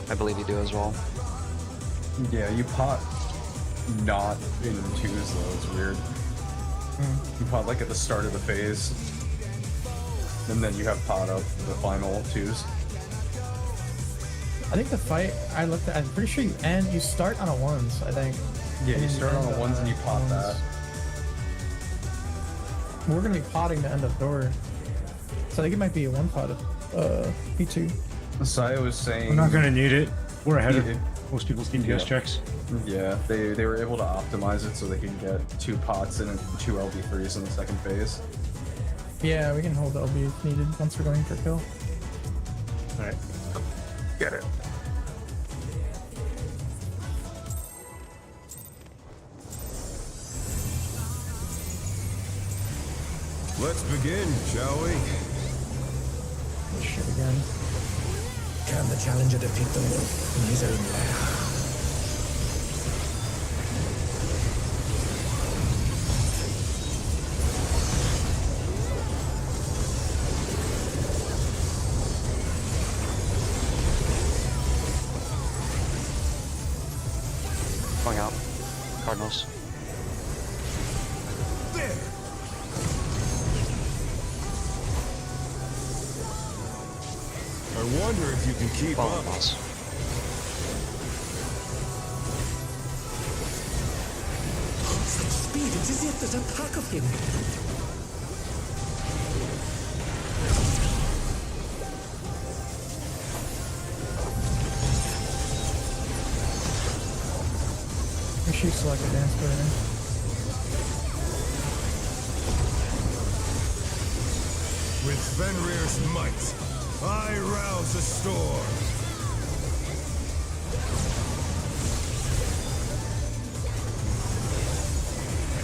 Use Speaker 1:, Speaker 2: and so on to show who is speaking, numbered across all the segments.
Speaker 1: I believe you do as well.
Speaker 2: Yeah, you pot not in twos though, it's weird. You pot like at the start of the phase, and then you have pot up the final twos.
Speaker 3: I think the fight I looked at, I'm pretty sure you start on a ones, I think.
Speaker 2: Yeah, you start on a ones and you pot
Speaker 3: ones.
Speaker 2: that.
Speaker 3: We're gonna be potting the end of door. So I think it might be a one pot of P2.
Speaker 2: Saya was saying
Speaker 4: I'm not gonna need it. We're ahead of
Speaker 2: Yeah.
Speaker 4: most people's DPS checks.
Speaker 2: Yeah, they were able to optimize it so they can get 2 pots and 2 LB3s in the second phase.
Speaker 3: Yeah, we can hold the LB if needed once we're going for kill.
Speaker 4: Alright.
Speaker 5: Get it.
Speaker 6: Let's begin, shall we?
Speaker 3: Shit again.
Speaker 7: Can the challenger defeat the wolf in his own lair?
Speaker 1: Going out. Cardinals.
Speaker 6: There! I wonder if you can keep
Speaker 1: Follow
Speaker 6: up.
Speaker 1: boss.
Speaker 7: Such speed, it's as if there's a pack of him.
Speaker 3: We should select a dance player.
Speaker 6: With Fenrir's might, I rouse the storm.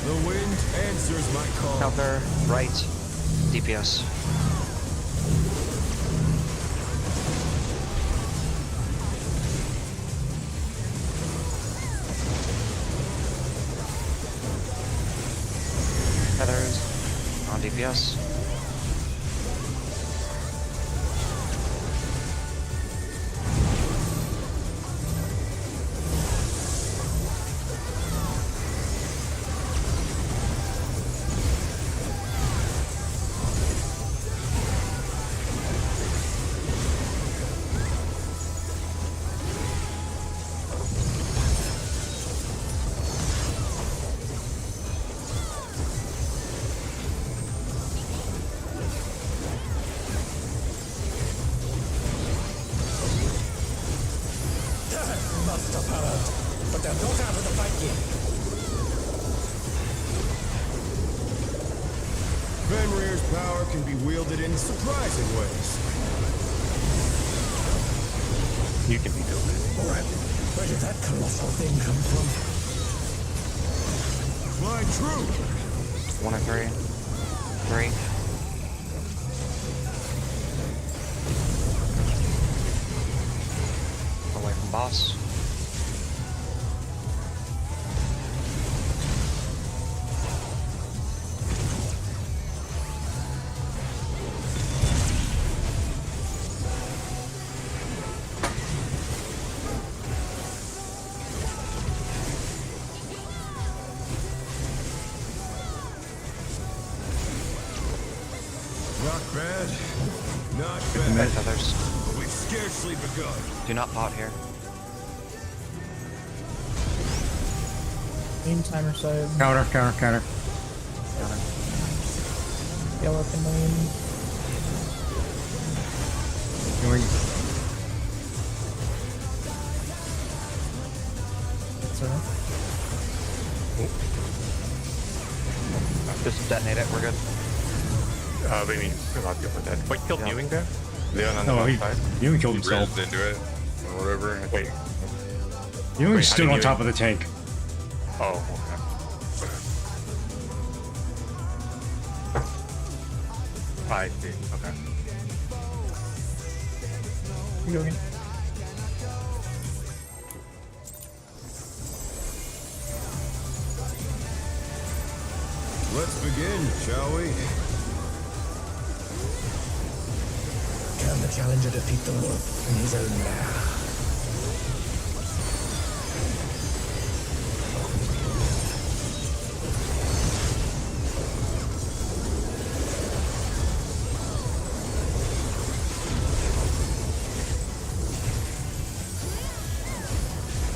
Speaker 6: The wind answers my call.
Speaker 1: Counter, right, DPS. Feathers on DPS.
Speaker 7: Must have hurt, but they're not out of the fight yet.
Speaker 6: Fenrir's power can be wielded in surprising ways.
Speaker 5: You can be doing it.
Speaker 7: All right, where did that colossal thing come from?
Speaker 6: Fly true!
Speaker 1: 1 or 3. 3. Away from boss.
Speaker 6: Not bad. Not
Speaker 1: Red
Speaker 6: bad.
Speaker 1: feathers.
Speaker 6: But we've scarcely begun.
Speaker 1: Do not pot here.
Speaker 3: Main timer side.
Speaker 4: Counter.
Speaker 1: Counter.
Speaker 3: Yellow up in lane.
Speaker 4: Doing
Speaker 3: Sorry.
Speaker 1: Just detonate it, we're good.
Speaker 5: We mean, we're not good for that. Wait, killed Ewing there? Leon on the
Speaker 4: no,
Speaker 5: left
Speaker 4: he
Speaker 5: side.
Speaker 4: Ewing killed
Speaker 8: He
Speaker 4: himself.
Speaker 8: rezzed into it, or whatever.
Speaker 5: Wait.
Speaker 4: Ewing
Speaker 5: Wait, how
Speaker 4: stood
Speaker 5: did
Speaker 4: on
Speaker 5: you-
Speaker 4: top of the tank.
Speaker 5: Oh, okay. I see. Okay.
Speaker 3: You go again.
Speaker 6: Let's begin, shall we?
Speaker 7: Can the challenger defeat the wolf in his own lair?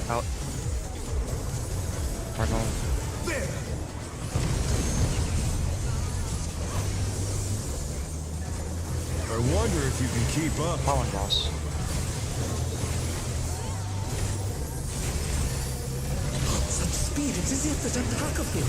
Speaker 1: Out. Cardinal.
Speaker 6: There! I wonder if you can keep up.
Speaker 1: Following boss.
Speaker 7: Such speed, it's as if there's a pack of him.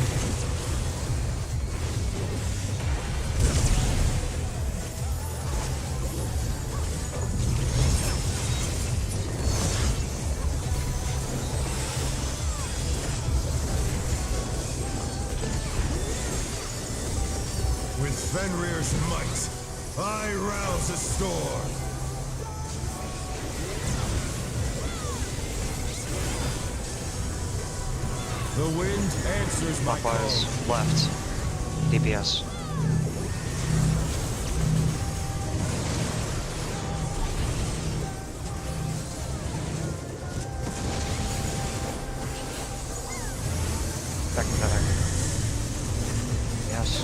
Speaker 6: With Fenrir's might, I rouse a storm. The wind answers my call.
Speaker 1: Clockwise. Left. DPS. Second feather. Yes.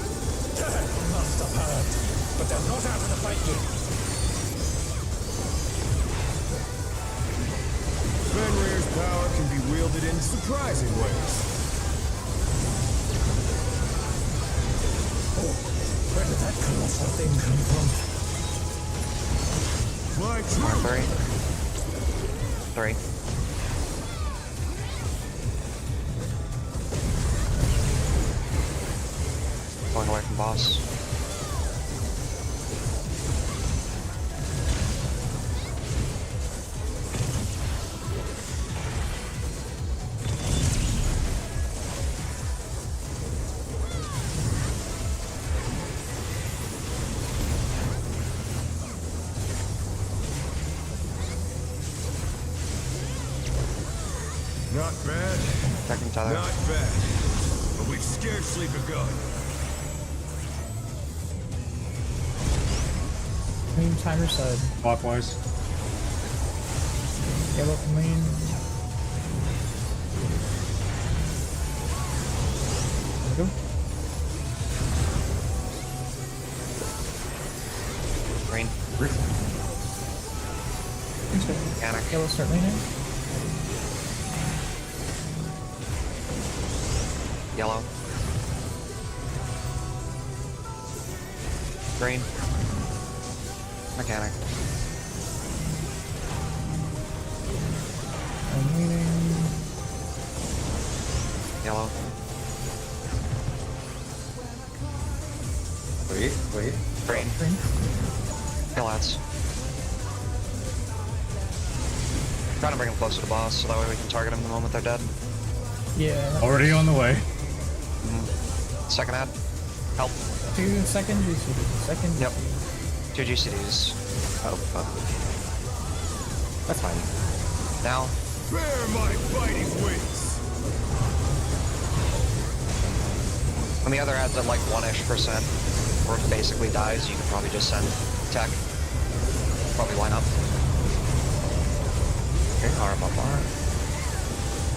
Speaker 7: Must have heard, but they're not out of the fight yet.
Speaker 6: Fenrir's power can be wielded in surprising ways.
Speaker 7: Oh, where did that colossal thing come from?
Speaker 6: My
Speaker 1: Mark
Speaker 6: truth.
Speaker 1: 3. 3. Going away from boss.
Speaker 6: Not bad.
Speaker 1: Second tether.
Speaker 6: Not bad. But we've scarcely begun.
Speaker 3: Main timer side.
Speaker 4: Clockwise.
Speaker 3: Yellow from main. There we go.
Speaker 1: Green.
Speaker 3: Thanks, man.
Speaker 1: Mechanic.
Speaker 3: Yellow start laning.
Speaker 1: Yellow. Green. Mechanic.
Speaker 3: I'm waiting.
Speaker 1: Yellow.
Speaker 2: Wait.
Speaker 1: Green.
Speaker 3: Green.
Speaker 1: Kill ads. Trying to bring him closer to boss so that way we can target him the moment they're dead.
Speaker 3: Yeah.
Speaker 4: Already on the way.
Speaker 1: Second ad. Help.
Speaker 3: 2 second GCD. Second.
Speaker 1: Yep. 2 GCDs. Oh, fuck. That's fine. Now,
Speaker 6: Bear my fighting wings.
Speaker 1: when the other ad's at like 1-ish%, or if it basically dies, you can probably just send tech. Probably line up. Okay, arm up bar.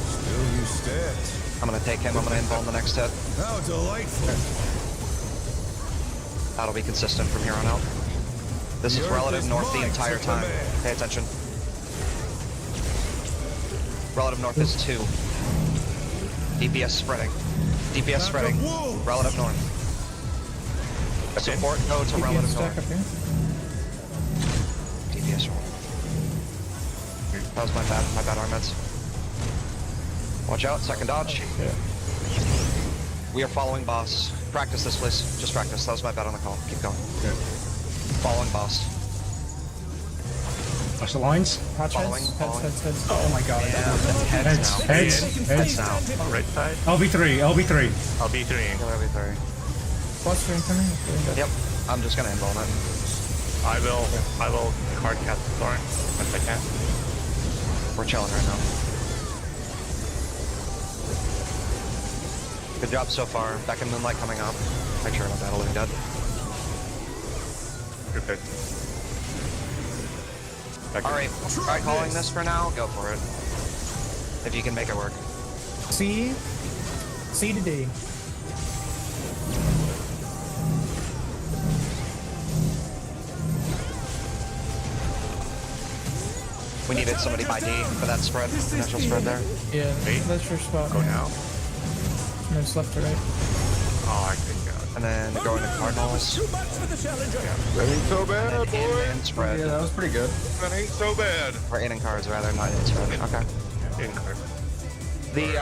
Speaker 6: Still you stand.
Speaker 1: I'm gonna take him, I'm gonna involve the next hit.
Speaker 6: How delightful.
Speaker 1: That'll be consistent from here on out. This
Speaker 6: The
Speaker 1: is
Speaker 6: earth
Speaker 1: relative
Speaker 6: is
Speaker 1: north the
Speaker 6: mine to
Speaker 1: entire time.
Speaker 6: command.
Speaker 1: Pay attention. Relative north is 2. DPS spreading. DPS
Speaker 6: Pack
Speaker 1: spreading.
Speaker 6: of wolves.
Speaker 1: Relative north. Support go to
Speaker 3: DPS
Speaker 1: relative
Speaker 3: stack
Speaker 1: north.
Speaker 3: up here.
Speaker 1: DPS roll. That was my bad arm meds. Watch out, second dodge.
Speaker 3: Yeah.
Speaker 1: We are following boss. Practice this, please. Just practice. That was my bad on the call. Keep going.
Speaker 4: Okay.
Speaker 1: Following boss.
Speaker 4: Watch the lines.
Speaker 3: Hatch
Speaker 1: Following,
Speaker 3: heads.
Speaker 1: following.
Speaker 3: Heads.
Speaker 2: Oh my god.
Speaker 1: Yeah, it's heads now.
Speaker 4: Heads now.
Speaker 5: Right side.
Speaker 4: LB3.
Speaker 5: I'll be 3.
Speaker 1: Kill every 3.
Speaker 3: Plus 3 incoming. Okay,
Speaker 1: Yep. I'm just gonna involve it.
Speaker 5: I will card cast Thorn once I can.
Speaker 1: We're chilling right now. Good job so far. Back in Moonlight coming up. Make sure my battle is dead.
Speaker 5: Good.
Speaker 1: Alright, calling this for now. Go for it. If you can make it work.
Speaker 3: C to D.
Speaker 1: We needed somebody by D for that spread, initial spread there.
Speaker 3: Yeah,
Speaker 5: Wait.
Speaker 3: that's your spot.
Speaker 5: Go now.
Speaker 3: No, it's left to right.
Speaker 5: Oh, I think.
Speaker 1: And then going to Cardinals.
Speaker 7: Too much for the challenger.
Speaker 6: That ain't so bad,
Speaker 1: And in
Speaker 6: boy.
Speaker 1: and spread.
Speaker 2: Yeah, that was pretty good.
Speaker 6: That ain't so bad.
Speaker 1: Or in cards rather, not in spread. Okay.
Speaker 5: In card.
Speaker 1: The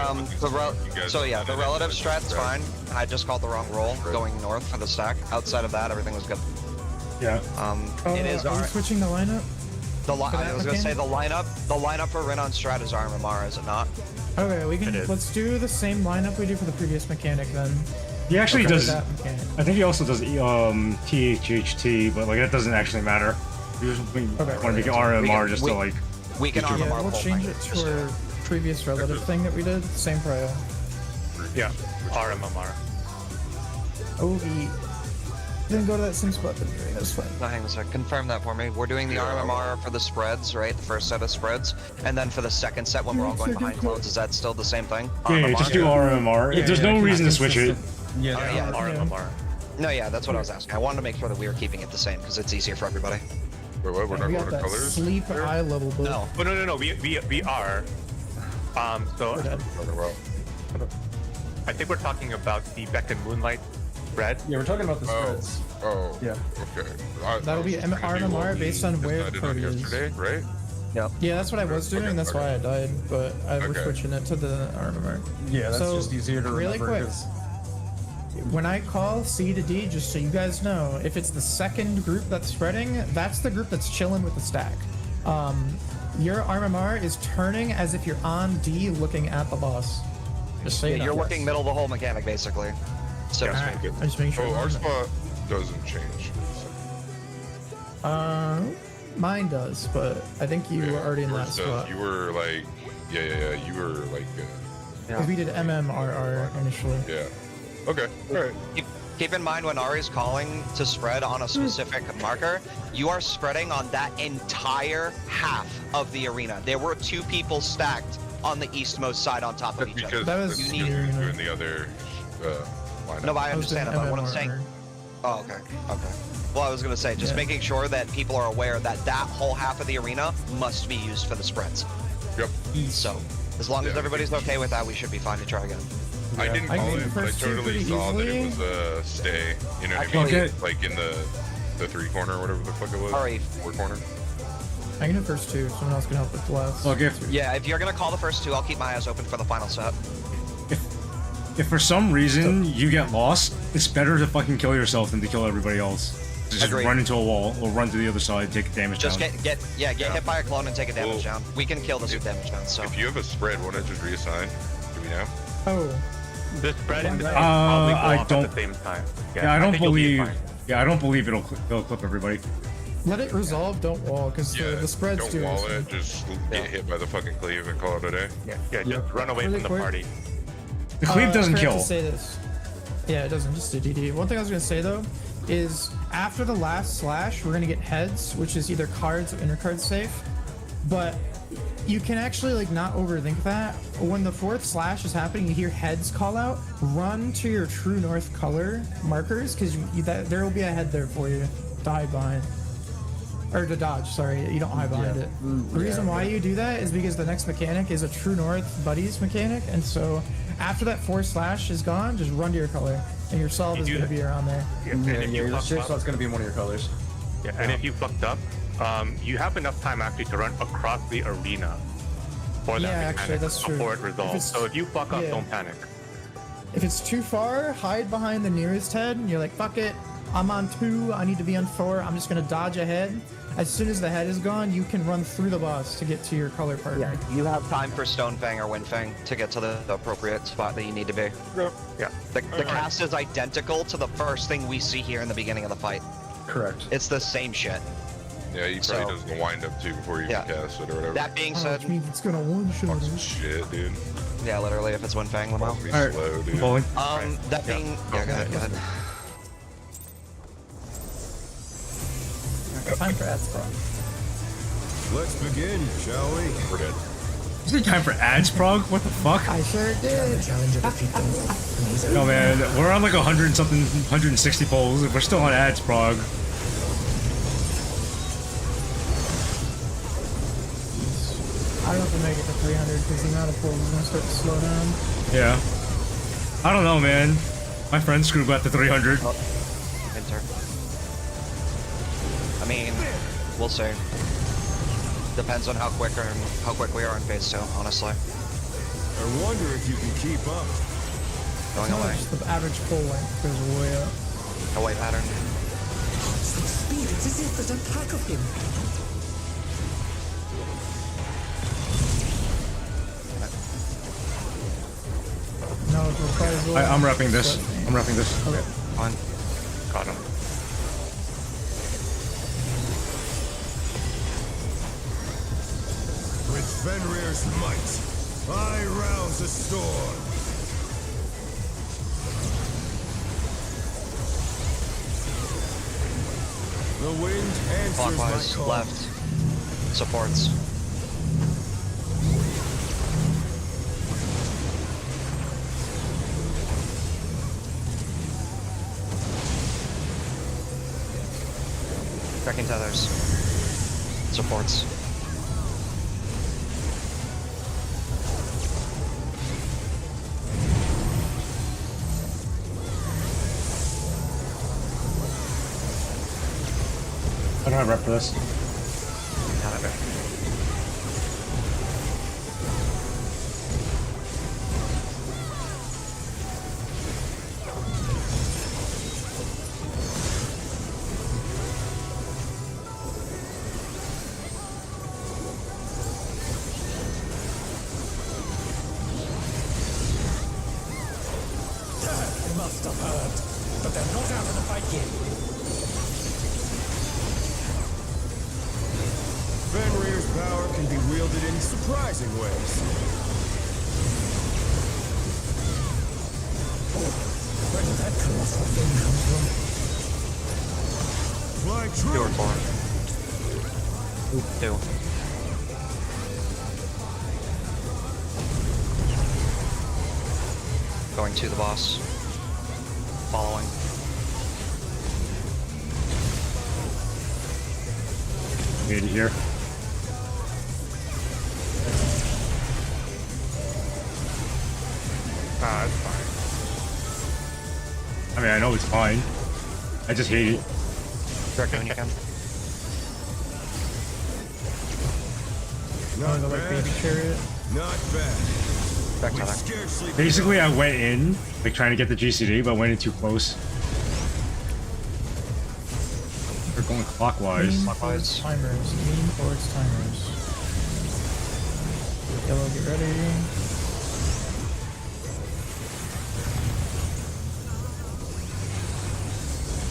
Speaker 6: guys
Speaker 1: relative
Speaker 6: did
Speaker 1: strat's
Speaker 6: that.
Speaker 1: fine. I just called the wrong roll going north for the stack. Outside of that, everything was good.
Speaker 4: Yeah.
Speaker 1: It is
Speaker 3: Are we switching the lineup?
Speaker 1: I was gonna say the lineup for Rin on strat is Armamar, is it not?
Speaker 3: Okay, we can.
Speaker 5: It is.
Speaker 3: Let's do the same lineup we did for the previous mechanic then.
Speaker 4: He actually
Speaker 3: Okay,
Speaker 4: does.
Speaker 3: that mechanic.
Speaker 4: I think he also does THHT, but like that doesn't actually matter. We just want to make it RMR just to like.
Speaker 1: We can
Speaker 4: Yeah,
Speaker 1: Armamar.
Speaker 3: Yeah, we'll
Speaker 1: full
Speaker 3: change
Speaker 1: thing.
Speaker 3: it to our previous relative thing that we did. Same prio.
Speaker 5: Yeah. RMMR.
Speaker 3: OV. Then go to that same spot. That's fine.
Speaker 1: No, hang on a sec. Confirm that for me. We're doing the RMR for the spreads, right? The first set of spreads, and then for the second set when we're all going behind clones, is that still the same thing?
Speaker 4: Yeah, just do RMR.
Speaker 2: Yeah,
Speaker 4: There's no
Speaker 2: keep
Speaker 4: reason to
Speaker 2: it
Speaker 4: switch it.
Speaker 2: consistent. Yeah,
Speaker 1: Oh, yeah.
Speaker 5: RMMR.
Speaker 1: No, yeah, that's what I was asking. I wanted to make sure that we were keeping it the same because it's easier for everybody.
Speaker 6: Wait, what? We're
Speaker 3: We
Speaker 6: not
Speaker 3: got
Speaker 6: going to
Speaker 3: that
Speaker 6: colors?
Speaker 3: sleep eye level book.
Speaker 1: No.
Speaker 5: Oh, no. We are. So
Speaker 3: We're dead.
Speaker 6: Talking about.
Speaker 5: I think we're talking about the Beck and Moonlight spread.
Speaker 2: Yeah, we're talking about the spreads.
Speaker 6: Oh.
Speaker 2: Yeah.
Speaker 6: Okay.
Speaker 3: That'll be RMR based on where
Speaker 6: decided
Speaker 3: code
Speaker 6: on
Speaker 3: is.
Speaker 6: yesterday, right?
Speaker 3: Yeah, that's what I was doing.
Speaker 6: Okay,
Speaker 3: That's why I died, but we're
Speaker 6: Okay.
Speaker 3: switching it to the RMR.
Speaker 2: Yeah, that's
Speaker 3: So,
Speaker 2: just easier to
Speaker 3: really
Speaker 2: remember.
Speaker 3: quick.
Speaker 2: 'Cause-
Speaker 3: When I call C to D, just so you guys know, if it's the second group that's spreading, that's the group that's chilling with the stack. Your RMR is turning as if you're on D looking at the boss. Just so you
Speaker 1: Yeah,
Speaker 3: know.
Speaker 1: you're working middle of the whole mechanic, basically. So to
Speaker 3: Alright,
Speaker 1: speak.
Speaker 3: I'm just making sure.
Speaker 6: Oh,
Speaker 3: you
Speaker 6: our
Speaker 3: know.
Speaker 6: spot doesn't change.
Speaker 3: Mine does, but I think you were already in that
Speaker 6: Yours does.
Speaker 3: spot.
Speaker 6: You were like, yeah. You were like,
Speaker 3: Because we did MMRR initially.
Speaker 6: yeah. Okay. All right.
Speaker 1: Keep in mind when Ari's calling to spread on a specific marker, you are spreading on that entire half of the arena. There were 2 people stacked on the eastmost side on top of
Speaker 6: That's
Speaker 1: each other.
Speaker 6: because
Speaker 3: That was
Speaker 6: because
Speaker 3: you,
Speaker 6: you were
Speaker 3: you know.
Speaker 6: doing the other lineup.
Speaker 1: No, but I
Speaker 3: I was doing
Speaker 1: understand it, but what I'm saying.
Speaker 3: MMRR.
Speaker 1: Oh, okay. Well, I was gonna say, just
Speaker 3: Yeah.
Speaker 1: making sure that people are aware that that whole half of the arena must be used for the spreads.
Speaker 6: Yep.
Speaker 1: So, as long as
Speaker 6: Yeah.
Speaker 1: everybody's okay with that, we should be fine to try again.
Speaker 6: I didn't
Speaker 3: I
Speaker 6: call
Speaker 3: can
Speaker 6: it,
Speaker 3: do
Speaker 6: but I
Speaker 3: first two
Speaker 6: totally
Speaker 3: pretty
Speaker 6: saw that it
Speaker 3: easily.
Speaker 6: was a stay. You know what I
Speaker 1: Actually-
Speaker 6: mean?
Speaker 4: Okay.
Speaker 6: Like in the 3 corner, whatever the fuck it was.
Speaker 1: Alright.
Speaker 6: 4 corner.
Speaker 3: I can do first 2. Someone else can help with the last.
Speaker 4: Look,
Speaker 1: Yeah, if you're gonna call the first 2, I'll keep my eyes open for the final set.
Speaker 4: if for some reason you get lost, it's better to fucking kill yourself than to kill everybody else. Just
Speaker 1: Agreed.
Speaker 4: run into a wall or run to the other side, take damage
Speaker 1: Just
Speaker 4: down.
Speaker 1: get hit by a clone and take a damage
Speaker 6: Well,
Speaker 1: down. We can kill this with damage down. So
Speaker 6: If you have a spread, why not just reassign? Do we know?
Speaker 3: Oh,
Speaker 5: The spread and the
Speaker 3: I
Speaker 5: probably go
Speaker 4: I
Speaker 5: off
Speaker 4: don't-
Speaker 5: at the same time.
Speaker 4: Yeah, I don't
Speaker 5: think you'll be
Speaker 4: believe.
Speaker 5: fine.
Speaker 4: Yeah, I don't believe it'll clip everybody.
Speaker 3: let it resolve. Don't wall, because
Speaker 6: Yeah.
Speaker 3: the spreads
Speaker 6: Don't
Speaker 3: do.
Speaker 6: wall it. Just get hit by the fucking cleave and call it a day.
Speaker 5: Yeah, just run away
Speaker 3: Really
Speaker 5: from the
Speaker 3: quick.
Speaker 5: party.
Speaker 4: The cleave doesn't
Speaker 3: I forgot
Speaker 4: kill.
Speaker 3: to say this. Yeah, it doesn't. Just do DD. One thing I was gonna say though is after the last slash, we're gonna get heads, which is either cards or inner card safe. But you can actually like not overthink that. When the 4th slash is happening, you hear heads call out. Run to your true north color markers because there will be a head there for you to hide behind. Or to dodge, sorry, you don't hide behind it. The reason why you do that is because the next mechanic is a true north buddies mechanic, and so after that 4 slash is gone, just run to your color, and your solve is
Speaker 5: do
Speaker 3: going to
Speaker 5: that.
Speaker 3: be around there.
Speaker 5: Yeah, and if you
Speaker 2: your
Speaker 5: fucked
Speaker 2: shit
Speaker 5: up,
Speaker 2: shot's gonna be in one of your colors.
Speaker 5: yeah, and if you fucked up, you have enough time actually to run across the arena for that
Speaker 3: Yeah,
Speaker 5: mechanic
Speaker 3: actually, that's true.
Speaker 5: before it resolves.
Speaker 3: If it's-
Speaker 5: So if you fuck up,
Speaker 3: yeah.
Speaker 5: don't panic.
Speaker 3: If it's too far, hide behind the nearest head, and you're like, fuck it, I'm on 2, I need to be on 4, I'm just going to dodge ahead. As soon as the head is gone, you can run through the boss to get to your color partner.
Speaker 1: you have time for Stonefang or Windfang to get to the appropriate spot that you need to be.
Speaker 5: Yeah.
Speaker 1: The cast is identical to the first thing we see here in the beginning of the fight.
Speaker 2: Correct.
Speaker 1: It's the same shit.
Speaker 8: Yeah, he probably does the wind up too before you
Speaker 1: Yeah.
Speaker 8: cast it or whatever.
Speaker 1: That being
Speaker 3: Oh,
Speaker 1: said,
Speaker 3: which means it's gonna one-shot us.
Speaker 8: Shit, dude.
Speaker 1: yeah, literally, if it's one fang Lamo.
Speaker 8: Must be
Speaker 4: Alright,
Speaker 8: slow, dude.
Speaker 4: bowling.
Speaker 1: That being, yeah, go ahead, go ahead.
Speaker 3: Time for ads, bro.
Speaker 6: Let's begin, shall we?
Speaker 8: We're dead.
Speaker 4: Is it time for ads, prog? What the fuck?
Speaker 3: I sure
Speaker 7: Can
Speaker 3: did.
Speaker 7: the challenger defeat the wolf in his own
Speaker 4: No
Speaker 7: lair?
Speaker 4: man, we're on like 100 and something, 160 polls. We're still on ads, prog.
Speaker 3: I don't know if we'll make it to 300 because the amount of pulls is gonna start to slow down.
Speaker 4: Yeah. I don't know, man. My friend Scroob got to 300.
Speaker 1: Enter. I mean, we'll see. Depends on how quick we are in phase 2, honestly.
Speaker 6: I wonder if you can keep up.
Speaker 1: Going away.
Speaker 3: Just the average pull length goes way up.
Speaker 1: Away pattern.
Speaker 7: Such speed, it's as if there's a pack of him.
Speaker 3: No, it requires a
Speaker 4: I'm repping this. I'm repping this.
Speaker 3: Okay.
Speaker 1: Fine.
Speaker 5: Got him.
Speaker 6: With Fenrir's might, I rouse the storm. The wind answers
Speaker 1: Clockwise,
Speaker 6: my call.
Speaker 1: left. Supports. Wrecking tethers. Supports.
Speaker 4: I don't have rep for this.
Speaker 1: Got it.
Speaker 7: They must have heard, but they're not out of the fight yet.
Speaker 6: Fenrir's power can be wielded in surprising ways.
Speaker 7: Where did that colossal thing come from?
Speaker 6: Fly
Speaker 1: 2
Speaker 6: true.
Speaker 1: or 4. 2. Going to the boss. Following.
Speaker 4: Made it here.
Speaker 5: Ah, it's fine.
Speaker 4: I mean, I know it's fine. I just hate it.
Speaker 1: Direct when you can.
Speaker 6: Not
Speaker 3: The like
Speaker 6: bad.
Speaker 3: baby chariot.
Speaker 6: Not bad.
Speaker 1: Back
Speaker 6: We've
Speaker 1: tether.
Speaker 6: scarcely
Speaker 4: Basically, I went in, like trying to get the GCD, but went in too close. We're going clockwise.
Speaker 3: Lean
Speaker 1: Clockwise.
Speaker 3: towards timers. Lean towards timers. Yellow, get ready.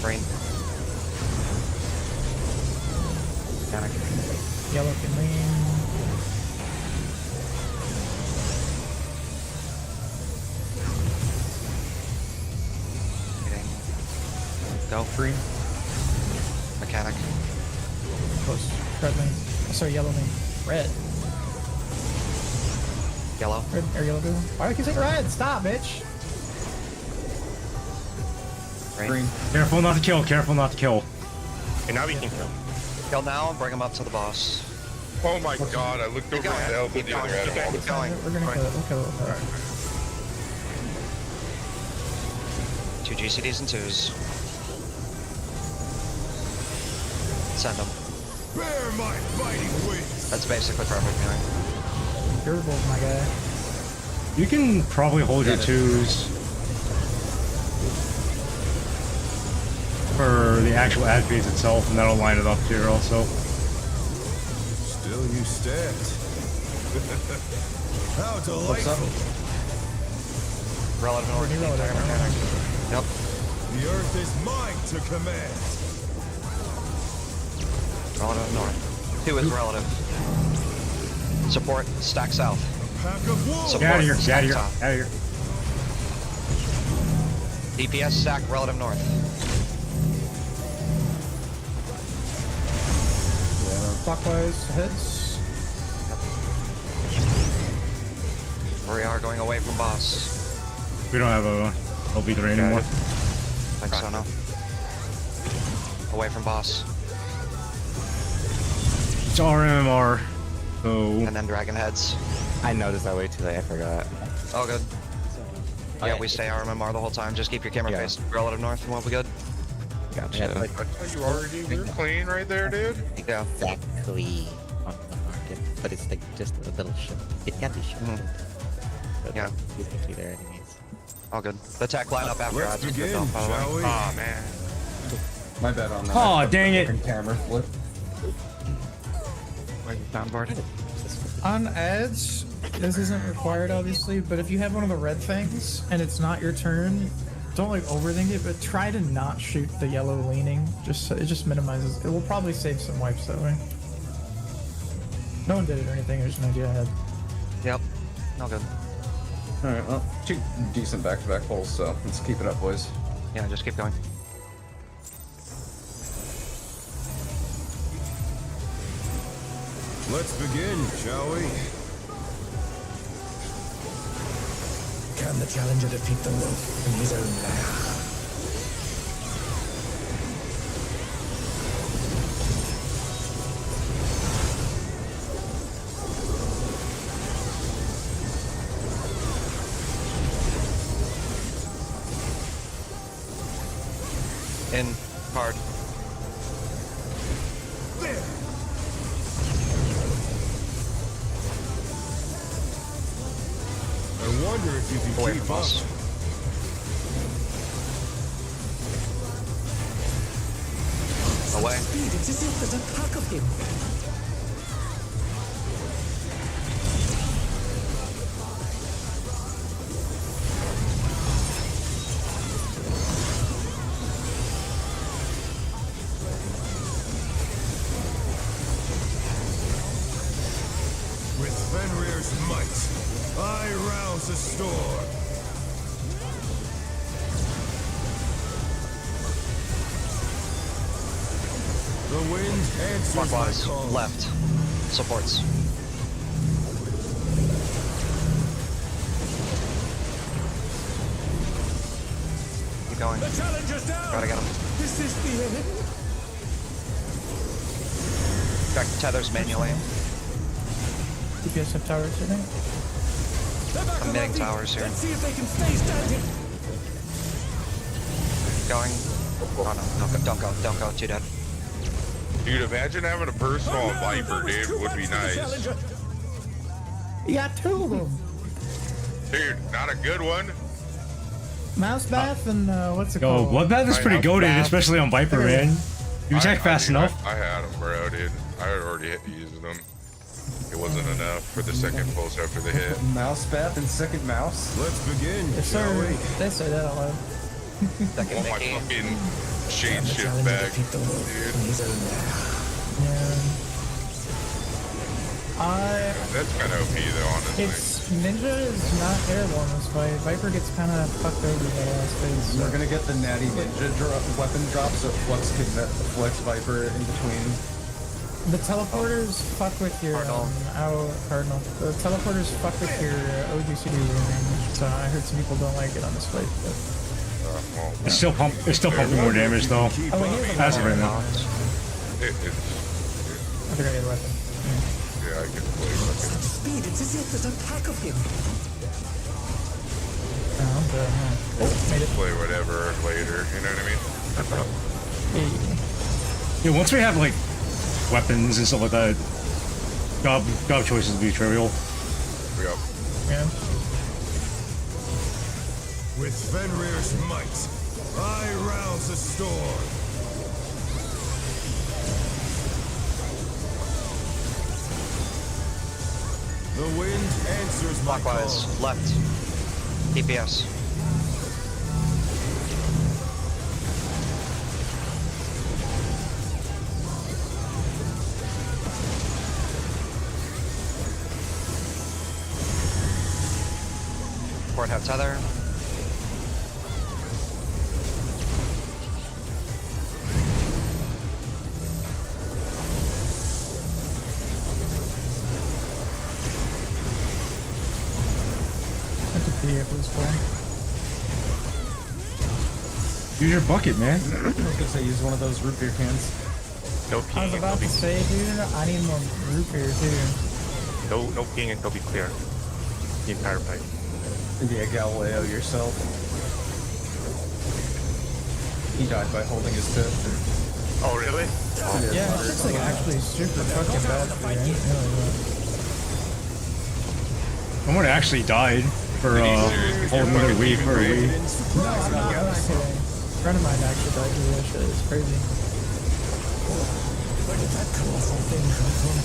Speaker 1: Green. Panic.
Speaker 3: Yellow can lean.
Speaker 1: Hitting. Go.
Speaker 3: Green.
Speaker 1: Mechanic.
Speaker 3: Close. Red lane. Oh, sorry, yellow lane. Red.
Speaker 1: Yellow.
Speaker 3: Red or yellow blue. Why do I keep saying red? Stop, bitch.
Speaker 1: Green.
Speaker 4: Careful not to kill, careful not to kill.
Speaker 5: And now we can kill.
Speaker 1: Kill now and bring him up to the boss.
Speaker 8: Oh my god, I looked over
Speaker 1: going.
Speaker 8: at Elf
Speaker 1: Keep
Speaker 8: the other
Speaker 1: going.
Speaker 8: animal all the
Speaker 1: Keep
Speaker 8: time.
Speaker 1: going.
Speaker 3: We're gonna kill it. We'll kill it. We'll kill it.
Speaker 1: 2 GCDs and 2s. Send them.
Speaker 6: bear my fighting wings.
Speaker 1: That's basically perfect, man.
Speaker 3: You're both my guy.
Speaker 4: You can probably hold your twos for the actual ad phase itself, and that'll line it up here also.
Speaker 6: Still you stand. How delightful.
Speaker 1: Relative north.
Speaker 3: Relative.
Speaker 1: Mechanic. Yep.
Speaker 6: The earth is mine to command.
Speaker 1: Relative north. 2 is relative. Support, stack south.
Speaker 6: Pack of wolves.
Speaker 1: Support,
Speaker 4: Get out of here, get
Speaker 1: stack
Speaker 4: out of here,
Speaker 1: south.
Speaker 4: out of here.
Speaker 1: DPS stack, relative north.
Speaker 3: Clockwise heads.
Speaker 1: We are going away from boss.
Speaker 4: We don't have a LB3 anymore.
Speaker 1: I think so, no. Away from boss.
Speaker 4: It's RMR. So
Speaker 1: And then dragon heads.
Speaker 9: I noticed that way too late. I forgot.
Speaker 1: All good. Yeah,
Speaker 9: Okay.
Speaker 1: we stay RMMR the whole time. Just keep your camera
Speaker 9: Yeah.
Speaker 1: faced. Relative north, and we'll be good.
Speaker 9: Gotcha.
Speaker 8: I thought you already were clean right there, dude.
Speaker 1: Yeah.
Speaker 9: Exactly on the market, but it's like just a little shit. It can be shit. But
Speaker 1: Yeah.
Speaker 9: you can see their enemies.
Speaker 1: All good. The tech lineup after
Speaker 6: Let's
Speaker 1: I just
Speaker 6: begin,
Speaker 1: ripped off, by the way.
Speaker 6: shall we?
Speaker 5: Oh man.
Speaker 2: My bad on that.
Speaker 4: Aw, dang it.
Speaker 2: Fucking camera flip.
Speaker 1: Soundboard.
Speaker 3: On edge, this isn't required obviously, but if you have one of the red things and it's not your turn, don't like overthink it, but try to not shoot the yellow leaning. It just minimizes. It will probably save some wipes that way. No one did it or anything. It was an idea I had.
Speaker 1: Yep. All good.
Speaker 2: Alright, well, 2 decent back-to-back pulls, so let's keep it up, boys.
Speaker 1: Yeah, just keep going.
Speaker 6: Let's begin, shall we?
Speaker 7: Can the challenger defeat the wolf in his own lair?
Speaker 1: In. Hard.
Speaker 6: I wonder if you can
Speaker 1: Away
Speaker 6: keep
Speaker 1: from
Speaker 6: up.
Speaker 1: us. Away.
Speaker 7: Speed, it's as if there's a pack of him.
Speaker 6: With Fenrir's might, I rouse the storm. The wind answers my
Speaker 1: Clockwise.
Speaker 6: call.
Speaker 1: Left. Supports. Keep going.
Speaker 7: The challenger's down!
Speaker 1: Gotta get him.
Speaker 7: This is the end.
Speaker 1: Back to tethers manually.
Speaker 3: DPS have towers today.
Speaker 7: They're back on
Speaker 1: Committing
Speaker 7: their feet.
Speaker 1: towers here.
Speaker 7: Let's see if they can stay standing.
Speaker 1: Going. Oh no, don't go, don't go, too dead.
Speaker 8: Dude, imagine having a personal on Viper, dude. Would be nice.
Speaker 3: You got 2 of them.
Speaker 8: Dude, not a good one.
Speaker 3: Mouse bath and what's it
Speaker 4: Yo,
Speaker 3: called?
Speaker 4: Bloodbath is pretty
Speaker 8: I-
Speaker 4: goated,
Speaker 8: Bloodbath.
Speaker 4: especially on Viper, man. You attack fast
Speaker 8: dude,
Speaker 4: enough.
Speaker 8: I had them, bro, dude. I had already used them. It wasn't enough for the second pulse after the hit.
Speaker 2: Mouse bath and second mouse.
Speaker 6: Let's begin,
Speaker 3: Yes,
Speaker 6: shall
Speaker 3: sir.
Speaker 6: we?
Speaker 3: They say that out loud.
Speaker 1: Second
Speaker 8: Want my
Speaker 1: Mickey.
Speaker 8: fucking shade
Speaker 7: Can the
Speaker 8: shift
Speaker 7: challenger
Speaker 8: back,
Speaker 7: defeat the wolf
Speaker 8: dude.
Speaker 7: in his own lair?
Speaker 3: Yeah.
Speaker 8: That's kind of OP though, honestly.
Speaker 3: It's Ninja is not terrible in this fight. Viper gets kind of fucked over by the last phase.
Speaker 2: We're gonna get the natty ninja weapon drop, so Flux can Flex Viper in between.
Speaker 3: The teleporters fuck with your Cardinal. The teleporters fuck with your OGCD range. So I heard some people don't like it on this fight. But...
Speaker 8: Well,
Speaker 4: It's still pumping more damage though.
Speaker 6: Keep
Speaker 3: Oh,
Speaker 6: up.
Speaker 3: wait, here's
Speaker 4: As
Speaker 3: a
Speaker 4: of right now.
Speaker 8: it's,
Speaker 3: I forgot your weapon.
Speaker 8: yeah, I can play fucking.
Speaker 7: Such speed, it's as if there's a pack of him.
Speaker 3: Oh, but, made it.
Speaker 8: Play whatever later, you know what I mean?
Speaker 3: Hey.
Speaker 4: Yeah, once we have like weapons and stuff like that, job choices will be trivial.
Speaker 8: Yep.
Speaker 3: Yeah.
Speaker 6: With Fenrir's might, I rouse the storm. The wind answers my
Speaker 1: Clockwise.
Speaker 6: call.
Speaker 1: Left. DPS. support have tether.
Speaker 3: That's a PA for this play.
Speaker 4: Use your bucket, man.
Speaker 2: I was gonna say use one of those root beer cans.
Speaker 5: No
Speaker 3: I was
Speaker 5: peeing
Speaker 3: about to
Speaker 5: until
Speaker 3: say, dude, I need more root beer too.
Speaker 5: no peeing until we clear the entire fight.
Speaker 2: Yeah, Galileo yourself. He died by holding his tit.
Speaker 5: Oh really?
Speaker 3: Yeah, it's just like actually super fucking bad for you. I didn't realize
Speaker 4: Someone actually died for holding another week or a week.
Speaker 3: that. No, I'm not kidding. A friend of mine actually died because of that shit. It's crazy.
Speaker 7: Where did that colossal thing come from?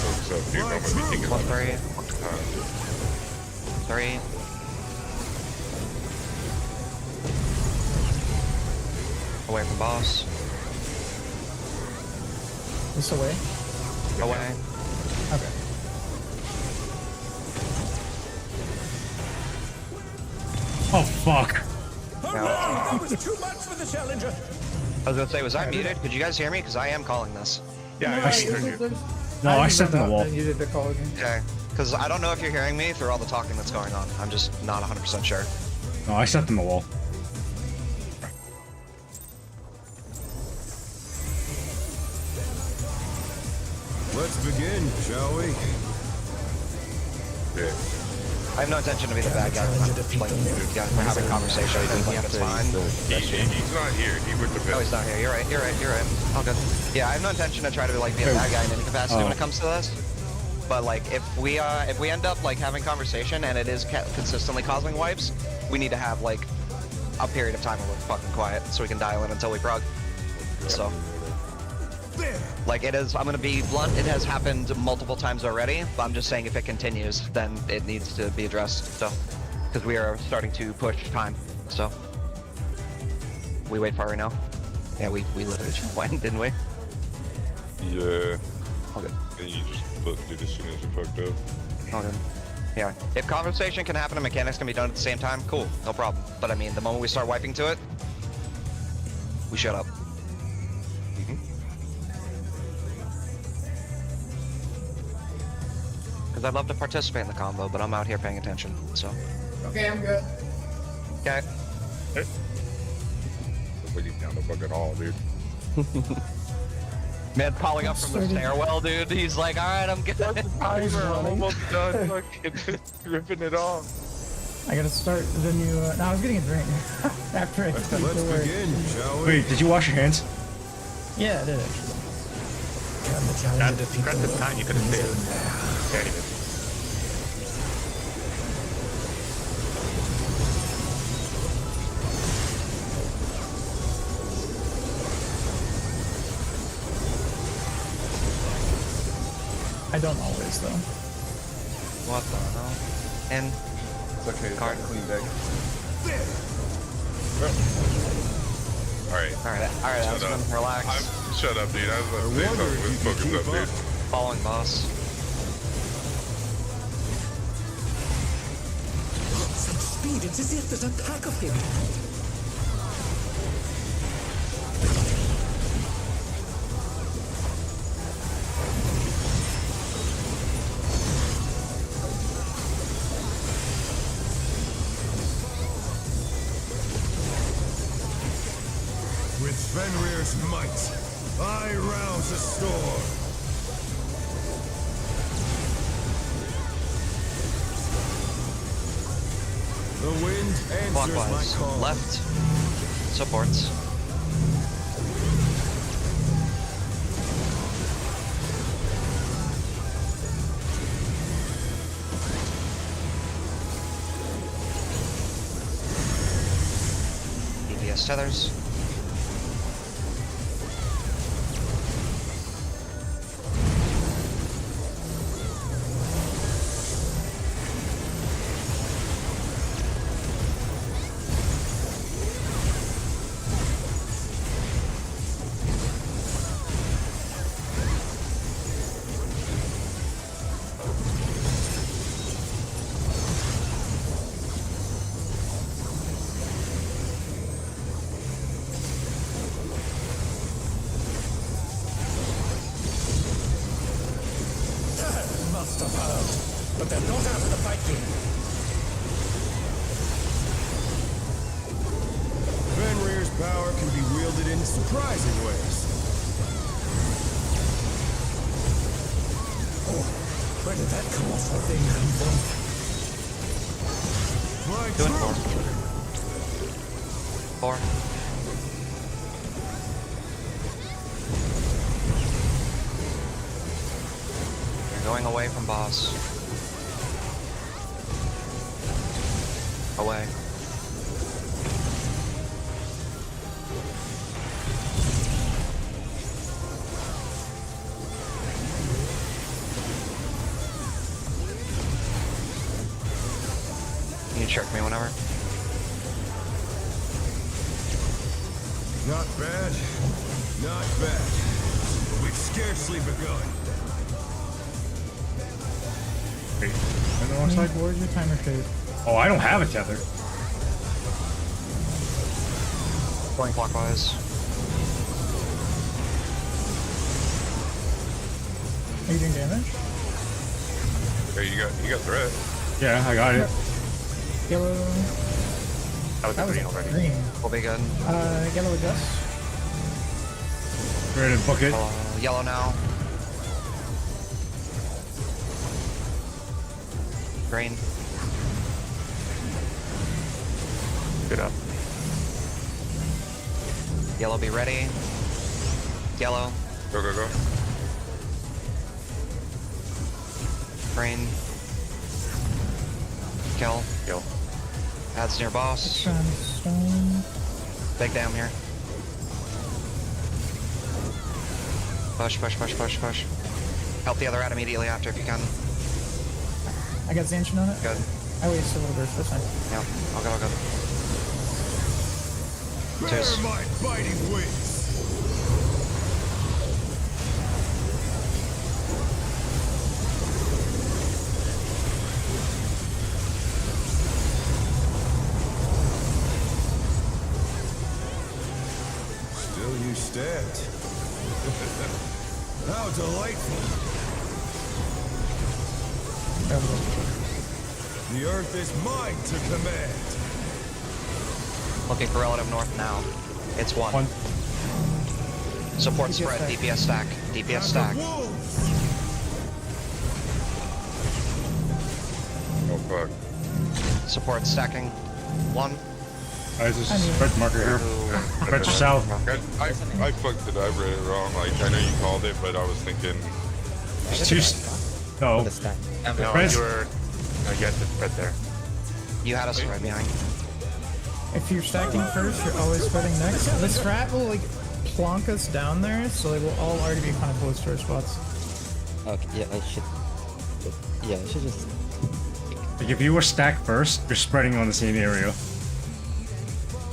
Speaker 8: What's up, dude? I'm gonna be thinking
Speaker 1: 1-3. 3. Away from boss.
Speaker 3: This away?
Speaker 1: Away.
Speaker 3: Okay.
Speaker 4: Oh fuck.
Speaker 7: That was too much for the challenger.
Speaker 1: I was gonna say, was I muted? Could you guys hear me? Because I am calling this.
Speaker 5: Yeah, I heard you.
Speaker 4: No, I stepped in the wall.
Speaker 3: You did the call again.
Speaker 1: Okay. Because I don't know if you're hearing me through all the talking that's going on. I'm just not 100% sure.
Speaker 4: No, I stepped in the wall.
Speaker 6: Let's begin, shall we?
Speaker 8: Yeah.
Speaker 1: I have no intention to be the bad guy. Like, yeah, we're having a conversation. Like, it's fine.
Speaker 8: He's not here. He with the
Speaker 1: No, he's not here. You're right. You're right. You're right. All good. Yeah, I have no intention to try to like be a bad guy in any capacity when it comes to this. But like, if we end up like having conversation and it is consistently causing wipes, we need to have like a period of time where we're fucking quiet so we can dial in until we prog. So, like it is. I'm gonna be blunt. It has happened multiple times already. But I'm just saying, if it continues, then it needs to be addressed. So, because we are starting to push time. So, we wait for Reno. Yeah, we literally just went, didn't we?
Speaker 8: Yeah.
Speaker 1: Okay.
Speaker 8: And you just booked it as soon as you fucked up.
Speaker 1: Okay. Yeah. If conversation can happen and mechanics can be done at the same time, cool, no problem. But I mean, the moment we start wiping to it, we shut up. Because I'd love to participate in the combo, but I'm out here paying attention, so.
Speaker 3: Okay, I'm good.
Speaker 1: Okay.
Speaker 8: Nobody down the fucking hall, dude.
Speaker 1: Man, calling up from the stairwell, dude. He's like, alright, I'm good.
Speaker 8: I'm almost done fucking ripping it off.
Speaker 3: I gotta start the new. No, I was getting a drink after I completed
Speaker 6: Let's
Speaker 3: the work.
Speaker 6: begin, shall we?
Speaker 4: Wait, did you wash your hands?
Speaker 3: Yeah, I did actually.
Speaker 7: Can the challenger
Speaker 5: That's
Speaker 7: defeat the
Speaker 5: the
Speaker 7: wolf
Speaker 5: time you
Speaker 7: in
Speaker 5: could have
Speaker 7: his
Speaker 5: stayed.
Speaker 7: own lair?
Speaker 5: Anyway.
Speaker 3: I don't always though.
Speaker 1: What the hell? And
Speaker 2: It's okay, it's
Speaker 1: Card.
Speaker 2: got a clean deck.
Speaker 8: Alright.
Speaker 1: alright,
Speaker 8: Shut up.
Speaker 1: Aspen, relax.
Speaker 8: Shut up, dude. I was about to say
Speaker 6: wonder
Speaker 8: something.
Speaker 6: if you
Speaker 8: Let's
Speaker 6: can
Speaker 8: focus
Speaker 6: keep
Speaker 8: up, dude.
Speaker 6: up.
Speaker 1: Following boss.
Speaker 7: Some speed. It's as if there's a pack of him.
Speaker 6: With Fenrir's might, I rouse a storm. The wind answers my
Speaker 1: Clockwise.
Speaker 6: call.
Speaker 1: Left. Supports. EBS tethers.
Speaker 7: but they're not out of the fight yet.
Speaker 6: Fenrir's power can be wielded in surprising ways.
Speaker 7: Oh, where did that colossal thing come from?
Speaker 6: My
Speaker 1: Doing
Speaker 6: true
Speaker 1: 4. You're going away from boss. Away. Can you check me whenever?
Speaker 6: Not bad. Not bad. But we've scarcely begun.
Speaker 4: Wait, on the wrong side?
Speaker 3: Where's your timer code?
Speaker 4: Oh, I don't have a tether.
Speaker 1: Going clockwise.
Speaker 3: Are you doing damage?
Speaker 8: Hey, you got threat.
Speaker 4: Yeah, I got it.
Speaker 3: Yellow.
Speaker 5: That was
Speaker 3: That
Speaker 5: a
Speaker 3: was
Speaker 5: green
Speaker 3: a
Speaker 5: already.
Speaker 3: green.
Speaker 1: We'll be good.
Speaker 3: Yellow adjust.
Speaker 4: Ready to book it.
Speaker 1: Yellow now. Green.
Speaker 5: Good up.
Speaker 1: Yellow be ready. Yellow.
Speaker 8: Go, go, go.
Speaker 1: Green. Kill.
Speaker 5: Kill.
Speaker 1: Adds near boss.
Speaker 3: Stone.
Speaker 1: Big dam here. Push, push, push, push, push. Help the other ad immediately after if you can.
Speaker 3: I got Zanchin on it.
Speaker 1: Good.
Speaker 3: I wasted a little bit. That's fine.
Speaker 1: Yeah, I'll go, I'll go.
Speaker 6: Bear my biting wings. Still you stand. How delightful. The earth is mine to command.
Speaker 1: Looking for relative north now. It's 1. Support
Speaker 3: DPS
Speaker 1: spread,
Speaker 3: stack.
Speaker 1: DPS stack. DPS stack.
Speaker 6: Wolves.
Speaker 8: Oh fuck.
Speaker 1: Support stacking. 1.
Speaker 4: There's a spread marker here. Spread to south.
Speaker 8: I fucked it. I read it wrong. Like I know you called it, but I was thinking.
Speaker 4: There's two. No.
Speaker 9: The stack.
Speaker 5: No,
Speaker 4: Spreads-
Speaker 5: you were. No, you had the spread there.
Speaker 1: You had a spread behind.
Speaker 3: If you're stacking first, you're always spreading next. The strat will like plonk us down there, so like we'll all already be kind of close to our spots.
Speaker 9: Okay, yeah, I should. Yeah, I should just.
Speaker 4: Like if you were stacked first, you're spreading on the same area.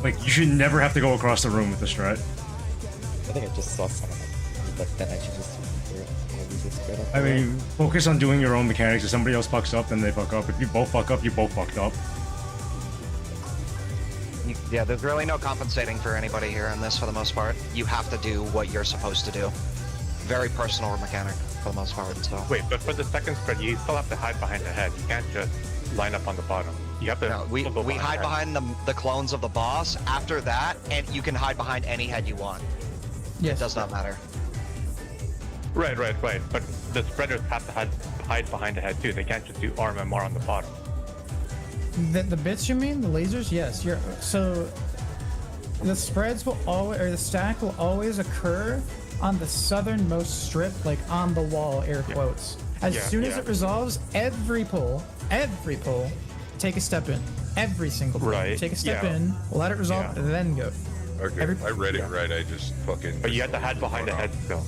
Speaker 4: Like you should never have to go across the room with the strat.
Speaker 9: I think I just saw someone like, but then I should just. Spread up.
Speaker 4: I mean, focus on doing your own mechanics. If somebody else fucks up, then they fuck up. If you both fuck up, you both fucked up.
Speaker 1: Yeah, there's really no compensating for anybody here in this for the most part. You have to do what you're supposed to do. Very personal mechanic for the most part, so.
Speaker 5: Wait, but for the second spread, you still have to hide behind the head. You can't just line up on the bottom. You have to.
Speaker 1: No, we
Speaker 5: still go
Speaker 1: hide
Speaker 5: the head.
Speaker 1: behind the clones of the boss. After that, and you can hide behind any head you want.
Speaker 3: Yes.
Speaker 1: It does not matter.
Speaker 5: Right. But the spreaders have to hide behind the head too. They can't just do RMMR on the bottom.
Speaker 3: The bits you mean? The lasers? Yes. So the spreads will always, or the stack will always occur on the southernmost strip, like on the wall, air quotes. As soon as it resolves, every pull, take a step in. Every single pull.
Speaker 5: Right,
Speaker 3: Take a step
Speaker 5: yeah.
Speaker 3: in, let it resolve,
Speaker 5: Yeah.
Speaker 3: then go.
Speaker 8: Okay,
Speaker 3: Every-
Speaker 8: I read it right. I just fucking.
Speaker 5: But you have to hide behind the head still.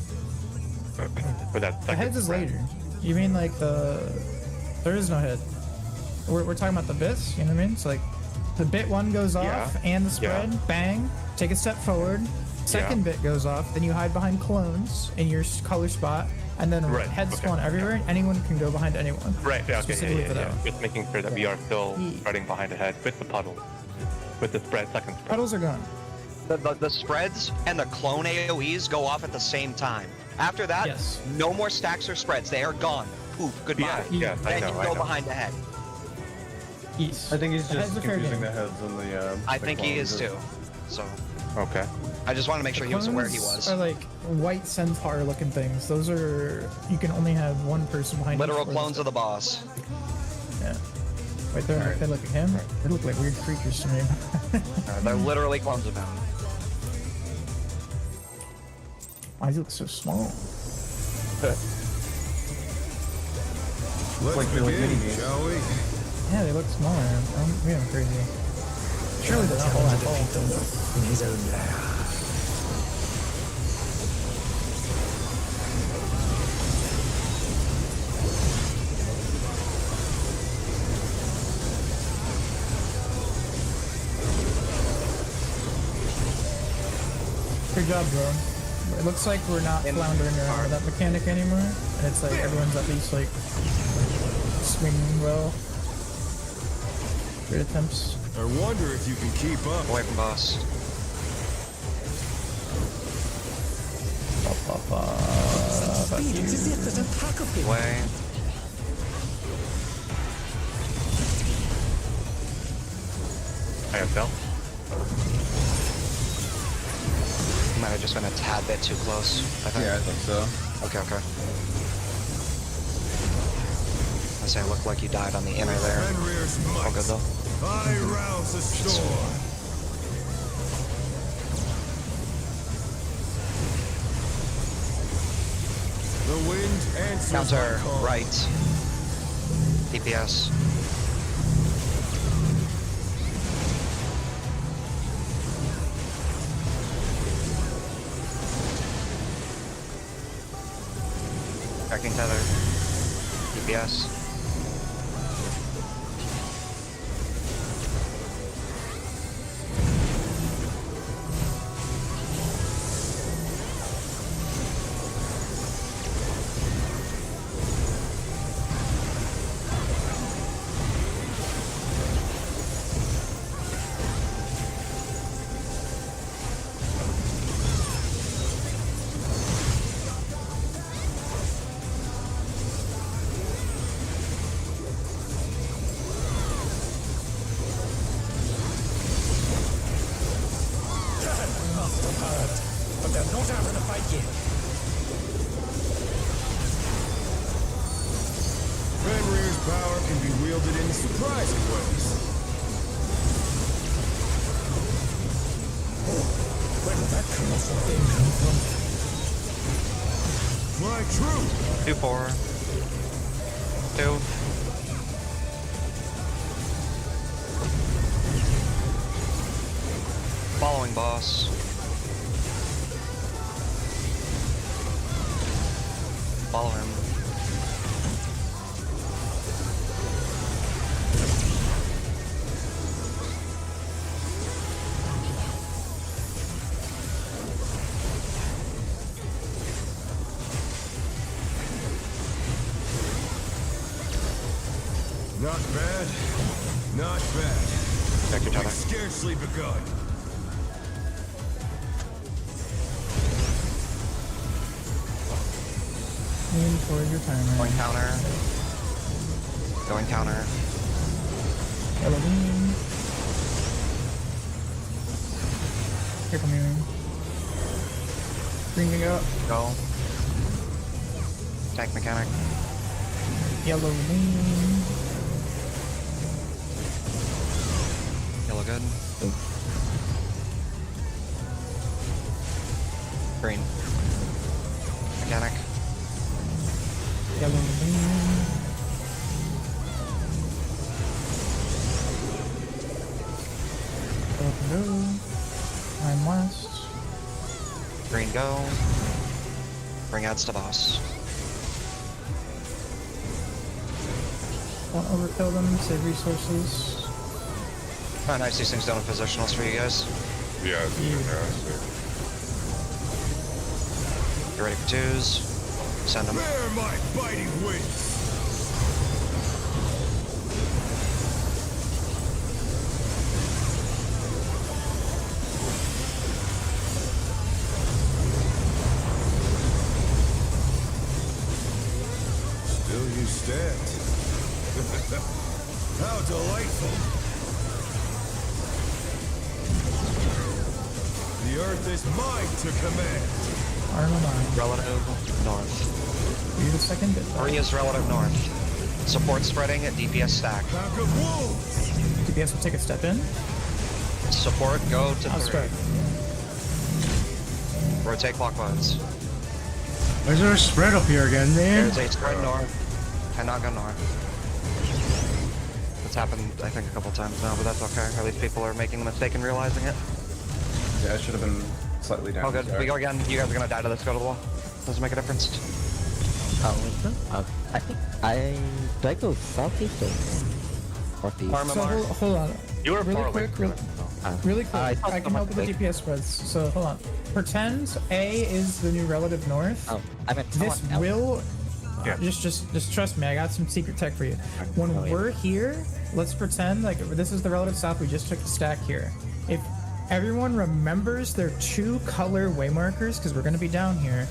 Speaker 5: For that
Speaker 3: The
Speaker 5: second
Speaker 3: heads is
Speaker 5: spread.
Speaker 3: later. You mean like there is no head. We're talking about the bits, you know what I mean? So like the bit 1 goes off
Speaker 5: Yeah.
Speaker 3: and the spread, bang, take a step forward, second bit goes off, then you hide behind clones in your color spot, and then
Speaker 5: Right,
Speaker 3: heads
Speaker 5: okay,
Speaker 3: spawn everywhere, and anyone can go behind anyone.
Speaker 5: Right, yeah, okay,
Speaker 3: Specifically for that one.
Speaker 5: Just making sure that we are still
Speaker 3: Yeah.
Speaker 5: spreading behind the head with the puddle. With the second spread.
Speaker 3: Puddles are gone.
Speaker 1: The spreads and the clone AoEs go off at the same time. After that,
Speaker 3: Yes.
Speaker 1: no more stacks or spreads. They are gone. Goodbye.
Speaker 5: Yeah, I
Speaker 1: Then
Speaker 5: know,
Speaker 1: you
Speaker 5: I
Speaker 1: go
Speaker 5: know.
Speaker 1: behind the head.
Speaker 3: East.
Speaker 2: I think he's
Speaker 3: The head's
Speaker 2: just
Speaker 3: a fair
Speaker 2: confusing
Speaker 3: game.
Speaker 2: the heads and the.
Speaker 1: I
Speaker 2: the
Speaker 1: think he
Speaker 2: clones.
Speaker 1: is too. So
Speaker 5: Okay.
Speaker 1: I just want to make sure he was aware he
Speaker 3: Clones
Speaker 1: was.
Speaker 3: Are like white centaur looking things. Those are you can only have one person behind.
Speaker 1: Literal
Speaker 3: each one.
Speaker 1: clones of the boss.
Speaker 3: Yeah. Wait, they look like him. They look like weird creatures to me.
Speaker 1: They're literally clones of him.
Speaker 3: Why does he look so small?
Speaker 6: Let's
Speaker 2: Like they're like
Speaker 6: begin,
Speaker 2: mini-me's.
Speaker 6: shall we?
Speaker 3: Yeah, they look smaller. We am crazy. Surely they're not all
Speaker 7: Challenge
Speaker 3: that
Speaker 7: to defeat
Speaker 3: tall.
Speaker 7: the wolf in his own lair.
Speaker 3: Good job, bro. It looks like we're not floundering around with that mechanic anymore, and it's like everyone's at least like swinging well. Great attempts.
Speaker 6: I wonder if you can keep up.
Speaker 1: Away from boss.
Speaker 7: Speed resist an attack of him.
Speaker 1: Away.
Speaker 5: I have fell.
Speaker 1: Might have just been a tad bit too close, I think.
Speaker 2: Yeah, I think so.
Speaker 1: Okay. I say it looked like you died on the inner there.
Speaker 6: Fenrir's
Speaker 1: All
Speaker 6: might.
Speaker 1: good though.
Speaker 6: I rouse the storm. The wind answers
Speaker 1: Counter,
Speaker 6: my call.
Speaker 1: right. DPS. Tracking tether. DPS.
Speaker 7: But they're not out of the fight yet.
Speaker 6: Fenrir's power can be wielded in surprising ways.
Speaker 7: Where did that colossal thing come from?
Speaker 6: My truth!
Speaker 1: 2-4. 2. Following boss. Follow him.
Speaker 6: Not bad. Not bad.
Speaker 1: Check your tether.
Speaker 6: We've scarcely begun.
Speaker 3: Aim for your timer.
Speaker 1: Going counter. Going counter.
Speaker 3: Halloween. Here come you. Bring me up.
Speaker 1: Go. Tank mechanic.
Speaker 3: Yellow beam.
Speaker 1: Yellow good. Green. Mechanic.
Speaker 3: Yellow beam. Go. I'm west.
Speaker 1: Green go. Bring adds to boss.
Speaker 3: Don't overkill them. Save resources.
Speaker 1: Oh, nice. These things don't have positionals for you guys.
Speaker 8: Yeah, it's fantastic.
Speaker 1: Get ready for 2s. Send them.
Speaker 6: Bear my biting wings! Still use understand. How delightful. The earth is mine to command.
Speaker 3: Armor mine.
Speaker 1: Relative north.
Speaker 3: You're the second bit. though.
Speaker 1: Maria's relative north. Support spreading at DPS stack.
Speaker 6: Pack of wolves.
Speaker 3: DPS will take a step in.
Speaker 1: Support go to
Speaker 3: I'll
Speaker 1: 3.
Speaker 3: spread.
Speaker 1: Rotate clockwise.
Speaker 4: Why is there a spread up here again, man?
Speaker 1: There's a spread north. Cannot go north. It's happened, I think, a couple times now, but that's okay. At least people are making the mistake and realizing it.
Speaker 2: Yeah, I should have been slightly down.
Speaker 1: Oh, good.
Speaker 2: there.
Speaker 1: We go again. You guys are gonna die to this. Go to the wall. Doesn't make a difference.
Speaker 9: I think do I go southeast or northeast?
Speaker 1: Armor
Speaker 3: So
Speaker 1: Mars.
Speaker 3: hold on.
Speaker 5: You were
Speaker 3: Really
Speaker 5: far away.
Speaker 3: quick, really quick.
Speaker 9: I thought
Speaker 3: I can help with the
Speaker 9: someone-
Speaker 3: DPS spreads. So hold on. Pretend A is the new relative north.
Speaker 9: Oh, I meant
Speaker 3: This
Speaker 9: someone else.
Speaker 3: will
Speaker 5: Yeah.
Speaker 3: just trust me. I got some secret tech for you. When
Speaker 9: Oh, yeah.
Speaker 3: we're here, let's pretend like this is the relative south. We just took the stack here. If everyone remembers their 2 color waymarkers, because we're going to be down here.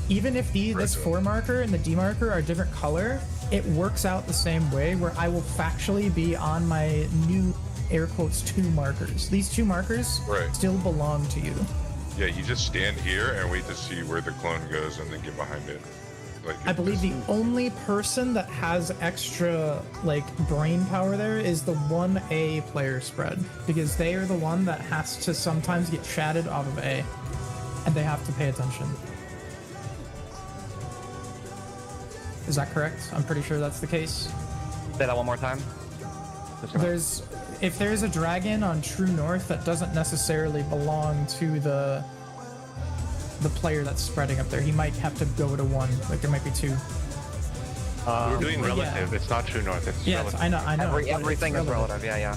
Speaker 3: Even if this 4 marker and the D marker are different color, it works out the same way where I will factually be on my new air quotes 2 markers. These 2 markers
Speaker 8: Right.
Speaker 3: still belong to you.
Speaker 8: Yeah, you just stand here and wait to see where the clone goes and then get behind it. Like
Speaker 3: I believe the
Speaker 8: this-
Speaker 3: only person that has extra like brain power there is the 1A player spread, because they are the one that has to sometimes get chatted off of A, and they have to pay attention. Is that correct? I'm pretty sure that's the case.
Speaker 1: Say that one more time. Just gonna-
Speaker 3: If there's a dragon on True North, that doesn't necessarily belong to the player that's spreading up there. He might have to go to 1. Like there might be 2.
Speaker 5: We're doing
Speaker 3: yeah.
Speaker 5: relative. It's not true north. It's
Speaker 3: Yeah,
Speaker 5: relative.
Speaker 3: I know. but it's
Speaker 1: Everything is relative. Yeah, yeah.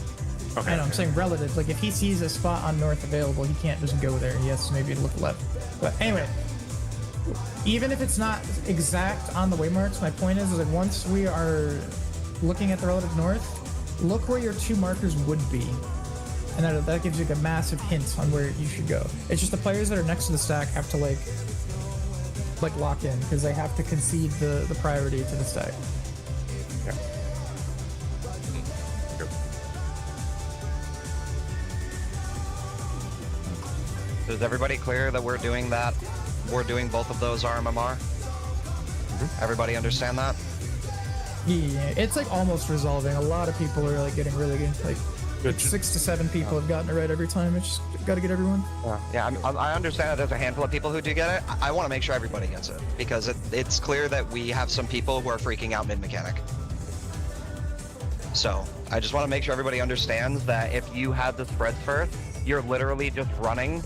Speaker 5: Okay.
Speaker 3: I know, I'm saying relative. Like, if he sees a spot on north available, he can't just go there. He has to maybe look left. But anyway, even if it's not exact on the waymarks, my point is like once we are looking at the relative north, look where your 2 markers would be. And that gives you like a massive hint on where you should go. It's just the players that are next to the stack have to like lock in, because they have to concede the priority to the stack.
Speaker 5: Yeah.
Speaker 1: Is everybody clear that we're doing that? We're doing both of those RMMR? Everybody understand that?
Speaker 3: Yeah, it's like almost resolving. A lot of people are like getting really good. Like
Speaker 5: Good.
Speaker 3: 6 to 7 people have gotten it right every time. It's just got to get everyone.
Speaker 1: Yeah, I understand that there's a handful of people who do get it. I want to make sure everybody gets it, because it's clear that we have some people who are freaking out mid-mechanic. So, I just want to make sure everybody understands that if you had the spreads first, you're literally just running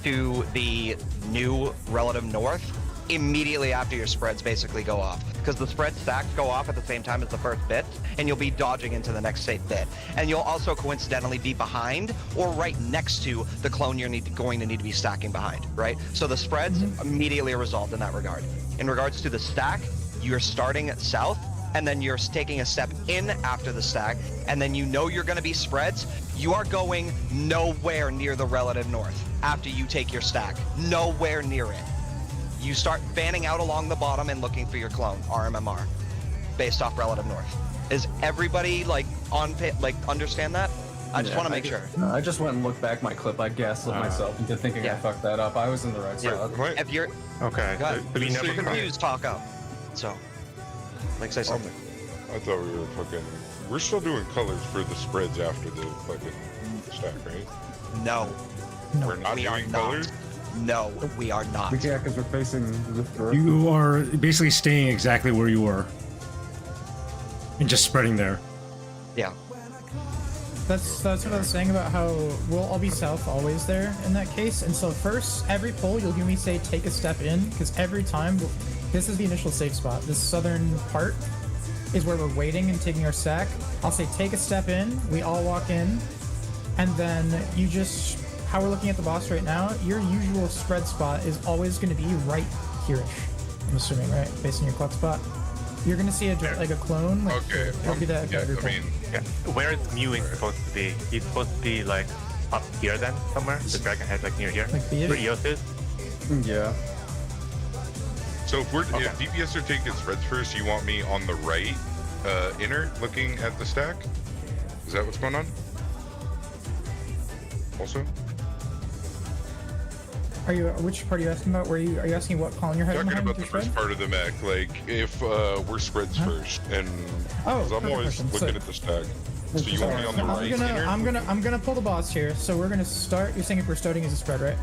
Speaker 1: to the new relative north immediately after your spreads basically go off, because the spread stacks go off at the same time as the first bit, and you'll be dodging into the next safe bit, and you'll also coincidentally be behind or right next to the clone you're going to need to be stacking behind, right? So the spreads immediately are resolved in that regard. In regards to the stack, you're starting south, and then you're taking a step in after the stack, and then you know you're going to be spreads. You are going nowhere near the relative north after you take your stack. Nowhere near it. You start fanning out along the bottom and looking for your clone, RMMR, based off relative north. Is everybody like understand that? I just want to make sure.
Speaker 2: No, I just went and looked back my clip. I gaslit myself into thinking I
Speaker 1: yeah.
Speaker 2: fucked that up. I was in the right
Speaker 8: Wait,
Speaker 2: spot.
Speaker 8: what?
Speaker 1: If you're
Speaker 5: Okay.
Speaker 1: But
Speaker 5: We
Speaker 1: if
Speaker 5: never
Speaker 1: you're
Speaker 5: cried.
Speaker 1: confused, talk up. So, like, say something.
Speaker 8: I thought we were fucking. We're still doing colors for the spreads after the fucking stack, right?
Speaker 1: No,
Speaker 3: No.
Speaker 8: We're not
Speaker 1: we are
Speaker 8: doing
Speaker 1: not.
Speaker 8: colors.
Speaker 1: No, we are not.
Speaker 2: Yeah, because we're facing the throat.
Speaker 4: You are basically staying exactly where you were. And just spreading there.
Speaker 1: Yeah.
Speaker 3: That's what I was saying about how we'll all be south always there in that case. And so first, every pull you'll hear me say take a step in, because every time, this is the initial safe spot. This southern part is where we're waiting and taking our stack. I'll say take a step in, we all walk in, and then you just, how we're looking at the boss right now, your usual spread spot is always going to be right here-ish. I'm assuming, right? Based on your clock spot. You're going to see a clone. Like,
Speaker 8: Okay.
Speaker 3: it'll be that
Speaker 8: Yeah,
Speaker 3: every
Speaker 8: I
Speaker 3: pull.
Speaker 8: mean,
Speaker 5: Yeah. Where is mewing supposed to be? He's supposed to be like up here then somewhere. The dragon head like near here.
Speaker 3: Like B-ish?
Speaker 5: Where Eos is.
Speaker 2: Yeah.
Speaker 8: So if DPS are taking spreads first, you want me on the right inner looking at the stack? Is that what's going on? Also?
Speaker 3: Which part are you asking about? Are you asking what column you're hiding
Speaker 8: Talking
Speaker 3: behind
Speaker 8: about the
Speaker 3: with your
Speaker 8: first
Speaker 3: spread?
Speaker 8: part of the mech, like if we're spreads first, and
Speaker 3: Oh,
Speaker 8: 'cause I'm
Speaker 3: perfect
Speaker 8: always
Speaker 3: question.
Speaker 8: looking
Speaker 3: So-
Speaker 8: at the stack. So you want me on the right inner?
Speaker 3: I'm gonna pull the boss here. So we're gonna start. You're saying if we're starting as a spread, right?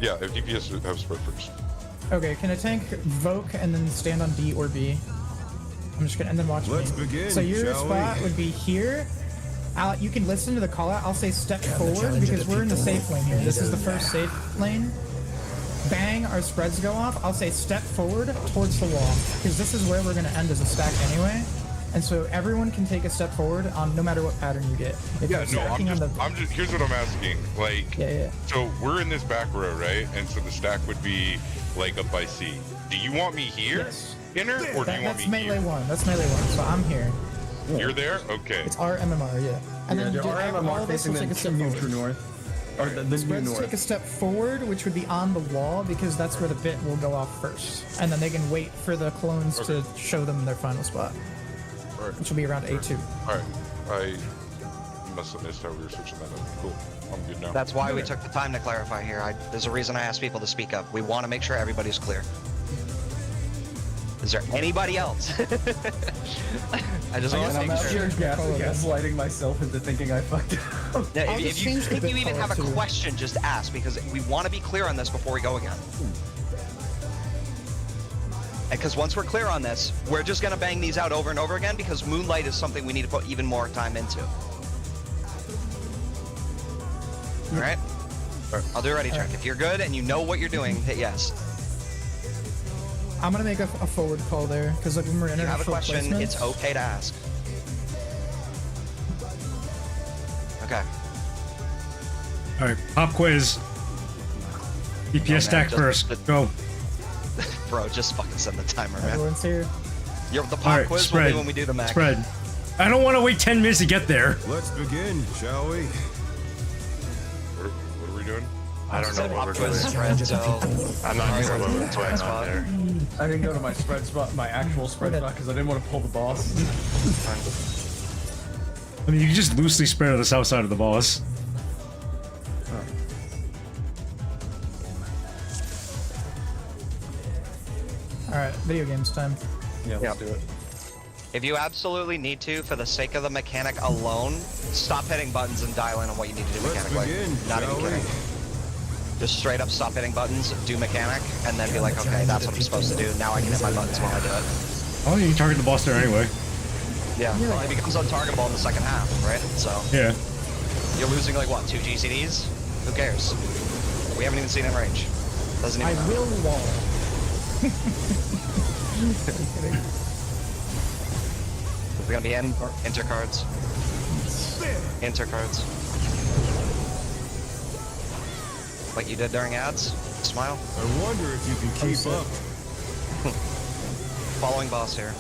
Speaker 8: Yeah, if DPS have spread first.
Speaker 3: Okay. Can a tank voke and then stand on D or B? I'm just gonna and then watch
Speaker 6: Let's
Speaker 3: me.
Speaker 6: begin,
Speaker 3: So your
Speaker 6: shall
Speaker 3: spot
Speaker 6: we?
Speaker 3: would be here. You can listen to the call out. I'll say step forward
Speaker 7: challenge
Speaker 3: because
Speaker 7: of the
Speaker 3: we're in the
Speaker 7: people
Speaker 3: safe lane here. This is the
Speaker 7: is
Speaker 3: first safe lane. Bang, our spreads go off. I'll say step forward towards the wall because this is where we're gonna end as a stack anyway. And so everyone can take a step forward on no matter what pattern you get. If
Speaker 8: Yeah,
Speaker 3: you're
Speaker 8: no,
Speaker 3: stacking on the
Speaker 8: I'm just. Here's what I'm asking. Like,
Speaker 3: yeah.
Speaker 8: so we're in this back row, right? And so the stack would be like up by C. Do you want me here,
Speaker 3: Yes.
Speaker 8: inner, or do you want
Speaker 3: That's
Speaker 8: me
Speaker 3: melee
Speaker 8: here?
Speaker 3: one. That's melee one. So I'm here.
Speaker 8: You're there? Okay.
Speaker 3: It's our MMR, yeah. And then
Speaker 2: Yeah,
Speaker 3: all
Speaker 2: I'm
Speaker 3: of us
Speaker 2: facing
Speaker 3: will take a
Speaker 2: the
Speaker 3: step
Speaker 2: new
Speaker 3: forward.
Speaker 2: true north. Or the new
Speaker 3: Spreads
Speaker 2: north.
Speaker 3: take a step forward, which would be on the wall because that's where the bit will go off first, and then they can wait for the clones to show them their final spot,
Speaker 8: Alright.
Speaker 3: which will be around A2.
Speaker 8: Alright. I must have missed how we were switching that up. Cool. I'm good now.
Speaker 1: That's why we took the time to clarify here. There's a reason I asked people to speak up. We want to make sure everybody's clear. Is there anybody else? I just want to
Speaker 2: I'm
Speaker 1: make
Speaker 2: out
Speaker 1: sure.
Speaker 2: here gaslighting myself into thinking I fucked up.
Speaker 1: Yeah,
Speaker 3: I'll
Speaker 1: if
Speaker 3: just
Speaker 1: you
Speaker 3: change the
Speaker 1: think
Speaker 3: bit
Speaker 1: you even
Speaker 3: color
Speaker 1: have a
Speaker 3: too.
Speaker 1: question, just ask because we want to be clear on this before we go again. Because once we're clear on this, we're just gonna bang these out over and over again because Moonlight is something we need to put even more time into. All right? I'll do a ready check. If you're good and you know what you're doing, hit yes.
Speaker 3: I'm gonna make a forward call there because like when we're in
Speaker 1: If you have a
Speaker 3: initial
Speaker 1: question,
Speaker 3: placements,
Speaker 1: it's okay to ask. Okay.
Speaker 4: All right, pop quiz. DPS
Speaker 1: man,
Speaker 4: stack
Speaker 1: just-
Speaker 4: first. Go.
Speaker 1: Bro, just fucking send the timer, man.
Speaker 3: Everyone's here.
Speaker 1: The
Speaker 4: All
Speaker 1: pop
Speaker 4: right,
Speaker 1: quiz
Speaker 4: spread.
Speaker 1: will be when we do the max.
Speaker 4: Spread. I don't want to wait 10 minutes to get there.
Speaker 6: Let's begin, shall we?
Speaker 8: What are we doing?
Speaker 5: I don't know what we're
Speaker 1: Pop
Speaker 5: doing.
Speaker 1: quiz spread, so
Speaker 5: I'm not sure what's going on there.
Speaker 2: I didn't go to my spread spot, my actual spread
Speaker 3: Okay.
Speaker 2: spot, because I didn't want to pull the boss.
Speaker 4: I mean, you can just loosely spread on the south side of the boss.
Speaker 3: All right, video games time.
Speaker 2: Yeah, let's do it.
Speaker 1: if you absolutely need to, for the sake of the mechanic alone, stop hitting buttons and dial in on what you need to do
Speaker 6: Let's
Speaker 1: mechanically.
Speaker 6: begin,
Speaker 1: Not even
Speaker 6: shall we?
Speaker 1: kidding. Just straight up stop hitting buttons, do mechanic, and then be like, okay, that's what I'm supposed to do. Now I can hit my buttons while I do it.
Speaker 4: Oh, you can target the boss there anyway.
Speaker 1: Yeah, well, it becomes untargetable in the second half, right? So
Speaker 4: Yeah.
Speaker 1: you're losing like what, 2 GCDs? Who cares? We haven't even seen it in range. Doesn't
Speaker 3: I
Speaker 1: even matter.
Speaker 3: will wall.
Speaker 1: We're gonna be in intercards. Intercards. Like you did during ads. Smile.
Speaker 6: I wonder if you can keep
Speaker 3: sick.
Speaker 6: up.
Speaker 1: Following boss here.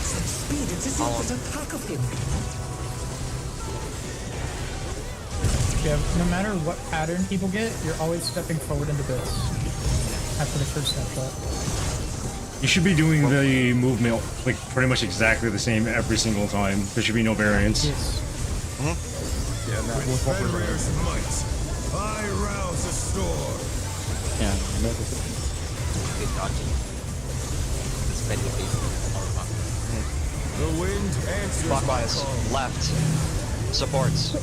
Speaker 7: Speed, it's as
Speaker 1: Follow
Speaker 7: if there's a pack of him.
Speaker 3: Yeah, no matter what pattern people get, you're always stepping forward into this after the first snapshot.
Speaker 4: You should be doing the movement like pretty much exactly the same every single time. There should be no variance.
Speaker 3: Yes.
Speaker 2: Yeah, that was
Speaker 6: With
Speaker 2: what we're doing.
Speaker 6: Fenrir's might, I rouse the storm.
Speaker 9: Yeah, I know this is bit dodgy. This many faces all around.
Speaker 6: The wind answers my
Speaker 1: Clockwise.
Speaker 6: call.
Speaker 1: Left. Supports.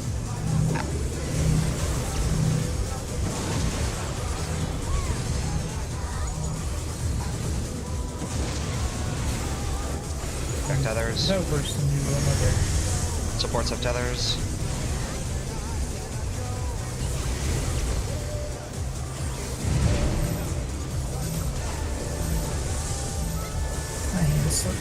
Speaker 1: Back tethers.
Speaker 3: So worse than usual. Okay.
Speaker 1: Supports have tethers.
Speaker 3: I hate this look.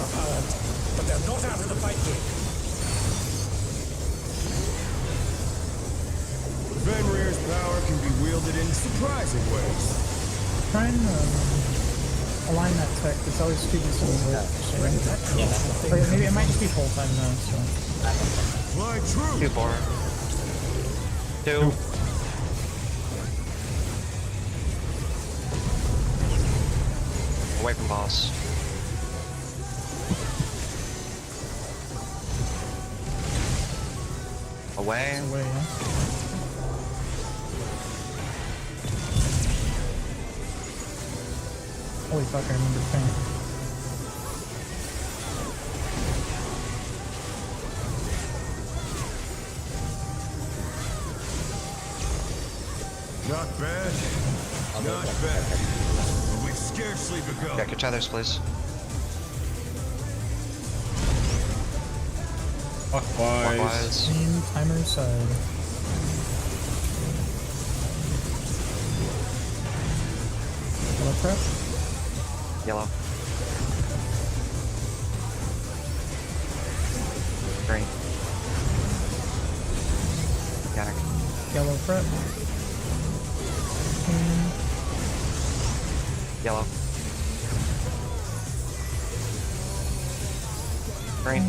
Speaker 7: hurt, but they're not out of the fight yet.
Speaker 6: Fenrir's power can be wielded in surprising ways.
Speaker 3: Try and align that tech. It's always stupid to
Speaker 9: Yeah.
Speaker 3: Or maybe it might just be full time now. So.
Speaker 6: Fly true.
Speaker 1: 2-4. 2. Away from boss. Away.
Speaker 3: Away, yeah. Holy fuck! I remember the thing.
Speaker 6: Not bad. Not bad. But we've scarcely begun.
Speaker 1: Yeah, catch others, please.
Speaker 4: Clockwise.
Speaker 1: Clockwise.
Speaker 3: Same timer side. Hello, prep.
Speaker 1: Yellow. Green. Mechanic.
Speaker 3: Yellow prep.
Speaker 1: Yellow. Green.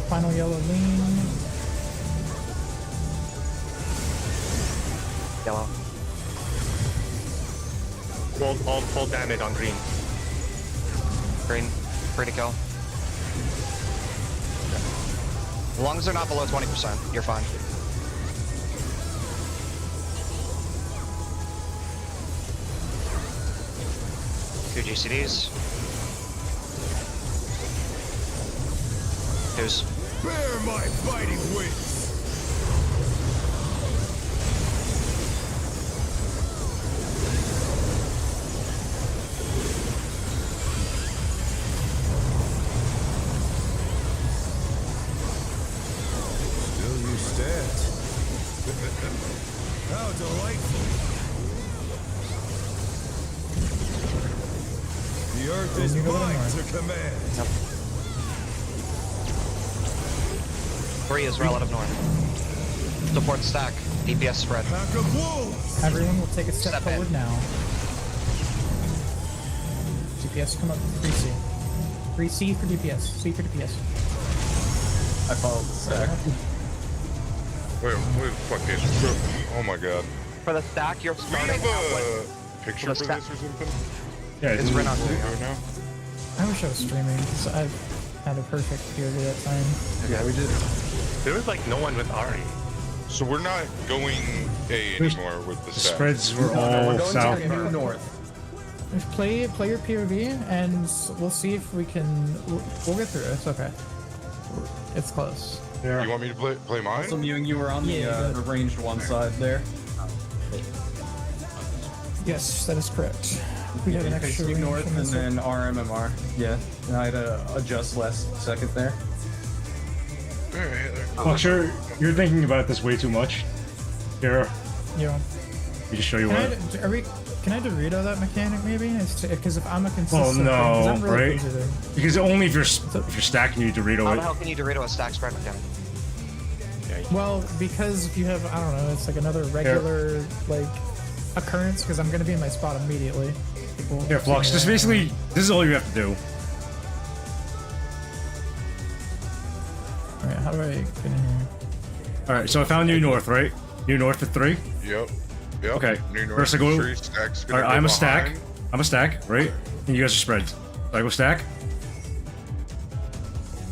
Speaker 3: Final yellow lean.
Speaker 1: Yellow.
Speaker 5: Full damage on green.
Speaker 1: Green. Free to kill. As long as they're not below 20%, you're fine. Two GCDs. Twos.
Speaker 6: Bear my fighting wings. Still you stand. How delightful. The earth is
Speaker 3: You go to the
Speaker 6: mine
Speaker 3: north.
Speaker 6: to command.
Speaker 1: Yep. 3 is relative north. Support stack. DPS spread.
Speaker 6: Pack of wolves.
Speaker 3: Everyone will take a step
Speaker 1: Step in.
Speaker 3: forward now. DPS come up to 3C. 3C for DPS. C for DPS.
Speaker 2: I followed the stack.
Speaker 8: Wait, fucking. Oh my god.
Speaker 1: For the stack, you're
Speaker 8: Do we
Speaker 1: starting
Speaker 8: have
Speaker 1: out
Speaker 8: a
Speaker 1: with...
Speaker 8: picture
Speaker 1: the
Speaker 8: for
Speaker 1: stack.
Speaker 8: this or something?
Speaker 4: Yeah,
Speaker 1: It's written on
Speaker 8: Right now?
Speaker 3: I wish I was streaming because I've had a perfect period that time.
Speaker 2: Yeah, we did.
Speaker 5: There was like no one with Ari.
Speaker 8: So we're not going A anymore with the
Speaker 4: the
Speaker 8: stack.
Speaker 4: spreads were
Speaker 2: No,
Speaker 4: all
Speaker 2: we're going
Speaker 4: south.
Speaker 2: to new north.
Speaker 3: Just play your POV and we'll see if we can. We'll get through it. It's okay. It's close.
Speaker 8: You want me to play mine?
Speaker 2: Also, Mewing, you were on
Speaker 3: Yeah,
Speaker 2: the ranged one side there.
Speaker 3: Yes, that is correct. We had an extra
Speaker 2: Facing
Speaker 3: range
Speaker 2: north
Speaker 3: from
Speaker 2: and
Speaker 3: this
Speaker 2: then RMMR. Yeah, and I had to adjust last second there.
Speaker 8: Alright,
Speaker 4: Oh, sure, you're thinking about this way too much. Here,
Speaker 3: one. You know,
Speaker 4: we just show you
Speaker 3: can
Speaker 4: what.
Speaker 3: can I Dorito that mechanic maybe? Because if I'm a
Speaker 4: Well,
Speaker 3: consistent,
Speaker 4: no,
Speaker 3: 'cause I'm really
Speaker 4: right?
Speaker 3: crazy there.
Speaker 4: Because only if you're stacking, you Dorito
Speaker 1: How the
Speaker 4: it.
Speaker 1: hell can you Dorito a stack spread mechanic?
Speaker 3: Well, because if you have, I don't know, it's like another regular like occurrence. Because I'm gonna be in my spot immediately. People
Speaker 4: Here, Flux.
Speaker 3: see me
Speaker 4: Just
Speaker 3: there.
Speaker 4: basically, this is all you have to do.
Speaker 3: Alright, how do I get in here?
Speaker 4: All right, so I found new north, right? New north at 3.
Speaker 8: Yep. Yep.
Speaker 4: Okay.
Speaker 8: New north
Speaker 4: First I go.
Speaker 8: three, stack's
Speaker 4: All
Speaker 8: gonna
Speaker 4: right,
Speaker 8: go
Speaker 4: I'm a
Speaker 8: behind.
Speaker 4: stack. I'm a stack, right? And you guys are spread. So I go stack.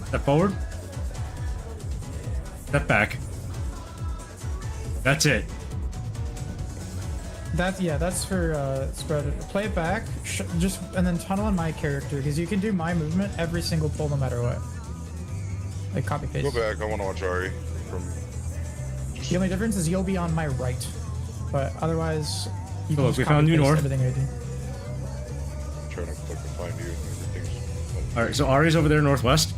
Speaker 4: Step forward. Step back. That's it.
Speaker 3: That's for spread. Play it back, just and then tunnel in my character because you can do my movement every single pull no matter what. Like copy paste.
Speaker 8: Go back. I want to watch Ari. From
Speaker 3: The only difference is you'll be on my right, but otherwise you
Speaker 4: So
Speaker 3: can
Speaker 4: look,
Speaker 3: just
Speaker 4: we found
Speaker 3: copy
Speaker 4: new
Speaker 3: paste
Speaker 4: north.
Speaker 3: everything I do.
Speaker 8: trying to fucking find you. Everything's.
Speaker 4: All right, so Ari's over there northwest,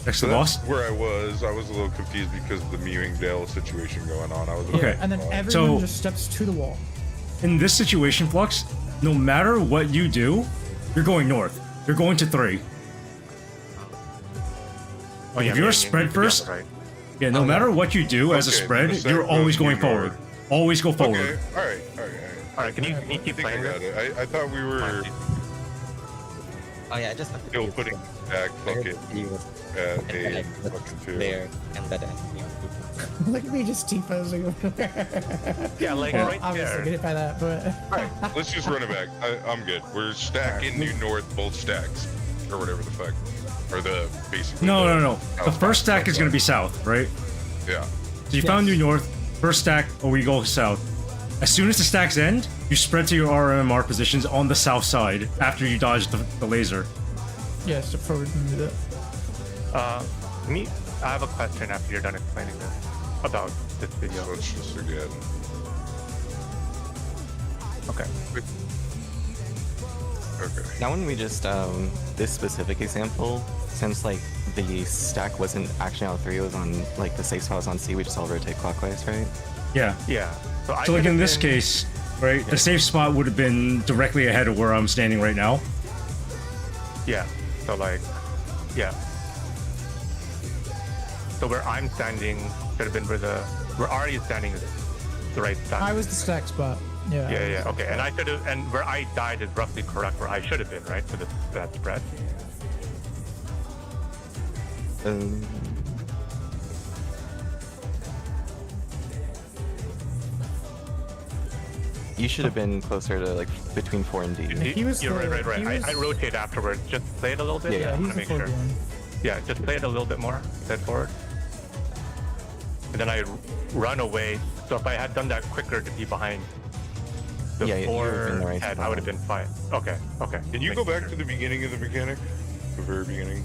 Speaker 4: next
Speaker 8: So
Speaker 4: to the
Speaker 8: that's
Speaker 4: boss.
Speaker 8: where I was. I was a little confused because of the Mewing Dale situation going on. I was
Speaker 4: Okay.
Speaker 3: And then
Speaker 4: So-
Speaker 3: everyone just steps to the wall.
Speaker 4: In this situation, Flux, no matter what you do, you're going north. You're going to 3.
Speaker 5: Oh, yeah,
Speaker 4: If you're
Speaker 5: you
Speaker 4: spread
Speaker 5: need to be on the
Speaker 4: first,
Speaker 5: right.
Speaker 4: yeah, no matter what you do as a
Speaker 8: Okay,
Speaker 4: spread,
Speaker 8: the stack
Speaker 4: you're always
Speaker 8: goes
Speaker 4: going
Speaker 8: due
Speaker 4: forward.
Speaker 8: north.
Speaker 4: Always go forward.
Speaker 8: Okay, alright.
Speaker 5: Alright, can you keep
Speaker 8: Think
Speaker 5: playing
Speaker 8: about
Speaker 5: this?
Speaker 8: it. I thought we were
Speaker 9: Oh yeah, I just have to
Speaker 8: still
Speaker 9: use
Speaker 8: putting
Speaker 9: the
Speaker 8: stack bucket
Speaker 9: use
Speaker 8: at
Speaker 9: and then
Speaker 8: a
Speaker 9: I put
Speaker 8: fucking 2.
Speaker 9: there and then
Speaker 3: Look at me just T-posing over there.
Speaker 5: Yeah, like
Speaker 3: Well,
Speaker 5: right
Speaker 3: obviously
Speaker 5: there.
Speaker 3: get hit by that, but
Speaker 8: Alright, let's just run it back. I'm good. We're stacking due north both stacks. Or whatever the fuck. Or the basically.
Speaker 4: No. The first stack is going to be south, right?
Speaker 8: Yeah.
Speaker 4: So you found due north, first stack, or we go south. As soon as the stacks end, you spread to your RMR positions on the south side after you dodge the laser.
Speaker 3: yeah, step forward and do that.
Speaker 5: I have a question after you're done explaining this about this video.
Speaker 8: So let's just again.
Speaker 5: Okay.
Speaker 8: Okay.
Speaker 10: Now when we just, this specific example, since like the stack wasn't actually on 3, it was on like the safe spot was on C, we just all rotate clockwise, right?
Speaker 4: Yeah.
Speaker 5: Yeah. So, I
Speaker 4: So like
Speaker 5: could've
Speaker 4: in this
Speaker 5: been-
Speaker 4: case, right, the safe spot would have been directly ahead of where I'm standing right now.
Speaker 5: Yeah. So like, yeah. So where I'm standing should have been where Ari is standing is the right stack.
Speaker 3: I was the stack spot. Yeah.
Speaker 5: Yeah. Okay. And I should have, and where I died is roughly correct where I should have been, right? So that spread.
Speaker 10: You should have been closer to like between 4 and D.
Speaker 3: He was
Speaker 5: You're
Speaker 3: the-
Speaker 5: right.
Speaker 3: he was-
Speaker 5: I rotate afterwards. Just play it a little bit.
Speaker 10: Yeah,
Speaker 5: I
Speaker 3: he's
Speaker 5: want to
Speaker 3: the
Speaker 5: make sure.
Speaker 3: forward one.
Speaker 5: Yeah, just play it a little bit more. Head forward. And then I run away. So if I had done that quicker to be behind the
Speaker 10: Yeah, you would've been in the right
Speaker 5: head, I
Speaker 10: spot.
Speaker 5: would have been fine. Okay.
Speaker 8: Can you go back to the beginning of the mechanic? The very beginning?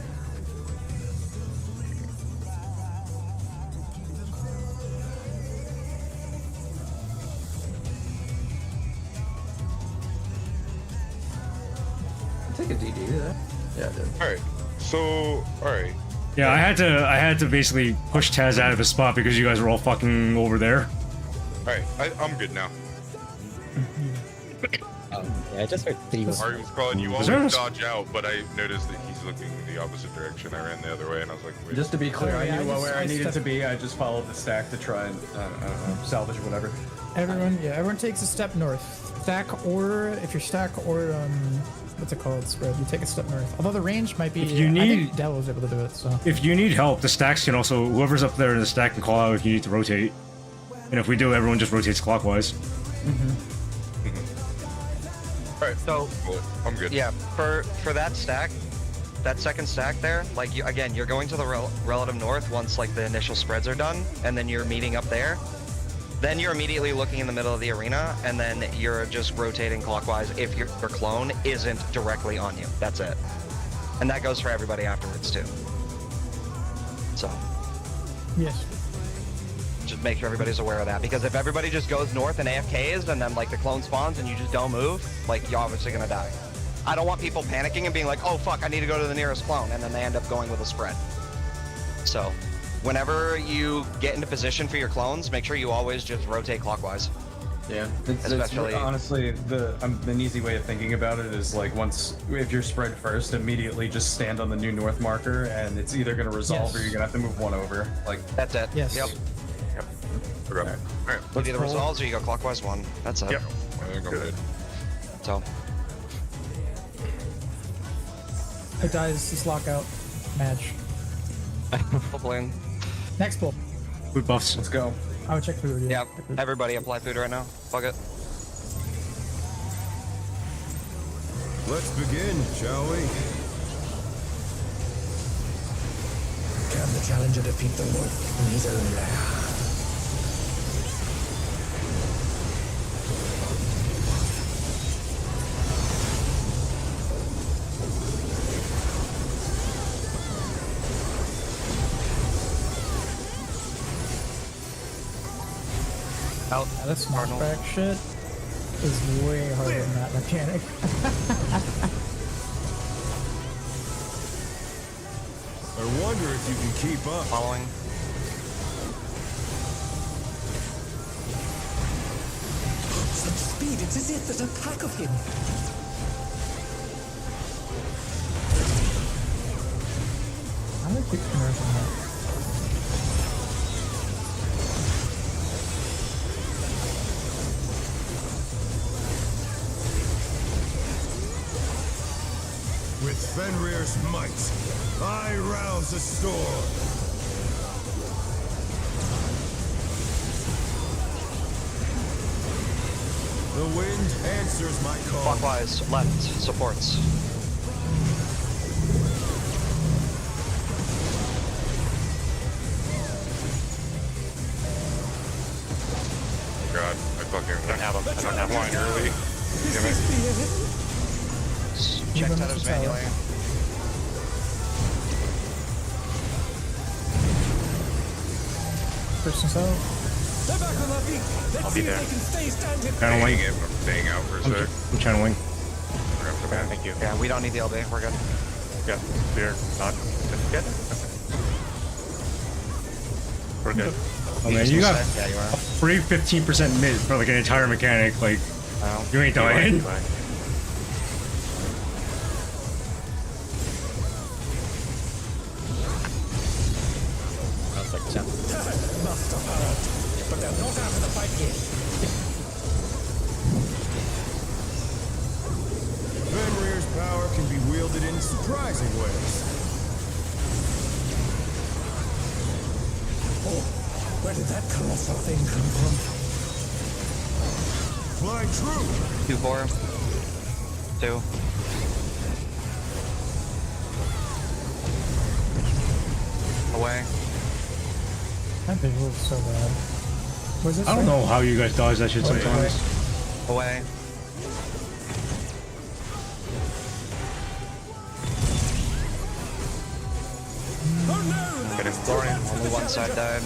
Speaker 2: Take a DD there. Yeah, I did.
Speaker 8: Alright. So, alright.
Speaker 4: Yeah, I had to basically push Taz out of the spot because you guys were all fucking over there.
Speaker 8: Alright, I'm good now.
Speaker 9: Yeah, I just heard 3 was
Speaker 8: Ari was calling you
Speaker 4: Was there
Speaker 8: always
Speaker 4: a-
Speaker 8: dodge out, but I noticed that he's looking the opposite direction. I ran the other way, and I was like, wait.
Speaker 2: Just to be clear,
Speaker 3: Oh, yeah,
Speaker 2: I
Speaker 3: I
Speaker 2: knew
Speaker 3: just-
Speaker 2: where
Speaker 3: I
Speaker 2: I needed
Speaker 3: stepped-
Speaker 2: to be. I just followed the stack to try and salvage whatever.
Speaker 3: Everyone takes a step north. Stack or if you're stack or what's it called? Spread. You take a step north. Although the range might be.
Speaker 4: If you
Speaker 3: I
Speaker 4: need-
Speaker 3: think Dell was able to do it. So
Speaker 4: If you need help, the stacks can also, whoever's up there in the stack can call out if you need to rotate. And if we do, everyone just rotates clockwise.
Speaker 8: Alright,
Speaker 1: So,
Speaker 8: cool. I'm good.
Speaker 1: yeah, for that stack, that second stack there, like, again, you're going to the relative north once, like, the initial spreads are done, and then you're meeting up there. Then you're immediately looking in the middle of the arena, and then you're just rotating clockwise if your clone isn't directly on you. That's it. And that goes for everybody afterwards, too. So,
Speaker 3: yes.
Speaker 1: just make sure everybody's aware of that, because if everybody just goes north and AFKs, and then, like, the clone spawns and you just don't move, like, you're obviously gonna die. I don't want people panicking and being like, oh, fuck, I need to go to the nearest clone, and then they end up going with a spread. So, whenever you get into position for your clones, make sure you always just rotate clockwise.
Speaker 2: Yeah,
Speaker 1: Especially-
Speaker 2: honestly, an easy way of thinking about it is like if you're spread first, immediately just stand on the new north marker, and it's either gonna resolve or
Speaker 3: Yes.
Speaker 2: you're gonna have to move one over. Like,
Speaker 1: That's it.
Speaker 3: Yes.
Speaker 1: Yep.
Speaker 8: Okay. Alright.
Speaker 1: It either resolves or you go clockwise one. That's it.
Speaker 5: Yep.
Speaker 8: I think I'm good.
Speaker 1: So,
Speaker 3: It dies this lockout match.
Speaker 1: hopefully.
Speaker 3: Next pull.
Speaker 4: Food buffs.
Speaker 2: let's go.
Speaker 3: I would check food.
Speaker 1: Yeah,
Speaker 3: check food.
Speaker 1: everybody apply food right now. Fuck it.
Speaker 6: Let's begin, shall we?
Speaker 7: Can the challenger defeat the wolf in his own lair?
Speaker 1: Out.
Speaker 3: Yeah, this
Speaker 1: Cardinal.
Speaker 3: knockback shit is way harder than that mechanic.
Speaker 6: I wonder if you can keep up.
Speaker 1: Following.
Speaker 7: Such speed! speed. It's as if there's a pack of him.
Speaker 3: How do I keep converting that?
Speaker 6: With Fenrir's might, I rouse the storm. The wind answers my call.
Speaker 1: Clockwise, left, supports.
Speaker 8: God, I fucking
Speaker 5: I don't have him. I don't have
Speaker 8: line
Speaker 5: one.
Speaker 8: early. Damn it.
Speaker 1: Check
Speaker 3: Moving
Speaker 1: tethers
Speaker 3: up the tower.
Speaker 1: manually.
Speaker 3: Person's out.
Speaker 7: They're back on their feet. Let's
Speaker 5: I'll
Speaker 7: see
Speaker 5: be
Speaker 7: if
Speaker 5: there.
Speaker 7: they can stay standing.
Speaker 4: Channeling.
Speaker 8: Dang it, I'm staying out for a sec.
Speaker 4: I'm channeling.
Speaker 8: Grab the man.
Speaker 5: Thank you.
Speaker 1: Yeah, we don't need the LB. We're good.
Speaker 5: Yeah, we're not together. Okay. We're good.
Speaker 4: Oh man, you got
Speaker 1: Yeah, you are.
Speaker 4: free 15% mid for like an entire mechanic. Like, you ain't dying.
Speaker 5: Bye.
Speaker 9: Sounds like jump.
Speaker 7: Must have hurt. But they're not out of the fight yet.
Speaker 6: Fenrir's power can be wielded in surprising ways.
Speaker 7: Oh, where did that colossal thing come from?
Speaker 6: Flying true.
Speaker 1: 2-4. 2. Away.
Speaker 3: That visual is so bad. Was this
Speaker 4: I don't
Speaker 3: right?
Speaker 4: know how you guys dodge that shit
Speaker 3: Wait,
Speaker 4: sometimes.
Speaker 1: Away.
Speaker 7: Oh no!
Speaker 5: Get exploring.
Speaker 1: Only one side died.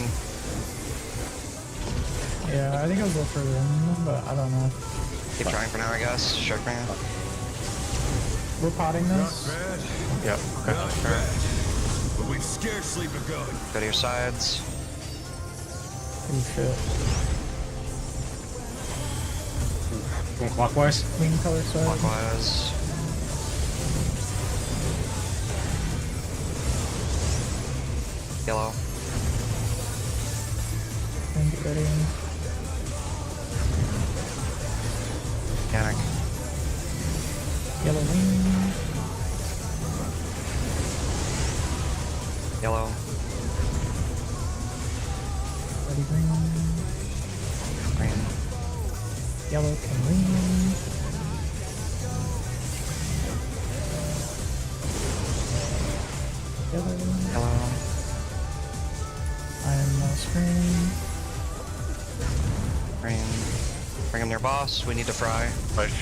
Speaker 3: Yeah, I think I was a little further in, but I don't know.
Speaker 1: Keep trying for now, I guess. Shark man.
Speaker 3: We're potting
Speaker 6: Not
Speaker 3: this.
Speaker 6: bad.
Speaker 5: Yeah. Okay.
Speaker 6: Not bad. But we've scarcely begun.
Speaker 1: Go to your sides.
Speaker 3: Oh shit.
Speaker 4: Going clockwise.
Speaker 3: Green color side.
Speaker 1: Clockwise. Yellow.
Speaker 3: And get ready.
Speaker 1: Mechanic.
Speaker 3: Yellow wing.
Speaker 1: Yellow.
Speaker 3: Ready green.
Speaker 1: Green.
Speaker 3: Yellow can wing. Yellow.
Speaker 1: Yellow.
Speaker 3: Iron mouse green.
Speaker 1: Green. Bring him near boss. We need to fry.
Speaker 5: Push.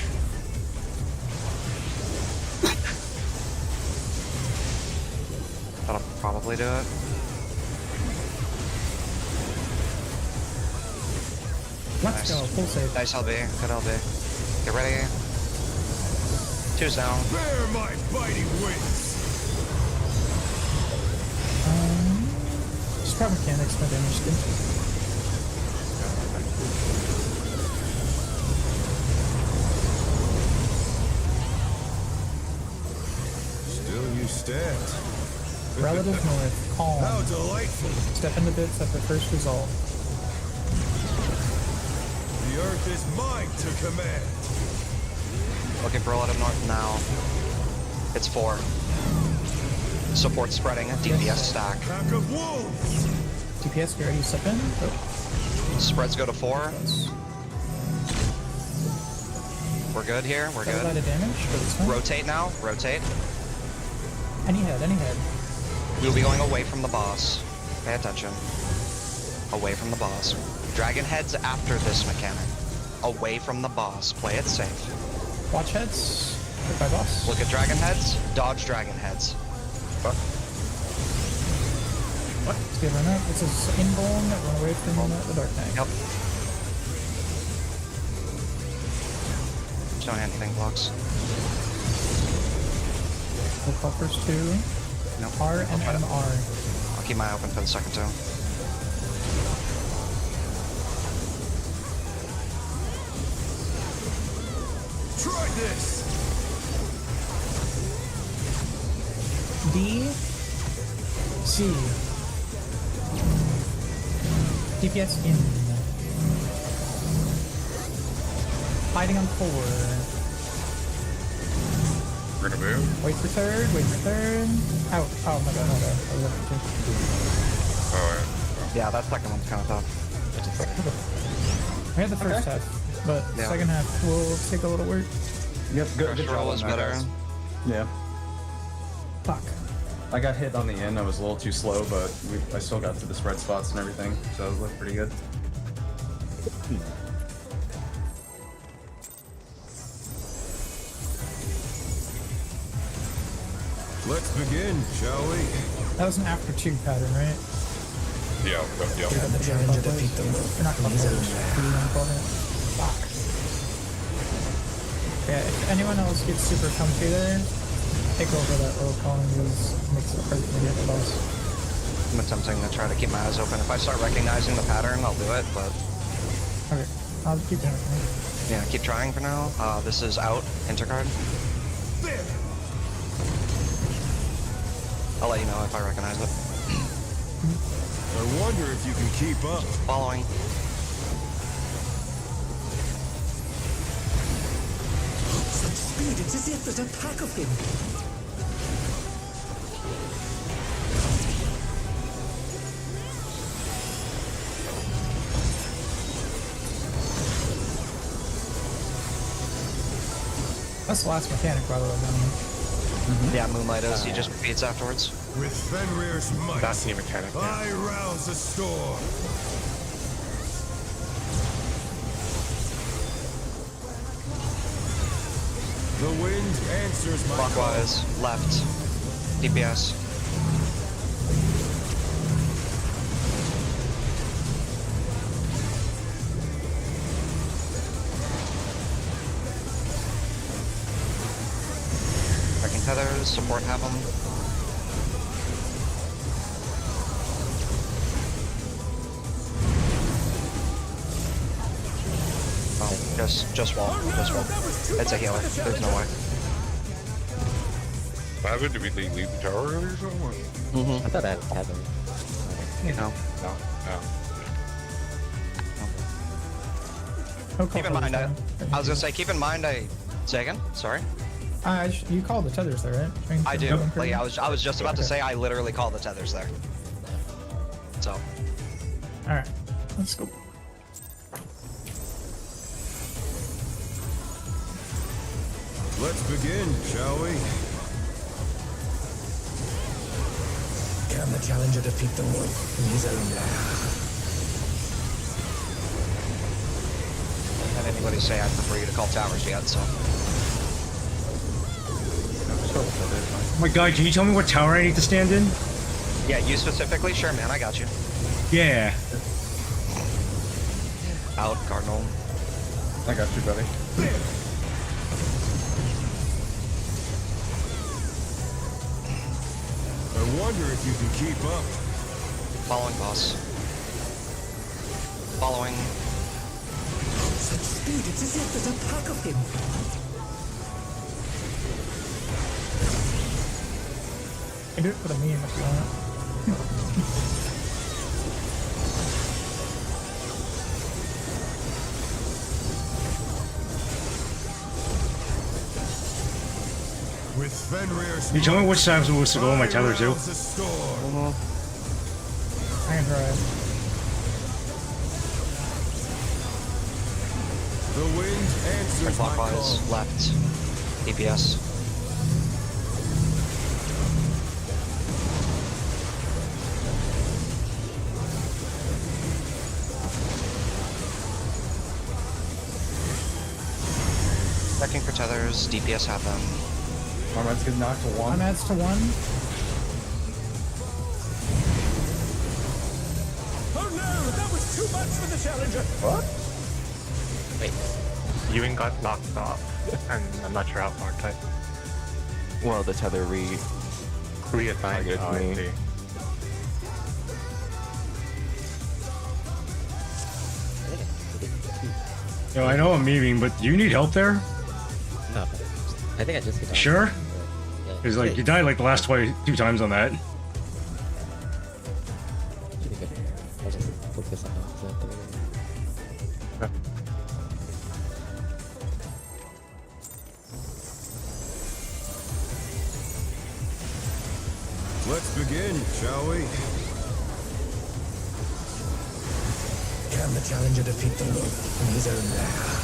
Speaker 1: That'll probably do it.
Speaker 3: Let's
Speaker 1: Nice.
Speaker 3: go. Full save.
Speaker 1: Nice LB. Good LB. Get ready. 2's down.
Speaker 6: Bear my mighty wings.
Speaker 3: Just try mechanics, no damage did.
Speaker 6: Still you stand.
Speaker 3: Relative north. Calm.
Speaker 6: How delightful.
Speaker 3: Step into bits at the first result.
Speaker 6: The earth is mine to command.
Speaker 1: Looking for relative north now. It's 4. Support spreading. DPS stack.
Speaker 6: Pack of wolves.
Speaker 3: DPS, get ready to step in. Oh,
Speaker 1: Spreads go to 4.
Speaker 3: close.
Speaker 1: We're good here. We're
Speaker 3: Double
Speaker 1: good.
Speaker 3: sided damage, but it's fine.
Speaker 1: Rotate now. Rotate.
Speaker 3: Any head, any head.
Speaker 1: We'll be going away from the boss. Pay attention. Away from the boss. Dragon heads after this mechanic. Away from the boss. Play it safe.
Speaker 3: Watch heads. Hit by boss.
Speaker 1: Look at dragon heads. Dodge dragon heads.
Speaker 3: Let's give run up. It's a invuln that run away from the dark knight.
Speaker 1: Yep. Don't anything blocks.
Speaker 3: We'll call first 2.
Speaker 1: Nope.
Speaker 3: R and
Speaker 1: I'll try to-
Speaker 3: MR.
Speaker 1: I'll keep my eye open for the second 2.
Speaker 6: Try this.
Speaker 3: D, C. DPS in. Fighting on 4.
Speaker 8: We're gonna move.
Speaker 3: Wait for third, wait for third. Out. Oh my god, no, no. I was looking too.
Speaker 8: Oh,
Speaker 9: Yeah, that second one's kind of tough.
Speaker 3: We had the first half, but the
Speaker 1: Yeah.
Speaker 3: second half will take a little work.
Speaker 2: Yep, good
Speaker 1: Pressure
Speaker 2: job
Speaker 1: was
Speaker 2: on that,
Speaker 1: better.
Speaker 2: guys. Yeah.
Speaker 3: Fuck.
Speaker 2: I got hit on the end. I was a little too slow, but I still got to the spread spots and everything, so it looked pretty good.
Speaker 6: Let's begin, shall we?
Speaker 3: That was an after 2 pattern, right?
Speaker 8: yeah. Yeah.
Speaker 7: Can the challenger defeat the wolf
Speaker 3: Or not
Speaker 7: in his own
Speaker 3: Buffalo,
Speaker 7: lair?
Speaker 3: who you wanna call it. Fuck. Yeah, if anyone else gets super comfy there, take over that roll column because it makes it hard to get the boss.
Speaker 1: I'm attempting to try to keep my eyes open. If I start recognizing the pattern, I'll do it, but
Speaker 3: Okay, I'll keep doing it.
Speaker 1: yeah, keep trying for now. This is out, intercard. I'll let you know if I recognize it.
Speaker 6: I wonder if you can keep up.
Speaker 1: Following.
Speaker 7: Such speed, it's as if there's a pack of him.
Speaker 3: That's the last mechanic, by the way, down there.
Speaker 1: Yeah, Moonlight is. He just repeats afterwards.
Speaker 6: With Fenrir's might,
Speaker 5: That's the mechanic. Yeah.
Speaker 6: I rouse the storm. The wind answers my
Speaker 1: Clockwise, left, DPS. Breaking tethers, support have them. Oh, just wall, just wall. It's a healer. There's no way.
Speaker 8: What happened? Did we leave the tower earlier or something?
Speaker 9: I thought I had tether.
Speaker 1: No.
Speaker 8: No.
Speaker 3: No
Speaker 1: Keep in
Speaker 3: call
Speaker 1: mind,
Speaker 3: tethers
Speaker 1: I
Speaker 3: there.
Speaker 1: was gonna say, keep in mind, say again. Sorry.
Speaker 3: You call the tethers there, right?
Speaker 1: I do. Like, I was just about to say, I literally call the tethers there. So,
Speaker 3: Alright, let's go.
Speaker 6: Let's begin, shall we?
Speaker 7: Can the challenger defeat the wolf in his own lair?
Speaker 1: I haven't had anybody say I prefer you to call towers yet. So,
Speaker 4: Oh my god, can you tell me what tower I need to stand in?
Speaker 1: yeah, you specifically, sure, man, I got you.
Speaker 4: Yeah.
Speaker 1: Out, Cardinal.
Speaker 2: I got you, buddy.
Speaker 6: I wonder if you can keep up.
Speaker 1: Following boss. Following.
Speaker 7: Such speed, it's as if there's a pack of him.
Speaker 3: You can do it for the meme if you want.
Speaker 6: With Fenrir's
Speaker 4: Can you tell me which side I'm supposed to go on my tether to?
Speaker 6: rouse the storm.
Speaker 3: I can try it.
Speaker 6: The wind answers my
Speaker 1: Clockwise,
Speaker 6: call.
Speaker 1: left. DPS. Checking for tethers. DPS have them.
Speaker 2: Armad's getting knocked to 1.
Speaker 3: One adds to 1.
Speaker 7: Oh no, that was too much for the challenger.
Speaker 2: What?
Speaker 5: Ewing got knocked off, and I'm not sure how far type.
Speaker 10: Well, the tether
Speaker 5: Reassigned
Speaker 10: Targeted
Speaker 5: oh, I
Speaker 10: me.
Speaker 5: see.
Speaker 4: Yo, I know I'm memeing, but do you need help there?
Speaker 9: I think I just hit.
Speaker 4: Sure?
Speaker 9: Yeah.
Speaker 4: Because like you died like the last 2 times on that.
Speaker 9: Pretty good. I'll just focus on that.
Speaker 6: Let's begin, shall we?
Speaker 7: Can the challenger defeat the wolf in his own lair?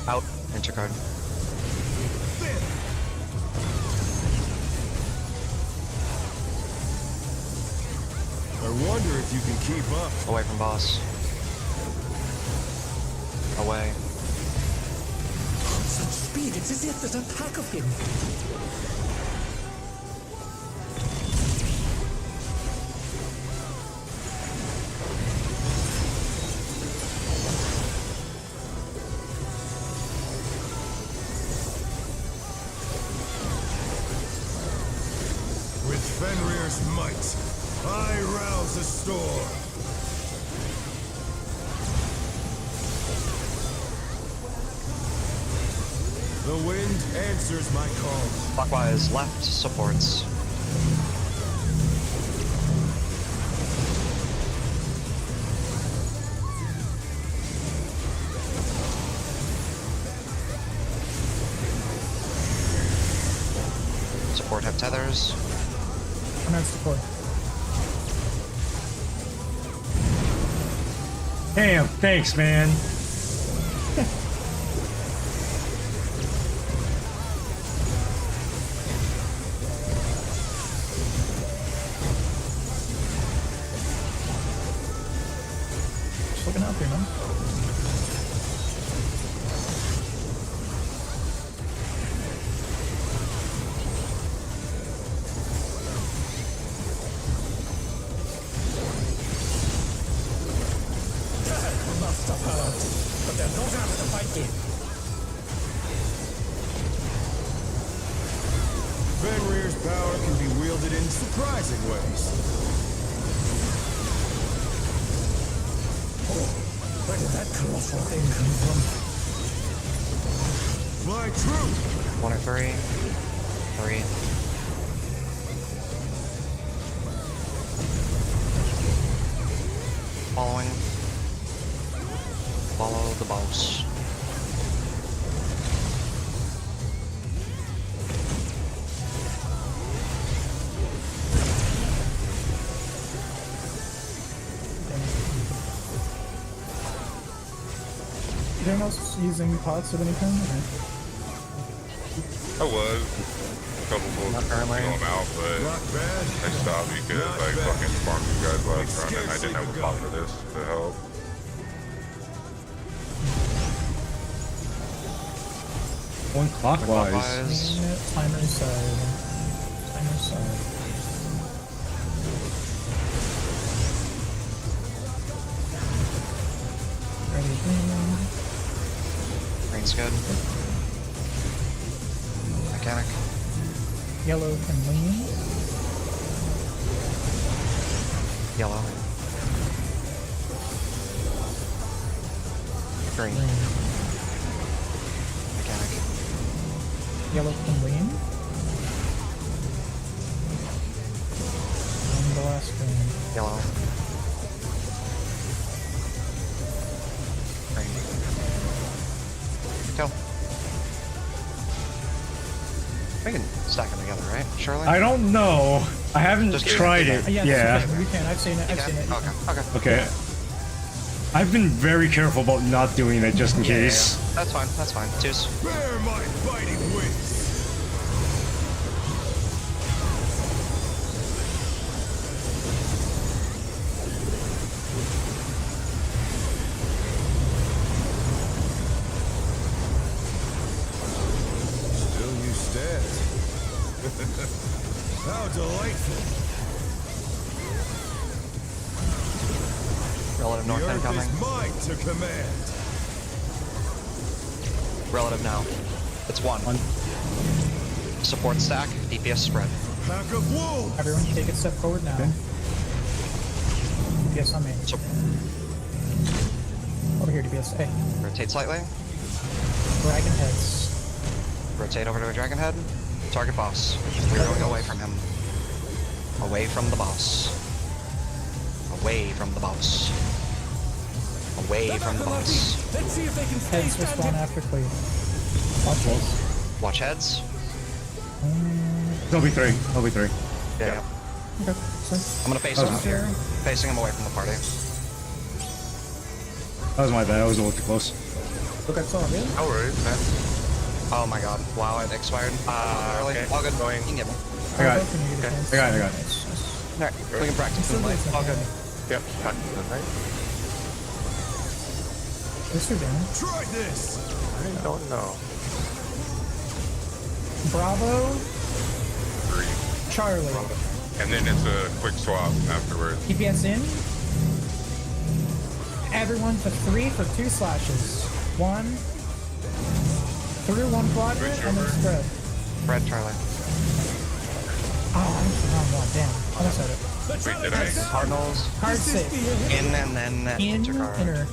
Speaker 1: Out. Enter card.
Speaker 6: I wonder if you can keep up.
Speaker 1: Away from boss. Away.
Speaker 7: Such speed, it's as if there's a pack of him.
Speaker 6: With Fenrir's might, I rouse the storm. The wind answers my call.
Speaker 1: Clockwise left supports. Support have tethers.
Speaker 3: I'm at support.
Speaker 4: Damn, thanks, man.
Speaker 3: Just looking out here, man.
Speaker 7: Must have heard, but they're not out of the fight game.
Speaker 6: Fenrir's power can be wielded in surprising ways.
Speaker 7: Oh, where did that colossal thing come from?
Speaker 6: My truth!
Speaker 1: 1 or 3. 3. Following. Follow the boss.
Speaker 3: Anyone else using pots at any time?
Speaker 8: I was. A couple bullets
Speaker 1: Not
Speaker 8: to
Speaker 1: currently.
Speaker 8: kill him out, but
Speaker 6: Not bad.
Speaker 8: I stopped because
Speaker 6: Not
Speaker 8: I
Speaker 6: bad.
Speaker 8: fucking farmed you guys last run and I didn't have a
Speaker 6: Scarcely
Speaker 8: pop for this to help.
Speaker 4: Going clockwise.
Speaker 1: Clockwise.
Speaker 3: Timer side. Timer side. Ready.
Speaker 1: Green's good. Mechanic.
Speaker 3: Yellow can lean.
Speaker 1: Yellow. Green.
Speaker 3: Green.
Speaker 1: Mechanic.
Speaker 3: Yellow can lean. And the last green.
Speaker 1: Yellow. Green. Go. We can stack them together, right? Surely?
Speaker 4: I don't know. I haven't
Speaker 1: Just
Speaker 4: tried
Speaker 1: do
Speaker 4: it.
Speaker 1: it.
Speaker 3: Yeah,
Speaker 4: Yeah.
Speaker 3: we can. I've seen it. I've seen it.
Speaker 1: Okay, okay.
Speaker 4: Okay. I've been very careful about not doing it just in case.
Speaker 1: That's fine, that's fine. Twos.
Speaker 6: Bear my fighting wings! Still you stand. How delightful!
Speaker 1: Relative
Speaker 6: The
Speaker 1: north end
Speaker 6: earth
Speaker 1: coming.
Speaker 6: is mine to command.
Speaker 1: Relative now. It's 1. Support stack, DPS spread.
Speaker 6: Pack of wolves!
Speaker 3: Everyone take a step forward now.
Speaker 2: Okay.
Speaker 3: DPS on me.
Speaker 1: So
Speaker 3: Over here, DPS. Hey,
Speaker 1: rotate slightly.
Speaker 3: dragon heads.
Speaker 1: Rotate over to a dragon head. Target boss. We're going away from him. Away from the boss. Away from the boss. Away from the boss.
Speaker 7: Let's see if they can stay
Speaker 3: Heads will spawn
Speaker 7: standing.
Speaker 3: after cleave. Watch those.
Speaker 1: Watch heads.
Speaker 4: It'll be 3. It'll be 3.
Speaker 5: Yeah.
Speaker 3: Okay, so
Speaker 1: I'm gonna face him. Facing him away from the party.
Speaker 4: That was my bad. I was a little too close.
Speaker 3: okay, it's all good.
Speaker 5: No worries, man.
Speaker 1: Oh my god. Wow, it expired. Early.
Speaker 5: Okay.
Speaker 1: All good.
Speaker 5: Going.
Speaker 1: You can get me.
Speaker 4: I got it.
Speaker 3: Both of you get a chance.
Speaker 4: I got it.
Speaker 1: Alright, we can practice
Speaker 3: Still
Speaker 1: moonlight.
Speaker 3: decent,
Speaker 1: All good.
Speaker 5: Yep. Practice the night.
Speaker 3: What's your damage?
Speaker 6: Try this!
Speaker 5: I don't know.
Speaker 3: Bravo,
Speaker 8: 3.
Speaker 3: Charlie.
Speaker 8: And then it's a quick swap afterwards.
Speaker 3: DPS in. Everyone to 3 for 2 slashes. 1 through 1 quadrant and then spread.
Speaker 1: Red Charlie.
Speaker 3: Oh, I went the wrong one. Damn. Almost had it.
Speaker 8: Wait, did I?
Speaker 1: Cardinals.
Speaker 3: Card safe.
Speaker 1: In and then
Speaker 3: In,
Speaker 1: intercard.
Speaker 3: inner.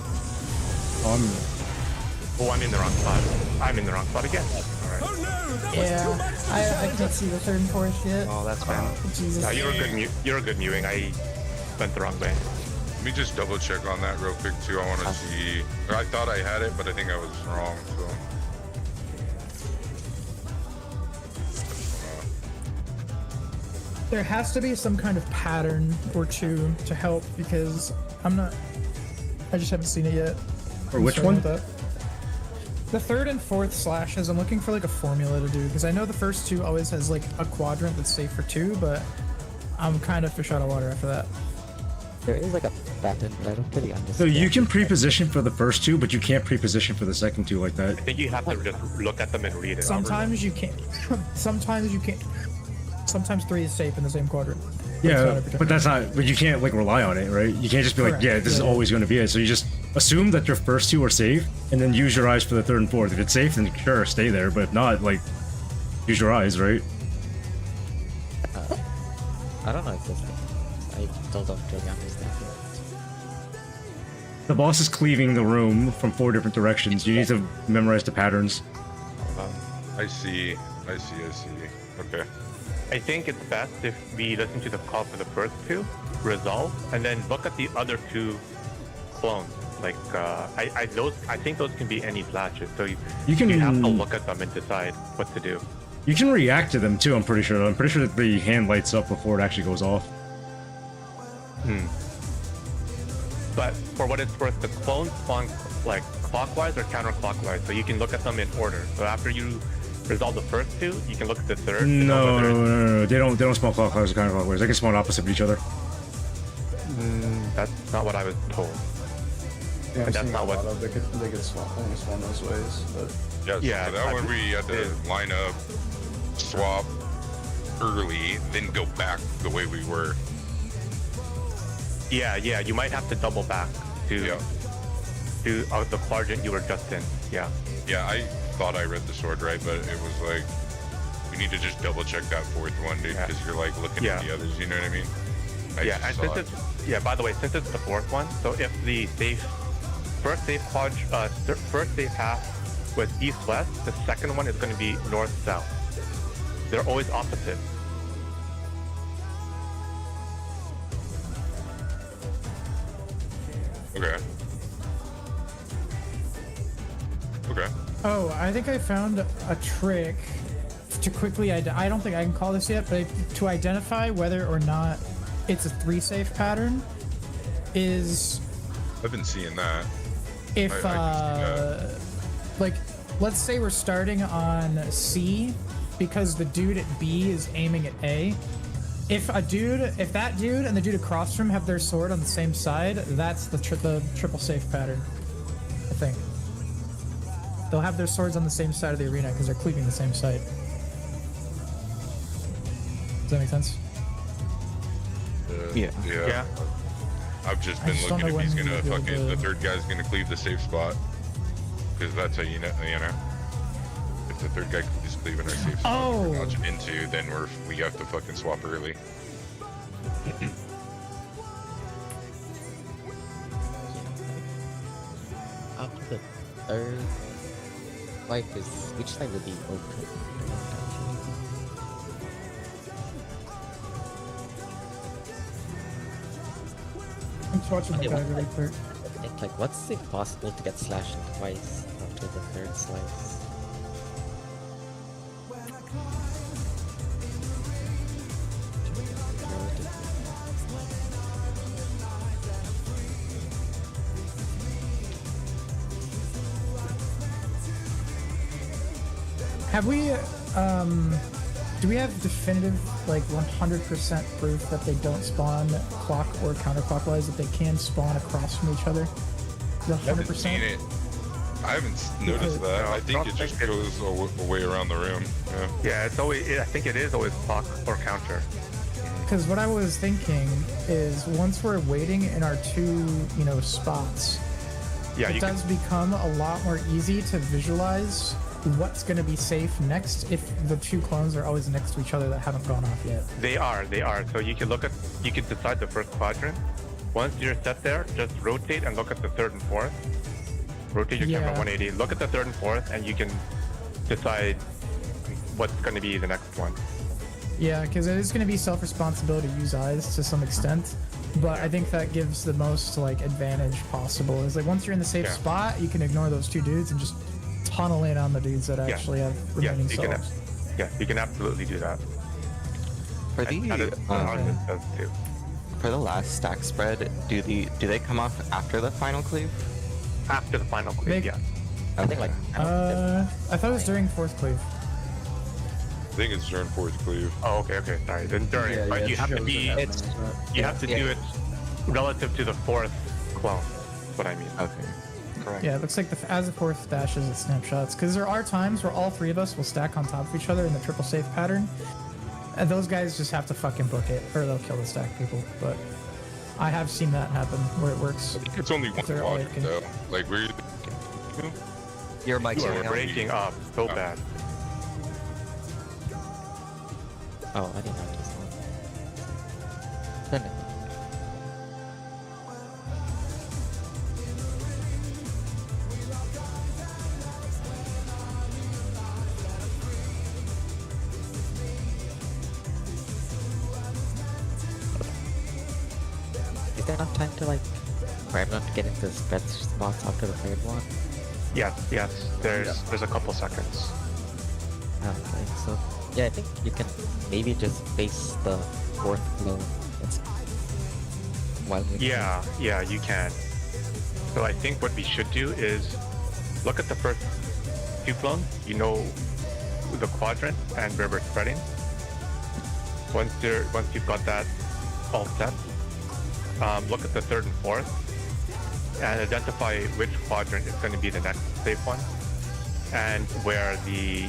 Speaker 5: Oh, I'm in the wrong spot. I'm in the wrong spot again. Alright.
Speaker 7: Oh no, that was too
Speaker 3: Yeah,
Speaker 7: much.
Speaker 3: I can't see the 3rd and 4th yet.
Speaker 1: Oh, that's bad.
Speaker 3: Jesus.
Speaker 5: No, you're a good you're a good mewing. I went the wrong way.
Speaker 8: Let me just double check on that real quick too. I want to see. I thought I had it, but I think I was wrong. So.
Speaker 3: There has to be some kind of pattern or two to help because I just haven't seen it yet.
Speaker 4: Or
Speaker 3: I'm
Speaker 4: which
Speaker 3: struggling
Speaker 4: one?
Speaker 3: with that. The 3rd and 4th slashes, I'm looking for like a formula to do because I know the first 2 always has like a quadrant that's safe for 2, but I'm kind of fish out of water after that.
Speaker 9: There is like a pattern, but I don't really understand.
Speaker 4: So you can pre-position for the first 2, but you can't pre-position for the second 2 like that.
Speaker 5: I think you have to just look at them and read it.
Speaker 3: Sometimes you can't. Sometimes you can't. Sometimes 3 is safe in the same quadrant. But it's not
Speaker 4: Yeah,
Speaker 3: every time.
Speaker 4: but that's not. But you can't like rely on it, right? You can't just be like,
Speaker 3: Correct.
Speaker 4: yeah, this is
Speaker 3: Yeah.
Speaker 4: always going to be it. So you just assume that your first 2 are safe, and then use your eyes for the 3rd and 4th. If it's safe, then sure, stay there. But if not, like, use your eyes, right?
Speaker 9: I don't know if this I still don't really understand it.
Speaker 4: The boss is cleaving the room from 4 different directions. You need to memorize the patterns.
Speaker 8: I see. Okay.
Speaker 5: I think it's best if we listen to the call for the first 2, resolve, and then look at the other 2 clones. Like I think those can be any flashes. So you
Speaker 4: can-
Speaker 5: have to look at them and decide what to do.
Speaker 4: You can react to them too. I'm pretty sure. I'm pretty sure that the hand lights up before it actually goes off.
Speaker 5: But for what it's worth, the clones spawn like clockwise or counterclockwise, so you can look at them in order. So after you resolve the first 2, you can look at the 3rd. to know
Speaker 4: No,
Speaker 5: whether
Speaker 4: no. They don't spawn clockwise or counterclockwise. They can spawn opposite of each other.
Speaker 5: That's not what I was told.
Speaker 2: Yeah, I'm
Speaker 5: That's
Speaker 2: seeing
Speaker 5: not
Speaker 2: a
Speaker 5: what-
Speaker 2: lot of they could swap only spawn those ways, but
Speaker 8: Yeah.
Speaker 5: Yeah,
Speaker 8: So that
Speaker 5: I-
Speaker 8: one we had to line up, swap early, then go back the way we were.
Speaker 5: Yeah, you might have to double back to
Speaker 8: Yeah.
Speaker 5: the quadrant you were just in. Yeah.
Speaker 8: Yeah, I thought I read the sword right, but it was like we need to just double check that 4th one, dude,
Speaker 5: Yeah.
Speaker 8: because you're like looking
Speaker 5: Yeah.
Speaker 8: at the others. You know what I mean? I
Speaker 5: Yeah,
Speaker 8: just
Speaker 5: and
Speaker 8: saw
Speaker 5: since
Speaker 8: it.
Speaker 5: it's by the way, since it's the 4th one, so if the first safe half was east-west, the second one is going to be north-south. They're always opposite.
Speaker 8: Okay. Okay.
Speaker 3: Oh, I think I found a trick to quickly. I don't think I can call this yet, but to identify whether or not it's a 3 safe pattern is
Speaker 8: I've been seeing that.
Speaker 3: if
Speaker 8: I can see
Speaker 3: like let's say we're starting on C because the dude at B is aiming at A. If that dude and the dude across from him have their sword on the same side, that's the triple safe pattern. I think they'll have their swords on the same side of the arena because they're cleaving the same side. Does that make sense?
Speaker 10: Yeah.
Speaker 5: Yeah.
Speaker 8: I've just
Speaker 3: I
Speaker 8: been
Speaker 3: just don't
Speaker 8: looking
Speaker 3: know
Speaker 8: if he's
Speaker 3: when
Speaker 8: gonna
Speaker 3: we'll be able
Speaker 8: fucking
Speaker 3: to-
Speaker 8: the 3rd guy's gonna cleave the safe spot, because that's how you know. if the third guy is cleaving our safe spot
Speaker 3: Oh.
Speaker 8: we're dodging into, then we have to fucking swap early.
Speaker 9: After the third wipe is which side would be open?
Speaker 3: I'm just watching the
Speaker 9: Okay,
Speaker 3: guy
Speaker 9: what-
Speaker 3: really quick.
Speaker 9: I think like what's it possible to get slashed twice after the third slice?
Speaker 3: Have we, do we have definitive, like 100% proof that they don't spawn clock or counterclockwise, that they can spawn across from each other?
Speaker 8: I haven't
Speaker 3: 100%?
Speaker 8: seen it. I haven't noticed that. I think it just goes away around the room. Yeah.
Speaker 5: Yeah, it's always. I think it is always clock or counter.
Speaker 3: Because what I was thinking is once we're waiting in our two, spots,
Speaker 5: Yeah,
Speaker 3: it
Speaker 5: you
Speaker 3: does become a lot more easy to visualize what's going to be safe next if the two clones are always next to each other that haven't gone off yet.
Speaker 5: They are. So you can decide the first quadrant. Once you're set there, just rotate and look at the third and fourth. Rotate your camera
Speaker 3: Yeah.
Speaker 5: 180. Look at the third and fourth, and you can decide what's going to be the next one.
Speaker 3: Yeah, because it is going to be self-responsibility to use eyes to some extent, but I think that gives the most advantage possible. Is like once you're in the safe
Speaker 5: Yeah.
Speaker 3: spot, you can ignore those two dudes and just tunnel in on the dudes that actually have remaining
Speaker 5: you can.
Speaker 3: souls.
Speaker 5: You can absolutely do that.
Speaker 10: For
Speaker 5: And that is what Arden does too.
Speaker 10: for the last stack spread, do they come off after the final cleave?
Speaker 5: After the final cleave,
Speaker 3: They-
Speaker 5: yeah.
Speaker 9: I think like
Speaker 3: I thought it was during fourth cleave.
Speaker 8: I think it's during fourth cleave.
Speaker 5: Oh, okay, sorry. Then during, but you have to be. You have to do it relative to the fourth clone. That's what I mean.
Speaker 10: Okay.
Speaker 5: Correct.
Speaker 3: Yeah, it looks like as the fourth dashes, it snapshots. Because there are times where all three of us will stack on top of each other in the triple safe pattern. And those guys just have to fucking book it, or they'll kill the stack people. But I have seen that happen where it works.
Speaker 8: I think it's only one
Speaker 3: They're all
Speaker 8: quadrant
Speaker 3: awakened.
Speaker 8: though. Like we're
Speaker 1: Your mic's
Speaker 5: You
Speaker 1: on
Speaker 5: are
Speaker 1: now.
Speaker 5: breaking up so bad.
Speaker 9: oh I didn't notice that. Turn it. Is there enough time to for everyone to get into the spread spots after the third one?
Speaker 5: Yes. There's a couple seconds.
Speaker 9: Okay, so yeah, I think you can maybe just face the fourth clone. That's while you
Speaker 5: Yeah, you can. So I think what we should do is look at the first two clones. You know the quadrant and where we're spreading. Once you've got that all set, look at the third and fourth and identify which quadrant is going to be the next safe one and where the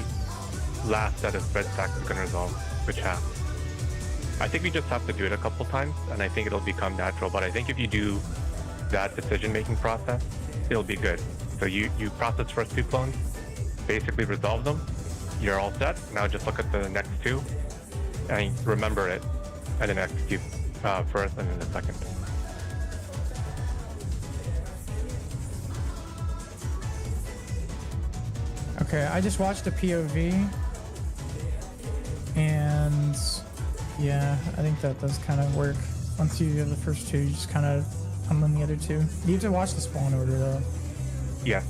Speaker 5: last set of spread stacks is going to resolve which half. I think we just have to do it a couple times and I think it'll become natural, but I think if you do that decision-making process, it'll be good. So you process first two clones, basically resolve them, you're all set. Now just look at the next two and remember it and then execute first and then the second.
Speaker 3: Okay, I just watched a POV, and yeah, I think that does kind of work. Once you have the first two, you just kind of unload the other two. You have to watch the spawn order though.
Speaker 5: Yes.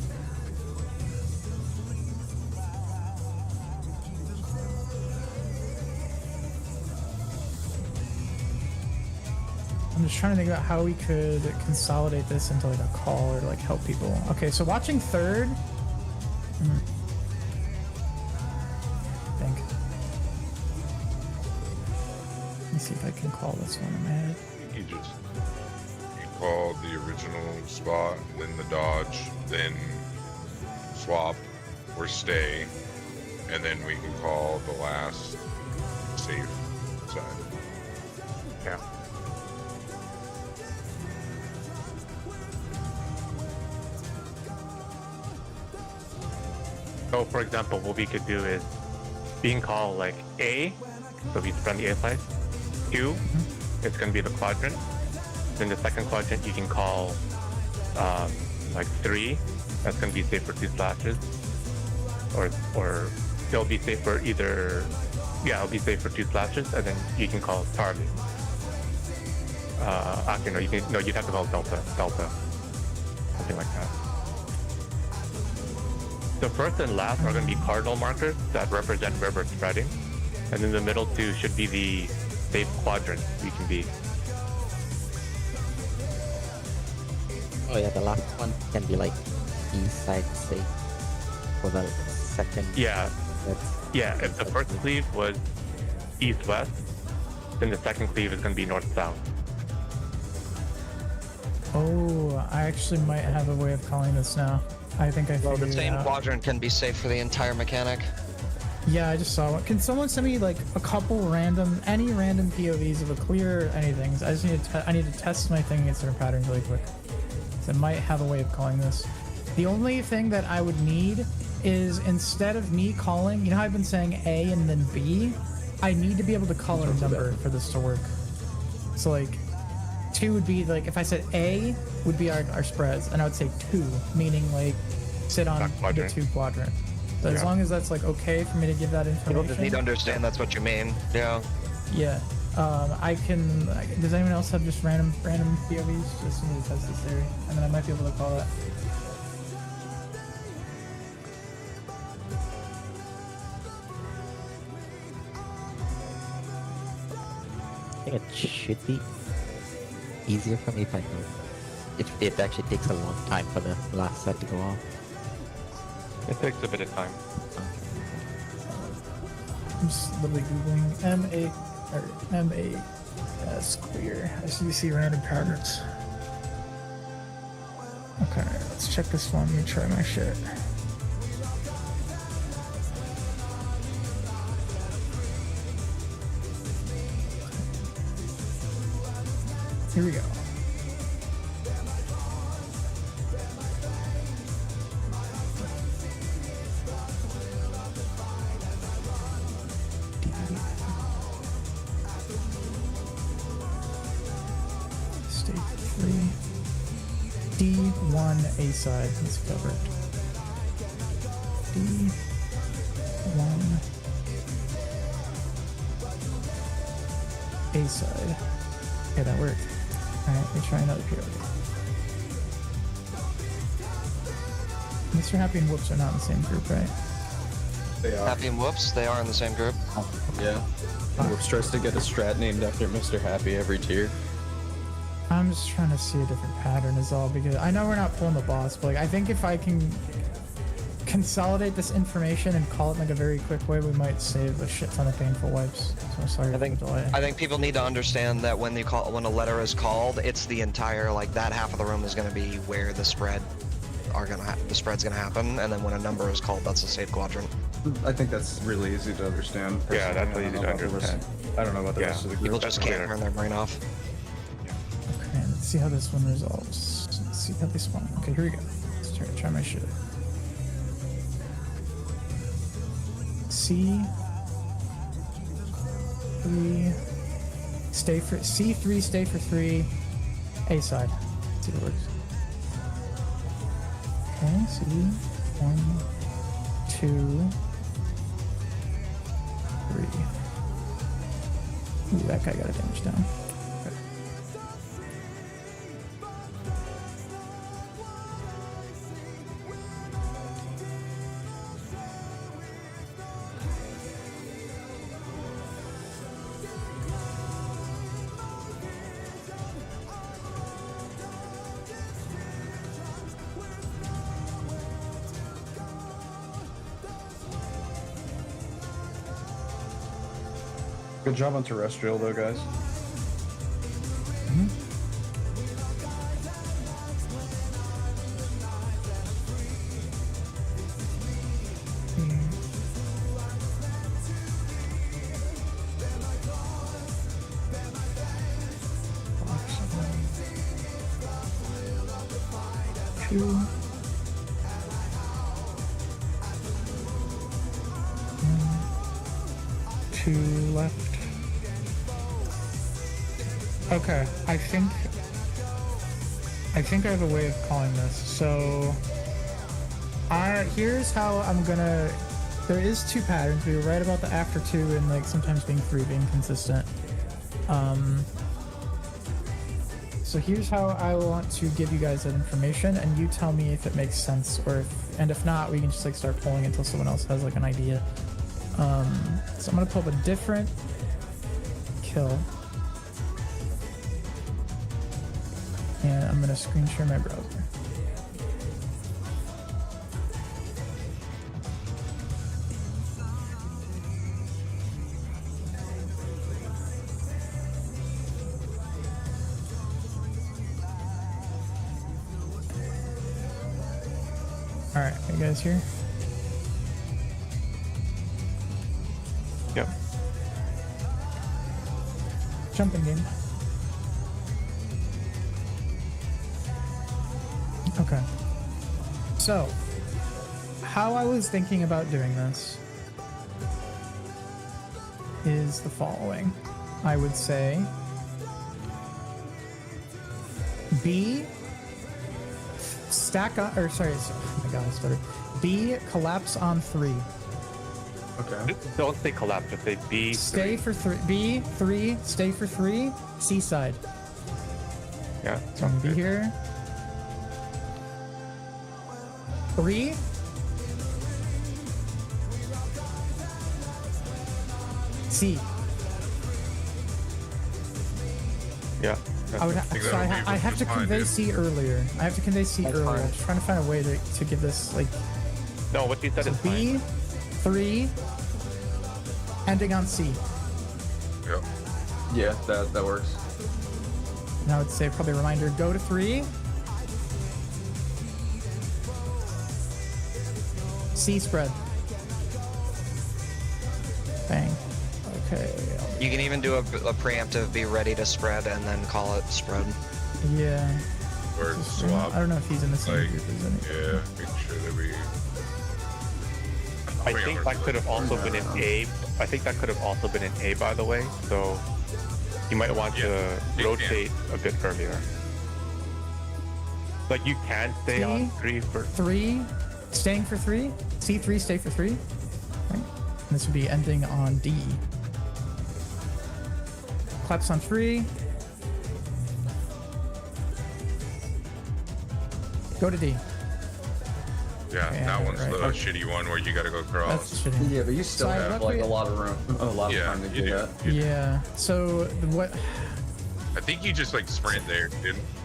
Speaker 3: I'm just trying to think about how we could consolidate this into a call or help people. Okay, so watching third. I think. Let me see if I can call this one in my head.
Speaker 8: you call the original spot, then the dodge, then swap or stay, and then we can call the last safe side.
Speaker 5: Yeah. So for example, what we could do is we can call like A, so we spread the A side. 2, it's going to be the quadrant. Then the second quadrant you can call like 3. That's going to be safe for 2 slashes. Or it'll be safe for either, yeah, it'll be safe for 2 slashes, and then you can call target. Actually, no, you'd have to call delta, something like that. The first and last are going to be cardinal markers that represent where we're spreading, and then the middle 2 should be the safe quadrant we can be.
Speaker 9: Oh yeah, the last one can be like east side safe for the second.
Speaker 5: Yeah,
Speaker 9: That's,
Speaker 5: yeah. If the first cleave was east-west, then the second cleave is going to be north-south.
Speaker 3: Oh, I actually might have a way of calling this now. I think I
Speaker 1: Well,
Speaker 3: figured
Speaker 1: the
Speaker 3: it
Speaker 1: same
Speaker 3: out.
Speaker 1: quadrant can be safe for the entire mechanic.
Speaker 3: Yeah, I just saw one. Can someone send me like a couple any random POVs of a clear anything? I just need to I need to test my thing against different patterns really quick. So I might have a way of calling this. The only thing that I would need is instead of me calling, you know how I've been saying A and then B, I need to be able to call a number for this to work. So like 2 would be like, if I said A would be our spreads, and I would say 2, meaning like sit on
Speaker 5: That
Speaker 3: the
Speaker 5: quadrant.
Speaker 3: 2 quadrant. So as
Speaker 5: Yeah.
Speaker 3: long as that's like okay for me to give that
Speaker 1: People
Speaker 3: information.
Speaker 1: just need to understand that's what you mean. Yeah.
Speaker 3: Yeah. I can. Does anyone else have just random POVs? Just need to test this theory, and then I might be able to call it.
Speaker 9: I think it should be easier for me if I know. It actually takes a long time for the last set to go off.
Speaker 5: It takes a bit of time.
Speaker 3: I'm just literally googling MAS clear. I see random patterns. Okay, let's check this one. Let me try my shit. Here we go. State 3. D1 A side. Let's cover it. D1 A side. Okay, that worked. Alright, let me try another POV. Mr. Happy and Whoops are not in the same group, right?
Speaker 2: They are.
Speaker 1: Happy and Whoops, they are in the same group.
Speaker 2: Yeah. Whoops tries to get a strat named after Mr. Happy every tier.
Speaker 3: I'm just trying to see a different pattern is all, because I know we're not pulling the boss, but like I think if I can consolidate this information and call it in like a very quick way, we might save a shit ton of painful wipes. So sorry for the delay.
Speaker 1: I think people need to understand that when a letter is called, it's the entire, like, that half of the room is going to be where the spread's gonna happen, and then when a number is called, that's the safe quadrant.
Speaker 2: I think that's really easy to understand.
Speaker 5: Yeah, that's
Speaker 2: personally.
Speaker 5: easy
Speaker 2: I
Speaker 5: to
Speaker 2: don't know about the rest-
Speaker 5: understand.
Speaker 2: I don't know about the
Speaker 5: Yeah.
Speaker 2: rest of the group.
Speaker 1: People just can't turn their brain off.
Speaker 3: Okay, let's see how this one resolves. Let's see how this one. Okay, here we go. Let's try my shit. C3 stay for C3 stay for 3 A side. Let's see if it works. Okay, C 1 2 3. Ooh, that guy got a damage down. Okay.
Speaker 2: Good job on terrestrial though, guys.
Speaker 3: 2 left. Okay, I think I have a way of calling this. So, here's how I'm gonna. There is 2 patterns. We were right about the after 2 and like sometimes being 3 being consistent. So here's how I want to give you guys that information, and you tell me if it makes sense, or if not, we can just like start pulling until someone else has like an idea. So I'm gonna pull up a different kill, and I'm gonna screen share my browser. All right, are you guys here?
Speaker 5: Yep.
Speaker 3: Jump in game. Okay. So, how I was thinking about doing this is the following. I would say B stack on, or sorry, oh my god, I started. B collapse on 3.
Speaker 2: Okay.
Speaker 5: Don't say collapse, just say B.
Speaker 3: Stay for 3. B 3. Stay for 3. C side.
Speaker 5: Yeah.
Speaker 3: So I'm gonna be here. 3. C.
Speaker 5: Yeah.
Speaker 3: I would so I have to convey C earlier. I have to convey C earlier. I'm just trying to find a way to give this like.
Speaker 5: No, what you said
Speaker 3: So
Speaker 5: is
Speaker 3: B,
Speaker 5: fine.
Speaker 3: 3, ending on C.
Speaker 8: Yep.
Speaker 2: Yeah, that works.
Speaker 3: And I would say probably a reminder, go to 3. C spread. Bang. Okay.
Speaker 1: You can even do a preemptive, be ready to spread, and then call it spread.
Speaker 3: Yeah.
Speaker 8: Or
Speaker 3: Just-
Speaker 8: swap.
Speaker 3: I don't know if he's in the same
Speaker 8: Like,
Speaker 3: group as any.
Speaker 8: yeah, make sure that we.
Speaker 5: I think that could have also been an A. I think that could have also been an A, by the way. So you might want to rotate a bit earlier. Like you can stay on 3 for
Speaker 3: 3, staying for 3. C3, stay for 3. Right. And this would be ending on D. Collapse on 3. Go to D.
Speaker 8: Yeah,
Speaker 3: Okay,
Speaker 8: that
Speaker 3: right,
Speaker 8: one's
Speaker 3: right.
Speaker 8: the shitty one where you gotta go cross.
Speaker 3: That's shitty.
Speaker 2: Yeah, but you still
Speaker 3: So I
Speaker 2: have like
Speaker 3: roughly-
Speaker 2: a lot of room, a lot of
Speaker 8: Yeah,
Speaker 2: time to
Speaker 8: you
Speaker 2: do
Speaker 8: do.
Speaker 2: that.
Speaker 3: Yeah. So what?
Speaker 8: I think you just like sprint there,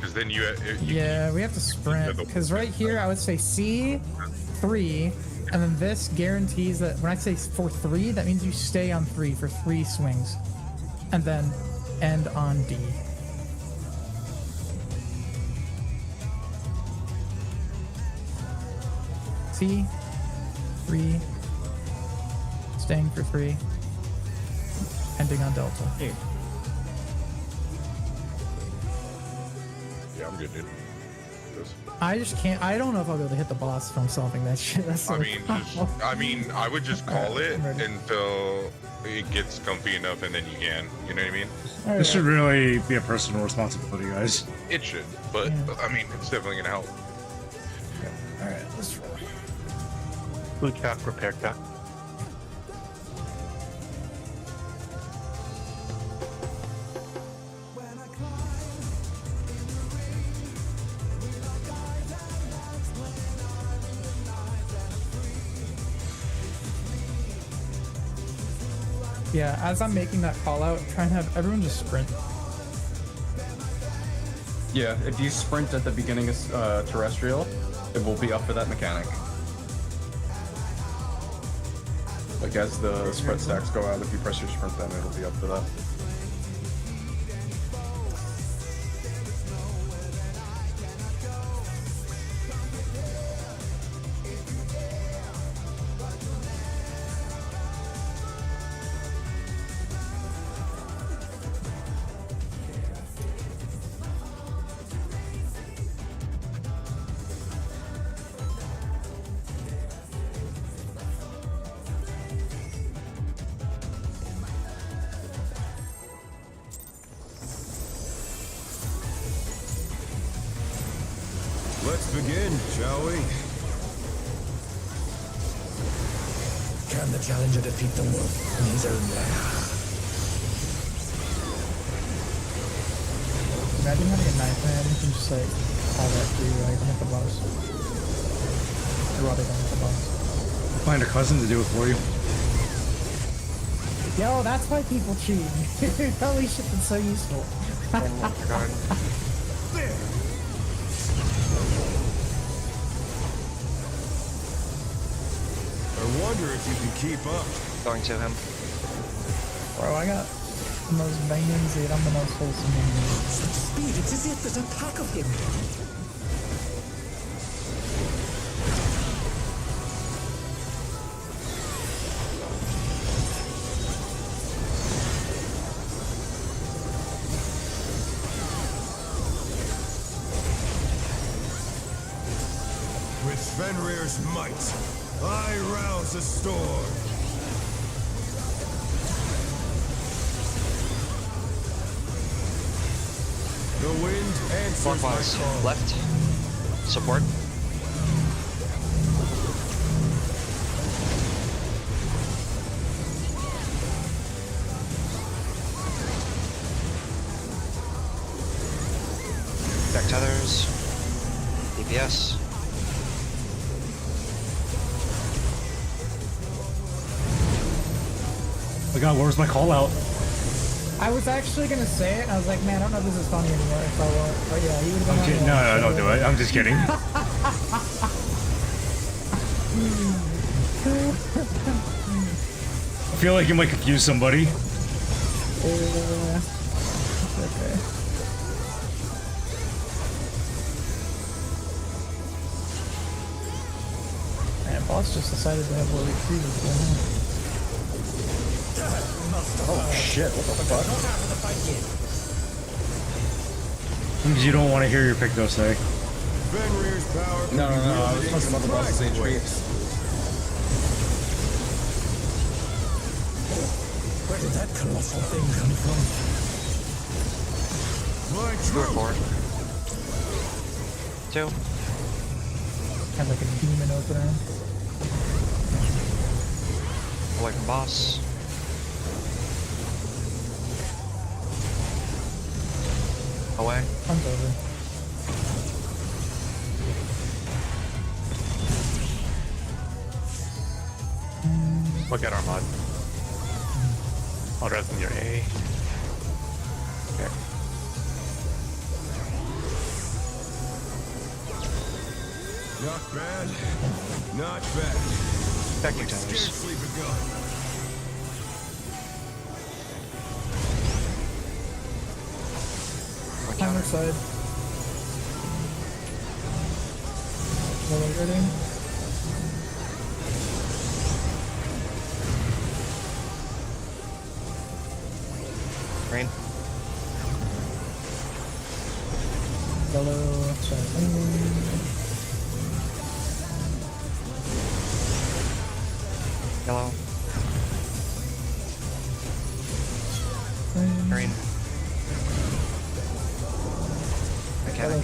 Speaker 8: because then you.
Speaker 3: Yeah, we have to sprint because right here I would say C3, and then this guarantees that when I say for 3, that means you stay on 3 for 3 swings, and then end on D. C3, staying for 3, ending on Delta.
Speaker 8: Yeah, I'm good, dude. This-
Speaker 3: I just can't. I don't know if I'll be able to hit the boss if I'm solving that shit. That's
Speaker 8: I
Speaker 3: so
Speaker 8: mean, I would just call it
Speaker 3: I'm ready.
Speaker 8: until it gets comfy enough, and then you can. You know what I mean?
Speaker 4: This should really be a personal responsibility, guys.
Speaker 8: It should, but
Speaker 3: Yeah.
Speaker 8: I mean, it's definitely gonna help.
Speaker 3: All right, let's roll.
Speaker 5: blue cap, repair cap.
Speaker 3: Yeah, as I'm making that call out, try and have everyone just sprint.
Speaker 2: Yeah, if you sprint at the beginning of terrestrial, it will be up for that mechanic. Like as the spread stacks go out, if you press your sprint, then it'll be up for that.
Speaker 6: begin, shall we?
Speaker 7: Can the challenger defeat the wolf in his own lair?
Speaker 3: Imagine having a knife man, you can just like call that to you, like, I'm at the boss. Erotic, I'm at the boss.
Speaker 4: Find a cousin to do it for you.
Speaker 3: Yo, that's why people cheat. Holy shit, that's so useful.
Speaker 6: There! I wonder if you can keep up.
Speaker 1: Going to him.
Speaker 3: Bro, I got the most veins, dude. I'm the most wholesome one.
Speaker 7: Such speed, it's as if there's a pack of him.
Speaker 6: With Fenrir's might, I rouse a storm. The wind answers my
Speaker 1: Clockwise.
Speaker 6: call.
Speaker 1: Left. Support. Deck tethers. DPS.
Speaker 4: Oh God, where's my call out?
Speaker 3: I was actually gonna say it, and I was like, man, I don't know if this is funny anymore if I won't. But yeah, he would have been
Speaker 4: No, don't do it. I'm just kidding. I feel like you might confuse somebody.
Speaker 3: It's okay. Man, boss just decided to have low retrievers.
Speaker 2: Oh shit, what the fuck?
Speaker 4: Because you don't want to hear your pick, though, say.
Speaker 6: Fenrir's power can
Speaker 2: No,
Speaker 6: be
Speaker 2: I was
Speaker 6: wielded
Speaker 2: talking about the boss's
Speaker 6: in surprising
Speaker 2: HP.
Speaker 6: ways.
Speaker 7: Where did that colossal thing come from?
Speaker 6: My
Speaker 1: Move
Speaker 6: truth!
Speaker 1: forward. 2.
Speaker 3: Have like a demon opener.
Speaker 1: Away from boss. Away.
Speaker 3: Comes over.
Speaker 5: Look at our mod. I'll res in your A. Okay.
Speaker 6: Not bad. Not bad.
Speaker 1: Back your tethers.
Speaker 6: Scarcely begun.
Speaker 1: One
Speaker 3: Timer
Speaker 1: counter.
Speaker 3: side. Well, ready?
Speaker 1: Green.
Speaker 3: Yellow, sorry.
Speaker 1: Yellow. Green. Mechanic.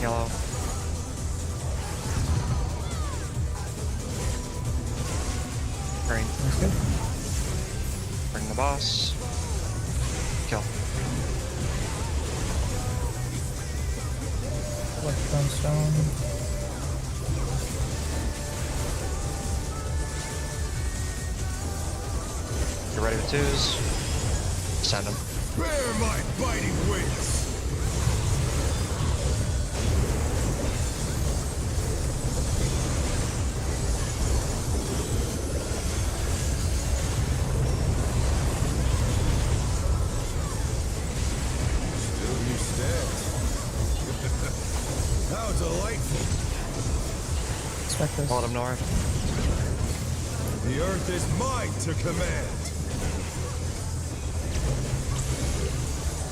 Speaker 1: Yellow. Green.
Speaker 3: That's good.
Speaker 1: Bring the boss. Kill.
Speaker 3: Electron stone.
Speaker 1: You're ready with 2s. Send them.
Speaker 6: Bear my biting wings! Still you stand. How delightful!
Speaker 3: Expect this.
Speaker 1: Pull them north.
Speaker 6: The earth is mine to command!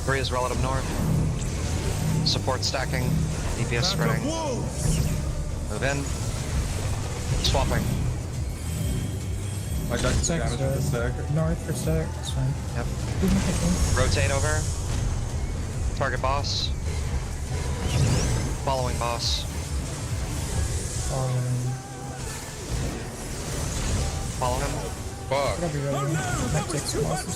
Speaker 1: 3 is relative north. Support stacking. DPS
Speaker 6: Pack of
Speaker 1: spreading.
Speaker 6: wolves!
Speaker 1: Move in. Swapping.
Speaker 2: I got
Speaker 3: Stack
Speaker 2: damage with the stack.
Speaker 3: North for stack. That's fine.
Speaker 1: Yep.
Speaker 3: Who's gonna hit me?
Speaker 1: Rotate over. Target boss. Following boss. Follow him.
Speaker 8: Fuck.
Speaker 3: I'll be ready. Might take some bosses.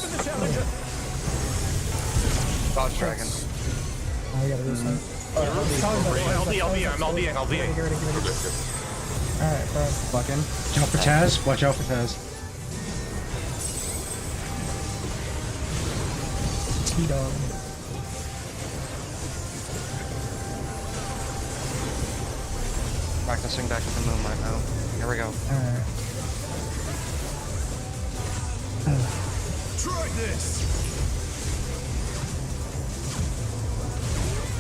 Speaker 1: Dodge dragon.
Speaker 3: Oh, we gotta do some.
Speaker 5: I'm LBing.
Speaker 3: Get ready. Alright, bro.
Speaker 2: Fucking.
Speaker 4: Watch out for Taz. Watch out for Taz.
Speaker 3: T-Dog.
Speaker 1: Practicing back at the moon right now. Here we go.
Speaker 3: Alright.
Speaker 6: Try this!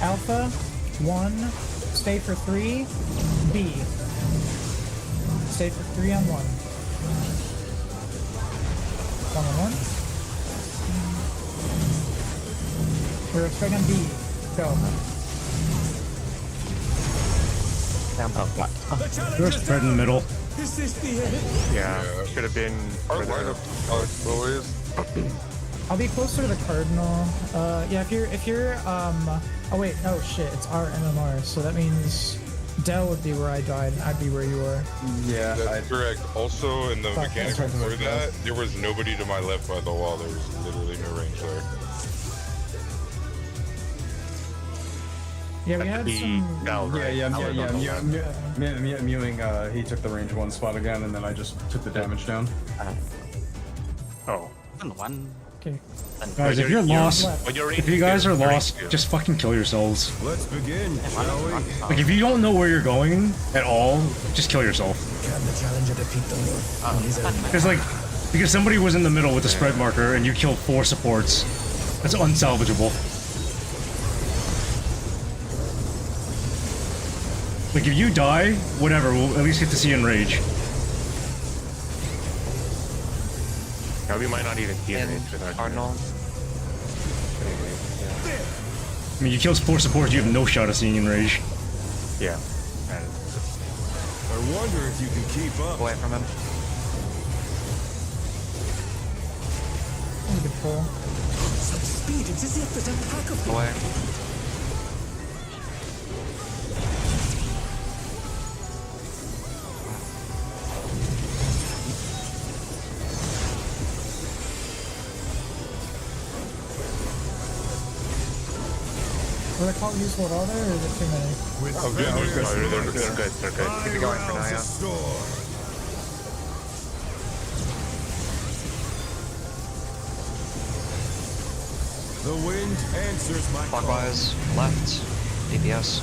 Speaker 3: Alpha, 1, stay for 3, B. Stay for 3 on 1. 1 on 1. We're straight on B. Go.
Speaker 4: You're spread in the middle.
Speaker 6: Is this the end?
Speaker 5: Yeah, should have been.
Speaker 8: Our lineup always.
Speaker 3: I'll be closer to the Cardinal. Yeah, if you're, oh wait, oh shit, it's our MMR, so that means Dell would be where I died, and I'd be where you are.
Speaker 2: Yeah,
Speaker 8: That's correct. Also, in the
Speaker 3: Fuck,
Speaker 8: mechanics
Speaker 3: that's right,
Speaker 8: before that, there was nobody to my left by the wall. There was literally no range there.
Speaker 3: Yeah, we had some.
Speaker 2: Mewing, he took the range 1 spot again, and then I just took the damage down.
Speaker 5: Oh.
Speaker 3: Okay.
Speaker 4: Guys, if you're lost,
Speaker 5: When you're
Speaker 4: if you guys are lost, just fucking kill yourselves.
Speaker 6: Let's begin, shall we?
Speaker 4: Like, if you don't know where you're going at all, just kill yourself.
Speaker 7: Can the challenger defeat the wolf in his own
Speaker 4: Because somebody was in the middle with the spread marker and you killed 4 supports. That's unsalvageable. Like, if you die, whatever, we'll at least get to see Enrage.
Speaker 5: Yeah, we might not even see
Speaker 1: In
Speaker 5: it for that.
Speaker 1: Cardinal.
Speaker 4: I mean, you killed 4 supports, you have no shot of seeing Enrage.
Speaker 5: Yeah.
Speaker 6: I wonder if you can keep up.
Speaker 1: Away from him.
Speaker 3: That was a good pull.
Speaker 7: such speed. It's as if there's a pack of them.
Speaker 1: Away.
Speaker 3: Will I call it useful at all there, or is it too many?
Speaker 6: With
Speaker 5: They're good.
Speaker 1: Keep it going for now, yeah.
Speaker 6: The wind answers my call.
Speaker 1: Clockwise, left, DPS.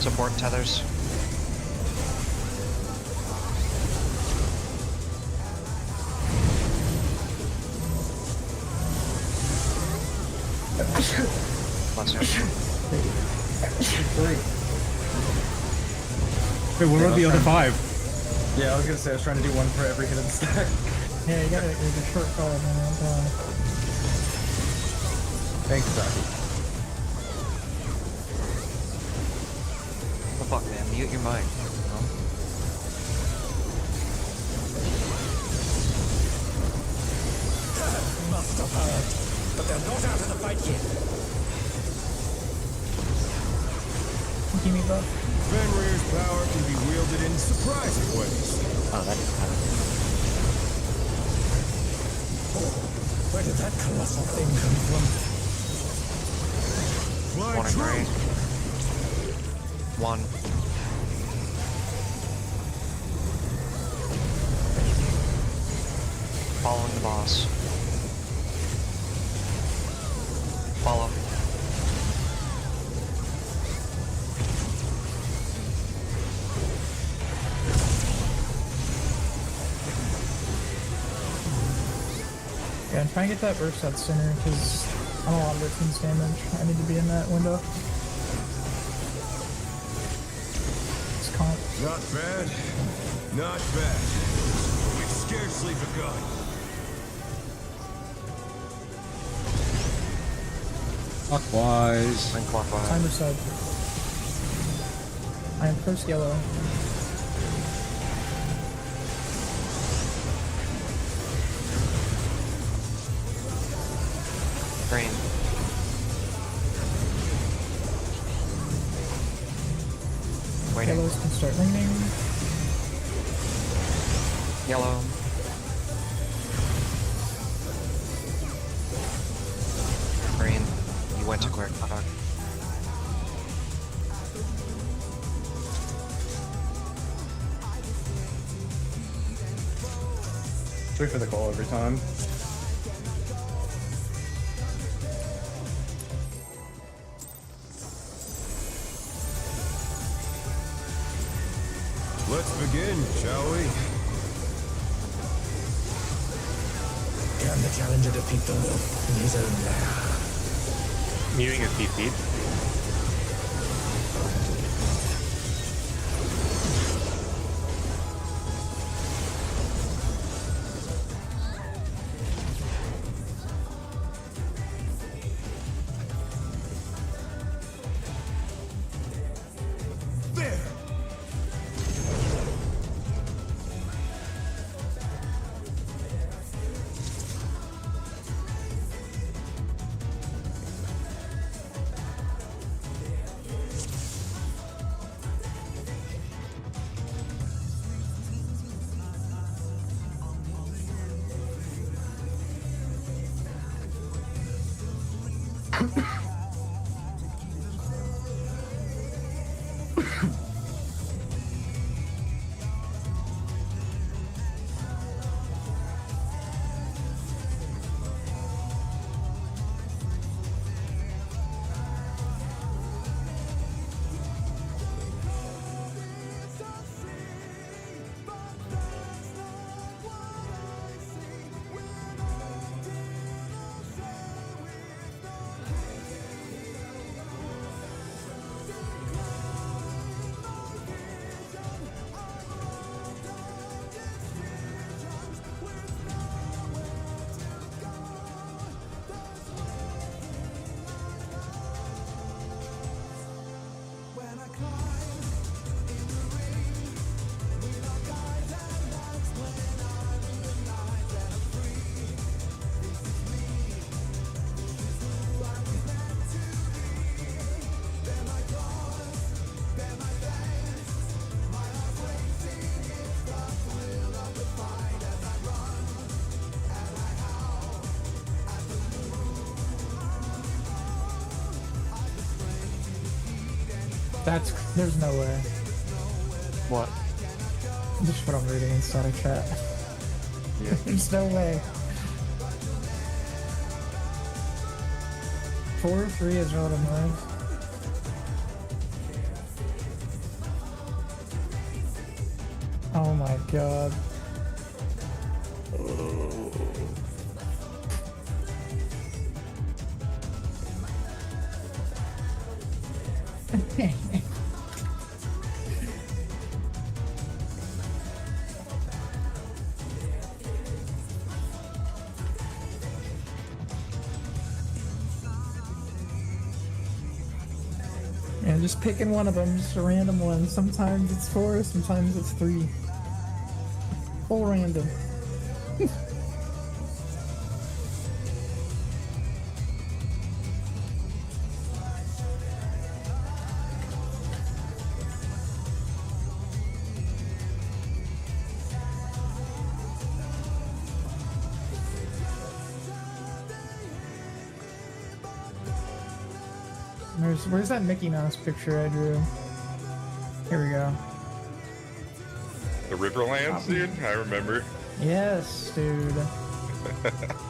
Speaker 1: Support tethers. Bless you.
Speaker 4: Wait, what about the other 5?
Speaker 2: Yeah, I was gonna say I was trying to do 1 for every hit of the stack.
Speaker 3: Yeah, you gotta do the short call, man.
Speaker 2: Thanks, Zaki.
Speaker 1: What the fuck, man? Mute your mic.
Speaker 7: Must have heard. But they're not out of the fight yet.
Speaker 3: Give me buff.
Speaker 6: Fenrir's power can be wielded in surprising ways.
Speaker 9: Oh, that is kind of...
Speaker 7: Where did that colossal thing come from?
Speaker 6: Fly
Speaker 1: Warning
Speaker 6: true.
Speaker 1: grade. 1. Following the boss. Follow.
Speaker 3: Yeah, and try and get that burst out sooner, because I'm a lot of team's damage. I need to be in that window. It's comp.
Speaker 6: Not bad. Not bad. We've scarcely begun.
Speaker 4: Clockwise.
Speaker 1: And clockwise.
Speaker 3: Timer side. I am first yellow.
Speaker 9: Green. Waiting.
Speaker 3: Yellows can start leaning.
Speaker 9: Yellow. Green. You went too quick. Fuck.
Speaker 2: Wait for the call every time.
Speaker 6: Let's begin, shall we?
Speaker 7: Can the challenger defeat the wolf in his own lair?
Speaker 5: Mewing is CC'd.
Speaker 6: There!
Speaker 3: There's no way.
Speaker 9: What?
Speaker 3: Just what I'm reading in Sonic chat. There's no way. 4-3 is relative noise. Oh my god. And just picking one of them, just a random one. Sometimes it's 4, sometimes it's 3. Full random. Where's that Mickey Mouse picture I drew? Here we go.
Speaker 8: The Riverlands, dude? I remember.
Speaker 3: Yes, dude.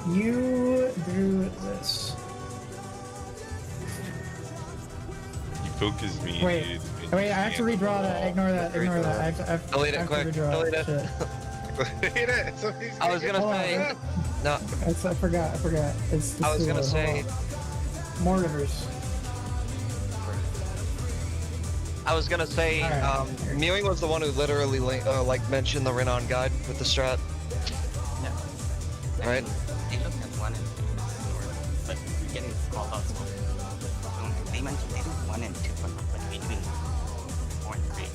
Speaker 3: You drew this.
Speaker 8: You focused me,
Speaker 3: Wait,
Speaker 8: dude. and
Speaker 3: wait,
Speaker 8: you
Speaker 3: I have to
Speaker 8: scanned the
Speaker 3: redraw that.
Speaker 8: wall.
Speaker 3: Ignore that. Ignore that. I have to
Speaker 1: Delete it, quick.
Speaker 3: redraw
Speaker 1: Delete it.
Speaker 3: Shit.
Speaker 8: Hit it. Somebody's
Speaker 1: I was
Speaker 8: get
Speaker 1: gonna
Speaker 3: Hold
Speaker 8: it.
Speaker 1: say, no,
Speaker 3: I forgot. It's
Speaker 1: I was
Speaker 3: too
Speaker 1: gonna
Speaker 3: low.
Speaker 1: say,
Speaker 3: Hold on. More rivers. Alright.
Speaker 1: Mewing was the one who literally like mentioned the Renan guide with the strat.
Speaker 11: Yeah.
Speaker 1: Right.
Speaker 11: They looked at 1 and 2 but we're getting called out. So they mentioned they do 1 and 2, but between 4 and 3.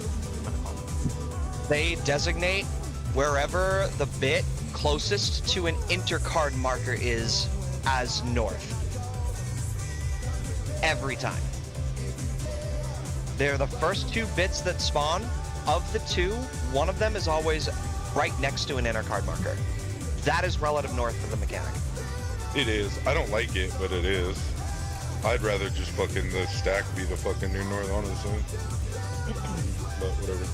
Speaker 1: They designate wherever the bit closest to an intercard marker is as north. Every time. They're the first 2 bits that spawn. Of the 2, one of them is always right next to an intercard marker. That is relative north of the mechanic.
Speaker 8: It is. I don't like it, but it is. I'd rather just fucking the stack be the fucking new north, honestly. But whatever.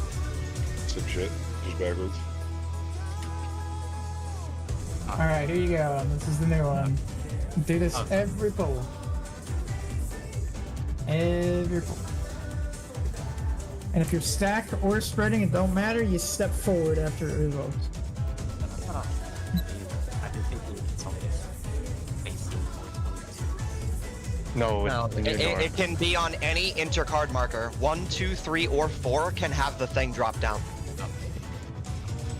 Speaker 8: Same shit. Just backwards.
Speaker 3: Alright, here you go. This is the new one. Do this every pull. Every pull. And if you're stacked or spreading, it don't matter, you step forward after it revokes.
Speaker 11: I've been thinking it's always facing
Speaker 5: No,
Speaker 1: No,
Speaker 5: it's the new north.
Speaker 1: it can be on any intercard marker. 1, 2, 3, or 4 can have the thing drop down.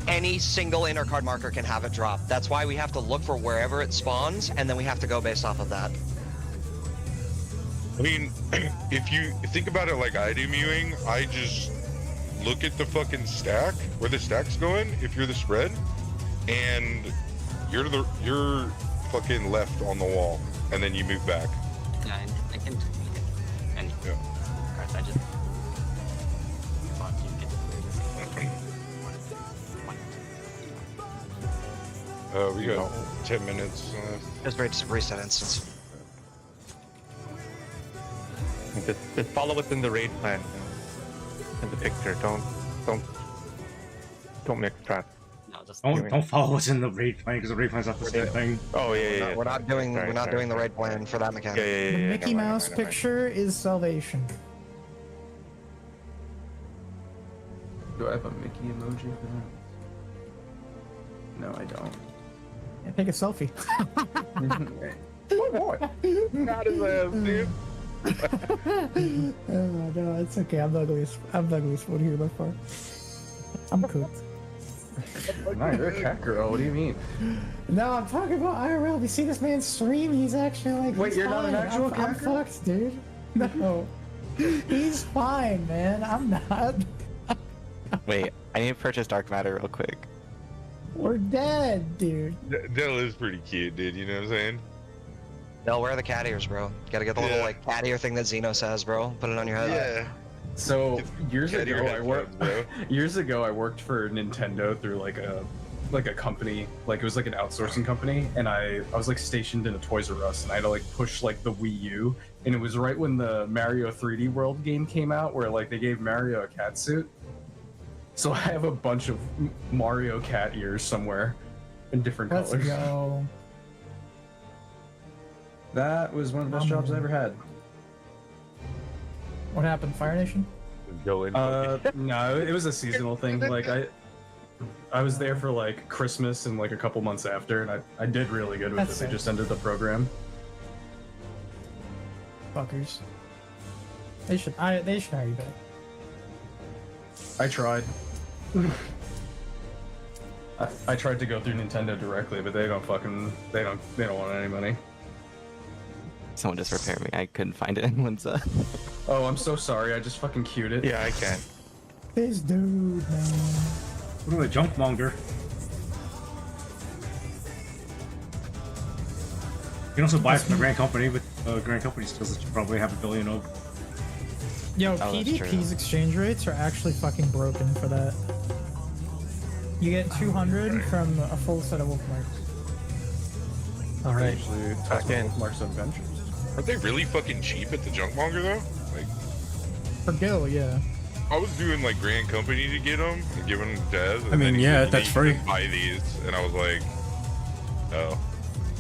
Speaker 1: Any single intercard marker can have it drop. That's why we have to look for wherever it spawns, and then we have to go based off of that.
Speaker 8: I mean, if you think about it like I do mewing, I just look at the fucking stack, where the stack's going, if you're the spread, and you're fucking left on the wall, and then you move back.
Speaker 11: Yeah, I can tweak it. And
Speaker 8: Yeah.
Speaker 11: cards, I just thought you could do
Speaker 8: We got 10 minutes.
Speaker 1: Just reset instance.
Speaker 5: Just follow what's in the raid plan in the picture. Don't mix trap.
Speaker 11: No, just
Speaker 4: Don't follow what's in the raid plan because the raid plan's not the same thing.
Speaker 5: Oh yeah.
Speaker 1: We're not doing the raid plan for that mechanic.
Speaker 5: Yeah.
Speaker 3: The Mickey
Speaker 5: Never mind,
Speaker 3: Mouse
Speaker 5: never mind.
Speaker 3: picture is salvation.
Speaker 2: Do I have a Mickey emoji for that? No, I don't.
Speaker 3: Yeah, take a selfie.
Speaker 8: Not his ass, dude.
Speaker 3: Oh no, it's okay. I'm the ugliest one here by far. I'm cooked.
Speaker 2: No, you're a cat girl. What do you mean?
Speaker 3: No, I'm talking about IRL. You see this man stream? He's actually like.
Speaker 2: Wait,
Speaker 3: he's
Speaker 2: you're not an
Speaker 3: fine.
Speaker 2: actual
Speaker 3: I'm
Speaker 2: cat girl?
Speaker 3: fucked, dude. No, he's fine, man. I'm not.
Speaker 10: Wait, I need to purchase dark matter real quick.
Speaker 3: We're dead, dude.
Speaker 8: Dell is pretty cute, dude. You know what I'm saying?
Speaker 1: They'll wear the cat ears, bro. Gotta get the little
Speaker 8: Yeah.
Speaker 1: like cat ear thing that Xeno says, bro. Put it on your head.
Speaker 2: So years
Speaker 8: Cat ear
Speaker 2: ago, I worked for Nintendo through like a company, like it was like an outsourcing company, and I was like stationed in a Toys R Us, and I had to like push like the Wii U, and it was right when the Mario 3D World game came out, where like they gave Mario a cat suit. So I have a bunch of Mario cat ears somewhere in different
Speaker 3: Let's
Speaker 2: colors.
Speaker 3: go.
Speaker 2: That was one of the best jobs I ever had.
Speaker 3: What happened, Fire Nation?
Speaker 5: Go in.
Speaker 2: No, it was a seasonal thing. Like I was there for like Christmas and like a couple months after, and I did really good with
Speaker 3: That's
Speaker 2: it. They
Speaker 3: sick.
Speaker 2: just ended the program.
Speaker 3: Fuckers. They should hire you back.
Speaker 2: I tried. I tried to go through Nintendo directly, but they don't want any money.
Speaker 10: Someone just repair me. I couldn't find it. Anyone's
Speaker 2: Oh, I'm so sorry. I just fucking queued it.
Speaker 5: Yeah, I can.
Speaker 3: This dude, man.
Speaker 4: Ooh, a junk monger. You can also buy it from the Grand Company, but Grand Company skills that you probably have a billion of.
Speaker 3: Yo,
Speaker 10: that's
Speaker 3: PvP's exchange rates are actually fucking broken for that. You get 200 from a full set of wolf marks.
Speaker 2: Alright. Actually,
Speaker 5: Back in.
Speaker 2: Mark's Adventures.
Speaker 8: Aren't they really fucking cheap at the junk monger though? Like,
Speaker 3: For Gil, yeah.
Speaker 8: I was doing like Grand Company to get them and giving them to Dez. And
Speaker 4: I mean,
Speaker 8: then he
Speaker 4: yeah,
Speaker 8: said,
Speaker 4: that's
Speaker 8: "You
Speaker 4: free."
Speaker 8: can Buy these, and I was like, oh,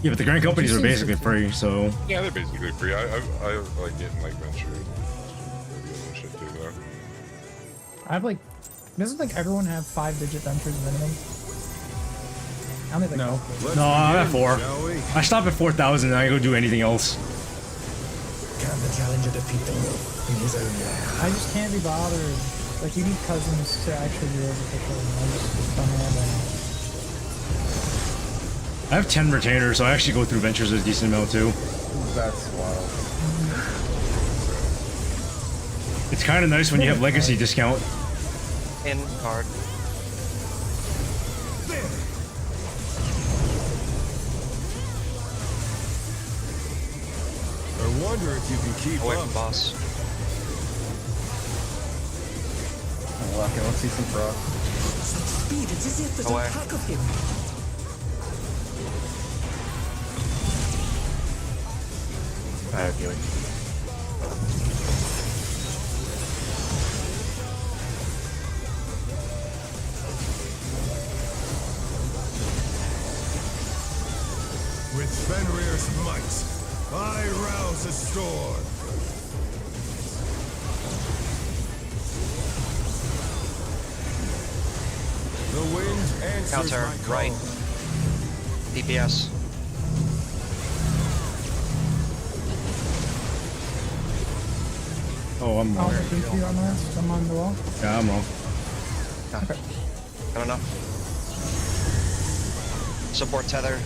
Speaker 4: Yeah, but the Grand Companies are basically free, so
Speaker 8: yeah, they're basically free. I like getting like ventures. And shit too, though.
Speaker 3: I have like, doesn't like everyone have 5-digit ventures minimum? I don't think
Speaker 2: No.
Speaker 6: Let's
Speaker 4: no, I'm at
Speaker 6: begin,
Speaker 4: 4.
Speaker 6: shall we?
Speaker 4: I stop at 4,000 and I go do anything else.
Speaker 7: Can the challenger defeat the wolf in his own lair?
Speaker 3: I just can't be bothered. Like, you need cousins to actually do overkill, and I just don't have them.
Speaker 4: I have 10 retainers, so I actually go through ventures a decent amount too.
Speaker 2: That's wild.
Speaker 4: It's kind of nice when you have legacy discount.
Speaker 1: In card.
Speaker 6: I wonder if you can keep
Speaker 1: Away
Speaker 6: up.
Speaker 1: from boss.
Speaker 2: Okay, let's see some proc.
Speaker 7: Speed, it's as if there's
Speaker 1: Away.
Speaker 7: a pack of him.
Speaker 5: I have healing.
Speaker 6: With Fenrir's might, I rouse a storm. The wind answers
Speaker 1: Counter,
Speaker 6: my call.
Speaker 1: right. DPS.
Speaker 4: Oh, I'm
Speaker 3: I'll
Speaker 4: wrong.
Speaker 3: take you on this. I'm on the wall.
Speaker 4: Yeah, I'm wrong.
Speaker 1: I don't know. Support tether.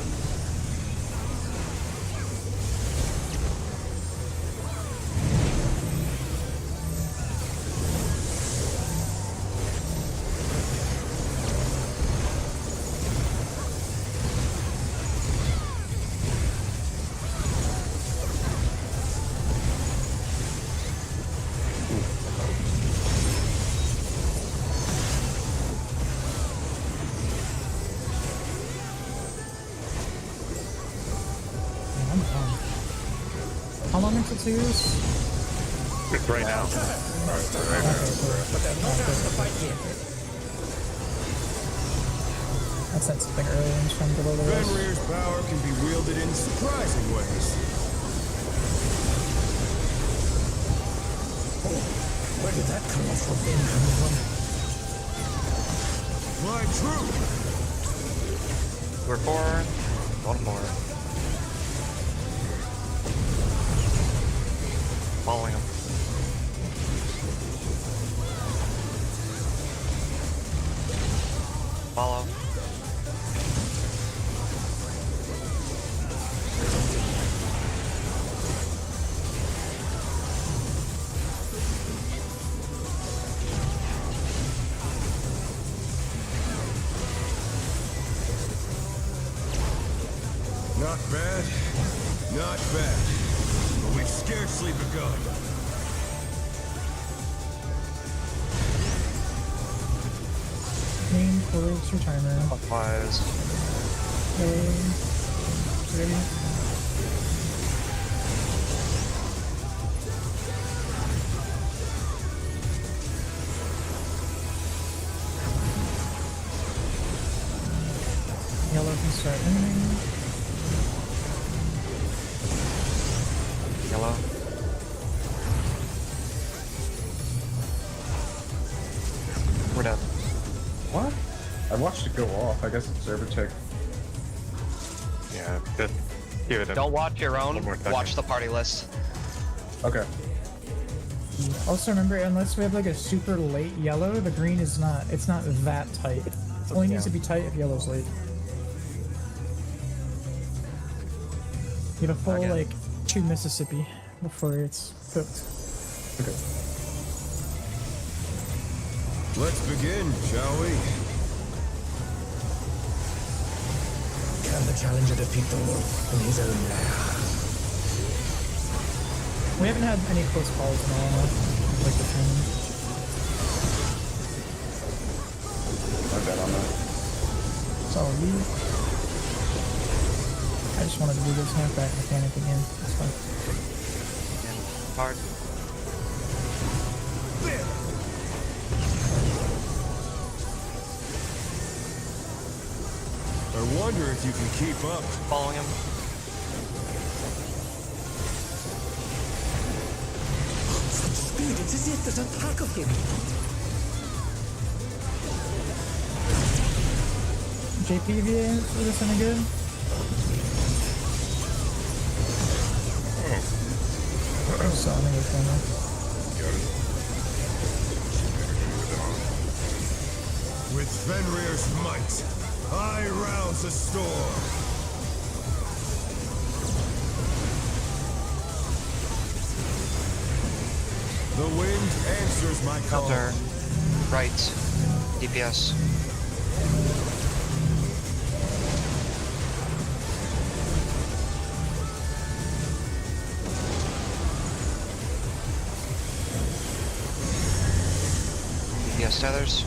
Speaker 3: I'm done. How long until 2 years?
Speaker 5: It's right now.
Speaker 3: I said something earlier and just trying to get over this.
Speaker 6: Fenrir's power can be wielded in surprising ways.
Speaker 7: Where did that come off from? Incoming one.
Speaker 6: My truth!
Speaker 1: We're 4. One more. Following him. Follow.
Speaker 6: Not bad. Not bad. But we've scarcely begun.
Speaker 3: Main close your timer.
Speaker 1: Applies.
Speaker 3: Okay. Ready? Yellow can start ending.
Speaker 1: Yellow. We're done.
Speaker 2: What? I watched it go off. I guess it's server tick.
Speaker 5: Yeah, just give it a
Speaker 1: Don't watch your own.
Speaker 5: One more second.
Speaker 1: Watch the party list.
Speaker 2: Okay.
Speaker 3: Also remember, unless we have like a super late yellow, the green is not, it's not that tight. It only needs to be tight if yellow's late. You have a full
Speaker 1: Again.
Speaker 3: like 2 Mississippi before it's cooked.
Speaker 2: Okay.
Speaker 6: Let's begin, shall we?
Speaker 7: Can the challenger defeat the wolf in his own lair?
Speaker 3: We haven't had any close calls in a while, like the tournament.
Speaker 2: My bad on that.
Speaker 3: So I just wanted to do this halfback mechanic again. It's fun.
Speaker 1: Hard.
Speaker 6: I wonder if you can keep up.
Speaker 1: Following him.
Speaker 7: Such speed, it's as if there's a pack of him.
Speaker 3: JPVA for this any good? So I think it's fine.
Speaker 6: With Fenrir's might, I rouse a storm. The wind answers my call.
Speaker 1: Counter. Right. DPS. feathers.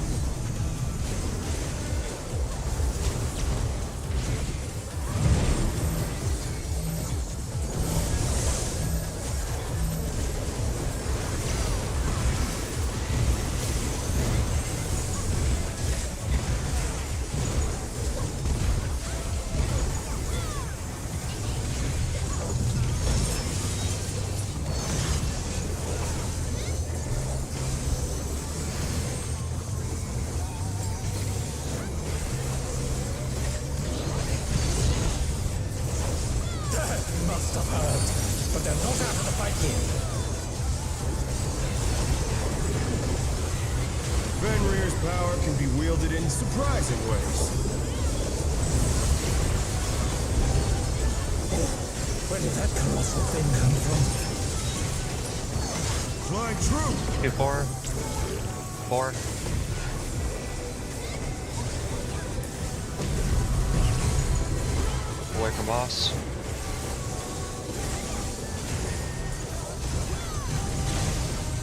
Speaker 7: Must have heard, but they're not out of the fight yet.
Speaker 6: Fenrir's power can be wielded in surprising ways.
Speaker 7: Where did that colossal thing come from?
Speaker 6: Flying true!
Speaker 1: Okay, 4. 4. Away from boss.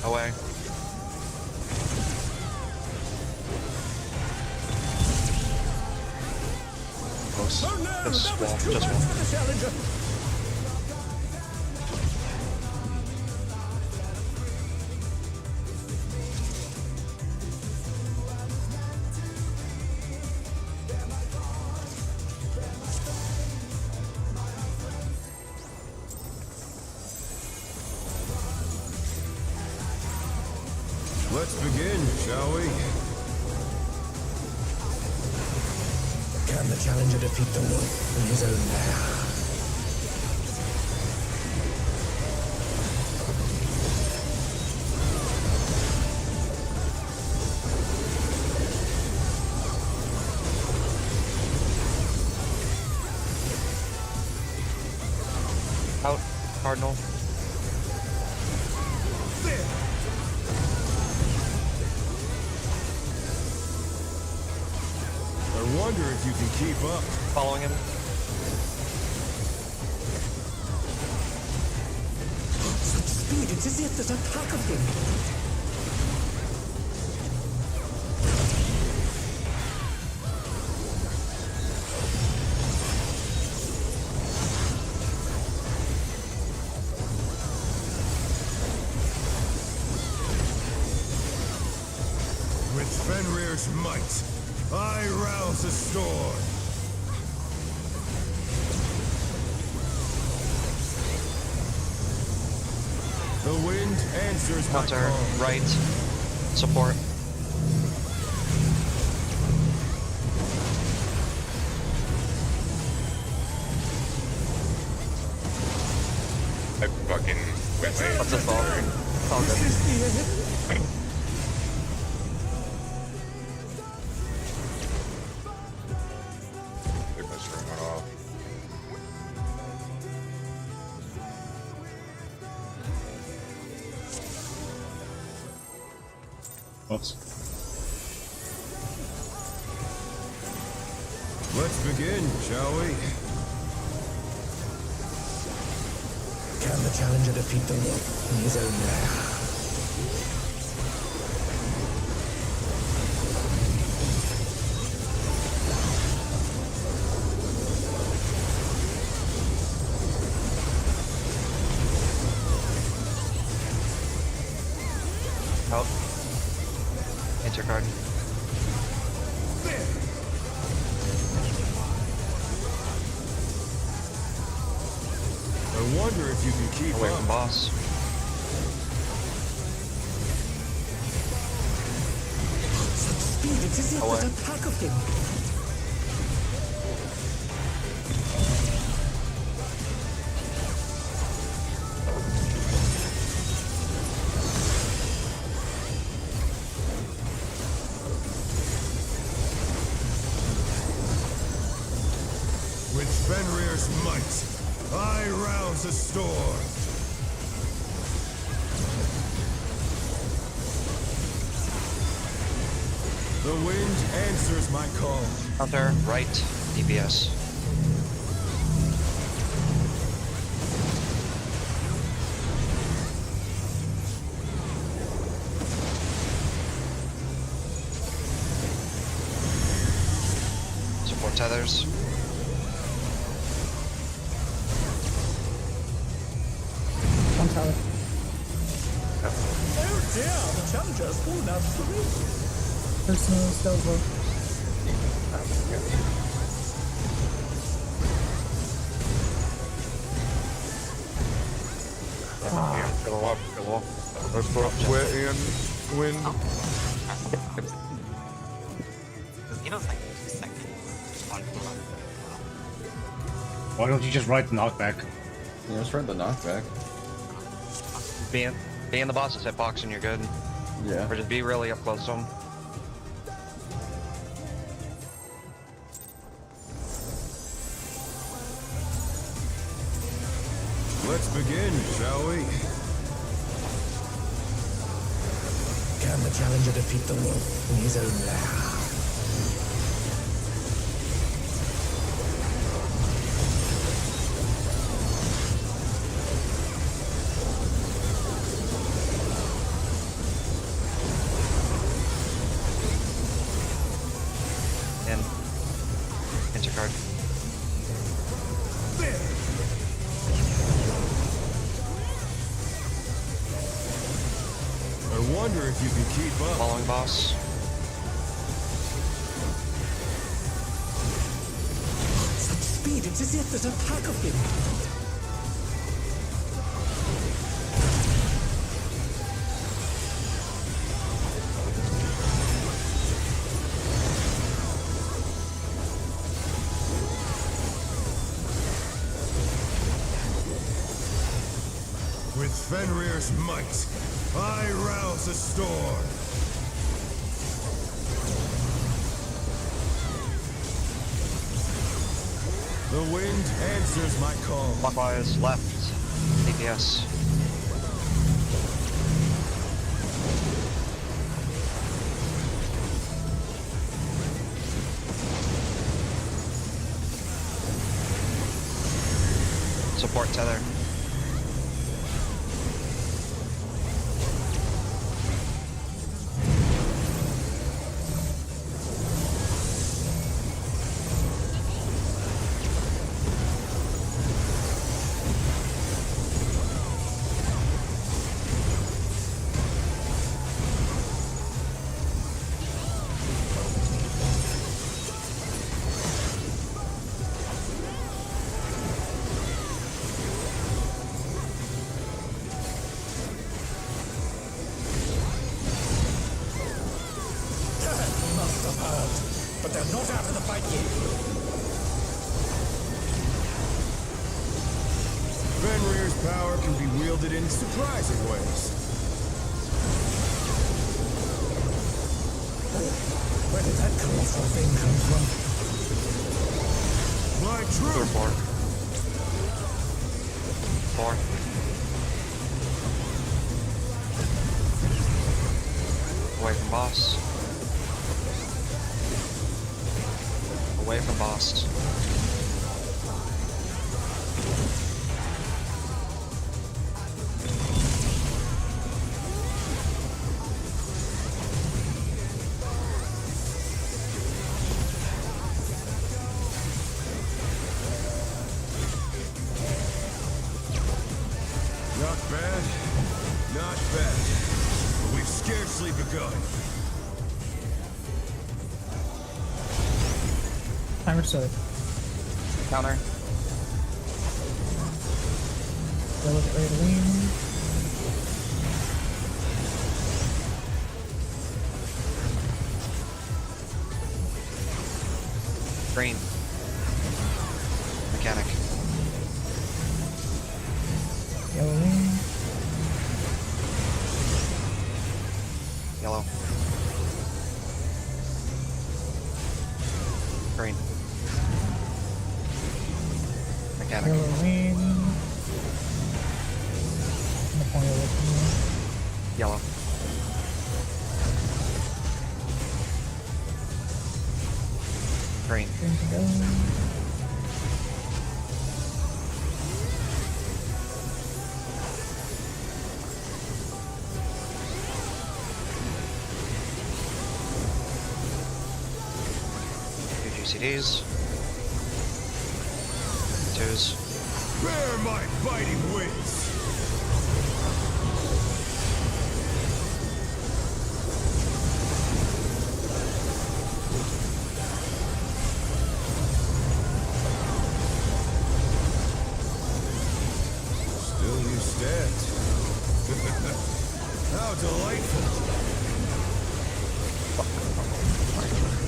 Speaker 1: Away. Close.
Speaker 7: Oh no!
Speaker 1: Just
Speaker 7: That was
Speaker 1: wall.
Speaker 7: too
Speaker 1: Just
Speaker 7: much
Speaker 1: wall.
Speaker 7: for the challenger!
Speaker 6: Let's begin, shall we?
Speaker 7: Can the challenger defeat the wolf in his own lair?
Speaker 1: Out. Cardinal.
Speaker 6: I wonder if you can keep up.
Speaker 1: Following him.
Speaker 7: Such speed, it's as if there's a pack of them.
Speaker 6: With Fenrir's might, I rouse the storm. The wind answers my
Speaker 1: Counter.
Speaker 6: call.
Speaker 1: Right. Support.
Speaker 8: I fucking went my
Speaker 1: What's this all? It's all good.
Speaker 8: took this room went off.
Speaker 4: Oops.
Speaker 6: Let's begin, shall we?
Speaker 7: Can the challenger defeat the wolf in his own lair?
Speaker 1: Out. Enter card.
Speaker 6: I wonder if you can keep
Speaker 1: Away
Speaker 6: up.
Speaker 1: from boss.
Speaker 7: Such speed, it's as if
Speaker 1: Away.
Speaker 7: there's a pack of them.
Speaker 6: With Fenrir's might, I rouse the storm. The wind answers my call.
Speaker 1: Counter. Right. DPS. Support tethers.
Speaker 3: One tower.
Speaker 7: Oh dear, the challenger's fallen out of the race.
Speaker 3: Personal Stelvo.
Speaker 5: Go up, go up.
Speaker 8: Let's put wet in wind.
Speaker 11: Because Nino's like 2 seconds on cooldown.
Speaker 4: Why don't you just ride the knockback?
Speaker 2: Yeah, let's ride the knockback.
Speaker 1: Be in the boss's hitbox and you're good.
Speaker 2: Yeah.
Speaker 1: Or just be really up close to him.
Speaker 6: Let's begin, shall we?
Speaker 7: Can the challenger defeat the wolf in his own lair?
Speaker 1: In. Intercard.
Speaker 6: I wonder if you can keep up.
Speaker 1: Following boss.
Speaker 7: Such speed, it's as if there's a pack of him.
Speaker 6: With Fenrir's might, I rouse the storm. The wind answers my call.
Speaker 1: Clockwise, left. DPS. Support tether.
Speaker 7: Must have heard, but they're not out of the fight yet.
Speaker 6: Fenrir's power can be wielded in surprising ways.
Speaker 7: Where did that colossal thing come from?
Speaker 6: My
Speaker 1: Two or
Speaker 6: truth!
Speaker 1: four. Four. Away from boss. Away from boss.
Speaker 6: Not bad, not bad. But we've scarcely begun.
Speaker 3: Timer set.
Speaker 1: Counter.
Speaker 3: Delicate ready to lean.
Speaker 1: Green. Mechanic.
Speaker 3: Yellow lean.
Speaker 1: Yellow. Green. Mechanic.
Speaker 3: Yellow lean. In the corner looking.
Speaker 1: Yellow. Green.
Speaker 3: Green to go.
Speaker 1: CDs. 2s.
Speaker 6: Bear my fighting wits! Still you stand. How delightful!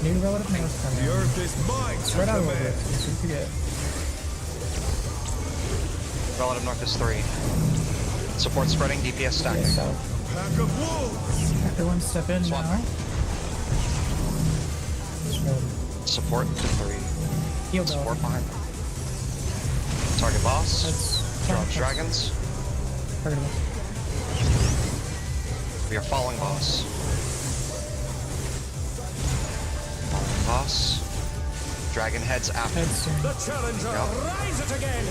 Speaker 3: New relative names
Speaker 6: The
Speaker 3: coming.
Speaker 6: earth is mine to
Speaker 3: Spread out a little bit.
Speaker 6: command.
Speaker 3: So you forget.
Speaker 1: Relative north is 3. Support spreading, DPS stack.
Speaker 3: Yeah, so
Speaker 6: Pack of wolves!
Speaker 3: everyone step in
Speaker 1: Swap.
Speaker 3: now. Spread.
Speaker 1: Support to 3.
Speaker 3: Heal
Speaker 1: Support
Speaker 3: bell.
Speaker 1: behind. Target boss.
Speaker 3: That's
Speaker 1: Drop dragons.
Speaker 3: targetable.
Speaker 1: We are following boss. Following boss. Dragon heads after.
Speaker 3: Head soon.
Speaker 7: The challenger,
Speaker 1: Yep.
Speaker 7: rise it again!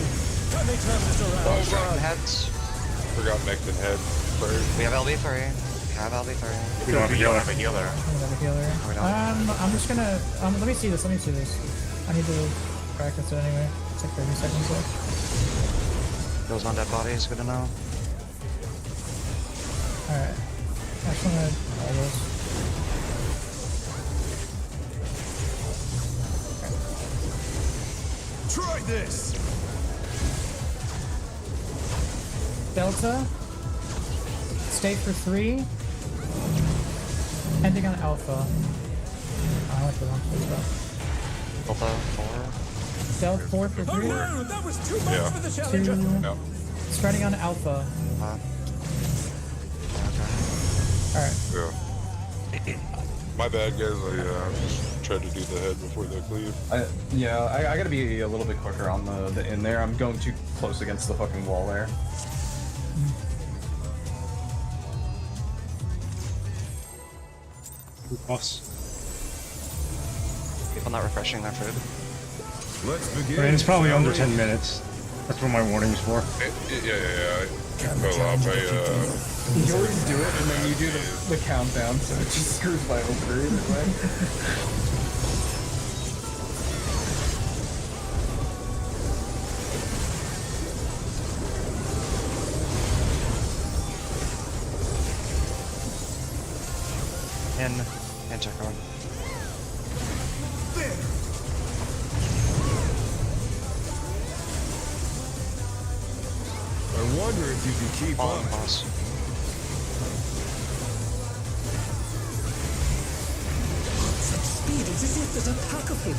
Speaker 7: Can they turn this around?
Speaker 1: Dragon heads.
Speaker 8: Forgot Mecton head first.
Speaker 1: We have LB3. We have LB3.
Speaker 4: We don't have a
Speaker 5: You don't
Speaker 4: healer.
Speaker 5: have a healer.
Speaker 3: Another healer.
Speaker 1: We don't.
Speaker 3: I'm just gonna let me see this. Let me see this. I need to practice it anyway. It's like 30 seconds left.
Speaker 1: Those on dead bodies, good to know.
Speaker 3: Alright. I just wanna all this.
Speaker 6: Try this!
Speaker 3: Delta. Stay for 3. Ending on Alpha. I like the wrong place though.
Speaker 1: Delta 4.
Speaker 3: Stealth 4 for
Speaker 7: Oh
Speaker 3: 3.
Speaker 7: no, that was too much
Speaker 8: Yeah.
Speaker 7: for the
Speaker 3: 2.
Speaker 7: challenger!
Speaker 8: Yeah.
Speaker 3: Spreading on Alpha.
Speaker 1: Okay.
Speaker 3: Alright.
Speaker 8: Yeah. My bad, guys. I just tried to do the head before they cleave.
Speaker 2: I gotta be a little bit quicker on the in there. I'm going too close against the fucking wall there.
Speaker 4: Boss.
Speaker 1: People not refreshing their food.
Speaker 6: Let's begin.
Speaker 4: I mean, it's probably
Speaker 6: shall
Speaker 4: under
Speaker 6: we?
Speaker 4: 10 minutes. That's what my warning's for.
Speaker 8: Yeah. I fell off.
Speaker 2: You always do it, and then you do the countdown, so it just screws my over either way.
Speaker 1: And check on.
Speaker 6: There! I wonder if you can keep
Speaker 1: Following
Speaker 6: up.
Speaker 1: boss.
Speaker 7: Such speed, it's as if there's a pack of him.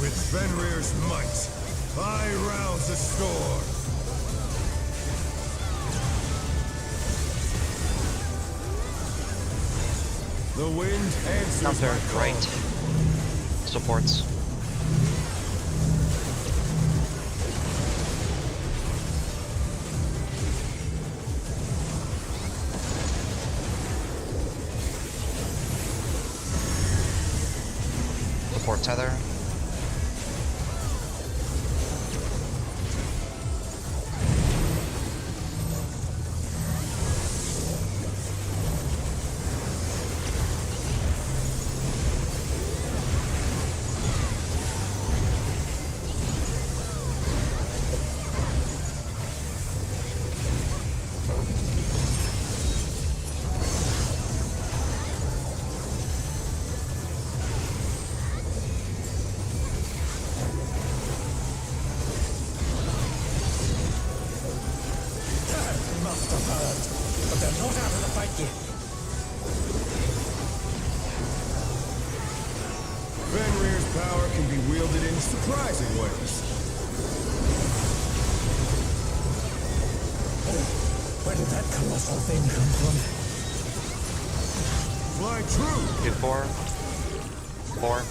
Speaker 6: With Fenrir's might, I rouse the storm. The wind answers
Speaker 1: Counter,
Speaker 6: my call.
Speaker 1: right. Supports. Support tether.
Speaker 7: Must have heard, but they're not out of the fight yet.
Speaker 6: Fenrir's power can be wielded in surprising ways.
Speaker 7: Where did that colossal thing come from?
Speaker 6: Fly true!
Speaker 1: Hit 4. 4.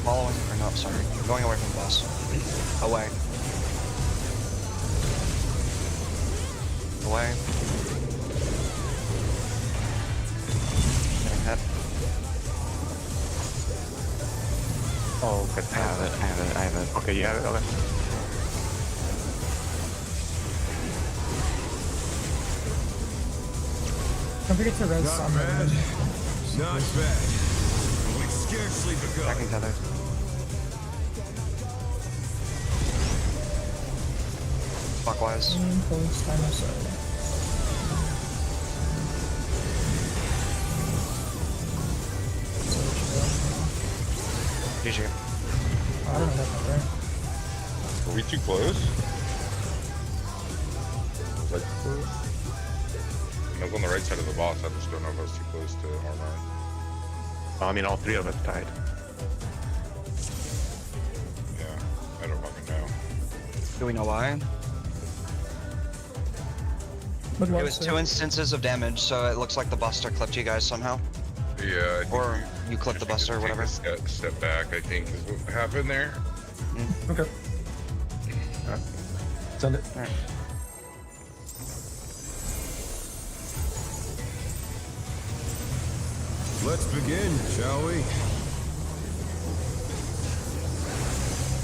Speaker 1: Following, or no, sorry. Going away from the boss. Away. Away. Getting hit.
Speaker 5: Oh, good.
Speaker 10: I have it. I have it. I have it.
Speaker 5: Okay, you have it. Okay.
Speaker 3: Don't forget to res
Speaker 6: Not
Speaker 3: on
Speaker 6: bad.
Speaker 3: the
Speaker 6: Not bad. We've scarcely begun.
Speaker 1: Backing tether. Clockwise.
Speaker 3: close timer side.
Speaker 1: GG.
Speaker 3: I don't know that there.
Speaker 8: Are we too close? Like close? I was on the right side of the boss. I just don't know if I was too close to R9.
Speaker 5: I mean, all three of us died.
Speaker 8: Yeah, I don't fucking know.
Speaker 1: Do we know why?
Speaker 3: Look
Speaker 1: It was 2 instances of damage, so it looks like the Buster clipped you guys somehow.
Speaker 8: Yeah, I think
Speaker 1: Or you clipped the
Speaker 8: I
Speaker 1: Buster or
Speaker 8: think
Speaker 1: whatever.
Speaker 8: take a step back, I think, is what happened there.
Speaker 2: Okay. Send it.
Speaker 1: Alright.
Speaker 6: Let's begin, shall we?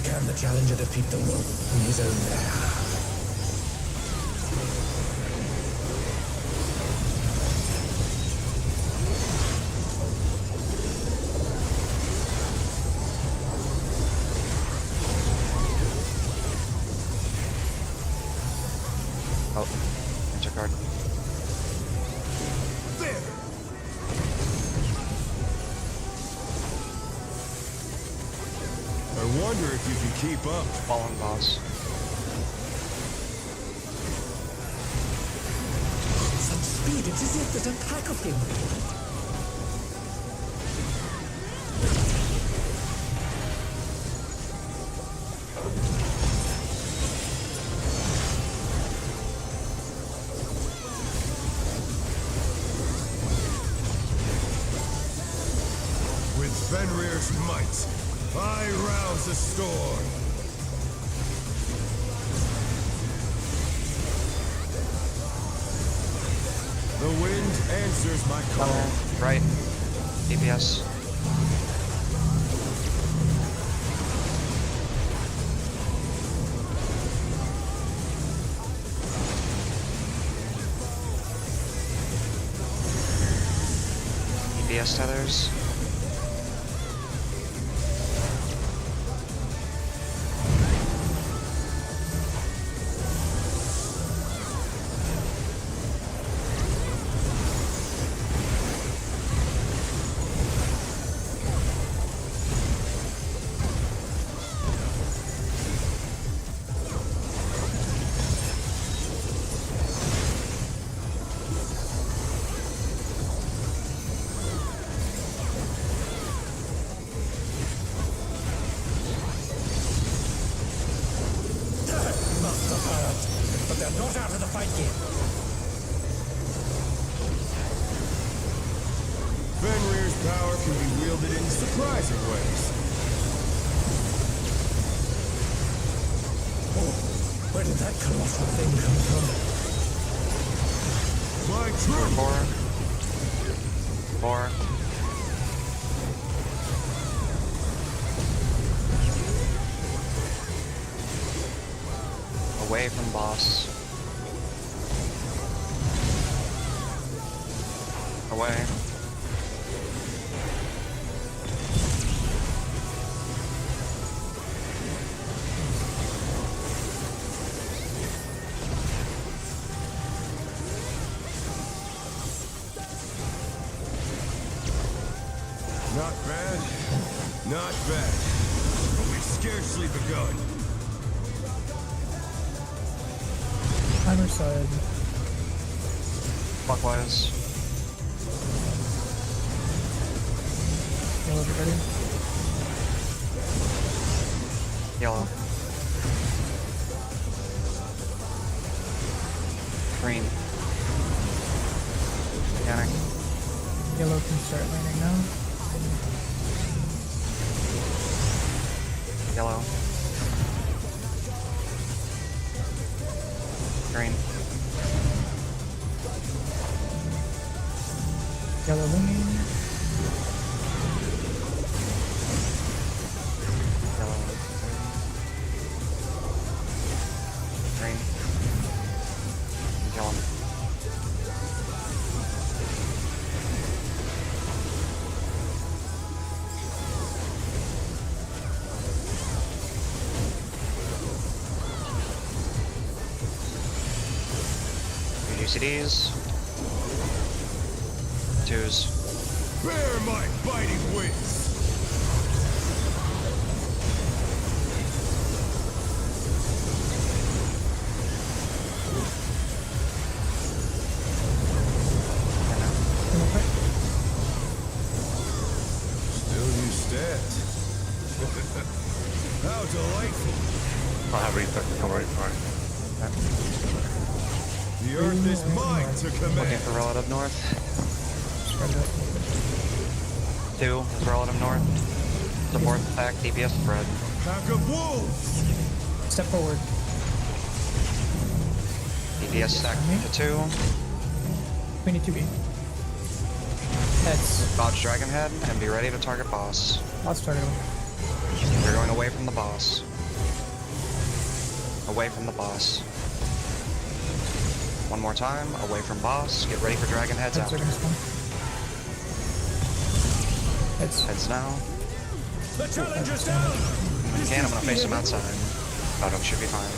Speaker 7: Can the challenger defeat the wolf in his own lair?
Speaker 1: Oh, enter card.
Speaker 6: There! I wonder if you can keep up.
Speaker 1: Fallen boss.
Speaker 7: Such speed, it's as if there's a pack of him.
Speaker 6: With Fenrir's might, I rouse the storm. The wind answers my call.
Speaker 1: Right. DPS. DPS tethers.
Speaker 7: Must have hurt, but they're not out of the fight yet.
Speaker 6: Fenrir's power can be wielded in surprising ways.
Speaker 7: Oh, where did that colossal thing come from?
Speaker 6: My truth!
Speaker 1: 4. Away from boss. Away.
Speaker 6: Not bad. Not bad. But we've scarcely begun.
Speaker 3: Timer side.
Speaker 1: Clockwise.
Speaker 3: Yellow, get ready.
Speaker 1: Yellow. Green. Scanning.
Speaker 3: Yellow can start landing now.
Speaker 1: Yellow. Green.
Speaker 3: Yellow winging.
Speaker 11: Yellow. Green. Yellow.
Speaker 1: UCDs. Twos.
Speaker 6: Bear my biting wings! Still you stand. How delightful!
Speaker 5: I'll have research to come right for it.
Speaker 6: The earth is mine to
Speaker 11: Looking
Speaker 6: command.
Speaker 11: for relative north.
Speaker 3: Spread it.
Speaker 11: 2 is relative north. Support stack, DPS spread.
Speaker 6: Pack of wolves!
Speaker 3: Step forward.
Speaker 1: DPS stack to 2.
Speaker 3: We need 2B. Heads.
Speaker 1: Dodge Dragon Head and be ready to target boss.
Speaker 3: Let's target him.
Speaker 1: You're going away from the boss. Away from the boss. One more time, away from boss. Get ready for Dragon Heads
Speaker 3: Heads are
Speaker 1: after.
Speaker 3: gonna spawn. Heads.
Speaker 1: Heads now.
Speaker 6: The challenger's down!
Speaker 1: Again, I'm gonna face him outside. But it should be fine.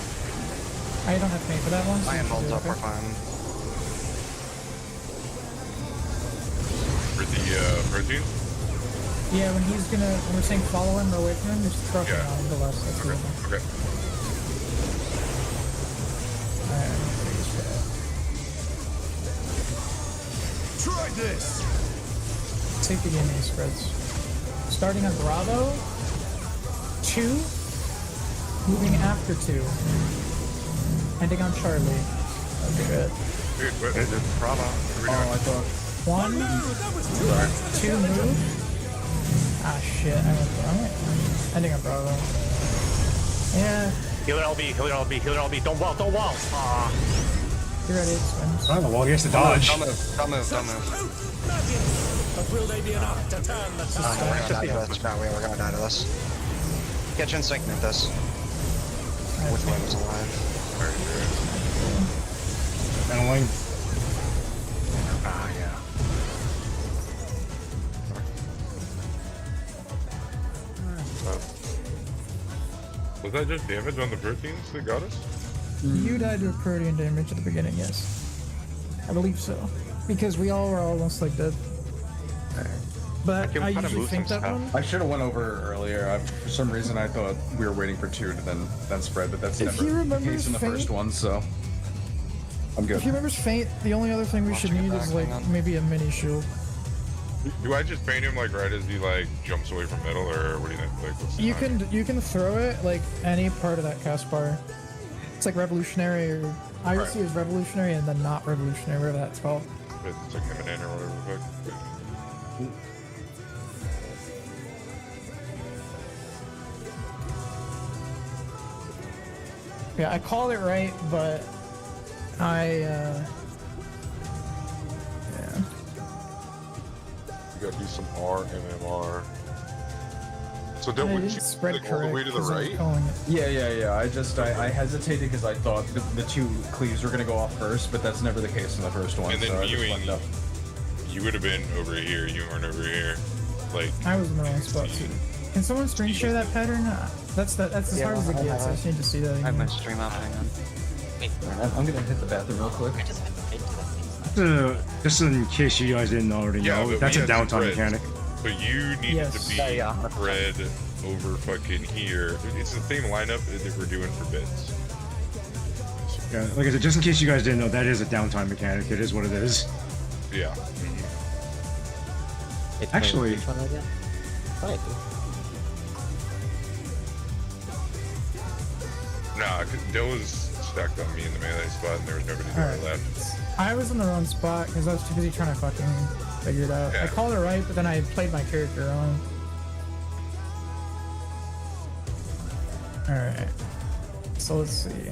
Speaker 3: I don't have to pay for that one. so
Speaker 1: Iron
Speaker 3: we should
Speaker 1: holds
Speaker 3: do
Speaker 1: up,
Speaker 3: okay.
Speaker 1: we're fine.
Speaker 8: For the protein?
Speaker 3: Yeah, when we're saying follow him or away from him, just throw him
Speaker 8: Yeah.
Speaker 3: on the left. That's
Speaker 8: Okay.
Speaker 3: cool.
Speaker 8: Okay.
Speaker 3: Alright, freeze that.
Speaker 6: Try this!
Speaker 3: Take the DNA spreads. Starting on Bravo. 2. Moving after 2. Ending on Charlie. Oh shit.
Speaker 8: Dude, what is it?
Speaker 5: Bravo.
Speaker 2: Oh, I thought.
Speaker 3: 1, 2 move. Ah shit, I went wrong. Ending on Bravo. Yeah,
Speaker 5: Healer LB, healer LB, healer LB. Don't wall, don't wall. Ah.
Speaker 3: you're ready, it swims.
Speaker 4: Oh, well, he has to dodge.
Speaker 1: Don't move, don't move, don't move.
Speaker 7: But will they be enough to turn the
Speaker 1: We're gonna die to this. No, we're gonna die to this. Get you in sync with this. With Wings alive.
Speaker 4: And wing.
Speaker 5: Ah, yeah.
Speaker 8: Was that just damage on the proteins that got us?
Speaker 3: You died to a protein damage at the beginning, yes. I believe so. Because we all were almost like dead. But
Speaker 5: can
Speaker 3: I
Speaker 5: kinda
Speaker 3: usually
Speaker 5: move
Speaker 3: think
Speaker 5: some
Speaker 3: that
Speaker 5: stuff.
Speaker 3: one.
Speaker 2: I should have went over earlier. For some reason, I thought we were waiting for 2 to then spread, but that's
Speaker 3: If
Speaker 2: never
Speaker 3: he
Speaker 2: the
Speaker 3: remembers
Speaker 2: case in the
Speaker 3: Fate-
Speaker 2: first one, so I'm good.
Speaker 3: If he remembers Faint, the only other thing we should
Speaker 1: you
Speaker 3: need
Speaker 1: back,
Speaker 3: is like
Speaker 1: hang on.
Speaker 3: maybe a mini shield.
Speaker 8: Do I just paint him like right as he like jumps away from middle, or what do you think? Like, what's the timing?
Speaker 3: You can throw it like any part of that cast bar. It's like revolutionary or I would
Speaker 8: Right.
Speaker 3: see it as revolutionary and then not revolutionary, whatever that's called.
Speaker 8: It's like imminent or whatever the fuck.
Speaker 3: Yeah, I called it right, but yeah.
Speaker 8: You gotta do some RMMR. So
Speaker 3: I
Speaker 8: don't
Speaker 3: didn't
Speaker 8: would you
Speaker 3: spread
Speaker 8: like, all the way to the
Speaker 3: 'cause I was
Speaker 8: right?
Speaker 3: calling it.
Speaker 2: Yeah. I hesitated because I thought the 2 cleaves were gonna go off first, but that's never the case in the first one.
Speaker 8: And then
Speaker 2: so I just
Speaker 8: viewing-
Speaker 2: left up.
Speaker 8: You would have been over here. You weren't over here. Like,
Speaker 3: I was in the wrong spot too. Can someone screen share that pattern? That's as hard as it gets. I just need to see that
Speaker 11: I have
Speaker 3: again.
Speaker 11: my stream up, hang on. Wait,
Speaker 2: I'm gonna hit the bathroom real quick.
Speaker 11: I just have to pay to that.
Speaker 4: Just in case you guys didn't already
Speaker 8: Yeah,
Speaker 4: know,
Speaker 8: but
Speaker 4: that's
Speaker 8: we
Speaker 4: a
Speaker 8: had
Speaker 4: downtime
Speaker 8: spreads.
Speaker 4: mechanic.
Speaker 8: but you needed
Speaker 3: Yes.
Speaker 8: to be
Speaker 11: Yeah.
Speaker 8: spread over fucking here. It's the same lineup that we're doing for bits.
Speaker 4: Yeah, like I said, just in case you guys didn't know, that is a downtime mechanic. It is what it is.
Speaker 8: Yeah.
Speaker 9: Wait,
Speaker 4: Actually-
Speaker 9: which one again? Oh, I do.
Speaker 8: Nah, 'cause Dill was stacked on me in the melee spot, and there was nobody to
Speaker 3: Alright.
Speaker 8: my left.
Speaker 3: I was in the wrong spot because I was too busy trying to fucking figure it out.
Speaker 8: Yeah.
Speaker 3: I called it right, but then I played my character wrong. Alright. So let's see.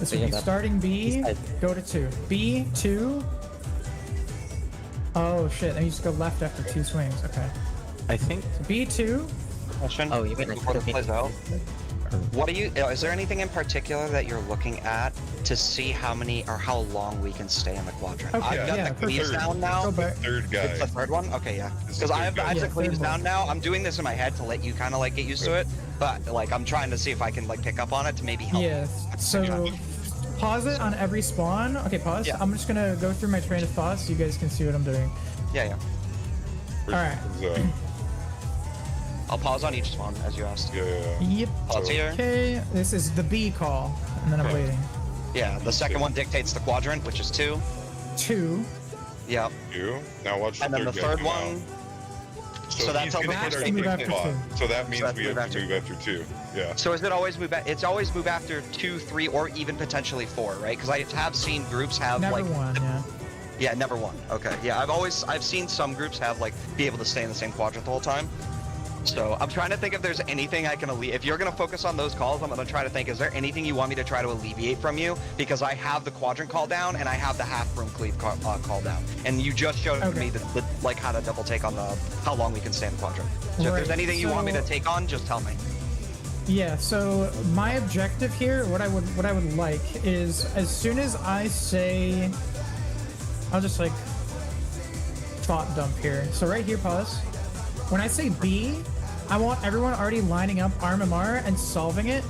Speaker 3: This
Speaker 9: So
Speaker 3: would
Speaker 9: yeah,
Speaker 3: be
Speaker 9: that-
Speaker 3: starting B,
Speaker 9: he's dead.
Speaker 3: go to 2. B, 2. Oh shit, then you just go left after 2 swings. Okay.
Speaker 10: I think
Speaker 3: So B2.
Speaker 11: Question.
Speaker 9: Oh, you mean like
Speaker 11: before this plays out?
Speaker 1: What are you? Is there anything in particular that you're looking at to see how many or how long we can stay in the quadrant?
Speaker 3: Okay,
Speaker 1: I've got
Speaker 3: yeah,
Speaker 1: the cleaves
Speaker 8: third.
Speaker 1: down now.
Speaker 3: Go back.
Speaker 8: Third
Speaker 1: It's the
Speaker 8: guy.
Speaker 1: third one? Okay, yeah.
Speaker 8: It's
Speaker 1: Because
Speaker 8: the
Speaker 1: I have
Speaker 8: third guy.
Speaker 1: the
Speaker 3: Yeah,
Speaker 1: cleaves
Speaker 3: third
Speaker 1: down
Speaker 3: one.
Speaker 1: now. I'm doing this in my head to let you kind of like get used to it. But like I'm trying to see if I can like pick up on it to maybe help.
Speaker 3: Yeah. So
Speaker 1: Yeah.
Speaker 3: pause it on every spawn. Okay, pause.
Speaker 1: Yeah.
Speaker 3: I'm just gonna go through my train of thought so you guys can see what I'm doing.
Speaker 1: Yeah.
Speaker 3: Alright.
Speaker 1: I'll pause on each spawn as you asked.
Speaker 3: Yep.
Speaker 1: Pause here.
Speaker 3: Okay, this is the B call, and then I'm waiting.
Speaker 1: Yeah. The second one dictates the quadrant, which is 2.
Speaker 3: 2.
Speaker 1: Yeah.
Speaker 8: You. Now watch the
Speaker 1: And then the
Speaker 8: guy
Speaker 1: third
Speaker 8: come
Speaker 1: one.
Speaker 8: out.
Speaker 1: So that's
Speaker 8: he's
Speaker 1: how
Speaker 8: gonna
Speaker 1: we
Speaker 8: hit
Speaker 1: have
Speaker 8: our
Speaker 1: to move
Speaker 8: sweet
Speaker 3: after
Speaker 8: spot.
Speaker 3: two.
Speaker 8: So that means
Speaker 1: that's
Speaker 8: we
Speaker 1: move
Speaker 8: have to
Speaker 1: after.
Speaker 8: move after 2. Yeah.
Speaker 1: So is it always move? It's always move after 2, 3, or even potentially 4, right? Because I have seen groups have
Speaker 3: Never
Speaker 1: like
Speaker 3: one, yeah.
Speaker 1: Yeah, never one. Okay. Yeah, I've seen some groups have like be able to stay in the same quadrant the whole time. So I'm trying to think if there's anything I can alleviate. If you're gonna focus on those calls, I'm gonna try to think, is there anything you want me to try to alleviate from you? Because I have the quadrant call down and I have the half room cleave call down, and you just showed
Speaker 3: Okay.
Speaker 1: me the like how to double take on the how long we can stay in the quadrant. So if
Speaker 3: Right,
Speaker 1: there's anything you want me to
Speaker 3: so-
Speaker 1: take on, just tell me.
Speaker 3: Yeah, so my objective here, what I would like is as soon as I say, I'll just like thought dump here. So right here, pause. When I say B, I want everyone already lining up RMMR and solving it,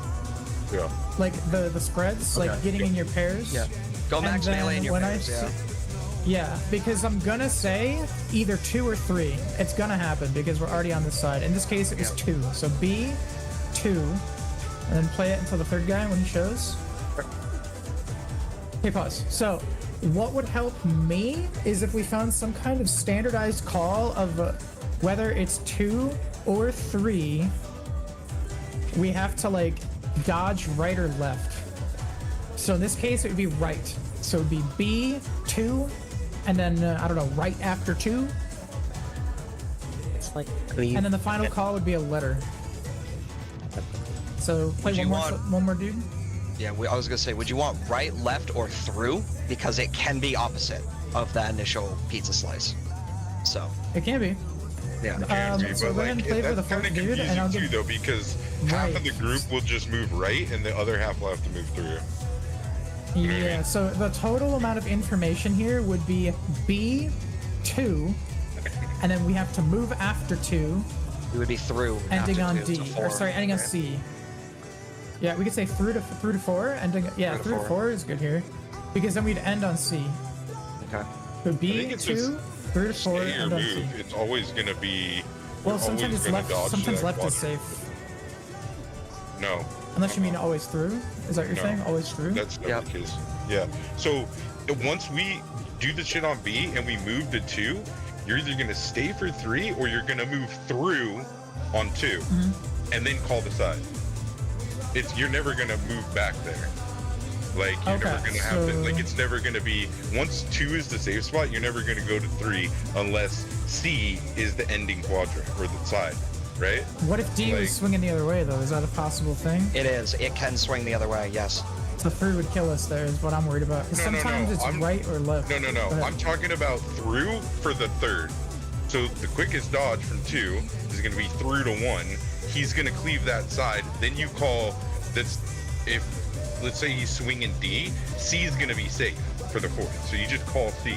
Speaker 8: Yeah.
Speaker 3: like the spreads, like
Speaker 2: Okay.
Speaker 3: getting in your pairs.
Speaker 1: Yeah. Go
Speaker 3: And
Speaker 1: max melee in
Speaker 3: then
Speaker 1: your
Speaker 3: when
Speaker 1: pairs, yeah.
Speaker 3: Yeah, because I'm gonna say either 2 or 3. It's gonna happen because we're already on this side. In this case, it was 2. So B, 2, and then play it until the third guy when he shows. Okay, pause. So, what would help me is if we found some kind of standardized call of whether it's 2 or 3, we have to like dodge right or left. So in this case, it would be right. So it would be B, 2, and then, I don't know, right after 2.
Speaker 9: It's like cleave.
Speaker 3: And then the final call would be a letter. So play
Speaker 1: Would you
Speaker 3: one more, dude.
Speaker 1: Yeah, I was gonna say, would you want right, left, or through? Because it can be opposite of that initial pizza slice. So,
Speaker 3: It can be.
Speaker 1: yeah.
Speaker 3: So go ahead and play for the
Speaker 8: that's
Speaker 3: fourth
Speaker 8: kind of
Speaker 3: dude, and I'll
Speaker 8: confusing too,
Speaker 3: give.
Speaker 8: though, because half of
Speaker 3: Right.
Speaker 8: the group will just move right, and the other half will have to move through.
Speaker 3: Yeah, so the total amount of information here would be B2, and then we have to move after 2,
Speaker 1: It would be through.
Speaker 3: ending
Speaker 1: after
Speaker 3: on
Speaker 1: 2
Speaker 3: D.
Speaker 1: to 4,
Speaker 3: Or sorry, ending on
Speaker 1: right?
Speaker 3: C. Yeah, we could say through to 4, ending. Yeah,
Speaker 1: Through to
Speaker 3: through to 4 is good here. Because then we'd end on C.
Speaker 1: Okay.
Speaker 3: So
Speaker 8: think it's just
Speaker 3: B2, through to 4,
Speaker 8: Stay or
Speaker 3: end on C.
Speaker 8: move. It's always gonna be.
Speaker 3: Well,
Speaker 8: you're
Speaker 3: sometimes
Speaker 8: always
Speaker 3: it's
Speaker 8: gonna
Speaker 3: left.
Speaker 8: dodge
Speaker 3: Sometimes
Speaker 8: that
Speaker 3: left is
Speaker 8: quadrant.
Speaker 3: safe.
Speaker 8: No.
Speaker 3: Unless you mean always through. Is that what you're
Speaker 8: No.
Speaker 3: saying? Always through?
Speaker 8: That's never
Speaker 1: Yep.
Speaker 8: the case. Yeah. So once we do the shit on B and we move to 2, you're either gonna stay for 3 or you're gonna move through on 2,
Speaker 3: Mm-hmm.
Speaker 8: and then call the side. You're never gonna move back there. Like you're
Speaker 3: Okay,
Speaker 8: never gonna have to.
Speaker 3: so-
Speaker 8: Like it's never gonna be. Once 2 is the safe spot, you're never gonna go to 3 unless C is the ending quadrant or the side, right?
Speaker 3: What if D
Speaker 8: Like-
Speaker 3: was swinging the other way, though? Is that a possible thing?
Speaker 1: It is. It can swing the other way. Yes.
Speaker 3: So 3 would kill us there, is what I'm worried about. 'Cause
Speaker 8: No, no,
Speaker 3: sometimes
Speaker 8: no,
Speaker 3: it's
Speaker 8: I'm-
Speaker 3: right or left.
Speaker 8: No, no, no.
Speaker 3: Go ahead.
Speaker 8: I'm talking about through for the third. So the quickest dodge from 2 is going to be through to 1. He's going to cleave that side. Then you call that's if let's say he's swinging D, C is going to be safe for the 4th. So you just call C.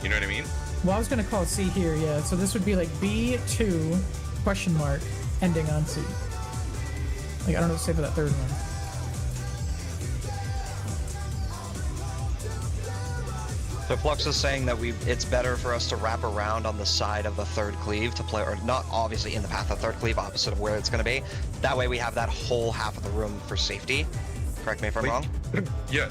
Speaker 8: You know what I mean?
Speaker 3: Well, I was going to call C here, yeah. So this would be like B2, question mark, ending on C. Like, I don't know what to say for that third one.
Speaker 1: So Flux is saying that it's better for us to wrap around on the side of the third cleave to play, or not obviously in the path of third cleave, opposite of where it's going to be. That way we have that whole half of the room for safety. Correct me if I'm
Speaker 8: Like-
Speaker 1: wrong.
Speaker 8: Yeah.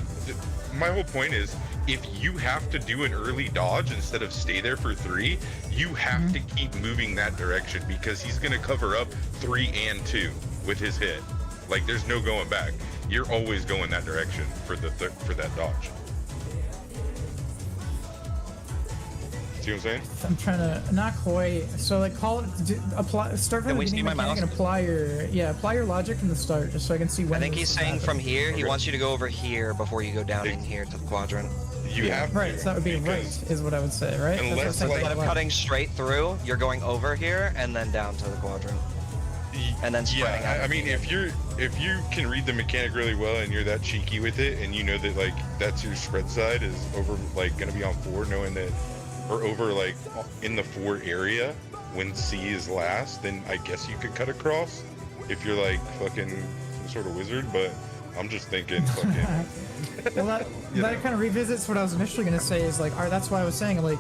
Speaker 8: My whole point is if you have to do an early dodge instead of stay there for 3, you have to keep moving that direction because he's going to cover up 3 and 2 with his hit. Like there's no going back. You're always going that direction for the for that dodge. See what I'm saying?
Speaker 3: I'm trying to not quite. So like call it apply. Start from
Speaker 1: Can
Speaker 3: the
Speaker 1: we see
Speaker 3: beginning
Speaker 1: my
Speaker 3: mechanic and
Speaker 1: mouse?
Speaker 3: apply your logic from the start, just so I can see when.
Speaker 1: I think
Speaker 3: this
Speaker 1: he's
Speaker 3: is
Speaker 1: saying from
Speaker 3: happening.
Speaker 1: here, he
Speaker 8: Okay.
Speaker 1: wants you to go over here before you go down in here to the quadrant.
Speaker 8: You have to.
Speaker 3: Right, so that would be right,
Speaker 8: because
Speaker 3: is what I would say, right? That's what I
Speaker 8: Unless,
Speaker 3: said
Speaker 8: like-
Speaker 1: Instead of
Speaker 3: left.
Speaker 1: cutting straight through, you're going over here and then down to the quadrant. And then spreading
Speaker 8: Yeah,
Speaker 1: out.
Speaker 8: I mean, if you can read the mechanic really well and you're that cheeky with it, and you know that like that's your spread side is over like gonna be on 4, knowing that, or over like in the 4 area when C is last, then I guess you could cut across if you're like fucking some sort of wizard. But I'm just thinking fucking.
Speaker 3: Well, that kind of revisits what I was initially going to say is like, all right, that's why I was saying, like,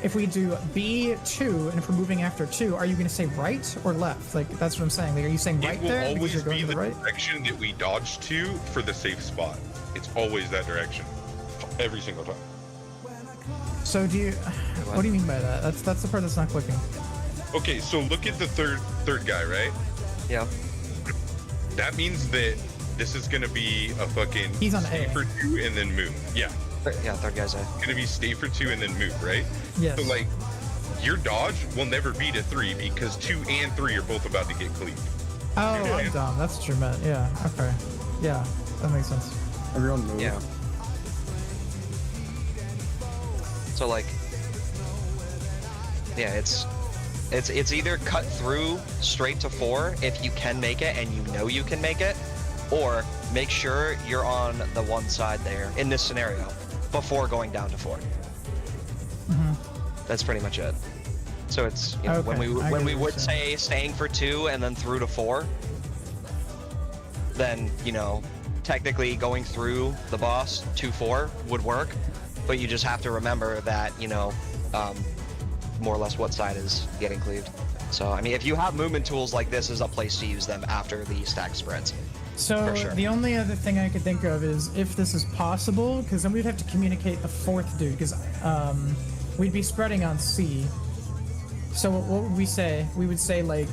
Speaker 3: if we do B2 and if we're moving after 2, are you going to say right or left? Like, that's what I'm saying. Like, are you saying right
Speaker 8: It will
Speaker 3: there because
Speaker 8: always
Speaker 3: you're going
Speaker 8: be
Speaker 3: to
Speaker 8: the
Speaker 3: the right?
Speaker 8: direction that we dodge to for the safe spot. It's always that direction, every single time.
Speaker 3: So do you, what do you mean by that? That's the part that's not clicking.
Speaker 8: Okay, so look at the third guy, right?
Speaker 1: Yeah.
Speaker 8: That means that this is gonna be a fucking
Speaker 3: He's on
Speaker 8: stay
Speaker 3: A.
Speaker 8: for 2 and then move. Yeah,
Speaker 1: Yeah, third guy's A.
Speaker 8: gonna be stay for 2 and then move, right?
Speaker 3: Yes.
Speaker 8: So like, your dodge will never beat a 3 because 2 and 3 are both about to get cleaved.
Speaker 3: Oh, I'm dumb. That's what you meant. Yeah, okay. Yeah, that makes sense.
Speaker 2: Everyone move.
Speaker 1: Yeah. So like, yeah, it's either cut through straight to 4 if you can make it and you know you can make it, or make sure you're on the one side there in this scenario before going down to 4. That's pretty much it. So it's, you know, when
Speaker 3: Okay, I
Speaker 1: we
Speaker 3: get what
Speaker 1: would
Speaker 3: you're saying.
Speaker 1: say staying for 2 and then through to 4, then, you know, technically going through the boss to 4 would work, but you just have to remember that, you know, more or less what side is getting cleaved. So I mean, if you have movement tools like this, is a place to use them after the stack spreads.
Speaker 3: So
Speaker 1: For sure.
Speaker 3: the only other thing I could think of is if this is possible, because then we'd have to communicate the 4th dude, because we'd be spreading on C. So what would we say? We would say like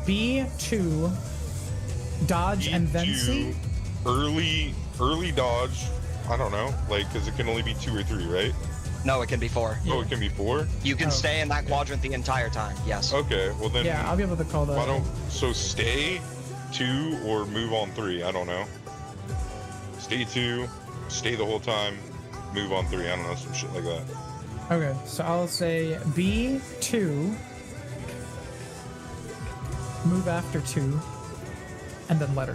Speaker 3: B2, dodge, and then C.
Speaker 8: Early dodge. I don't know, like, because it can only be 2 or 3, right?
Speaker 1: No, it can be 4.
Speaker 8: Oh, it can be 4.
Speaker 1: You can
Speaker 3: Oh.
Speaker 1: stay in that quadrant the entire time. Yes.
Speaker 8: Okay, well then.
Speaker 3: Yeah, I'll be able to call that.
Speaker 8: Why don't so stay 2 or move on 3? I don't know. Stay 2, stay the whole time, move on 3. I don't know, some shit like that.
Speaker 3: Okay, so I'll say B2, move after 2, and then letter.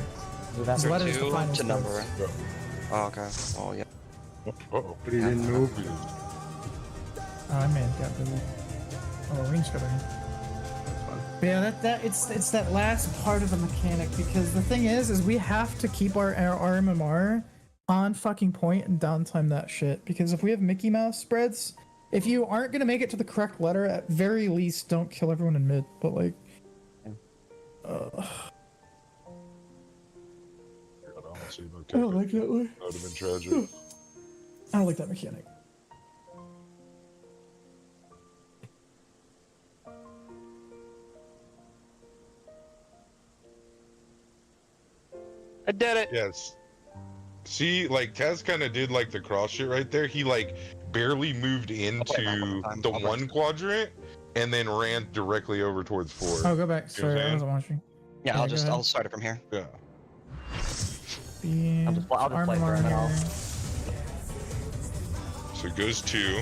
Speaker 9: Move
Speaker 3: Because
Speaker 9: after
Speaker 3: letter is the
Speaker 1: 2
Speaker 3: final
Speaker 1: to number.
Speaker 3: spreads.
Speaker 1: Oh, okay. Oh yeah.
Speaker 8: Uh-oh.
Speaker 2: But he didn't move.
Speaker 3: Oh, I may have got the. Oh, range got it. But yeah, it's that last part of the mechanic, because the thing is we have to keep our RMMR on fucking point and downtime that shit. Because if we have Mickey Mouse spreads, if you aren't gonna make it to the correct letter, at very least don't kill everyone in mid. But like, I don't like that way.
Speaker 8: That would have been tragic.
Speaker 3: I don't like that mechanic.
Speaker 11: I did it.
Speaker 8: Yes. See, like Taz kind of did like the cross shit right there. He like barely moved into the one quadrant and then ran directly over towards 4.
Speaker 3: Oh, go back.
Speaker 8: You know what
Speaker 3: Sorry,
Speaker 8: I'm
Speaker 3: I wasn't watching.
Speaker 1: Yeah,
Speaker 3: Yeah,
Speaker 1: I'll
Speaker 3: go
Speaker 1: just
Speaker 3: ahead.
Speaker 1: I'll start it from here.
Speaker 8: Yeah.
Speaker 3: The
Speaker 9: I'll just play
Speaker 3: armor
Speaker 9: for a minute.
Speaker 3: here.
Speaker 8: So it goes 2.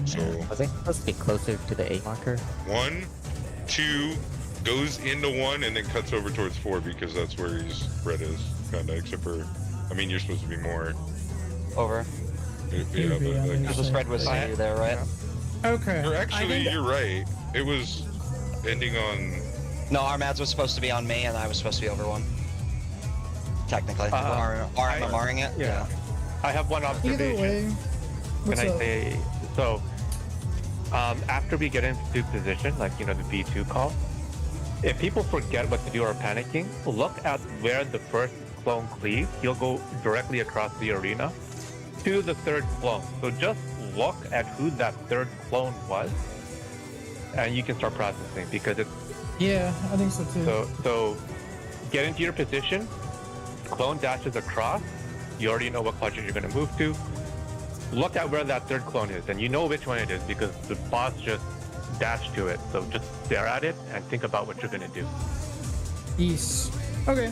Speaker 8: So
Speaker 9: Was I supposed to be closer to the A marker?
Speaker 8: 1, 2, goes into 1 and then cuts over towards 4 because that's where his spread is, kinda, except for, I mean, you're supposed to be more,
Speaker 1: Over.
Speaker 8: yeah,
Speaker 3: be
Speaker 8: but
Speaker 3: on the
Speaker 8: like,
Speaker 1: Because the spread was
Speaker 11: I-
Speaker 1: there, right?
Speaker 3: Okay.
Speaker 8: or
Speaker 3: I
Speaker 8: actually,
Speaker 3: think-
Speaker 8: you're right. It was ending on,
Speaker 1: No, our Mads was supposed to be on me, and I was supposed to be over 1. Technically, RMMRing it.
Speaker 5: Yeah. I have one
Speaker 3: Either
Speaker 5: observation.
Speaker 3: way,
Speaker 5: Can
Speaker 3: what's
Speaker 5: I
Speaker 3: up?
Speaker 5: say so? After we get into position, like you know the B2 call, if people forget what to do or are panicking, look at where the first clone cleaves. He'll go directly across the arena to the third clone. So just look at who that third clone was, and you can start processing because it's
Speaker 3: Yeah, I think so too.
Speaker 5: so get into your position. Clone dashes across. You already know what quadrant you're going to move to. look at where that third clone is, and you know which one it is because the boss just dashed to it. So just stare at it and think about what you're gonna do.
Speaker 3: East. Okay.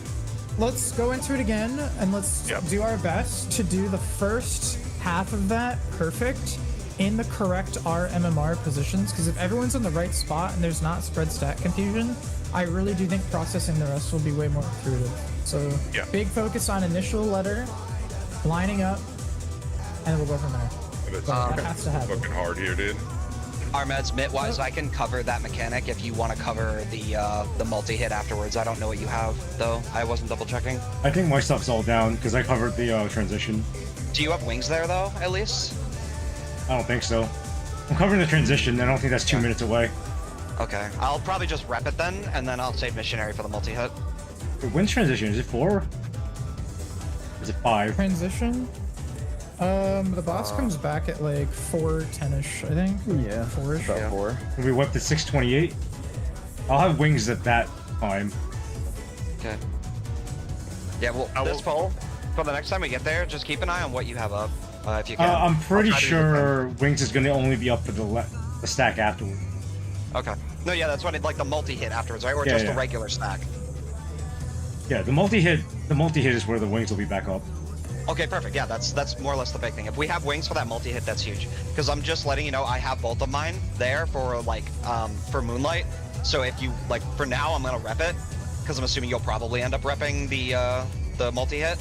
Speaker 3: Let's go into it again and let's do our best to do the first half of that perfect in the correct RMMR positions, because if everyone's in the right spot and there's not spread stat confusion, I really do think processing the rest will be way more intuitive. So big focus on initial letter, lining up, and we'll go from there.
Speaker 8: It's
Speaker 3: that has to happen.
Speaker 8: fucking hard here, dude.
Speaker 1: Armeds, Mitwise, I can cover that mechanic if you want to cover the multi-hit afterwards. I don't know what you have, though. I wasn't double-checking.
Speaker 4: I think my stuff's all down because I covered the transition.
Speaker 1: Do you have wings there, though, at least?
Speaker 4: I don't think so. I'm covering the transition. I don't think that's 2 minutes away.
Speaker 1: Okay. I'll probably just rep it then, and then I'll save missionary for the multi-hit.
Speaker 4: Wait, when's transition? Is it 4? Is it 5?
Speaker 3: Transition? The boss comes back at like 4:10ish, I think.
Speaker 2: Yeah,
Speaker 3: 4ish.
Speaker 2: about 4.
Speaker 4: We whipped at 6:28. I'll have wings at that time.
Speaker 1: Okay. Yeah, well, this poll, for the next time we get there, just keep an eye on what you have up, if you can.
Speaker 4: I'm pretty
Speaker 1: I'll try to do the
Speaker 4: sure wings is going to only be up for the stack afterward.
Speaker 1: same. Okay. No, yeah, that's what it, like the multi-hit afterwards, right? Or
Speaker 4: Yeah,
Speaker 1: just
Speaker 4: yeah.
Speaker 1: the regular stack.
Speaker 4: Yeah, the multi-hit is where the wings will be back up.
Speaker 1: Okay, perfect. Yeah, that's more or less the big thing. If we have wings for that multi-hit, that's huge. Because I'm just letting you know I have both of mine there for like for Moonlight. So if you like, for now I'm gonna rep it because I'm assuming you'll probably end up repping the multi-hit.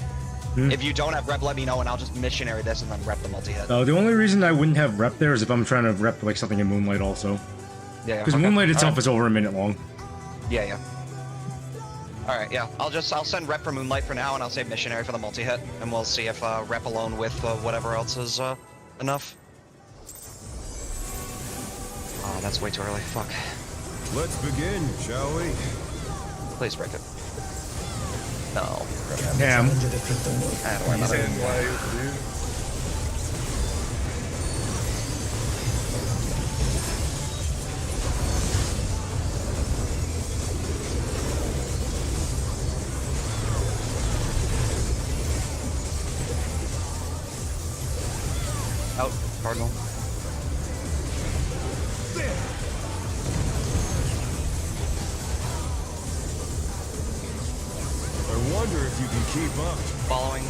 Speaker 1: If you don't have rep, let me know and I'll just missionary this and then rep the multi-hit.
Speaker 4: The only reason I wouldn't have rep there is if I'm trying to rep like something in Moonlight also.
Speaker 1: Yeah.
Speaker 4: Because Moonlight itself is over a minute long.
Speaker 1: Yeah. All right, yeah. I'll send rep for Moonlight for now, and I'll save missionary for the multi-hit, and we'll see if rep alone with whatever else is enough. Oh, that's way too early. Fuck.
Speaker 6: Let's begin, shall we?
Speaker 1: Please break it. No.
Speaker 4: Damn.
Speaker 1: Don't worry about it. Out, Cardinal.
Speaker 6: I wonder if you can keep up.
Speaker 1: Following.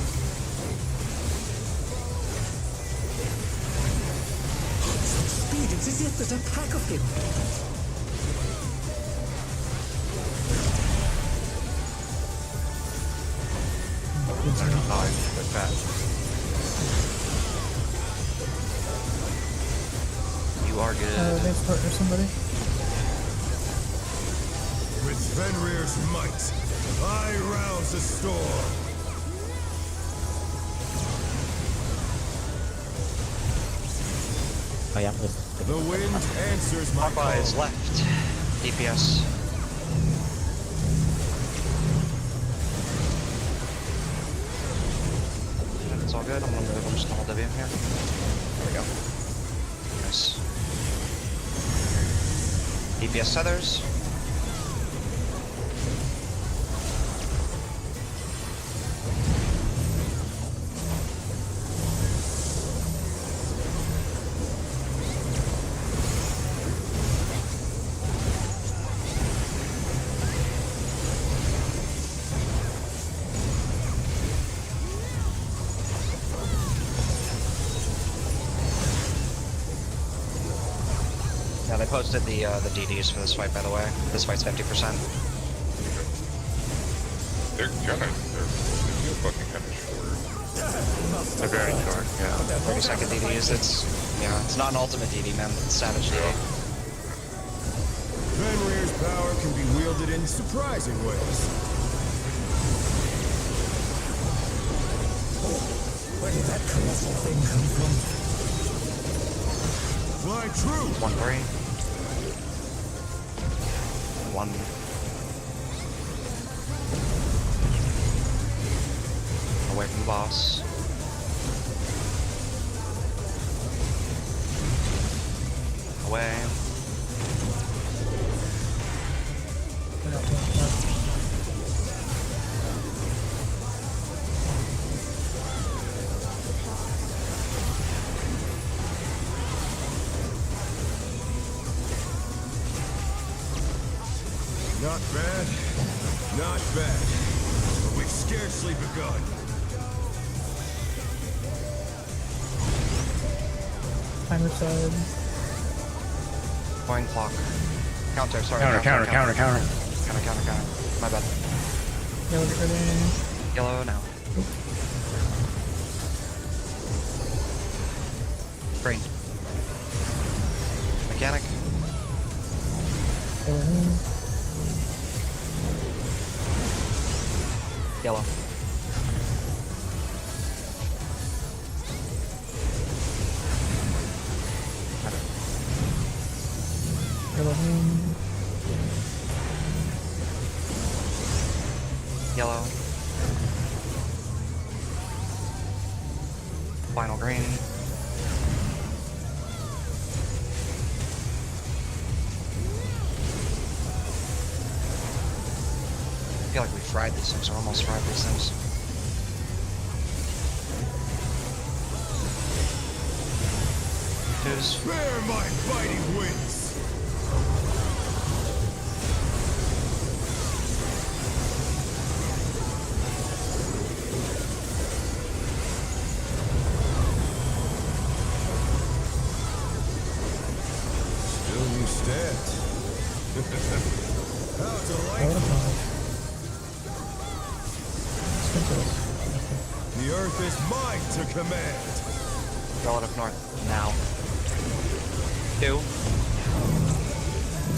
Speaker 7: Speed, it's as if there's a pack of him.
Speaker 1: You are good.
Speaker 3: Advanced partner, somebody.
Speaker 6: With Fenrir's might, I rouse the storm.
Speaker 9: Oh yeah,
Speaker 6: The wind answers my
Speaker 1: Papa is
Speaker 6: call.
Speaker 1: left. DPS. It's all good. I'm gonna move. I'm just gonna hold W here. There we go. Nice. DPS tethers. Yeah, they posted the DDs for this fight, by the way. This fight's 50%.
Speaker 8: They're fucking kind of short.
Speaker 5: They're very short, yeah.
Speaker 1: 30-second DDs. It's not an ultimate DD, man. It's savage DD.
Speaker 6: Fenrir's power can be wielded in surprising ways.
Speaker 7: Where did that colossal thing come from?
Speaker 6: Fly true!
Speaker 1: 1-3. 1. Away from the boss. Away.
Speaker 6: Not bad. Not bad. But we've scarcely begun.
Speaker 3: Timer side.
Speaker 11: Going clock. Counter, sorry.
Speaker 4: Counter.
Speaker 11: Counter. My bad.
Speaker 3: Yellow, get ready.
Speaker 11: Yellow now. Green. Mechanic.
Speaker 3: Yellow.
Speaker 11: Yellow.
Speaker 3: Yellow.
Speaker 11: Yellow. Final green.
Speaker 1: I feel like we fried these things, or almost fried these things.
Speaker 11: Twos.
Speaker 6: Spare my fighting wings. Still you stand. How delightful. The earth is mine to command.
Speaker 11: Relative north. Now. 2.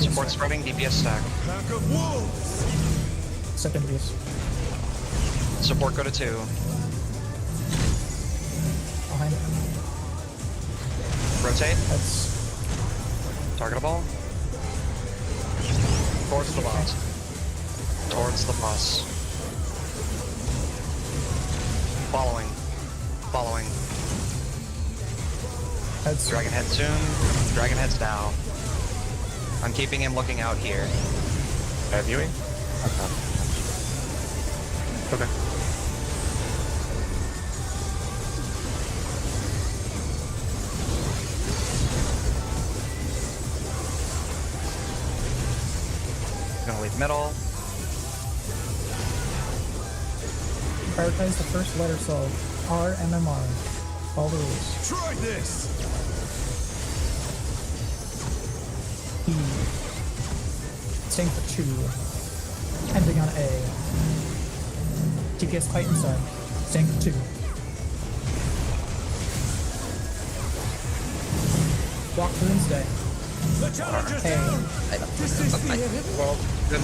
Speaker 1: Support spreading, DPS stack.
Speaker 6: Pack of wolves.
Speaker 3: Second piece.
Speaker 1: Support go to 2.
Speaker 3: Behind.
Speaker 1: Rotate.
Speaker 3: That's
Speaker 1: Targetable. Towards the boss. Towards the boss. Following. Following.
Speaker 3: that's
Speaker 1: Dragon head soon. Dragon head's now. I'm keeping him looking out here.
Speaker 5: Viewing? Okay.
Speaker 11: Gonna leave middle.
Speaker 3: prioritize the first letter solved. RMMR. All the rules.
Speaker 6: Try this.
Speaker 3: E. Staying for 2. Ending on A. TPS Titan side. Staying for 2. Walk through and stay.
Speaker 6: The challenger's
Speaker 3: Hey.
Speaker 6: down. This is the end.
Speaker 1: Well, then.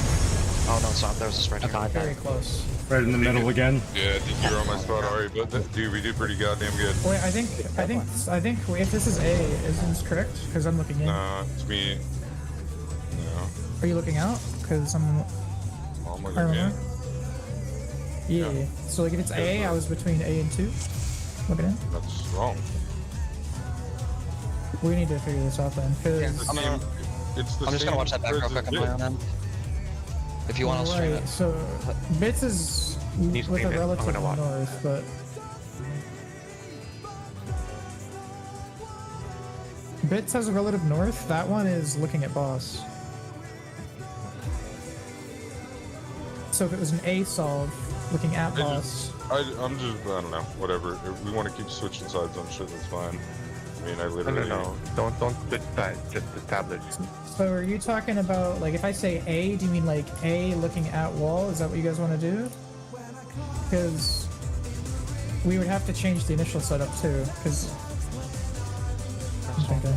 Speaker 1: Oh no, it's not. There was a spread.
Speaker 3: Very close.
Speaker 4: Right in the middle again.
Speaker 8: Yeah, I think you're on my spot, Ari, but dude, we did pretty goddamn good.
Speaker 3: Wait, I think if this is A, isn't this correct? Because I'm looking in.
Speaker 8: Nah, it's me. No,
Speaker 3: Are you looking out? Because I'm.
Speaker 8: I'm
Speaker 3: I
Speaker 8: looking
Speaker 3: don't
Speaker 8: in.
Speaker 3: know. Yeah. So like if it's A, I was between A and 2. Looking in.
Speaker 8: That's wrong.
Speaker 3: We need to figure this out then.
Speaker 8: It's the same. It's the
Speaker 1: I'm just
Speaker 8: same
Speaker 1: gonna watch that back real
Speaker 8: as
Speaker 1: quick on
Speaker 8: this.
Speaker 1: my own end. If you want, I'll stream
Speaker 3: Right,
Speaker 1: it.
Speaker 3: so Bits is
Speaker 5: you
Speaker 3: with
Speaker 5: stream
Speaker 3: a
Speaker 5: it? I'm
Speaker 3: relative
Speaker 5: gonna watch.
Speaker 3: north, but Bits has a relative north. That one is looking at boss. So if it was an A solve, looking at boss.
Speaker 8: I'm just, I don't know, whatever. If we want to keep switching sides on shit, that's fine. I mean, I literally.
Speaker 5: No. Don't switch sides. Just establish.
Speaker 3: So are you talking about, like, if I say A, do you mean like A looking at wall? Is that what you guys want to do? Because we would have to change the initial setup too, because I'm thinking.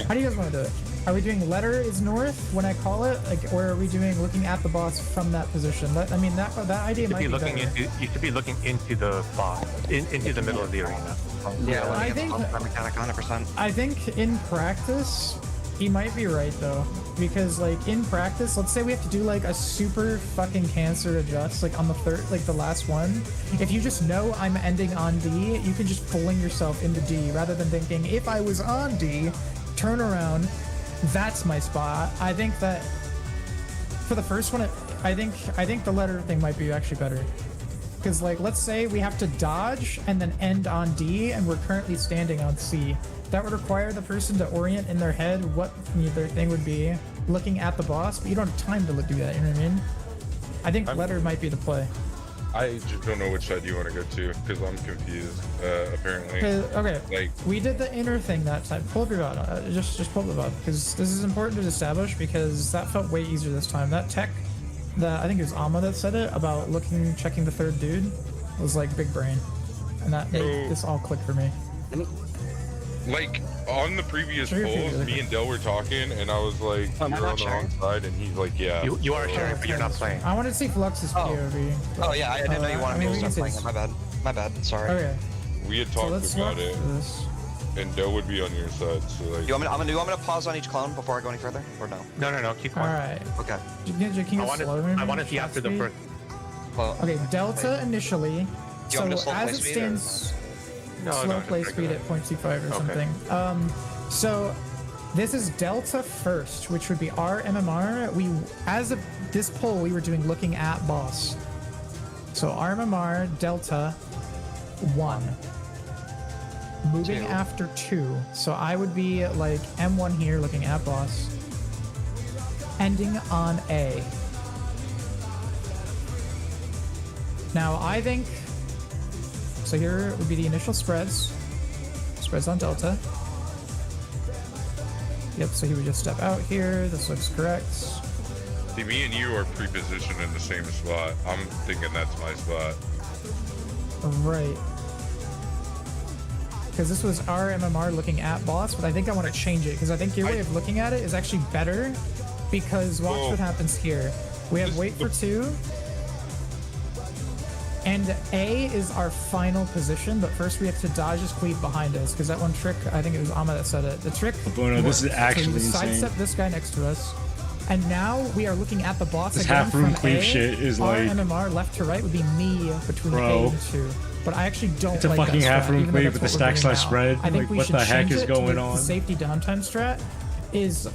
Speaker 3: How do you guys want to do it? Are we doing letter is north when I call it, like, or are we doing looking at the boss from that position? That, I mean, that idea might be better.
Speaker 5: You should be looking into the boss, into the middle of the arena.
Speaker 11: Yeah,
Speaker 3: I think-
Speaker 11: mechanic 100%.
Speaker 3: I think in practice, he might be right though, because like in practice, let's say we have to do like a super fucking cancer adjust, like on the third, like the last one. If you just know I'm ending on D, you can just fling yourself into D rather than thinking if I was on D, turn around, that's my spot. I think that for the first one, I think the letter thing might be actually better. Because, like, let's say we have to dodge and then end on D, and we're currently standing on C. That would require the person to orient in their head what their thing would be. looking at the boss, but you don't have time to do that. You know what I mean? I think letter might be the play.
Speaker 8: I just don't know which side you want to go to because I'm confused. Apparently.
Speaker 3: Okay.
Speaker 8: Like
Speaker 3: We did the inner thing that time. Pull up your VOD. Just pull up the VOD because this is important to establish because that felt way easier this time. That tech, that I think it was Alma that said it about checking the third dude, was like big brain, and that made this all click for me.
Speaker 8: Like on the previous
Speaker 3: Sure,
Speaker 8: polls, me and Del were talking, and I was like,
Speaker 1: Am I
Speaker 8: "You're
Speaker 1: not
Speaker 8: on the
Speaker 1: sharing?
Speaker 8: wrong side," and he's like, "Yeah."
Speaker 5: You are sharing, but you're not playing.
Speaker 3: I wanted to see Flux's POV.
Speaker 1: Oh yeah, I didn't know you wanted me to
Speaker 3: we can
Speaker 1: start
Speaker 3: say
Speaker 1: playing it. My bad. Sorry.
Speaker 3: Okay,
Speaker 8: We had
Speaker 3: so
Speaker 8: talked
Speaker 3: let's swap
Speaker 8: about it,
Speaker 3: this.
Speaker 8: and Del would be on your side. So like,
Speaker 1: You want me to pause on each clone before I go any further, or no?
Speaker 5: No, keep
Speaker 3: All
Speaker 5: going.
Speaker 3: right.
Speaker 1: Okay.
Speaker 3: Can
Speaker 5: I
Speaker 3: you
Speaker 5: want
Speaker 3: slow
Speaker 5: to. I want to see after the first.
Speaker 1: Well,
Speaker 3: Okay, Delta initially.
Speaker 1: Do you want me to slow
Speaker 3: as
Speaker 1: play
Speaker 3: it
Speaker 1: speed,
Speaker 3: stands,
Speaker 5: No,
Speaker 3: slow
Speaker 5: no,
Speaker 3: play
Speaker 5: just
Speaker 3: speed
Speaker 5: regular.
Speaker 3: at 0.25 or
Speaker 5: Okay.
Speaker 3: something. So this is Delta first, which would be our MMR. As of this poll, we were doing looking at boss. So our MMR, Delta, 1. Moving
Speaker 1: 2.
Speaker 3: after 2. So I would be like M1 here, looking at boss. Ending on A. Now I think, so here would be the initial spreads. Spreads on Delta. Yep, so he would just step out here. This looks correct.
Speaker 8: see, me and you are pre-positioned in the same spot. I'm thinking that's my spot.
Speaker 3: Right. Because this was our MMR looking at boss, but I think I want to change it because I think your way of looking at it is actually better because watch
Speaker 8: Well,
Speaker 3: what happens here. We have wait for 2. And A is our final position, but first we have to dodge his cleave behind us because that one trick, I think it was Amma that said it. The trick.
Speaker 4: Bruno, this is
Speaker 3: worked.
Speaker 4: actually
Speaker 3: so you just
Speaker 4: insane.
Speaker 3: sidestep this guy next to us, and now we are looking at the boss
Speaker 4: This
Speaker 3: again
Speaker 4: half-room
Speaker 3: from
Speaker 4: cleave
Speaker 3: A.
Speaker 4: shit is
Speaker 3: our
Speaker 4: like-
Speaker 3: MMR left to right would be me between
Speaker 4: Bro.
Speaker 3: A and 2. But I actually don't
Speaker 4: It's a
Speaker 3: like
Speaker 4: fucking
Speaker 3: that strat,
Speaker 4: half-room
Speaker 3: even though
Speaker 4: cleave
Speaker 3: that's
Speaker 4: with the
Speaker 3: what we're doing
Speaker 4: stack/slash
Speaker 3: now.
Speaker 4: spread.
Speaker 3: I think
Speaker 4: Like,
Speaker 3: we
Speaker 4: what
Speaker 3: should
Speaker 4: the heck
Speaker 3: change
Speaker 4: is
Speaker 3: it to
Speaker 4: going
Speaker 3: the
Speaker 4: on?
Speaker 3: safety downtime strat is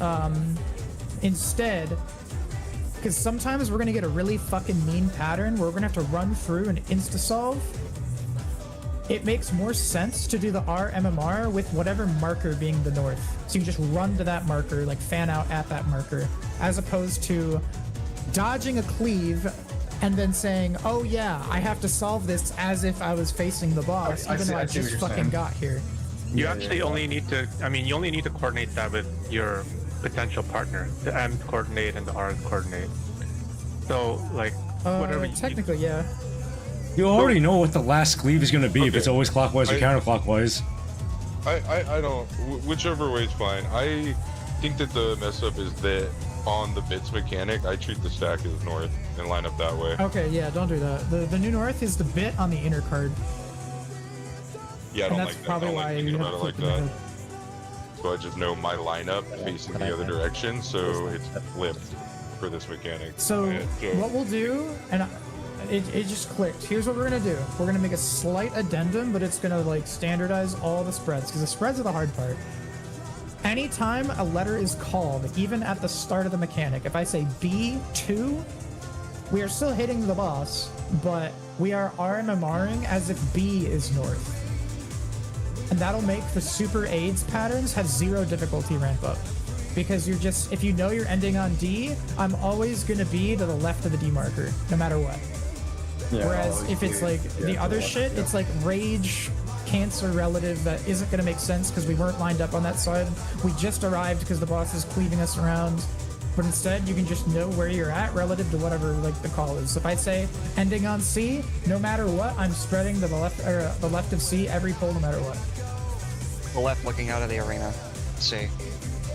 Speaker 3: instead, because sometimes we're gonna get a really fucking mean pattern where we're gonna have to run through and insta solve. It makes more sense to do the R MMR with whatever marker being the north. So you can just run to that marker, like fan out at that marker, as opposed to dodging a cleave and then saying, oh yeah, I have to solve this as if I was facing the boss,
Speaker 2: I
Speaker 3: even
Speaker 2: see-
Speaker 3: though
Speaker 2: I
Speaker 3: I
Speaker 2: see what
Speaker 3: just
Speaker 2: you're
Speaker 3: fucking
Speaker 2: saying.
Speaker 3: got here.
Speaker 5: You actually only need to. I mean, you only need to coordinate that with your potential partner. The M's coordinate and the R's coordinate. So like whatever.
Speaker 3: Technically, yeah.
Speaker 4: You already know what the last cleave is going to be if it's always clockwise or counterclockwise.
Speaker 8: I don't. Whichever way is fine. I think that the mess up is that on the bits mechanic, I treat the stack as north and line up that way.
Speaker 3: Okay, yeah, don't do that. The new north is the bit on the inner card.
Speaker 8: Yeah, I
Speaker 3: And
Speaker 8: don't
Speaker 3: that's
Speaker 8: like that. I
Speaker 3: probably
Speaker 8: don't
Speaker 3: why
Speaker 8: like thinking
Speaker 3: you
Speaker 8: about
Speaker 3: have
Speaker 8: it like
Speaker 3: to flip
Speaker 8: that. So I just know my lineup facing the other direction, so it's flipped for this mechanic.
Speaker 3: So
Speaker 8: Yeah,
Speaker 3: what we'll do, and it just clicked. Here's what we're gonna do. We're gonna make a slight addendum, but it's gonna like standardize all the spreads because the spreads are the hard part. Anytime a letter is called, even at the start of the mechanic, if I say B2, we are still hitting the boss, but we are RMMRing as if B is north. And that'll make the super aids patterns have 0 difficulty ramp up. Because you're just, if you know you're ending on D, I'm always gonna be to the left of the D marker, no matter what.
Speaker 2: Yeah,
Speaker 3: Whereas
Speaker 2: always
Speaker 3: if it's
Speaker 2: be-
Speaker 3: like
Speaker 2: yeah,
Speaker 3: the
Speaker 2: to
Speaker 3: other
Speaker 2: left,
Speaker 3: shit,
Speaker 2: yeah.
Speaker 3: it's like rage, cancer relative that isn't gonna make sense because we weren't lined up on that side. We just arrived because the boss is cleaving us around. But instead, you can just know where you're at relative to whatever like the call is. So if I say ending on C, no matter what, I'm spreading to the left or the left of C every pull, no matter what.
Speaker 1: The left looking out of the arena. See.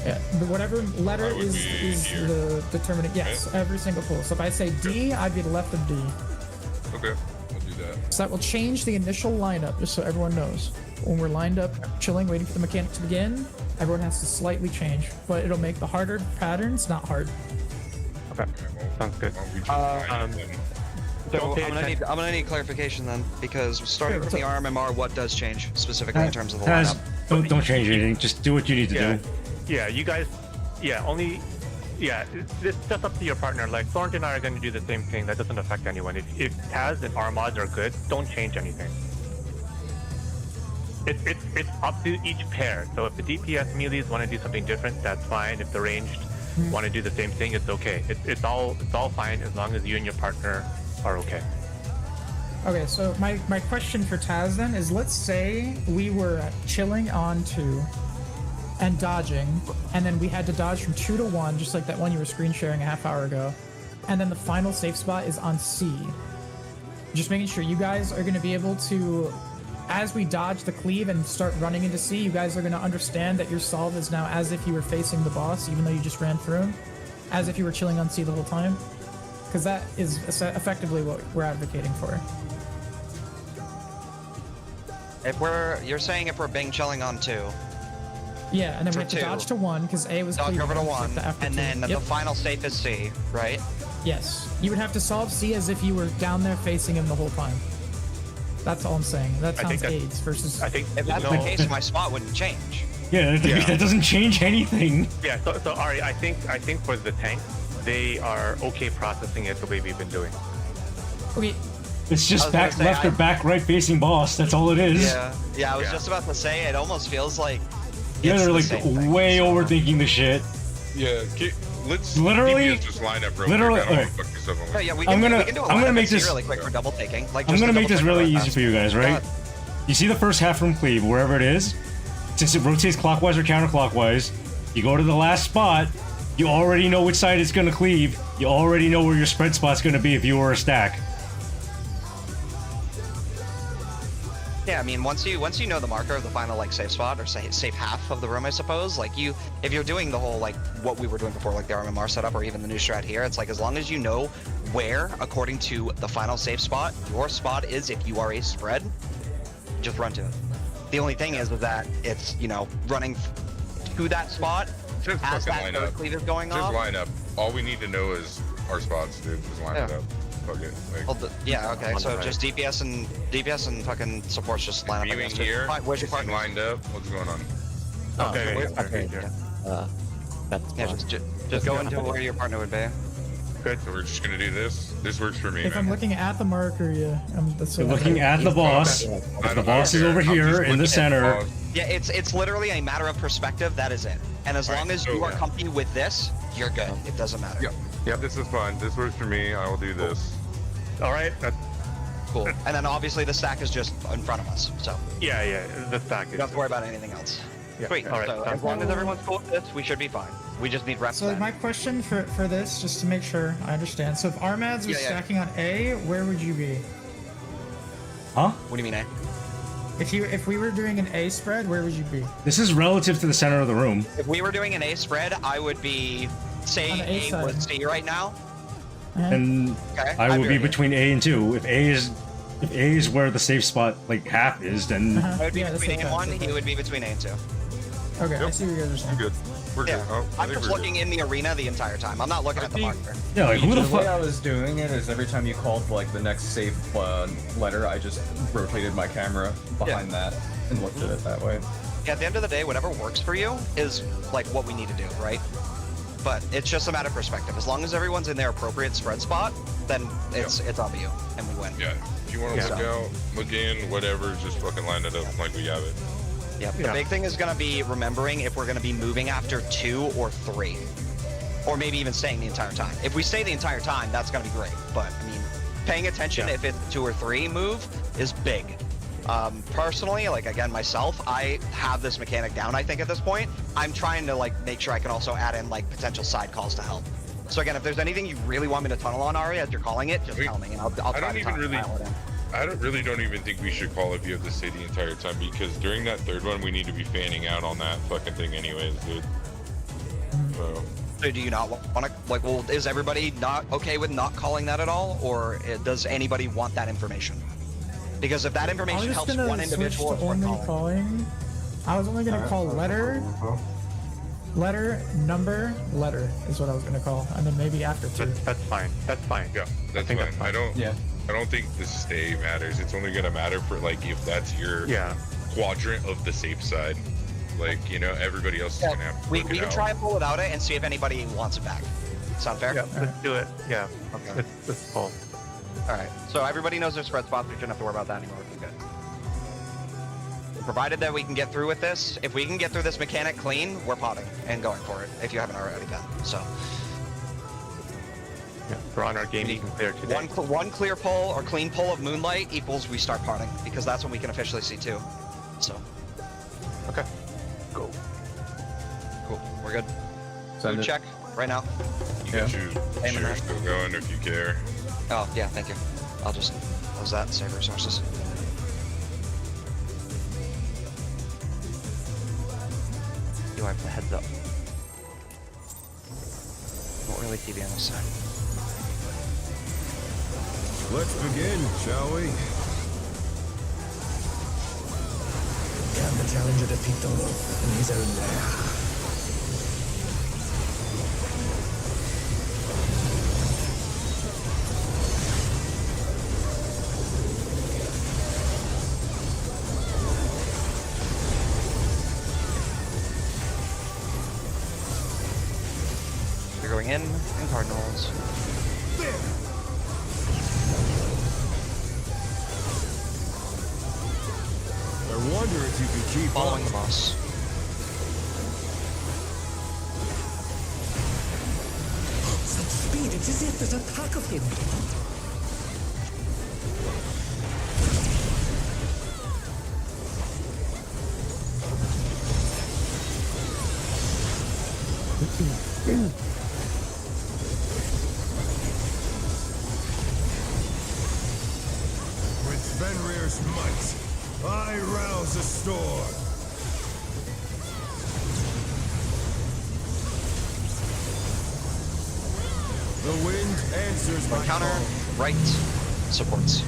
Speaker 3: Yeah, but whatever letter
Speaker 8: I would
Speaker 3: is
Speaker 8: be here.
Speaker 3: the determinant. Yes, every single pull. So if I say D, I'd be the left of D.
Speaker 8: Okay, I'll do that.
Speaker 3: So that will change the initial lineup, just so everyone knows. When we're lined up, chilling, waiting for the mechanic to begin, everyone has to slightly change, but it'll make the harder patterns not hard.
Speaker 5: Okay, sounds good.
Speaker 8: Why don't we just line up then?
Speaker 1: So
Speaker 5: Don't pay
Speaker 1: I'm gonna need clarification then, because starting from the RMMR, what does change specifically in terms of the
Speaker 4: Taz,
Speaker 1: lineup?
Speaker 4: don't change anything. Just do what you need to
Speaker 5: Yeah,
Speaker 4: do.
Speaker 5: yeah. You guys, yeah. Only, yeah. It's just up to your partner. Like Thornton and I are going to do the same thing. That doesn't affect anyone. If Taz and our mods are good, don't change anything. It's up to each pair. So if the DPS melees want to do something different, that's fine. If the ranged want to do the same thing, it's okay. It's all fine as long as you and your partner are okay.
Speaker 3: Okay, so my question for Taz then is, let's say we were chilling on 2 and dodging, and then we had to dodge from 2 to 1, just like that one you were screen sharing a half hour ago, and then the final safe spot is on C. Just making sure you guys are going to be able to, as we dodge the cleave and start running into C, you guys are going to understand that your solve is now as if you were facing the boss, even though you just ran through him, as if you were chilling on C the whole time. Because that is effectively what we're advocating for.
Speaker 1: You're saying if we're Bing chilling on 2,
Speaker 3: Yeah, and then we
Speaker 1: For
Speaker 3: have to
Speaker 1: 2.
Speaker 3: dodge to 1 because A was
Speaker 1: dodge
Speaker 3: cleaving,
Speaker 1: over to
Speaker 3: so
Speaker 1: 1,
Speaker 3: after
Speaker 1: and
Speaker 3: 2.
Speaker 1: then
Speaker 3: Yep.
Speaker 1: the final safe is C, right?
Speaker 3: Yes, you would have to solve C as if you were down there facing him the whole time. That's all I'm saying. That
Speaker 5: I think
Speaker 3: sounds
Speaker 5: that's-
Speaker 3: AIDS versus.
Speaker 5: I think
Speaker 1: If that's the case, my spot wouldn't change.
Speaker 4: Yeah, that doesn't change anything.
Speaker 5: Yeah, so Ari, I think for the tank, they are okay processing it the way we've been doing.
Speaker 3: Okay,
Speaker 4: It's
Speaker 1: I
Speaker 4: just
Speaker 1: was gonna
Speaker 4: back
Speaker 1: say,
Speaker 4: left or back right facing boss. That's all it is.
Speaker 1: Yeah, I was
Speaker 5: Yeah.
Speaker 1: just about to say, it almost feels like
Speaker 4: Yeah,
Speaker 1: it's
Speaker 4: they're
Speaker 1: the
Speaker 4: like
Speaker 1: same thing,
Speaker 4: way
Speaker 1: so-
Speaker 4: overthinking the shit.
Speaker 8: Yeah, let's
Speaker 4: Literally-
Speaker 8: DPS just line up real
Speaker 4: literally-
Speaker 8: quick. I don't
Speaker 4: okay.
Speaker 8: want to fuck this up.
Speaker 1: No, yeah, we
Speaker 4: I'm
Speaker 1: can,
Speaker 4: gonna-
Speaker 1: we can do a
Speaker 4: I'm gonna
Speaker 1: lineup
Speaker 4: make
Speaker 1: and see
Speaker 4: this-
Speaker 1: really quick for double taking. Like,
Speaker 4: I'm
Speaker 1: just
Speaker 4: gonna
Speaker 1: a
Speaker 4: make this
Speaker 1: double
Speaker 4: really
Speaker 1: take
Speaker 4: easy
Speaker 1: fast.
Speaker 4: for you guys, right? You see the first half from cleave, wherever it is. Since it rotates clockwise or counterclockwise, you go to the last spot. You already know which side it's gonna cleave. You already know where your spread spot's gonna be if you were a stack.
Speaker 1: Yeah, I mean, once you know the marker of the final like safe spot or safe half of the room, I suppose. Like if you're doing the whole like what we were doing before, like the RMMR setup or even the new strat here, it's like as long as you know where, according to the final safe spot, your spot is if you are a spread, just run to it. The only thing is that it's running to that spot
Speaker 8: Just
Speaker 1: as
Speaker 8: fucking
Speaker 1: that
Speaker 8: line
Speaker 1: third
Speaker 8: up.
Speaker 1: cleave is going
Speaker 8: Just
Speaker 1: off.
Speaker 8: line up. All we need to know is our spots, dude. Just line it
Speaker 1: Yeah.
Speaker 8: up. Fuck it. Like,
Speaker 1: Well, yeah, okay.
Speaker 5: On
Speaker 1: So
Speaker 5: the right.
Speaker 1: just DPS and fucking supports just line up. I
Speaker 8: viewing
Speaker 1: guess.
Speaker 8: here.
Speaker 1: Where's your
Speaker 8: is he
Speaker 1: partner?
Speaker 8: lined up? What's going on?
Speaker 5: Okay,
Speaker 1: where's
Speaker 5: okay,
Speaker 9: Okay,
Speaker 5: okay.
Speaker 9: that's
Speaker 1: Yeah,
Speaker 9: fine.
Speaker 1: just go into where your partner would be.
Speaker 5: Good.
Speaker 8: So we're just gonna do this. This works for me,
Speaker 3: if
Speaker 8: man.
Speaker 3: I'm looking at the marker, yeah, that's
Speaker 4: You're
Speaker 3: what
Speaker 4: looking at the boss.
Speaker 8: I
Speaker 4: If
Speaker 8: don't-
Speaker 4: the boss
Speaker 8: I
Speaker 4: is
Speaker 8: don't
Speaker 4: over
Speaker 8: care. I'm
Speaker 4: here
Speaker 8: just
Speaker 4: in the
Speaker 8: looking at
Speaker 4: center.
Speaker 8: boss.
Speaker 1: Yeah, it's literally a matter of perspective. That is it. And as
Speaker 8: Alright,
Speaker 1: long as
Speaker 8: so-
Speaker 1: you are comfy with this, you're good. It doesn't matter.
Speaker 8: Yep. Yep. This is fine. This works for me. I will do this.
Speaker 5: All right.
Speaker 1: Cool. And then obviously the stack is just in front of us, so
Speaker 5: Yeah. The stack
Speaker 1: you
Speaker 5: is.
Speaker 1: don't have to worry about anything else.
Speaker 5: Yeah.
Speaker 1: Sweet.
Speaker 5: All right.
Speaker 1: So
Speaker 5: sounds
Speaker 1: as long
Speaker 5: good.
Speaker 1: as everyone's cool with this, we should be fine. We just need reps.
Speaker 3: So
Speaker 1: then.
Speaker 3: my question for this, just to make sure I understand. So if Armads was
Speaker 1: Yeah, yeah.
Speaker 3: stacking on A, where would you be?
Speaker 4: Huh?
Speaker 1: What do you mean, eh?
Speaker 3: If we were doing an A spread, where would you be?
Speaker 4: This is relative to the center of the room.
Speaker 1: If we were doing an A spread, I would be say
Speaker 3: On the A
Speaker 1: A
Speaker 3: side.
Speaker 1: was C right now.
Speaker 4: And
Speaker 1: Okay.
Speaker 4: I
Speaker 1: I'd
Speaker 4: would be
Speaker 1: right here.
Speaker 4: between A and 2. If A is where the safe spot like half is, then
Speaker 1: I would be
Speaker 3: Yeah, that's
Speaker 1: between A and
Speaker 3: okay,
Speaker 1: 1.
Speaker 3: that's
Speaker 1: He
Speaker 3: okay.
Speaker 1: would be between A and 2.
Speaker 3: Okay, I
Speaker 8: Yep.
Speaker 3: see what you guys are
Speaker 8: I'm
Speaker 3: saying.
Speaker 8: good. We're
Speaker 1: Yeah.
Speaker 8: good. Oh, I
Speaker 1: I'm
Speaker 8: think
Speaker 1: just
Speaker 8: we're
Speaker 1: looking in the arena the entire time. I'm not looking at the
Speaker 2: think-
Speaker 1: marker.
Speaker 4: yeah, like who the
Speaker 2: The way I
Speaker 4: fuck?
Speaker 2: was doing it is every time you called like the next safe letter, I just rotated my camera behind that and looked at it that way.
Speaker 1: Yeah, at the end of the day, whatever works for you is like what we need to do, right? But it's just a matter of perspective. As long as everyone's in their appropriate spread spot, then it's up to you, and we win.
Speaker 8: Yeah. If you want to
Speaker 5: Yeah.
Speaker 8: look out, look in, whatever, just fucking line it up like we have it.
Speaker 1: Yep. The
Speaker 5: Yeah.
Speaker 1: big thing is going to be remembering if we're going to be moving after 2 or 3, or maybe even staying the entire time. If we stay the entire time, that's going to be great. But I mean, paying attention
Speaker 5: Yeah.
Speaker 1: if it's 2 or 3 move is big. Personally, like again myself, I have this mechanic down. I think at this point, I'm trying to like make sure I can also add in like potential side calls to help. So again, if there's anything you really want me to tunnel on, Ari, as you're calling it, just
Speaker 8: Wait,
Speaker 1: tell me, and I'll
Speaker 8: I
Speaker 1: try
Speaker 8: don't
Speaker 1: to
Speaker 8: even really.
Speaker 1: dial it in.
Speaker 8: I don't even think we should call if you have to stay the entire time because during that third one we need to be fanning out on that fucking thing anyways, dude. So
Speaker 1: So do you not want to, like, well, is everybody not okay with not calling that at all? Or does anybody want that information? Because if that
Speaker 3: I was
Speaker 1: information
Speaker 3: just
Speaker 1: helps
Speaker 3: gonna
Speaker 1: one
Speaker 3: switch
Speaker 1: individual,
Speaker 3: to
Speaker 1: it's worth
Speaker 3: only
Speaker 1: calling.
Speaker 3: calling. I was only gonna call letter, number, letter is what I was gonna call, and then maybe after 2.
Speaker 5: That's fine. That's fine.
Speaker 8: yeah, that's
Speaker 5: think
Speaker 8: fine.
Speaker 5: that's fine.
Speaker 8: I don't think the stay matters. It's only gonna matter for like if that's your
Speaker 5: Yeah.
Speaker 8: quadrant of the safe side. Like, everybody else is
Speaker 1: Yeah,
Speaker 8: gonna have to
Speaker 1: we
Speaker 8: work
Speaker 1: can
Speaker 8: it out.
Speaker 1: try and pull it out and see if anybody wants it back. Sound fair?
Speaker 5: Yeah. Let's do it. Yeah.
Speaker 1: Okay.
Speaker 5: Let's pull.
Speaker 1: All right. So everybody knows their spread spots. We shouldn't have to worry about that anymore. We're good. Provided that we can get through with this. If we can get through this mechanic clean, we're potting and going for it. If you haven't already been, so.
Speaker 5: Yeah, we're on our game you can clear today.
Speaker 1: One clear pull or clean pull of Moonlight equals we start potting because that's when we can officially see two. So.
Speaker 5: Okay. Go.
Speaker 1: Cool. We're good.
Speaker 2: Send
Speaker 1: Food
Speaker 2: it.
Speaker 1: check right now.
Speaker 8: You can choose
Speaker 1: Aim in
Speaker 8: share
Speaker 1: that.
Speaker 8: still going if you care.
Speaker 1: Oh yeah, thank you. I'll just close that and save resources. You have the heads up. Don't really TV on this side.
Speaker 6: Let's begin, shall we?
Speaker 7: Can the challenger defeat the wolf in his own lair?
Speaker 1: You're going in Cardinals.
Speaker 6: I wonder if you can keep
Speaker 1: Following the
Speaker 6: up.
Speaker 1: boss.
Speaker 7: Such speed, it's as if there's a pack of him.
Speaker 6: With Fenrir's might, I rouse a storm. The wind answers my
Speaker 1: Counter,
Speaker 6: call.
Speaker 1: right, supports.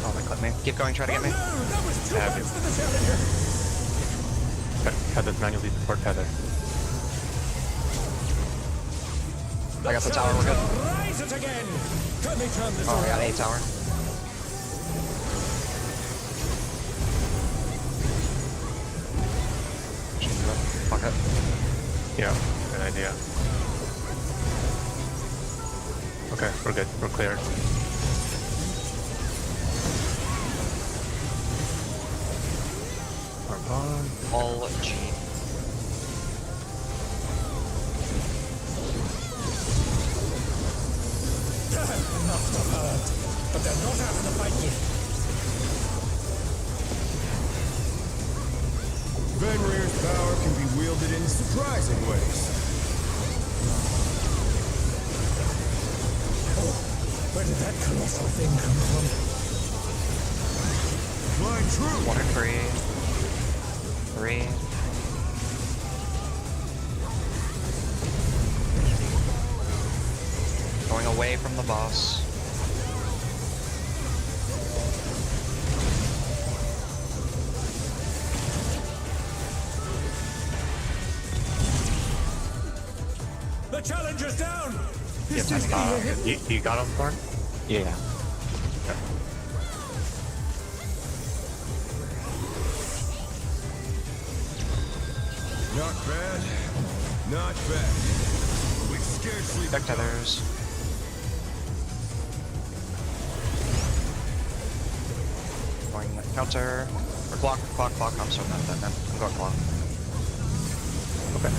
Speaker 1: Oh, they clipped me. Keep going, try to get me.
Speaker 7: That was too
Speaker 5: Have
Speaker 7: much
Speaker 5: you.
Speaker 7: for the challenger.
Speaker 5: Tether's manually support tether.
Speaker 1: I got the tower, we're good.
Speaker 7: Rise it again. Can they turn this
Speaker 1: Oh, I got
Speaker 7: around?
Speaker 1: A tower. Fuck it.
Speaker 5: Yeah, good idea. Okay, we're good. We're clear. Our bond.
Speaker 1: All G.
Speaker 7: Enough to hurt, but they're not out of the fight yet.
Speaker 6: Fenrir's power can be wielded in surprising ways.
Speaker 7: Oh, where did that colossal thing come from?
Speaker 6: Blind truth!
Speaker 1: 1 and 3. 3. Going away from the boss.
Speaker 7: The challenger's down. Is
Speaker 1: Yep,
Speaker 7: this
Speaker 1: I
Speaker 7: him?
Speaker 5: You got him, Thorn?
Speaker 10: Yeah.
Speaker 6: Not bad. Not bad. We've scarcely
Speaker 1: Deck
Speaker 6: begun.
Speaker 1: tethers. Going counter. Or clock. I'm so mad at that, man. I'm going clock.
Speaker 5: Okay.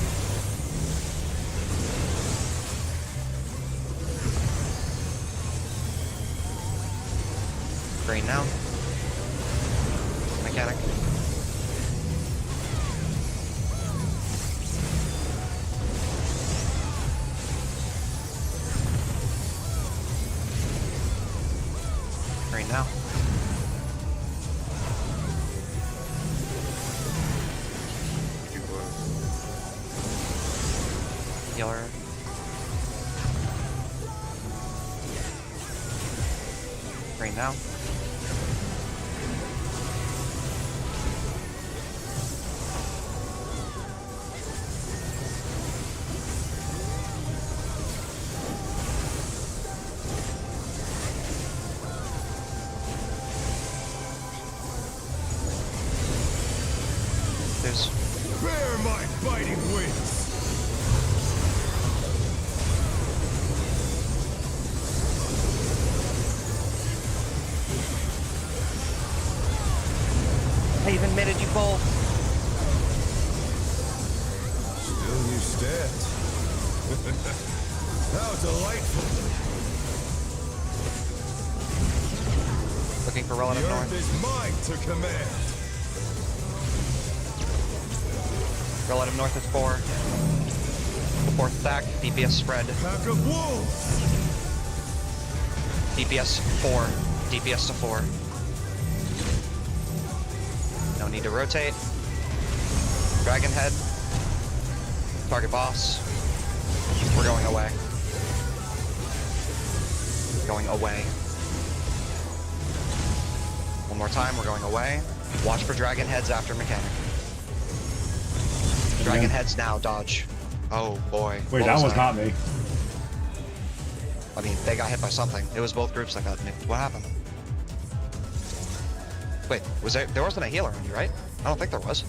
Speaker 1: Green now. Mechanic. Green now. Healer. Green now. There's
Speaker 6: Bear my biting wings! How delightful.
Speaker 11: Looking for relative
Speaker 6: The
Speaker 11: north.
Speaker 6: earth is mine to command.
Speaker 11: Relative north is 4. The fourth stack, DPS spread.
Speaker 6: Pack of wolves.
Speaker 11: DPS 4. DPS to 4. No need to rotate. Dragon head. Target boss. We're going away. Going away. One more time, we're going away. Watch for dragon heads after mechanic. Dragon heads now, dodge. Oh boy.
Speaker 4: Wait,
Speaker 11: What
Speaker 4: that was
Speaker 11: that?
Speaker 4: not me.
Speaker 11: I mean, they got hit by something. It was both groups that got nicked. What happened? Wait, was there wasn't a healer on you, right? I don't think there was.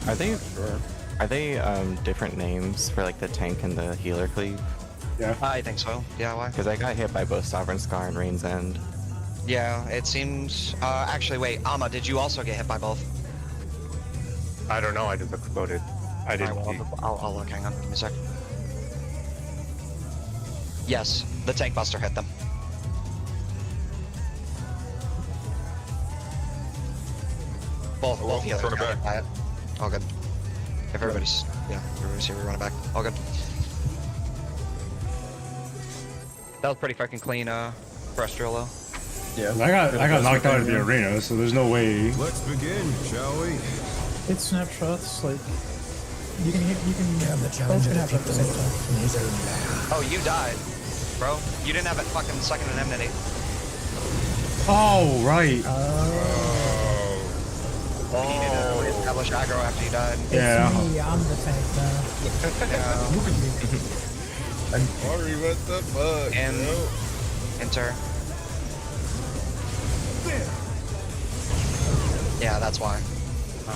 Speaker 10: Are they different names for like the tank and the healer cleave?
Speaker 4: Yeah.
Speaker 11: I think so. Yeah, why?
Speaker 10: Because I got hit by both Sovereign Scar and Rain's End.
Speaker 11: Yeah, it seems. Actually, wait, Ama, did you also get hit by both?
Speaker 5: I don't know. I just exploded. I didn't
Speaker 11: Alright,
Speaker 5: see.
Speaker 11: well, I'll look. Hang on, give me a sec. Yes, the tank buster hit them. Both
Speaker 8: Oh,
Speaker 11: healers
Speaker 8: turn it
Speaker 11: got hit
Speaker 8: back.
Speaker 11: by it. All good. If everybody's here, we run it back. All good. That was pretty freaking clean, terrestrial though.
Speaker 2: Yeah.
Speaker 4: I got knocked out of the arena, so there's no way.
Speaker 6: Let's begin, shall we?
Speaker 3: It's snapshots, like you can
Speaker 7: Can the
Speaker 3: both
Speaker 7: challenger
Speaker 3: can have
Speaker 7: defeat
Speaker 3: at
Speaker 7: the
Speaker 3: the same
Speaker 7: wolf
Speaker 3: time.
Speaker 7: in his own lair?
Speaker 11: Oh, you died, bro. You didn't have it fucking second indemnity.
Speaker 4: Oh, right.
Speaker 11: Oh. He needed to reestablish aggro after you died.
Speaker 4: Yeah.
Speaker 3: It's me, I'm the tank now.
Speaker 11: Yeah.
Speaker 2: Look at me.
Speaker 8: Sorry, what the fuck?
Speaker 11: And
Speaker 8: bro?
Speaker 11: enter. Yeah, that's why.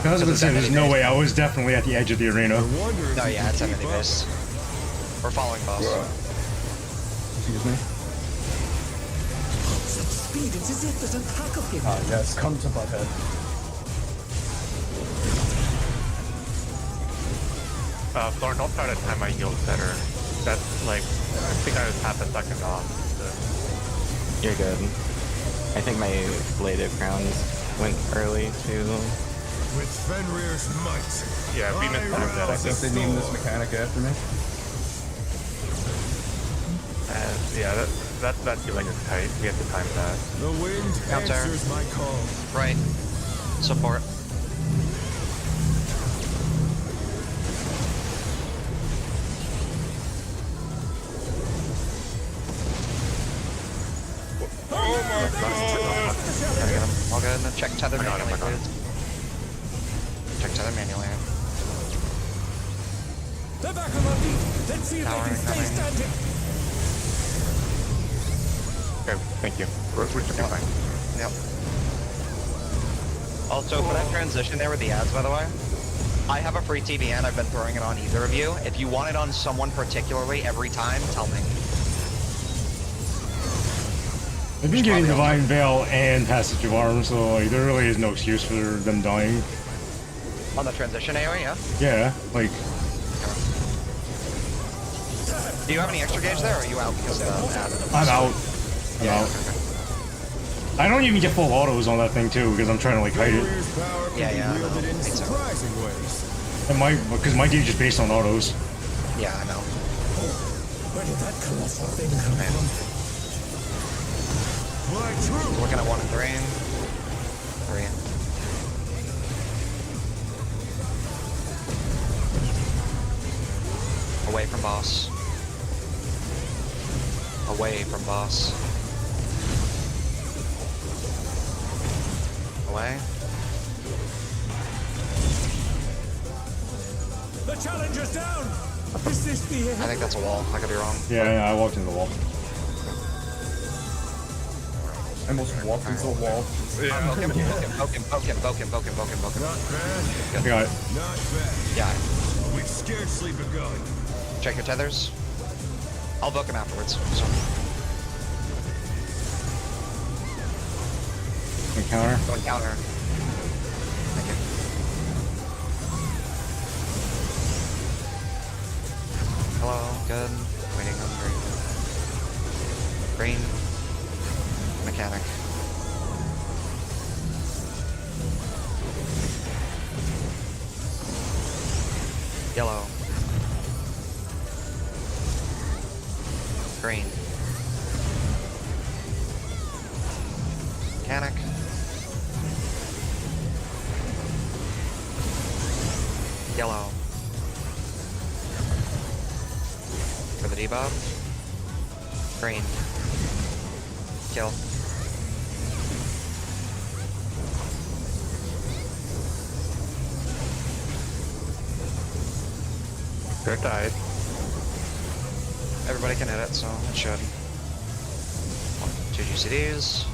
Speaker 4: I was gonna say, there's no way. I was definitely at the edge of the arena.
Speaker 6: I wonder if
Speaker 11: No,
Speaker 6: you
Speaker 11: yeah,
Speaker 6: can
Speaker 11: it's
Speaker 6: keep
Speaker 11: enemy
Speaker 6: up.
Speaker 11: based. We're following boss.
Speaker 2: Excuse me.
Speaker 7: Such speed, it's as if there's a pack of him.
Speaker 2: Yes, come to Butthead.
Speaker 5: Thorn, don't try to time my heals better. That's like, I think I was half a second off.
Speaker 10: You're good. I think my bladed crowns went early too.
Speaker 6: With Fenrir's might.
Speaker 5: Yeah, we missed time that, I
Speaker 2: I think
Speaker 5: think.
Speaker 2: they named this mechanic after me.
Speaker 5: Yeah, that healing is tight. We have to time that.
Speaker 6: The wind
Speaker 11: Counter.
Speaker 6: answers my call.
Speaker 11: Right. Support. Gotta get him. All good. And then check tether
Speaker 5: I got him,
Speaker 11: manually,
Speaker 5: I got him.
Speaker 11: dude. Check tether manually.
Speaker 7: They're back on my feet. Let's see if
Speaker 11: Tower
Speaker 7: they can stay
Speaker 11: incoming.
Speaker 7: standing.
Speaker 5: Okay, thank you. We should be fine.
Speaker 11: Yep. Also, for that transition there with the ads, by the way, I have a free TV and I've been throwing it on either of you. If you want it on someone particularly every time, tell me.
Speaker 4: I've been getting Divine Veil and Passage of Arms, so like, there really is no excuse for them dying.
Speaker 11: On the transition AoE, yeah?
Speaker 4: Yeah, like,
Speaker 11: Do you have any extra gauge there, or are you out because of the ad?
Speaker 4: I'm out. I'm out. I don't even get full autos on that thing too, because I'm trying to like hide it.
Speaker 6: Fenrir's power can
Speaker 11: Yeah,
Speaker 6: be
Speaker 11: yeah, I know.
Speaker 6: wielded in
Speaker 11: Me too.
Speaker 6: surprising ways.
Speaker 4: And because my gauge is based on autos.
Speaker 11: Yeah, I know.
Speaker 7: Where did that colossal thing come from?
Speaker 6: My truth.
Speaker 11: Looking at 1 and 3. 3. Away from boss. Away from boss. Away.
Speaker 7: The challenger's down. Is this the
Speaker 11: I think that's a wall. I could be wrong.
Speaker 4: Yeah, I walked into the wall.
Speaker 2: I almost walked into a wall.
Speaker 11: Poke him, poke him, poke him, poke him, poke him, poke him, poke him, poke him.
Speaker 6: Not bad.
Speaker 4: I got it.
Speaker 6: Not bad.
Speaker 11: Yeah.
Speaker 6: We've scarcely begun.
Speaker 11: Check your tethers. I'll book him afterwards. So,
Speaker 4: Encounter.
Speaker 11: go and counter. Thank you. good. Waiting on green. Green. Mechanic. Yellow. Green. Mechanic. Yellow. For the debuff. Green. Kill.
Speaker 5: They're died.
Speaker 11: Everybody can hit it, so it should. 2 GCDs.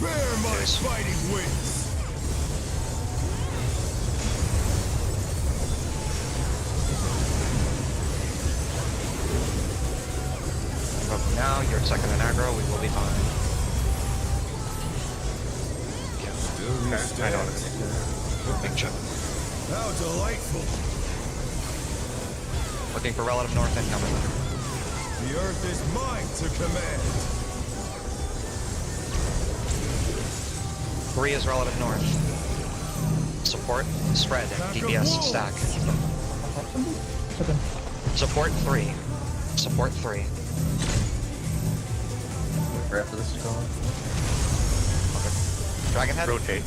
Speaker 6: Bear my
Speaker 11: Cheers.
Speaker 6: fighting wings.
Speaker 11: But now you're second in aggro, we will be fine.
Speaker 6: Still new
Speaker 5: I know what it
Speaker 6: stats.
Speaker 11: Big chip.
Speaker 6: How delightful.
Speaker 11: Looking for relative north incoming.
Speaker 6: The earth is mine to command.
Speaker 11: 3 is relative north. Support, spread, DPS, stack. Support 3. Support 3.
Speaker 2: Right after this is gone.
Speaker 11: Dragon head.
Speaker 5: Rotate.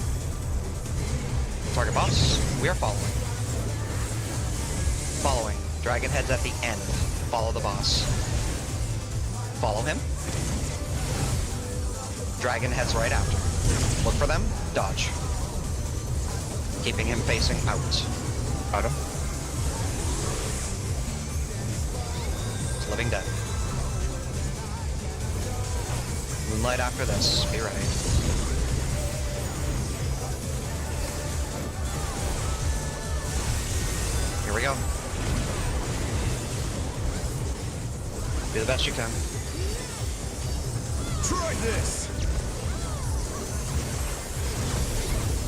Speaker 11: Target boss. We are following. Following. Dragon head's at the end. Follow the boss. Follow him. Dragon head's right after. Look for them. Dodge. Keeping him facing out.
Speaker 5: Got him.
Speaker 11: Living dead. Moonlight after this. Be ready. Here we go. Do the best you can.
Speaker 6: Try this.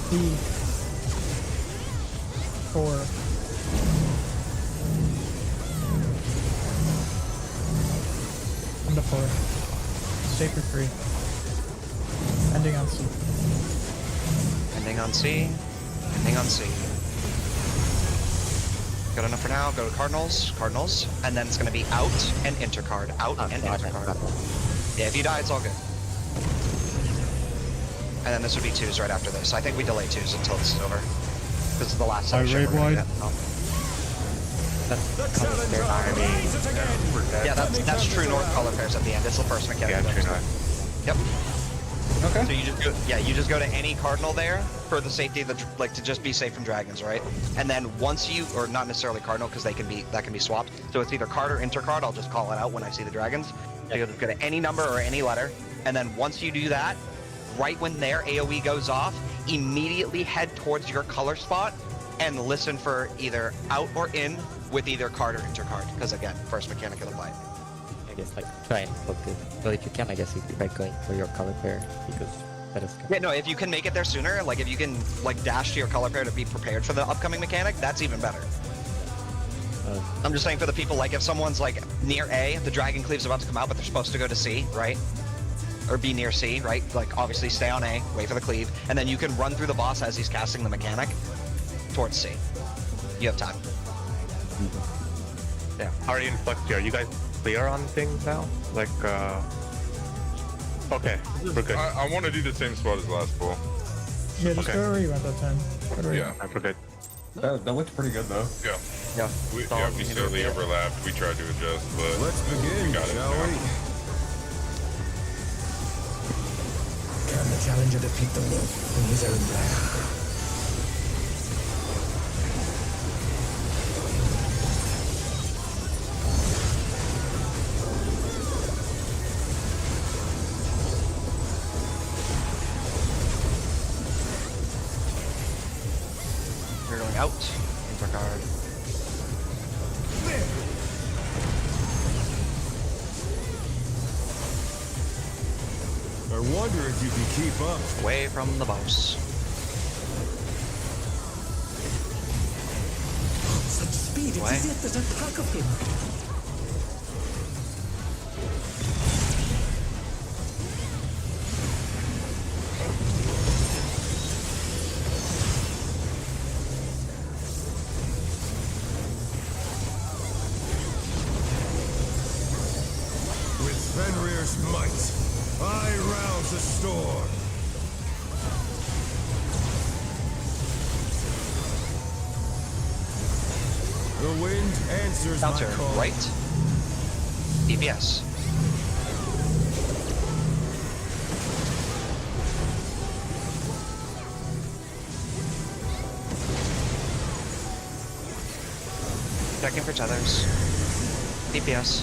Speaker 3: D. 4. Come to 4. Stay for 3. Ending on C.
Speaker 11: Ending on C. Ending on C. Good enough for now. Go to Cardinals. Cardinals. And then it's going to be out and intercard. Out and intercard. Yeah, if you die, it's all good. And then this would be 2s right after this. I think we delay 2s until this is over. This is the last
Speaker 4: High
Speaker 11: section
Speaker 4: raid
Speaker 11: we're gonna
Speaker 4: wide.
Speaker 11: get.
Speaker 6: The challenger raises again.
Speaker 11: Yeah, that's true north color pairs at the end. It's the first mechanic.
Speaker 5: Yeah, true north.
Speaker 11: Yep.
Speaker 2: Okay.
Speaker 11: So you just go, yeah, you just go to any cardinal there for the safety of the, like, to just be safe from dragons, right? And then once you, or not necessarily cardinal, because that can be swapped. So it's either card or intercard. I'll just call it out when I see the dragons. So you just go to any number or any letter, and then once you do that, right when their AOE goes off, immediately head towards your color spot and listen for either out or in with either card or intercard. Because again, first mechanic of the fight.
Speaker 9: I guess like try and focus. Well, if you can, I guess you'd be right going for your color pair because that is.
Speaker 11: Yeah, no, if you can make it there sooner, like if you can like dash to your color pair to be prepared for the upcoming mechanic, that's even better. I'm just saying for the people, like if someone's like near A, the dragon cleave's about to come out, but they're supposed to go to C, right? Or be near C, right? Like obviously stay on A, wait for the cleave, and then you can run through the boss as he's casting the mechanic towards C. You have time.
Speaker 5: Yeah. How are you in Flux here? Are you guys clear on things now? Like, okay, we're good.
Speaker 8: I want to do the same spot as last pull.
Speaker 3: Yeah, just
Speaker 5: Okay.
Speaker 3: go where you went that time. Go where you
Speaker 8: Yeah.
Speaker 5: We're good.
Speaker 2: That looked pretty good though.
Speaker 8: Yeah.
Speaker 11: Yeah.
Speaker 8: We
Speaker 11: Solid.
Speaker 8: silly overlapped. We tried to adjust, but
Speaker 6: Let's begin,
Speaker 8: got it
Speaker 6: shall
Speaker 8: now.
Speaker 6: we?
Speaker 7: Can the challenger defeat the wolf in his own lair?
Speaker 11: You're going out, intercard.
Speaker 6: I wonder if you can keep up.
Speaker 11: Away from the boss.
Speaker 7: Such speed! speed, it's
Speaker 1: Why?
Speaker 7: as if there's a pack of him.
Speaker 6: With Fenrir's might, I rouse a storm. The wind answers
Speaker 1: Bouncer,
Speaker 6: my call.
Speaker 1: right. DPS. Checking for tethers. DPS.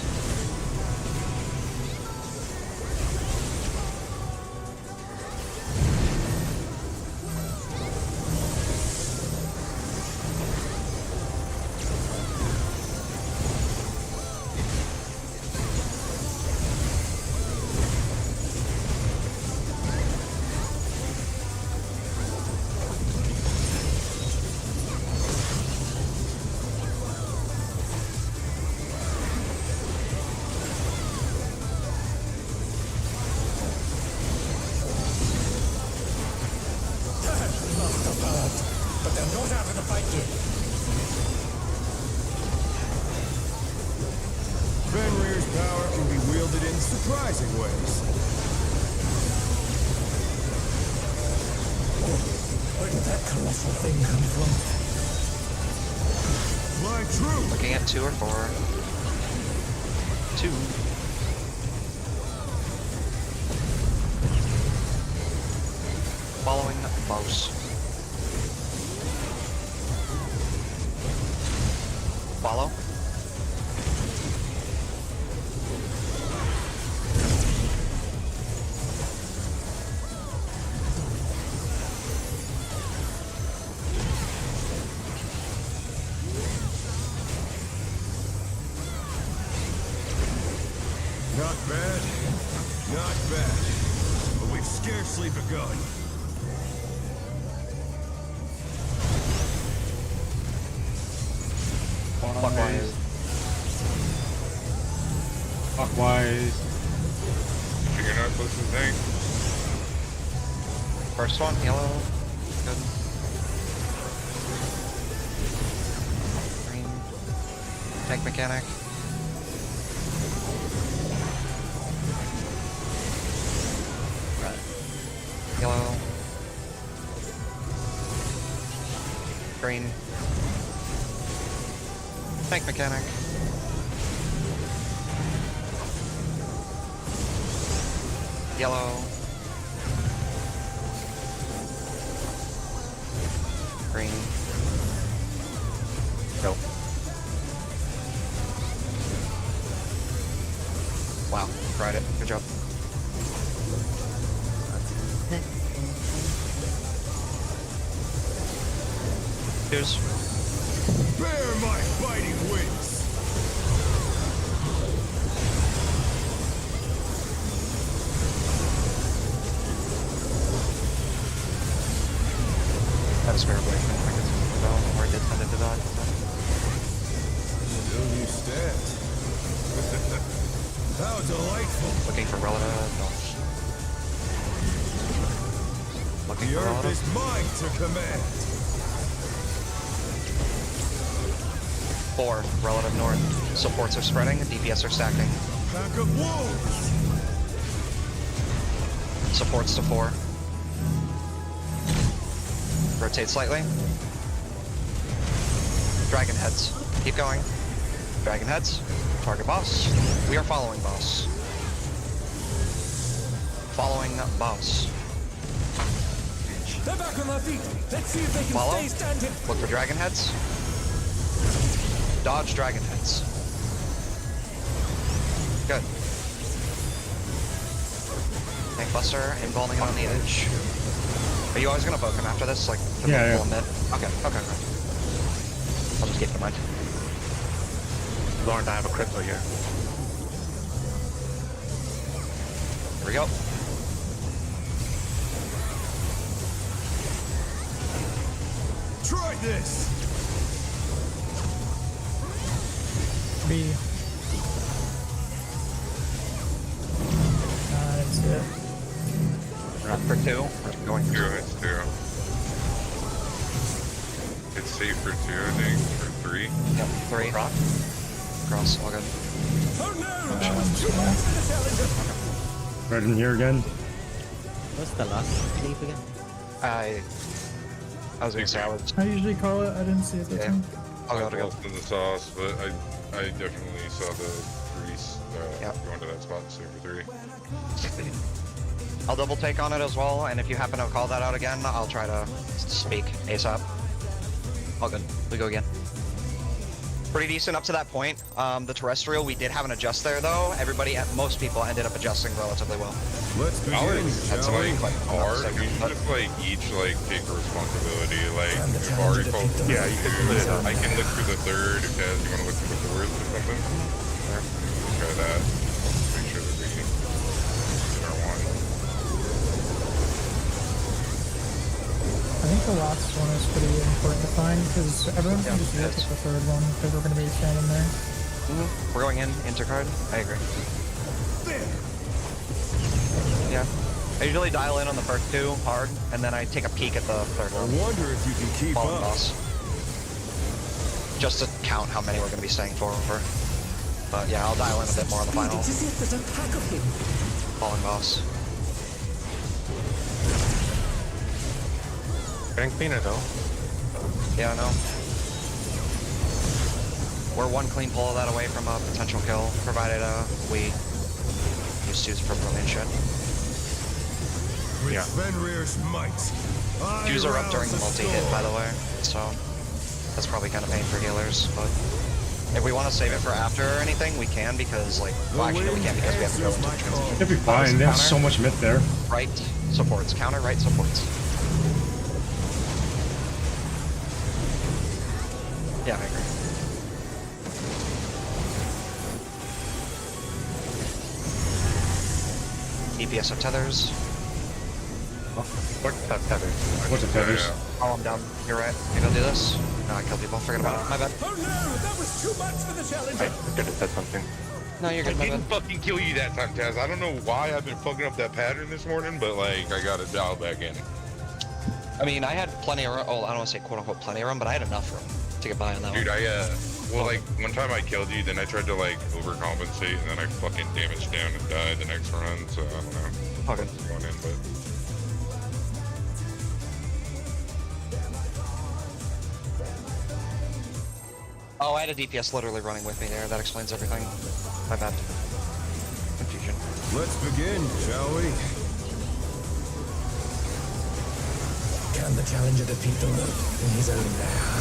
Speaker 7: Lost the bird, but they're not out of the fight yet.
Speaker 6: Fenrir's power can be wielded in surprising ways.
Speaker 7: Where did that colossal thing come from?
Speaker 6: My true.
Speaker 1: Looking at 2 or 4. 2. Following mouse. Follow.
Speaker 6: Not bad. Not bad. But we've scarcely begun.
Speaker 1: Clockwise.
Speaker 4: Clockwise.
Speaker 8: You're not supposed to think.
Speaker 1: First one, yellow. Good. Green. Tank mechanic. Red. Yellow. Green. Tank mechanic. Yellow. Green. Go. Wow, tried it. Good job. Cheers.
Speaker 6: Bear my biting wings.
Speaker 1: That is fair play. I guess or did send it to dodge.
Speaker 6: Still you stand. How delightful.
Speaker 1: Looking for relative. Dodge. Looking
Speaker 6: The
Speaker 1: for
Speaker 6: earth
Speaker 1: relative.
Speaker 6: is mine to command.
Speaker 1: 4, relative north. Supports are spreading, DPS are stacking.
Speaker 6: Pack of wolves.
Speaker 1: Supports to 4. Rotate slightly. Dragon heads. Keep going. Dragon heads. Target boss. We are following boss. Following boss.
Speaker 7: They're back on their feet. Let's see if they can
Speaker 1: Follow.
Speaker 7: stay standing.
Speaker 1: Look for dragon heads. Dodge dragon heads. Good. Tank buster, involving on the edge. Are you always gonna poke him after this? Like, the
Speaker 4: Yeah,
Speaker 1: full mid? Okay, okay, okay. I'll just keep it in mind.
Speaker 5: Lauren, I have a crystal here.
Speaker 1: Here we go.
Speaker 6: Try this.
Speaker 3: B. That's it.
Speaker 11: We're up for 2. We're going
Speaker 8: Two,
Speaker 11: through.
Speaker 8: it's 2. It's safe for 2, I think, or 3.
Speaker 11: Yep, 3. Cross, all good.
Speaker 6: Oh no! That was too much for the challenger!
Speaker 4: Right in here again.
Speaker 9: What's the last cleave again?
Speaker 11: I was gonna say I was.
Speaker 3: I usually call it. I didn't see it this
Speaker 11: Yeah.
Speaker 3: time.
Speaker 11: I'll go to go.
Speaker 8: Lost in the sauce, but I definitely saw the grease
Speaker 11: Yep.
Speaker 8: going to that spot, safe for 3.
Speaker 11: I'll double take on it as well, and if you happen to call that out again, I'll try to speak ASAP. All good. We go again. Pretty decent up to that point. The terrestrial, we did have an adjust there though. Most people ended up adjusting relatively well.
Speaker 6: Let's begin,
Speaker 11: That's
Speaker 6: shall we?
Speaker 11: like
Speaker 8: Hard, we should just like each like take a responsibility. Like if Ari calls
Speaker 5: Yeah, you can split it up.
Speaker 8: I can look through the 3rd. If Kaz, you want to look through the 4th or something? Try that. Make sure that we get our one.
Speaker 3: I think the last one is pretty important to find because everyone can just look
Speaker 11: it
Speaker 3: at the third one because we're going to be standing there.
Speaker 11: We're going in intercard. I agree. Yeah. I usually dial in on the first 2 hard, and then I take a peek at the third
Speaker 6: I
Speaker 11: one.
Speaker 6: wonder if you can keep
Speaker 11: Falling
Speaker 6: up.
Speaker 11: boss. Just to count how many we're going to be staying for. But yeah, I'll dial in a bit more on the final. Falling boss.
Speaker 5: Getting cleaner though.
Speaker 11: Yeah, I know. We're one clean pull of that away from a potential kill, provided we use 2s for brilliant shit.
Speaker 6: With
Speaker 5: Yeah.
Speaker 6: Fenrir's might. I
Speaker 11: Jews are up during the
Speaker 6: rouse the
Speaker 11: multi-hit, by
Speaker 6: storm.
Speaker 11: the way, so that's probably kind of pain for healers, but if we want to save it for after or anything, we can, because, like, well, actually, no, we can't because we have to go into the transition.
Speaker 4: It'll be fine. They have
Speaker 11: Counter.
Speaker 4: so much myth there.
Speaker 11: Right supports, counter, right supports. Yeah, I agree. DPS of tethers.
Speaker 5: What's that tether?
Speaker 4: What's the feathers?
Speaker 11: Oh, I'm down. You're right. Maybe I'll do this. No, I killed people. Forget about it. My bad.
Speaker 6: Oh no! That was too much for the challenger!
Speaker 5: I could have said something.
Speaker 11: No, you're
Speaker 8: I
Speaker 11: good. My
Speaker 8: didn't
Speaker 11: bad.
Speaker 8: fucking kill you that time, Taz. I don't know why I've been fucking up that pattern this morning, but like I got it dialed back in.
Speaker 11: I mean, I had plenty of room. Oh, I don't want to say quote unquote plenty of room, but I had enough room to get by on that
Speaker 8: Dude,
Speaker 11: one.
Speaker 8: well, like one time I killed you, then I tried to like overcompensate, and then I fucking damaged down and died the next run. So I don't know.
Speaker 11: Okay.
Speaker 8: Going in, but
Speaker 11: Oh, I had a DPS literally running with me there. That explains everything. My bad. Confusion.
Speaker 6: Let's begin, shall we?
Speaker 7: Can the challenger defeat the wolf in his own lair?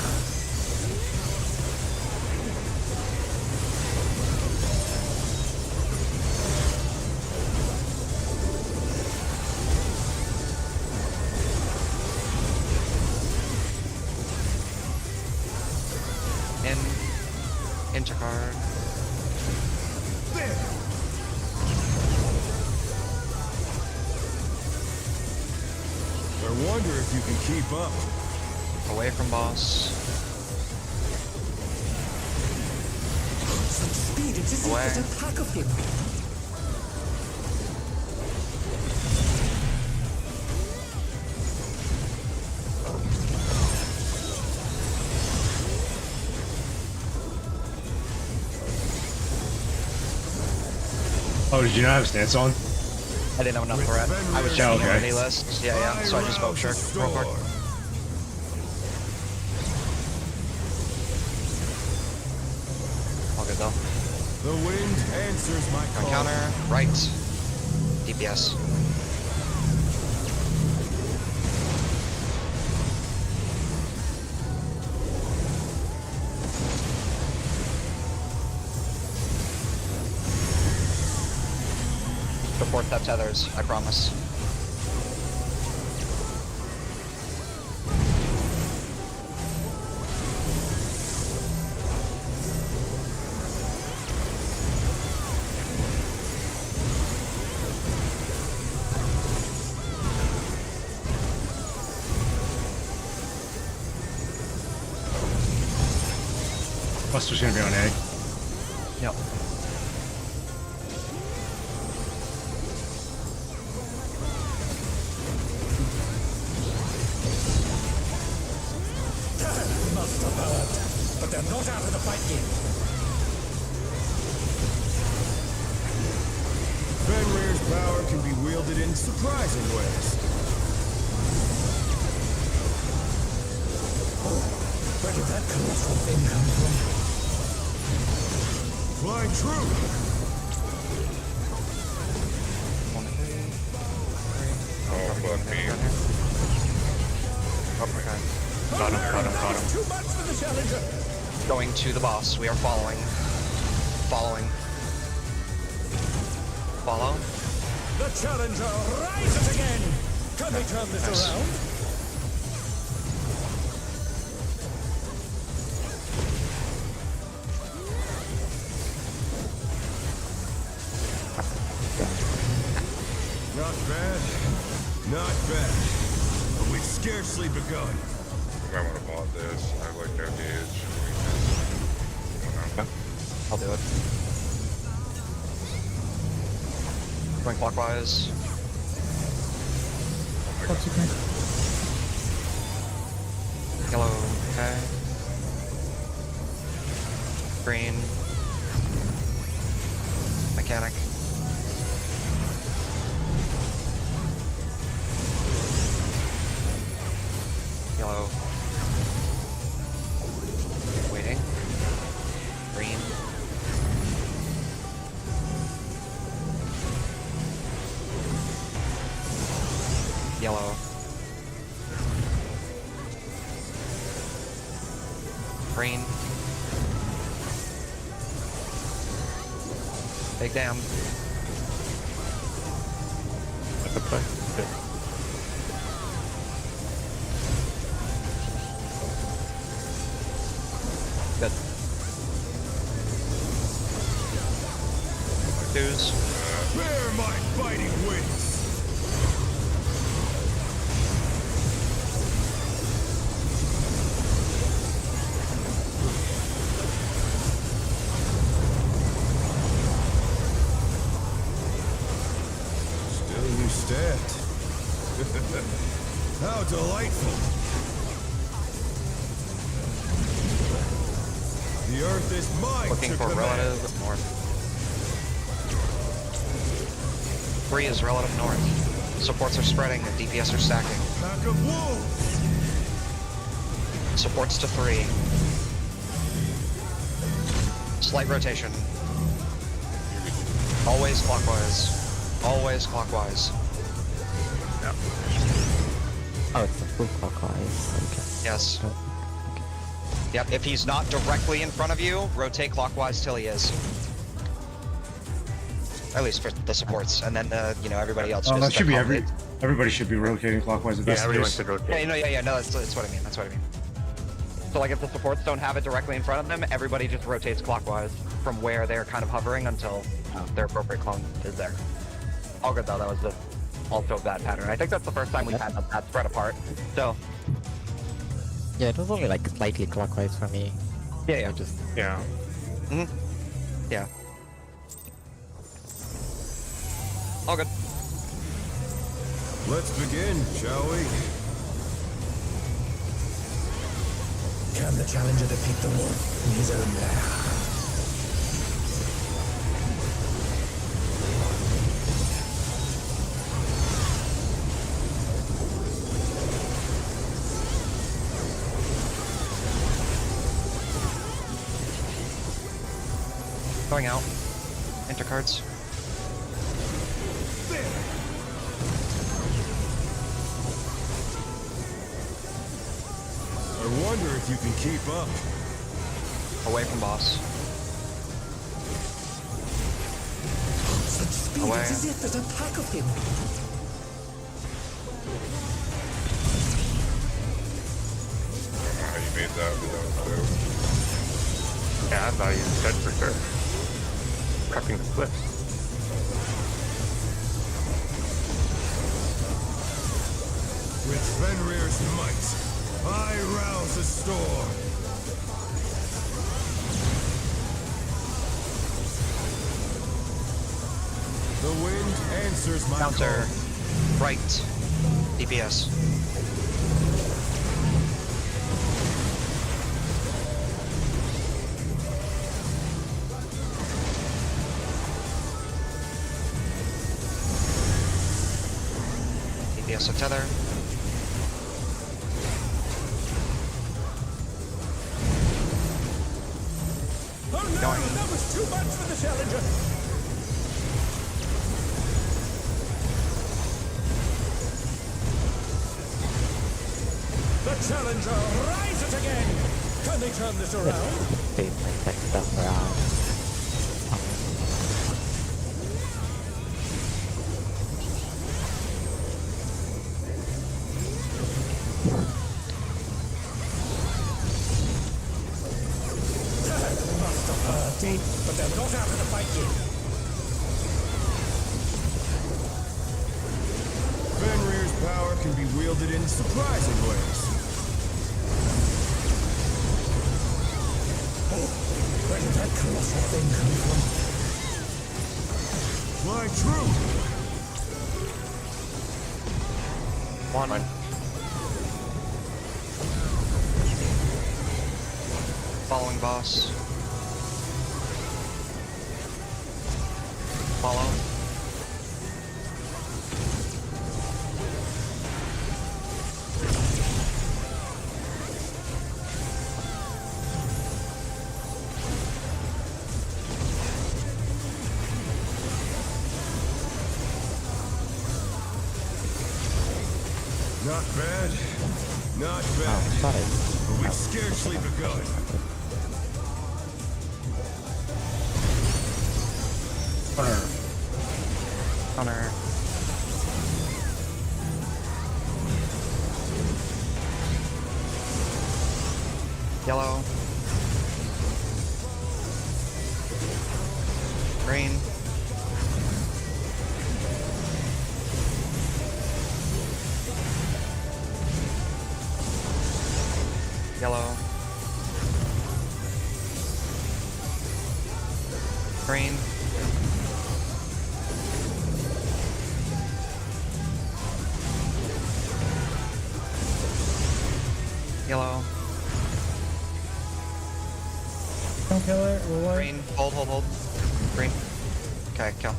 Speaker 11: Intercard.
Speaker 6: I wonder if you can keep up.
Speaker 11: Away from boss.
Speaker 7: Such speed, it is
Speaker 11: Away.
Speaker 7: a pack of him.
Speaker 4: Oh, did you not have stance on?
Speaker 11: I didn't have enough threat. I was
Speaker 4: Yeah,
Speaker 11: checking
Speaker 4: okay.
Speaker 11: any lists. Yeah. So I just spoke sure. Real quick. All good though.
Speaker 6: The wind answers my
Speaker 11: On
Speaker 6: call.
Speaker 11: counter, right. DPS. Support that tethers, I promise.
Speaker 4: Buster's gonna be on A.
Speaker 1: Yep.
Speaker 7: Must have hurt, but they're not out of the fight yet.
Speaker 6: Fenrir's power can be wielded in surprising ways.
Speaker 7: Where did that colossal thing come from?
Speaker 6: Flying true!
Speaker 8: Oh, fuck me.
Speaker 5: Oh my god. Got him.
Speaker 7: Too much for the challenger.
Speaker 1: Going to the boss. We are following. Following. Follow.
Speaker 7: The challenger rises again. Can we turn this
Speaker 1: Nice.
Speaker 7: around?
Speaker 6: Not bad. Not bad. But we've scarcely begun.
Speaker 8: I might want to bought this. I like no gauge.
Speaker 1: I'll do it. Going clockwise.
Speaker 3: That's okay.
Speaker 1: Yellow. Okay. Green. Mechanic. Yellow. Waiting. Green. Yellow. Green. Big dam.
Speaker 5: That's a play. Good.
Speaker 1: Good. Twos.
Speaker 6: Bear my fighting wings! Still you stand. How delightful! The earth is mine
Speaker 1: Looking
Speaker 6: to
Speaker 1: for
Speaker 6: command.
Speaker 1: relative north. 3 is relative north. Supports are spreading and DPS are stacking.
Speaker 6: Pack of wolves!
Speaker 1: Supports to 3. Slight rotation. Always clockwise. Always clockwise.
Speaker 9: Oh, it's a full clockwise. Okay.
Speaker 1: Yes.
Speaker 9: Oh,
Speaker 1: Yep, if he's not directly in front of you, rotate clockwise till he is. At least for the supports, and then the, you know, everybody else.
Speaker 4: Oh,
Speaker 1: just
Speaker 4: that should be
Speaker 1: accommodate.
Speaker 4: everybody should be rotating clockwise. If
Speaker 5: Yeah,
Speaker 4: that's the
Speaker 5: everyone
Speaker 4: case.
Speaker 5: should rotate.
Speaker 1: Yeah, no, that's what I mean. That's what I mean. So like, if the supports don't have it directly in front of them, everybody just rotates clockwise from where they're kind of hovering until their appropriate clone is there. All good though. That was also a bad pattern. I think that's the first time we've had that spread apart. So
Speaker 9: yeah, it was only like slightly clockwise for me.
Speaker 1: yeah.
Speaker 9: I just
Speaker 5: Yeah.
Speaker 1: Yeah. All good.
Speaker 6: Let's begin, shall we?
Speaker 7: Can the challenger defeat the wolf in his own lair?
Speaker 1: Going out. Enter cards.
Speaker 6: I wonder if you can keep up.
Speaker 1: Away from boss.
Speaker 7: Such speed,
Speaker 1: Away.
Speaker 7: it's as if there's a pack of him.
Speaker 8: I don't know how you made that, but that was dope.
Speaker 5: Yeah, I thought he was dead for sure. Prepping the split.
Speaker 6: With Fenrir's might, I rouse a storm. answers my
Speaker 1: Counter.
Speaker 6: call.
Speaker 1: Right. DPS. DPS a tether.
Speaker 7: Oh no,
Speaker 1: Going.
Speaker 7: that was too much for the challenger. The challenger rises again. Can they turn this around?
Speaker 9: They might take stuff around.
Speaker 7: Must have hurt, but they're not out of the fight yet.
Speaker 6: Fenrir's power can be wielded in surprising ways.
Speaker 7: Where did that colossal thing come from?
Speaker 6: My truth!
Speaker 5: One.
Speaker 1: Following boss. Follow.
Speaker 6: Not bad. Not bad.
Speaker 9: Sorry.
Speaker 6: But we've scarcely begun.
Speaker 1: Counter. Yellow. Green. Yellow. Green. Yellow.
Speaker 3: Don't kill it. We'll wait.
Speaker 1: Green. Hold. Green. Okay, kill.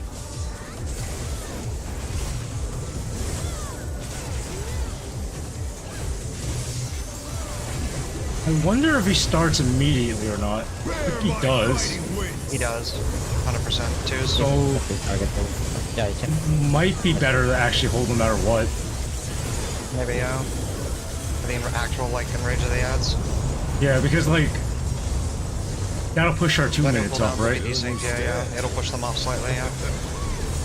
Speaker 4: I wonder if he starts immediately or not. I think he does.
Speaker 1: He does. 100%. Twos.
Speaker 4: So
Speaker 9: Yeah, you can.
Speaker 4: might be better to actually hold no matter what.
Speaker 1: Maybe, yeah. For the actual, like, enrage of the ads.
Speaker 4: Yeah, because like that'll push our 2
Speaker 1: Then it'll
Speaker 4: minutes
Speaker 1: pull
Speaker 4: up,
Speaker 1: down
Speaker 4: right?
Speaker 1: pretty decent, yeah. It'll push them off slightly, yeah.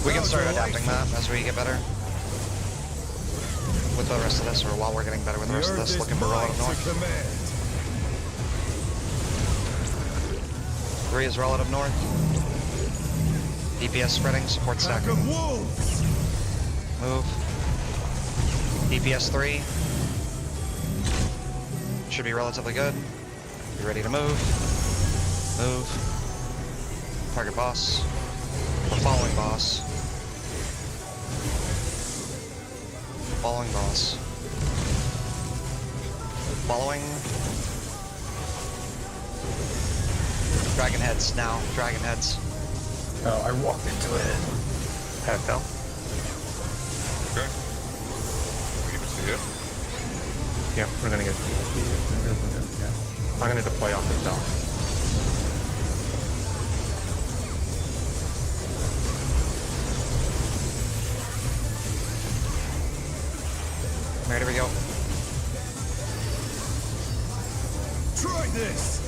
Speaker 1: We can start adapting that as we get better. With the rest of this, or while we're getting better with the rest of this, looking for relative north. 3 is relative north. DPS spreading, support stacking. Move. DPS 3. Should be relatively good. Be ready to move. Move. Target boss. We're following boss. Following boss. Following. Dragon heads now. Dragon heads.
Speaker 2: Oh, I walked into it.
Speaker 5: Head down.
Speaker 8: Okay. We get to see it.
Speaker 5: Yeah, we're gonna get. I'm gonna deploy off this down.
Speaker 1: Ready to go.
Speaker 6: Try this!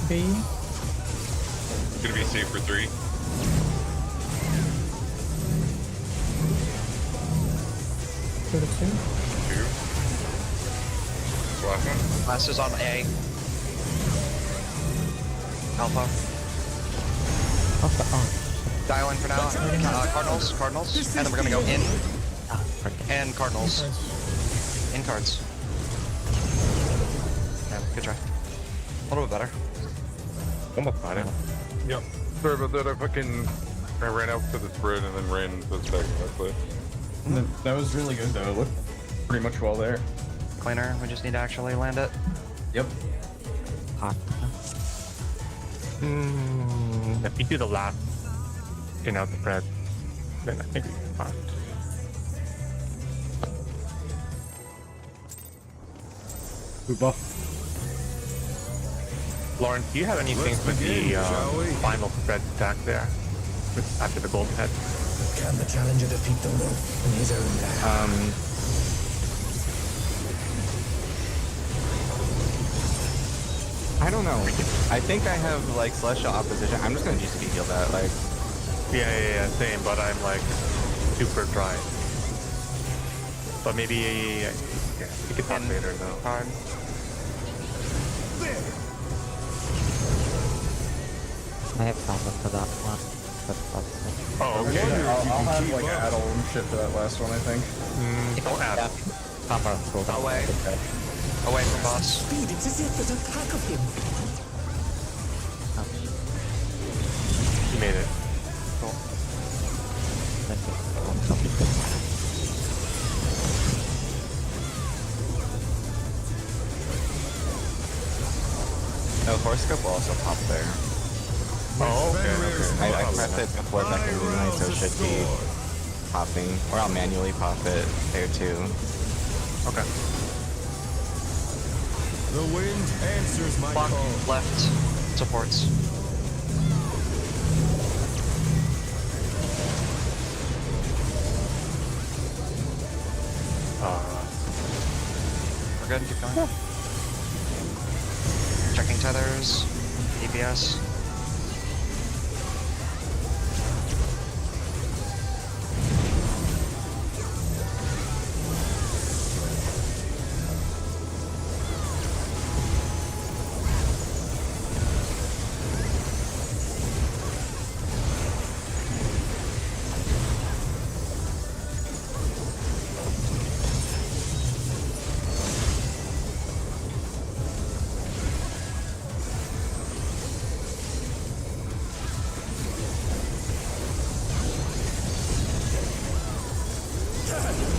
Speaker 3: B.
Speaker 8: Gonna be safe for 3.
Speaker 3: Go to 2.
Speaker 8: 2. Last one.
Speaker 1: Last is on A. Alpha. Dial in for now. Cardinals. And then we're gonna go in. And Cardinals. In cards. Yeah, good try. A little bit better.
Speaker 5: Almost got it.
Speaker 2: Yep.
Speaker 8: Sorry about that. I ran out to the spread and then ran to the second cliff.
Speaker 2: That was really good though. It looked pretty much well there.
Speaker 11: Cleaner. We just need to actually land it.
Speaker 2: Yep.
Speaker 9: Hot.
Speaker 5: If you do the last in out spread, then I think it's fine.
Speaker 4: Who buff?
Speaker 5: Lawrence, do you have anything
Speaker 6: Let's
Speaker 5: for the
Speaker 6: begin, shall we?
Speaker 5: final spread stack there? After the golden head?
Speaker 7: Can the challenger defeat the wolf in his own land?
Speaker 10: I don't know. I think I have like celestial opposition. I'm just gonna GCD heal that. Like,
Speaker 5: Yeah, same, but I'm like super dry. But maybe, yeah, we can talk later though.
Speaker 11: Card.
Speaker 9: I have counter for that one. But that's
Speaker 5: Oh,
Speaker 2: I
Speaker 5: okay.
Speaker 2: wonder if
Speaker 6: you
Speaker 2: I'll
Speaker 6: can
Speaker 2: have
Speaker 6: keep
Speaker 2: like
Speaker 6: up.
Speaker 2: add on shit to that last one, I think.
Speaker 5: Don't add.
Speaker 9: counter cooldown.
Speaker 11: Away. Away from boss.
Speaker 7: Speed, it's as if there's a pack of him.
Speaker 5: You made it. Cool.
Speaker 10: no, horoscope will also pop there.
Speaker 5: Oh, okay.
Speaker 10: I pressed it before second moonlight, so it should be popping. Or I'll manually pop it there too.
Speaker 5: Okay.
Speaker 6: The wind answers my
Speaker 11: Block
Speaker 6: call.
Speaker 11: left. Supports. We're good. Keep going. Checking tethers. DPS.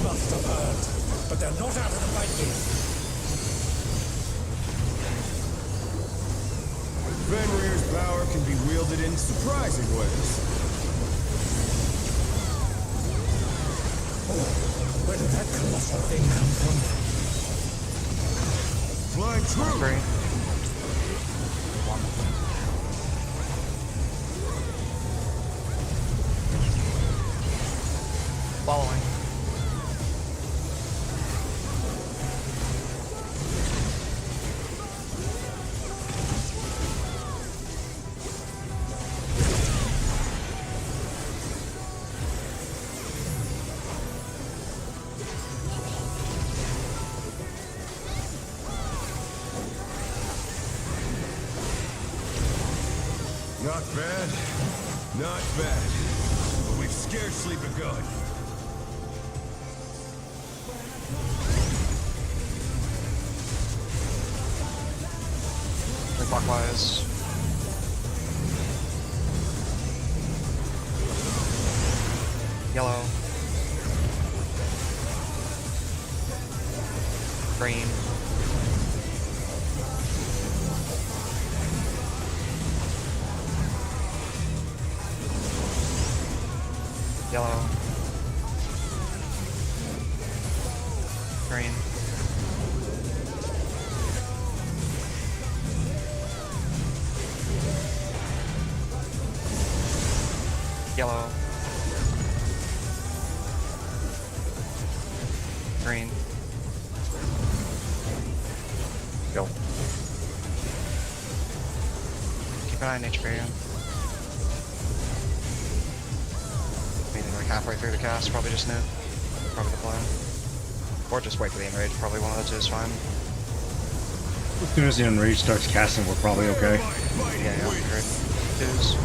Speaker 7: Must have hurt, but they're not out of the fight yet.
Speaker 6: Fenrir's power can be wielded in surprising ways.
Speaker 7: Where did that colossal thing come from?
Speaker 6: Flying true.
Speaker 11: Three. Following.
Speaker 6: Not bad. Not bad. But we've scarcely begun.
Speaker 11: Clockwise. Yellow. Green. Yellow. Green. Yellow. Green.
Speaker 5: Go.
Speaker 11: Keep an eye on HP. Meaning like halfway through the cast, probably just nuke. Probably the plan. Or just wait for the enrage, probably one of the two is fine.
Speaker 4: As soon as the enrage starts casting, we're probably okay.
Speaker 11: Yeah, great. Twos.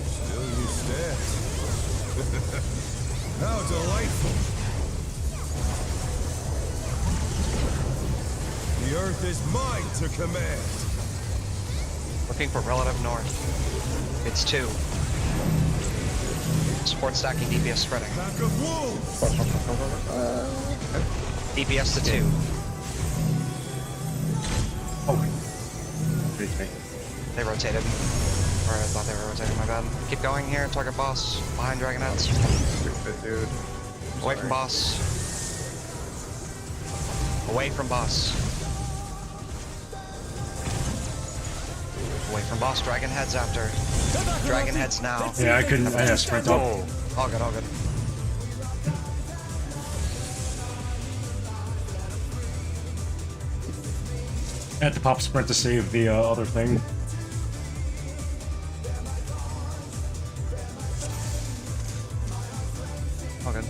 Speaker 6: Still you stand. is mine to command.
Speaker 1: Looking for relative north. It's 2. Support stacking, DPS spreading.
Speaker 6: Pack of wolves.
Speaker 1: DPS to 2. They rotated. Or I thought they were rotating, my bad. Keep going here, target boss. Behind Dragon Heads.
Speaker 2: Stupid, dude.
Speaker 1: Away from boss. Away from boss. Away from boss. Dragon Heads after. Dragon Heads now.
Speaker 4: Yeah, I couldn't. I had to sprint up.
Speaker 1: All good, all good.
Speaker 4: I had to pop sprint to save the other thing.
Speaker 1: All good.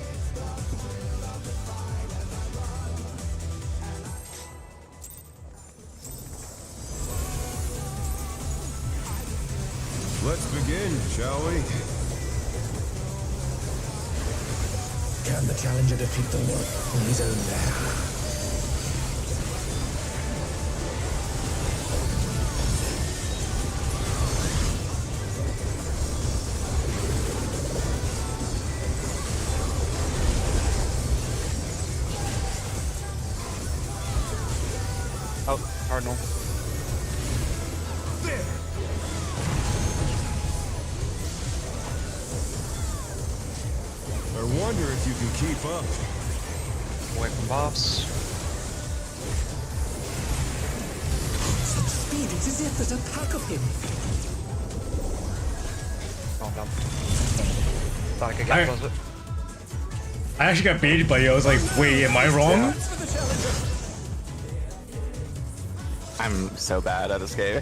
Speaker 6: Let's begin, shall we?
Speaker 7: Can the challenger defeat the wolf in his own lair?
Speaker 1: Oh, Cardinal.
Speaker 6: There. I wonder if you can keep up.
Speaker 1: Away from boss.
Speaker 7: Such speed, it's as if there's a pack of him.
Speaker 1: Calm down. Thought I could get close it.
Speaker 4: I actually got baited by you. I was like, wait, am I wrong?
Speaker 10: I'm so bad at this game.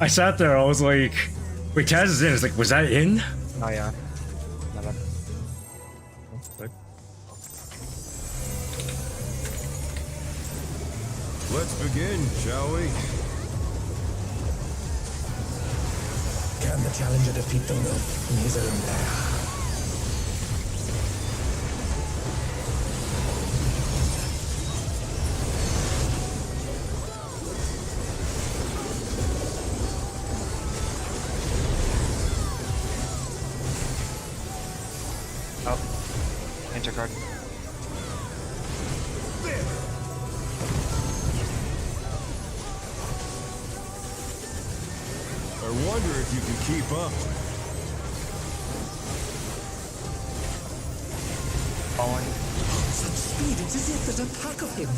Speaker 4: I sat there. I was like, wait, Taz is in. It's like, was that in?
Speaker 1: Oh yeah. My bad.
Speaker 6: Let's begin, shall we?
Speaker 7: Can the challenger defeat the wolf in his own lair?
Speaker 1: Oh. Intercard.
Speaker 6: I wonder if you can keep up.
Speaker 1: Falling.
Speaker 7: Such speed, it's as if there's a pack of him.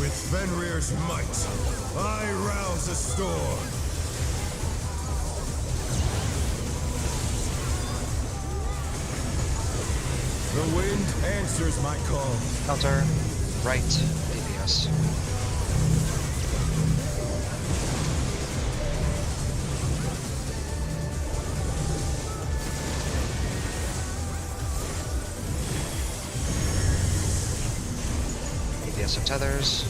Speaker 6: With Fenrir's might, I rouse a storm. The wind answers my call.
Speaker 1: Counter. Right. DPS. DPS of tethers.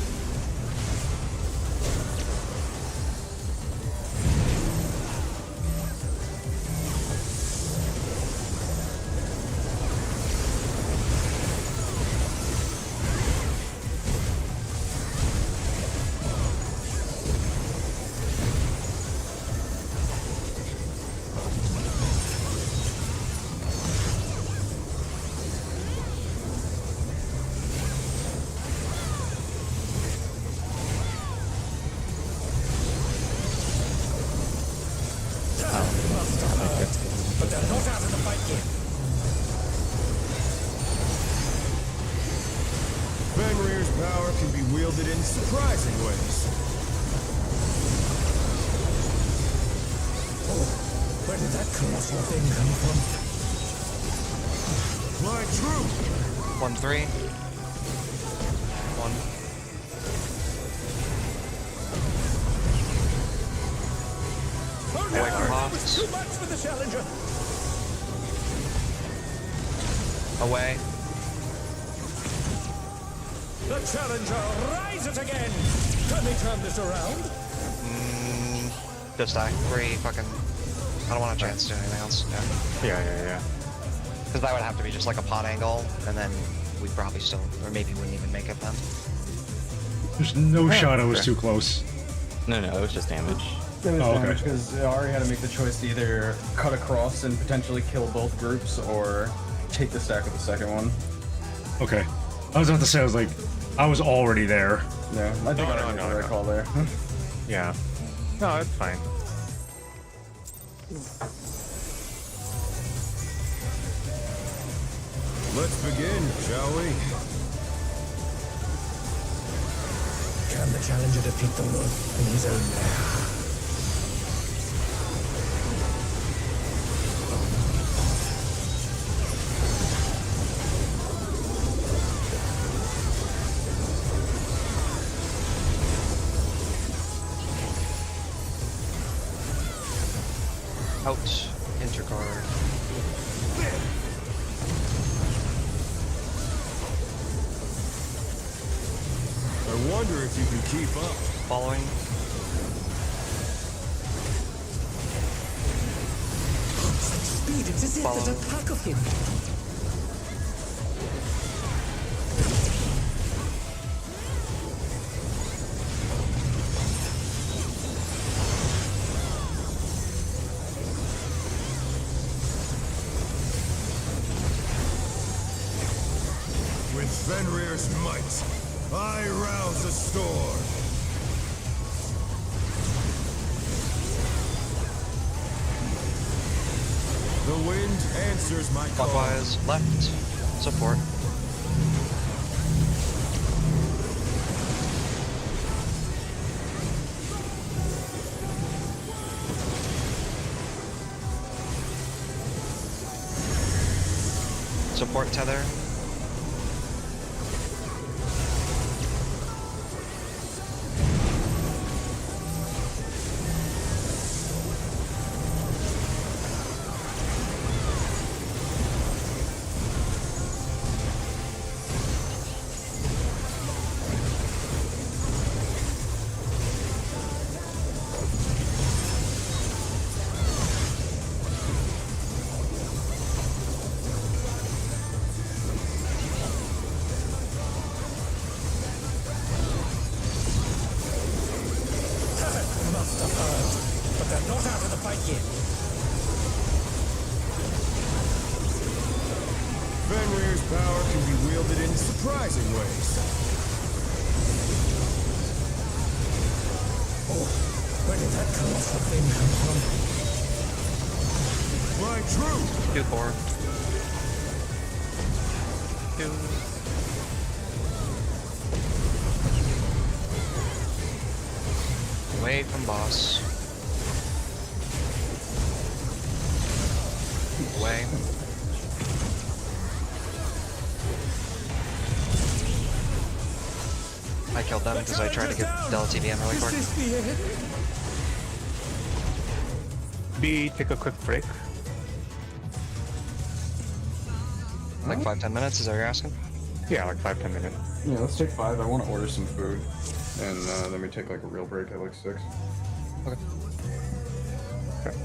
Speaker 7: But they're not out of the fight yet.
Speaker 6: Fenrir's power can be wielded in surprising ways.
Speaker 7: Oh, where did that colossal thing come from?
Speaker 6: Fly true!
Speaker 1: 1-3. 1. Away from boss.
Speaker 7: Too much for the challenger.
Speaker 1: Away.
Speaker 7: The challenger rises again! Can they turn this around?
Speaker 11: Just die. I don't want a chance to do anything else.
Speaker 5: Yeah.
Speaker 11: Because that would have to be just like a pot angle, and then we'd probably still, or maybe wouldn't even make it then.
Speaker 4: There's no shot I was too close.
Speaker 10: No, it was just damage.
Speaker 2: It was
Speaker 4: Oh, okay.
Speaker 2: damage because Ari had to make the choice to either cut across and potentially kill both groups or take the stack of the second one.
Speaker 4: Okay. I was about to say, I was already there.
Speaker 2: Yeah, I think I made the right call there.
Speaker 5: Yeah. No, it's fine.
Speaker 6: Let's begin, shall we?
Speaker 7: Can the challenger defeat the wolf in his own lair?
Speaker 11: Out. Intercard.
Speaker 6: I wonder if you can keep up.
Speaker 11: Following.
Speaker 7: Such speed, it's as if there's a pack of him.
Speaker 6: With Fenrir's might, I rouse the storm. The wind answers my call.
Speaker 11: Clockwise. Left. Support. Support tether.
Speaker 7: Must have heard, but they're not out of the fight yet.
Speaker 6: Fenrir's power can be wielded in surprising ways.
Speaker 7: Oh, where did that colossal thing come from?
Speaker 6: My truth!
Speaker 11: 2-4. 2. Away from boss. Away. I killed them because I tried to get Dell TVM really quick.
Speaker 7: Is this the end?
Speaker 5: B, take a quick break.
Speaker 11: Like 5-10 minutes, is that what you're asking?
Speaker 5: Yeah, like 5-10 minutes.
Speaker 2: Yeah, let's take 5. I want to order some food. And then we take like a real break at like 6.
Speaker 11: Okay.
Speaker 5: Okay.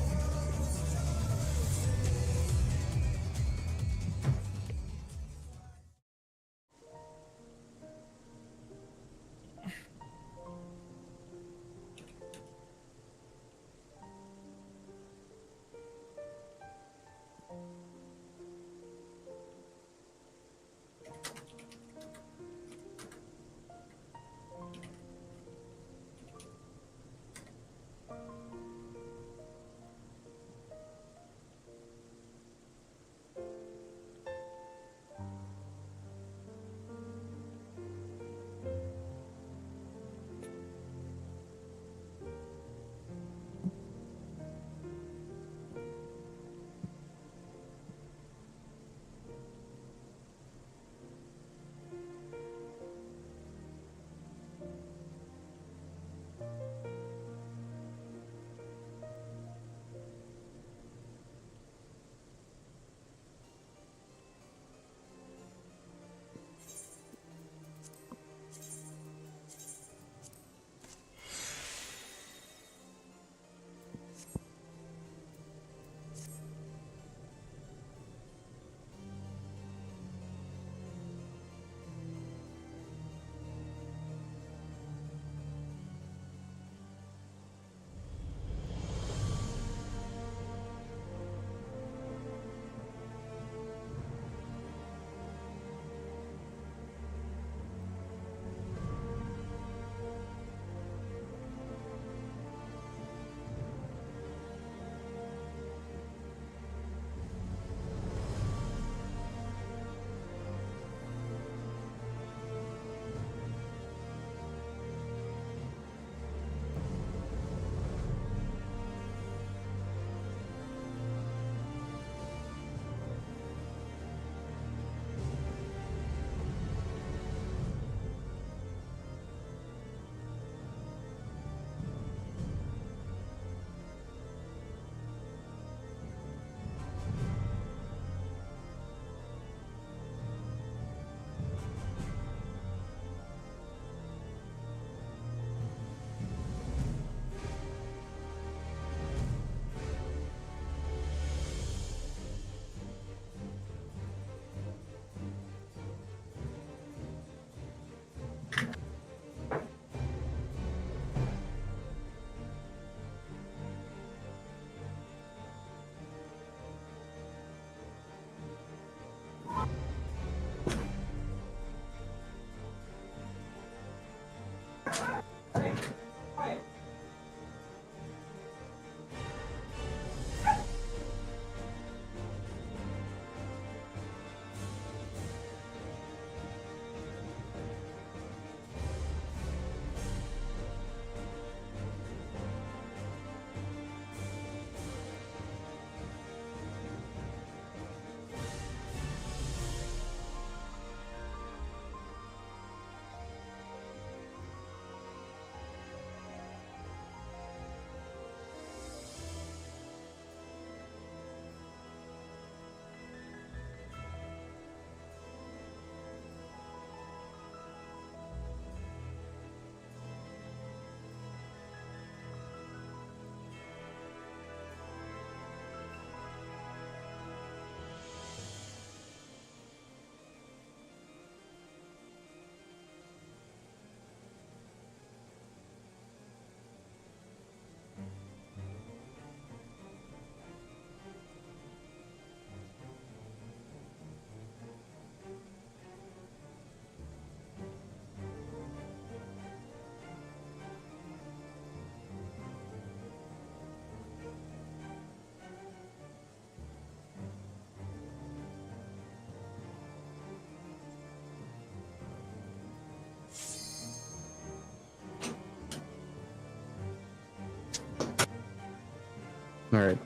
Speaker 2: All right.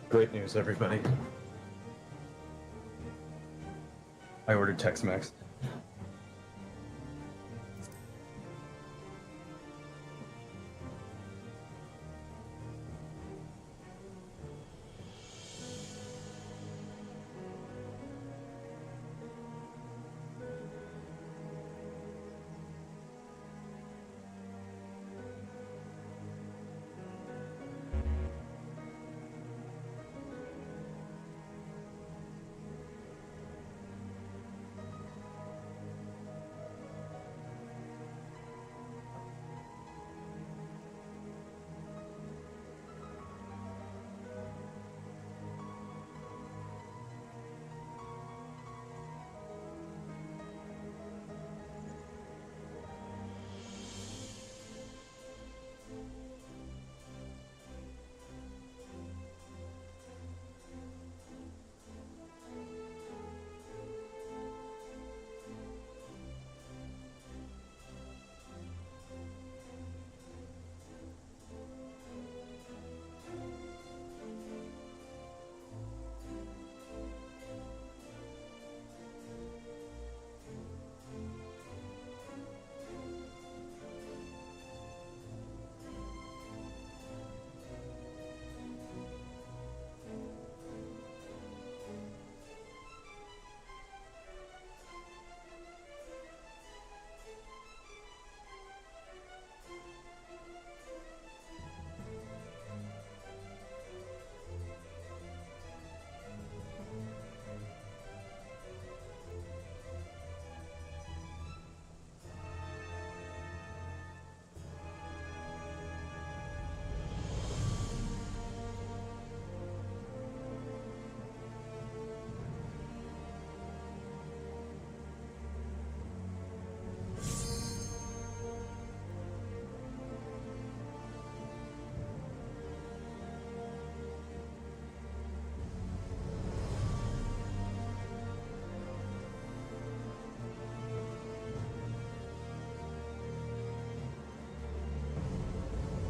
Speaker 2: Great news, everybody. I ordered Tex-Mex.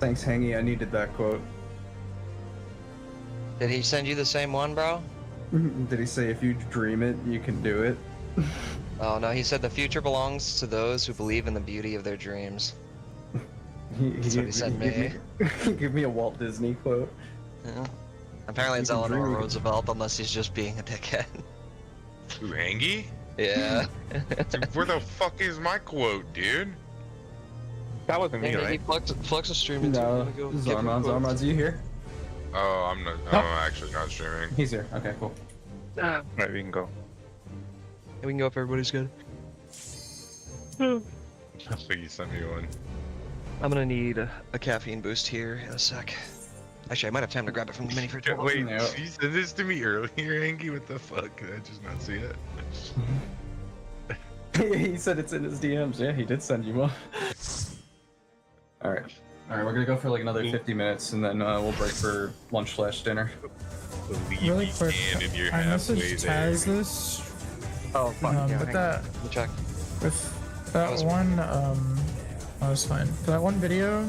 Speaker 2: Thanks, Hangy. I needed that quote.
Speaker 11: Did he send you the same one, bro?
Speaker 2: Did he say if you dream it, you can do it?
Speaker 11: Oh no, he said the future belongs to those who believe in the beauty of their dreams. That's what he sent me.
Speaker 2: Give me a Walt Disney quote.
Speaker 11: Yeah. Apparently it's
Speaker 2: You can
Speaker 11: Eleanor
Speaker 2: dream.
Speaker 11: Roosevelt, unless he's just being a dickhead.
Speaker 8: Ooh, Hangy?
Speaker 11: Yeah.
Speaker 8: Dude, where the fuck is my quote, dude?
Speaker 5: That wasn't me,
Speaker 11: Hey,
Speaker 5: right?
Speaker 11: Flux is streaming too.
Speaker 2: No,
Speaker 11: I'm gonna go give him
Speaker 2: Zarmon's.
Speaker 11: quotes.
Speaker 2: Zarmon's, you here?
Speaker 8: Oh, I'm not.
Speaker 3: No.
Speaker 8: I'm actually not streaming.
Speaker 2: He's here. Okay, cool.
Speaker 5: Right, we can go.
Speaker 11: Yeah, we can go if everybody's good.
Speaker 8: I think you sent me one.
Speaker 11: I'm gonna need a caffeine boost here in a sec. Actually, I might have time to grab it from the mini fridge. Hold on.
Speaker 8: Wait,
Speaker 2: No.
Speaker 8: you said this to me earlier, Hanky? What the fuck? Did I just not see it?
Speaker 2: He said it's in his DMs. Yeah, he did send you one. All right, we're gonna go for like another 50 minutes, and then we'll break for lunch/dinner.
Speaker 8: Believe
Speaker 3: Really
Speaker 8: you
Speaker 3: quick,
Speaker 8: can and you're
Speaker 3: I
Speaker 8: halfway
Speaker 3: messaged
Speaker 8: there.
Speaker 3: Taz this.
Speaker 5: Oh, fuck. Yeah,
Speaker 3: With
Speaker 5: hang on.
Speaker 3: that,
Speaker 1: Let me check.
Speaker 3: with that one, that was fine. For that one video,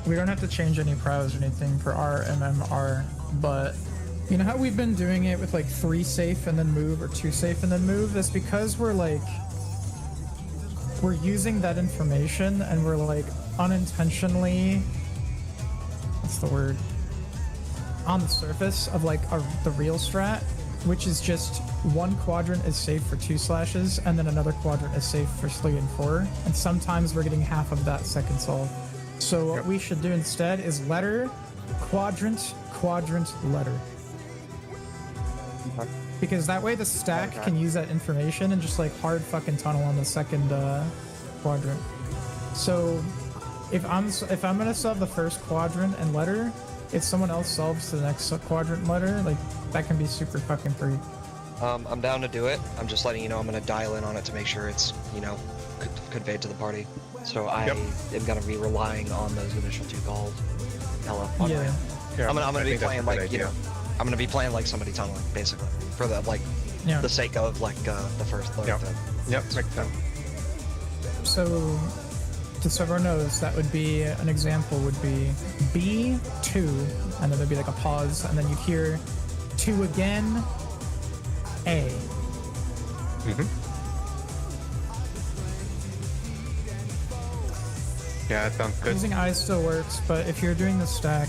Speaker 3: we don't have to change any priors or anything for our MMR, but you know how we've been doing it with like 3 safe and then move or 2 safe and then move? That's because we're using that information and we're like unintentionally, what's the word? On the surface of like the real strat, which is just 1 quadrant is safe for 2 slashes and then another quadrant is safe for 3 and 4, and sometimes we're getting half of that second solve. So what we should do instead is letter, quadrant, quadrant, letter. Because that way the stack can use that information and just like hard fucking tunnel on the second quadrant. So if I'm gonna solve the first quadrant and letter, if someone else solves the next quadrant letter, like that can be super fucking free.
Speaker 1: I'm down to do it. I'm just letting you know I'm gonna dial in on it to make sure it's, conveyed to the party. So I am gonna be relying on those initial 2 calls. Hello.
Speaker 3: Yeah.
Speaker 1: I'm gonna
Speaker 5: I
Speaker 1: be
Speaker 5: think that's
Speaker 1: playing
Speaker 5: a good
Speaker 1: like,
Speaker 5: idea.
Speaker 1: I'm gonna be playing like somebody tunneling, basically. For the
Speaker 3: Yeah.
Speaker 1: the sake of the first third.
Speaker 5: Yep. Yep, makes sense.
Speaker 3: So just so everyone knows, that would be an example would be B2, and then there'd be like a pause, and then you'd hear 2 again, A.
Speaker 5: Yeah, that sounds good.
Speaker 3: Using eyes still works, but if you're doing the stack,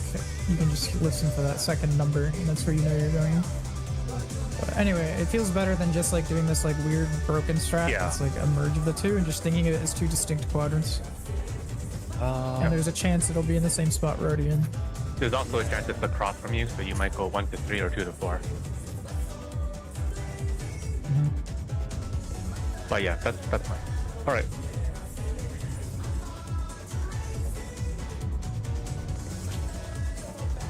Speaker 3: you can just listen for that second number, and that's where you know you're going. But anyway, it feels better than just like doing this like weird broken strat.
Speaker 5: Yeah.
Speaker 3: It's like a merge of the 2 and just thinking of it as 2 distinct quadrants. And there's a chance it'll be in the same spot we're already in.
Speaker 5: There's also a chance it's across from you, so you might go 1 to 3 or 2 to 4. But yeah, that's fine. All right.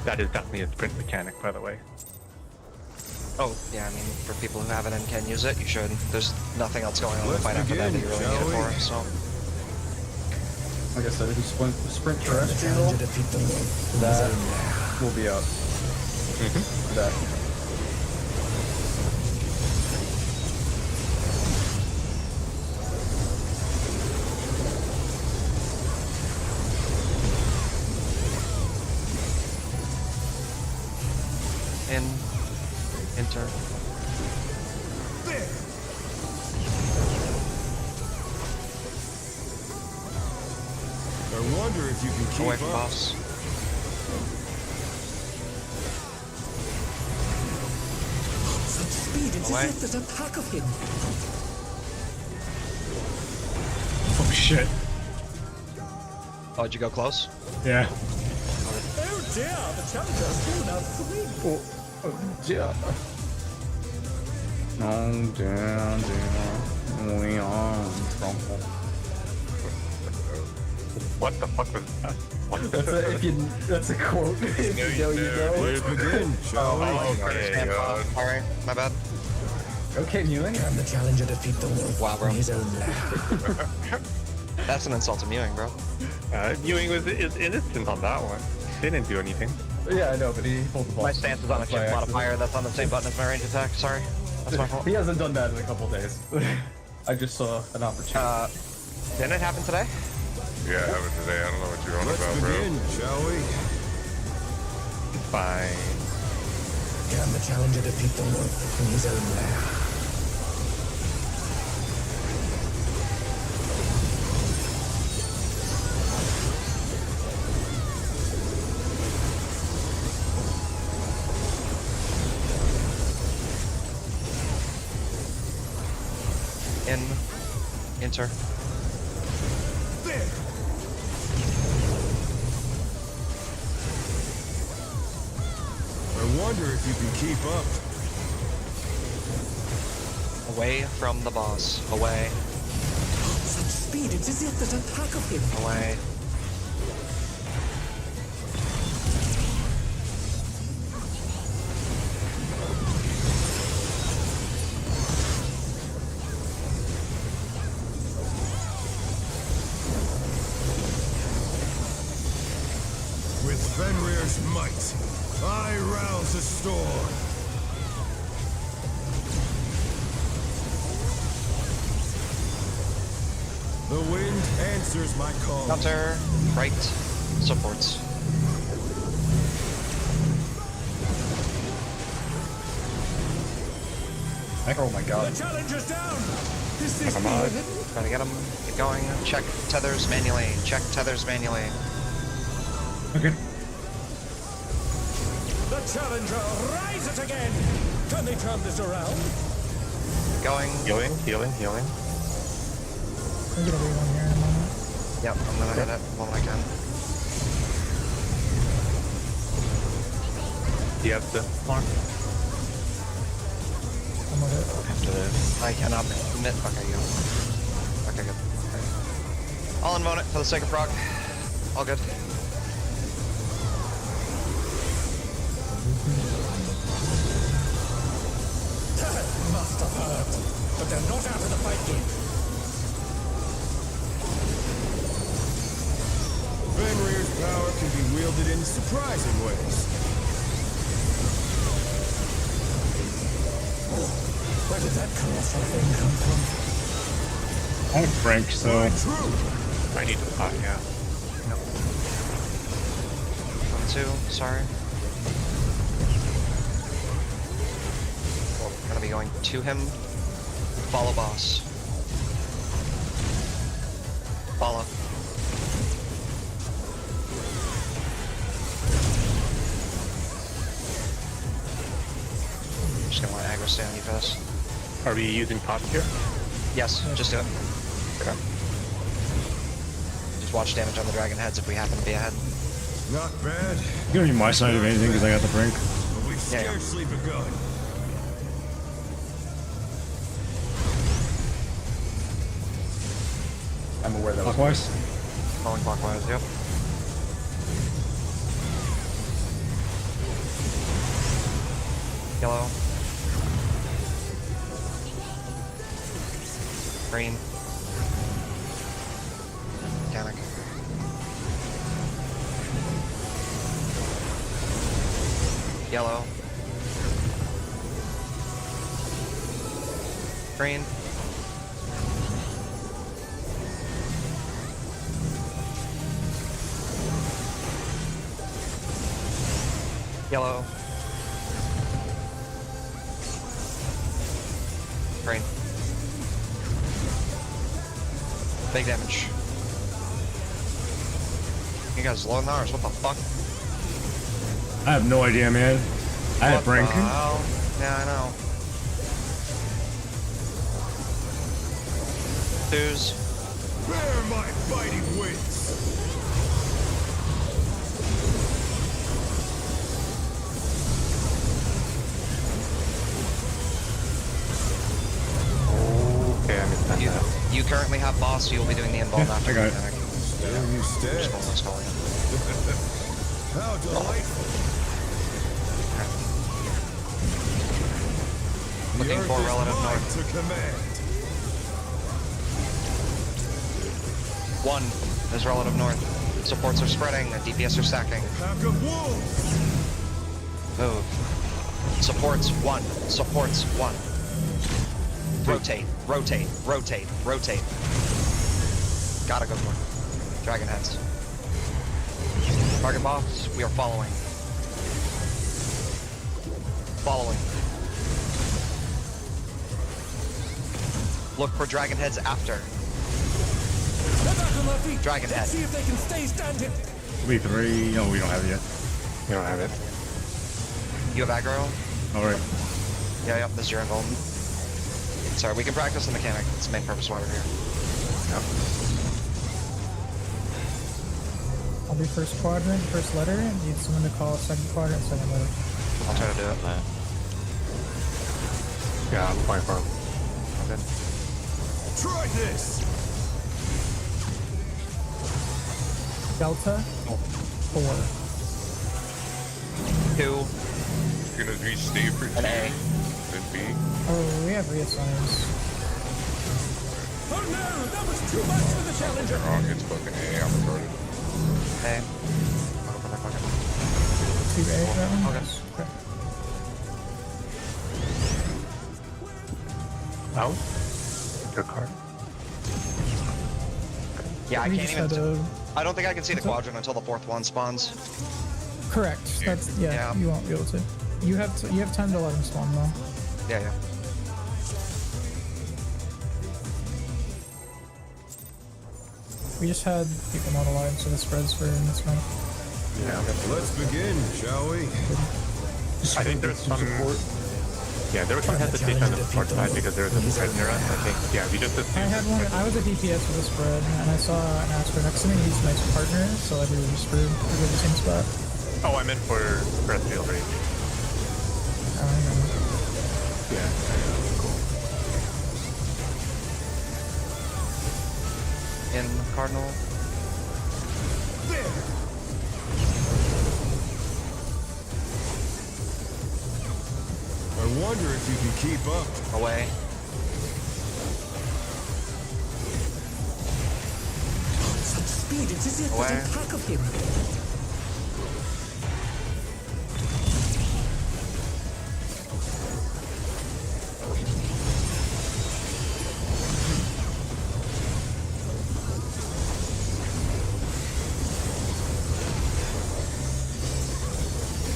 Speaker 5: That is definitely a sprint mechanic, by the way.
Speaker 1: Oh, yeah, I mean, for people who haven't and can use it, you should. There's nothing else going on in the
Speaker 6: Let's
Speaker 1: fight after that that
Speaker 6: begin,
Speaker 1: you really need
Speaker 6: shall
Speaker 1: it
Speaker 6: we?
Speaker 1: for, so.
Speaker 2: Like I said, if you sprint
Speaker 7: Can the
Speaker 2: terrestrial,
Speaker 7: challenger defeat the moon?
Speaker 2: that will be out. That.
Speaker 1: Enter.
Speaker 6: I wonder if you can keep
Speaker 1: Away from
Speaker 6: up.
Speaker 1: boss.
Speaker 7: Such speed, it's
Speaker 1: Away.
Speaker 7: as if there's a pack of him.
Speaker 4: Oh shit.
Speaker 1: Oh, did you go close?
Speaker 4: Yeah.
Speaker 7: Oh dear, the challenger's fallen out of the ring.
Speaker 2: Yeah. Oh, down. We on trouble.
Speaker 5: What the fuck was that? What the
Speaker 2: That's a quote. If you know, you know.
Speaker 6: Let's begin, shall we?
Speaker 5: Okay,
Speaker 1: Alright, my bad.
Speaker 2: Okay, Mewing.
Speaker 7: Can the challenger defeat the wolf
Speaker 1: Wow, bro.
Speaker 7: in his own lair?
Speaker 1: That's an insult to Mewing, bro.
Speaker 5: Ewing is innocent on that one. They didn't do anything.
Speaker 2: Yeah, I know, but he pulled the ball.
Speaker 1: My stance is on a shift modifier that's on the same button as my range attack. Sorry. That's my fault.
Speaker 2: He hasn't done that in a couple days. I just saw an opportunity.
Speaker 1: Didn't it happen today?
Speaker 8: Yeah, it happened today. I don't know what you're on
Speaker 6: Let's
Speaker 8: about, bro.
Speaker 6: begin, shall we?
Speaker 5: Fine.
Speaker 7: Can the challenger defeat the wolf in his own lair?
Speaker 1: Enter.
Speaker 6: I wonder if you can keep up.
Speaker 1: Away from the boss. Away.
Speaker 7: Such speed, it's as if there's a pack of him.
Speaker 1: Away.
Speaker 6: Fenrir's might. I rouse the storm. The wind answers my call.
Speaker 1: Counter, right, supports.
Speaker 2: Oh my god.
Speaker 6: The challenger's down. Is this
Speaker 1: Come on. Try to get him. Keep going. Check tethers manually. Check tethers manually.
Speaker 4: Okay.
Speaker 6: The challenger rises again. Can they turn this around?
Speaker 1: Going.
Speaker 5: Healing.
Speaker 3: I'm gonna read one here in a moment.
Speaker 1: Yep, I'm gonna hit it the moment I can.
Speaker 5: Do you have the farm?
Speaker 3: I'm with it.
Speaker 10: After this.
Speaker 1: I cannot commit. Okay, go. Okay, good. Okay. I'll unmount it for the sake of proc. All good.
Speaker 7: Must have heard. But they're not out of the fight yet.
Speaker 6: Fenrir's power can be wielded in surprising ways.
Speaker 7: Where did that colossal thing come from?
Speaker 4: I'm Frank, so
Speaker 6: True.
Speaker 5: I need to pot, yeah.
Speaker 1: 1, 2, sorry. Well, I'm gonna be going to him. Follow boss. Follow. I'm just gonna want to aggro stay on you for this.
Speaker 5: Are we using pots here?
Speaker 1: Yes, just do it.
Speaker 5: Okay.
Speaker 1: Just watch damage on the dragon heads if we happen to be ahead.
Speaker 6: Not bad,
Speaker 4: you're gonna be my side of anything because I got the brink.
Speaker 6: but we've
Speaker 1: Yeah, yeah.
Speaker 6: scarcely begun.
Speaker 2: I'm aware that was
Speaker 4: Clockwise.
Speaker 1: Falling clockwise, yep. Yellow. Green. Mechanic. Yellow. Green. Yellow. Green. Big damage. You guys low in ours, what the fuck?
Speaker 4: I have no idea, man. I have brink.
Speaker 1: hell? Yeah, I know. Twos.
Speaker 6: Bear my fighting wings.
Speaker 5: Okay, I missed that.
Speaker 1: You currently have boss, so you'll be doing the involve
Speaker 4: Yeah,
Speaker 1: after
Speaker 4: I got it.
Speaker 1: mechanic.
Speaker 6: There you stand.
Speaker 1: Just one less calling.
Speaker 6: How delightful.
Speaker 1: Looking
Speaker 6: The
Speaker 1: for
Speaker 6: earth is
Speaker 1: relative
Speaker 6: mine
Speaker 1: north.
Speaker 6: to command.
Speaker 1: 1 is relative north. Supports are spreading, DPS are stacking.
Speaker 6: Pack of wolves.
Speaker 1: Move. Supports 1. Supports 1. Rotate. Rotate. Rotate. Rotate. Gotta go north. Dragon heads. Target boss, we are following. Following. Look for dragon heads after.
Speaker 7: They're back on their feet.
Speaker 1: Dragon
Speaker 7: Let's
Speaker 1: head.
Speaker 7: see if they can stay standing.
Speaker 4: We 3. No, we don't have it yet.
Speaker 5: You don't have it.
Speaker 1: You have aggro?
Speaker 4: Alright.
Speaker 1: Yeah, yep, this is your involvement. Sorry, we can practice the mechanic. That's the main purpose why we're here.
Speaker 3: I'll do first quadrant, first letter. Need someone to call second quadrant, second letter.
Speaker 1: I'll try to do it.
Speaker 5: Yeah, I'm fine for him.
Speaker 1: Good.
Speaker 6: Try this.
Speaker 3: Delta 4.
Speaker 1: 2.
Speaker 8: Gonna be stay for
Speaker 1: An
Speaker 8: T,
Speaker 1: A.
Speaker 8: then B.
Speaker 3: Oh, we have reassigns.
Speaker 7: Oh no, that was too much for the challenger.
Speaker 8: Wrong, it's fucking A, I'm retarded.
Speaker 1: A. Motherfucker.
Speaker 3: Cleave A for that one?
Speaker 1: Okay.
Speaker 3: Okay.
Speaker 5: Out. Your card.
Speaker 1: Yeah, I
Speaker 3: We
Speaker 1: can't
Speaker 3: just
Speaker 1: even.
Speaker 3: had to-
Speaker 1: I don't think I can see the
Speaker 3: What's up?
Speaker 1: quadrant until the fourth one spawns.
Speaker 3: Correct. That's
Speaker 1: Yeah.
Speaker 3: You won't be able to. You have time to let him spawn though.
Speaker 1: Yeah, yeah.
Speaker 3: We just had people not alive, so the spreads for in this round.
Speaker 6: Let's begin, shall we?
Speaker 5: I think there's some. Yeah, there was some hesitation on the support side because there was a spread near us. I think. Yeah, we just
Speaker 3: I
Speaker 5: assumed.
Speaker 3: had one. I was a DPS with a spread, and I saw an Asper next to me. He's my partner, so like we were just screwed. We were in the same spot.
Speaker 5: Oh, I meant for Breastfield range.
Speaker 3: I don't know.
Speaker 5: Yeah. Cool.
Speaker 1: In Cardinal.
Speaker 6: I wonder if you can keep up.
Speaker 1: Away.
Speaker 7: Such speed, it's as if
Speaker 1: Away.
Speaker 7: there's a pack of him.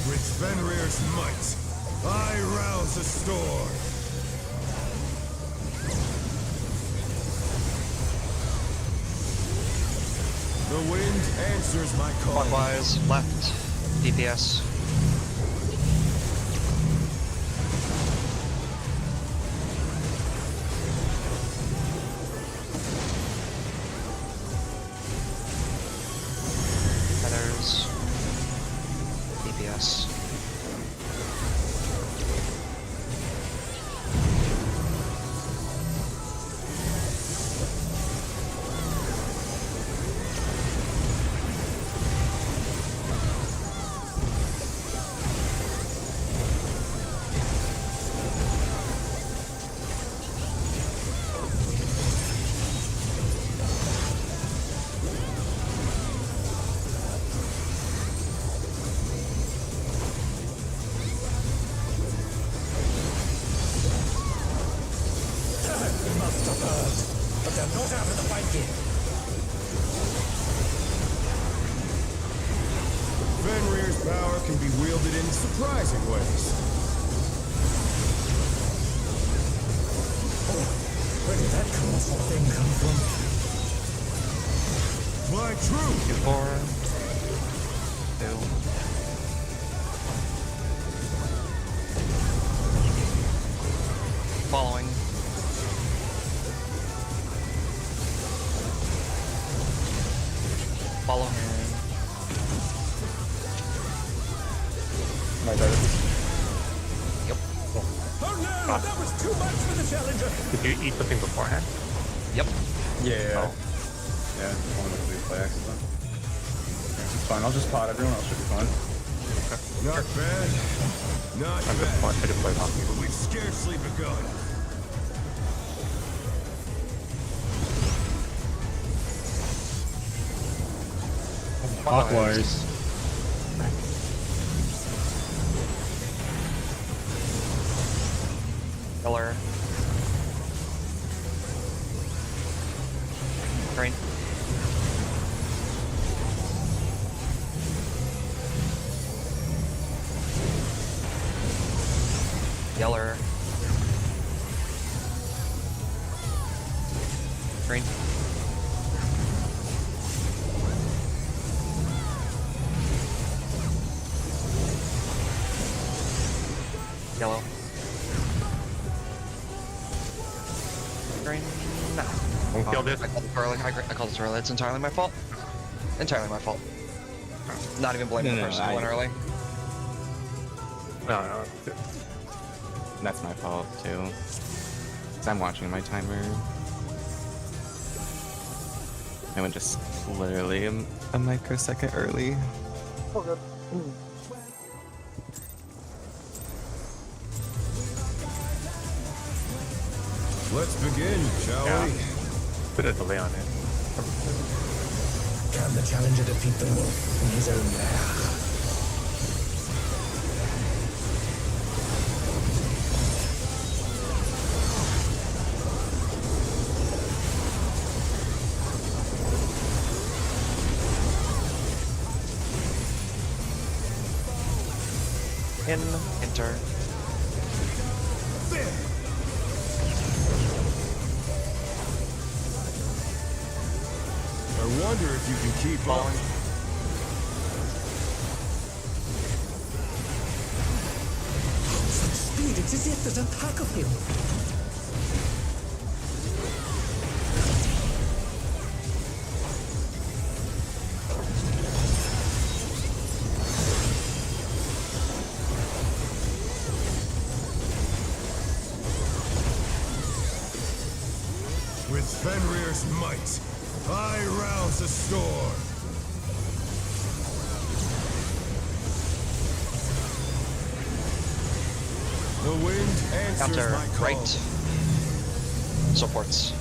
Speaker 6: With Fenrir's might, I rouse a storm. The wind answers my call.
Speaker 1: Clockwise, left. DPS. Headers. DPS.
Speaker 7: They must have heard, but they're not out of the fight yet.
Speaker 6: Fenrir's power can be wielded in surprising ways.
Speaker 7: Where did that colossal thing come from?
Speaker 6: My truth!
Speaker 1: 4. 2. Following. Follow him.
Speaker 2: My bad.
Speaker 1: Yep.
Speaker 7: Oh no, that was too much for the challenger.
Speaker 5: Did you eat something beforehand?
Speaker 1: Yep.
Speaker 2: Yeah.
Speaker 5: Oh.
Speaker 2: Yeah, one of the leave by accident. It's fine, I'll just pot everyone else should be fine.
Speaker 6: Not bad. Not
Speaker 5: I'm just
Speaker 6: bad.
Speaker 5: I just played hockey.
Speaker 6: But we've scarcely begun.
Speaker 4: Clockwise.
Speaker 1: Killer. Green. Yeller. Green. Yellow. Green. Nah.
Speaker 5: Don't kill this.
Speaker 1: I called it early. I called it early. It's entirely my fault. Entirely my fault. Not even blaming the person who went early.
Speaker 5: No.
Speaker 10: That's my fault too. 'Cause I'm watching my timer. I went just literally a microsecond early.
Speaker 6: Let's begin, shall
Speaker 5: Yeah.
Speaker 6: we?
Speaker 5: Put a delay on it.
Speaker 7: Can the challenger defeat the wolf in his own lair?
Speaker 1: enter.
Speaker 6: I wonder if you can keep up.
Speaker 7: Such speed, it's as if there's a pack of him.
Speaker 6: With Fenrir's might, I rouse the storm. The wind answers
Speaker 1: Counter
Speaker 6: my call.
Speaker 1: right. Supports.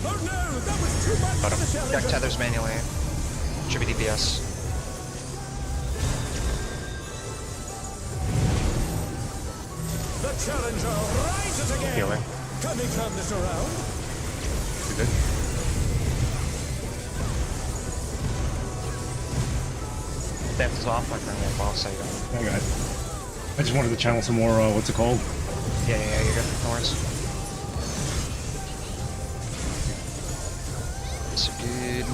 Speaker 7: Oh no, that was too much for the
Speaker 1: Deck
Speaker 7: challenger.
Speaker 1: tethers manually. Should be DPS.
Speaker 7: The challenger rises again.
Speaker 5: Healing.
Speaker 7: Can they turn this around?
Speaker 2: You did?
Speaker 1: Depth is off, my friend. Boss, so you don't.
Speaker 4: I got it. I just wanted to channel some more, what's it called?
Speaker 1: Yeah, you're good. No worries. So good.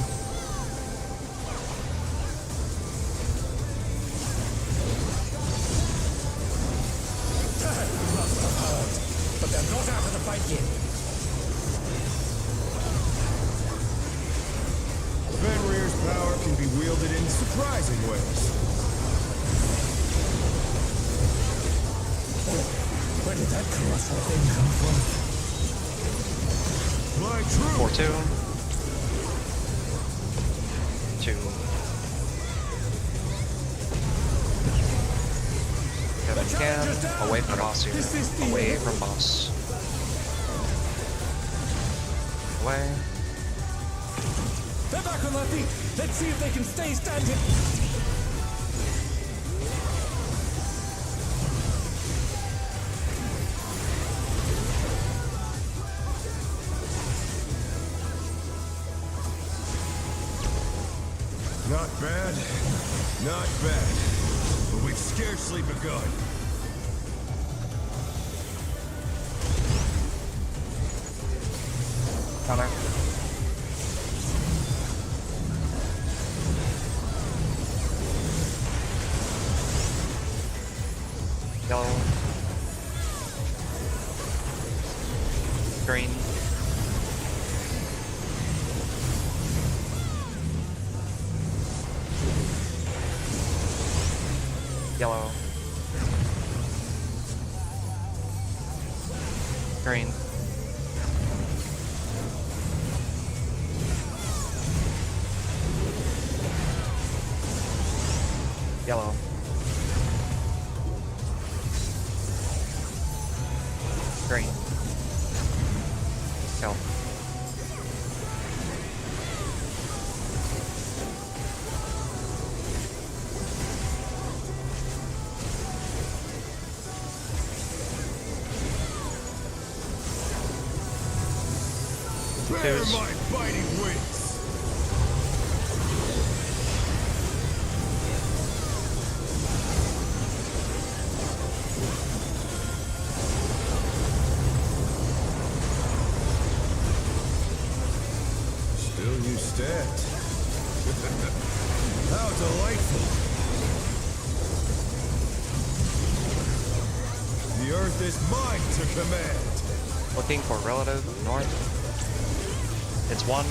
Speaker 7: But they're not out of the fight yet.
Speaker 6: Fenrir's power can be wielded in surprising ways.
Speaker 7: Where did that colossal thing come from?
Speaker 6: My truth.
Speaker 1: 4-2. 2. Get him again. Away from boss here. Away from boss. Away.
Speaker 7: They're back on their feet. Let's see if they can stay standing.
Speaker 6: Not bad. Not bad. But we've scarcely begun.
Speaker 1: Counter. Yellow. Green. Yellow. Green. Yellow. Green. Yellow.
Speaker 6: Bear my biting wings. Still you stand. How delightful. The earth is mine to command.
Speaker 1: Looking for relative north. It's 1.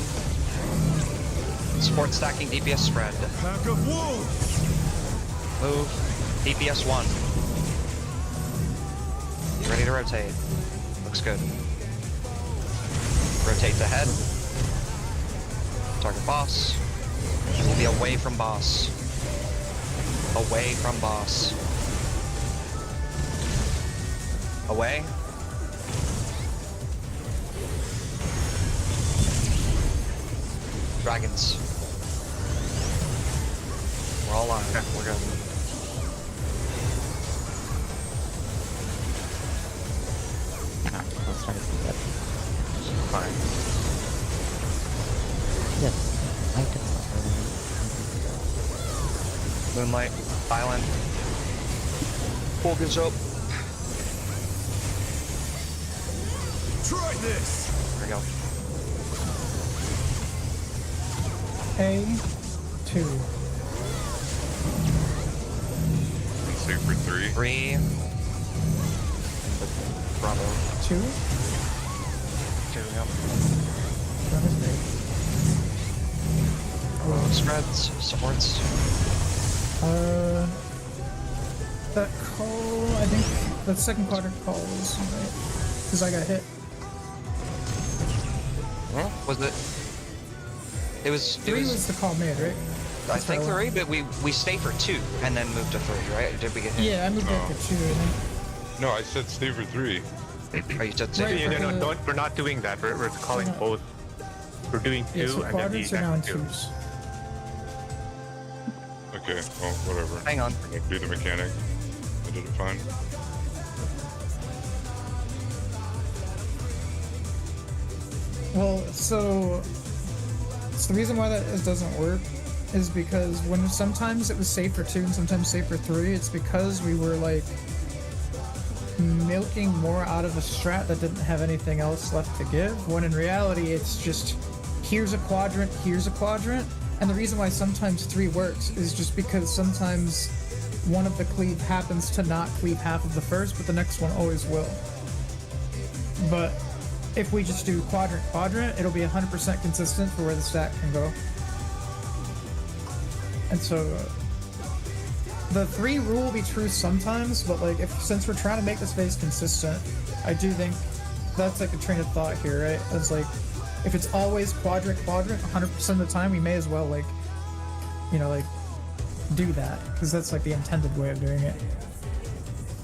Speaker 1: Support stacking DPS spread.
Speaker 6: Pack of wolves.
Speaker 1: Move. DPS 1. You ready to rotate? Looks good. Rotate to head. Target boss. We'll be away from boss. Away from boss. Away. Dragons. We're all on. We're good.
Speaker 9: I was trying to see that.
Speaker 1: Moonlight, Island. Focus up.
Speaker 6: Try this!
Speaker 1: There we go.
Speaker 3: A2.
Speaker 8: And save for 3.
Speaker 1: 3. Bravo.
Speaker 3: 2.
Speaker 1: 2, yep.
Speaker 3: That is great.
Speaker 1: Spreads, supports.
Speaker 3: That call, I think that second quadrant call was right. Because I got hit.
Speaker 1: Was it? It was.
Speaker 3: 3 was the call made, right?
Speaker 1: I think 3, but we stay for 2 and then move to 3, right? Did we get hit?
Speaker 3: Yeah, I moved back to 2, I think.
Speaker 8: No, I said stay for 3.
Speaker 1: Oh, you said 2.
Speaker 3: Right.
Speaker 5: No, don't. We're not doing that. We're calling both. We're doing 2
Speaker 3: Yeah, so
Speaker 5: and then the
Speaker 3: quadrants are now in
Speaker 5: next 2.
Speaker 3: 2s.
Speaker 8: Okay, well, whatever.
Speaker 1: Hang on.
Speaker 8: Be the mechanic. I did it fine.
Speaker 3: Well, so the reason why that doesn't work is because when sometimes it was safe for 2 and sometimes safe for 3, it's because we were like milking more out of a strat that didn't have anything else left to give, when in reality it's just here's a quadrant, and the reason why sometimes 3 works is just because sometimes one of the cleave happens to not cleave half of the first, but the next one always will. But if we just do quadrant, it'll be 100% consistent for where the stack can go. And so the 3 rule will be true sometimes, but like since we're trying to make this phase consistent, I do think that's like a train of thought here, right? It's like if it's always quadrant 100% of the time, we may as well like, you know, like do that, because that's like the intended way of doing it.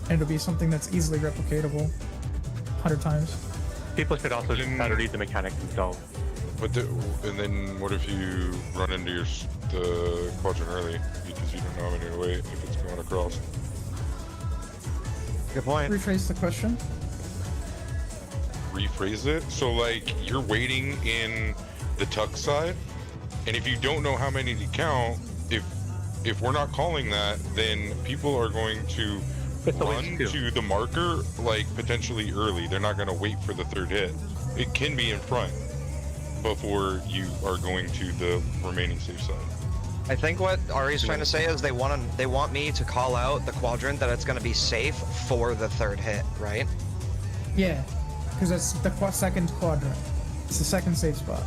Speaker 3: And it'll be something that's easily replicatable 100 times.
Speaker 5: People should also just try to read the mechanics themselves.
Speaker 8: And then what if you run into the quadrant early because you don't know how many to wait if it's going across?
Speaker 1: Good point.
Speaker 3: Rephrase the question.
Speaker 8: Rephrase it. So like you're waiting in the tuck side, and if you don't know how many to count, if we're not calling that, then people are going to run to the marker like potentially early. They're not going to wait for the 3rd hit. It can be in front before you are going to the remaining safe side.
Speaker 1: I think what Ari's trying to say is they want me to call out the quadrant that it's going to be safe for the 3rd hit, right?
Speaker 3: Yeah, because that's the second quadrant. It's the second safe spot.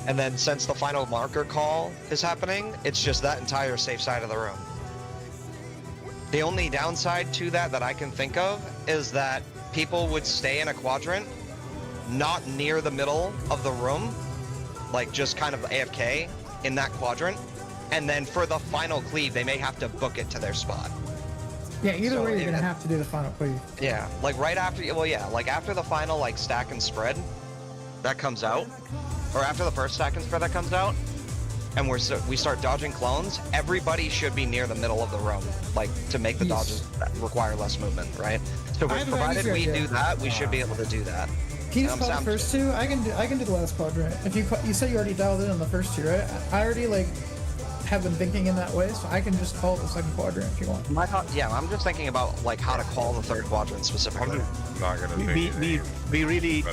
Speaker 1: And then since the final marker call is happening, it's just that entire safe side of the room. The only downside to that I can think of is that people would stay in a quadrant not near the middle of the room, like just kind of AFK in that quadrant, and then for the final cleave they may have to book it to their spot.
Speaker 3: Yeah, either
Speaker 1: So
Speaker 3: way you're gonna have to do the final cleave.
Speaker 1: Yeah, like right after, well yeah, like after the final like stack and spread that comes out, or after the first stack and spread that comes out, and we start dodging clones, everybody should be near the middle of the room, like to make the dodges that require less movement, right? So provided we do that, we should be able to do that.
Speaker 3: Can you just call the first 2? I can do the last quadrant. If you said you already dialed in on the first 2, right? I already like have been thinking in that way, so I can just call the second quadrant if you want.
Speaker 1: Yeah, I'm just thinking about like how to call the 3rd quadrant specifically.
Speaker 8: I'm just not gonna
Speaker 5: We really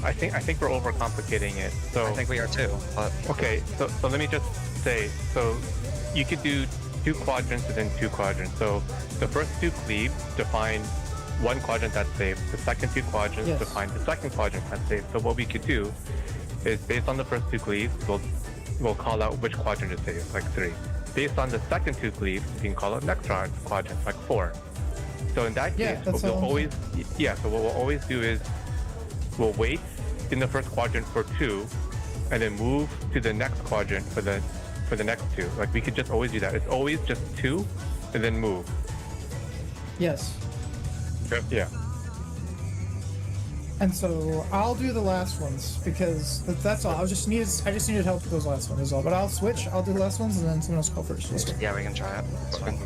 Speaker 5: I think we're overcomplicating it. So
Speaker 1: I think we are too. But
Speaker 5: okay, so let me just say, so you could do 2 quadrants and then 2 quadrants. So the first 2 cleaves define 1 quadrant that's safe. The second 2 quadrants define the second quadrant that's safe. So what we could do is based on the first 2 cleaves, we'll call out which quadrant is safe, like 3. Based on the second 2 cleaves, you can call out next quadrant, like 4. So in that case, what we'll always do is we'll wait in the first quadrant for 2, and then move to the next quadrant for the next 2. Like we could just always do that. It's always just 2, and then move.
Speaker 3: Yes.
Speaker 8: Okay.
Speaker 5: Yeah.
Speaker 3: And so I'll do the last ones because that's all. I just needed help with those last ones is all. But I'll switch. I'll do the last ones and then someone else call first. Let's go.
Speaker 1: yeah, we can try it.
Speaker 8: Fine.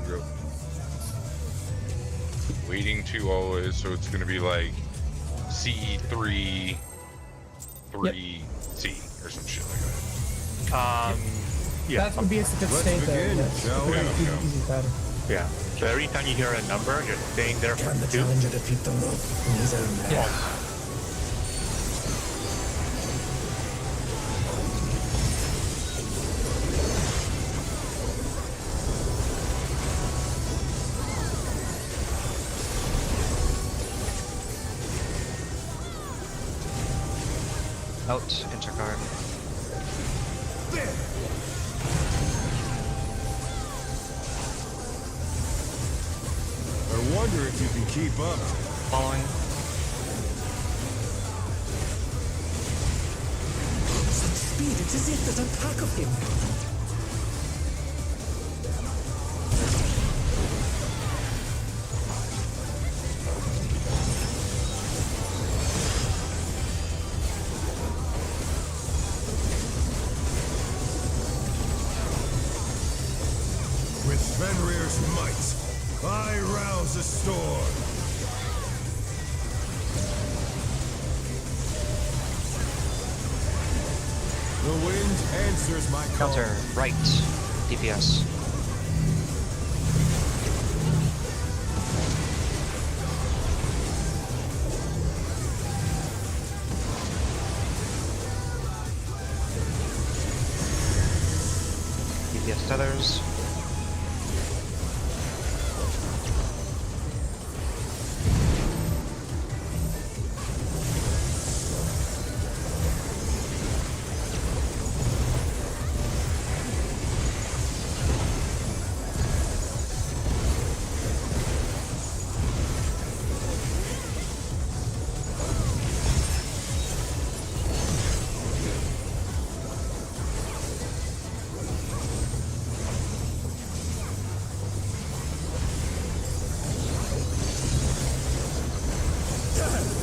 Speaker 8: Waiting 2 always, so it's gonna be like CE3 3C or some shit like that.
Speaker 5: Yeah.
Speaker 3: That would be a good
Speaker 6: Let's
Speaker 3: state there.
Speaker 6: begin,
Speaker 3: Yes.
Speaker 6: shall
Speaker 3: We
Speaker 6: we?
Speaker 3: got an easy pattern.
Speaker 5: Yeah. So every time you hear a number, you're staying there for
Speaker 7: Can the
Speaker 5: 2.
Speaker 7: challenger defeat the wolf in his own lair?
Speaker 3: Yeah.
Speaker 11: Out, intercard.
Speaker 6: I wonder if you can keep up.
Speaker 11: Following.
Speaker 7: Such speed, it's as if there's a pack of him.
Speaker 6: With Fenrir's might, I rouse a storm. The wind answers my call.
Speaker 11: Counter, right, DPS. DPS tethers.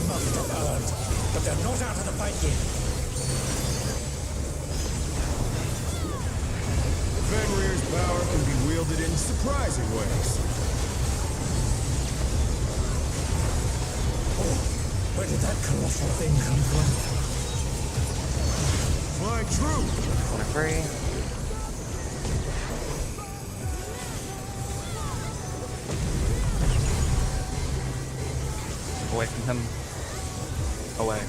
Speaker 7: Must have earned, but they're not out of the fight yet.
Speaker 6: Fenrir's power can be wielded in surprising ways.
Speaker 7: Oh, where did that colossal thing come from?
Speaker 6: Fly true!
Speaker 11: Corner free. Away from him. Away.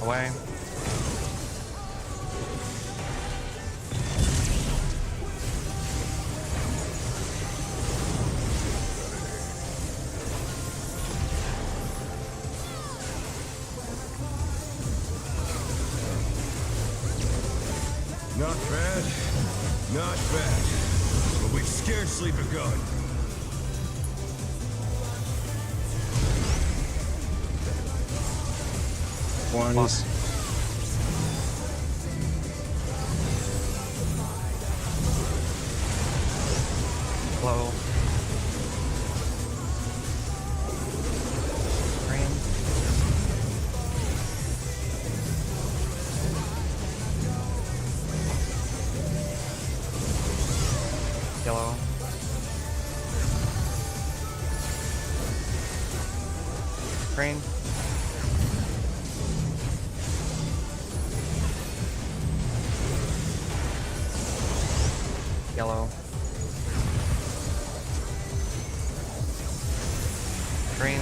Speaker 11: Away.
Speaker 6: Not bad, not bad. But we've scarcely begun.
Speaker 4: Ones.
Speaker 11: Low. Green. Yellow. Green. Yellow. Green.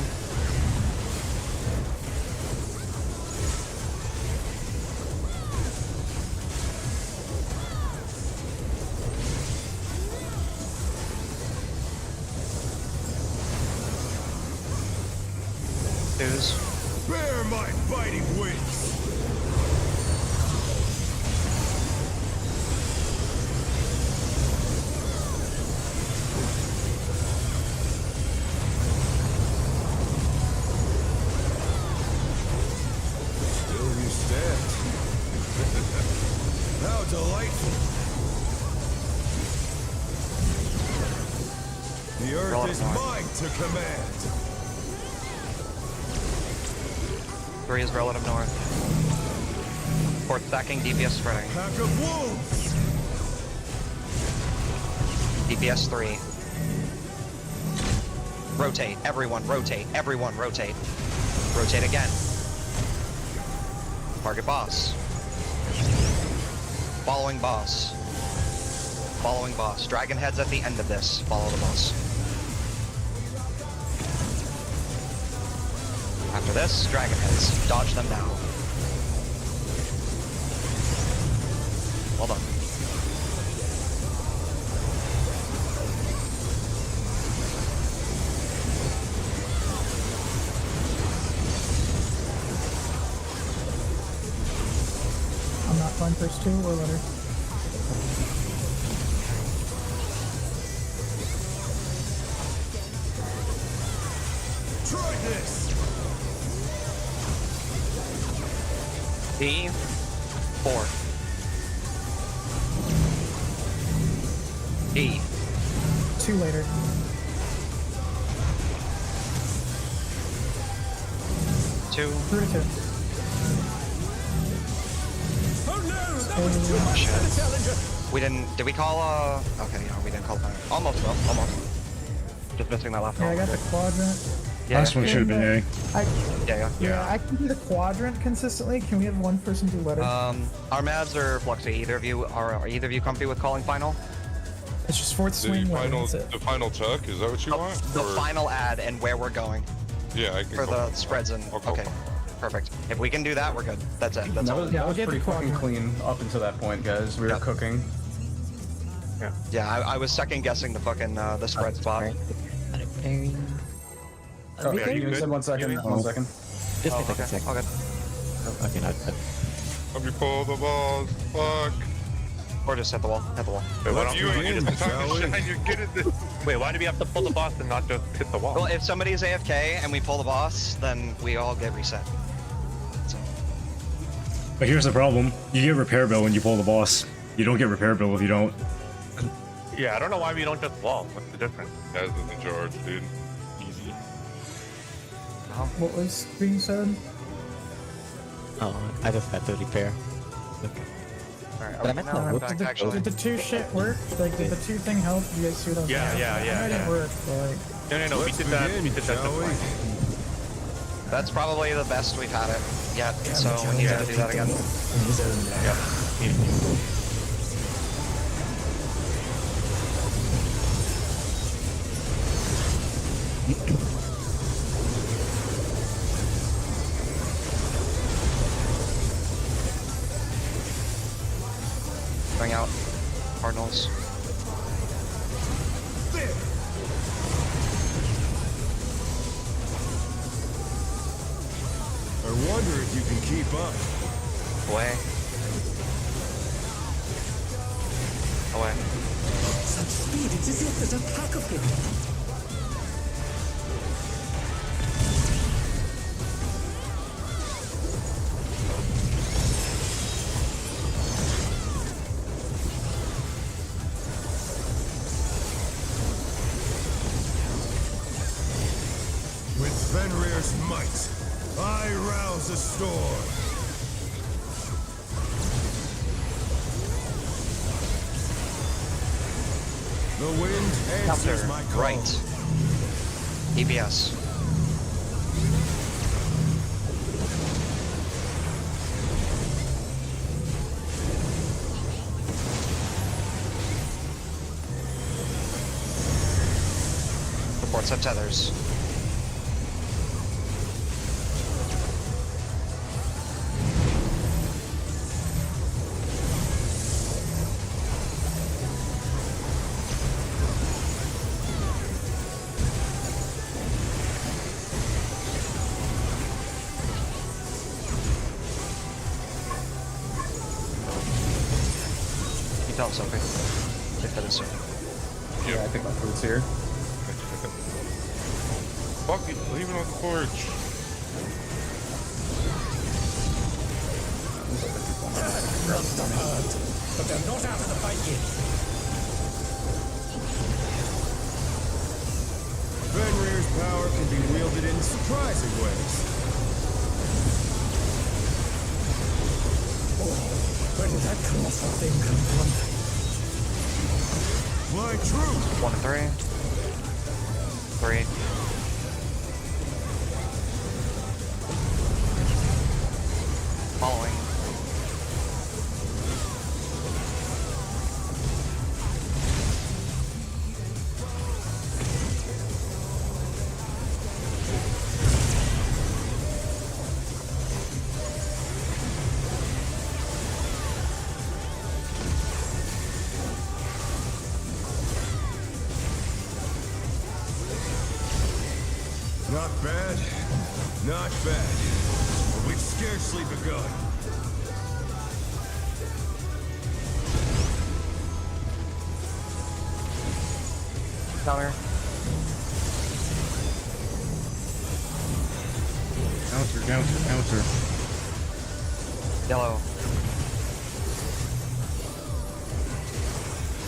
Speaker 11: Twos.
Speaker 6: Bear my biting wings! Still you stand. How delightful! The earth is mine to command.
Speaker 11: 3 is relative north. 4th stacking, DPS spreading.
Speaker 6: Pack of wolves!
Speaker 11: DPS 3. Rotate, everyone, rotate, everyone, rotate. Rotate again. Target boss.
Speaker 1: Following boss. Following boss. Dragon heads at the end of this. Follow the boss. After this, dragon heads. Dodge them now. Well done.
Speaker 3: I'm not fine first two or letter.
Speaker 6: Try this!
Speaker 1: D. 4. E.
Speaker 3: Two later.
Speaker 1: Two.
Speaker 3: Through to two.
Speaker 6: Oh no! That was too much for the challenger!
Speaker 1: We didn't. Did we call? Okay, yeah, we didn't call. Almost though. Almost. Just missing that last
Speaker 3: Yeah, I
Speaker 1: one.
Speaker 3: got the quadrant.
Speaker 1: Yeah,
Speaker 4: Last one should have been A.
Speaker 3: Yeah, I can do the quadrant consistently. Can we have one person do letter?
Speaker 1: Our Mads or Fluxy, either of you are either of you comfy with calling final?
Speaker 3: It's just fourth swing letter. That's it.
Speaker 8: The final tuck, is that what you want?
Speaker 1: The
Speaker 8: Or-
Speaker 1: final ad and where we're going
Speaker 8: Yeah, I can
Speaker 1: for
Speaker 8: call
Speaker 1: the spreads and
Speaker 8: I'll call
Speaker 1: okay, perfect. If we can do that, we're good. That's it. That's
Speaker 2: That
Speaker 1: all.
Speaker 2: was,
Speaker 3: Yeah,
Speaker 2: that
Speaker 3: I'll
Speaker 2: was
Speaker 3: get the
Speaker 2: pretty fucking
Speaker 3: quadrant.
Speaker 2: clean up until that point, guys. We were
Speaker 1: Yep.
Speaker 2: cooking.
Speaker 1: Yeah, I was second guessing the fucking the spread spot.
Speaker 2: Oh,
Speaker 5: Yeah, you
Speaker 2: give me
Speaker 5: good?
Speaker 2: 1 second.
Speaker 5: You-
Speaker 2: 1 second.
Speaker 9: Just
Speaker 1: Oh,
Speaker 9: take
Speaker 1: okay.
Speaker 9: a second.
Speaker 1: All good.
Speaker 9: Okay, not good.
Speaker 8: Let me pull the balls. Fuck.
Speaker 1: Or just hit the wall. Hit the wall.
Speaker 5: Wait, why
Speaker 8: If
Speaker 5: don't
Speaker 8: you
Speaker 5: we
Speaker 8: ain't
Speaker 5: just
Speaker 8: get the time
Speaker 6: shall
Speaker 8: to
Speaker 6: we?
Speaker 8: shine, you're good at this.
Speaker 5: Wait, why do we have to pull the boss and not just hit the wall?
Speaker 1: Well, if somebody's AFK and we pull the boss, then we all get reset. So,
Speaker 4: But here's the problem. You get repair bill when you pull the boss. You don't get repair bill if you don't.
Speaker 5: Yeah, I don't know why we don't just wall. What's the difference?
Speaker 8: That's in charge, dude. Easy.
Speaker 3: What was being said?
Speaker 9: Oh, I just had to repair. Okay.
Speaker 1: alright,
Speaker 9: But I meant
Speaker 1: now
Speaker 9: to
Speaker 1: back,
Speaker 3: Did the,
Speaker 1: actually.
Speaker 3: did the two shit work? Like, did the two thing help? Did you guys see what I was
Speaker 5: Yeah,
Speaker 3: saying?
Speaker 5: yeah,
Speaker 3: I know
Speaker 5: yeah,
Speaker 3: it didn't
Speaker 5: yeah.
Speaker 3: work, but like,
Speaker 5: No, we
Speaker 6: Let's
Speaker 5: did that.
Speaker 6: begin,
Speaker 5: We did that
Speaker 6: shall we?
Speaker 5: before.
Speaker 1: That's probably the best we've had it yet,
Speaker 7: Can
Speaker 1: so
Speaker 7: the
Speaker 1: we need
Speaker 7: challenger
Speaker 1: to do that
Speaker 7: defeat the
Speaker 1: again.
Speaker 7: wolf in his own lair?
Speaker 1: Bring out Cardinals.
Speaker 6: I wonder if you can keep up.
Speaker 1: Away. Away.
Speaker 7: Such speed, it's as if there's a pack of him.
Speaker 6: With Fenrir's might, I rouse a storm. The wind answers
Speaker 1: Counter.
Speaker 6: my call.
Speaker 1: Right. EBS. Reports have tethers. You tell him something. Take that as so.
Speaker 2: Yeah, I think my food's here.
Speaker 8: Fuck it, leave it on the porch.
Speaker 7: Must have hurt, but they're not out of the fight yet.
Speaker 6: Fenrir's power can be wielded in surprising ways.
Speaker 7: Where did that colossal thing come from?
Speaker 6: My truth!
Speaker 1: 1 and 3. 3. Following.
Speaker 6: bad, not bad. But we've scarcely begun.
Speaker 11: Counter.
Speaker 4: Counter.
Speaker 11: Yellow.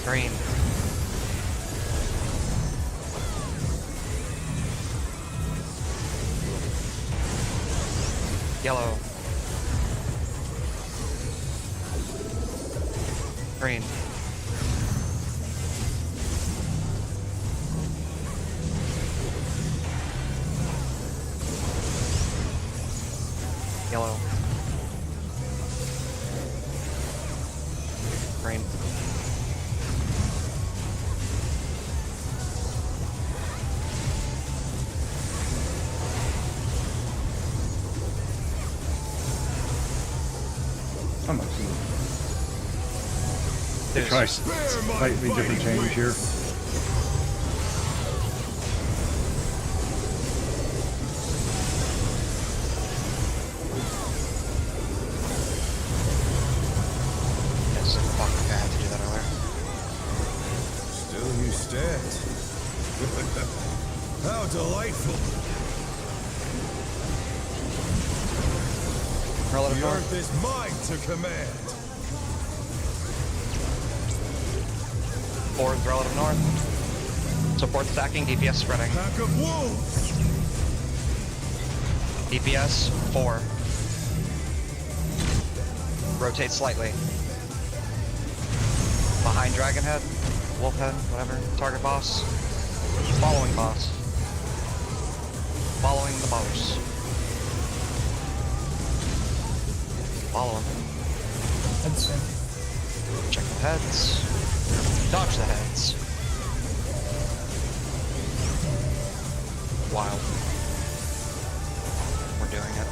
Speaker 11: Green. Yellow. Green. Yellow. Green.
Speaker 2: I'm not seeing.
Speaker 4: They try slightly different change here.
Speaker 11: Yes, fuck, I had to do that earlier.
Speaker 6: Still you stand. How delightful.
Speaker 11: Relative
Speaker 6: The
Speaker 11: north.
Speaker 6: earth is mine to command.
Speaker 11: Fourth relative north. Support stacking, DPS spreading.
Speaker 6: Pack of wolves.
Speaker 11: DPS 4. Rotate slightly. Behind dragon head, wolf head, whatever. Target boss. Following boss. Following the boss. Follow him.
Speaker 3: That's it.
Speaker 11: Check the heads. Dodge the heads. Wild. We're doing it.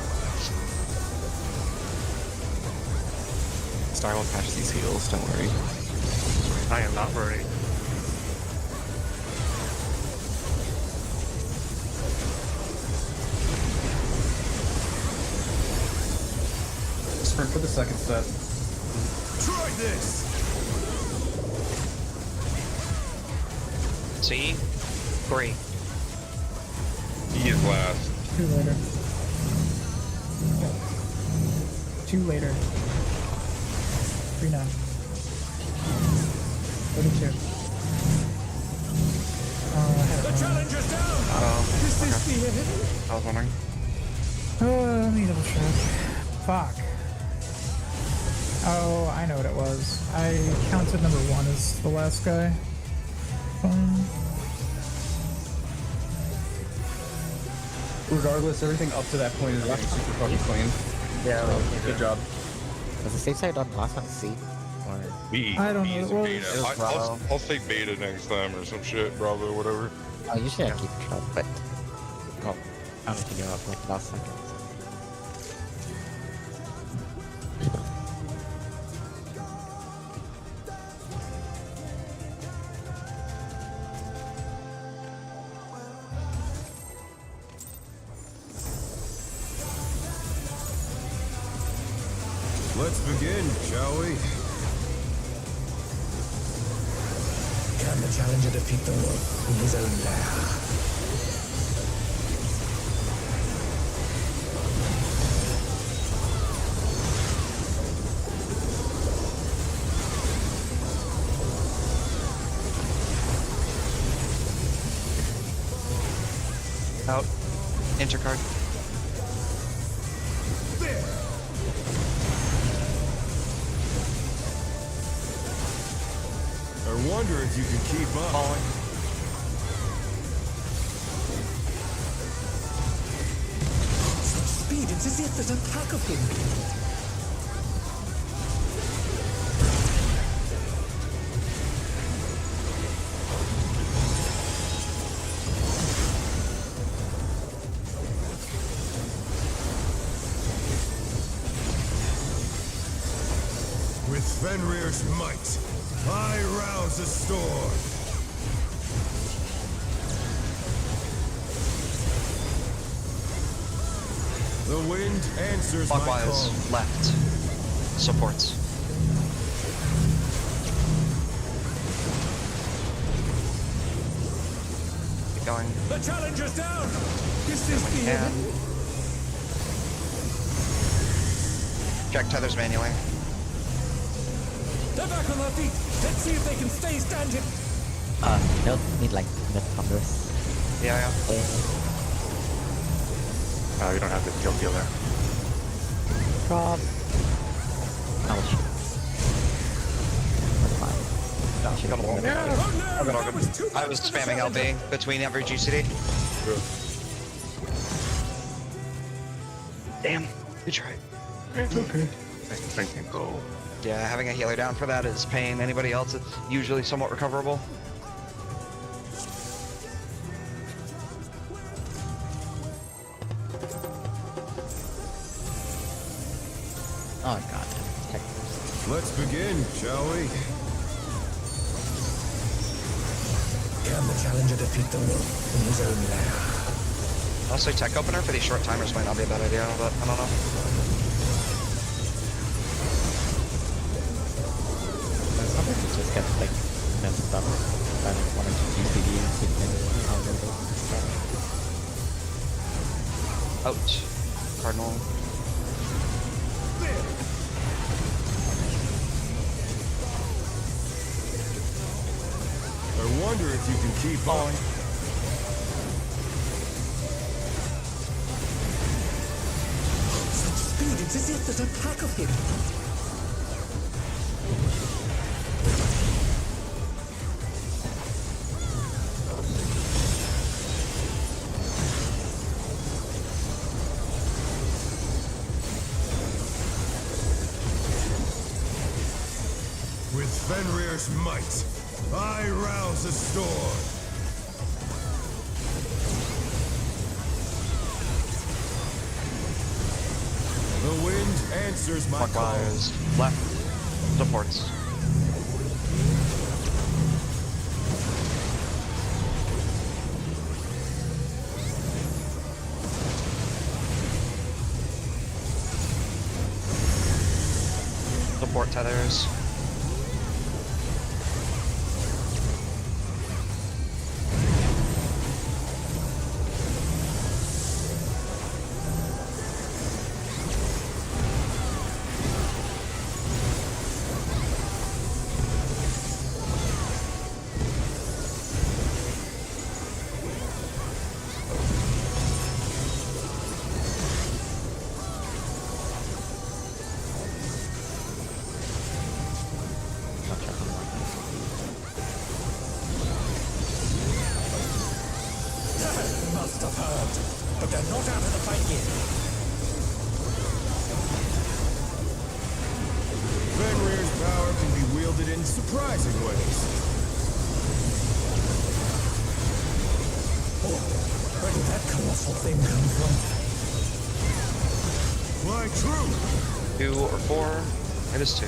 Speaker 10: Star will catch these heals, don't worry.
Speaker 5: I am not ready.
Speaker 2: Sprint for the second set.
Speaker 6: Try this.
Speaker 11: See? 3.
Speaker 8: He is last.
Speaker 3: 2 later. 2 later. 3 now. 32.
Speaker 6: The challenger's down.
Speaker 3: This is the end.
Speaker 11: I was wondering.
Speaker 3: Let me double check. Fuck. Oh, I know what it was. I counted number 1 as the last guy.
Speaker 2: Regardless, everything up to that point is getting super fucking clean.
Speaker 9: Yeah,
Speaker 2: So, good job.
Speaker 9: Was the safe side on last one C? Or
Speaker 8: B.
Speaker 3: I don't know,
Speaker 8: B's
Speaker 3: well-
Speaker 8: beta.
Speaker 9: It was Bravo.
Speaker 8: I'll say beta next time or some shit, Bravo, whatever.
Speaker 9: oh, usually I keep track, but oh, I'm thinking about like last second.
Speaker 6: Let's begin, shall we?
Speaker 7: Can the challenger defeat the wolf in his own lair?
Speaker 11: Out. Intercard.
Speaker 6: There. I wonder if you can keep up.
Speaker 11: Following.
Speaker 7: Such speed, it's as if there's a pack of him.
Speaker 6: With Fenrir's might, I rouse a storm. The wind answers my
Speaker 1: Clockwise,
Speaker 6: call.
Speaker 1: left. Supports. Keep going.
Speaker 7: The challenger's down! Is this the
Speaker 1: And
Speaker 7: end?
Speaker 1: check tethers manually.
Speaker 7: They're back on their feet! Let's see if they can stay standing!
Speaker 9: They'll need like mid numbers.
Speaker 1: Yeah, yeah.
Speaker 5: You don't have the skill dealer.
Speaker 9: Drop. Ouch. That's fine.
Speaker 1: No,
Speaker 9: Should've
Speaker 1: got a
Speaker 9: been
Speaker 1: wall.
Speaker 9: better.
Speaker 7: Oh no! That was too
Speaker 1: I
Speaker 7: much
Speaker 1: was
Speaker 7: for the
Speaker 1: spamming
Speaker 7: challenger.
Speaker 1: LB between every GCD. Damn, good try.
Speaker 5: It's okay. I can go.
Speaker 1: Yeah, having a healer down for that is pain. Anybody else, it's usually somewhat recoverable.
Speaker 9: Oh god. Heck.
Speaker 6: Let's begin, shall we?
Speaker 7: Can the challenger defeat the wolf in his own lair?
Speaker 1: Honestly, tech opener for these short timers might not be a bad idea, but I don't know.
Speaker 9: Some people just get like messed up by like one or two GCDs and how they go.
Speaker 1: Out. Cardinal.
Speaker 6: I wonder if you can keep on.
Speaker 7: Such speed, it's as if there's a pack of him.
Speaker 6: With Fenrir's might, I rouse the storm. The wind answers my call.
Speaker 1: Clockwise, left. Supports. Support tethers.
Speaker 7: Must have heard, but they're not out of the fight yet.
Speaker 6: Fenrir's power can be wielded in surprising ways.
Speaker 7: Oh, where did that colossal thing come from?
Speaker 6: Fly true!
Speaker 1: 2 or 4. It is 2.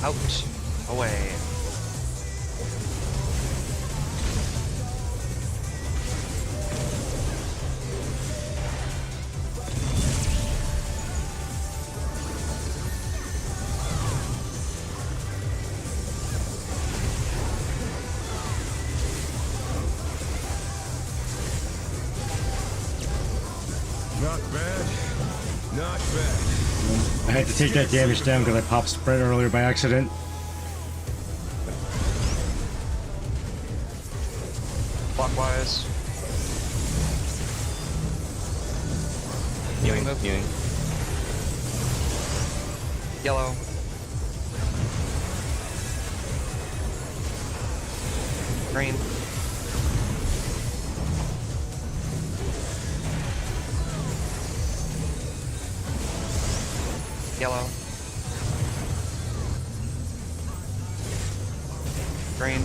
Speaker 1: Out. Away.
Speaker 6: Not bad. Not bad.
Speaker 4: I had to take that damage down because I popped spread earlier by accident.
Speaker 1: Clockwise.
Speaker 10: Viewing,
Speaker 1: move.
Speaker 10: viewing.
Speaker 1: Yellow. Green. Yellow. Green.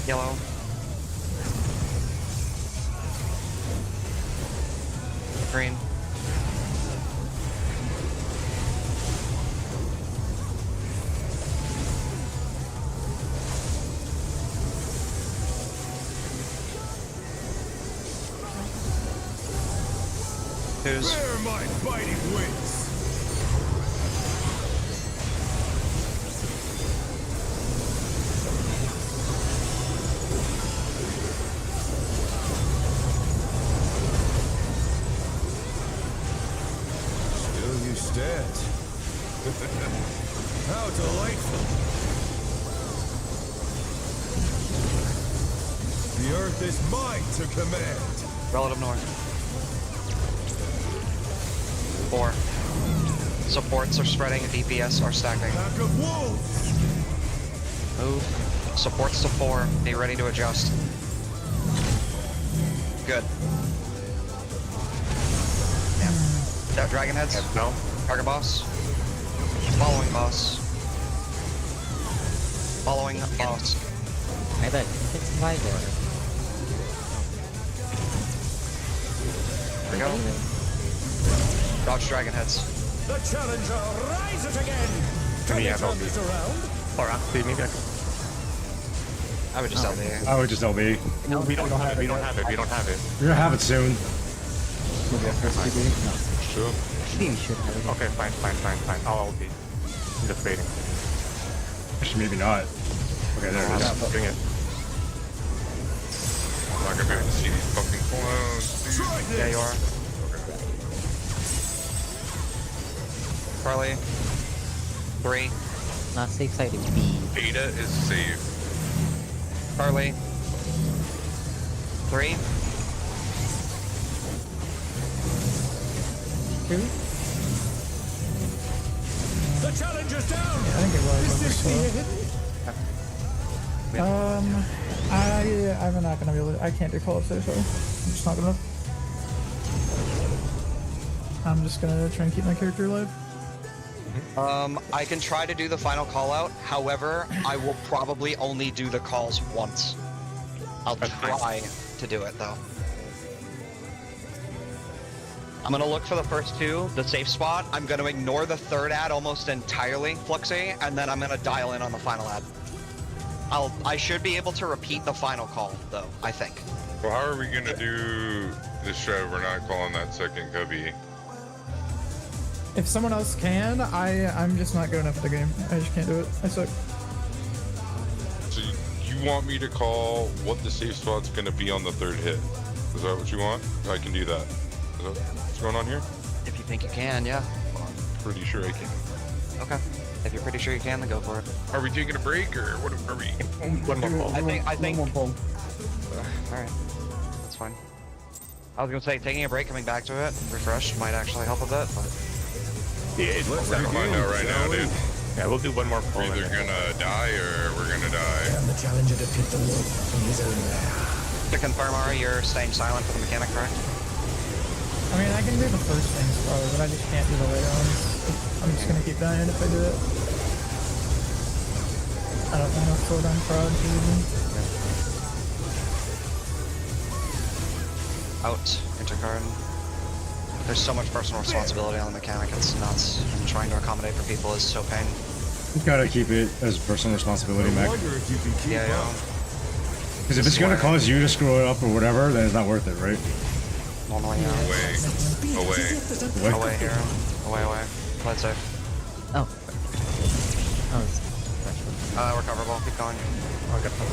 Speaker 1: Yellow. Green. twos.
Speaker 6: Bear my biting wings. Still you stand. How delightful. The earth is mine to command.
Speaker 1: Relative north. 4. Supports are spreading, DPS are stacking.
Speaker 6: Pack of wolves.
Speaker 1: Move. Supports to 4. Be ready to adjust. Good. Yeah. That dragon heads.
Speaker 5: No.
Speaker 1: Target boss. Following boss. Following boss.
Speaker 9: Either it's slide or
Speaker 1: There we go. Dodge dragon heads.
Speaker 6: The challenger rises again.
Speaker 5: To me,
Speaker 6: Can
Speaker 5: I
Speaker 6: you
Speaker 5: don't
Speaker 6: turn this around?
Speaker 5: Or actually, maybe I can.
Speaker 1: I would just LB.
Speaker 4: I would just LB.
Speaker 5: We don't have it. We don't have it. We don't have it.
Speaker 4: You're gonna have it soon.
Speaker 8: Sure.
Speaker 9: maybe we should have it.
Speaker 5: Okay, fine. I'll be. I'm just waiting.
Speaker 4: Actually, maybe not. Okay, there it is.
Speaker 5: I'm doing it.
Speaker 8: I'm not gonna be able to see these fucking clones, dude.
Speaker 6: Try this.
Speaker 1: Yeah, you are. Carly. 3.
Speaker 9: Not safe side is B.
Speaker 8: Beta is safe.
Speaker 1: Carly. 3.
Speaker 3: 2?
Speaker 6: The challenger's down.
Speaker 3: I think it was.
Speaker 6: Is this
Speaker 3: so.
Speaker 6: the
Speaker 3: I'm not gonna be able to. I can't do call ups there, so I'm just not gonna. I'm just gonna try and keep my character alive.
Speaker 1: I can try to do the final call out. However, I will probably only do the calls once. I'll try to do it though. I'm gonna look for the first 2, the safe spot. I'm gonna ignore the third ad almost entirely, Fluxy, and then I'm gonna dial in on the final ad. I should be able to repeat the final call though, I think.
Speaker 8: Well, how are we gonna do this show? We're not calling that second cubby.
Speaker 3: If someone else can, I'm just not good enough at the game. I just can't do it. I suck.
Speaker 8: So you want me to call what the safe spot's gonna be on the third hit? Is that what you want? I can do that. Is that what's going on here?
Speaker 1: If you think you can, yeah.
Speaker 8: I'm pretty sure I can.
Speaker 1: Okay. If you're pretty sure you can, then go for it.
Speaker 8: Are we taking a break or what are we?
Speaker 5: One more call.
Speaker 1: I think. All right, that's fine. I was gonna say taking a break, coming back to it, refresh might actually help a bit, but
Speaker 5: Yeah, it's
Speaker 6: Let's
Speaker 8: We're gonna find out right now, dude.
Speaker 5: yeah, we'll do one more call.
Speaker 8: We're either gonna die or we're gonna die.
Speaker 7: Can the challenger defeat the wolf in his own lair?
Speaker 1: to confirm, Ari, you're staying silent for the mechanic, correct?
Speaker 3: I mean, I can do the first things probably, but I just can't do the later ones. I'm just gonna keep dying if I do it. I don't want to slow down crowd even.
Speaker 1: Out, intercard. There's so much personal responsibility on the mechanic, it's nuts. And trying to accommodate for people is so pain.
Speaker 4: You gotta keep it as personal responsibility,
Speaker 6: I
Speaker 4: Mac.
Speaker 6: wonder if you can keep
Speaker 1: Yeah,
Speaker 6: up.
Speaker 4: Because if it's gonna cause you to screw it up or whatever, then it's not worth it, right?
Speaker 1: Normally,
Speaker 8: Away. Away.
Speaker 4: What?
Speaker 1: away, hero. Away. Play it safe.
Speaker 9: Oh. Oh, it's pressure.
Speaker 1: Recoverable, keep going.
Speaker 5: I'll get them.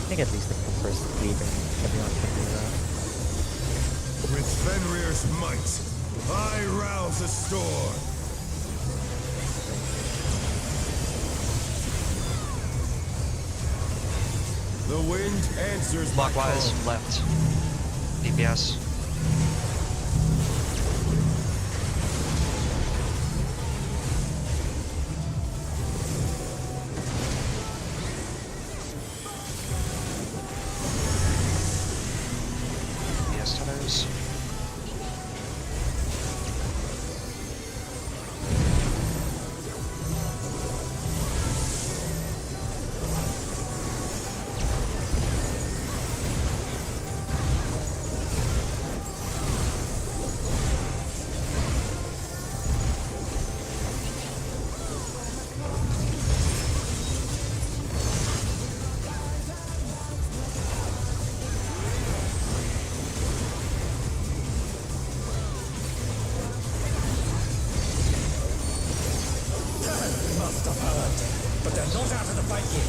Speaker 9: I think at least the first leaving, everyone can do that.
Speaker 6: With Fenrir's might, I rouse a storm. The wind answers my
Speaker 1: Clockwise,
Speaker 6: call.
Speaker 1: left. DPS. DPS tethers.
Speaker 7: must have heard, but they're not out of the fight yet.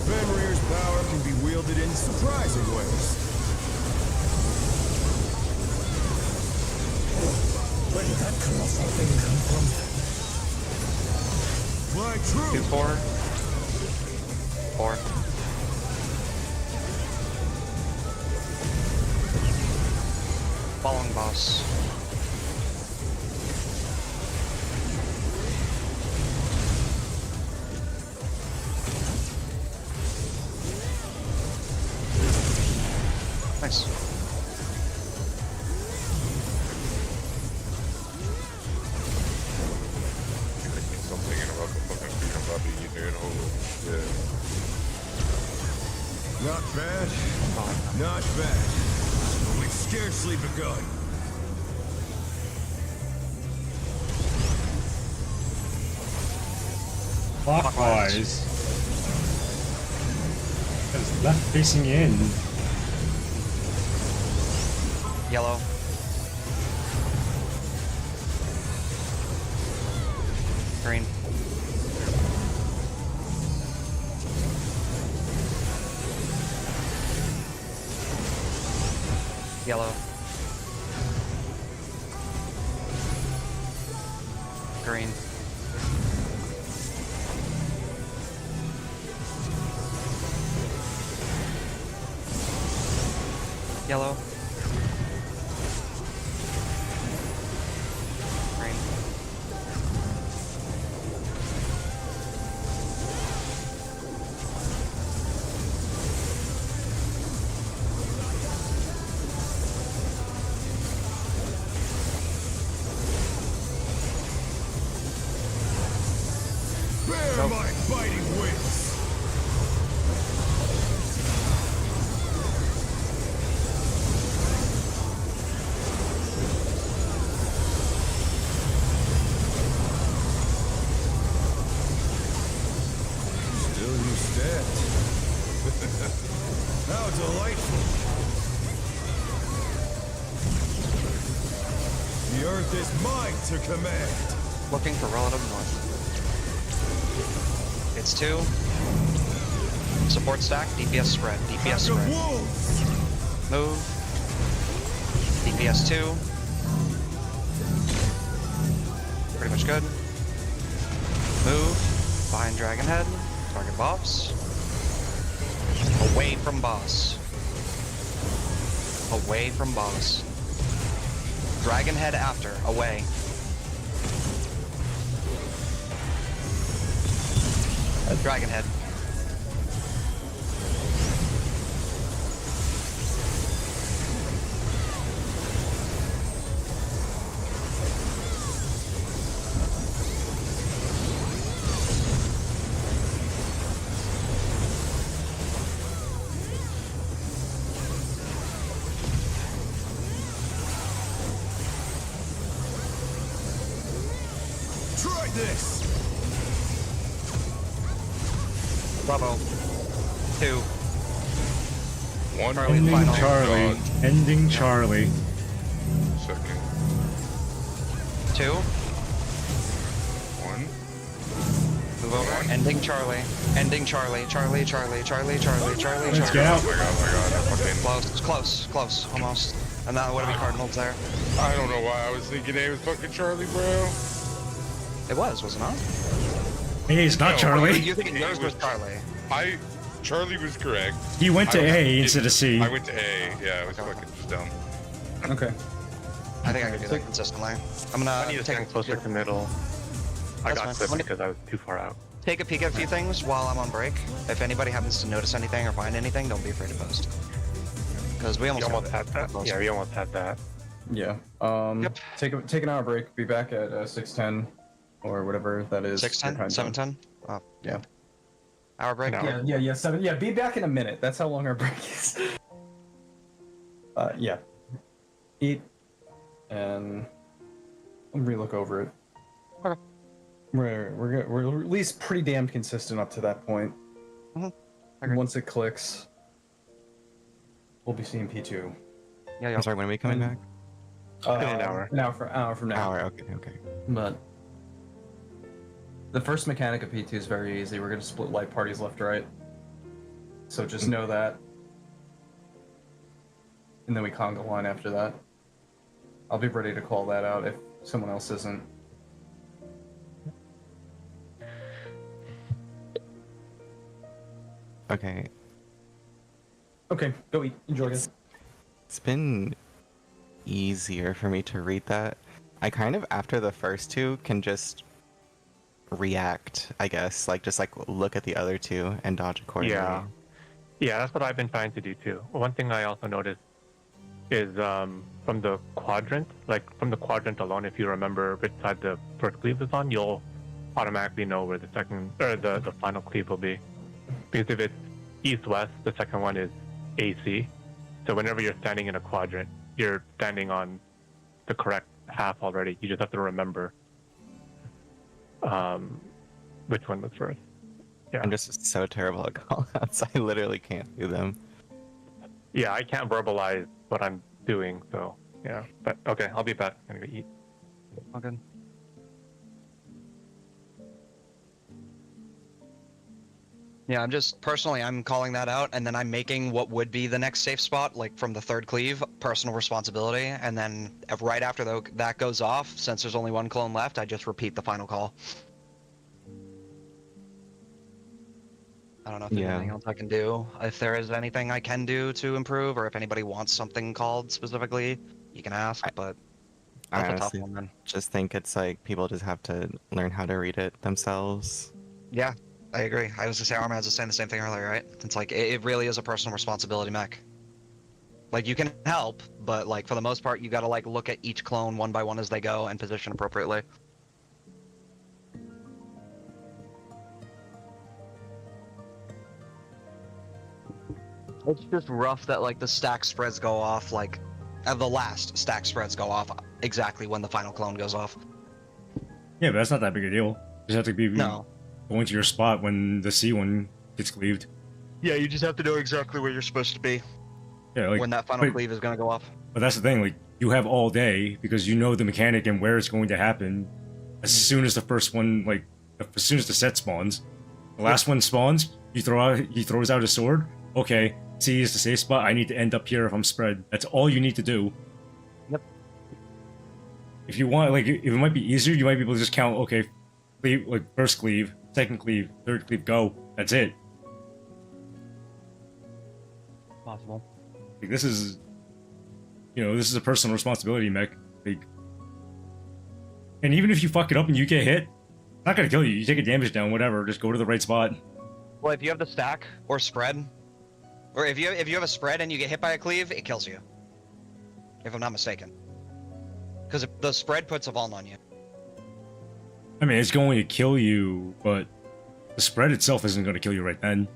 Speaker 6: Fenrir's power can be wielded in surprising ways.
Speaker 7: Where did that colossal thing come from?
Speaker 6: Fly true.
Speaker 11: 2-4. 4. Following boss. Nice.
Speaker 8: I'm thinking about the fucking freedom puppy you doing over. Yeah.
Speaker 6: Not bad. Not bad. But we've scarcely begun.
Speaker 4: Clockwise. That's left facing in.
Speaker 11: Yellow. Green. Yellow. Green. Yellow. Green.
Speaker 6: Bear my biting wings. Still you stand. How delightful. The earth is mine to command.
Speaker 11: Looking for relative north. It's 2. Support stack, DPS spread, DPS
Speaker 6: Pack of
Speaker 11: spread.
Speaker 6: wolves.
Speaker 11: Move. DPS 2. Pretty much good. Move. Behind Dragon Head. Target boss. Away from boss. Away from boss. Dragon Head after. Away. Dragon Head.
Speaker 6: Try this.
Speaker 11: Bravo. 2.
Speaker 8: One
Speaker 11: Charlie,
Speaker 4: Ending
Speaker 11: final.
Speaker 4: Charlie.
Speaker 8: dodge,
Speaker 4: Ending Charlie.
Speaker 8: second.
Speaker 11: 2.
Speaker 8: 1.
Speaker 11: Move over. Ending Charlie. Ending Charlie. Charlie, Charlie, Charlie, Charlie, Charlie,
Speaker 4: Let's
Speaker 11: Charlie.
Speaker 4: get out.
Speaker 8: I got it. Fucking.
Speaker 11: Close, close, close, almost. And that would be Cardinals there.
Speaker 8: I don't know why I was thinking it was fucking Charlie, bro.
Speaker 11: It was it not?
Speaker 4: Hey, it's not
Speaker 8: No,
Speaker 4: Charlie.
Speaker 11: You think yours was Charlie?
Speaker 8: Charlie was correct.
Speaker 4: He went to
Speaker 8: I
Speaker 4: A
Speaker 8: did-
Speaker 4: instead of C.
Speaker 8: I went to A. Yeah, I was fucking just dumb.
Speaker 2: Okay.
Speaker 11: I think I can do that consistently. I'm gonna
Speaker 5: I need to
Speaker 11: take
Speaker 5: stand closer to middle. I
Speaker 11: That's
Speaker 5: got
Speaker 11: fine.
Speaker 5: clipped
Speaker 11: Let me-
Speaker 5: because I was too far out.
Speaker 11: take a peek at a few things while I'm on break. If anybody happens to notice anything or find anything, don't be afraid to post. Because we
Speaker 5: We
Speaker 11: almost,
Speaker 5: almost
Speaker 11: got
Speaker 5: had that.
Speaker 11: close.
Speaker 5: Yeah, we almost had that.
Speaker 2: Yeah.
Speaker 11: Yep.
Speaker 2: Take an hour break. Be back at 6:10 or whatever that is.
Speaker 11: 6:10,
Speaker 2: your time zone.
Speaker 11: 7:10. Oh,
Speaker 2: Yeah.
Speaker 11: hour break.
Speaker 5: An hour.
Speaker 2: Yeah. 7. Yeah. Be back in a minute. That's how long our break is. Yeah. Eat and relook over it.
Speaker 11: Okay.
Speaker 2: We're at least pretty damn consistent up to that point.
Speaker 11: Agreed.
Speaker 2: Once it clicks, we'll be seeing P2.
Speaker 11: Yeah, yeah.
Speaker 10: I'm sorry, when are we coming back?
Speaker 5: In an hour.
Speaker 2: An hour from now.
Speaker 10: Hour. Okay.
Speaker 2: But the first mechanic of P2 is very easy. We're gonna split light parties left to right. So just know that. And then we conga line after that. I'll be ready to call that out if someone else isn't.
Speaker 10: Okay.
Speaker 2: Okay, go eat. Enjoy, guys.
Speaker 10: It's been easier for me to read that. I kind of, after the first two, can just react, I guess. Like, just like look at the other two and dodge accordingly.
Speaker 5: Yeah, that's what I've been trying to do too. One thing I also noticed is from the quadrant, alone, if you remember which side the first cleave is on, you'll automatically know where the second or the final cleave will be. Because if it's east-west, the second one is AC. So whenever you're standing in a quadrant, you're standing on the correct half already. You just have to remember which one was first. Yeah.
Speaker 10: I'm just so terrible at call-outs. I literally can't do them.
Speaker 5: Yeah, I can't verbalize what I'm doing, so yeah. But okay, I'll be back. I'm gonna go eat.
Speaker 11: All good. Yeah, I'm calling that out, and then I'm making what would be the next safe spot, like from the third cleave, personal responsibility, and then right after that goes off, since there's only one clone left, I just repeat the final call. I don't know if there's anything else I can do. If there is anything I can do to improve, or if anybody wants something called specifically, you can ask, but
Speaker 10: I
Speaker 11: that's a tough
Speaker 10: honestly
Speaker 11: one, man.
Speaker 10: just think it's like people just have to learn how to read it themselves.
Speaker 11: Yeah, I agree. I was gonna say, Armad was saying the same thing earlier, right? It's like, it really is a personal responsibility, mech. Like, you can help, but like, for the most part, you gotta like look at each clone one by one as they go and position appropriately. It's just rough that like the stack spreads go off, like, the last stack spreads go off exactly when the final clone goes off.
Speaker 4: Yeah, but that's not that big a deal. You just have to be
Speaker 11: No.
Speaker 4: going to your spot when the C one gets cleaved.
Speaker 11: Yeah, you just have to know exactly where you're supposed to be
Speaker 4: Yeah, like
Speaker 11: when that final cleave is gonna go off.
Speaker 4: But that's the thing, like, you have all day because you know the mechanic and where it's going to happen as soon as the first one, like, as soon as the set spawns. The last one spawns, he throws out his sword. Okay, C is the safe spot. I need to end up here if I'm spread. That's all you need to do.
Speaker 11: Yep.
Speaker 4: If you want, like, if it might be easier, you might be able to just count, okay, cleave, like, first cleave, second cleave, third cleave, go. That's it.
Speaker 11: Possible.
Speaker 4: Like, this is, this is a personal responsibility, mech. Like, and even if you fuck it up and you get hit, it's not gonna kill you. You take a damage down, whatever. Just go to the right spot.
Speaker 11: Well, if you have the stack or spread, or if you have a spread and you get hit by a cleave, it kills you. If I'm not mistaken, because the spread puts a vuln on you.
Speaker 4: I mean, it's going to kill you, but the spread itself isn't going to kill you right then.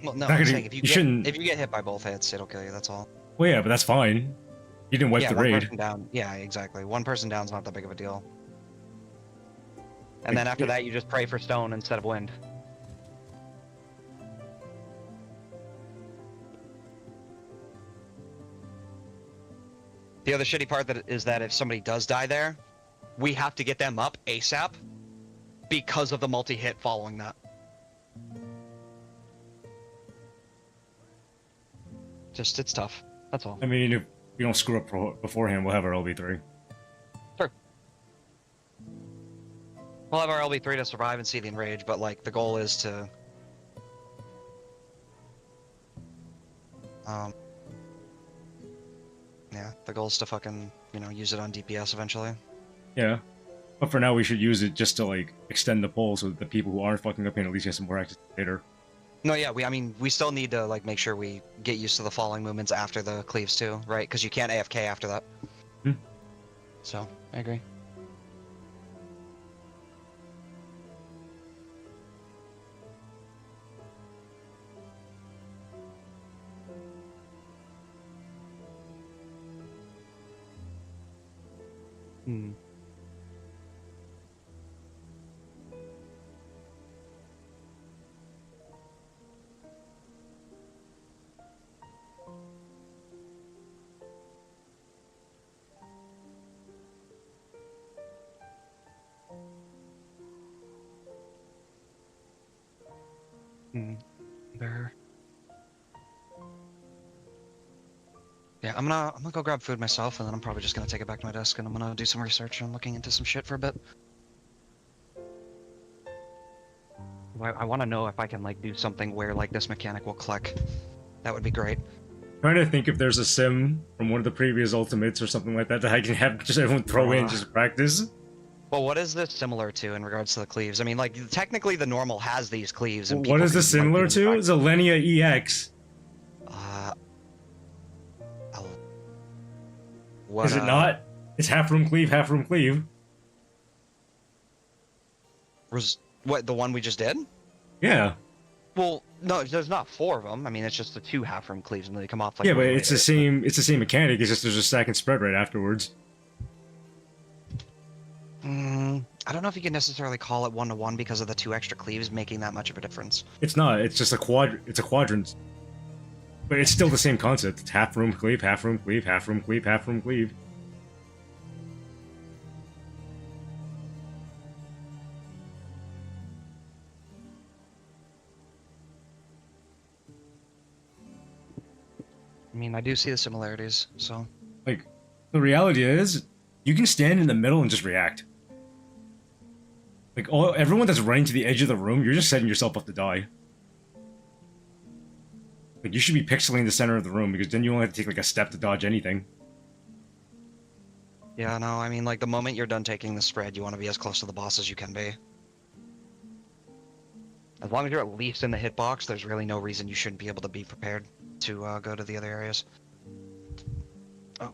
Speaker 11: Well, no,
Speaker 4: Not
Speaker 11: I'm
Speaker 4: gonna-
Speaker 11: saying if
Speaker 4: you shouldn't-
Speaker 11: if you get hit by both hits, it'll kill you. That's all.
Speaker 4: Well, yeah, but that's fine. You didn't wipe
Speaker 11: Yeah,
Speaker 4: the
Speaker 11: one
Speaker 4: raid.
Speaker 11: person down. Yeah, exactly. One person down's not that big of a deal. And
Speaker 4: Like,
Speaker 11: then after that, you just pray for stone instead of wind. The other shitty part is that if somebody does die there, we have to get them up ASAP because of the multi-hit following that. Just, it's tough. That's all.
Speaker 4: I mean, if we don't screw up beforehand, we'll have our LB3.
Speaker 11: Sure. We'll have our LB3 to survive and see the enrage, but like the goal is to yeah, the goal is to fucking, use it on DPS eventually.
Speaker 4: Yeah. But for now, we should use it just to, like, extend the poll so that the people who aren't fucking up can at least get some more access later.
Speaker 11: No, yeah, we still need to like make sure we get used to the falling movements after the cleaves too, right? Because you can't AFK after that.
Speaker 4: Hmm.
Speaker 11: So, I agree. Hmm. There. Yeah, I'm gonna go grab food myself, and then I'm probably just gonna take it back to my desk, and I'm gonna do some research and looking into some shit for a bit. I want to know if I can like do something where like this mechanic will click. That would be great.
Speaker 4: Trying to think if there's a sim from one of the previous ultimates or something like that that I can have just everyone throw in just practice.
Speaker 11: Well, what is this similar to in regards to the cleaves? I mean, like technically the normal has these cleaves, and
Speaker 4: What
Speaker 11: people
Speaker 4: is this
Speaker 11: can, like,
Speaker 4: similar
Speaker 11: do
Speaker 4: to?
Speaker 11: them back-
Speaker 4: Zilenia EX.
Speaker 11: Oh. What,
Speaker 4: Is it not? It's half room cleave, half room cleave.
Speaker 11: What, the one we just did?
Speaker 4: Yeah.
Speaker 11: Well, no, there's not 4 of them. I mean, it's just the 2 half-room cleaves, and they come off like.
Speaker 4: Yeah, but
Speaker 11: way
Speaker 4: it's the
Speaker 11: later.
Speaker 4: same. It's the same mechanic. It's just there's a stack and spread right afterwards.
Speaker 11: I don't know if you can necessarily call it 1-to-1 because of the 2 extra cleaves making that much of a difference.
Speaker 4: It's not. It's just a It's a quadrant. But it's still the same concept. It's half room cleave, half room cleave, half room cleave, half room cleave.
Speaker 11: I mean, I do see the similarities, so.
Speaker 4: Like, the reality is, you can stand in the middle and just react. Like, everyone that's running to the edge of the room, you're just setting yourself up to die. Like, you should be pixeling the center of the room, because then you only have to take, like, a step to dodge anything.
Speaker 11: Yeah, no, I mean, like, the moment you're done taking the spread, you want to be as close to the boss as you can be. As long as you're at least in the hitbox, there's really no reason you shouldn't be able to be prepared to go to the other areas. Oh.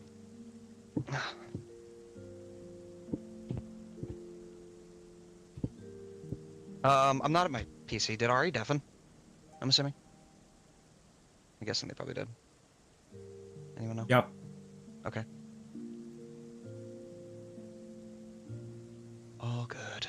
Speaker 11: I'm not at my PC. Did Ari deafen? I'm assuming. I'm guessing they probably did. Anyone know?
Speaker 4: Yep.
Speaker 11: Okay. All good.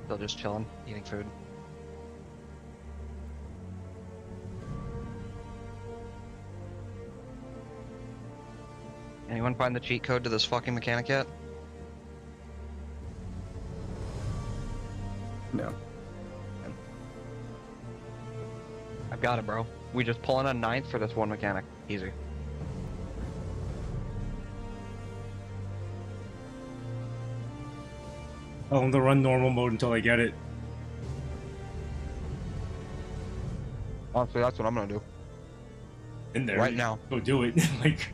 Speaker 11: Still just chilling, eating food. Anyone find the cheat code to this fucking mechanic yet?
Speaker 2: No.
Speaker 11: I've got it, bro. We just pull in a 9th for this one mechanic. Easy.
Speaker 4: Tell them to run normal mode until I get it.
Speaker 11: Honestly, that's what I'm gonna do.
Speaker 4: In there.
Speaker 11: Right now.
Speaker 4: Go do it. Like.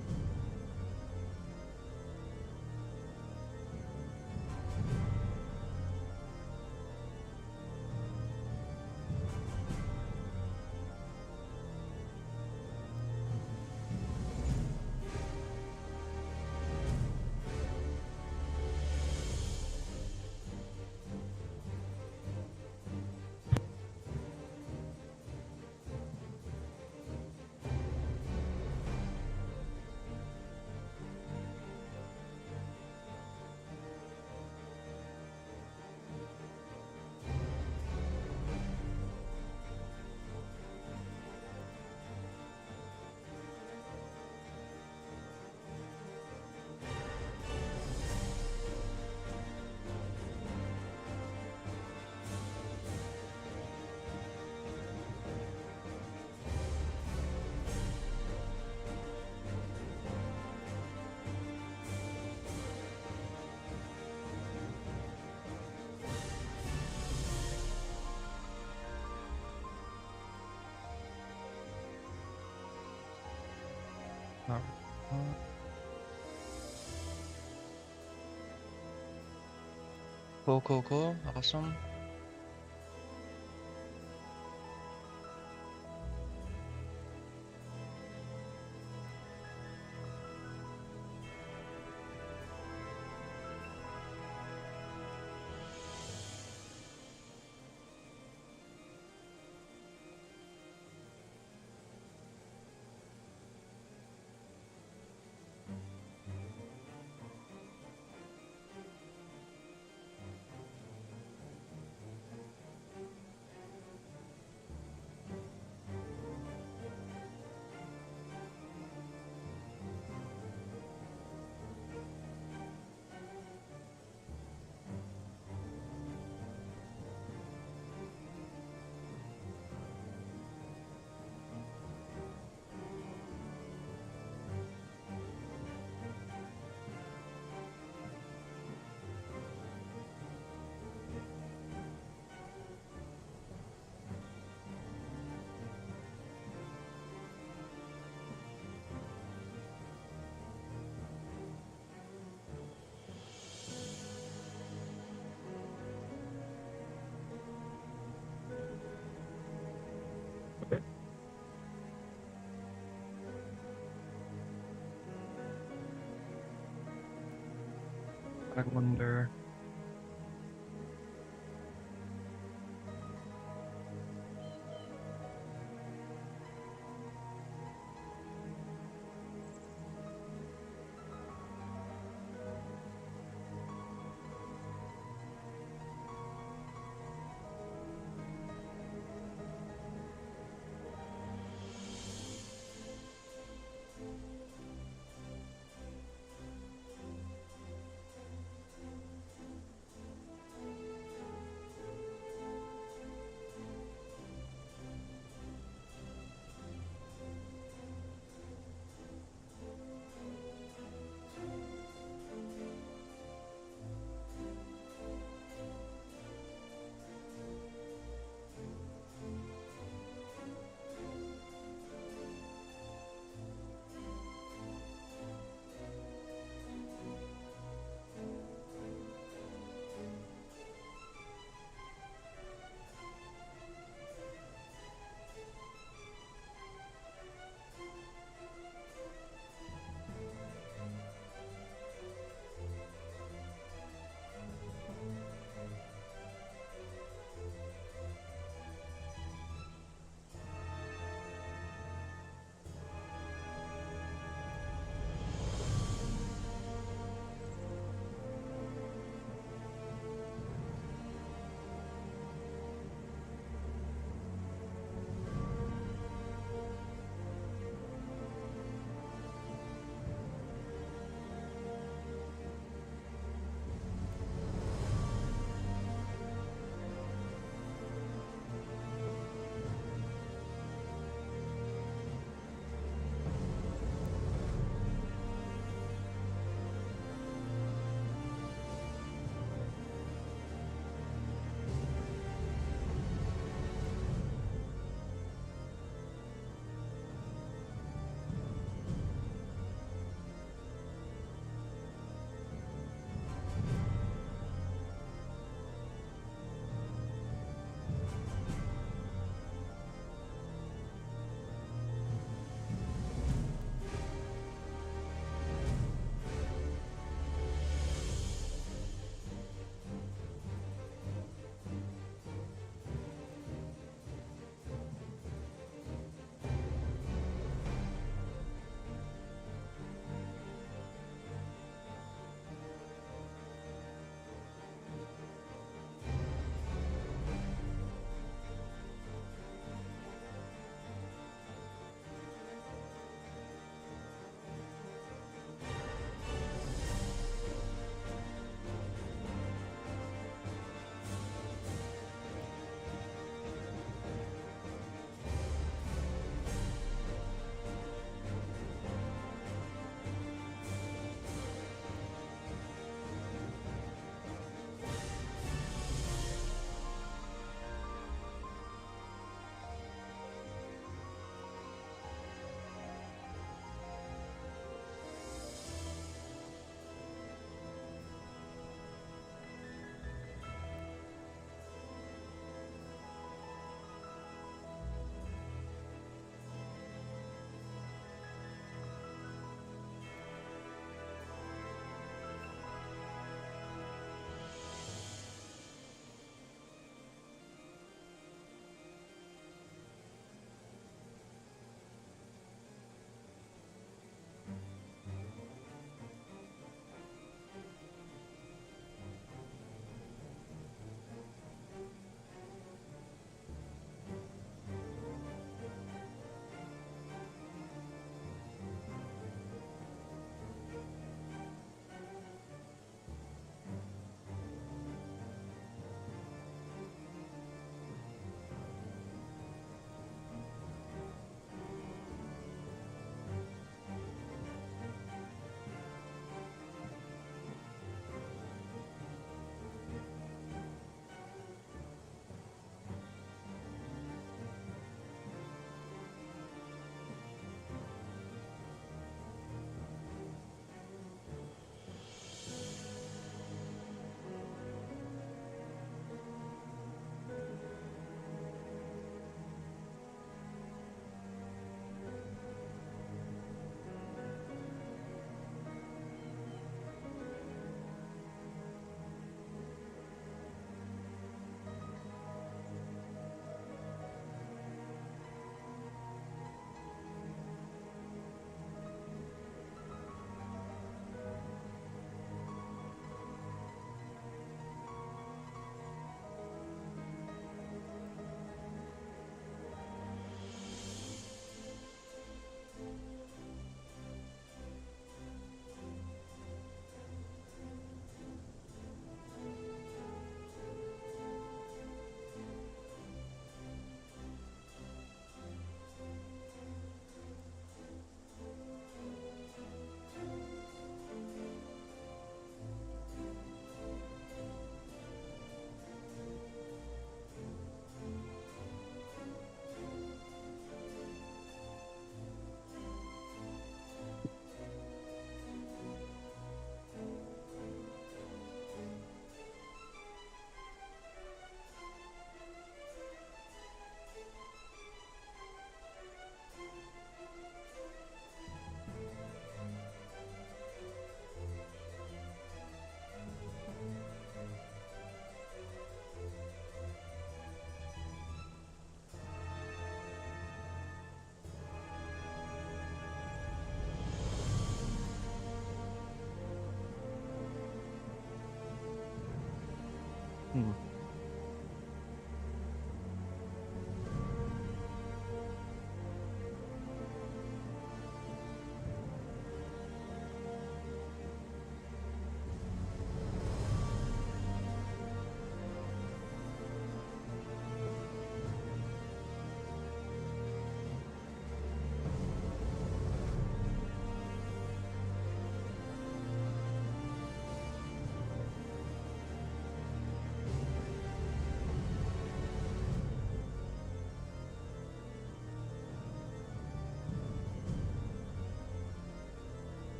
Speaker 11: Cool, cool, cool. Awesome. I wonder.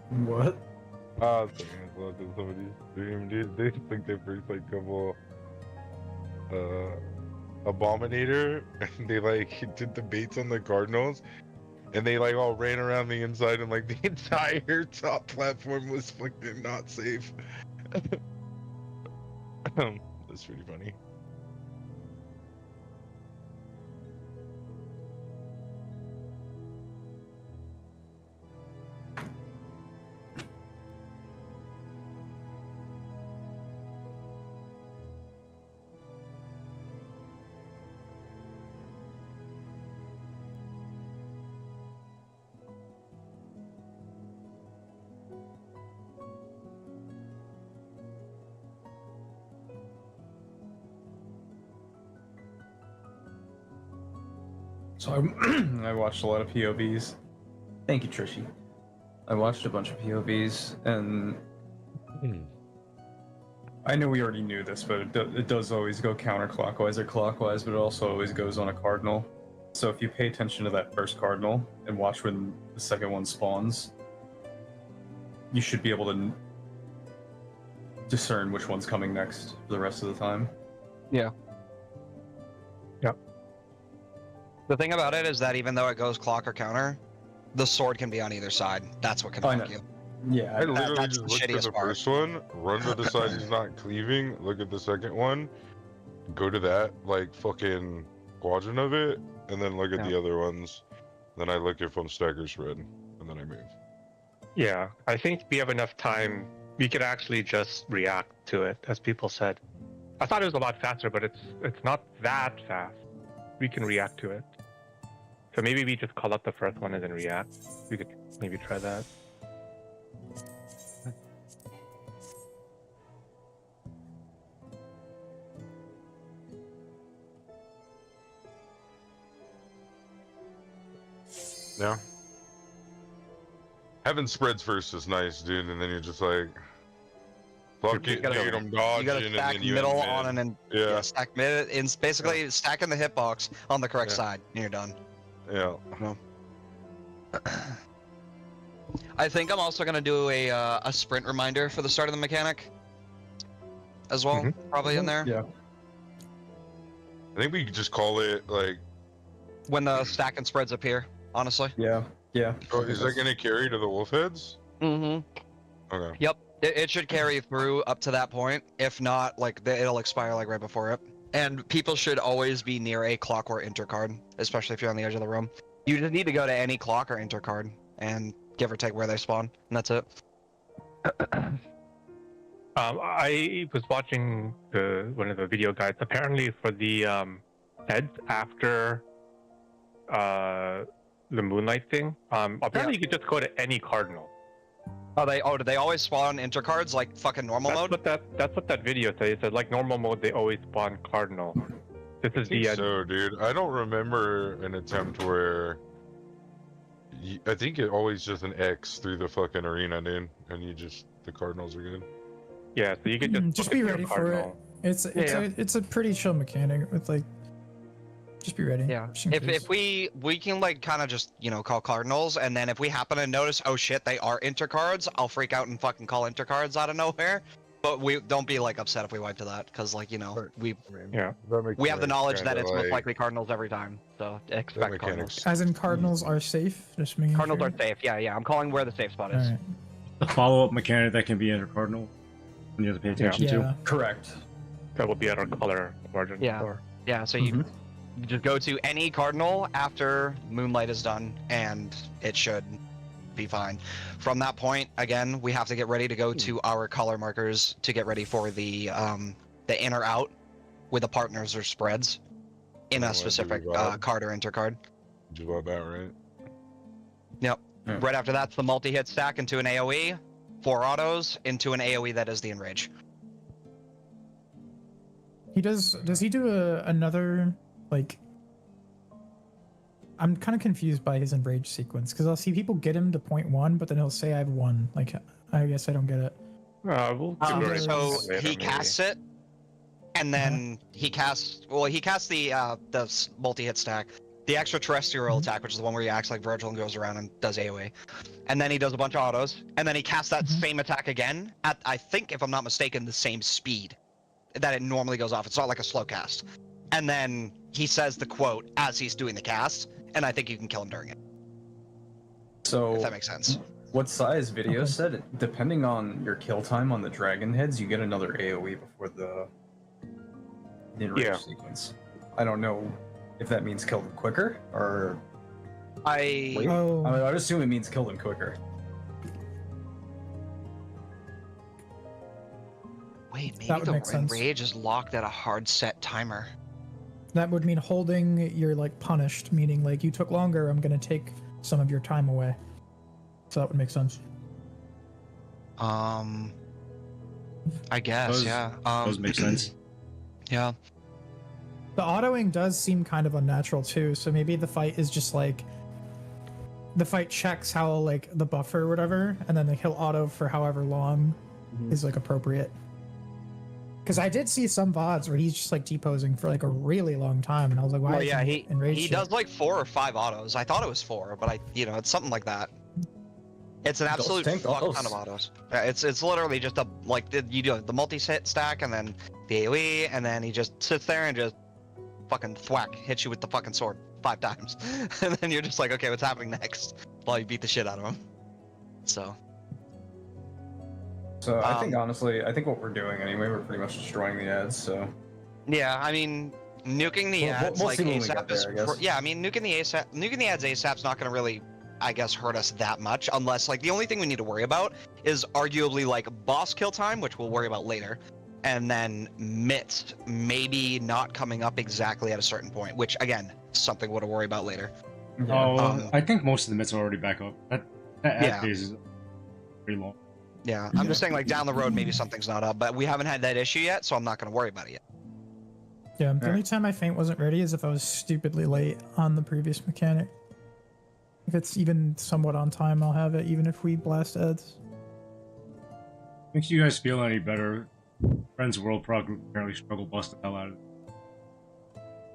Speaker 2: What?
Speaker 8: Ah, sorry, I love this somebody's stream, dude. They think they first like couple Abominator and they like did debates on the Cardinals and they like all ran around the inside and like the entire top platform was fucking not safe. That's pretty funny.
Speaker 2: So I watched a lot of POVs. Thank you, Trishy. I watched a bunch of POVs, and I know we already knew this, but it does always go counterclockwise or clockwise, but it also always goes on a cardinal. So if you pay attention to that first cardinal and watch when the second one spawns, you should be able to discern which one's coming next for the rest of the time.
Speaker 11: Yeah.
Speaker 5: Yep.
Speaker 11: The thing about it is that even though it goes clock or counter, the sword can be on either side. That's what can
Speaker 2: I
Speaker 11: fuck
Speaker 2: know.
Speaker 11: you.
Speaker 2: Yeah,
Speaker 8: I literally
Speaker 11: that's
Speaker 8: just
Speaker 11: the
Speaker 8: looked at
Speaker 11: shittiest
Speaker 8: the
Speaker 11: part.
Speaker 8: first one, run to the side he's not cleaving, look at the second one, go to that like fucking quadrant of it, and then look at the other ones. Then I look if I'm stack or spread, and then I move.
Speaker 5: Yeah, I think we have enough time. We could actually just react to it, as people said. I thought it was a lot faster, but it's not that fast. We can react to it. So maybe we just call up the first one and then react. We could maybe try that.
Speaker 8: Yeah. Having spreads first is nice, dude, and then you're just like, fuck it, dude, I'm dodging,
Speaker 11: You gotta
Speaker 8: and
Speaker 11: stack
Speaker 8: then you
Speaker 11: middle
Speaker 8: end
Speaker 11: on
Speaker 8: mid.
Speaker 11: an
Speaker 8: Yeah.
Speaker 11: stack mid. It's basically stacking the hitbox on the correct
Speaker 8: Yeah.
Speaker 11: side, and you're done.
Speaker 8: Yeah.
Speaker 11: I think I'm also gonna do a sprint reminder for the start of the mechanic as well, probably in there.
Speaker 2: Yeah.
Speaker 8: I think we could just call it like.
Speaker 11: When the stack and spreads appear, honestly.
Speaker 2: Yeah. Yeah.
Speaker 8: Oh, is that gonna carry to the wolf heads?
Speaker 11: Mm-hmm.
Speaker 8: Okay.
Speaker 11: Yep. It should carry through up to that point. If not, like it'll expire like right before it. And people should always be near a clock or intercard, especially if you're on the edge of the room. You just need to go to any clock or intercard and give or take where they spawn, and that's it.
Speaker 5: I was watching one of the video guides. Apparently, for the heads after the moonlight thing, apparently you could just go to any cardinal.
Speaker 11: Do they always spawn intercards like fucking normal mode?
Speaker 5: That's what that video said. It said like normal mode they always spawn cardinal. This is the end.
Speaker 8: So, dude, I don't remember an attempt where. I think it always just an X through the fucking arena, dude, and the Cardinals are good.
Speaker 5: Yeah, so you could
Speaker 3: Just be ready for it. It's a pretty chill mechanic with like. Just be ready.
Speaker 11: Yeah. If we can like kind of just call cardinals, and then if we happen to notice, oh shit, they are intercards, I'll freak out and fucking call intercards out of nowhere. But we don't be like upset if we wipe to that, because like we have the knowledge that it's most likely cardinals every time, so expect cardinals.
Speaker 3: As in cardinals are safe. Just making
Speaker 11: Cardinals
Speaker 3: sure.
Speaker 11: are safe. Yeah. I'm calling where the safe spot is.
Speaker 3: Alright.
Speaker 4: The follow-up mechanic that can be intercardinal. You have to pay attention to.
Speaker 2: Correct.
Speaker 5: That will be at our color margin.
Speaker 11: Yeah. So you just go to any cardinal after moonlight is done, and it should be fine. From that point, again, we have to get ready to go to our color markers to get ready for the in or out with the partners or spreads in a specific card or intercard.
Speaker 8: Did you love that, right?
Speaker 11: Yep.
Speaker 2: Yeah.
Speaker 11: Right after that's the multi-hit stack into an AoE, 4 autos into an AoE that is the enrage.
Speaker 3: Does he do another like? I'm kind of confused by his enrage sequence because I'll see people get him to 0.1, but then he'll say I have 1. Like, I guess I don't get it.
Speaker 11: So he casts it, and then he casts. Well, he casts the multi-hit stack, The extraterrestrial attack, which is the one where he acts like Virgil and goes around and does AoE. And then he does a bunch of autos, and then he casts that same attack again at, I think, if I'm not mistaken, the same speed that it normally goes off. It's not like a slow cast. And then he says the quote as he's doing the cast, and I think you can kill him during it.
Speaker 2: So
Speaker 11: If that makes sense.
Speaker 2: what Sai's video said, depending on your kill time on the dragon heads, you get another AoE before the enrage sequence. I don't know if that means kill them quicker or. Wait, I would assume it means kill them quicker.
Speaker 11: Wait, maybe
Speaker 3: That would
Speaker 11: the
Speaker 3: make sense.
Speaker 11: enrage is locked at a hard set timer.
Speaker 3: That would mean holding you're like punished, meaning like you took longer, I'm gonna take some of your time away. So that would make sense.
Speaker 11: I guess, yeah.
Speaker 4: Those make sense.
Speaker 11: Yeah.
Speaker 3: The autoing does seem kind of unnatural too, so maybe the fight is just like the fight checks how like the buffer or whatever, and then he'll auto for however long is like appropriate. Because I did see some VODs where he's just like deposing for like a really long time, and I was like, why?
Speaker 11: Well,
Speaker 3: is
Speaker 11: yeah, he
Speaker 3: enraged
Speaker 11: does like 4 or 5 autos. I thought it was 4, but it's something like that. It's an absolute
Speaker 2: tank
Speaker 11: fuck
Speaker 2: autos.
Speaker 11: ton of autos. Yeah, it's literally just a you do the multi-hit stack and then the AoE, and then he just sits there and just fucking thwack, hits you with the fucking sword 5 times, and then you're just like, okay, what's happening next? While you beat the shit out of him. So
Speaker 2: I think honestly, I think what we're doing anyway, we're pretty much destroying the ads. So
Speaker 11: yeah, I mean, nuking the ads
Speaker 2: we'll
Speaker 11: like
Speaker 2: see when we
Speaker 11: ASAP
Speaker 2: get there,
Speaker 11: is
Speaker 2: I guess.
Speaker 11: yeah, I mean, nuking the ads ASAP's not going to really, I guess, hurt us that much, unless like the only thing we need to worry about is arguably like boss kill time, which we'll worry about later, and then mitts maybe not coming up exactly at a certain point, which again, something we'll worry about later.
Speaker 4: I think most of the mitts are already back up. That ad phase is pretty long.
Speaker 11: Yeah, I'm just saying like down the road maybe something's not up, but we haven't had that issue yet, so I'm not going to worry about it yet.
Speaker 3: Yeah, the only time my feint wasn't ready is if I was stupidly late on the previous mechanic. If it's even somewhat on time, I'll have it, even if we blast ads.
Speaker 4: Makes you guys feel any better? Friends World Prog group apparently struggle busting the hell out of it.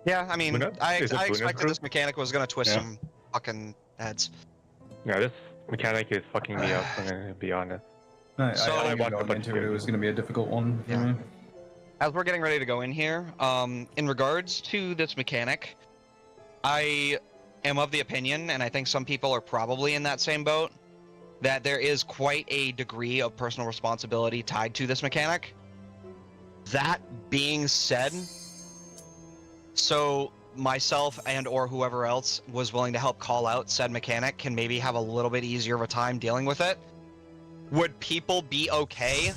Speaker 11: Yeah, I mean,
Speaker 5: Luna?
Speaker 11: I
Speaker 5: Is it Luna's
Speaker 11: expected
Speaker 5: group?
Speaker 11: this mechanic was going to twist
Speaker 4: Yeah.
Speaker 11: some fucking heads.
Speaker 5: Yeah, this mechanic is fucking me up, I'm gonna be honest.
Speaker 11: So-
Speaker 2: I
Speaker 5: I
Speaker 2: knew
Speaker 5: watched a
Speaker 2: going
Speaker 5: bunch
Speaker 2: into
Speaker 5: of
Speaker 2: it, it was going to be a difficult one for
Speaker 11: Yeah.
Speaker 2: me.
Speaker 11: As we're getting ready to go in here, in regards to this mechanic, I am of the opinion, and I think some people are probably in that same boat, that there is quite a degree of personal responsibility tied to this mechanic. That being said, so myself and or whoever else was willing to help call out said mechanic can maybe have a little bit easier of a time dealing with it. Would people be okay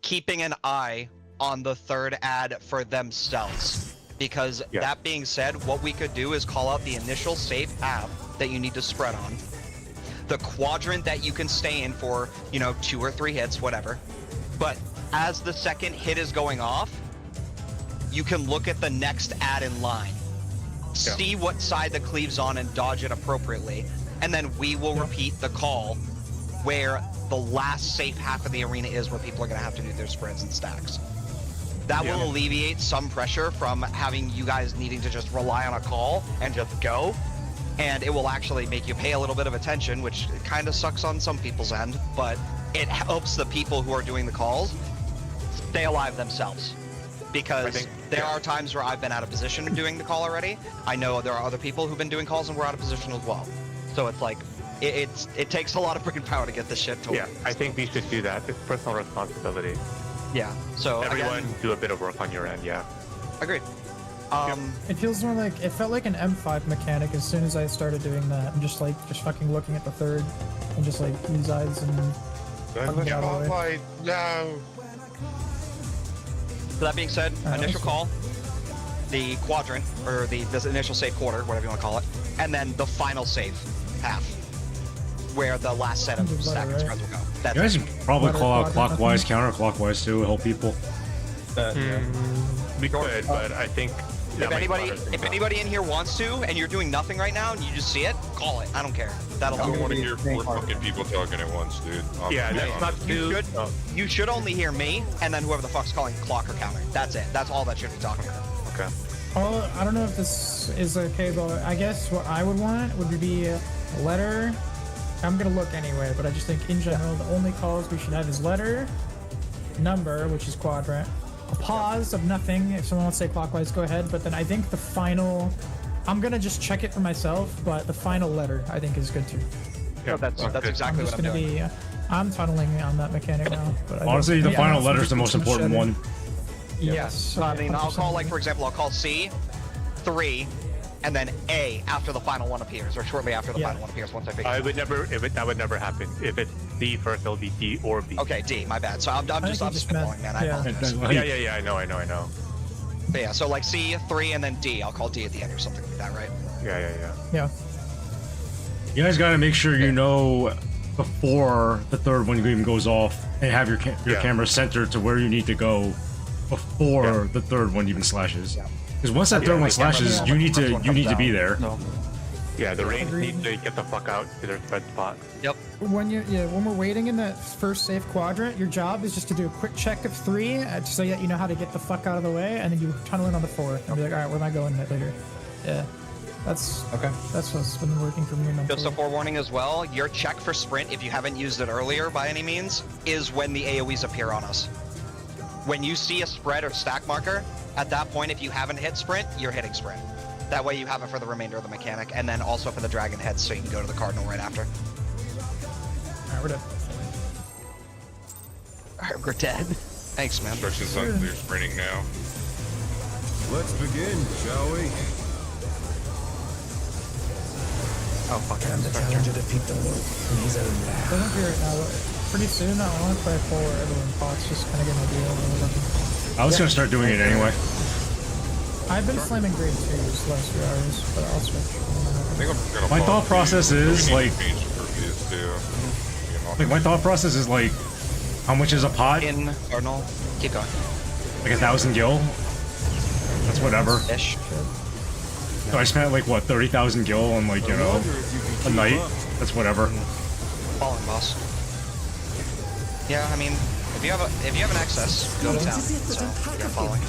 Speaker 11: keeping an eye on the third ad for themselves? Because
Speaker 5: Yeah.
Speaker 11: that being said, what we could do is call out the initial safe path that you need to spread on, the quadrant that you can stay in for, 2 or 3 hits, whatever. But as the second hit is going off, you can look at the next ad in line, see what side the cleave's on and dodge it appropriately, and then we will repeat the call where the last safe half of the arena is, where people are going to have to do their spreads and stacks. That will alleviate some pressure from having you guys needing to just rely on a call and just go, and it will actually make you pay a little bit of attention, which kind of sucks on some people's end, but it helps the people who are doing the calls stay alive themselves. Because there are times where I've been out of position doing the call already. I know there are other people who've been doing calls and we're out of position as well. So it's like, it takes a lot of freaking power to get this shit to work.
Speaker 5: Yeah, I think we should do that. It's personal responsibility.
Speaker 11: Yeah. So
Speaker 5: Everyone
Speaker 11: again,
Speaker 5: do a bit of work on your end, yeah.
Speaker 11: agreed.
Speaker 3: It feels more like, it felt like an M5 mechanic as soon as I started doing that. I'm just fucking looking at the third and just like use eyes and fucking get out of the way.
Speaker 8: No.
Speaker 11: So that being said, initial call, the quadrant, or this initial save quarter, whatever you want to call it, and then the final save half, where the last set of stack and spreads will go. That's
Speaker 4: You guys
Speaker 11: it.
Speaker 4: should probably call out clockwise, counterclockwise too, help people.
Speaker 5: We could, but I think
Speaker 11: If anybody in here wants to, and you're doing nothing right now, and you just see it, call it. I don't care. That'll
Speaker 8: I don't
Speaker 11: help.
Speaker 8: want to hear 4 fucking people talking at once, dude.
Speaker 5: Yeah,
Speaker 8: I'm
Speaker 5: that's not
Speaker 8: honest.
Speaker 5: too...
Speaker 11: You should only hear me, and then whoever the fuck's calling clock or counter. That's it. That's all that should be talking about.
Speaker 5: Okay.
Speaker 3: Oh, I don't know if this is okay, but I guess what I would want would be a letter. I'm gonna look anyway, but I just think in general the only calls we should have is letter, number, which is quadrant, a pause of nothing. If someone wants to say clockwise, go ahead. But then I think the final, I'm gonna just check it for myself, but the final letter I think is good too.
Speaker 5: Yeah,
Speaker 1: that's exactly
Speaker 3: I'm
Speaker 1: what
Speaker 3: just
Speaker 1: I'm
Speaker 3: gonna
Speaker 1: doing.
Speaker 3: be. I'm tunneling on that mechanic now. But I
Speaker 4: Honestly,
Speaker 3: think-
Speaker 4: the final
Speaker 3: yeah,
Speaker 4: letter is the most important one.
Speaker 3: Yes.
Speaker 1: So, I mean, I'll call, like,
Speaker 3: 100%.
Speaker 1: for example, I'll call C, 3, and then A after the final one appears, or shortly after the
Speaker 3: Yeah.
Speaker 1: final one appears once I figure
Speaker 5: I
Speaker 1: it
Speaker 5: would never. That would never happen. If it's D first, it'll be D or B.
Speaker 1: out. Okay, D, my bad. So I'm
Speaker 3: think
Speaker 1: just
Speaker 3: you just
Speaker 1: spitballing, man. I
Speaker 3: yeah.
Speaker 1: apologize.
Speaker 5: Yeah. I know.
Speaker 1: But yeah, so like C, 3, and then D. I'll call D at the end or something like that, right?
Speaker 5: Yeah.
Speaker 3: Yeah.
Speaker 4: You guys gotta make sure you know before the third one even goes off, and have your
Speaker 5: Yeah.
Speaker 4: camera centered to where you need to go before the third one even slashes. Because once that
Speaker 5: Yeah,
Speaker 4: third one
Speaker 5: the camera
Speaker 4: slashes,
Speaker 1: down
Speaker 4: you
Speaker 1: when
Speaker 4: need
Speaker 1: the first
Speaker 4: to
Speaker 1: one
Speaker 4: you need
Speaker 1: comes
Speaker 4: to be
Speaker 1: down.
Speaker 4: there.
Speaker 1: So,
Speaker 5: Yeah, the range
Speaker 3: Agreed.
Speaker 5: needs to get the fuck out to their spread spot.
Speaker 1: yep.
Speaker 3: When we're waiting in that first safe quadrant, your job is just to do a quick check of 3, so that you know how to get the fuck out of the way, and then you tunnel in on the 4th, and be like, all right, where am I going later? Yeah, that's what's been working for me.
Speaker 1: Just a forewarning as well, your check for sprint, if you haven't used it earlier by any means, is when the AoEs appear on us. When you see a spread or stack marker, at that point, if you haven't hit sprint, you're hitting sprint. That way you have it for the remainder of the mechanic, and then also for the dragon heads, so you can go to the cardinal right after.
Speaker 3: Alright, we're done.
Speaker 1: Alright, we're dead. Thanks, man.
Speaker 8: Instructions on clear sprinting now.
Speaker 6: Let's begin, shall we?
Speaker 1: Oh, fuck it.
Speaker 7: Can the challenger defeat the loop in his own lair?
Speaker 3: Doesn't feel right now. Pretty soon, I want to play a full where everyone talks, just kind of get an idea of what we're
Speaker 4: I was gonna start doing it anyway.
Speaker 3: I've been slamming grade 2s the last few hours, but I'll switch.
Speaker 8: I think I'm just gonna
Speaker 4: My
Speaker 8: follow
Speaker 4: thought process
Speaker 8: these.
Speaker 4: is,
Speaker 8: We need
Speaker 4: like-
Speaker 8: to change Perfius too.
Speaker 4: Like my thought process is like, how much is a pot?
Speaker 1: In cardinal. Keep going.
Speaker 4: Like 1,000 gil. That's whatever.
Speaker 1: Ish.
Speaker 4: So I spent like what 30,000 gil on like a night. That's whatever.
Speaker 1: Falling boss. Yeah, I mean, if you have an excess, go to town. So you're following.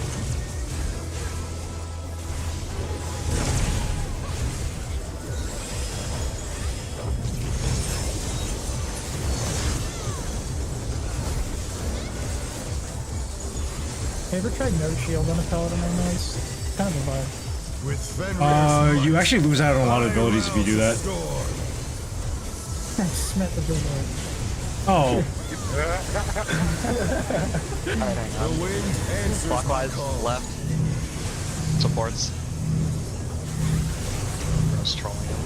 Speaker 3: Have you ever tried no shield on a paladin right now? It's kind of a vibe.
Speaker 6: With Fenrir's
Speaker 4: You actually lose out on a lot of abilities if you do that.
Speaker 6: storm.
Speaker 3: Smith the billboard.
Speaker 4: Oh,
Speaker 6: The wind answers my
Speaker 1: Clockwise,
Speaker 6: call.
Speaker 1: left. Supports. Gross trolling him.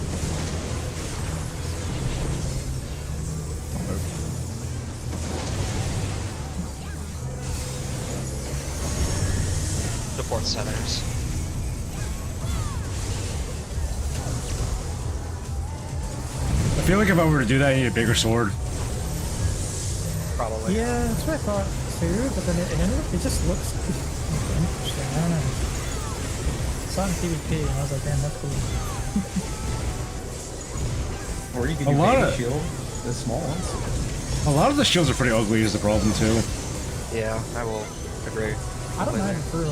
Speaker 1: Support centers.
Speaker 4: I feel like if I were to do that, I need a bigger sword.
Speaker 1: Probably.
Speaker 3: Yeah, that's what I thought too, but then it ended up, it just looks interesting. I don't know. I saw it in PvP and I was like, damn, that's cool.
Speaker 2: Or you can
Speaker 4: A
Speaker 2: do
Speaker 4: lot
Speaker 2: baby
Speaker 4: of-
Speaker 2: shield, the small ones.
Speaker 4: A lot of the shields are pretty ugly is the problem too.
Speaker 1: Yeah, I will agree.
Speaker 3: I don't mind for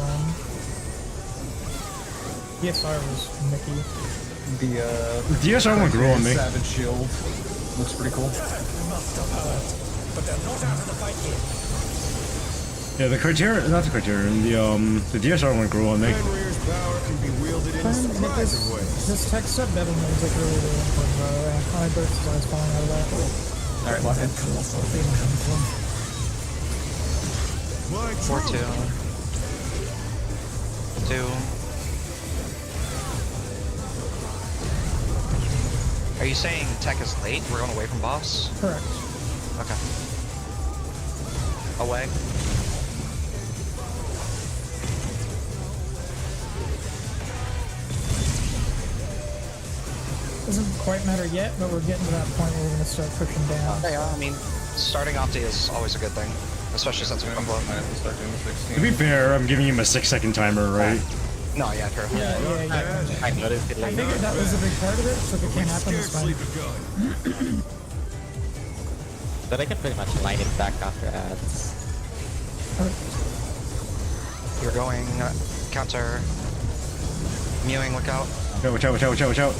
Speaker 3: DSR was Mickey.
Speaker 2: The
Speaker 4: The DSR one grew on me.
Speaker 2: Savage shield looks pretty cool.
Speaker 7: But they're not out of the fight yet.
Speaker 4: Yeah, the criterion, not the criterion, the DSR one grew on me.
Speaker 6: Fenrir's power can be wielded in surprising ways.
Speaker 3: This tech sub Devil May is like really, really important, by the way. My burst is always falling out of that.
Speaker 2: Alright, lock in.
Speaker 7: Colossal thing come from.
Speaker 6: My
Speaker 1: 4-2.
Speaker 6: truth.
Speaker 1: 2. Are you saying tech is late? We're going away from boss?
Speaker 3: Correct.
Speaker 1: Okay. Away.
Speaker 3: Doesn't quite matter yet, but we're getting to that point where we're going to start pushing down.
Speaker 1: Yeah, I mean, starting off D is always a good thing, especially since we're below.
Speaker 2: I have to start doing the 16.
Speaker 4: To be fair, I'm giving him a 6-second timer, right?
Speaker 1: No, yeah, true.
Speaker 3: Yeah.
Speaker 9: I noticed it
Speaker 3: I
Speaker 9: like
Speaker 3: figured that was a big part of it, so if it can't happen, it's
Speaker 6: Scarcely
Speaker 3: fine.
Speaker 6: begun.
Speaker 9: but I can pretty much line it back after ads.
Speaker 1: You're going counter.
Speaker 11: Mewing, look out.
Speaker 4: Okay, watch out, watch out, watch out, watch out.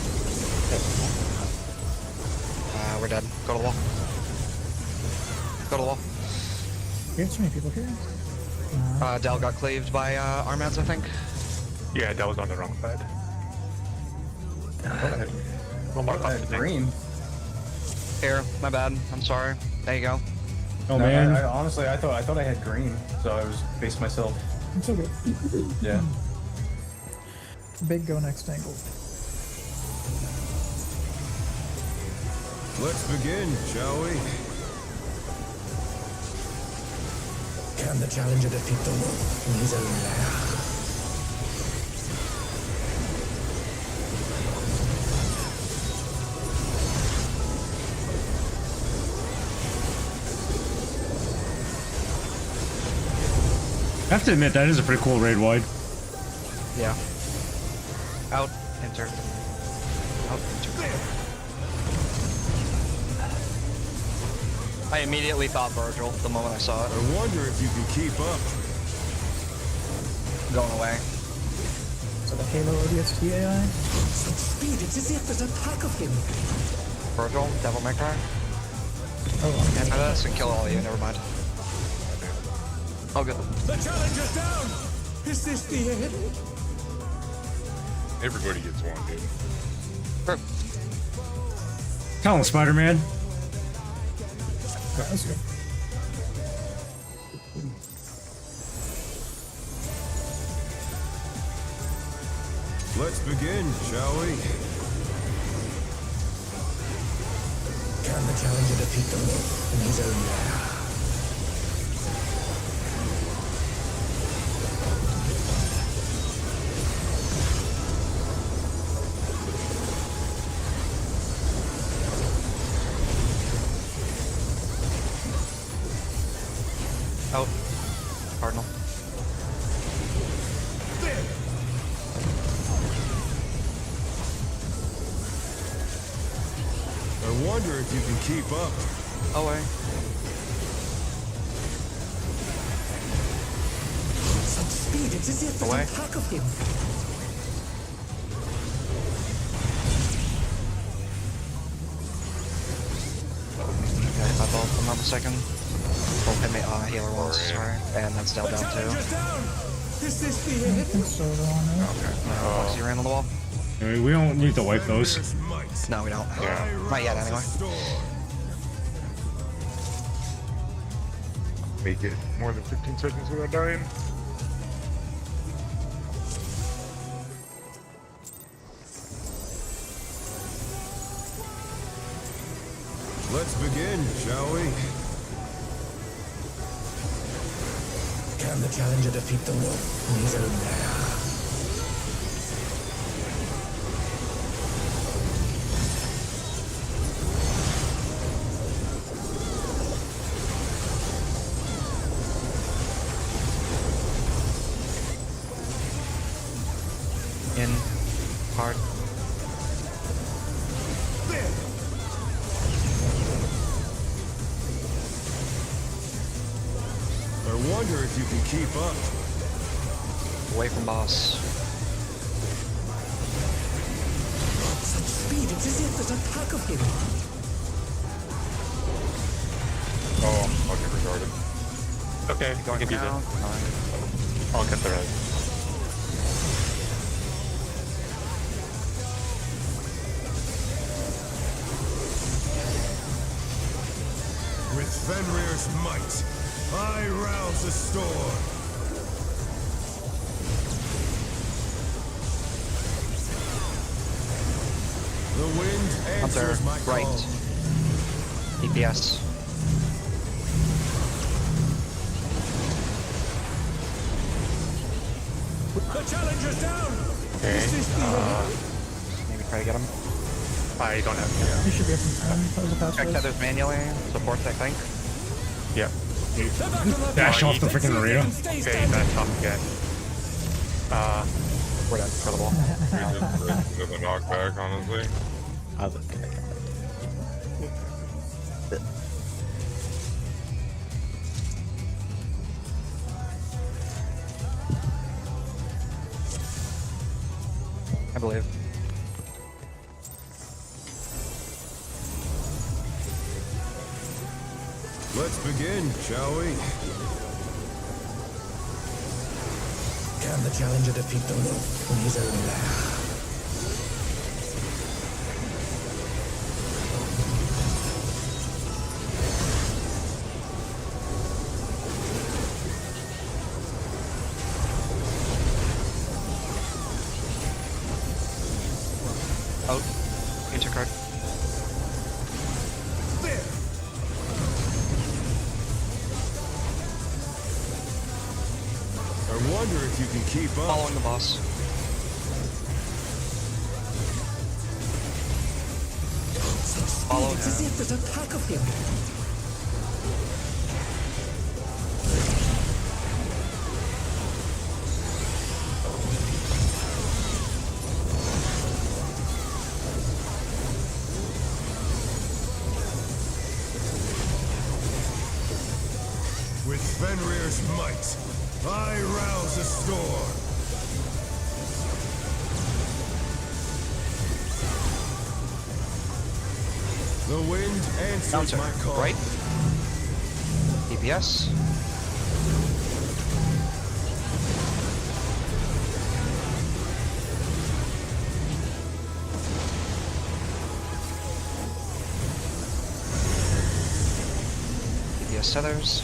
Speaker 11: We're dead. Go to the wall. Go to the wall.
Speaker 3: We have too many people here.
Speaker 11: Del got cleaved by Armads, I think.
Speaker 5: Yeah, that was on the wrong side. One more
Speaker 2: Green.
Speaker 11: Here, my bad. I'm sorry. There you go.
Speaker 4: Oh
Speaker 2: No,
Speaker 4: man.
Speaker 2: I honestly, I thought I had green, so I was based myself.
Speaker 3: It's okay.
Speaker 2: Yeah.
Speaker 3: Big go next angle.
Speaker 6: Let's begin, shall we?
Speaker 7: Can the challenger defeat the wolf in his own lair?
Speaker 4: I have to admit, that is a pretty cool raid wide.
Speaker 11: Yeah. Out, enter. Out, enter. I immediately thought Virgil the moment I saw it.
Speaker 6: I wonder if you can keep up.
Speaker 11: Going away.
Speaker 3: So the Halo ODST AI.
Speaker 7: Such speed, it's as if there's a pack of him.
Speaker 11: Virgil, Devil May Cry.
Speaker 3: Oh,
Speaker 11: Enter this and kill all of you, never mind. Oh, good.
Speaker 6: The challenger's down!
Speaker 7: Is this the end?
Speaker 8: Everybody gets one, dude.
Speaker 11: Sure.
Speaker 4: Tell him, Spider-Man.
Speaker 3: that's good.
Speaker 6: Let's begin, shall we?
Speaker 7: Can the challenger defeat the wolf in his own lair?
Speaker 11: Out. Cardinal.
Speaker 6: I wonder if you can keep up.
Speaker 11: Away.
Speaker 7: Such speed, it's as if there's
Speaker 11: Away.
Speaker 7: a pack of him.
Speaker 11: Okay, I thought, if I'm not mistaken. Both hit me, healer once, sorry. And that's Del down too.
Speaker 6: down!
Speaker 7: Is this the end?
Speaker 3: I think so, though, on that.
Speaker 11: Foxy ran on the wall.
Speaker 4: I mean, we don't need to wipe those.
Speaker 6: There's might.
Speaker 11: No, we don't.
Speaker 8: Yeah.
Speaker 11: Not yet, anyway.
Speaker 6: Storm.
Speaker 8: Make it more than 15 seconds without dying.
Speaker 6: Let's begin, shall we?
Speaker 7: Can the challenger defeat the wolf in his own lair?
Speaker 11: In. Hard.
Speaker 6: I wonder if you can keep up.
Speaker 11: Away from boss.
Speaker 7: Such speed, it's as if there's a pack of him.
Speaker 8: Oh, I'll get retarded.
Speaker 5: Okay, we can do
Speaker 11: Now,
Speaker 5: this. I'll get the res.
Speaker 6: With Fenrir's might, I rouse the storm. The wind
Speaker 11: Up there,
Speaker 6: answers my
Speaker 11: right.
Speaker 6: call.
Speaker 11: DPS.
Speaker 6: The challenger's down!
Speaker 5: Okay.
Speaker 11: Maybe try to get him.
Speaker 5: I don't have.
Speaker 3: You should be up in time. That was a pass
Speaker 11: Check
Speaker 3: race.
Speaker 11: tethers manually. Supports, I think.
Speaker 5: Yeah.
Speaker 4: Dash off the freaking arena.
Speaker 5: Okay, that's off again.
Speaker 11: We're dead. Kill the wall.
Speaker 8: We just with a knockback, honestly.
Speaker 10: I'll look at it.
Speaker 11: believe.
Speaker 6: Let's begin, shall we?
Speaker 7: Can the challenger defeat the wolf in his own lair?
Speaker 11: Out. Intercard.
Speaker 6: There! I wonder if you can keep up.
Speaker 11: Following the boss. Follow
Speaker 7: It's as
Speaker 11: him.
Speaker 7: if there's a pack of him.
Speaker 6: With Fenrir's might, I rouse a storm. The wind answers
Speaker 11: Bouncer.
Speaker 6: my call.
Speaker 11: Right. DPS. DPS tethers.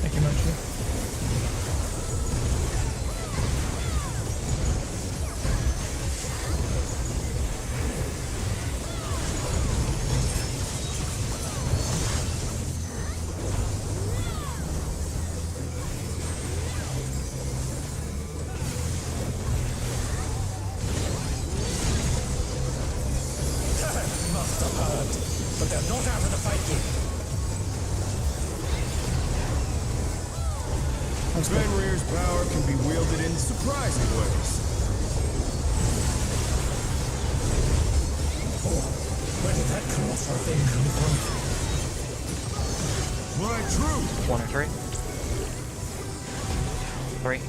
Speaker 3: Thank you, Mochi.
Speaker 7: Must have heard, but they're not out of the fight yet.
Speaker 6: Fenrir's power can be wielded in surprising ways.
Speaker 7: Oh, where did that colossal thing come from?
Speaker 6: My truth!
Speaker 11: 1 or 3. 3.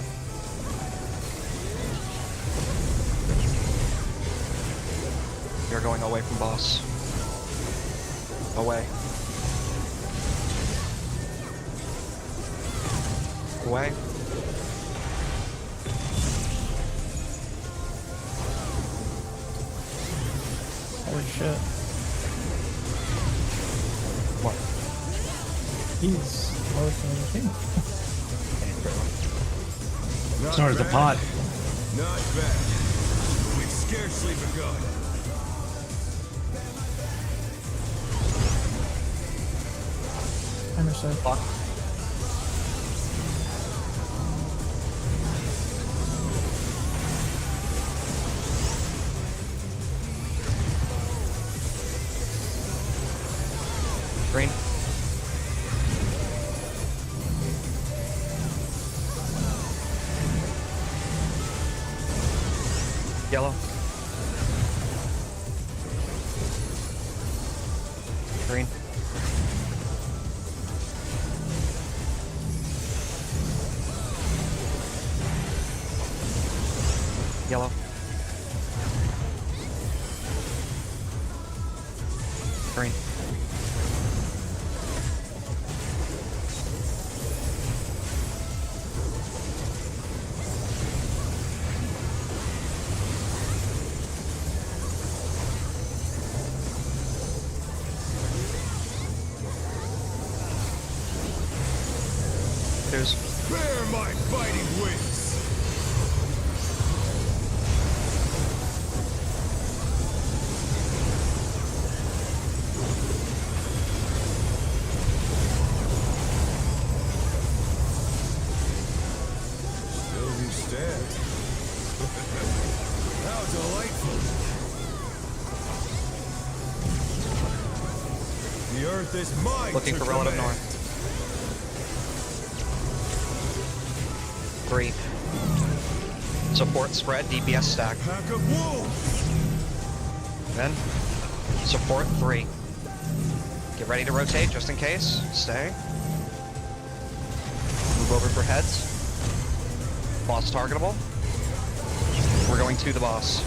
Speaker 11: You're going away from boss. Away. Away.
Speaker 3: Holy shit.
Speaker 11: What?
Speaker 3: He's worse than the king.
Speaker 6: Not
Speaker 4: Sorry, the
Speaker 6: bad.
Speaker 4: pot.
Speaker 6: Not bad. We've scarcely begun.
Speaker 3: I'm sorry.
Speaker 11: Fuck. Green. Yellow. Green. Yellow. Green. Twos.
Speaker 6: Bear my fighting wings! Still you stand. How delightful! The earth is mine.
Speaker 11: Looking
Speaker 6: to
Speaker 11: for relative
Speaker 6: command.
Speaker 11: north. 3. Support spread, DPS stack.
Speaker 6: Pack of wolves!
Speaker 11: Then. Support 3. Get ready to rotate just in case. Stay. Move over for heads. Boss targetable. We're going to the boss.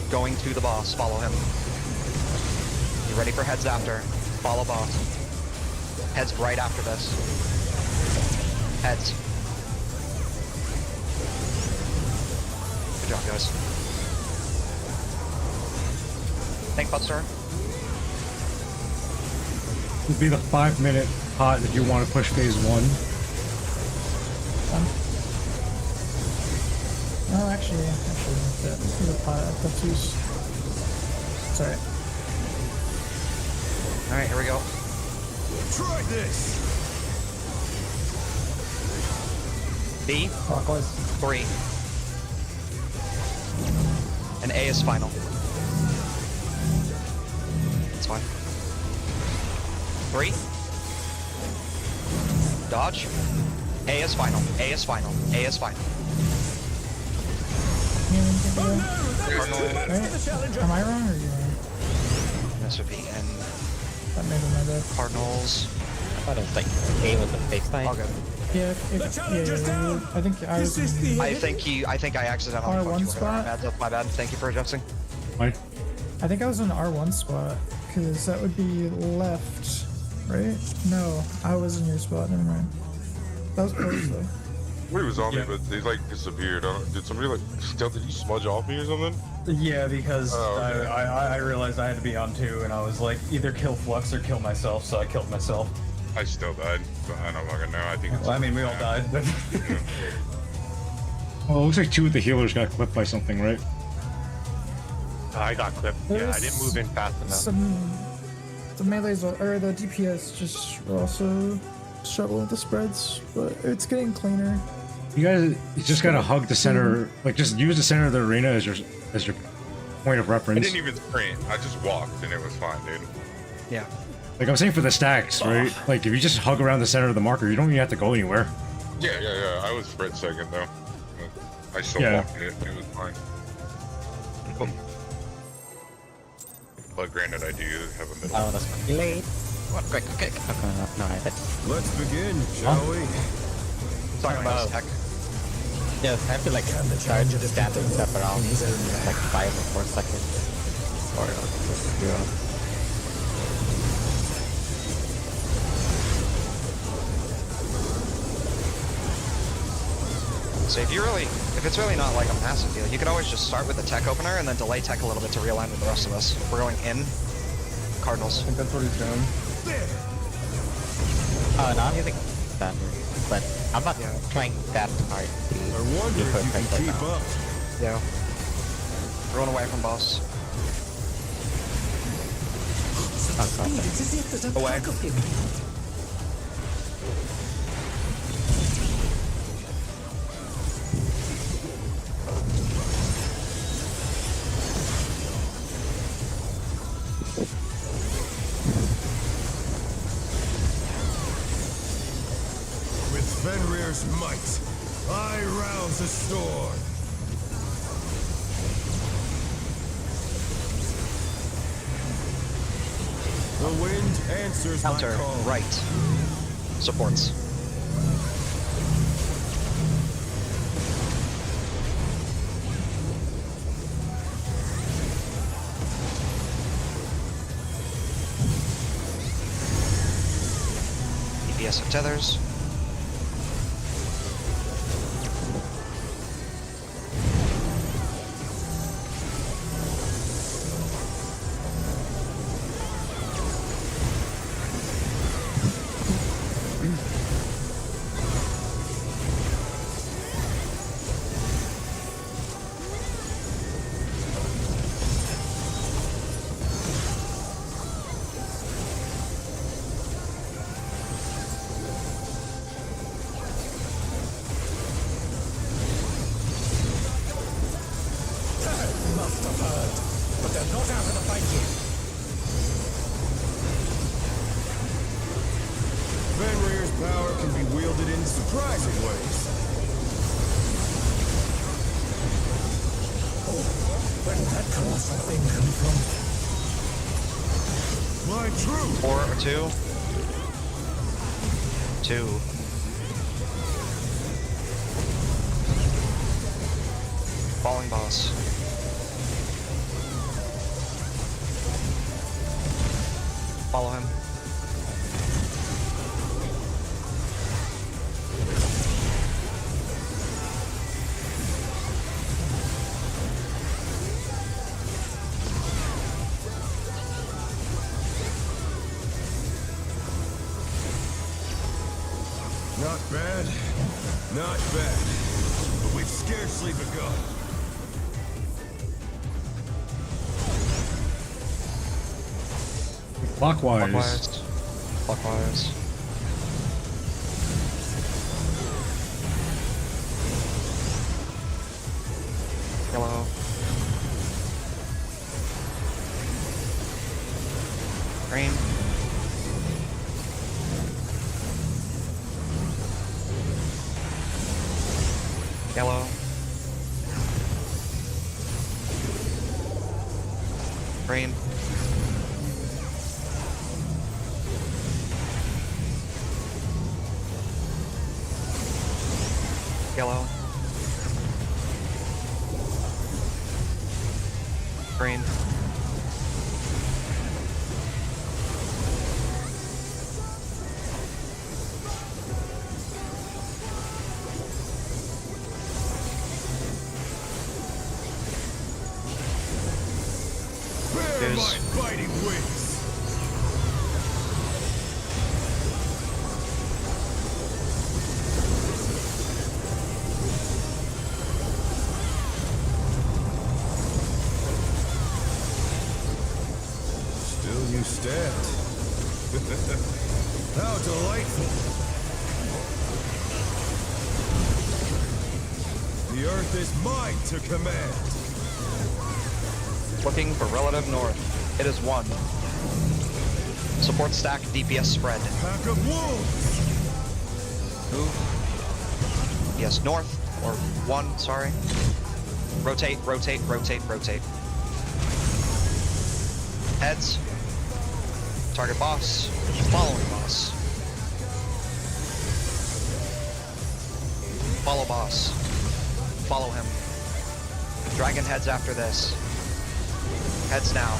Speaker 11: Going to the boss. Follow him. You ready for heads after. Follow boss. Heads right after this. Heads. Good job, guys. Thank Buster.
Speaker 4: Would be the 5-minute pot if you want to push phase 1.
Speaker 3: No, actually, the pot, that's use. Sorry.
Speaker 11: Alright, here we go.
Speaker 6: Try this.
Speaker 11: B,
Speaker 3: Clockwise.
Speaker 11: 3. And A is final. It's fine. 3. Dodge. A is final. A is final. A is final.
Speaker 3: Right? Am I wrong or are you wrong?
Speaker 11: This would be in
Speaker 3: That may be my bad.
Speaker 11: Cardinals.
Speaker 9: I thought it was like A was the face side.
Speaker 11: I'll go.
Speaker 3: Yeah, I think I was in
Speaker 11: I think I accidentally
Speaker 3: R1
Speaker 11: fucked you over there.
Speaker 3: spot?
Speaker 11: That's my bad. Thank you for adjusting.
Speaker 4: Fine.
Speaker 3: I think I was in the R1 spot, because that would be left, right? No, I was in your spot, never mind. That was close though.
Speaker 8: Somebody was on me, but they like disappeared. Did somebody like, did you smudge off me or something?
Speaker 2: Yeah, because
Speaker 8: Oh, okay.
Speaker 2: I realized I had to be on 2, and I was like, either kill Flux or kill myself, so I killed myself.
Speaker 8: I still died, but I don't fucking know. I think it's.
Speaker 2: Well, I mean, we all died, but...
Speaker 4: Well, it looks like 2 of the healers got clipped by something, right?
Speaker 5: I got clipped. Yeah, I didn't move in fast enough.
Speaker 3: The melees or the DPS just also struggle with the spreads, but it's getting cleaner.
Speaker 4: You just gotta hug the center, like just use the center of the arena as your point of
Speaker 8: I
Speaker 4: reference.
Speaker 8: didn't even sprint. I just walked, and it was fine, dude.
Speaker 11: Yeah.
Speaker 4: Like I'm saying for the stacks, right? Like if you just hug around the center of the marker, you don't even have to go anywhere.
Speaker 8: Yeah. I was sprint second though. But I still walked it. It was fine. But granted, I do have a middle.
Speaker 9: I wanna speculate. What? Quick. Okay, no, I bet.
Speaker 6: Let's begin, shall we?
Speaker 11: Talking about tech.
Speaker 9: Yes, I have to like start stabbing stuff around like 5 or 4 seconds. Or just 0.
Speaker 11: So if it's really not like a massive deal, you could always just start with the tech opener and then delay tech a little bit to realign with the rest of us. We're going in. Cardinals.
Speaker 2: I think that's what he's doing.
Speaker 9: Oh, no, I'm using standard, but I'm not trying that hard to
Speaker 6: I wonder if you can
Speaker 9: perfect right
Speaker 6: keep
Speaker 9: now.
Speaker 6: up.
Speaker 11: Yeah. Run away from boss. Away.
Speaker 6: With Fenrir's might, I rouse the storm. The wind answers
Speaker 11: Counter.
Speaker 6: my call.
Speaker 11: Right. Supports. DPS of tethers.
Speaker 7: Must have heard, but they're not out of the fight yet.
Speaker 6: Fenrir's power can be wielded in surprising ways.
Speaker 7: Where did that colossal thing come from?
Speaker 6: My truth!
Speaker 11: 4 or 2. 2. Falling boss. Follow him.
Speaker 6: Not bad. Not bad. But we've scarcely begun.
Speaker 4: Clockwise.
Speaker 11: Clockwise. Yellow. Green. Yellow. Green. Yellow. Green.
Speaker 6: Bear
Speaker 11: There's-
Speaker 6: my fighting wings! Still you stand. How delightful! The earth is mine to command!
Speaker 11: Looking for relative north. It is 1. Support stack DPS spread.
Speaker 6: Pack of wolves!
Speaker 11: Move. Yes, north. Or 1, sorry. Rotate, rotate, rotate, rotate. Heads. Target boss. Following boss. Follow boss. Follow him. Dragon heads after this. Heads now.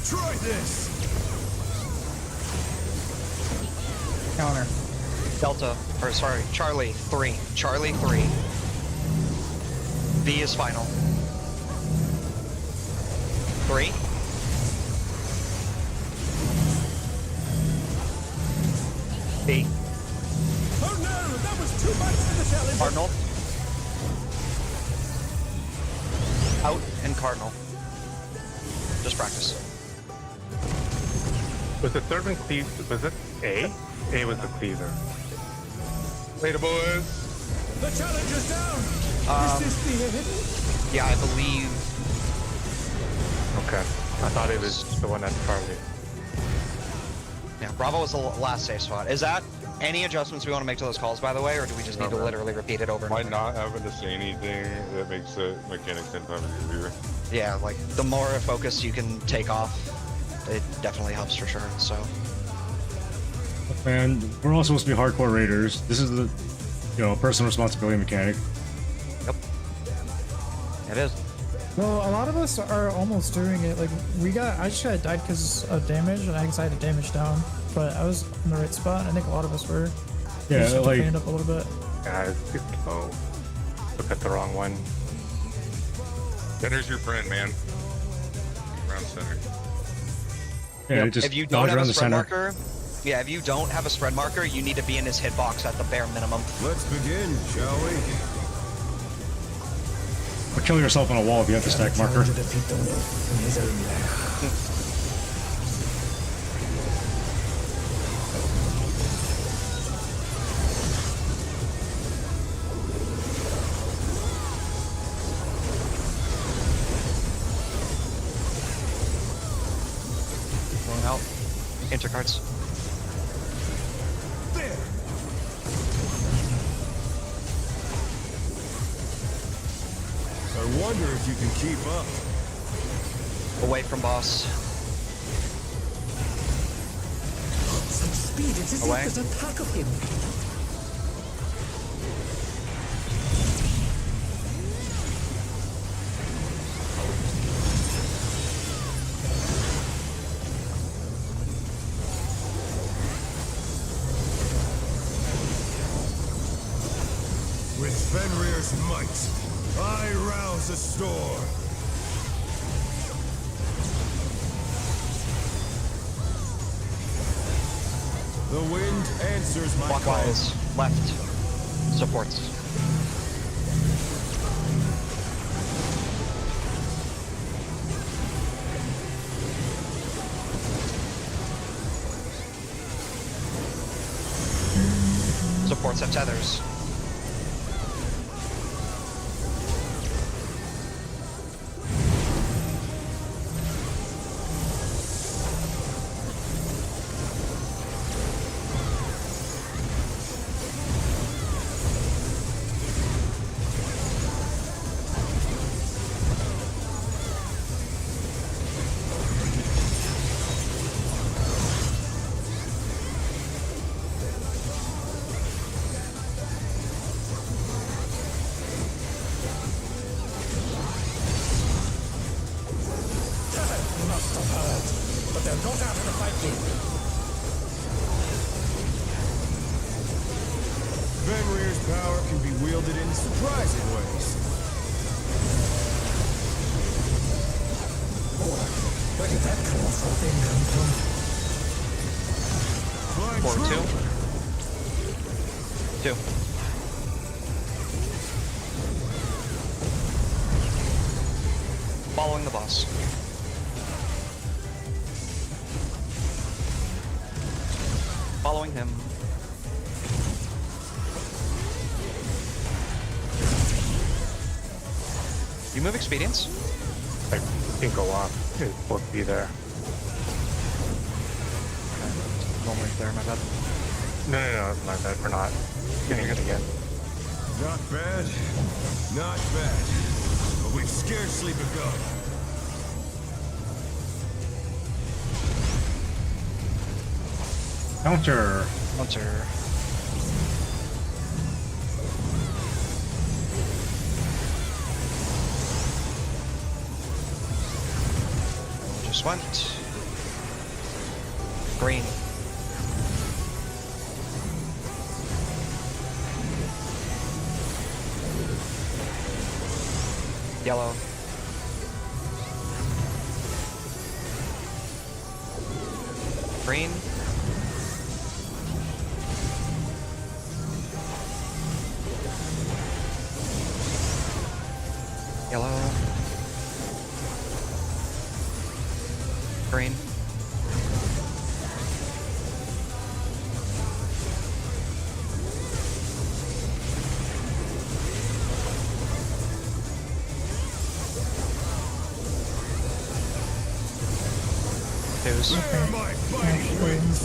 Speaker 6: Try this!
Speaker 3: Counter.
Speaker 11: Delta, or sorry, Charlie 3. Charlie 3. V is final. 3. B.
Speaker 7: Oh no, that was too much for the challenge.
Speaker 11: Cardinal. Out and Cardinal. Just practice.
Speaker 5: Was the servant cleave? Was it A? A was the cleaver.
Speaker 8: Later, boys.
Speaker 7: The challenge is down.
Speaker 11: Um,
Speaker 7: Is this the
Speaker 11: Yeah, I believe.
Speaker 5: Okay. I thought it was the one at Charlie.
Speaker 11: Yeah, Bravo was the last safe spot. Is that any adjustments we want to make to those calls, by the way, or do we just need to literally repeat it over and
Speaker 8: By
Speaker 11: over?
Speaker 8: not having to say anything, that makes the mechanics 10 times easier.
Speaker 11: Yeah, like the more focus you can take off, it definitely helps for sure. So
Speaker 4: Man, we're all supposed to be hardcore raiders. This is the, personal responsibility mechanic.
Speaker 11: it is.
Speaker 3: Well, a lot of us are almost doing it. Like I just got died because of damage, and I decided to damage down. But I was in the right spot. I think a lot of us were. We
Speaker 4: Yeah,
Speaker 3: just had to
Speaker 4: like
Speaker 3: clean it up a little bit.
Speaker 5: Yeah, oh, look at the wrong one.
Speaker 8: Center's your friend, man. Around center.
Speaker 4: yeah,
Speaker 11: Yep.
Speaker 4: just
Speaker 11: If you don't
Speaker 4: dodge
Speaker 11: have
Speaker 4: around
Speaker 11: a
Speaker 4: the
Speaker 11: spread
Speaker 4: center.
Speaker 11: marker, yeah, if you don't have a spread marker, you need to be in his hitbox at the bare minimum.
Speaker 6: Let's begin, shall we?
Speaker 4: Or kill yourself on a wall if you have the stack marker.
Speaker 7: Challenge to defeat the wolf in his own lair.
Speaker 1: Intercards.
Speaker 6: There! I wonder if you can keep up.
Speaker 1: Away from boss.
Speaker 7: Such speed, it's as
Speaker 1: Away.
Speaker 7: if there's a pack of him.
Speaker 6: With Fenrir's might, I rouse a storm. The wind answers my call.
Speaker 1: Clockwise. Left. Supports. Supports have tethers.
Speaker 7: Must have heard, but they're not out of the fight yet.
Speaker 6: Fenrir's power can be wielded in surprising ways.
Speaker 7: Where did that colossal thing come from?
Speaker 6: Flying
Speaker 1: Or
Speaker 6: true.
Speaker 1: two. Following the boss. Following him. You move expedience?
Speaker 5: I think go up. It's supposed to be there.
Speaker 1: One right there, my bad.
Speaker 5: No, it's my bad for not getting it again.
Speaker 6: Not bad. Not bad. But we've scarcely begun.
Speaker 4: Counter.
Speaker 1: Hunter. Just went. Green. Yellow. Green. Yellow. Green. Twos.
Speaker 6: Where am I fighting winds?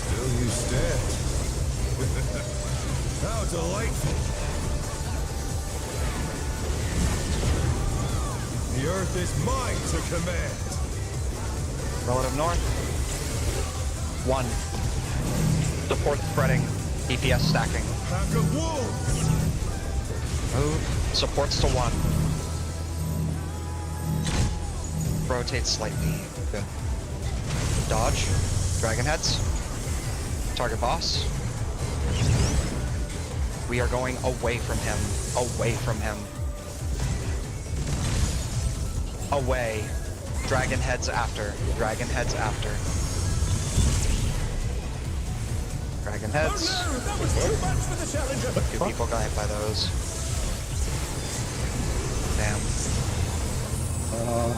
Speaker 6: Still you stand. How delightful. The earth is mine to command.
Speaker 1: Relative north. 1. Support spreading. DPS stacking.
Speaker 6: Pack of wolves.
Speaker 1: Move. Supports to 1. Rotate slightly. Good. Dodge. Dragon heads. Target boss. We are going away from him. Away from him. Away. Dragon heads after. Dragon heads after. Dragon heads.
Speaker 7: That was too much for the challenger.
Speaker 1: 2 people got hit by those. Damn.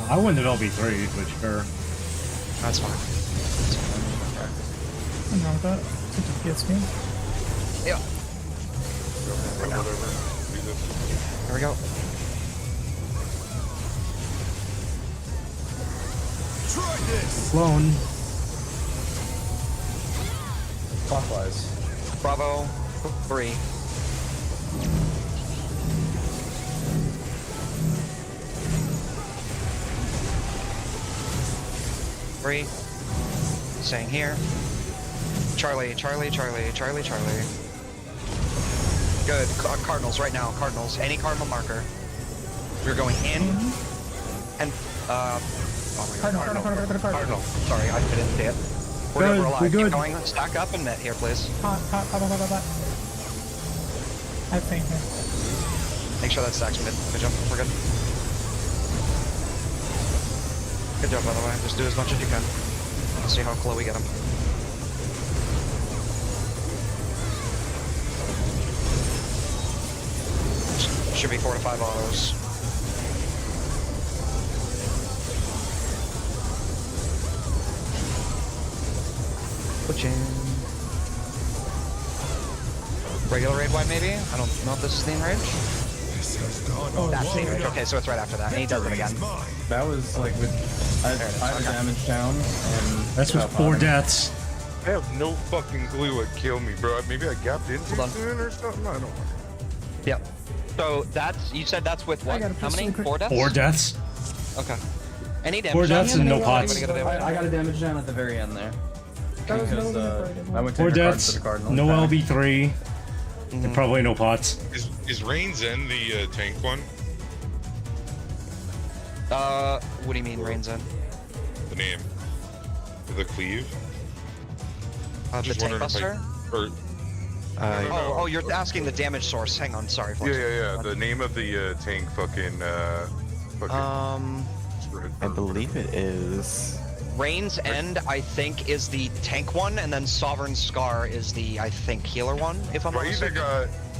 Speaker 4: I wouldn't have LB3, but sure.
Speaker 1: That's fine. That's fine.
Speaker 3: Nothing wrong with that. It's a DPS game.
Speaker 1: Yeah.
Speaker 8: Whatever. Do this.
Speaker 1: There we go.
Speaker 6: Try this!
Speaker 4: Clone.
Speaker 2: Clockwise.
Speaker 1: Bravo. 3. Three. Staying here. Charlie, Charlie, Charlie, Charlie, Charlie. Good. Cardinals right now. Cardinals. Any cardinal marker. We're going in. And oh my god.
Speaker 3: Cardinal.
Speaker 1: Sorry, I didn't see it. We're
Speaker 4: Good,
Speaker 1: good. We're alive.
Speaker 4: we're
Speaker 1: Keep
Speaker 4: good.
Speaker 1: going. Stack up and net here, please.
Speaker 3: Hot. I have faint here.
Speaker 1: Make sure that stacks mid. Good job. We're good. Good job, by the way. Just do as much as you can. Let's see how close we get him. Should be 4 to 5 autos. Push in. Regular raid wide, maybe? I don't know if this is theme range.
Speaker 6: This has gone on
Speaker 1: That's
Speaker 6: long
Speaker 1: theme range.
Speaker 6: enough.
Speaker 1: Okay, so it's right after that. And he does it
Speaker 6: Victory
Speaker 1: again.
Speaker 6: is mine.
Speaker 2: That was like with I
Speaker 1: There it is,
Speaker 2: have
Speaker 1: okay.
Speaker 2: damage down and
Speaker 4: That's with
Speaker 2: without
Speaker 4: 4
Speaker 2: potting.
Speaker 4: deaths.
Speaker 8: I have no fucking clue what killed me, bro. Maybe I gapped in too
Speaker 1: Hold on.
Speaker 8: soon or something. I don't know.
Speaker 1: Yep. So that's, you said that's with what?
Speaker 3: got a
Speaker 1: How many?
Speaker 3: pistol quick.
Speaker 1: 4 deaths?
Speaker 4: 4 deaths.
Speaker 1: Okay. Any damage?
Speaker 4: 4 deaths
Speaker 1: down?
Speaker 4: and no
Speaker 1: Anybody
Speaker 4: pots.
Speaker 1: get a damage?
Speaker 2: I got a damage down at the very end there.
Speaker 3: That was
Speaker 2: Because
Speaker 3: no
Speaker 2: I went
Speaker 4: 4
Speaker 2: to the
Speaker 4: deaths.
Speaker 2: Cardinal.
Speaker 4: No
Speaker 2: back.
Speaker 4: LB3. And probably no pots.
Speaker 8: Is Rain's End the tank one?
Speaker 1: What do you mean, Rain's in?
Speaker 8: The name? The cleave?
Speaker 1: The
Speaker 8: Just
Speaker 1: tank
Speaker 8: wondering if
Speaker 1: buster?
Speaker 8: Or,
Speaker 1: Oh, you're asking the damage source. Hang on, sorry. Flex.
Speaker 8: yeah. The name of the tank fucking,
Speaker 10: I believe it is.
Speaker 1: Rain's End, I think, is the tank one, and then Sovereign Scar is the, I think, healer one, if I'm not mistaken.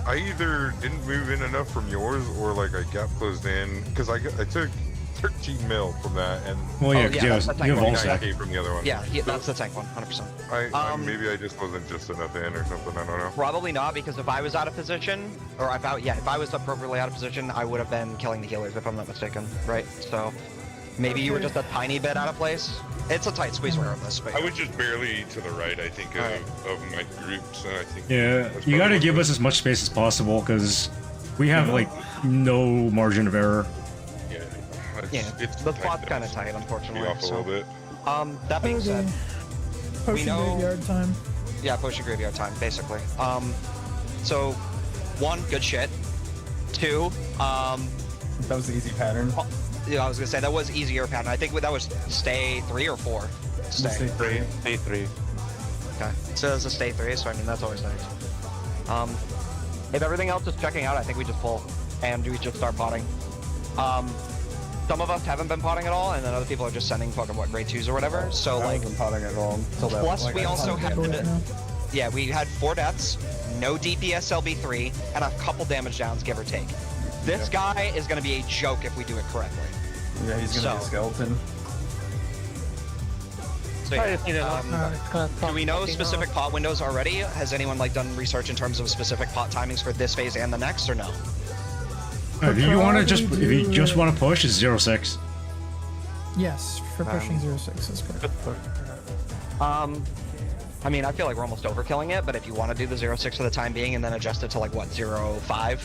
Speaker 8: I either didn't move in enough from yours, or like I gap closed in, because I took 13 mil from that, and
Speaker 4: Well, yeah,
Speaker 1: Oh,
Speaker 4: 'cause
Speaker 1: yeah,
Speaker 4: you
Speaker 1: that's
Speaker 4: have,
Speaker 1: the
Speaker 4: you have
Speaker 1: tank one.
Speaker 4: all stack.
Speaker 8: 9K from the other one.
Speaker 1: Yeah, that's the tank one, 100%.
Speaker 8: Maybe I just wasn't just enough in or something, I don't know.
Speaker 1: Probably not, because if I was out of position, or if I was appropriately out of position, I would have been killing the healers, if I'm not mistaken, right? So, maybe you were just a tiny bit out of place. It's a tight squeeze regardless, but
Speaker 8: I was just barely to the right, I think, of my groups, and I think...
Speaker 4: Yeah,
Speaker 8: that's
Speaker 4: you gotta
Speaker 8: probably
Speaker 4: give
Speaker 8: what-
Speaker 4: us as much space as possible because we have like no margin of error.
Speaker 8: Yeah,
Speaker 1: yeah,
Speaker 8: it's
Speaker 1: the
Speaker 8: tight
Speaker 1: spot's
Speaker 8: there.
Speaker 1: kind of tight,
Speaker 8: Be
Speaker 1: unfortunately.
Speaker 8: off a
Speaker 1: So,
Speaker 8: little bit.
Speaker 1: that being said,
Speaker 3: Potion
Speaker 1: know-
Speaker 3: graveyard time.
Speaker 1: yeah, potion graveyard time, basically. So, 1, good shit. 2,
Speaker 2: That was the easy pattern.
Speaker 1: yeah, I was gonna say that was easier pattern. I think that was stay 3 or 4. Stay.
Speaker 2: Stay free.
Speaker 5: Day 3.
Speaker 1: Okay. So it's a stay 3, so I mean that's always nice. If everything else is checking out, I think we just pull and we just start potting. Some of us haven't been potting at all, and then other people are just sending fucking what grade 2s or whatever. So
Speaker 2: I
Speaker 1: like,
Speaker 2: wasn't potting at all until that.
Speaker 1: plus
Speaker 2: like,
Speaker 1: we
Speaker 2: I
Speaker 1: also
Speaker 2: potted
Speaker 1: had
Speaker 2: it.
Speaker 1: to, yeah, we had 4 deaths, no DPS LB3, and a couple damage downs, give or take. This guy is gonna be a joke if we do it correctly.
Speaker 2: Yeah, he's gonna be a
Speaker 1: So-
Speaker 2: skeleton.
Speaker 1: So, yeah, do we know specific pot windows already? Has anyone like done research in terms of specific pot timings for this phase and the next, or no?
Speaker 4: If you want to just,
Speaker 3: probably
Speaker 4: if you
Speaker 3: do
Speaker 4: just
Speaker 3: it.
Speaker 4: want to push, it's 0-6.
Speaker 3: Yes, for pushing 0-6 is correct.
Speaker 1: I mean, I feel like we're almost overkilling it, but if you want to do the 0-6 for the time being and then adjust it to like what 0-5,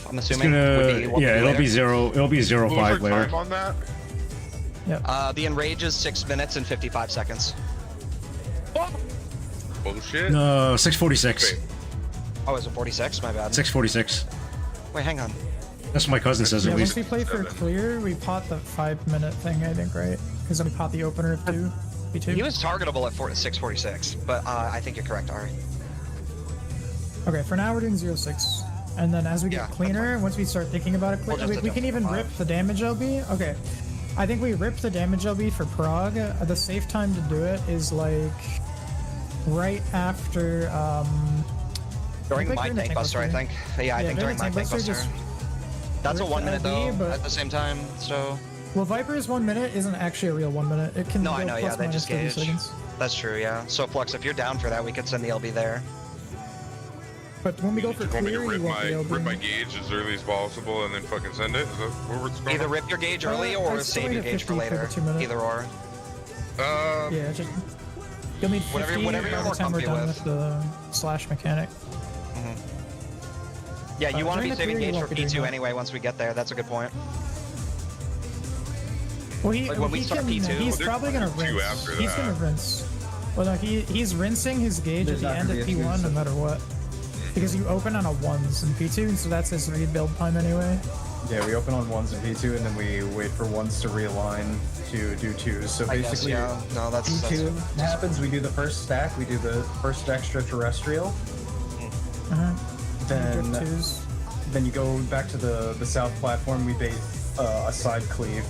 Speaker 1: I'm
Speaker 4: It's
Speaker 1: assuming.
Speaker 4: gonna,
Speaker 1: would be what we
Speaker 4: yeah,
Speaker 1: do
Speaker 4: it'll
Speaker 1: later.
Speaker 4: be 0. It'll be 0-5
Speaker 8: What was our
Speaker 4: later.
Speaker 8: time on that?
Speaker 1: The enrage is 6 minutes and 55 seconds.
Speaker 8: Bullshit.
Speaker 4: No, 6:46.
Speaker 8: Wait,
Speaker 1: Oh, is it 46? My bad.
Speaker 4: 6:46.
Speaker 1: Wait, hang on.
Speaker 4: That's what my cousin says
Speaker 3: Yeah,
Speaker 4: at
Speaker 3: once
Speaker 4: least.
Speaker 3: we play for clear, we pot the 5-minute thing, I think, right? Because then we pot the opener of 2. B2.
Speaker 1: He was targetable at 6:46, but I think you're correct, Ari.
Speaker 3: Okay, for now we're doing 0-6. And then as we
Speaker 1: Yeah,
Speaker 3: get
Speaker 1: that's
Speaker 3: cleaner, once we start thinking about it,
Speaker 1: We'll just
Speaker 3: we can
Speaker 1: adjust
Speaker 3: even
Speaker 1: the
Speaker 3: rip the damage LB. Okay. I think we rip the damage LB for Prague. The safe time to do it is like right after
Speaker 1: During
Speaker 3: like
Speaker 1: my
Speaker 3: during the
Speaker 1: tank
Speaker 3: tank
Speaker 1: buster, I
Speaker 3: buster.
Speaker 1: think. Yeah, I think during my tank buster.
Speaker 3: just
Speaker 1: That's a
Speaker 3: rip
Speaker 1: 1
Speaker 3: the
Speaker 1: minute
Speaker 3: LB,
Speaker 1: though,
Speaker 3: but-
Speaker 1: at the same time, so...
Speaker 3: well, Viper's 1 minute isn't actually a real 1 minute. It can
Speaker 1: No,
Speaker 3: go
Speaker 1: I know,
Speaker 3: plus
Speaker 1: yeah, they
Speaker 3: minus
Speaker 1: just
Speaker 3: 30
Speaker 1: gauge.
Speaker 3: seconds.
Speaker 11: That's true, yeah. So Flux, if you're down for that, we could send the LB there.
Speaker 3: But when we go
Speaker 8: You
Speaker 3: for
Speaker 8: want me to
Speaker 3: clear,
Speaker 8: rip
Speaker 3: you won't be able
Speaker 8: rip my
Speaker 3: to.
Speaker 8: gauge as early as possible and then fucking send it? Is that where we're going?
Speaker 11: Either rip your gauge early or
Speaker 3: I'd still
Speaker 11: save
Speaker 3: wait
Speaker 11: your
Speaker 3: at
Speaker 11: gauge for
Speaker 3: 50 for the
Speaker 11: later.
Speaker 3: 2 minute.
Speaker 11: Either or.
Speaker 3: Yeah, just you'll need 50
Speaker 11: Whatever you're
Speaker 3: by the
Speaker 11: more
Speaker 3: time we're
Speaker 11: comfy
Speaker 3: done
Speaker 11: with.
Speaker 3: with the slash mechanic.
Speaker 11: Yeah, you want to
Speaker 3: during
Speaker 11: be
Speaker 3: the
Speaker 11: saving
Speaker 3: clear, you
Speaker 11: gauge
Speaker 3: won't
Speaker 11: for
Speaker 3: be doing
Speaker 11: P2
Speaker 3: that.
Speaker 11: anyway once we get there. That's a good point.
Speaker 3: Well,
Speaker 11: Like, when we start P2,
Speaker 3: he's
Speaker 8: there's
Speaker 3: probably gonna
Speaker 8: P2
Speaker 3: rinse.
Speaker 8: after
Speaker 3: He's gonna
Speaker 8: that.
Speaker 3: rinse. Well, no, he's rinsing his gauge
Speaker 2: There's
Speaker 3: at the
Speaker 2: not
Speaker 3: end
Speaker 2: gonna
Speaker 3: of
Speaker 2: be a
Speaker 3: P1 no
Speaker 2: twos.
Speaker 3: matter what. Because you open on a ones in P2, so that's his rebuild time anyway.
Speaker 2: Yeah, we open on ones and P2, and then we wait for ones to realign to do twos. So
Speaker 11: I guess,
Speaker 2: basically,
Speaker 11: yeah. No, that's
Speaker 2: P2 happens, we do the first stack, we do the first extraterrestrial. Then,
Speaker 3: Drift twos.
Speaker 2: then you go back to the south platform, we bait a side cleave.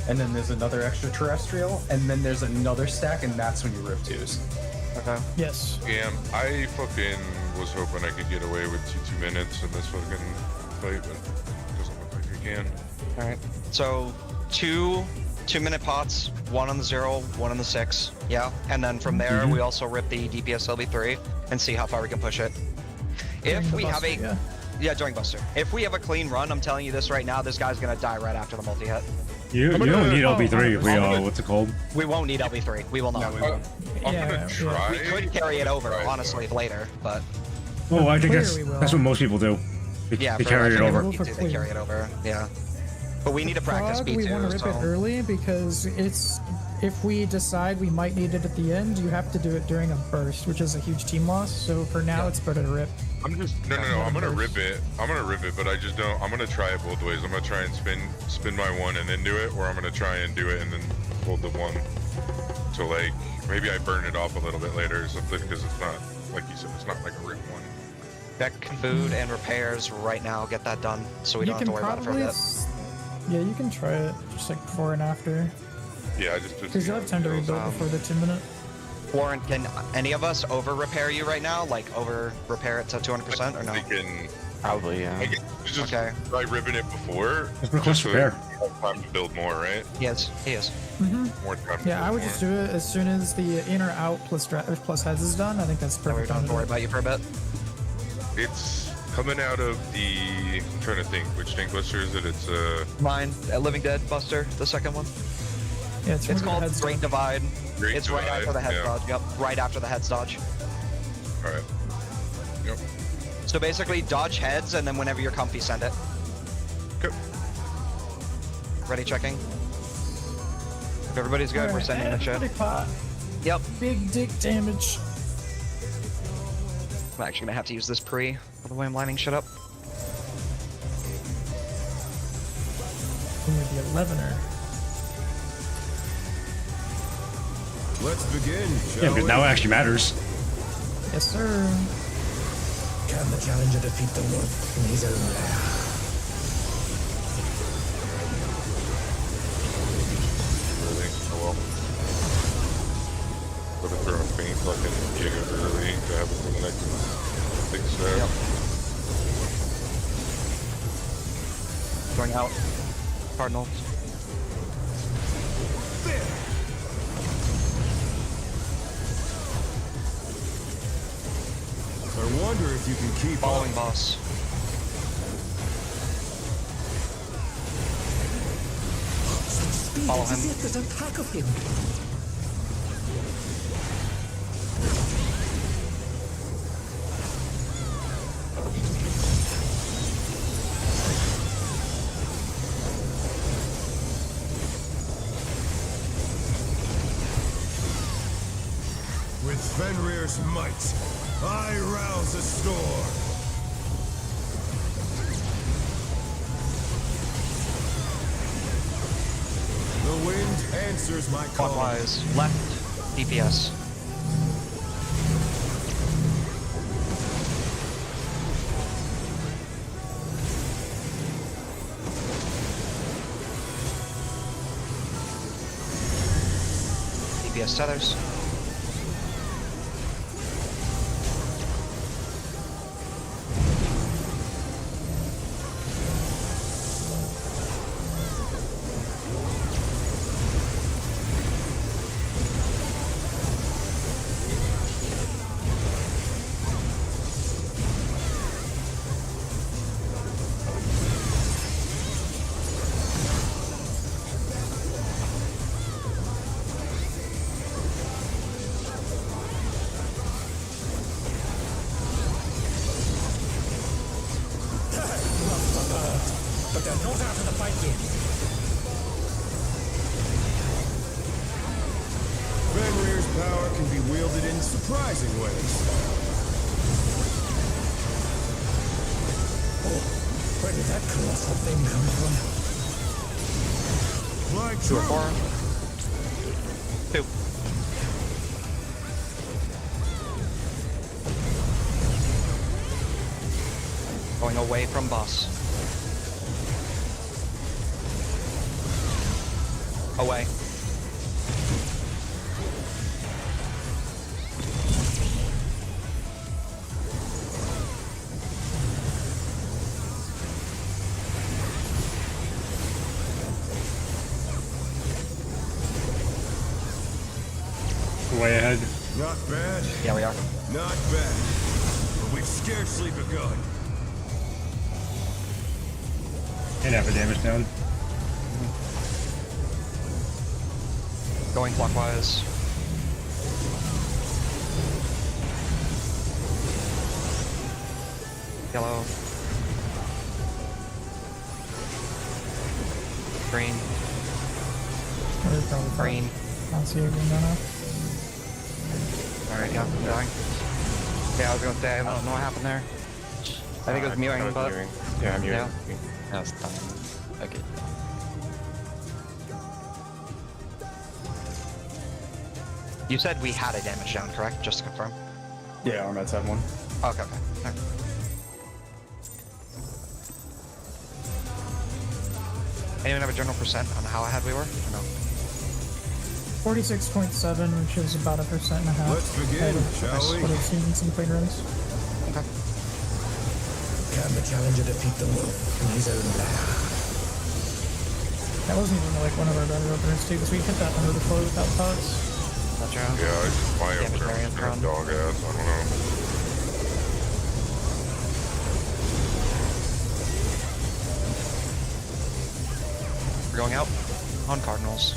Speaker 2: And then there's another extraterrestrial, and then there's another stack, and that's when you rip twos.
Speaker 11: Okay.
Speaker 3: Yes.
Speaker 8: Yeah, I fucking was hoping I could get away with 2 minutes in this fucking fight, but it doesn't look like I can.
Speaker 11: Alright. So, 2-minute pots, 1 on the 0, 1 on the 6. Yeah. And then from there, we also rip the DPS LB3 and see how far we can push it.
Speaker 3: During
Speaker 11: If
Speaker 3: the
Speaker 11: we have
Speaker 3: buster,
Speaker 11: a. Yeah, during Buster. If we have a clean run, I'm telling you this right now, this guy's gonna die right after the multi-hit.
Speaker 4: You don't need LB3 if we what's it called?
Speaker 11: We won't need LB3. We will not.
Speaker 2: No, we won't.
Speaker 8: I'm
Speaker 3: Yeah,
Speaker 8: gonna try.
Speaker 11: We could carry it over,
Speaker 8: Right,
Speaker 11: honestly, later, but
Speaker 4: Oh, I think
Speaker 3: Clear
Speaker 4: that's
Speaker 3: we will.
Speaker 4: that's what most people do.
Speaker 11: yeah,
Speaker 4: They
Speaker 11: for
Speaker 4: carry it
Speaker 11: like,
Speaker 4: over.
Speaker 3: We'll
Speaker 11: P2, they carry it over. Yeah, but we need to practice
Speaker 3: Frog, we want to
Speaker 11: B2.
Speaker 3: rip
Speaker 11: So.
Speaker 3: it early because it's if we decide we might need it at the end, you have to do it during a burst, which is a huge team loss. So for now, it's better to rip.
Speaker 8: I'm just no. I'm gonna rip it. I'm gonna rip it, but I just don't. I'm gonna try it both ways. I'm gonna try and spin my one and then do it, or I'm gonna try and do it and then hold the one. So like maybe I burn it off a little bit later or something because it's not like you said. It's not like a rip one.
Speaker 11: Check food and repairs right now. Get that done, so we
Speaker 3: You
Speaker 11: don't have
Speaker 3: can
Speaker 11: to worry about it for a
Speaker 3: probably,
Speaker 11: bit.
Speaker 3: yeah, you can try it just like before and after,
Speaker 8: Yeah, I just
Speaker 3: because you'll have time to rebuild before the 2 minute.
Speaker 11: Warren, can any of us over repair you right now? Like over repair it to 200% or no?
Speaker 8: I can.
Speaker 10: Probably, yeah.
Speaker 8: I can just
Speaker 11: Okay.
Speaker 8: try ribbing it before.
Speaker 4: Just request
Speaker 8: so
Speaker 4: repair.
Speaker 8: you have time to build more, right?
Speaker 11: He is.
Speaker 8: More time. To
Speaker 3: Yeah, I
Speaker 8: build
Speaker 3: would
Speaker 8: more.
Speaker 3: just do it as soon as the in or out plus plus heads is done. I think that's
Speaker 11: So we
Speaker 3: perfect.
Speaker 11: don't have to worry about you for a bit.
Speaker 8: It's coming out of the. I'm trying to think which tank buster is it? It's
Speaker 11: Mine, Living Dead Buster, the second one.
Speaker 3: Yeah,
Speaker 11: It's
Speaker 3: when the
Speaker 11: called
Speaker 3: head's
Speaker 11: Great
Speaker 3: done.
Speaker 11: Divide.
Speaker 8: Great
Speaker 11: It's right
Speaker 8: Divide,
Speaker 11: after the head
Speaker 8: yeah.
Speaker 11: dodge. Yep, right after the heads dodge.
Speaker 8: all right. Yep.
Speaker 11: So basically, dodge heads, and then whenever you're comfy, send it.
Speaker 8: Okay.
Speaker 11: Ready, checking. If everybody's good, we're
Speaker 3: Alright,
Speaker 11: sending the shit.
Speaker 3: everybody pot.
Speaker 11: Yep.
Speaker 3: Big dick damage.
Speaker 11: I'm actually gonna have to use this pre, by the way I'm lining shit up.
Speaker 3: Only the 11er.
Speaker 6: Let's begin, shall
Speaker 4: Yeah, because
Speaker 6: we?
Speaker 4: now it actually matters.
Speaker 3: Yes, sir.
Speaker 7: Can the challenger defeat the wolf in his own lair?
Speaker 8: Really? Oh well. Gonna throw a faint fucking giga early to have it for the next big step.
Speaker 11: Yep. Going out. Cardinals.
Speaker 6: I wonder if you can keep
Speaker 11: Following
Speaker 6: up.
Speaker 11: boss. Follow him.
Speaker 7: There's a pack of him.
Speaker 6: With Fenrir's might, I rouse a storm. The wind answers my call.
Speaker 11: Clockwise. Left. DPS. DPS tethers.
Speaker 7: Victor, not after the fight begins.
Speaker 6: Fenrir's power can be wielded in surprising ways.
Speaker 7: Oh, where did that colossal thing come from?
Speaker 6: Like
Speaker 1: 2 or
Speaker 6: true.
Speaker 1: 4. 2. Going away from boss. Away.
Speaker 4: Way ahead.
Speaker 6: Not bad.
Speaker 1: Yeah, we are.
Speaker 6: Not bad. But we've scarcely begun.
Speaker 4: And half a damage down.
Speaker 1: Going clockwise. Yellow. Green. Green.
Speaker 3: I don't see a green down.
Speaker 1: Alright, yeah, I'm dying. Yeah, I was gonna say, I don't know what happened there. I think it was mewing, but...
Speaker 5: Yeah, I'm mewing.
Speaker 1: Yeah.
Speaker 9: That was fine. Okay.
Speaker 1: You said we had a damage down, correct? Just to confirm.
Speaker 2: Yeah, our meds have one.
Speaker 1: Okay, okay. Alright. Anyone have a general percent on how ahead we were? Or no?
Speaker 3: 46.7, which is about 1.5%.
Speaker 6: Let's begin, shall we?
Speaker 3: What I've seen in some playgrounds.
Speaker 1: Okay.
Speaker 7: Can the challenger defeat the wolf in his own lair?
Speaker 3: That wasn't even like one of our better openers too, because we hit that under the floor without thoughts.
Speaker 1: Gotcha.
Speaker 8: Yeah, my
Speaker 1: Damage
Speaker 8: opener
Speaker 1: variant
Speaker 8: was kind
Speaker 1: prone.
Speaker 8: of dog ass. I don't know.
Speaker 1: We're going out on Cardinals.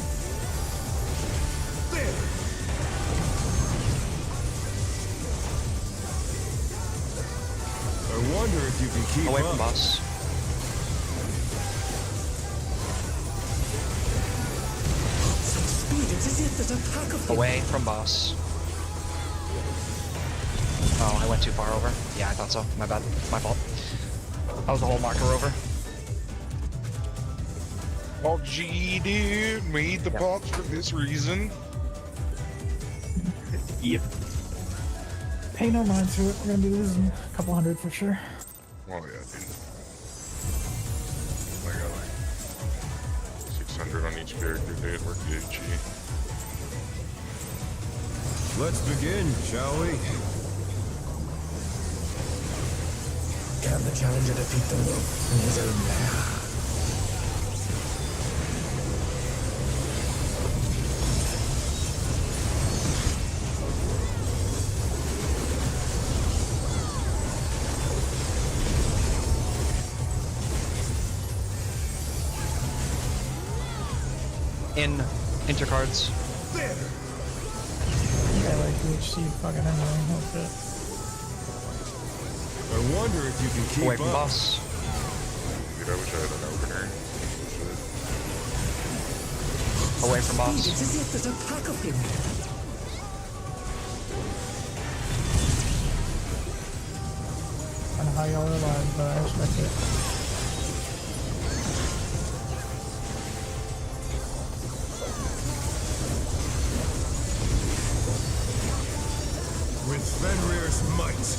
Speaker 6: I wonder if you can keep
Speaker 1: Away
Speaker 6: up.
Speaker 1: from boss.
Speaker 7: Such speed, it's as if there's a pack of them.
Speaker 1: Away from boss. Oh, I went too far over. Yeah, I thought so. My bad. My fault. That was the whole marker over.
Speaker 8: Oh, gee, dude, made the box for this reason.
Speaker 4: Yep.
Speaker 3: Pay no mind to it. We're gonna be losing a couple hundred for sure.
Speaker 8: Oh yeah, dude. I got like 600 on each character, dude. We're Gucci.
Speaker 6: Let's begin, shall we?
Speaker 7: Can the challenger defeat the wolf in his own lair?
Speaker 1: In intercards.
Speaker 3: Yeah, like UHC fucking annoying. Oh shit.
Speaker 6: I wonder if you can keep
Speaker 1: Away from
Speaker 6: up.
Speaker 1: boss.
Speaker 8: Dude, I wish I had an opener. Shit.
Speaker 1: Away from boss.
Speaker 7: It's as if there's a pack of them.
Speaker 3: I don't know how y'all are alive, but I respect it.
Speaker 6: With Fenrir's might,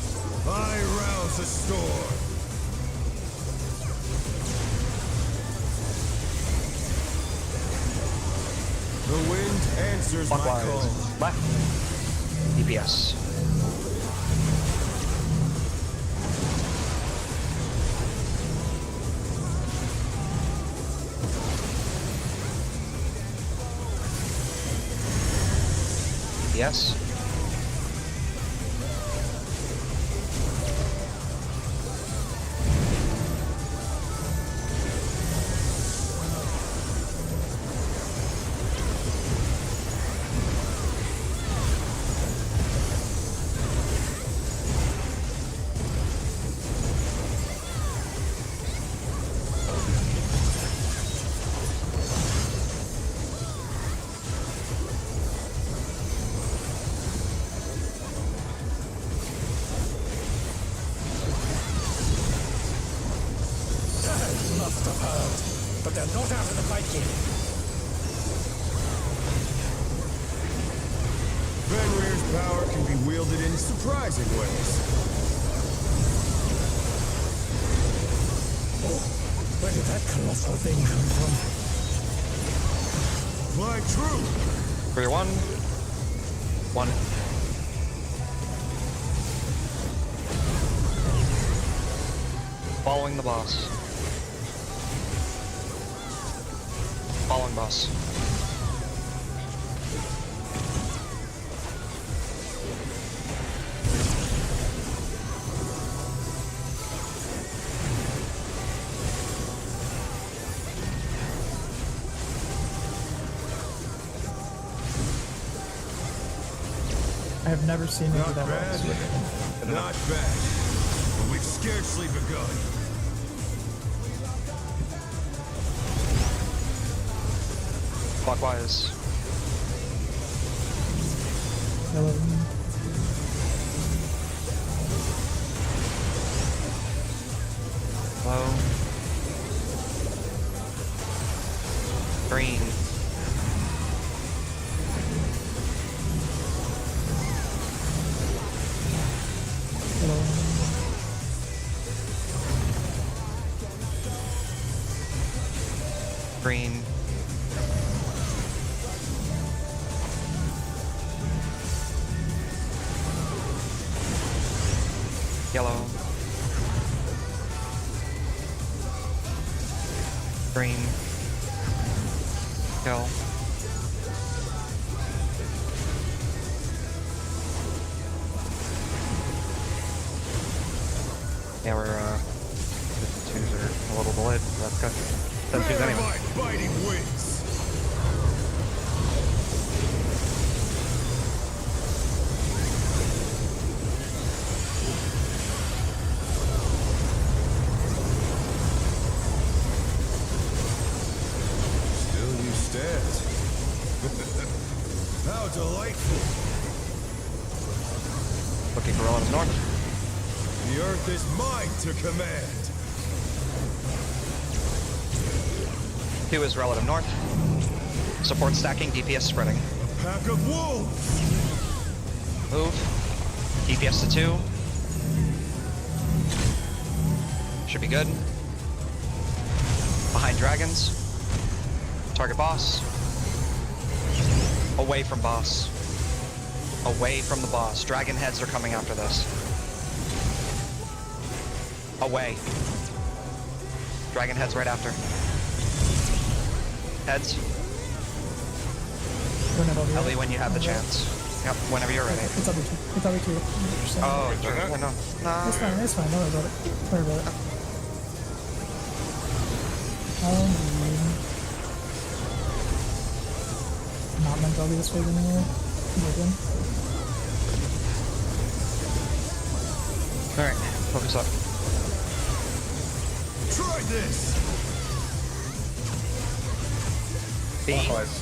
Speaker 6: I rouse a storm. The wind answers my call.
Speaker 1: Clockwise. Left. DPS. Yes.
Speaker 7: but they're not out of the fight yet.
Speaker 6: Fenrir's power can be wielded in surprising ways.
Speaker 7: Oh, where did that colossal thing come from?
Speaker 6: Fly true!
Speaker 11: Clear 1. 1. Following the boss. Following boss.
Speaker 3: I have never seen him do
Speaker 6: Not
Speaker 3: that
Speaker 6: bad.
Speaker 3: once.
Speaker 6: Not bad. But we've scarcely begun.
Speaker 11: Clockwise.
Speaker 3: Hello.
Speaker 11: Low. Green.
Speaker 3: Hello.
Speaker 11: Green. Yellow. Green. Kill. Yeah, we're 52s are a little delayed, so that's good. 72s anyway.
Speaker 6: My fighting wins. Still you stand. How delightful.
Speaker 11: Looking for Rollins North.
Speaker 6: The earth is mine to command.
Speaker 11: 2 is relative north. Support stacking, DPS spreading.
Speaker 6: Pack of wolves.
Speaker 11: Move. DPS to 2. Should be good. Behind dragons. Target boss. Away from boss. Away from the boss. Dragon heads are coming after this. Away. Dragon heads right after. Heads.
Speaker 3: Whenever we
Speaker 11: Ellie, when you have the chance. Yep, whenever you're ready.
Speaker 3: It's LB2. It's LB2.
Speaker 11: Oh, sure. No, no.
Speaker 3: It's fine. It's fine. Don't worry about it. Don't worry about it. Not meant to be this way anymore. Again.
Speaker 11: Alright, focus up.
Speaker 6: Try this.
Speaker 11: B.
Speaker 2: Clockwise.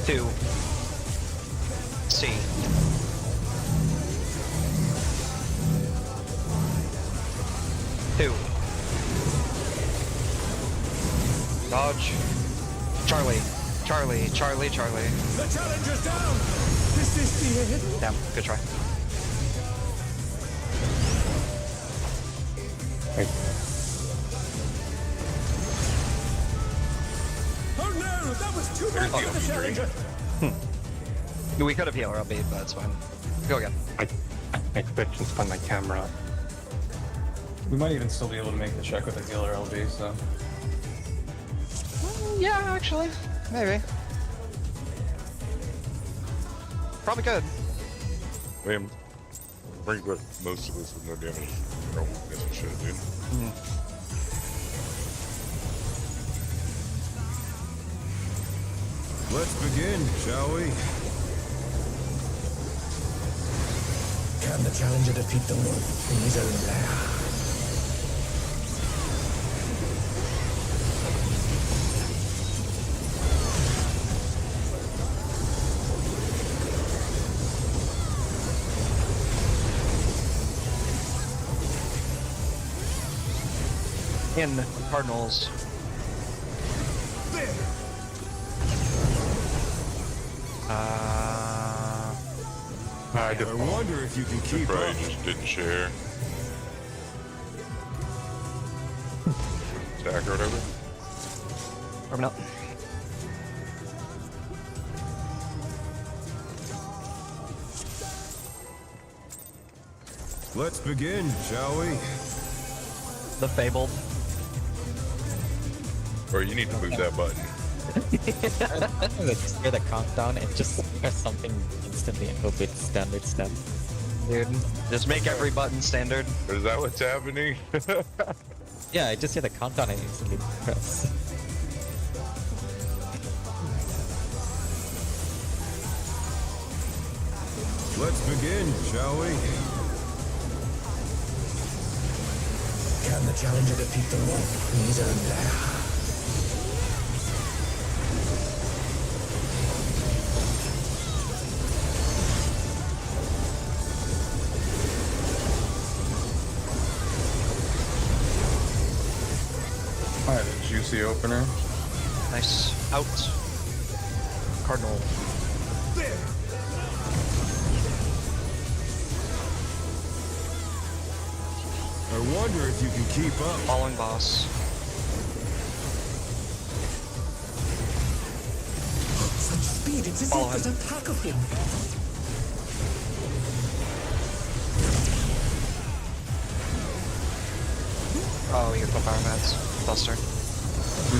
Speaker 11: 2. C. Two. Dodge. Charlie. Charlie. Charlie. Charlie.
Speaker 7: The challenger's down! This is the end!
Speaker 11: Damn. Good try.
Speaker 7: Oh no! That was too much for the challenger!
Speaker 11: We could have healer LB, but it's fine. Go again.
Speaker 5: I switched and spun my camera.
Speaker 2: We might even still be able to make the check with a healer LB, so.
Speaker 11: Yeah, actually. Maybe. Probably good.
Speaker 8: Liam, bring with most of this with no damage. Or weakness and shit, dude.
Speaker 6: Let's begin, shall we?
Speaker 7: Can the challenger defeat the wolf in his own lair?
Speaker 11: In Cardinals.
Speaker 5: I
Speaker 6: I
Speaker 5: just
Speaker 6: wonder if you can keep
Speaker 8: Probably
Speaker 6: up.
Speaker 8: just didn't share. Stack or whatever.
Speaker 11: Warming up.
Speaker 6: Let's begin, shall we?
Speaker 11: The Fabled.
Speaker 8: Or you need to move that button.
Speaker 9: Just hear the countdown and just press something instantly and hope it's standard step.
Speaker 11: Dude, just make every button standard.
Speaker 8: Is that what's happening?
Speaker 9: Yeah, I just hear the countdown and instantly press.
Speaker 6: Let's begin, shall we?
Speaker 7: Can the challenger defeat the wolf in his own lair?
Speaker 2: Alright, a juicy opener.
Speaker 11: Nice. Out. Cardinal.
Speaker 6: I wonder if you can keep up.
Speaker 11: Following boss.
Speaker 7: Such speed, it's as
Speaker 11: Follow
Speaker 7: if there's a pack of him.
Speaker 11: Oh, you get the power mats. Buster.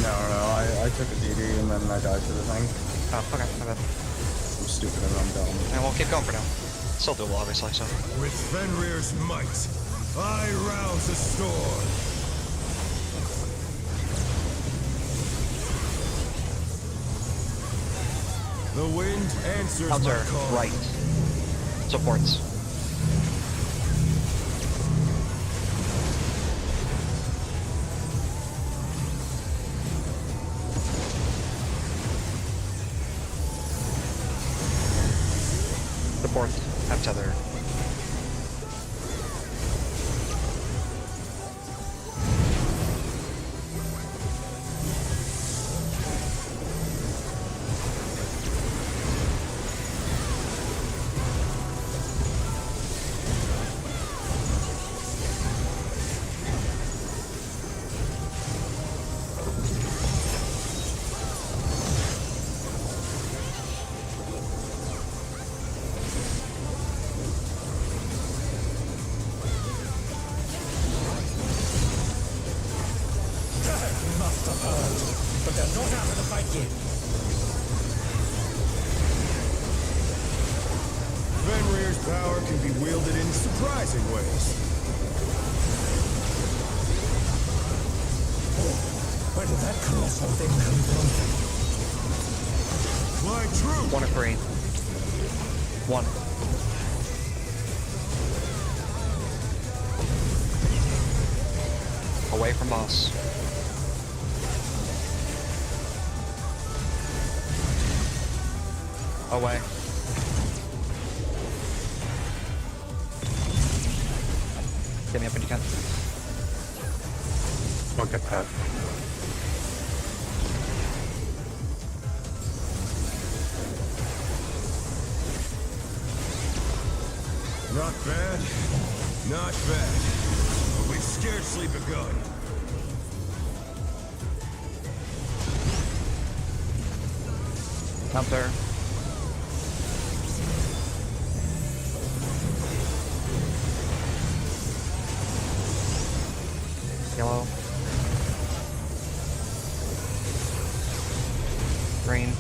Speaker 2: No, I took a DD and then I died to the thing.
Speaker 11: Oh, okay, my bad.
Speaker 2: I'm stupid and I'm dumb.
Speaker 11: And we'll keep going for now. Still doable, obviously, so.
Speaker 6: With Fenrir's might, I rouse the storm. The wind answers my
Speaker 11: Counter,
Speaker 6: call.
Speaker 11: right. Supports. Supports. Have tether.
Speaker 7: Must have heard, but they're not out of the fight yet.
Speaker 6: Fenrir's power can be wielded in surprising ways.
Speaker 7: Where did that colossal thing come from?
Speaker 6: My truth!
Speaker 11: 1 of 3. 1. Away from boss. Away. Get me up when you can.
Speaker 5: Don't get that.
Speaker 6: Not bad. Not bad. But we've scarcely begun.
Speaker 11: Counter. Yellow. Green.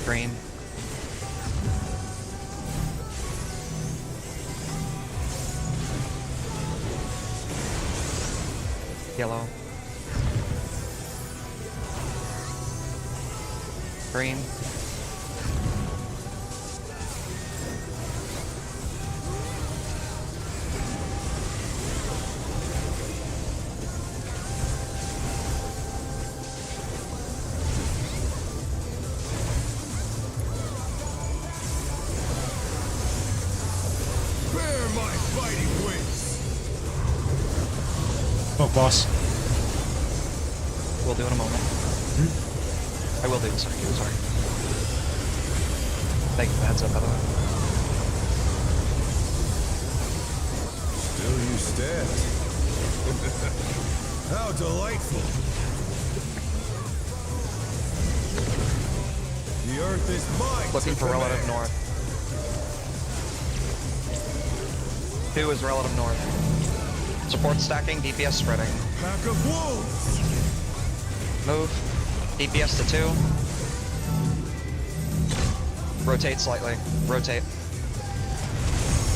Speaker 11: Green. Yellow. Green.
Speaker 6: Bear my fighting wings!
Speaker 4: boss.
Speaker 11: We'll do in a moment. I will do in a second, sorry. Thank you for the heads up, by the way.
Speaker 6: Still you stand. How delightful. The earth is mine.
Speaker 11: Looking
Speaker 6: to
Speaker 11: for relative
Speaker 6: command.
Speaker 11: north. 2 is relative north. Support stacking, DPS spreading.
Speaker 6: Pack of wolves.
Speaker 11: Move. DPS to 2. Rotate slightly. Rotate.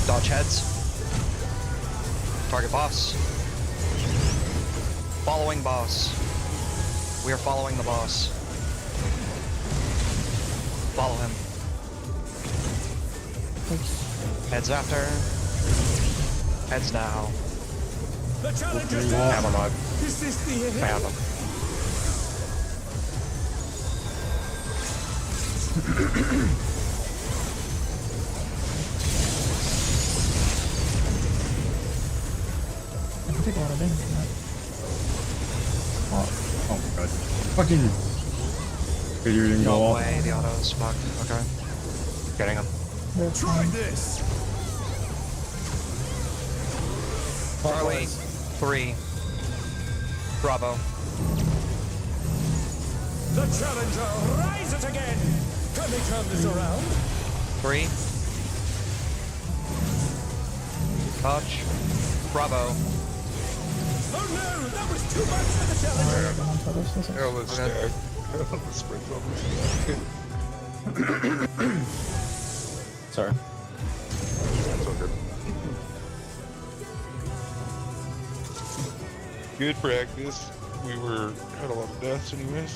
Speaker 11: Dodge heads. Target boss. Following boss. We are following the boss. Follow him. Heads after. Heads now.
Speaker 6: The challenger's
Speaker 5: Hammer mod.
Speaker 6: Is this the end?
Speaker 5: I have them.
Speaker 3: I can take a lot of damage from that.
Speaker 4: Oh my god. Fucking. You didn't go
Speaker 11: No
Speaker 4: off.
Speaker 11: way, the auto's fucked. Okay.
Speaker 5: Getting him.
Speaker 3: They're
Speaker 6: Try
Speaker 3: fine.
Speaker 6: this.
Speaker 11: Charlie, 3. Bravo.
Speaker 6: The challenger rises again. Can they turn this around?
Speaker 11: 3. Touch. Bravo.
Speaker 6: Oh no, that was too much for the challenger.
Speaker 8: Hell, let's stack. Let's spread something.
Speaker 2: Sorry.
Speaker 8: That's all good. Good practice. We had a lot of deaths anyways.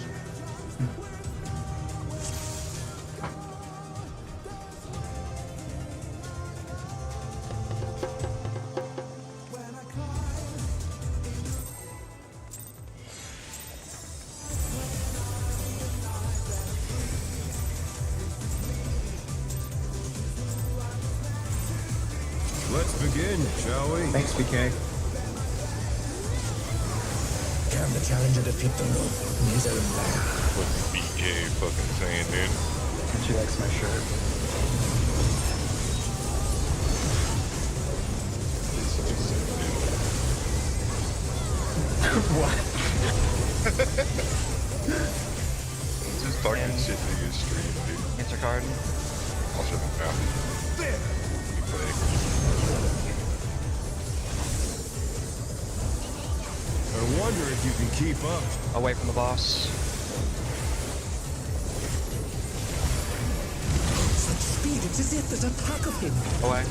Speaker 6: Let's begin, shall we?
Speaker 2: Thanks, BK.
Speaker 7: Can the challenger defeat the wolf in his own lair?
Speaker 8: What BK fucking saying, dude.
Speaker 2: And she likes my shirt.
Speaker 8: He's such a sick dude. Just talking shit to your stream, dude.
Speaker 11: Intercard.
Speaker 8: I'll shut him down.
Speaker 6: There.
Speaker 8: You play.
Speaker 6: I wonder if you can keep up.
Speaker 11: Away from the boss.
Speaker 7: Such speed, it's as if there's a pack of him.
Speaker 11: Away.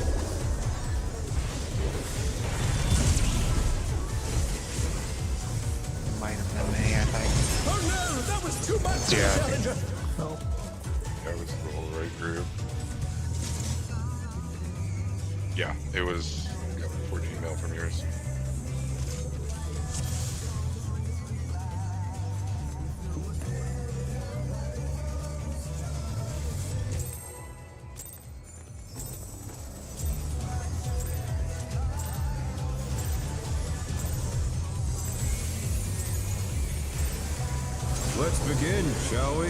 Speaker 11: Might have been me, I think.
Speaker 6: Oh no, that was too much for
Speaker 5: Yeah,
Speaker 6: the
Speaker 5: I think-
Speaker 6: challenger.
Speaker 8: That was the whole right group. Yeah, it was. I got 14 email from yours.
Speaker 6: Let's begin, shall we?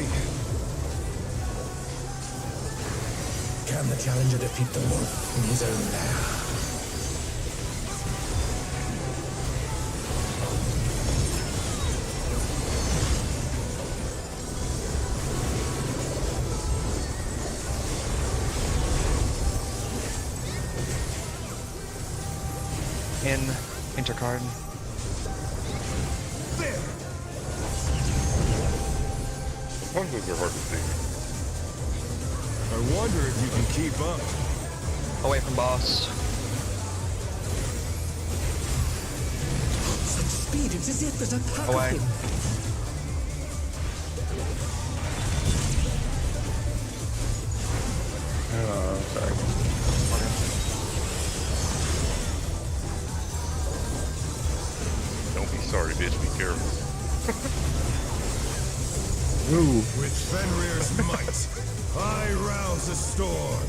Speaker 7: Can the challenger defeat the wolf in his own lair?
Speaker 11: In. Intercard.
Speaker 6: There.
Speaker 8: Sometimes those are hard to see.
Speaker 6: I wonder if you can keep up.
Speaker 11: Away from boss.
Speaker 7: Such speed, it's as if there's a pack
Speaker 11: Away.
Speaker 7: of him.
Speaker 2: Sorry.
Speaker 8: Don't be sorry, bitch. Be careful.
Speaker 2: Ooh.
Speaker 6: With Fenrir's might, I rouse a storm.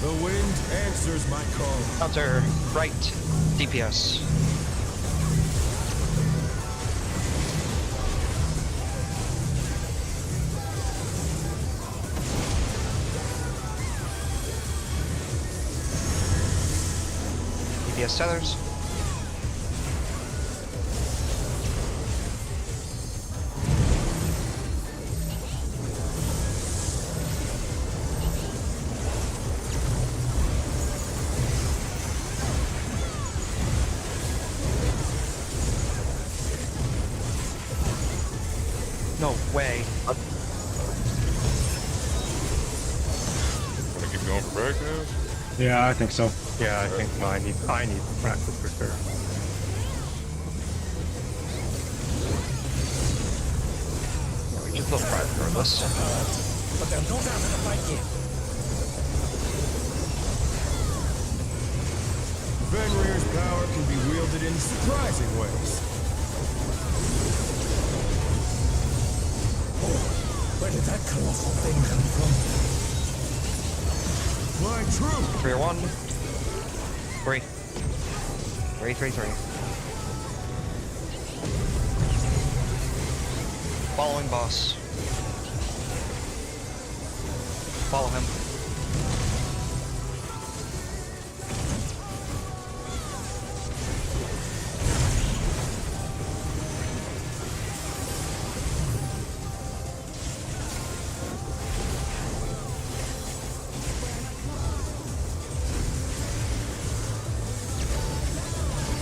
Speaker 6: The wind answers my call.
Speaker 11: Counter right DPS. DPS tethers. No way.
Speaker 8: Want to keep going for practice?
Speaker 4: Yeah, I think so.
Speaker 5: Yeah, I think I need practice for sure.
Speaker 11: We can still try for this.
Speaker 7: But they're not out of the fight yet.
Speaker 6: Fenrir's power can be wielded in surprising ways.
Speaker 7: Where did that colossal thing come from?
Speaker 6: Fly true!
Speaker 11: 3 or 1. 3. 3, 3, 3. Following boss. Follow him.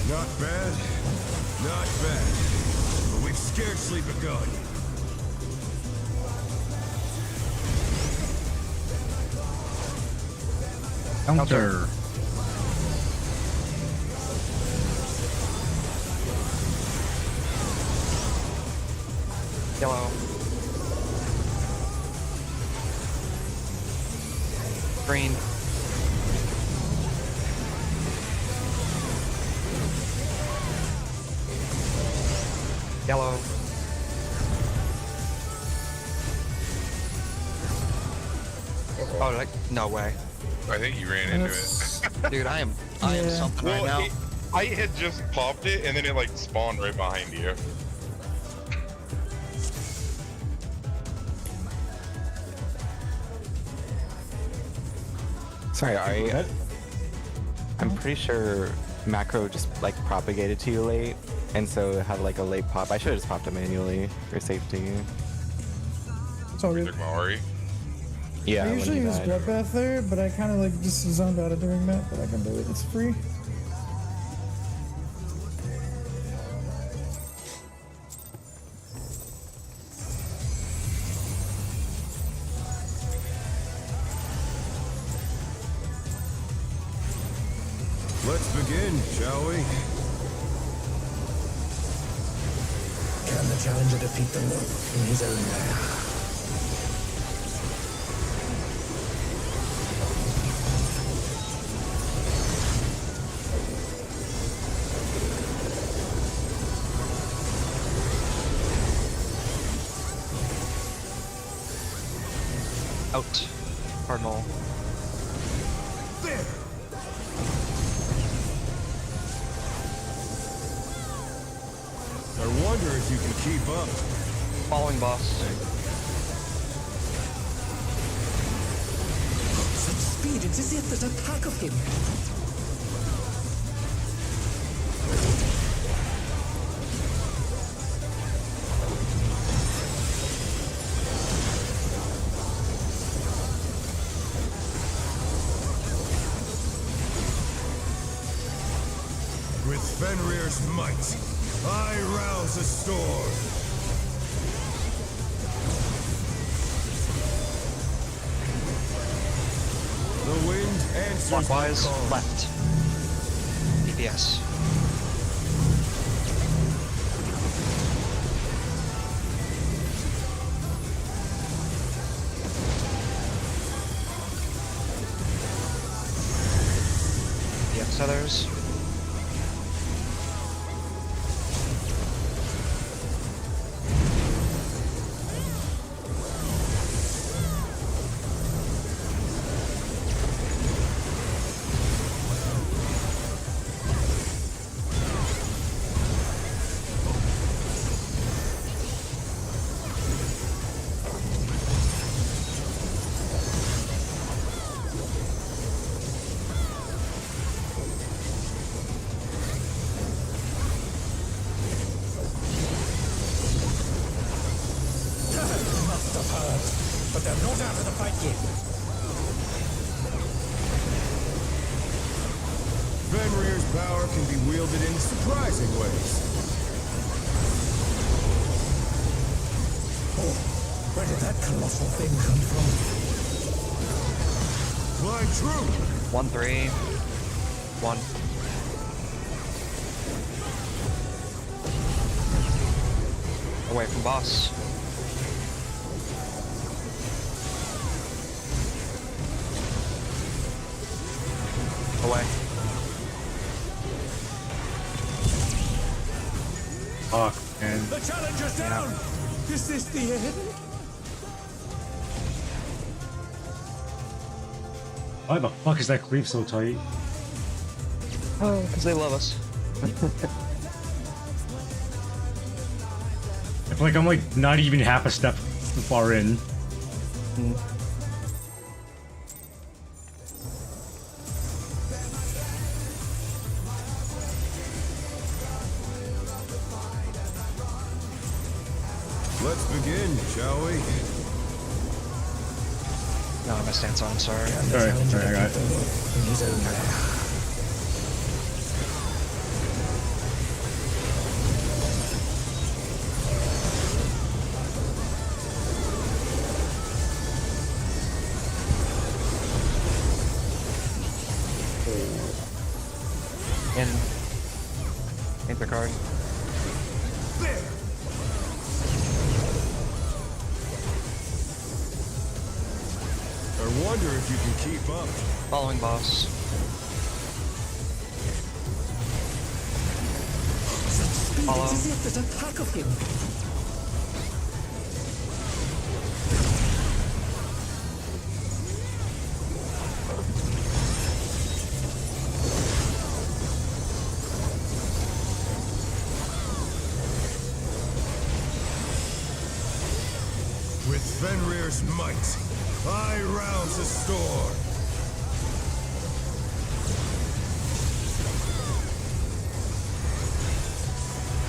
Speaker 6: Not bad. Not bad. But we've scarcely begun.
Speaker 4: Counter.
Speaker 11: Yellow. Green. Yellow. Oh, like, no way.
Speaker 8: I think you ran into it.
Speaker 11: Dude, I am something right now.
Speaker 8: I had just popped it and then it like spawned right behind you.
Speaker 10: Sorry, Ari. I'm pretty sure macro just like propagated to you late, and so it had like a late pop. I should have just popped it manually for safety.
Speaker 3: It's all good.
Speaker 8: Took my Ari.
Speaker 10: Yeah.
Speaker 3: I
Speaker 10: when
Speaker 3: usually
Speaker 10: you
Speaker 3: use
Speaker 10: died.
Speaker 3: Bloodbath there, but I kind of like just zoned out of doing that, but I can do it. It's free.
Speaker 6: Let's begin, shall we?
Speaker 7: Can the challenger defeat the wolf in his own lair?
Speaker 11: Out. Cardinal.
Speaker 6: There! I wonder if you can keep up.
Speaker 11: Following boss.
Speaker 7: Such speed, it's as if there's a pack of him.
Speaker 6: With Fenrir's might, I rouse a storm. The wind answers my
Speaker 11: Clockwise,
Speaker 6: call.
Speaker 11: left. DPS. DPS others.
Speaker 7: they're not out of the fight yet.
Speaker 6: Fenrir's power can be wielded in surprising ways.
Speaker 7: Oh, where did that colossal thing come from?
Speaker 6: Flying true!
Speaker 11: 1-3. 1. Away from boss. Away.
Speaker 4: Fuck, man.
Speaker 7: The challenger's down! Is this the end?
Speaker 4: Why the fuck is that cleave so tight?
Speaker 11: Oh, because they love us.
Speaker 4: I feel like I'm like not even half a step far in.
Speaker 6: Let's begin, shall we?
Speaker 11: No, my stance on, sorry.
Speaker 4: Alright, I got it.
Speaker 7: In his own lair.
Speaker 11: Enter card.
Speaker 6: There! I wonder if you can keep up.
Speaker 11: Following boss. Follow.
Speaker 7: It's as if there's a pack of him.
Speaker 6: With Fenrir's might, I rouse the storm.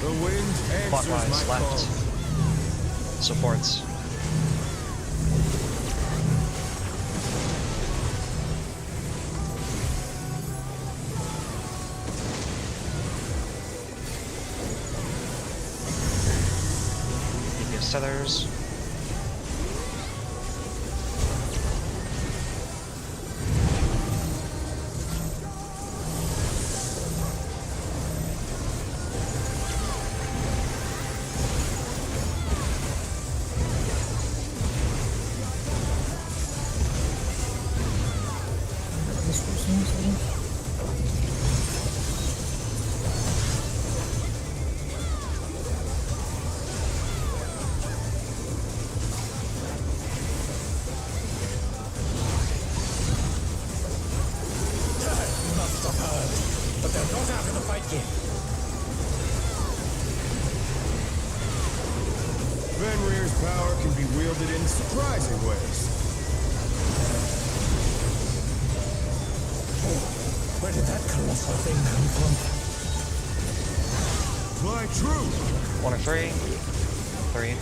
Speaker 6: The wind answers
Speaker 11: Clockwise,
Speaker 6: my
Speaker 11: left.
Speaker 6: call.
Speaker 11: Supports. Devious tethers.
Speaker 3: This person's
Speaker 7: Must have heard. But they're not out of the fight yet.
Speaker 6: Fenrir's power can be wielded in surprising ways.
Speaker 7: Oh, where did that colossal thing come from?
Speaker 6: Fly true!
Speaker 11: 1 or 3. 3.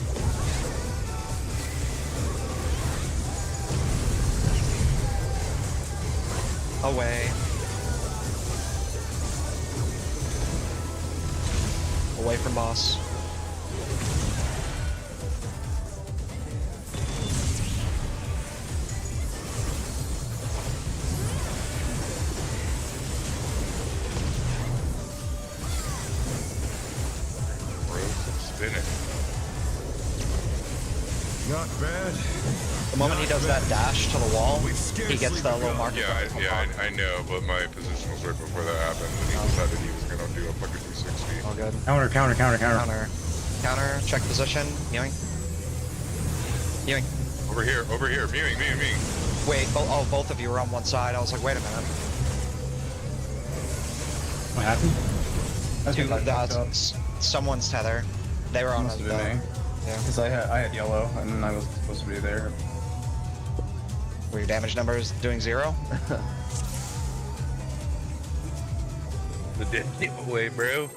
Speaker 11: Away. Away from boss.
Speaker 8: Spinning.
Speaker 6: Not bad.
Speaker 11: The moment he does that dash to the wall,
Speaker 6: We've
Speaker 11: he gets
Speaker 6: scarcely
Speaker 11: that little
Speaker 6: begun.
Speaker 11: marker.
Speaker 8: I know, but my position was right before that happened, and he decided he was gonna do a fucking 360.
Speaker 11: All good.
Speaker 4: Counter.
Speaker 11: Counter. Counter. Check position. Mewing. Mewing.
Speaker 8: Over here, mewing.
Speaker 11: Wait, both of you were on one side. I was like, wait a minute.
Speaker 4: What happened?
Speaker 11: Dude, that's someone's tether. They were on
Speaker 2: Must have
Speaker 11: the,
Speaker 2: been me.
Speaker 11: yeah.
Speaker 2: Because I had yellow, and I was supposed to be there.
Speaker 11: Were your damage numbers doing 0?
Speaker 5: The dead giveaway, bro.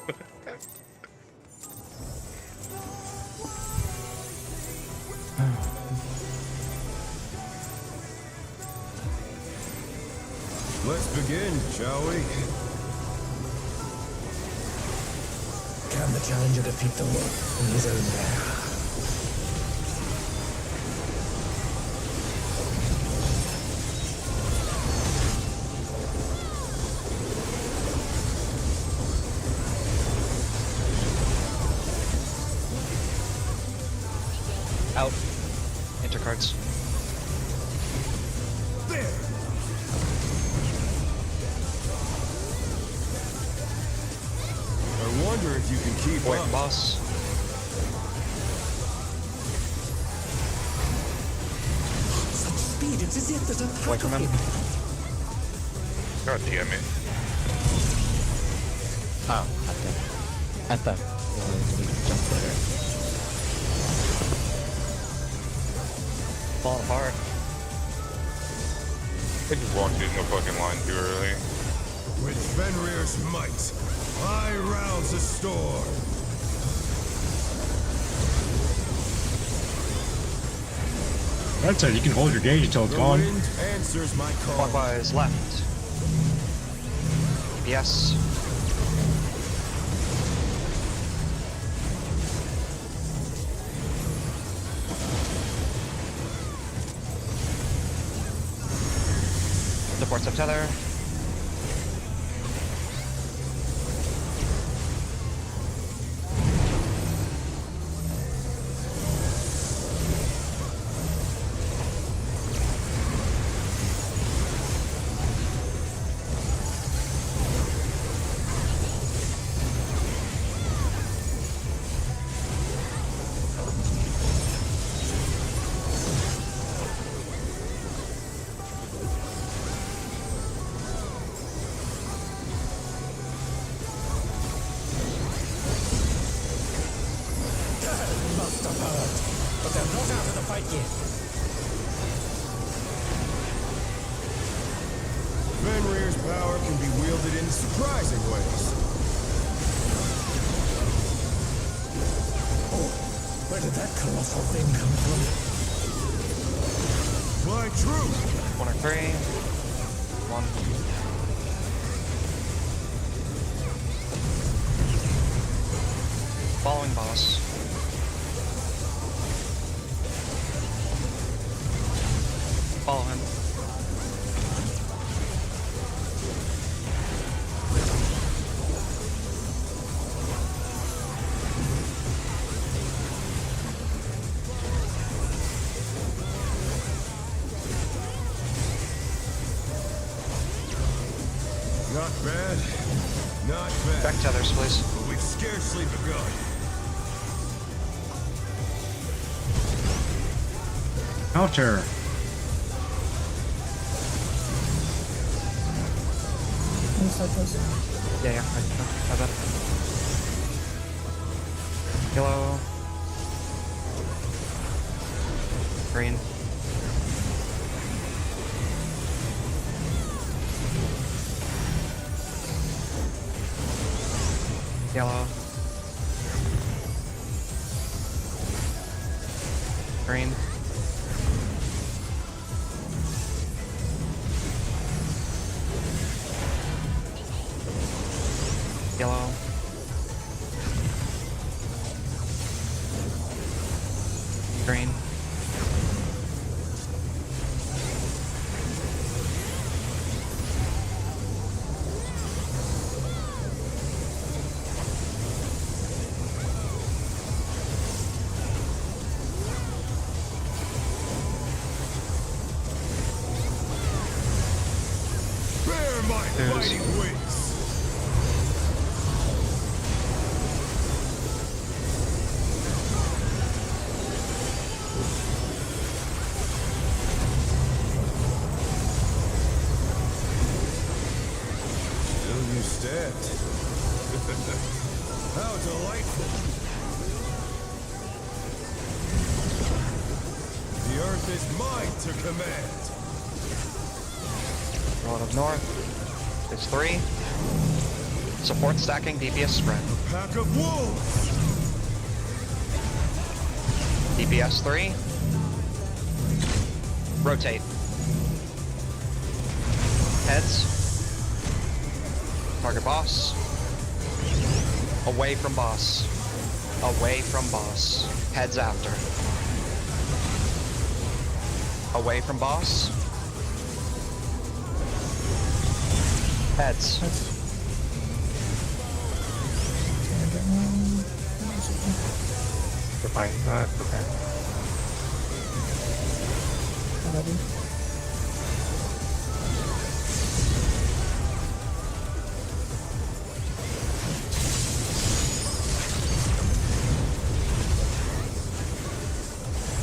Speaker 6: begin, shall we?
Speaker 7: Can the challenger defeat the wolf in his own lair?
Speaker 11: Out. Intercards.
Speaker 6: There! I wonder if you can keep
Speaker 11: Wait,
Speaker 6: up.
Speaker 11: boss.
Speaker 7: Such speed, it's as if there's a pack
Speaker 11: Wait from
Speaker 7: of
Speaker 11: him.
Speaker 7: him.
Speaker 8: God damn it.
Speaker 9: Oh, okay. I thought we jump there.
Speaker 11: Falling apart.
Speaker 8: I just walked in the fucking line too early.
Speaker 6: With Fenrir's might, I rouse the storm.
Speaker 4: That's it. You can hold your gauge until it's
Speaker 6: The
Speaker 4: gone.
Speaker 6: wind answers my call.
Speaker 11: Clockwise left. Yes. Supports up tether.
Speaker 7: Must have heard, but they're not out of the fight yet.
Speaker 6: Fenrir's power can be wielded in surprising ways.
Speaker 7: Oh, where did that colossal thing come from?
Speaker 6: My truth!
Speaker 11: 1 or 3. 1. Following boss. Follow him.
Speaker 6: Not bad. Not bad.
Speaker 11: Back tethers, please.
Speaker 6: But we've scarcely begun.
Speaker 4: Counter.
Speaker 3: Inside post.
Speaker 11: Yeah, I bet. Yellow. Green. Yellow. Green. Yellow. Green.
Speaker 6: Bear my
Speaker 11: There's-
Speaker 6: fighting wings! Still you stepped. How delightful! The earth is mine to command.
Speaker 11: Rolling up north. It's 3. Support stacking, DPS spread.
Speaker 6: Pack of wolves!
Speaker 11: DPS 3. Rotate. Heads.
Speaker 1: Target boss. Away from boss. Away from boss. Heads after. Away from boss. Heads.
Speaker 5: Define that. Okay.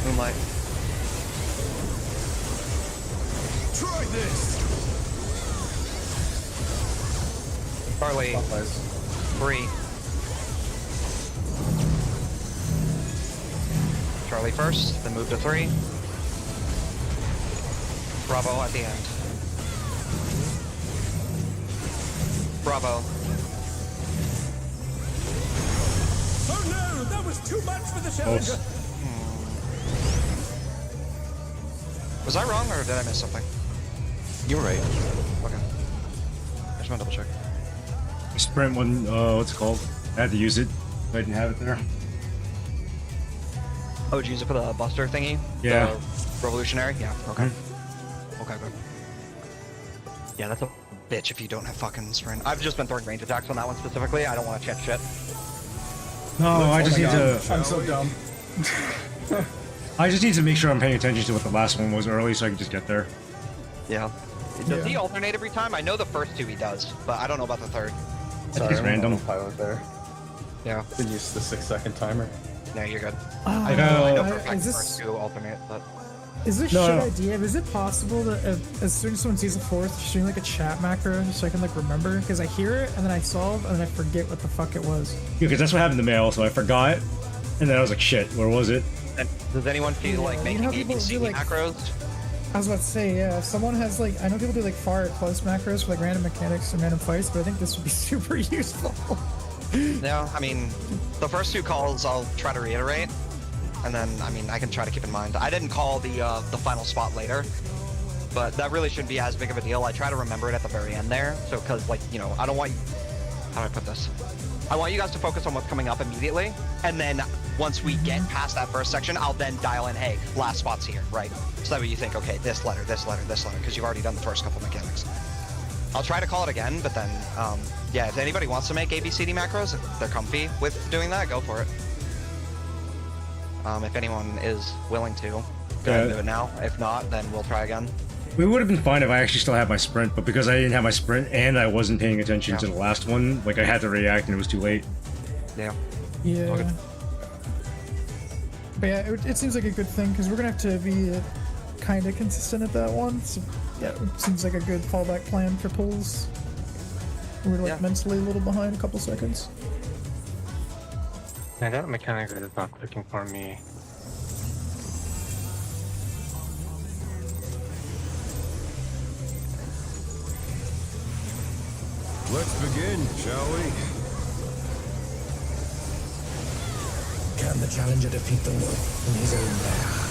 Speaker 1: Moonlight.
Speaker 6: Try this!
Speaker 1: Charlie.
Speaker 2: Clockwise.
Speaker 1: 3. Charlie first, then move to 3. Bravo at the end. Bravo.
Speaker 7: Oh no, that was too much for the challenger.
Speaker 1: Was I wrong or did I miss something?
Speaker 10: You're right.
Speaker 1: Okay. I just want to double check.
Speaker 4: Sprint one, what's it called? I had to use it. I didn't have it there.
Speaker 1: Oh, did you use it for the Buster thingy?
Speaker 4: Yeah.
Speaker 1: The Revolutionary? Yeah, okay. Okay, good. Yeah, that's a bitch if you don't have fucking sprint. I've just been throwing range attacks on that one specifically. I don't want to chance shit.
Speaker 4: No, I just need to.
Speaker 2: I'm so dumb.
Speaker 4: I just need to make sure I'm paying attention to what the last one was early, so I can just get there.
Speaker 1: Yeah. Does he alternate every time? I know the first 2 he does, but I don't know about the third.
Speaker 2: Sorry,
Speaker 4: it's random.
Speaker 2: I'm on pilot there.
Speaker 1: Yeah.
Speaker 2: Been used to the 6-second timer.
Speaker 1: No, you're good.
Speaker 4: I
Speaker 1: I know
Speaker 4: know.
Speaker 1: for a fact
Speaker 3: is
Speaker 1: the
Speaker 3: this-
Speaker 1: first 2 alternate, but
Speaker 3: Is this
Speaker 4: No,
Speaker 3: shit
Speaker 4: no.
Speaker 3: idea? Is it possible that as soon as someone sees the fourth, just doing like a chat macro so I can like remember? Because I hear it and then I solve and then I forget what the fuck it was.
Speaker 4: Because that's what happened to me also. I forgot, and then I was like, shit, where was it?
Speaker 1: and does anyone feel like
Speaker 3: Yeah, you
Speaker 1: making
Speaker 3: know people
Speaker 1: ABC
Speaker 3: do, like-
Speaker 1: macros?
Speaker 3: I was about to say, yeah, if someone has like, I know people do like far at close macros for like random mechanics and random fights, but I think this would be super useful.
Speaker 1: Yeah, I mean, the first 2 calls I'll try to reiterate, and then I mean I can try to keep in mind. I didn't call the final spot later, but that really shouldn't be as big of a deal. I try to remember it at the very end there, so because like you know I don't want. How do I put this? I want you guys to focus on what's coming up immediately, and then once we get past that first section, I'll then dial in, hey, last spot's here, right? So that way you think, okay, this letter, because you've already done the first couple mechanics. I'll try to call it again, but then, yeah, if anybody wants to make ABCD macros, if they're comfy with doing that, go for it. If anyone is willing to, go ahead and do it now. If not, then we'll try again.
Speaker 4: We would have been fine if I actually still had my sprint, but because I didn't have my sprint and I wasn't paying attention to the last one, like I had to react and it was too late.
Speaker 1: Yeah.
Speaker 3: Yeah.
Speaker 1: Okay.
Speaker 3: But yeah, it seems like a good thing because we're gonna have to be kind of consistent at that one. So yeah, it seems like a good fallback plan for pulls. We're like
Speaker 1: Yeah.
Speaker 3: mentally a little behind a couple seconds.
Speaker 5: Yeah, that mechanic is not clicking for me.
Speaker 6: Let's begin, shall we?
Speaker 7: Can the challenger defeat the wolf in his own lair?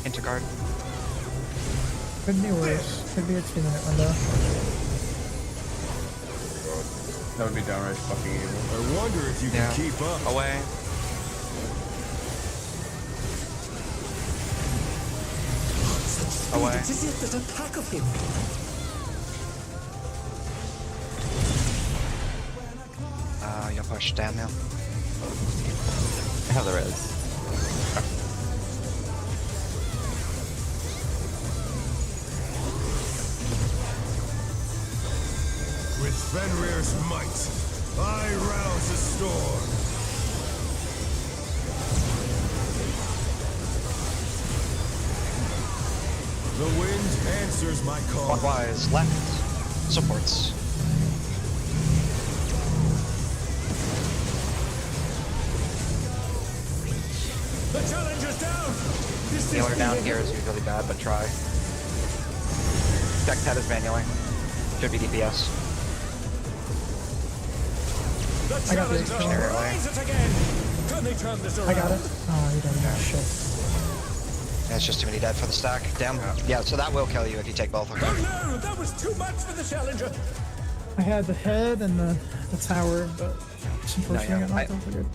Speaker 1: Interguard.
Speaker 3: Could be worse. Could be a 2-minute window.
Speaker 2: That would be downright fucking evil.
Speaker 6: I wonder if you
Speaker 1: Yeah.
Speaker 6: can keep up.
Speaker 1: Away. Away.
Speaker 7: It is yet that attack of him.
Speaker 1: You'll push down now.
Speaker 10: I have the res.
Speaker 6: With Fenrir's might, I rouse a storm. The wind answers my call.
Speaker 1: Clockwise, left. Supports.
Speaker 7: The challenger's down.
Speaker 1: Healer down here is usually bad, but try. Deck head is manually.
Speaker 11: Should be DPS.
Speaker 6: The
Speaker 3: I got the
Speaker 6: challenger
Speaker 3: external.
Speaker 6: rises again. Can they turn this around?
Speaker 3: I got it. Oh, you don't know shit.
Speaker 11: That's just too many dead for the stack. Damn. Yeah, so that will kill you if you take both of them.
Speaker 6: Oh no, that was too much for the challenger.
Speaker 3: I had the head and the tower, but it's unfortunately
Speaker 11: yeah,
Speaker 3: got knocked off good.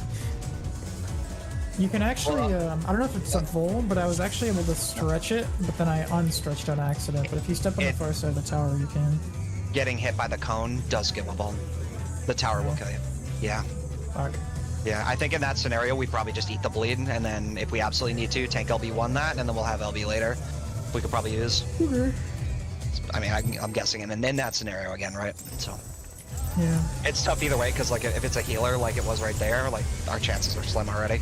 Speaker 3: You can actually, I don't know if it's a full, but I was actually able to stretch it, but then I unstretched on accident. But if you step on the far side of the tower, you can.
Speaker 11: Getting hit by the cone does give a bone. The tower will kill you. Yeah.
Speaker 3: Fuck.
Speaker 11: Yeah, I think in that scenario, we probably just eat the bleed, and then if we absolutely need to, tank LB1 that, and then we'll have LB later. We could probably use.
Speaker 3: Okay.
Speaker 11: I mean, I'm guessing in that scenario again, right? So
Speaker 3: Yeah.
Speaker 11: it's tough either way, because like if it's a healer, like it was right there, like our chances are slim already.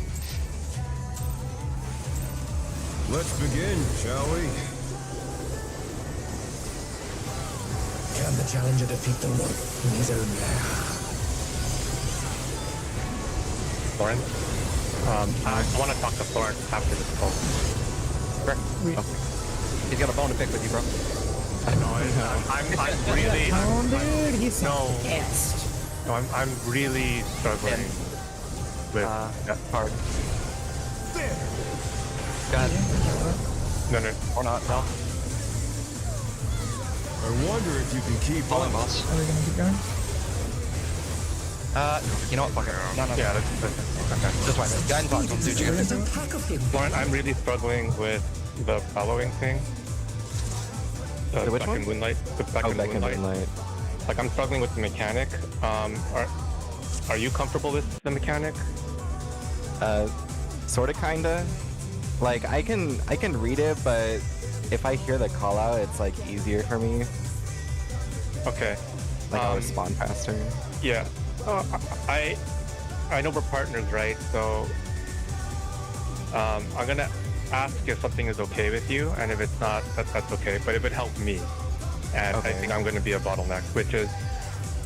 Speaker 6: Let's begin, shall we?
Speaker 7: Can the challenger defeat the wolf in his own lair?
Speaker 5: Lauren. I want to talk to Lauren after this call.
Speaker 11: He's got a bone to pick with you, bro.
Speaker 5: No, I'm really.
Speaker 3: Oh, dude, he's
Speaker 5: No.
Speaker 3: pissed.
Speaker 5: No, I'm really struggling with that part.
Speaker 11: Go ahead.
Speaker 5: No,
Speaker 11: Or not, no.
Speaker 6: I wonder if you can keep
Speaker 11: Follow
Speaker 6: up.
Speaker 11: boss.
Speaker 3: Are we gonna keep going?
Speaker 11: You know what? Fuck it. No.
Speaker 5: yeah, that's okay.
Speaker 11: This way. Go ahead and talk to him, dude. You
Speaker 7: There's a pack of him.
Speaker 5: Lauren, I'm really struggling with the following thing.
Speaker 10: The which
Speaker 5: back
Speaker 10: one?
Speaker 5: in Moonlight. The back
Speaker 10: Oh,
Speaker 5: in
Speaker 10: back in
Speaker 5: Moonlight.
Speaker 10: Moonlight.
Speaker 5: Like I'm struggling with the mechanic. Are you comfortable with the mechanic?
Speaker 10: Sorta, kinda. Like I can read it, but if I hear the call out, it's like easier for me.
Speaker 5: Okay.
Speaker 10: Like I'll respond faster.
Speaker 5: Yeah. I know we're partners, right? So I'm gonna ask if something is okay with you, and if it's not, that's okay. But it would help me, and I
Speaker 10: Okay.
Speaker 5: think I'm gonna be a bottleneck, which is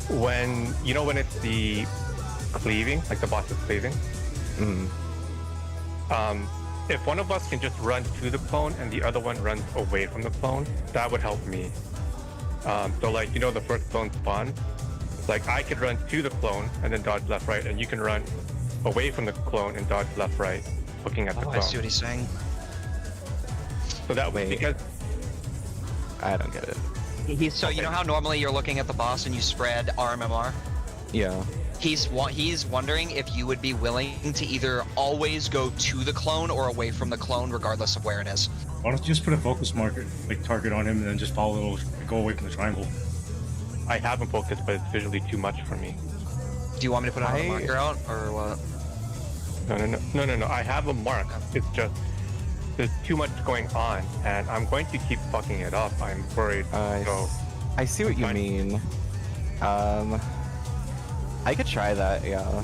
Speaker 5: when it's the cleaving, like the boss is cleaving.
Speaker 10: Mm.
Speaker 5: If one of us can just run to the clone and the other one runs away from the clone, that would help me. So like, the first clone spawn, like I could run to the clone and then dodge left, right, and you can run away from the clone and dodge left, right, looking at the
Speaker 11: Oh,
Speaker 5: clone.
Speaker 11: I see what he's saying.
Speaker 5: So that way,
Speaker 10: Wait.
Speaker 5: because
Speaker 10: I don't get it.
Speaker 11: So you know how normally you're looking at the boss and you spread RMMR?
Speaker 10: Yeah.
Speaker 11: He's wondering if you would be willing to either always go to the clone or away from the clone, regardless of where it is.
Speaker 4: Why don't you just put a focus marker, like target on him, and then just follow, go away from the triangle?
Speaker 5: I haven't focused, but it's visually too much for me.
Speaker 11: Do you want me to put another marker out, or what?
Speaker 5: No. I have a mark. It's just there's too much going on, and I'm going to keep fucking it up. I'm worried. So
Speaker 10: I see what you mean. I could try that, yeah.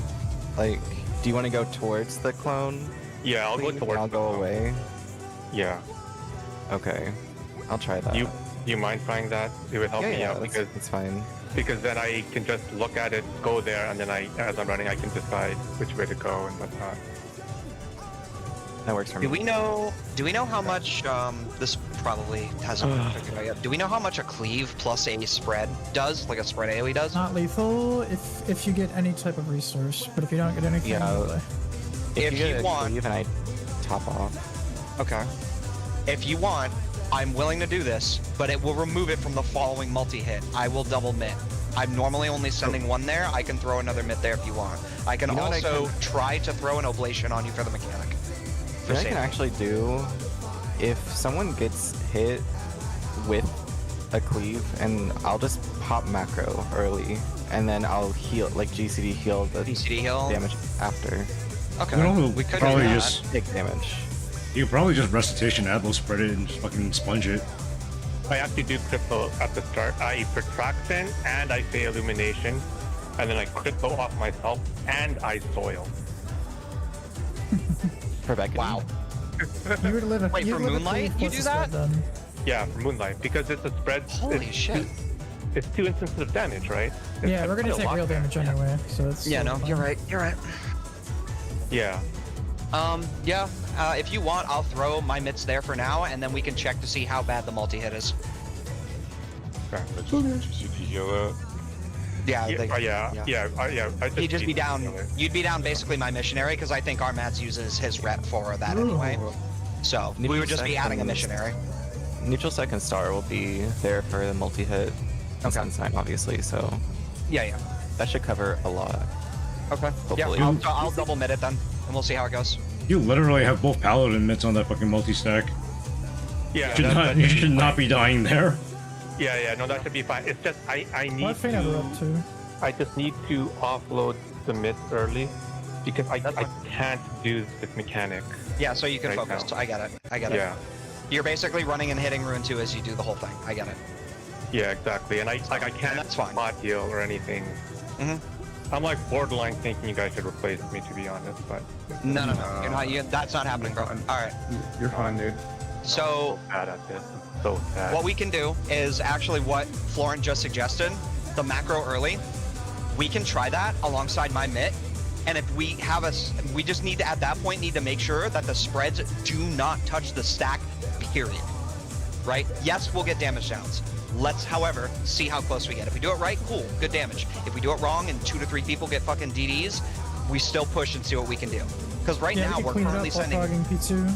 Speaker 10: Like, do you want to go towards the clone?
Speaker 5: yeah, I'll go
Speaker 10: please?
Speaker 5: towards.
Speaker 10: I'll
Speaker 5: the
Speaker 10: go
Speaker 5: clone.
Speaker 10: away.
Speaker 5: Yeah.
Speaker 10: Okay. I'll try that.
Speaker 5: Do you mind trying that? It would help me out because
Speaker 10: it's fine.
Speaker 5: then I can just look at it, go there, and then as I'm running, I can decide which way to go and whatnot.
Speaker 10: That works for me.
Speaker 11: Do we know how much? This probably hasn't been figured out yet. Do we know how much a cleave plus a spread does? Like a spread AoE does?
Speaker 3: Not lethal if you get any type of resource, but if you don't get anything,
Speaker 10: Yeah.
Speaker 3: no way.
Speaker 11: If
Speaker 10: you get
Speaker 11: you
Speaker 10: a
Speaker 11: want-
Speaker 10: cleave and I top off.
Speaker 11: Okay. If you want, I'm willing to do this, but it will remove it from the following multi-hit. I will double mit. I'm normally only sending one there. I can throw another mit there if you want. I can
Speaker 10: You know what I
Speaker 11: also
Speaker 10: can-
Speaker 11: try to throw an oblation on you for the mechanic.
Speaker 10: What I can
Speaker 11: safety.
Speaker 10: actually do, if someone gets hit with a cleave, and I'll just pop macro early, and then I'll heal, like GCD heal the
Speaker 11: DCD heal?
Speaker 10: damage after.
Speaker 11: Okay.
Speaker 4: We
Speaker 11: could
Speaker 4: probably
Speaker 11: do that.
Speaker 4: just
Speaker 10: Take damage.
Speaker 4: you could probably just recitation Adlo spread it and just fucking sponge it.
Speaker 5: I actually do cripple at the start. I Protraction and I say Illumination, and then I cripple off myself and I soil.
Speaker 10: For Beckett.
Speaker 11: Wow.
Speaker 3: You would live a
Speaker 11: Wait,
Speaker 3: you'd
Speaker 11: for
Speaker 3: live a
Speaker 11: Moonlight?
Speaker 3: cleave
Speaker 11: You
Speaker 3: plus
Speaker 11: do
Speaker 3: a spread
Speaker 11: that?
Speaker 3: Then.
Speaker 5: Yeah, for Moonlight, because it's a spread.
Speaker 11: Holy shit.
Speaker 5: It's 2 instances of damage, right? It's
Speaker 3: Yeah, we're gonna
Speaker 5: quite a
Speaker 3: take
Speaker 5: lot
Speaker 3: real
Speaker 5: there.
Speaker 3: damage anyway, so it's.
Speaker 11: Yeah, no,
Speaker 3: fine.
Speaker 11: you're right. You're right.
Speaker 5: Yeah.
Speaker 11: Yeah. If you want, I'll throw my mitts there for now, and then we can check to see how bad the multi-hit is.
Speaker 8: Just you to heal that.
Speaker 1: Yeah,
Speaker 5: I'd
Speaker 1: He'd just be down.
Speaker 5: heal it.
Speaker 1: You'd be down basically my missionary because I think our Mads uses his rep for that anyway. So we would just be adding a missionary.
Speaker 10: Neutral second star will be there for the multi-hit. And Sunsign, obviously, so
Speaker 1: Yeah.
Speaker 10: that should cover a lot.
Speaker 1: Okay.
Speaker 10: Hopefully.
Speaker 1: Yeah, I'll double mid it then, and we'll see how it goes.
Speaker 4: You literally have both paladin mitts on that fucking multi-stack.
Speaker 5: Yeah,
Speaker 4: You should not be dying there.
Speaker 5: Yeah, no, that should be fine. It's just I need
Speaker 3: What Fane have her up to?
Speaker 5: I just need to offload the myths early because I can't do this mechanic.
Speaker 1: Yeah, so you can
Speaker 5: Right
Speaker 1: focus.
Speaker 5: now.
Speaker 1: I get it.
Speaker 5: Yeah,
Speaker 1: You're basically running and hitting Rune 2 as you do the whole thing. I get it.
Speaker 5: yeah, exactly. And I can't
Speaker 1: that's fine.
Speaker 5: bot heal or anything. I'm like borderline thinking you guys should replace me, to be honest, but
Speaker 1: No. You're not. That's not happening, bro. All right.
Speaker 2: You're fine, dude.
Speaker 1: So
Speaker 5: bad at this. I'm so sad.
Speaker 1: what we can do is actually what Florent just suggested, the macro early. We can try that alongside my mitt. And if we have we just need to, at that point, need to make sure that the spreads do not touch the stack, period. Right? Yes, we'll get damage downs. Let's, however, see how close we get. If we do it right, cool, good damage. If we do it wrong and 2 to 3 people get fucking DDs, we still push and see what we can do. Because right now
Speaker 3: we
Speaker 1: we're
Speaker 3: can clean it
Speaker 1: currently
Speaker 3: up while
Speaker 1: sending.
Speaker 3: fogging P2.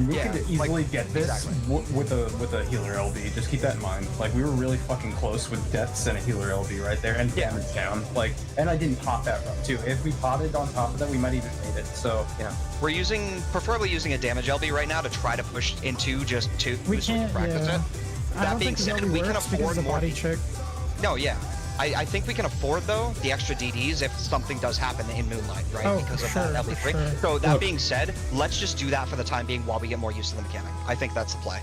Speaker 2: We
Speaker 1: Yeah,
Speaker 2: could easily
Speaker 1: like-
Speaker 2: get this
Speaker 1: exactly.
Speaker 2: with a healer LB. Just keep that in mind. Like, we were really fucking close with deaths and a healer LB right there, and
Speaker 1: Yeah.
Speaker 2: damage down. Like, and I didn't pop that run too. If we potted on top of that, we might even made it. So
Speaker 1: Yeah, we're preferably using a damage LB right now to try to push into just 2
Speaker 3: We
Speaker 1: so
Speaker 3: can't.
Speaker 1: practice
Speaker 3: Yeah.
Speaker 1: it.
Speaker 3: I
Speaker 1: That
Speaker 3: don't
Speaker 1: being
Speaker 3: think the
Speaker 1: said,
Speaker 3: LB
Speaker 1: we can
Speaker 3: works because
Speaker 1: afford
Speaker 3: of the
Speaker 1: more.
Speaker 3: body check.
Speaker 1: No, yeah. I think we can afford, though, the extra DDs if something does happen in Moonlight, right?
Speaker 3: Oh,
Speaker 1: because
Speaker 3: for
Speaker 1: of that
Speaker 3: sure,
Speaker 1: LB3.
Speaker 3: for sure.
Speaker 1: So that
Speaker 4: Look.
Speaker 1: being said, let's just do that for the time being while we get more used to the mechanic. I think that's the play.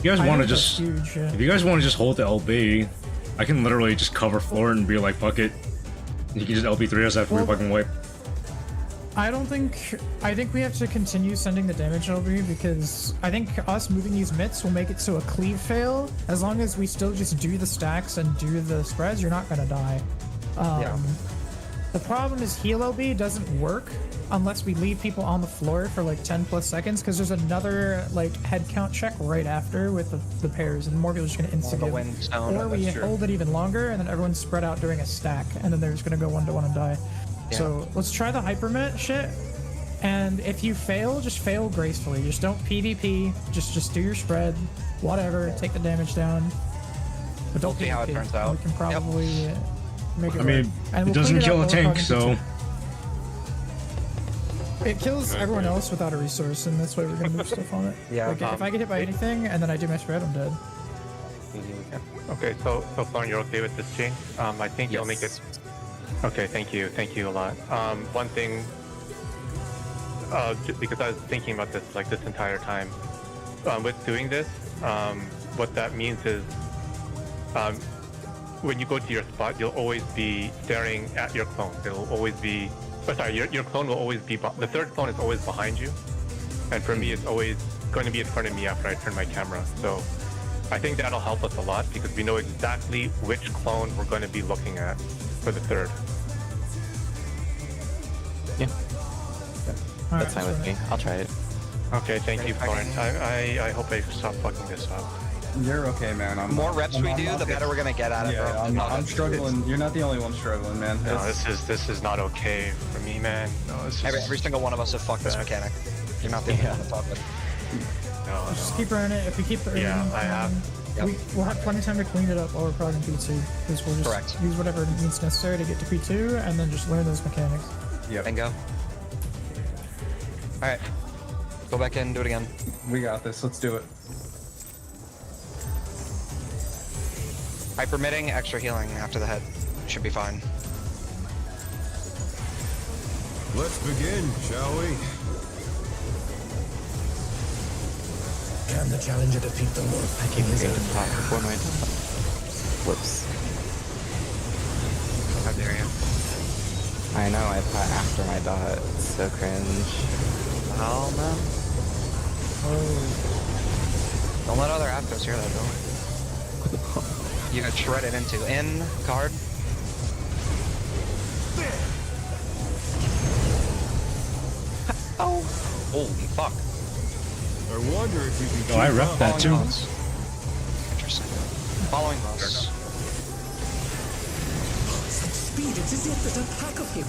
Speaker 4: You guys
Speaker 3: I
Speaker 4: want to
Speaker 3: think that's
Speaker 4: just
Speaker 3: huge, yeah.
Speaker 4: if you guys want to just hold the LB, I can literally just cover floor and be like, fuck it. You can just LB3 us after we
Speaker 3: Well,
Speaker 4: fucking wipe.
Speaker 3: I think we have to continue sending the damage LB because I think us moving these mitts will make it so a cleave fail. As long as we still just do the stacks and do the spreads, you're not gonna die. The problem is heal LB doesn't work unless we leave people on the floor for like 10 plus seconds because there's another like head count check right after with the pairs and more people are just gonna insta
Speaker 1: the
Speaker 3: give.
Speaker 1: wind stone,
Speaker 3: Or we
Speaker 2: that's true.
Speaker 3: hold it even longer and then everyone's spread out during a stack and then they're just gonna go 1-to-1 and die. So let's try the hypermit shit. And if you fail, just fail gracefully. Just don't PvP. Just do your spread, whatever. Take the damage down. But don't
Speaker 1: We'll see how it
Speaker 3: PvP.
Speaker 1: turns out.
Speaker 3: We can probably make it
Speaker 4: I mean,
Speaker 3: work. And
Speaker 4: it
Speaker 3: we'll
Speaker 4: doesn't
Speaker 3: clean
Speaker 4: kill
Speaker 3: up
Speaker 4: a
Speaker 3: while we're
Speaker 4: tank,
Speaker 3: talking
Speaker 4: so
Speaker 3: to- it kills everyone else without a resource, and that's why we're gonna move stuff on it.
Speaker 1: Yeah,
Speaker 3: Like, if I get hit by anything and then I do my spread, I'm dead.
Speaker 5: Okay, so far you're okay with this change? I think you'll make it. Okay, thank you a lot. One thing, because I was thinking about this like this entire time, with doing this, what that means is, when you go to your spot, you'll always be staring at your clone. It'll always be, your clone will always be, the third clone is always behind you, and for me, it's always going to be in front of me after I turn my camera. So I think that'll help us a lot because we know exactly which clone we're going to be looking at for the third.
Speaker 10: Yeah,
Speaker 3: All
Speaker 10: that's
Speaker 3: right,
Speaker 10: fine with
Speaker 3: so-
Speaker 10: me. I'll try it.
Speaker 5: Okay, thank you, Florent. I hope I stop fucking this up.
Speaker 2: you're okay, man. I'm
Speaker 1: More reps
Speaker 2: I'm-
Speaker 1: we
Speaker 2: I'm
Speaker 1: do,
Speaker 2: not-
Speaker 1: the better we're gonna get at it,
Speaker 2: Yeah,
Speaker 1: bro.
Speaker 2: I'm struggling. You're not the only one struggling, man.
Speaker 5: No,
Speaker 2: It's-
Speaker 5: this is not okay for me, man. No, this is
Speaker 1: Every single one of us have fucked this mechanic. You're not the only one to fuck with.
Speaker 5: no.
Speaker 3: Just keep running it. If we keep the early,
Speaker 5: Yeah, I have.
Speaker 3: we'll have plenty of time to clean it up while we're progging P2 because we'll just
Speaker 1: Correct.
Speaker 3: use whatever means necessary to get to P2 and then just learn those mechanics.
Speaker 2: Yep.
Speaker 1: Bingo. Alright. Go back in, do it again.
Speaker 2: We got this. Let's do it.
Speaker 1: Hypermitting, extra healing after the head. Should be fine.
Speaker 6: Let's begin, shall we?
Speaker 7: Can the challenger defeat the wolf?
Speaker 10: I keep
Speaker 7: in his
Speaker 10: forgetting
Speaker 7: own
Speaker 10: to pop
Speaker 7: lair?
Speaker 10: before my whoops.
Speaker 1: How dare you?
Speaker 10: I know, I pot after my dot. It's so cringe.
Speaker 1: Oh, man. Oh. Don't let other actors hear that, though. You got shredded into in card. Oh. Holy fuck.
Speaker 6: I wonder if you can
Speaker 4: Oh, I
Speaker 6: keep
Speaker 4: repped
Speaker 6: up.
Speaker 4: that too.
Speaker 1: Following boss. Interesting. Following boss.
Speaker 7: speed, it's as if there's a pack of him.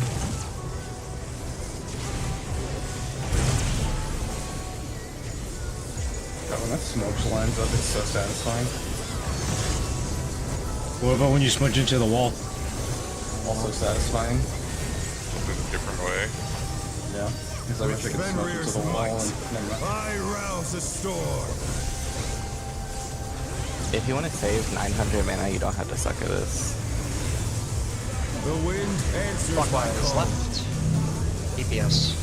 Speaker 2: God, when that smoke lines up, it's so satisfying.
Speaker 4: What about when you smudge into the wall?
Speaker 2: Also satisfying.
Speaker 8: In a different way.
Speaker 2: Yeah. Because I wish I could smoke into the wall and never mind.
Speaker 6: I rouse the storm.
Speaker 10: If you want to save 900 mana, you don't have to suck at this.
Speaker 6: The wind answers my
Speaker 11: Clockwise
Speaker 6: call.
Speaker 11: left. DPS.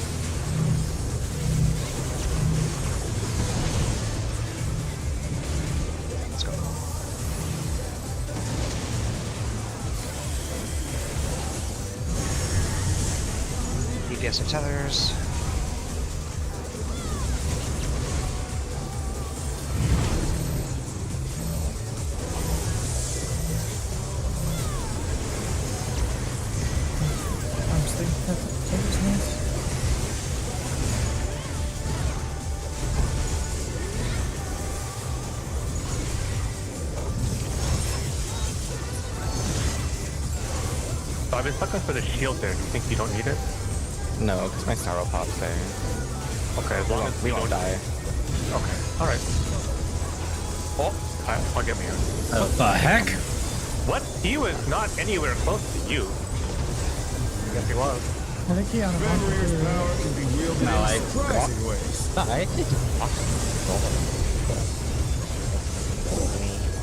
Speaker 11: Let's go. DPS of tethers.
Speaker 3: I'm just thinking that was nice.
Speaker 5: So I've been looking for the shield there. Do you think you don't need it?
Speaker 10: No, because my Snarl pop's there.
Speaker 5: Okay, as long as
Speaker 10: We won't die.
Speaker 5: Okay, alright. Oh, I'll get me in.
Speaker 4: What the heck?
Speaker 5: What? He was not anywhere close to you. Yes, he was.
Speaker 3: I think he on a
Speaker 6: Fenrir's power can be wielded
Speaker 9: No,
Speaker 6: in surprising ways.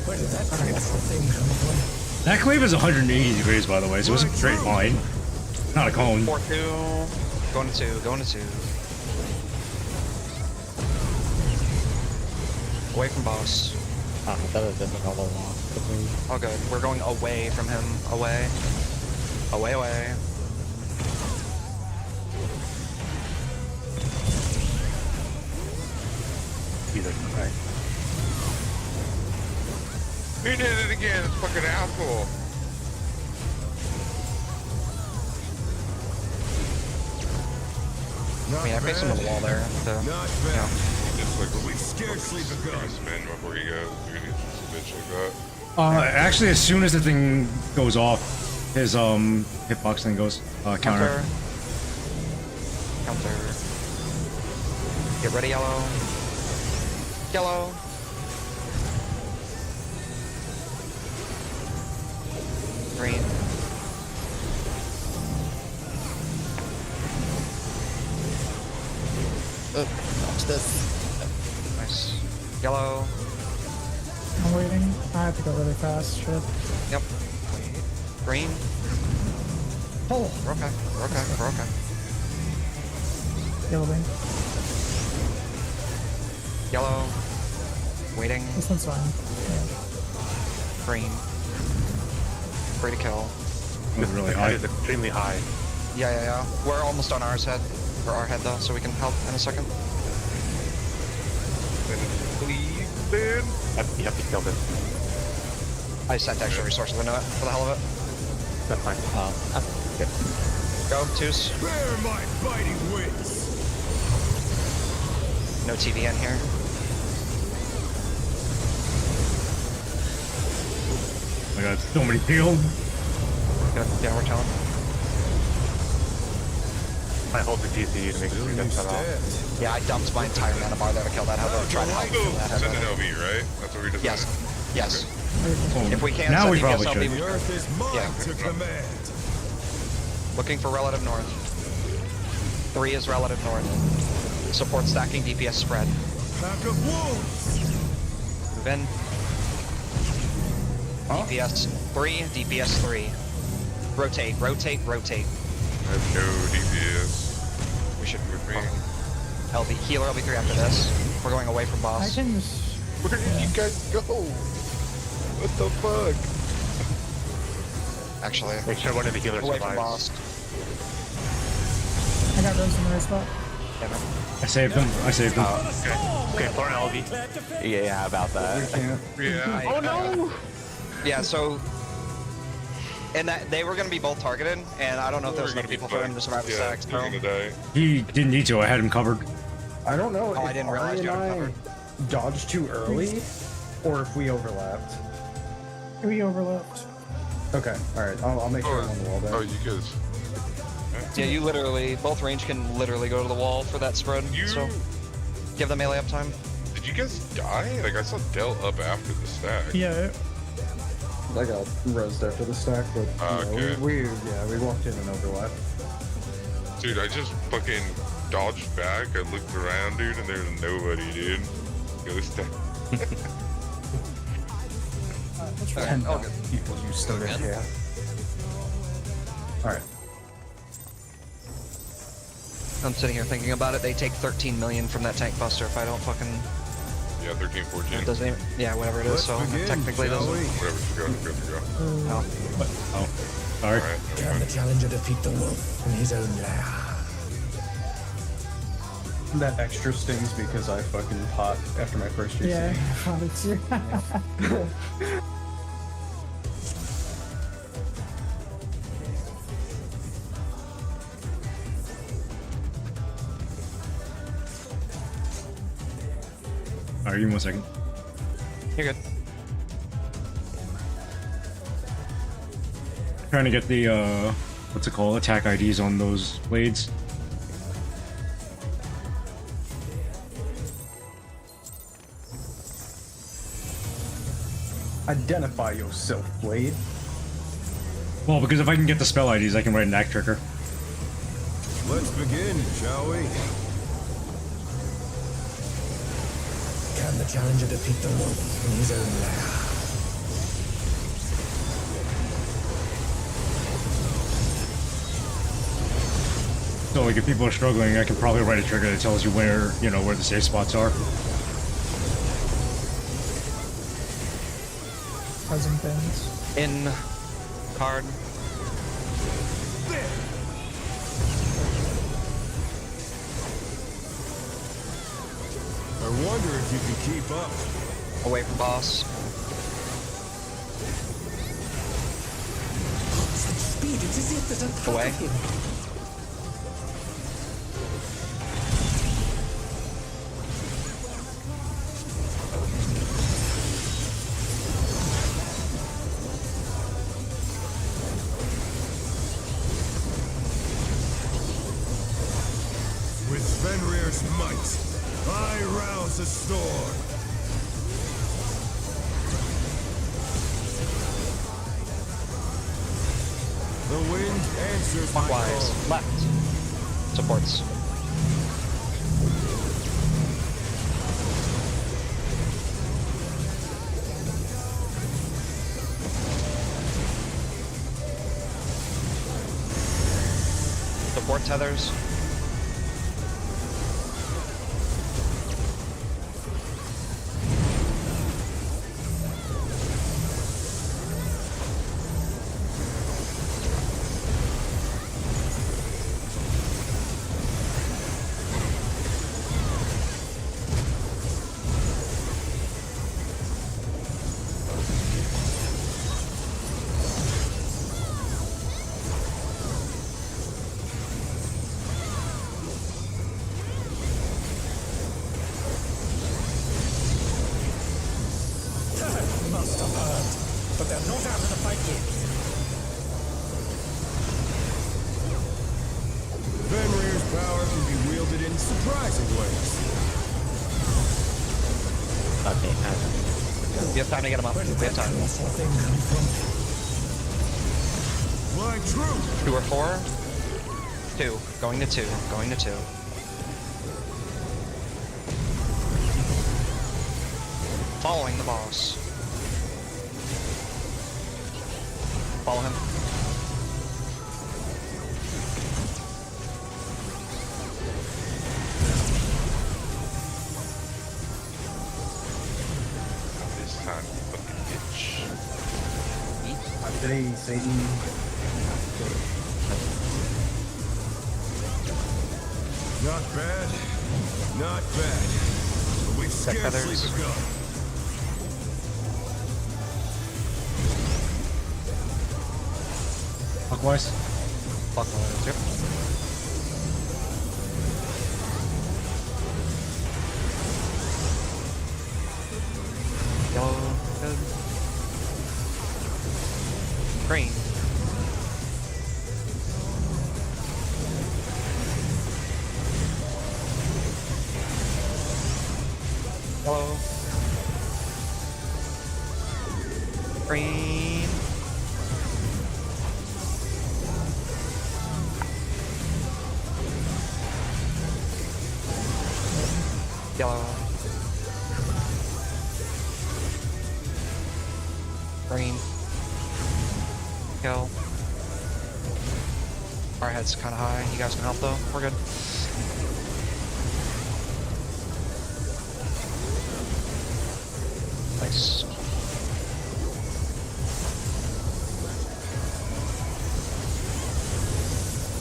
Speaker 7: Where did that dreadful thing come from?
Speaker 4: That cleave is 180 degrees, by the way, so it's a straight line. Not a cone.
Speaker 11: 4-2. Going to 2. Going to 2. Away from boss.
Speaker 9: That was just another walk.
Speaker 11: All good. We're going away from him. Away. Away, away.
Speaker 5: Jesus Christ.
Speaker 8: He did it again, this fucking asshole.
Speaker 11: I mean, I faced him on the wall there. So,
Speaker 6: Not
Speaker 11: you know.
Speaker 6: bad.
Speaker 8: Just like
Speaker 6: We've scarcely begun.
Speaker 8: spin before you go. Dude, he's just a bitch like that.
Speaker 4: Actually, as soon as the thing goes off, his hitbox thing goes counter.
Speaker 11: Counter. Get ready, yellow. Yellow. Green.
Speaker 9: Watch this.
Speaker 11: Nice. Yellow.
Speaker 3: I'm waiting. I have to go really fast. Shit.
Speaker 11: Yep. Green.
Speaker 3: Oh,
Speaker 11: We're okay. We're okay. We're okay.
Speaker 3: building.
Speaker 11: Yellow. Waiting.
Speaker 3: This one's fine. Yeah.
Speaker 11: Green. Free to kill.
Speaker 4: It was really
Speaker 5: The
Speaker 4: high.
Speaker 5: head is extremely high.
Speaker 11: Yeah, yeah, yeah. We're almost on ours head. Or our head though, so we can help in a second.
Speaker 8: Please, dude.
Speaker 5: You have to kill this.
Speaker 11: I sent extra resources into it for the hell of it.
Speaker 5: That's fine.
Speaker 9: Good.
Speaker 11: Go, twos.
Speaker 6: Bear my biting wings.
Speaker 11: No TV in here.
Speaker 4: Oh my god, so many healed.
Speaker 11: Yeah, we're chilling.
Speaker 5: I hold the GC to make sure you get that off.
Speaker 6: Instead,
Speaker 11: Yeah, I dumped my entire mana bar there to kill that head. I'm trying to help kill that head.
Speaker 8: Send an
Speaker 11: right?
Speaker 8: LV, right? That's what we just
Speaker 11: Yes. Yes.
Speaker 4: Oh,
Speaker 11: If we can,
Speaker 4: now
Speaker 11: send
Speaker 4: we
Speaker 11: DPS
Speaker 4: probably
Speaker 11: LB.
Speaker 4: should.
Speaker 6: the earth is mine
Speaker 11: Yeah.
Speaker 6: to command.
Speaker 11: Looking for relative north. 3 is relative north. Support stacking DPS spread.
Speaker 6: Pack of wolves.
Speaker 11: Move in. DPS 3, DPS 3. Rotate, rotate, rotate.
Speaker 8: I have no DPS
Speaker 11: We should
Speaker 8: with me.
Speaker 11: LB healer LB3 after this. We're going away from
Speaker 3: I
Speaker 11: boss.
Speaker 3: can just.
Speaker 8: Where did you guys go? What the fuck?
Speaker 11: Actually,
Speaker 5: Make sure one of the healers
Speaker 11: away from
Speaker 5: survives.
Speaker 11: boss.
Speaker 3: I got those in the right spot.
Speaker 11: Damn it.
Speaker 4: I saved him. I saved him.
Speaker 5: Okay, for an LV.
Speaker 10: Yeah, about that.
Speaker 8: Yeah.
Speaker 11: Oh no! Yeah, so. And that they were going to be both targeted, and I don't know if there was enough people for them to survive the
Speaker 8: Yeah,
Speaker 11: stacks.
Speaker 8: you're gonna die.
Speaker 4: He didn't need to. I had him covered.
Speaker 2: I don't know
Speaker 11: Oh,
Speaker 2: if
Speaker 11: I didn't
Speaker 2: Ari
Speaker 11: realize you
Speaker 2: and
Speaker 11: had it
Speaker 2: I
Speaker 11: covered.
Speaker 2: dodged too early, or if we overlapped.
Speaker 3: We overlapped.
Speaker 2: Okay, alright. I'll make sure I'm on the wall
Speaker 8: Oh,
Speaker 2: there.
Speaker 8: you guys.
Speaker 11: Yeah, you literally, both range can literally go to the wall for that spread.
Speaker 8: You.
Speaker 11: So give them melee uptime.
Speaker 8: Did you guys die? Like, I saw Del up after the stack.
Speaker 3: Yeah.
Speaker 2: I got rezzed after the stack, but
Speaker 8: Okay.
Speaker 2: we walked in and overlapped.
Speaker 8: Dude, I just fucking dodged back. I looked around, dude, and there's nobody, dude. Ghost stack.
Speaker 11: Okay,
Speaker 2: 10,000
Speaker 11: all good.
Speaker 2: people used to
Speaker 11: Again?
Speaker 2: yeah. Alright.
Speaker 11: I'm sitting here thinking about it. They take 13 million from that tank buster if I don't fucking.
Speaker 8: Yeah, 13, 14.
Speaker 11: It doesn't even. Yeah, whatever it is.
Speaker 6: Let's
Speaker 11: So it
Speaker 6: begin,
Speaker 11: technically
Speaker 6: shall
Speaker 11: doesn't.
Speaker 6: we?
Speaker 8: Whatever, go.
Speaker 4: What? Oh, sorry.
Speaker 8: Alright,
Speaker 7: Can the challenger defeat the wolf in his own lair?
Speaker 2: That extra stings because I fucking pot after my first GC.
Speaker 3: Yeah.
Speaker 4: Alright, give me 1 second.
Speaker 11: You're good.
Speaker 4: Trying to get the what's it called? Attack IDs on those blades.
Speaker 2: Identify yourself, Blade.
Speaker 4: Well, because if I can get the spell IDs, I can write an act trigger.
Speaker 6: Let's begin, shall we?
Speaker 7: Can the challenger defeat the wolf in his own lair?
Speaker 4: So, like, if people are struggling, I can probably write a trigger that tells you where, you know, where the safe spots are.
Speaker 3: Causing things.
Speaker 11: In card.
Speaker 6: I wonder if you can keep up.
Speaker 11: Away from boss.
Speaker 7: Such speed, it's as if there's a pack
Speaker 11: Away.
Speaker 7: of him.
Speaker 6: With Fenrir's might, I rouse the storm. The wind answers my
Speaker 11: Clockwise.
Speaker 6: call.
Speaker 11: Left. Supports. Support tethers.
Speaker 7: Must have hurt, but they're not out of the fight yet.
Speaker 6: Fenrir's power can be wielded in surprising ways.
Speaker 9: Okay,
Speaker 11: We have time to get him up.
Speaker 7: Where did
Speaker 11: We have
Speaker 7: that
Speaker 11: time.
Speaker 7: colossal thing come from?
Speaker 6: My truth!
Speaker 11: 2 or 4? 2. Going to 2. Going to 2. Following the boss. Follow him.
Speaker 8: This time, fucking bitch.
Speaker 2: Today, Satan.
Speaker 6: Not bad. Not bad. But we've scarcely
Speaker 11: feathers.
Speaker 6: begun.
Speaker 4: Clockwise.
Speaker 11: Clockwise. Yep. Yellow. Good. Green. Green. Yellow. Green. Kill. Our head's kind of high. You guys can help though. We're good. Nice.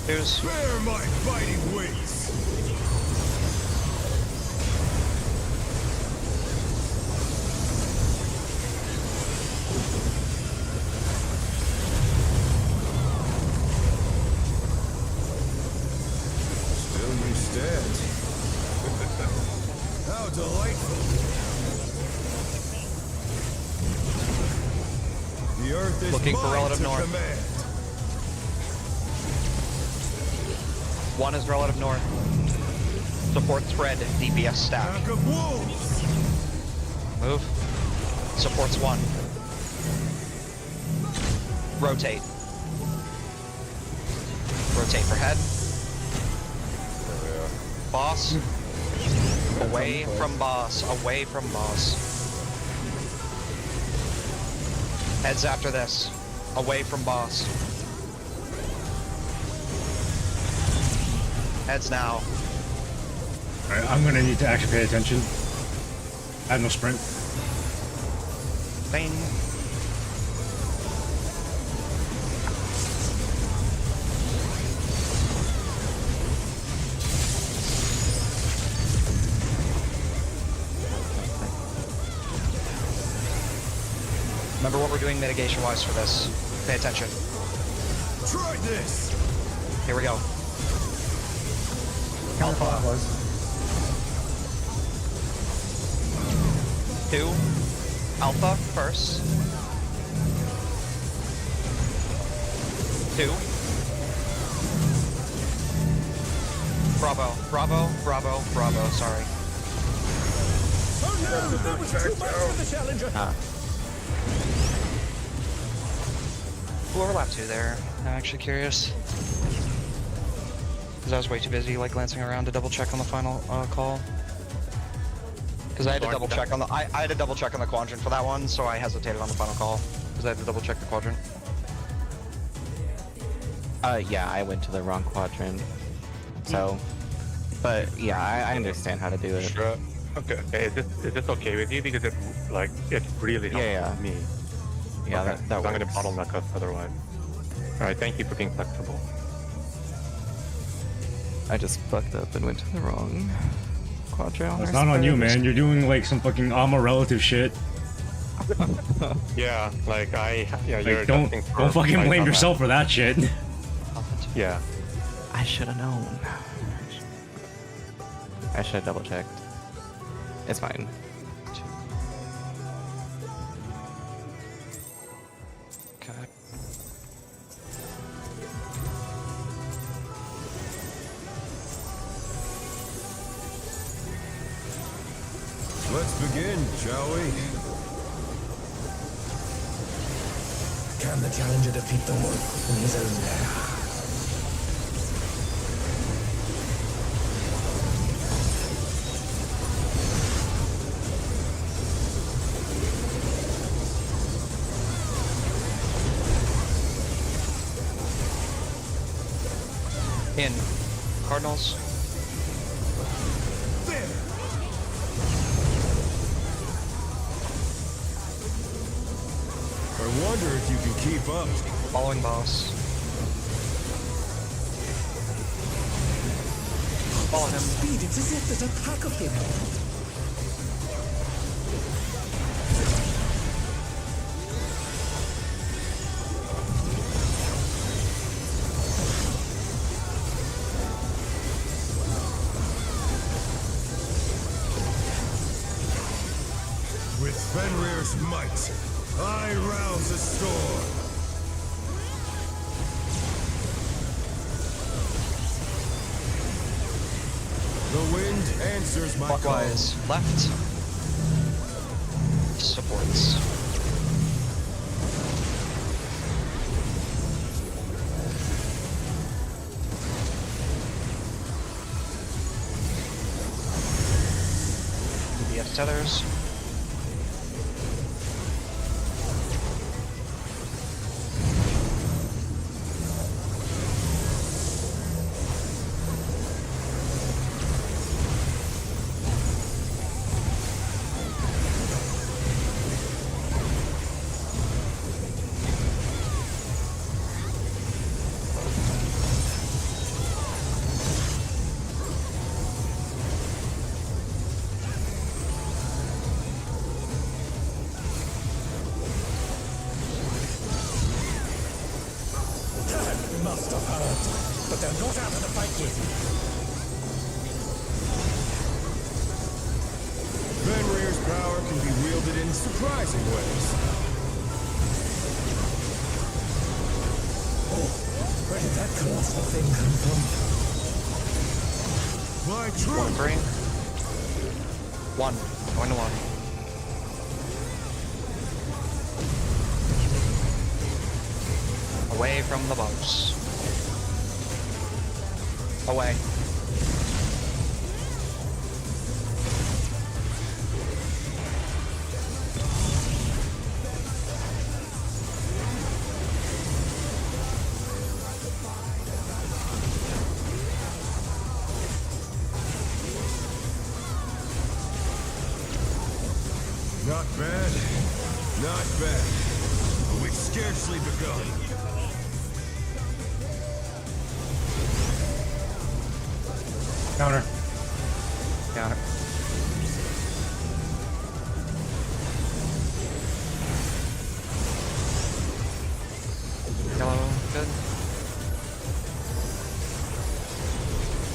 Speaker 11: Here's
Speaker 6: Spare my fighting wings! Still you stand. How delightful! The earth is
Speaker 11: Looking for
Speaker 6: mine
Speaker 11: relative
Speaker 6: to
Speaker 11: north.
Speaker 6: command.
Speaker 11: one is relative north. Support spread, DPS stack.
Speaker 6: Pack of wolves!
Speaker 11: Move. Supports one. Rotate. Rotate for head. Boss. Away from boss. Away from boss. Heads after this. Away from boss. Heads now.
Speaker 4: Alright, I'm gonna need to actually pay attention. I have no sprint.
Speaker 11: Bang. Remember what we're doing mitigation-wise for this. Pay attention.
Speaker 6: Try this!
Speaker 11: Here we go.
Speaker 2: Counterclockwise.
Speaker 11: 2. Alpha first. 2. Bravo, bravo, bravo, bravo, sorry.
Speaker 7: Oh no, that was too much for the challenger.
Speaker 11: Who overlapped to there? I'm actually curious. Because I was way too busy like glancing around to double check on the final call. Because I had to double check on the I had to double check on the quadrant for that one, so I hesitated on the final call. Because I had to double check the quadrant.
Speaker 10: Yeah, I went to the wrong quadrant. So, but yeah, I understand how to do it.
Speaker 5: Sure. Okay. Is this okay with you? Because it really helps
Speaker 10: Yeah.
Speaker 5: me.
Speaker 10: Yeah,
Speaker 5: Okay,
Speaker 10: that
Speaker 5: I'm gonna
Speaker 10: works.
Speaker 5: bottleneck us otherwise. All right. Thank you for being flexible.
Speaker 10: I just fucked up and went to the wrong quadrant.
Speaker 4: It's not on you, man. You're doing like some fucking Alma relative shit.
Speaker 5: Yeah, like you're
Speaker 4: Like, don't
Speaker 5: adjusting for
Speaker 4: fucking
Speaker 5: fights
Speaker 4: blame
Speaker 5: on
Speaker 4: yourself for that shit.
Speaker 5: that. Yeah.
Speaker 10: I should have known. I should have double checked. It's fine.
Speaker 11: Okay.
Speaker 6: Let's begin, shall we?
Speaker 7: Can the challenger defeat the wolf in his own lair?
Speaker 11: In. Cardinals.
Speaker 6: There! I wonder if you can keep up.
Speaker 11: Following boss. Follow him.
Speaker 7: Speed, it's as if there's a pack of him.
Speaker 6: With Fenrir's might, I rouse a storm. The wind answers my
Speaker 11: Clockwise. Left. Supports. Tethers.
Speaker 7: Must have hurt, but they're not out of the fight yet.
Speaker 6: Fenrir's power can be wielded in surprising ways.
Speaker 7: Oh, where did that colossal thing come from?
Speaker 6: My
Speaker 11: One
Speaker 6: truth!
Speaker 11: green. One. Going to one. Away from the boss. Away.
Speaker 6: Not bad. Not bad. But we've scarcely begun.
Speaker 4: Counter.
Speaker 11: Counter. Yellow, good.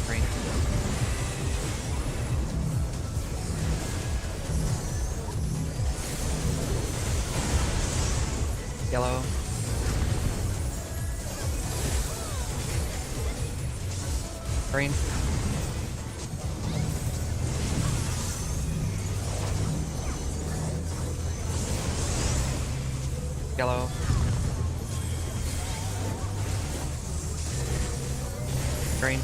Speaker 11: Green. Yellow. Green. Yellow. Green.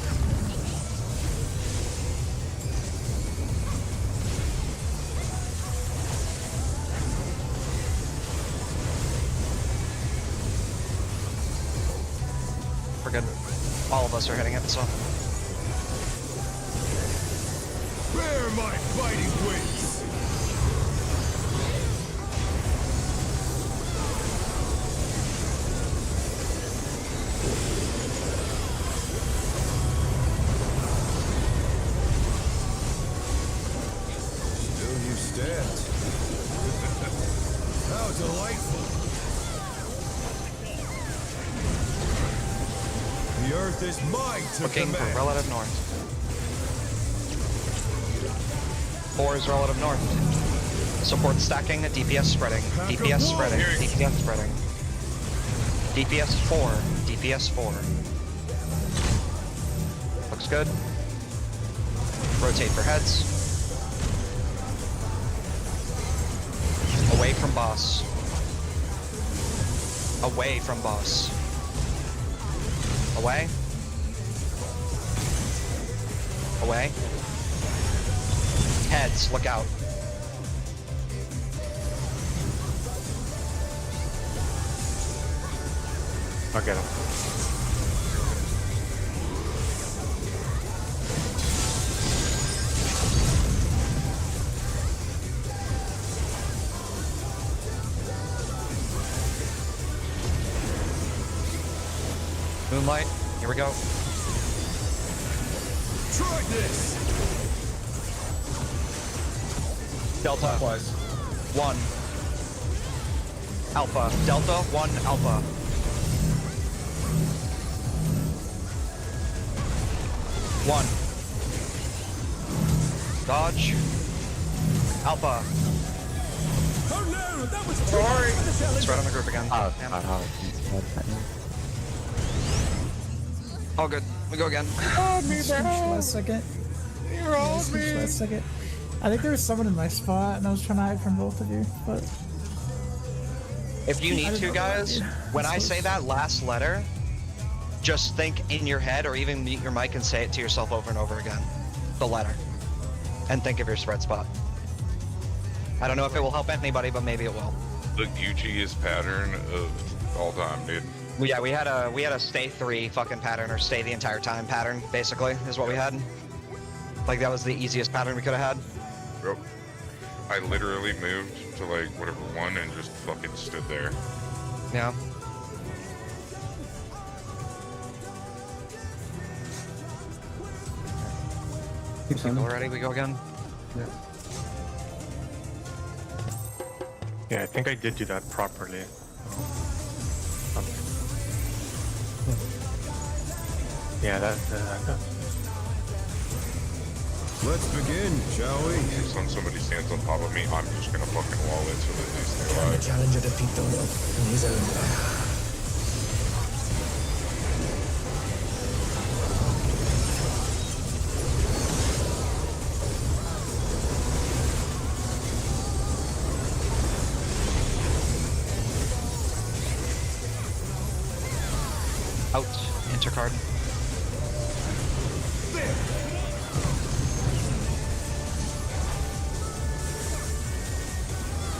Speaker 11: We're good. All of us are hitting it, so.
Speaker 6: Bear my fighting wings! Still you stand. How delightful! The earth is mine to
Speaker 11: Looking for
Speaker 6: command.
Speaker 11: relative north. 4 is relative north. Support stacking, DPS spreading, DPS spreading, DPS spreading. DPS 4, DPS 4. Looks good. Rotate for heads. Away from boss. Away from boss. Away. Away. Heads, look out.
Speaker 5: I'll get him.
Speaker 11: Moonlight, here we go.
Speaker 6: Try this!
Speaker 11: Delta,
Speaker 2: Clockwise.
Speaker 11: 1. Alpha, Delta, 1, Alpha. One. Dodge. Alpha.
Speaker 7: Oh no, that was
Speaker 11: Sorry. Let's run on the group again. Damn. All good. We go again.
Speaker 3: Last second. Last second. I think there was someone in my spot, and I was trying to hide from both of you, but
Speaker 11: If you need to, guys, when I say that last letter, just think in your head or even mute your mic and say it to yourself over and over again. The letter. And think of your spread spot. I don't know if it will help anybody, but maybe it will.
Speaker 8: The Gucciest pattern of all time, dude.
Speaker 11: Well, yeah, we had a stay 3 fucking pattern, or stay the entire time pattern, basically, is what we had. Like, that was the easiest pattern we could have had.
Speaker 8: Bro, I literally moved to like whatever one and just fucking stood there.
Speaker 11: Yeah.
Speaker 2: Keep sending.
Speaker 11: Already, we go again.
Speaker 2: Yeah.
Speaker 5: Yeah, I think I did do that properly. Yeah, that's
Speaker 6: Let's begin, shall we?
Speaker 8: When somebody stands on top of me, I'm just gonna fucking wall it so that they stay
Speaker 7: Can the
Speaker 8: alive.
Speaker 7: challenger defeat the wolf in his own lair?
Speaker 11: Out. Intercard.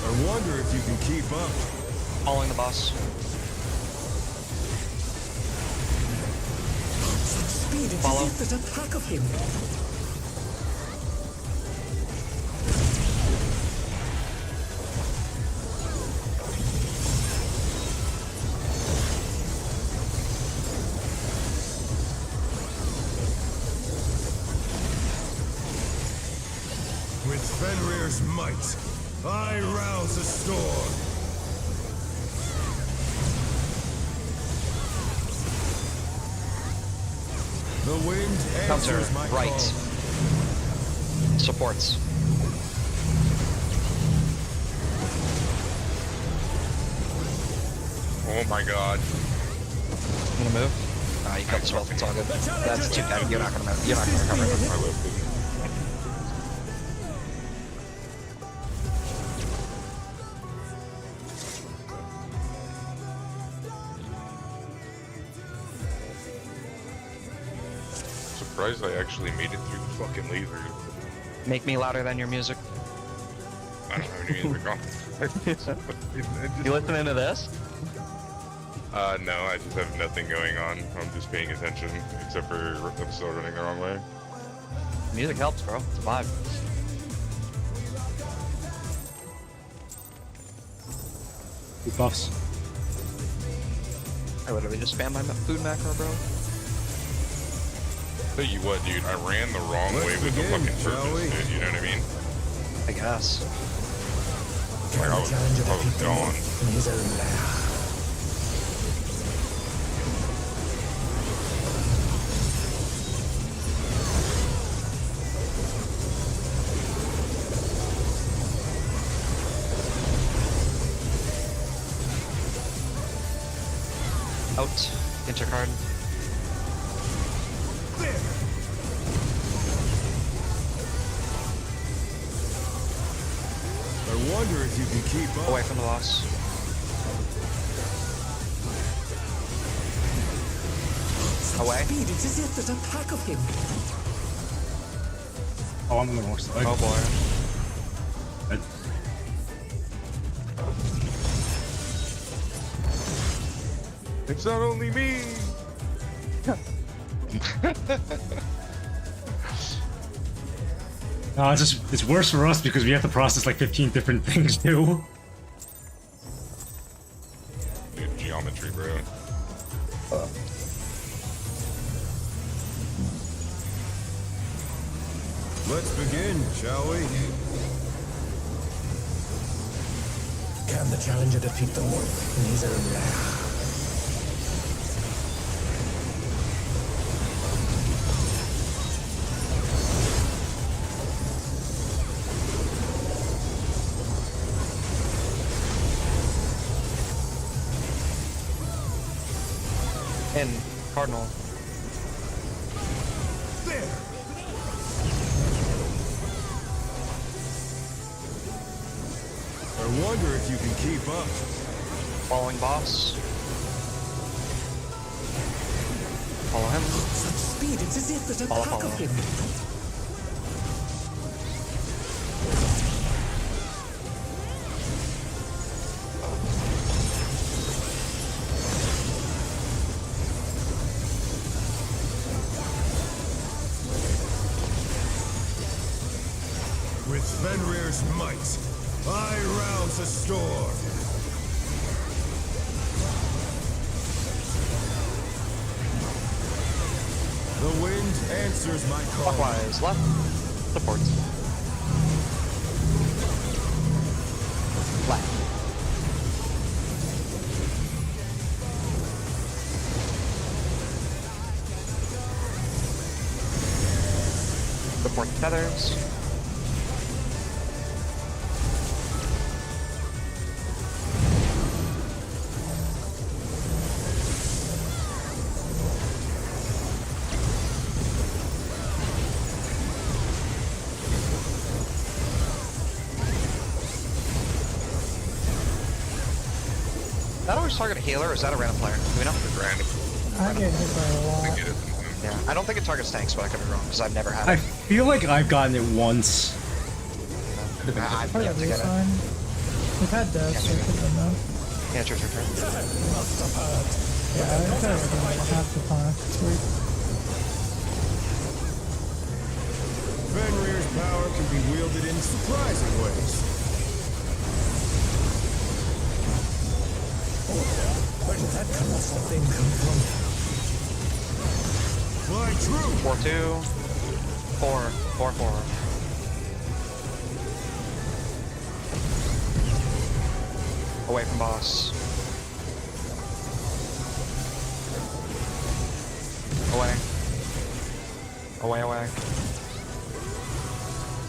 Speaker 6: I wonder if you can keep up.
Speaker 11: Following the boss.
Speaker 7: Speed, it's
Speaker 11: Follow.
Speaker 7: as if there's a pack of him.
Speaker 6: With Fenrir's might, I rouse the storm. The wind
Speaker 11: Counter.
Speaker 6: answers my
Speaker 11: Right.
Speaker 6: call.
Speaker 11: Supports.
Speaker 8: Oh my god.
Speaker 11: You gonna move? You got 12, it's all good. That's too bad. You're not gonna move. You're not gonna recover.
Speaker 8: I love it. Surprised I actually made it through the fucking laser.
Speaker 11: Make me louder than your music.
Speaker 8: I don't have any music on.
Speaker 11: You listening to this?
Speaker 8: No, I just have nothing going on. I'm just paying attention, except for I'm still running the wrong way.
Speaker 11: Music helps, bro. It's a vibe.
Speaker 4: Two buffs.
Speaker 11: I literally just spam my food macro, bro.
Speaker 8: Tell you what, dude, I ran the wrong way with the
Speaker 6: begin,
Speaker 8: fucking
Speaker 6: shall we?
Speaker 8: purpose, dude, you know what I mean?
Speaker 11: I guess.
Speaker 7: Can
Speaker 8: I
Speaker 7: the
Speaker 8: was
Speaker 7: challenger defeat the
Speaker 8: gone.
Speaker 7: wolf in his own lair?
Speaker 11: Out. Intercard.
Speaker 6: I wonder if you can keep up.
Speaker 11: Away from the boss. Away.
Speaker 7: Speed, it's as if there's a pack of him.
Speaker 4: Oh, I'm gonna watch the
Speaker 11: Oh boy.
Speaker 8: It's not only me!
Speaker 4: No, it's worse for us because we have to process like 15 different things too.
Speaker 8: Dude, geometry, bro.
Speaker 6: Let's begin, shall we?
Speaker 7: Can the challenger defeat the wolf in his own lair?
Speaker 11: In. Cardinal.
Speaker 6: I wonder if you can keep up.
Speaker 11: Following boss. Follow him.
Speaker 7: Such speed, it's as if there's a
Speaker 11: Follow,
Speaker 7: pack of
Speaker 11: follow.
Speaker 7: him.
Speaker 6: With Fenrir's might, I rouse a storm. The wind answers my call.
Speaker 11: Clockwise, left. Supports. Left. Support the tethers. That always target a healer, or is that a random player? Do we know?
Speaker 8: It's random.
Speaker 3: I get hit by a
Speaker 8: I
Speaker 3: lot.
Speaker 8: think it is.
Speaker 11: Yeah, I don't think it targets tanks, but I could be wrong because I've never had
Speaker 4: I
Speaker 11: it.
Speaker 4: feel like I've gotten it once.
Speaker 11: I've
Speaker 3: Probably
Speaker 11: yet
Speaker 3: have
Speaker 11: to get it.
Speaker 3: sign. We've had deaths, so it could have been that.
Speaker 11: Yeah, true.
Speaker 3: Yeah, I could have been like half the time. It's weird.
Speaker 6: Fenrir's power can be wielded in surprising ways.
Speaker 7: Where did that colossal thing come from?
Speaker 6: Fly true!
Speaker 11: 4-2. 4-4. Away from boss. Away. Away.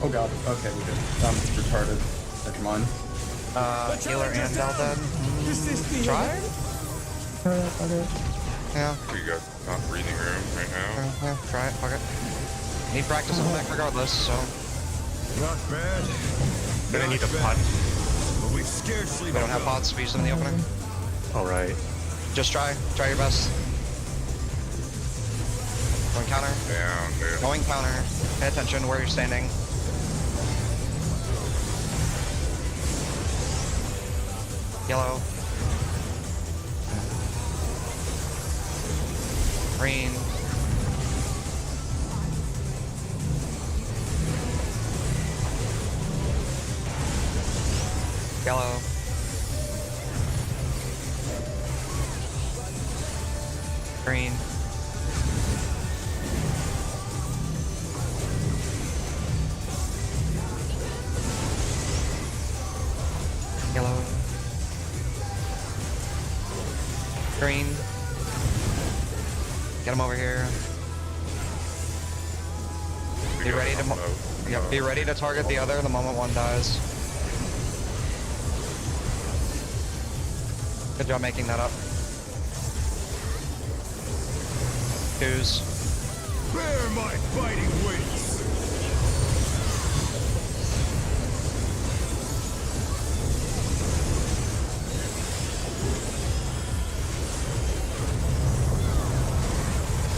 Speaker 2: Oh god. Okay, we did. I'm retarded. Never mind.
Speaker 11: Healer and Delta. Try?
Speaker 3: Try that, fuck it.
Speaker 11: Yeah.
Speaker 8: We got not breathing room right now.
Speaker 11: Yeah, try it, fuck it. Need practice on the back regardless, so.
Speaker 6: Not bad.
Speaker 5: Gonna need a
Speaker 6: Not
Speaker 5: punt.
Speaker 6: bad. But we've scarcely
Speaker 11: We don't have
Speaker 6: begun.
Speaker 11: pods, we use them in the opening.
Speaker 5: Alright.
Speaker 11: Just try your best. Going counter.
Speaker 8: Down, dude.
Speaker 11: Going counter. Pay attention where you're standing. Yellow. Green. Yellow. Green. Yellow. Green. Get him over here.
Speaker 8: We
Speaker 11: Be
Speaker 8: got
Speaker 11: ready to
Speaker 8: some
Speaker 11: Yep, be ready to target the other the moment one dies. Good job making that up. Twos.
Speaker 6: Bear my biting wings!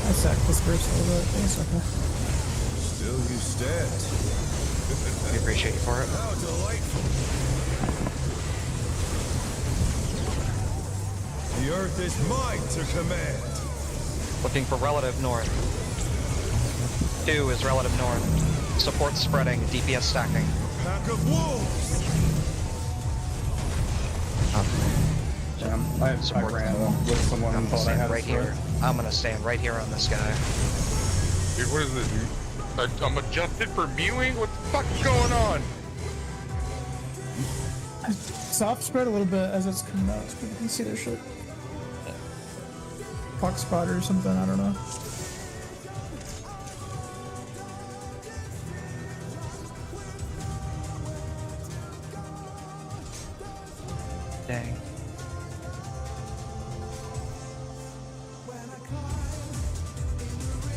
Speaker 3: I sacked this burst a little bit. It's okay.
Speaker 6: Still you stand.
Speaker 11: We appreciate you for it.
Speaker 6: How delightful! The earth is mine to command.
Speaker 11: Looking for relative north. 2 is relative north. Support spreading, DPS stacking.
Speaker 6: Pack of wolves!
Speaker 2: Damn. I
Speaker 11: Support
Speaker 2: ran
Speaker 11: them.
Speaker 2: with someone
Speaker 11: I'm
Speaker 2: and
Speaker 11: gonna
Speaker 2: thought I
Speaker 11: stand
Speaker 2: had
Speaker 11: right
Speaker 2: a threat.
Speaker 11: here. I'm gonna stand right here on this guy.
Speaker 8: Dude, what is this? I'm adjusted for mewing? What the fuck is going on?
Speaker 3: Soft spread a little bit as it's coming out, so people can see their shit. Clock spotter or something, I don't know.
Speaker 11: Dang.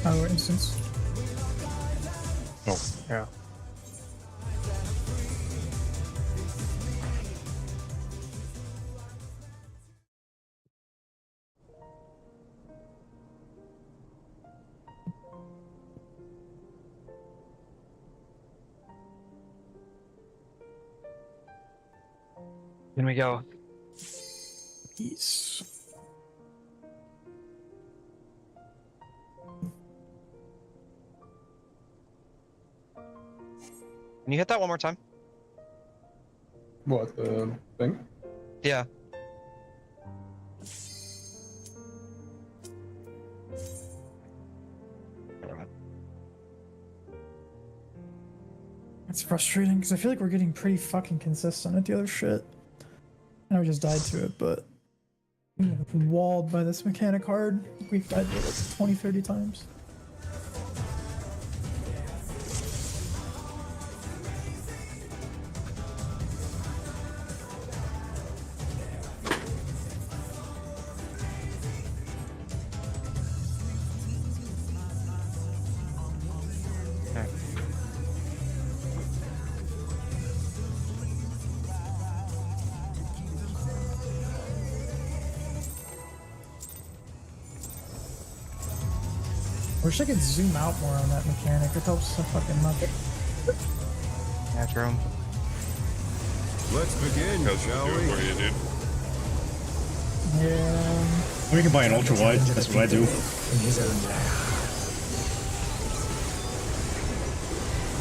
Speaker 3: Oh, instance.
Speaker 5: Oh, yeah.
Speaker 11: In we go.
Speaker 3: Peace.
Speaker 11: Can you hit that one more time?
Speaker 2: What, the thing?
Speaker 11: Yeah.
Speaker 3: It's frustrating because I feel like we're getting pretty fucking consistent at the other shit. I know we just died to it, but walled by this mechanic hard. We've died to it like 20, 30 times. I wish I could zoom out more on that mechanic. It helps so fucking much.
Speaker 11: Yeah, true.
Speaker 6: Let's begin,
Speaker 8: Because
Speaker 6: shall
Speaker 8: do it
Speaker 6: we?
Speaker 8: for you, dude.
Speaker 3: Yeah.
Speaker 4: Or you can buy an ultra wide. That's what I do.
Speaker 7: In his own lair.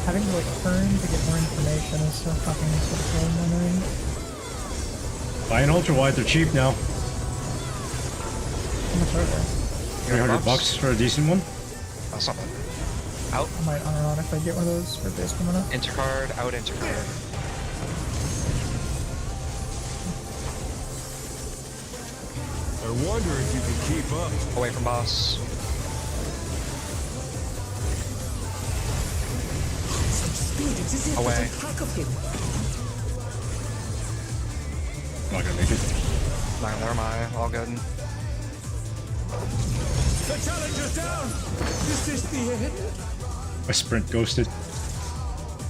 Speaker 3: Having to like turn to get more information is so fucking annoying.
Speaker 4: Buy an ultra wide. They're cheap now.
Speaker 3: How much are they?
Speaker 4: 300 bucks for a decent one.
Speaker 11: That's not bad. Out.
Speaker 3: I might unironically get one of those for base coming up.
Speaker 11: Intercard. Out. Intercard.
Speaker 6: I wonder if you can keep up.
Speaker 11: Away from boss.
Speaker 7: Such speed, it's as if
Speaker 11: Away.
Speaker 7: there's a pack of him.
Speaker 4: Not gonna make it.
Speaker 11: Never mind. All good.
Speaker 6: The challenger's down!
Speaker 7: Is this the end?
Speaker 4: My sprint ghosted.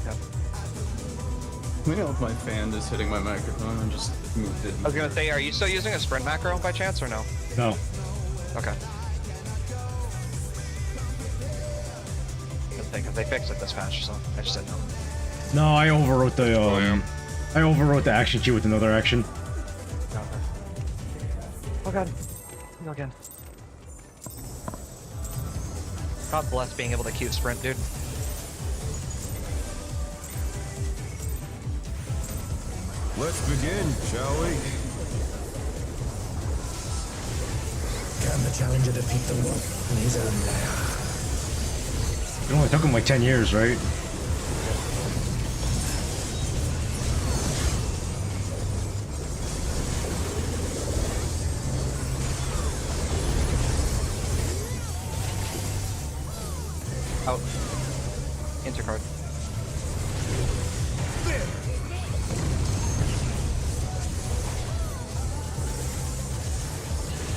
Speaker 2: Let me know if my fan is hitting my microphone and just moved it.
Speaker 11: I was gonna say, are you still using a sprint macro by chance or no?
Speaker 4: No.
Speaker 11: Okay. Good thing, because they fixed it this patch, so I just said no.
Speaker 4: No, I overwrote the
Speaker 8: yeah.
Speaker 4: I overwrote the action key with another action.
Speaker 11: Oh god. Go again. God bless being able to queue sprint, dude.
Speaker 6: Let's begin, shall we?
Speaker 7: Can the challenger defeat the wolf in his own lair?
Speaker 4: It only took him like 10 years, right?
Speaker 11: Out. Intercard.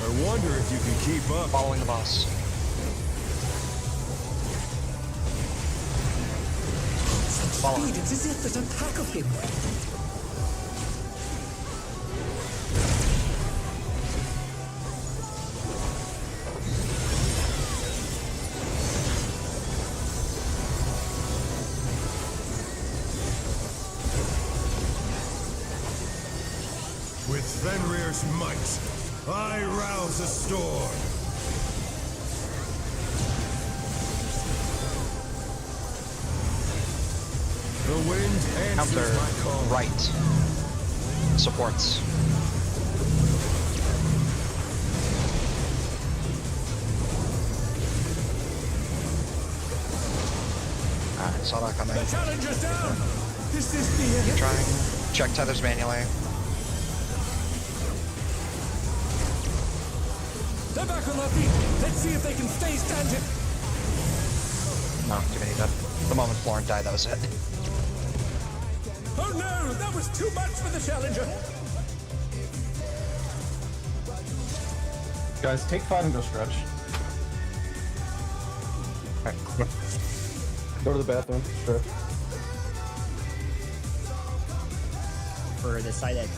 Speaker 6: I wonder if you can keep up.
Speaker 11: Following the boss.
Speaker 7: Such speed, it's as if there's a pack of him.
Speaker 6: With Fenrir's might, I rouse a storm. The wind answers
Speaker 11: Counter.
Speaker 6: my call.
Speaker 11: Right. Supports. Alright, saw that coming.
Speaker 6: The challenger's down! Is this the end?
Speaker 11: Trying. Check tethers manually.
Speaker 7: They're back on their feet. Let's see if they can stay standing.
Speaker 11: No, too many dead. The moment Florin died, that was it.
Speaker 7: Oh no, that was too much for the challenger.
Speaker 2: Guys, take 5 and go stretch. Go to the bathroom, stretch.
Speaker 12: For the side edge.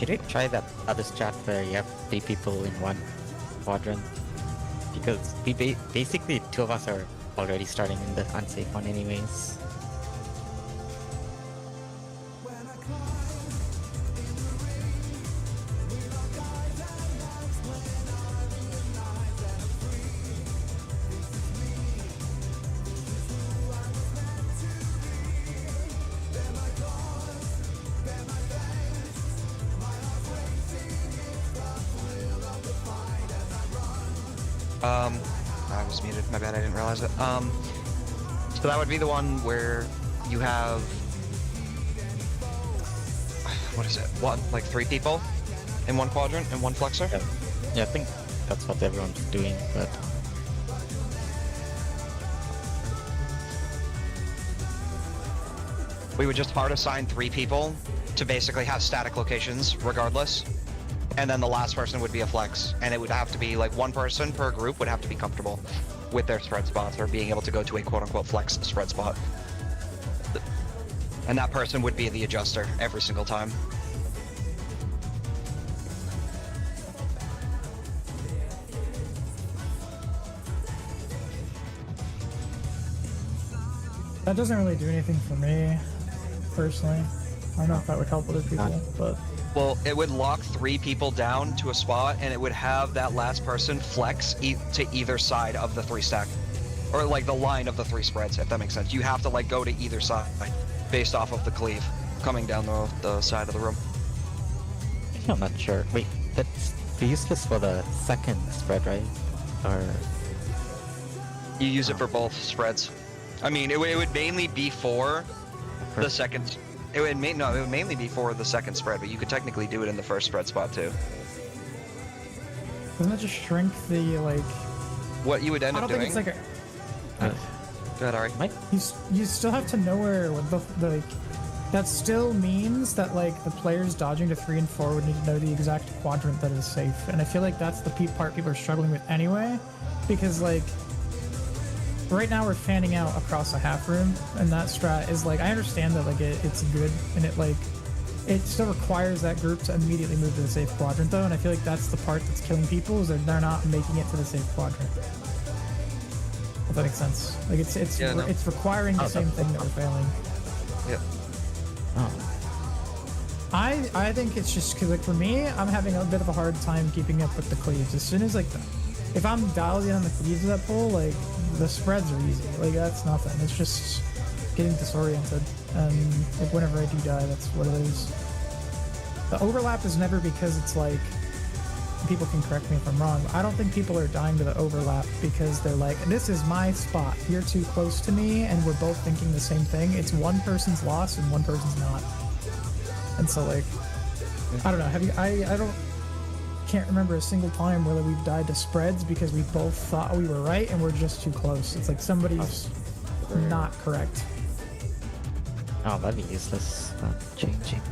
Speaker 9: Could you try that other strat where you have 3 people in one quadrant? Because we basically 2 of us are already starting in the unsafe one anyways.
Speaker 11: I was muted. My bad. I didn't realize it. So that would be the one where you have what is it? What, like 3 people in one quadrant and one flexor?
Speaker 9: Yeah, yeah, I think that's what everyone's doing, but
Speaker 11: We would just hard assign 3 people to basically have static locations regardless. And then the last person would be a flex. And it would have to be like 1 person per group would have to be comfortable with their spread spots or being able to go to a quote unquote flex spread spot. And that person would be the adjuster every single time.
Speaker 3: That doesn't really do anything for me, personally. I don't know if that would help other people, but
Speaker 11: Well, it would lock 3 people down to a spot, and it would have that last person flex to either side of the 3 stack, or like the line of the 3 spreads, if that makes sense. You have to like go to either side based off of the cleave coming down the side of the room.
Speaker 9: I'm not sure. Wait, that's we use this for the second spread, right? Or
Speaker 11: You use it for both spreads. I mean, it would mainly be for the second. It would mainly be for the second spread, but you could technically do it in the first spread spot too.
Speaker 3: doesn't it just shrink the like?
Speaker 11: What you would end
Speaker 3: I
Speaker 11: up
Speaker 3: don't
Speaker 11: doing?
Speaker 3: think it's like a.
Speaker 11: Go ahead, Ari.
Speaker 3: You still have to know where the like. That still means that like the players dodging to 3 and 4 would need to know the exact quadrant that is safe, and I feel like that's the part people are struggling with anyway, because like right now we're fanning out across a half room, and that strat is like I understand that like it's good, and it still requires that group to immediately move to the safe quadrant though, and I feel like that's the part that's killing people is that they're not making it to the safe quadrant. If that makes sense. Like it's requiring the same thing that we're failing.
Speaker 11: Yeah.
Speaker 3: I think it's just because like for me, I'm having a bit of a hard time keeping up with the cleaves. As soon as like if I'm dialed in on the cleaves of that pull, like the spreads are easy. Like that's nothing. It's just getting disoriented, and like whenever I do die, that's what it is. The overlap is never because it's like people can correct me if I'm wrong. But I don't think people are dying to the overlap because they're like, this is my spot. You're too close to me, and we're both thinking the same thing. It's one person's loss and one person's not. And so like, I don't know. Can't remember a single time whether we've died to spreads because we both thought we were right and we're just too close. It's like somebody's not correct.
Speaker 9: oh, that'd be useless. Not changing.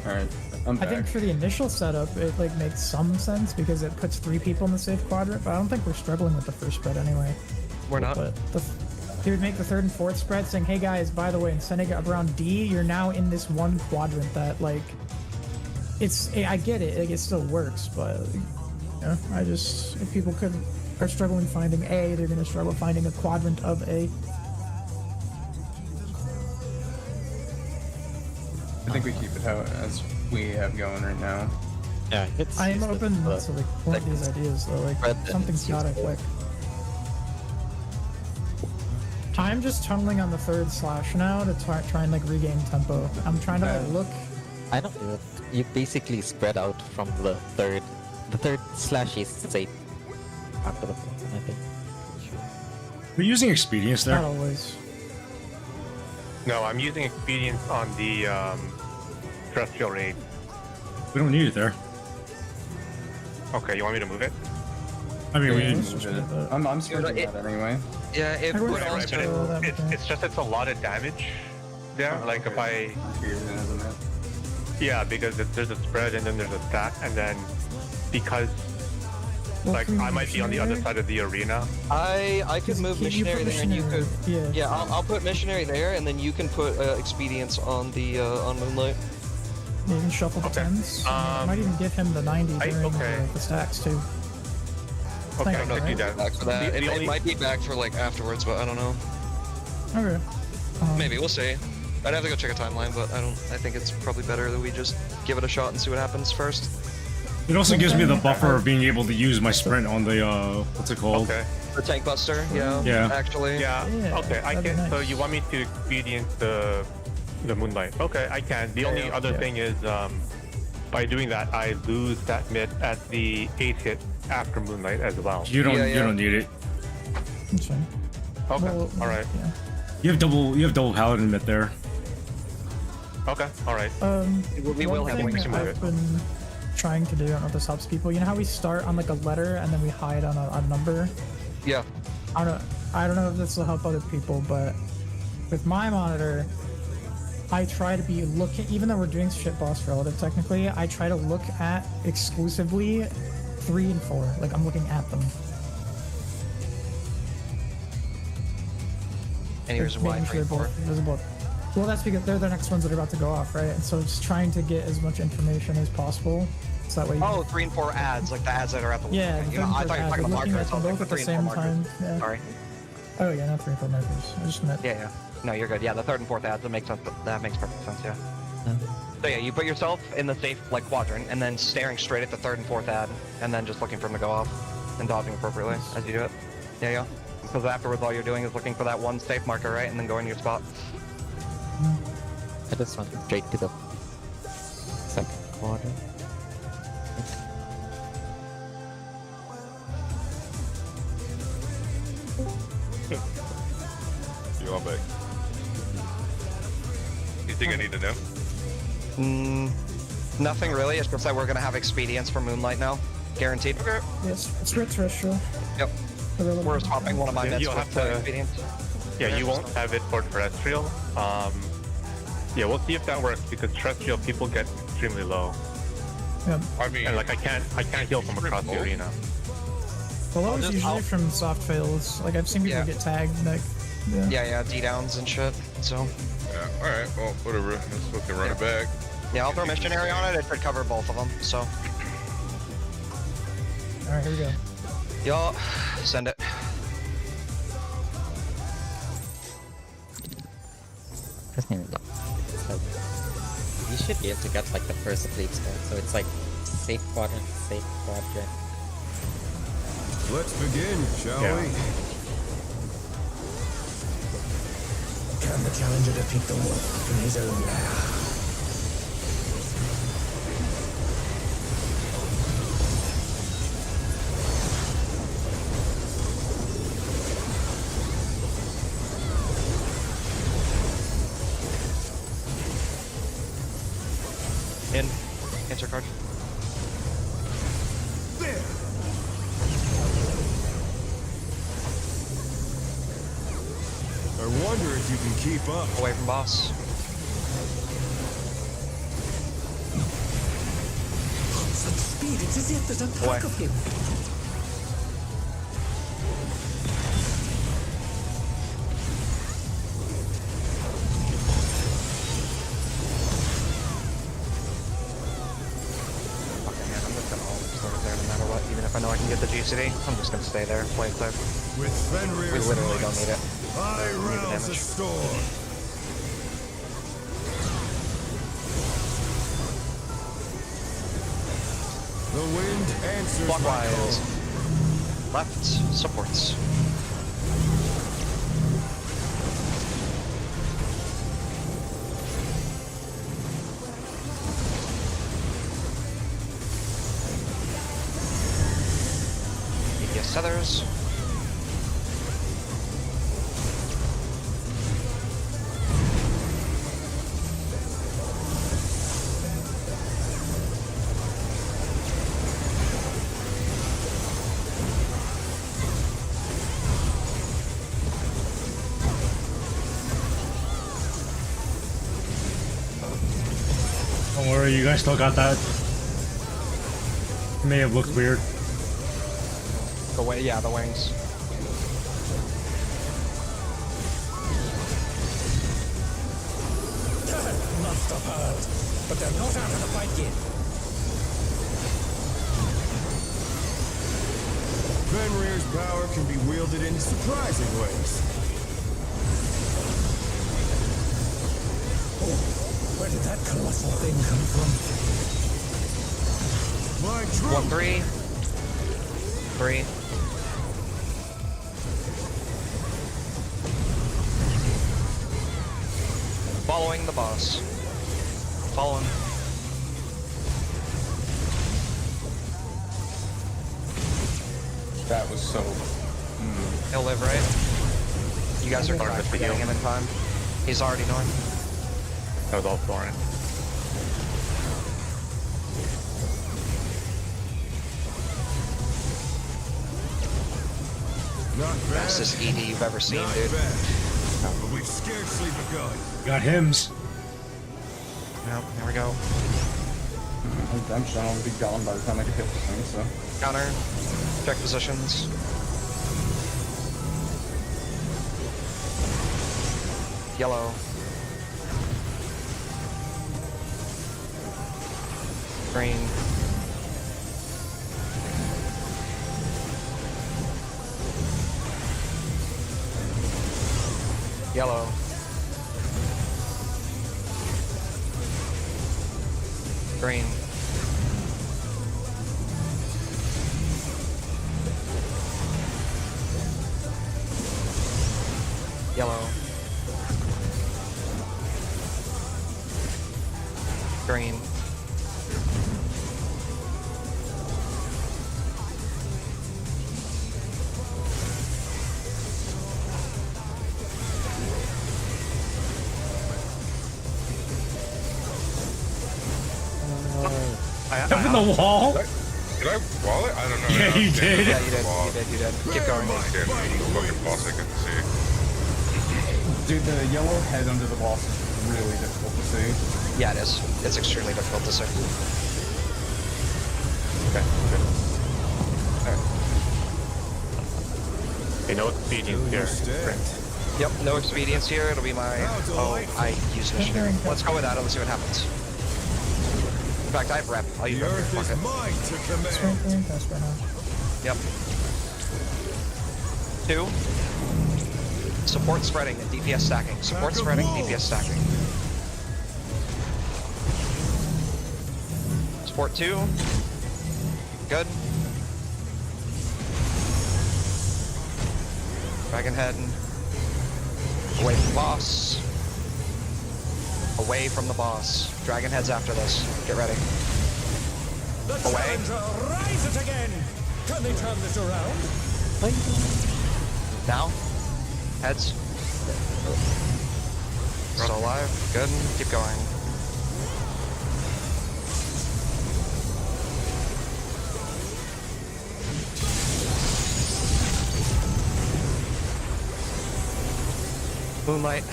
Speaker 2: Alright, I'm
Speaker 3: I
Speaker 2: back.
Speaker 3: think for the initial setup, it like makes some sense because it puts 3 people in the safe quadrant, but I don't think we're struggling with the first spread anyway.
Speaker 11: We're not.
Speaker 3: But he would make the 3rd and 4th spread saying, hey guys, by the way, in sending it around D, you're now in this one quadrant that like, I get it, like it still works, but you know, if people are struggling finding A, they're gonna struggle finding a quadrant of A.
Speaker 2: I think we keep it how as we have going right now.
Speaker 9: Yeah, it's
Speaker 3: I am
Speaker 9: useless,
Speaker 3: open
Speaker 9: but
Speaker 3: to like one of these ideas though, like
Speaker 9: spread then
Speaker 3: something's
Speaker 9: it's
Speaker 3: gotta
Speaker 9: useful.
Speaker 3: click. I'm just tunneling on the 3rd slash now to try and like regain tempo. I'm trying to like look.
Speaker 9: I don't do it. You basically spread out from the third. The 3rd slash is safe after the 4th, I think.
Speaker 4: We're using expedience
Speaker 3: Not
Speaker 4: there.
Speaker 3: always.
Speaker 5: No, I'm using expedience on the terrestrial raid.
Speaker 4: We don't need it there.
Speaker 5: Okay, you want me to move it?
Speaker 4: I mean, we
Speaker 3: Yeah,
Speaker 4: need.
Speaker 3: let's just move it.
Speaker 2: I'm switching that anyway.
Speaker 11: Yeah, it
Speaker 3: Everyone's
Speaker 11: would
Speaker 5: Right,
Speaker 11: also.
Speaker 5: but
Speaker 3: that makes
Speaker 5: it's just it's a lot of damage there. Like if I yeah, because there's a spread and then there's a stack, and then because
Speaker 3: Well,
Speaker 5: Like,
Speaker 3: can we
Speaker 5: I might be on the other
Speaker 3: missionary?
Speaker 5: side of the arena.
Speaker 11: I could move
Speaker 3: Can you put
Speaker 11: missionary there, and you could.
Speaker 3: missionary? Yeah.
Speaker 11: Yeah, I'll put missionary there, and then you can put expedience on the on moonlight.
Speaker 3: Yeah, you can shuffle the
Speaker 5: Okay.
Speaker 3: tens. Might even give him the 90 during
Speaker 5: okay.
Speaker 3: the stacks too.
Speaker 5: Okay,
Speaker 3: Thank
Speaker 5: I
Speaker 3: you,
Speaker 5: can do
Speaker 3: right?
Speaker 5: that.
Speaker 11: Back for that.
Speaker 5: The
Speaker 11: It
Speaker 5: only-
Speaker 11: might be back for like afterwards, but I don't know.
Speaker 3: Okay.
Speaker 11: Maybe we'll see. I'd have to go check a timeline, but I think it's probably better that we just give it a shot and see what happens first.
Speaker 4: It also gives me the buffer of being able to use my sprint on the what's it called?
Speaker 5: Okay.
Speaker 11: The tank buster, yeah.
Speaker 4: Yeah.
Speaker 11: Actually.
Speaker 5: Yeah.
Speaker 3: Yeah,
Speaker 5: Okay, I
Speaker 3: that'd be
Speaker 5: can. So
Speaker 3: nice.
Speaker 5: you want me to expedient the moonlight? Okay, I can. The only other thing is, by doing that, I lose that mid at the 8th hit after moonlight as well.
Speaker 4: You don't
Speaker 11: Yeah,
Speaker 4: you
Speaker 11: yeah.
Speaker 4: don't need it.
Speaker 3: That's fine.
Speaker 5: Okay.
Speaker 3: Well,
Speaker 5: All right.
Speaker 3: Yeah.
Speaker 4: You have double paladin mid there.
Speaker 5: Okay. All right.
Speaker 11: We will
Speaker 3: one
Speaker 11: have
Speaker 3: thing
Speaker 11: wings
Speaker 5: to
Speaker 3: that
Speaker 5: move
Speaker 3: I've
Speaker 5: it.
Speaker 3: been trying to do, I don't know if this helps people. You know how we start on like a letter and then we hide on a number?
Speaker 11: Yeah.
Speaker 3: I don't know if this will help other people, but with my monitor, I try to be looking, even though we're doing shit boss relative technically, I try to look at exclusively 3 and 4. Like I'm looking at them.
Speaker 11: Any reason why
Speaker 3: Making sure
Speaker 11: 3
Speaker 3: they're
Speaker 11: 4?
Speaker 3: both visible. Well, that's because they're the next ones that are about to go off, right? And so just trying to get as much information as possible, so that way.
Speaker 11: Oh, 3 and 4 ads, like the ads that are at the.
Speaker 3: Yeah,
Speaker 11: okay. You know, I thought you were talking about
Speaker 3: looking
Speaker 11: markers.
Speaker 3: at
Speaker 11: I
Speaker 3: them
Speaker 11: was like
Speaker 3: both
Speaker 11: the
Speaker 3: at the
Speaker 11: 3 and 4
Speaker 3: same
Speaker 11: markers.
Speaker 3: time. Yeah.
Speaker 11: Sorry.
Speaker 3: Oh yeah, not 3 and 4 markers. I just meant.
Speaker 11: Yeah. No, you're good. Yeah, the 3rd and 4th ads, that makes sense. That makes perfect sense. Yeah. So yeah, you put yourself in the safe like quadrant, and then staring straight at the 3rd and 4th ad, and then just looking for them to go off, and dodging appropriately as you do it. Yeah, yeah. Because afterwards, all you're doing is looking for that one safe marker, right, and then going to your spot.
Speaker 9: I just went straight to the second quadrant.
Speaker 8: You all back. Anything I need to know?
Speaker 11: Nothing really. It's just that we're gonna have expedience for Moonlight now, guaranteed. Okay.
Speaker 3: Yes, it's terrestrial.
Speaker 11: Yep. We're swapping one of my
Speaker 5: Yeah,
Speaker 11: mids
Speaker 5: you'll
Speaker 11: with
Speaker 5: have to-
Speaker 11: expedience.
Speaker 5: Yeah, you won't have it for terrestrial. Yeah, we'll see if that works because terrestrial people get extremely low,
Speaker 3: Yeah.
Speaker 8: I mean,
Speaker 5: and like I can't heal from across the arena.
Speaker 3: Below is
Speaker 11: just-
Speaker 3: usually
Speaker 11: I'll-
Speaker 3: from soft fails. Like I've seen people
Speaker 11: Yeah.
Speaker 3: get tagged. Like, yeah.
Speaker 11: Yeah, D downs and shit. So
Speaker 8: yeah, all right. Well, whatever. Let's fucking run it back.
Speaker 11: yeah, I'll throw missionary on it. It should cover both of them. So
Speaker 3: All right, here we go.
Speaker 11: y'all send it.
Speaker 9: Just need to look. So you should be able to get like the first fleet spell. So it's like safe quadrant, safe quadrant.
Speaker 6: Let's begin, shall
Speaker 5: Yeah.
Speaker 6: we?
Speaker 7: Can the challenger defeat the wolf in his own lair?
Speaker 11: Answer card.
Speaker 6: There! I wonder if you can keep up.
Speaker 11: Away from boss.
Speaker 7: Such speed, it's as if there's a pack of him.
Speaker 11: Fucking man, I'm just gonna hold sort of there no matter what. Even if I know I can get the GCD, I'm just gonna stay there, play it safe.
Speaker 6: With Fenrir's
Speaker 11: We literally don't
Speaker 6: might,
Speaker 11: need it.
Speaker 6: I
Speaker 11: Don't need the
Speaker 6: rouse a
Speaker 11: damage.
Speaker 6: storm. The wind answers my
Speaker 11: Clockwise.
Speaker 6: call.
Speaker 11: Left supports. Yes, others.
Speaker 4: Don't worry, you guys still got that. It may have looked weird.
Speaker 11: The way, yeah, the wings.
Speaker 7: Must have heard, but they're not out of the fight yet.
Speaker 6: Fenrir's power can be wielded in surprising ways.
Speaker 7: Oh, where did that colossal thing come from?
Speaker 6: My true
Speaker 11: 1-3. 3. Following the boss. Following.
Speaker 2: That was so.
Speaker 11: He'll live, right? You guys are correct for getting him in time. He's already north.
Speaker 5: That was all Thorin.
Speaker 6: not bad.
Speaker 11: Fastest ED you've ever seen,
Speaker 6: Not
Speaker 11: dude.
Speaker 6: bad. But we've scarcely begun.
Speaker 4: Got hymns.
Speaker 11: Yep, there we go.
Speaker 2: I'm sure I'll be gone by the time I get hit the thing, so.
Speaker 11: Counter. Check positions. Yellow. Green. Yellow. Green. Yellow. Green.
Speaker 4: Up in the wall?
Speaker 8: Did I wall it? I don't know.
Speaker 4: Yeah, you did.
Speaker 11: Yeah, you did. You did. Keep going.
Speaker 8: Fucking boss I can see.
Speaker 2: Dude, the yellow head under the boss is really difficult to see.
Speaker 11: Yeah, it is. It's extremely difficult to see.
Speaker 5: Okay, good. Alright. Okay, no expedience here. Great.
Speaker 11: Yep, no expedience here. It'll be my... Oh, I use missionary. Let's go with that. Let's see what happens. In fact, I have rep. I'll use
Speaker 6: The
Speaker 11: rep here.
Speaker 6: earth
Speaker 11: Fuck
Speaker 6: is
Speaker 11: it.
Speaker 6: mine to
Speaker 3: That's
Speaker 6: command.
Speaker 3: right there. That's right now.
Speaker 11: Yep. 2. Support spreading and DPS stacking. Support spreading, DPS stacking. Support 2. Good. Dragon head. Away from the boss. Away from the boss. Dragon head's after this. Get ready.
Speaker 7: The
Speaker 11: Away.
Speaker 7: challenger rises again. Can they turn this around?
Speaker 11: Now. Heads. Still alive. Good. Keep going. Moonlight.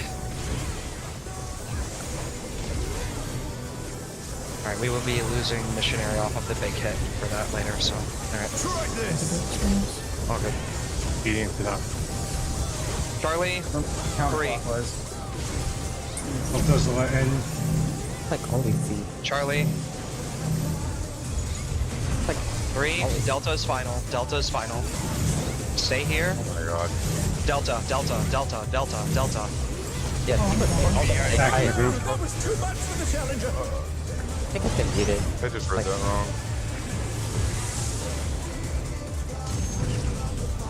Speaker 11: Alright, we will be losing missionary off of the big hit for that later, so. Alright.
Speaker 6: Try this.
Speaker 11: All good.
Speaker 5: Expedience it up.
Speaker 11: Charlie, 3.
Speaker 2: Counterclockwise.
Speaker 4: Hope those will end.
Speaker 9: Like always see.
Speaker 11: Charlie.
Speaker 9: Like
Speaker 11: 3. Delta is final. Delta is final. Stay here.
Speaker 8: Oh my god.
Speaker 11: Delta, Delta, Delta, Delta, Delta. Yeah.
Speaker 4: Back in the group.
Speaker 7: That was too much for the challenger.
Speaker 9: I think it's been muted.
Speaker 8: I just read that wrong.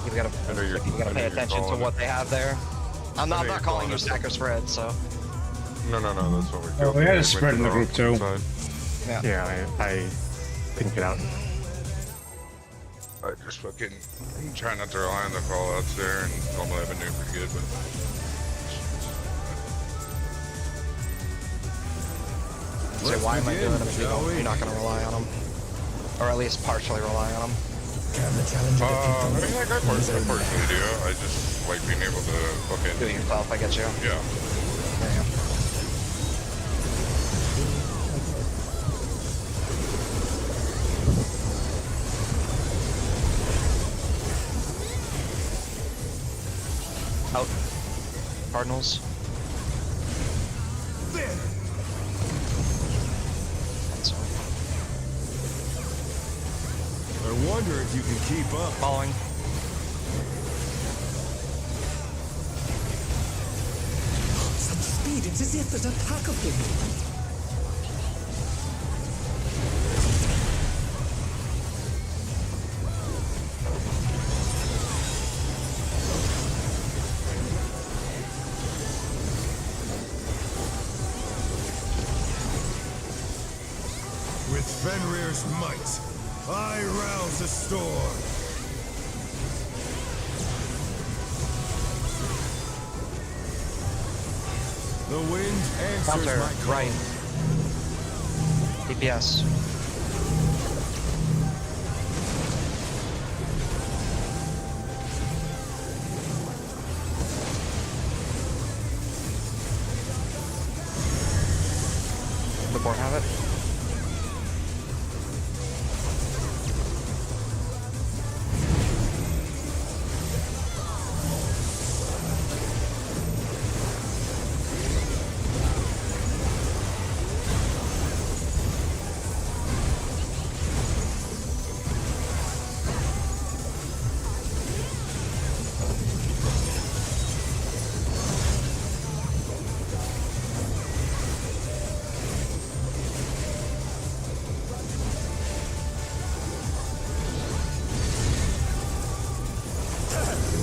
Speaker 11: You gotta,
Speaker 8: I know you're-
Speaker 11: you gotta
Speaker 8: I know
Speaker 11: pay
Speaker 8: you're
Speaker 11: attention to
Speaker 8: calling
Speaker 11: what
Speaker 8: it.
Speaker 11: they have there. I'm
Speaker 8: know
Speaker 11: not
Speaker 8: you're
Speaker 11: calling
Speaker 8: calling
Speaker 11: you
Speaker 8: it.
Speaker 11: stacker spread, so.
Speaker 8: No, that's what we're
Speaker 4: Oh,
Speaker 8: doing.
Speaker 4: we had a spread in the group, too.
Speaker 11: Yeah.
Speaker 5: Yeah, I couldn't get out.
Speaker 8: I just fucking try not to rely on the callouts there, and normally I've been doing pretty good, but
Speaker 11: Say, why am I
Speaker 6: begin,
Speaker 11: doing them if
Speaker 6: shall we?
Speaker 11: you're not gonna rely on them? Or at least partially rely on them.
Speaker 7: Can the challenger
Speaker 8: I
Speaker 7: defeat the
Speaker 8: mean, like I personally do. I just like being able to
Speaker 11: Do
Speaker 8: fucking
Speaker 11: it yourself, I get you.
Speaker 8: yeah.
Speaker 11: There you go.
Speaker 1: Out. Cardinals.
Speaker 6: There! I wonder if you can keep up.
Speaker 1: Following.
Speaker 7: Such speed, it's as if there's a pack of them.
Speaker 6: With Fenrir's might, I rouse the storm. The wind answers
Speaker 1: Counter.
Speaker 6: my call.
Speaker 1: Right. DPS. The board have it.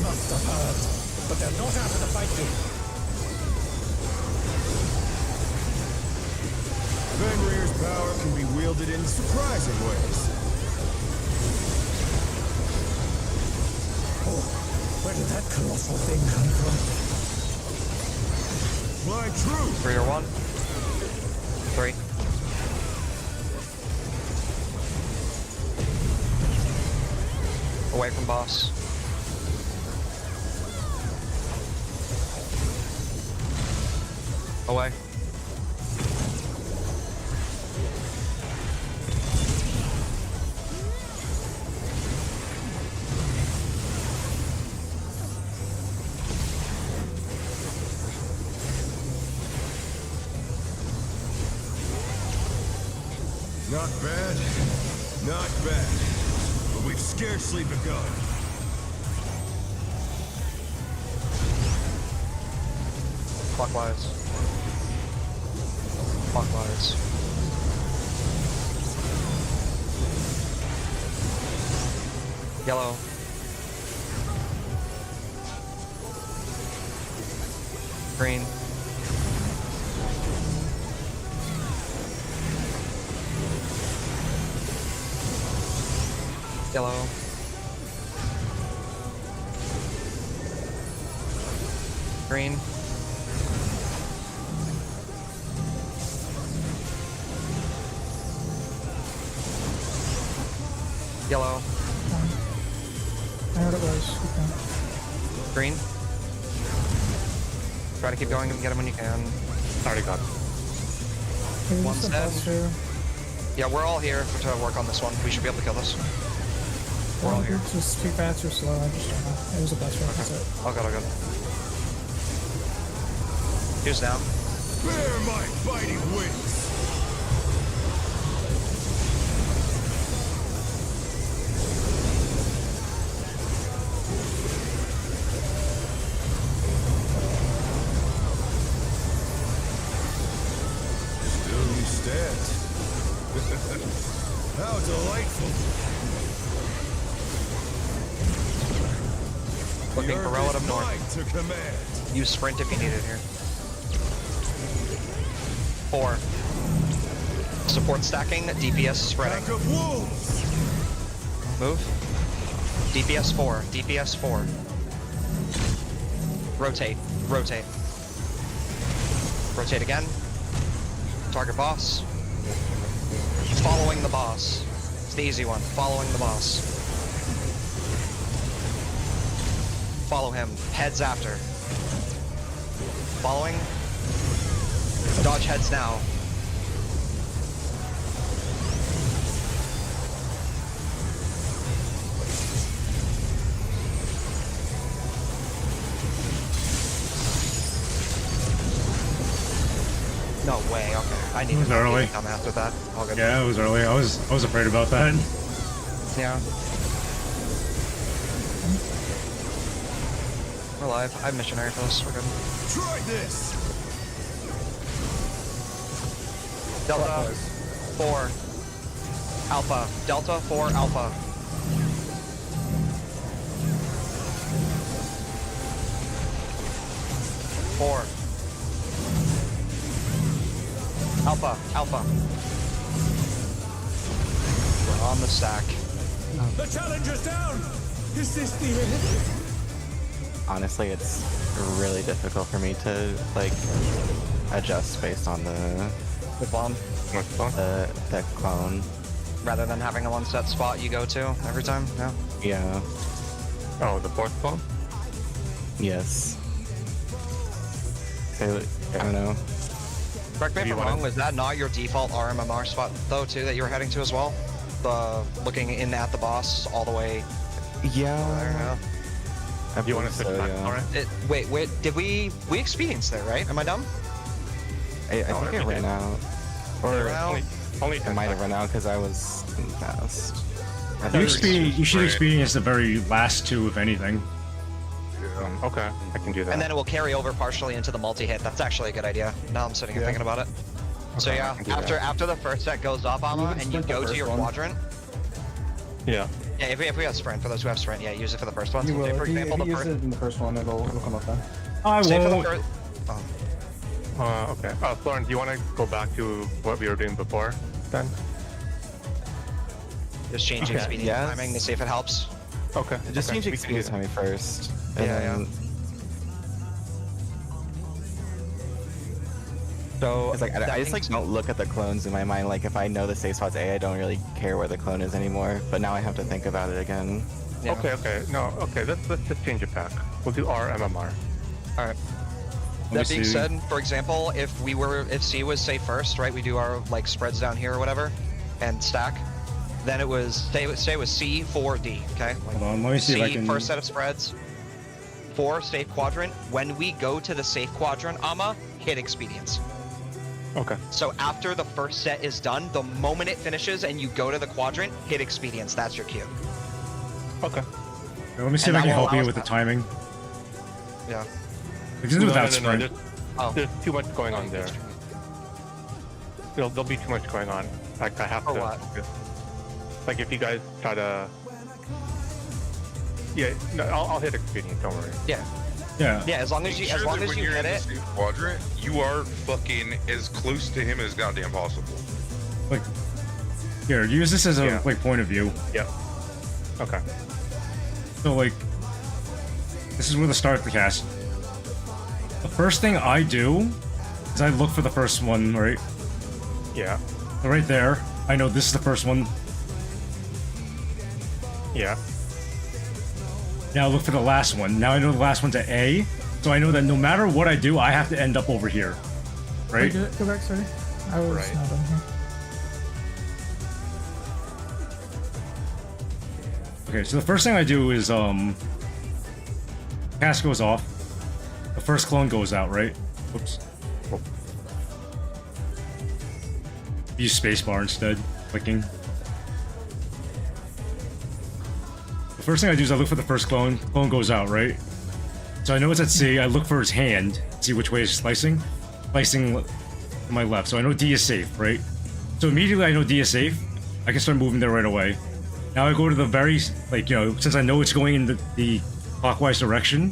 Speaker 7: Must have heard, but they're not out of the fight yet.
Speaker 6: Fenrir's power can be wielded in surprising ways.
Speaker 7: Oh, where did that colossal thing come from?
Speaker 6: My truth!
Speaker 1: 3 or 1. 3. Away from boss. Away.
Speaker 6: Not bad, not bad. But we've scarcely begun.
Speaker 1: Clockwise. Clockwise. Yellow. Green. Yellow. Green. Yellow.
Speaker 3: I know what it was. Okay.
Speaker 1: Green. Try to keep going and get him when you can.
Speaker 5: Already got it.
Speaker 3: Maybe
Speaker 1: One
Speaker 3: just a
Speaker 1: step.
Speaker 3: bus too.
Speaker 1: Yeah, we're all here to work on this one. We should be able to kill this. We're all here.
Speaker 3: Just too fast or slow, I just don't know. It was a bus run, that's it.
Speaker 1: All good, all good. Who's down?
Speaker 6: Bear my fighting wings! Still you stand. How delightful!
Speaker 1: Looking
Speaker 6: The
Speaker 1: for
Speaker 6: earth
Speaker 1: relative
Speaker 6: is
Speaker 1: north.
Speaker 6: mine to command.
Speaker 1: Use sprint if you need it here. 4. Support stacking, DPS spreading.
Speaker 6: Pack of wolves!
Speaker 1: Move. DPS 4, DPS 4. Rotate, rotate. Rotate again. Target boss. Following the boss. It's the easy one, following the boss. Follow him, heads after. Following. Dodge heads now. I
Speaker 4: It
Speaker 1: needed
Speaker 4: was
Speaker 1: to
Speaker 4: early.
Speaker 1: come after that. All good.
Speaker 4: Yeah, it was early. I was afraid about that.
Speaker 1: Yeah. We're live. I have missionary for this. We're good.
Speaker 6: Try this!
Speaker 1: Delta 4 Alpha. Delta 4 Alpha. Four. Alpha. Alpha. We're on the stack.
Speaker 6: The challenger's down! Is this the end?
Speaker 10: Honestly, it's really difficult for me to like adjust based on the
Speaker 1: bomb.
Speaker 10: the clone.
Speaker 1: Rather than having a one set spot you go to every time. Yeah.
Speaker 10: Yeah.
Speaker 5: Oh, the fourth clone?
Speaker 10: Yes. So, I don't know.
Speaker 1: Correct me if I'm wrong, was that not your default RMMR spot though too that you were heading to as well? The looking in at the boss all the way
Speaker 10: Yeah.
Speaker 1: there,
Speaker 10: I
Speaker 5: You want to
Speaker 10: believe
Speaker 5: switch
Speaker 10: so,
Speaker 5: back?
Speaker 10: yeah.
Speaker 5: Alright.
Speaker 1: wait, did we experienced there, right? Am I dumb?
Speaker 10: I think it
Speaker 5: everything.
Speaker 10: ran out. Or
Speaker 5: Only
Speaker 10: it might have run out because I was fast. I thought
Speaker 4: You should experience the very last two, if anything.
Speaker 5: Okay, I can do that.
Speaker 1: And then it will carry over partially into the multi-hit. That's actually a good idea. Now I'm sitting here thinking about it. So
Speaker 5: Okay, I
Speaker 1: yeah,
Speaker 5: can do
Speaker 1: after the first set goes off, Amma, and you go to your quadrant.
Speaker 5: Yeah.
Speaker 1: Yeah, if we have sprint, for those who have sprint, yeah, use it for the first one.
Speaker 2: You will.
Speaker 1: For
Speaker 2: If you
Speaker 1: example,
Speaker 2: use it in the first one, it'll come up then.
Speaker 4: I
Speaker 1: say for the
Speaker 4: won't.
Speaker 1: first. Oh.
Speaker 5: Okay. Florin, do you want to go back to what we were doing before then?
Speaker 1: Just changing
Speaker 10: Okay,
Speaker 1: speed and
Speaker 10: yes.
Speaker 1: timing to see if it helps.
Speaker 5: Okay.
Speaker 10: Just
Speaker 5: okay,
Speaker 10: change
Speaker 5: we can do
Speaker 10: experience
Speaker 5: that.
Speaker 10: timing first. And
Speaker 1: Yeah,
Speaker 10: then,
Speaker 1: yeah. So
Speaker 10: It's like I
Speaker 1: that
Speaker 10: just like
Speaker 1: means-
Speaker 10: don't look at the clones in my mind. Like if I know the safe spot's A, I don't really care where the clone is anymore. But now I have to think about it again.
Speaker 1: Yeah.
Speaker 5: Okay. No, okay, let's just change it back. We'll do our MMR.
Speaker 1: All right.
Speaker 4: me
Speaker 1: That being
Speaker 4: see.
Speaker 1: said, for example, if C was say first, right? We do our like spreads down here or whatever, and stack. Then it was say it was C 4 D. Okay. Like,
Speaker 4: Hold on, let me see
Speaker 1: C
Speaker 4: if I can.
Speaker 1: first set of spreads. 4 safe quadrant. When we go to the safe quadrant, Amma, hit expedience.
Speaker 5: Okay.
Speaker 1: So after the first set is done, the moment it finishes and you go to the quadrant, hit expedience. That's your cue.
Speaker 5: Okay.
Speaker 4: Let me see
Speaker 1: And
Speaker 4: if I
Speaker 1: that
Speaker 4: can
Speaker 1: will
Speaker 4: help
Speaker 1: allow
Speaker 4: you
Speaker 1: us
Speaker 4: with the
Speaker 1: to-
Speaker 4: timing.
Speaker 1: Yeah.
Speaker 4: We can do without sprint.
Speaker 5: There's,
Speaker 1: Oh.
Speaker 5: there's too much going on there. There'll be too much going on. Like I have
Speaker 1: For
Speaker 5: to.
Speaker 1: what?
Speaker 5: Like if you guys try to. Yeah, no, I'll hit expedience. Don't worry.
Speaker 1: Yeah.
Speaker 4: Yeah.
Speaker 1: Yeah. As long as
Speaker 8: Make
Speaker 1: you
Speaker 8: sure that when
Speaker 1: hit
Speaker 8: you're in
Speaker 1: it.
Speaker 8: the safe quadrant, you are fucking as close to him as goddamn possible.
Speaker 4: Like, here, use this as a
Speaker 5: Yeah.
Speaker 4: like point of view.
Speaker 5: Yeah. Okay.
Speaker 4: So like, this is where the start of the cast. The first thing I do is I look for the first one, right?
Speaker 5: Yeah.
Speaker 4: So right there, I know this is the first one.
Speaker 5: Yeah.
Speaker 4: Now I look for the last one. Now I know the last one's at A, so I know that no matter what I do, I have to end up over here, right?
Speaker 3: Wait, go back, sorry. I was
Speaker 5: Right.
Speaker 3: not done here.
Speaker 4: Okay, so the first thing I do is cast goes off. The first clone goes out, right? Oops. Use spacebar instead, clicking. The first thing I do is I look for the first clone. Clone goes out, right? So I know it's at C. I look for his hand, see which way is slicing. Slicing to my left. So I know D is safe, right? So immediately I know D is safe. I can start moving there right away. Now I go to the very, like, you know, since I know it's going in the clockwise direction,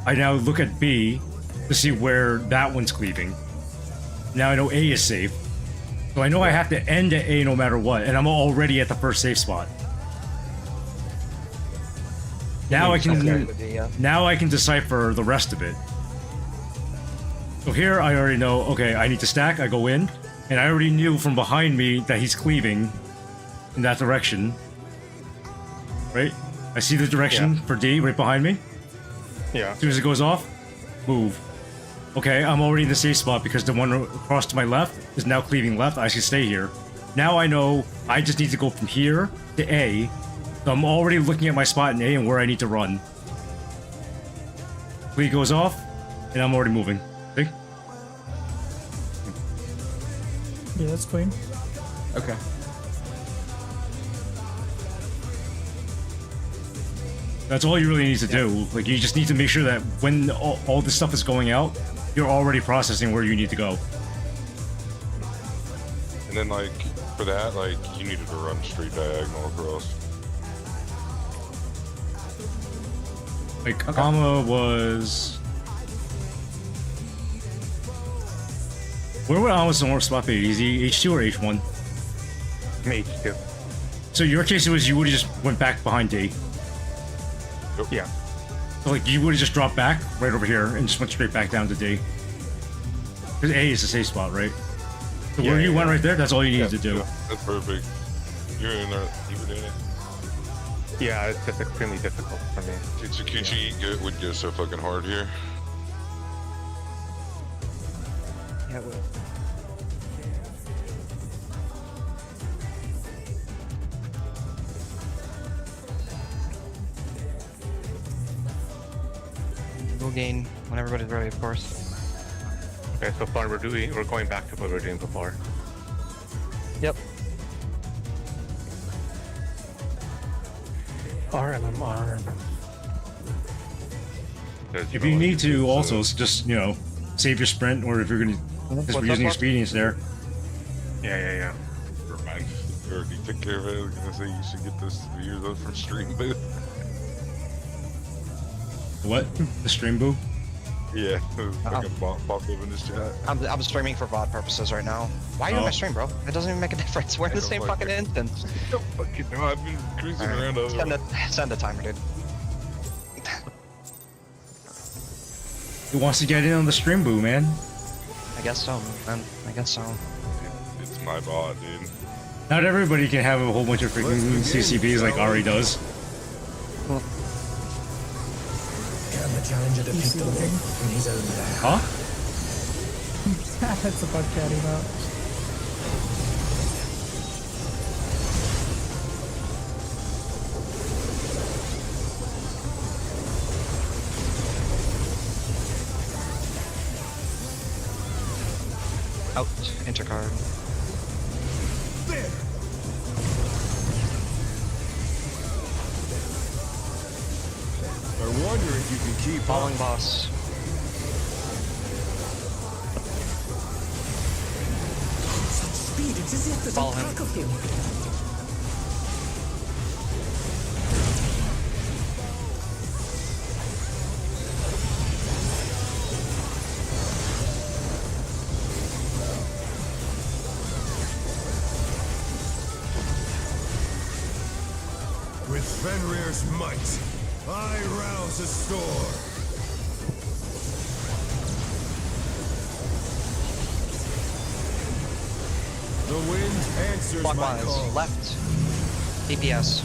Speaker 4: I now look at B to see where that one's cleaving. Now I know A is safe. So I know I have to end at A no matter what, and I'm already at the first safe spot. Now I can now I can decipher the rest of it. So here I already know, okay, I need to stack, I go in, and I already knew from behind me that he's cleaving in that direction. Right? I see the direction for D right behind me.
Speaker 5: Yeah.
Speaker 4: As soon as it goes off, move. Okay, I'm already in the safe spot because the one across to my left is now cleaving left. I should stay here. Now I know I just need to go from here to A. So I'm already looking at my spot in A and where I need to run. Cleave goes off, and I'm already moving. See?
Speaker 3: Yeah, that's clean.
Speaker 2: Okay.
Speaker 4: That's all you really need to do. Like, you just need to make sure that when all this stuff is going out, you're already processing where you need to go.
Speaker 8: And then, like, for that, like, you needed to run straight diagonal across.
Speaker 4: Like, Kama was... Where would Ama's north spot be? Is he H2 or H1?
Speaker 5: H2.
Speaker 4: So your case was you would have just went back behind D.
Speaker 5: Yeah.
Speaker 4: So like you would have just dropped back right over here and just went straight back down to D. Because A is the safe spot, right? So where you went right there, that's all you needed to do.
Speaker 8: Yeah, that's perfect. You're in there. You were in it.
Speaker 5: Yeah, it's just extremely difficult for me.
Speaker 8: Dude, Tsukuchi would go so fucking hard here.
Speaker 11: Yeah, it would. We'll gain when everybody's ready, of course.
Speaker 5: Okay, so far we're going back to what we were doing before.
Speaker 11: Yep.
Speaker 7: RMMR.
Speaker 4: If you need to also just, you know, save your sprint, or if you're gonna just be using expedience there.
Speaker 5: Yeah.
Speaker 8: Never mind. You already took care of it. I was gonna say you should get this years up from stream booth.
Speaker 4: What? The stream boo?
Speaker 8: Yeah, fucking popped up in this chat.
Speaker 11: I'm streaming for VOD purposes right now. Why are you in my stream, bro? It doesn't even make a difference. We're in the same fucking instance.
Speaker 8: I don't fucking know. I've been cruising around other.
Speaker 11: Send a timer, dude.
Speaker 4: Who wants to get in on the stream boo, man?
Speaker 11: I guess so, man. I guess so.
Speaker 8: It's my bot, dude.
Speaker 4: Not everybody can have a whole bunch of freaking CCBs like Ari does.
Speaker 7: Can the challenger defeat the wolf in his own lair?
Speaker 4: Huh?
Speaker 3: That's a bug catty map.
Speaker 11: Out. Intercard.
Speaker 6: There! I wonder if you can keep
Speaker 11: Following
Speaker 6: up.
Speaker 11: boss.
Speaker 7: Such speed, it's as if there's
Speaker 11: Follow
Speaker 7: a
Speaker 11: him.
Speaker 7: pack of him.
Speaker 6: With Fenrir's might, I rouse a storm. The wind answers my
Speaker 11: Clockwise.
Speaker 6: call.
Speaker 11: Left. DPS.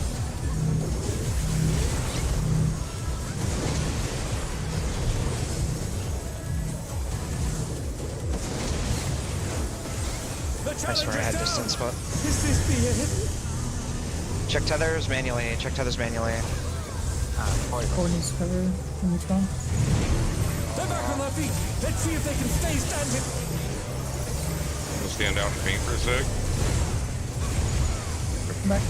Speaker 11: I swear I had distance, but.
Speaker 7: Is this the end?
Speaker 11: Check tethers manually. Check tethers manually.
Speaker 3: Core needs cover in each one.
Speaker 7: They're back on their feet. Let's see if they can stay standing.
Speaker 8: Gonna stand down and paint for a sec.
Speaker 3: Come back.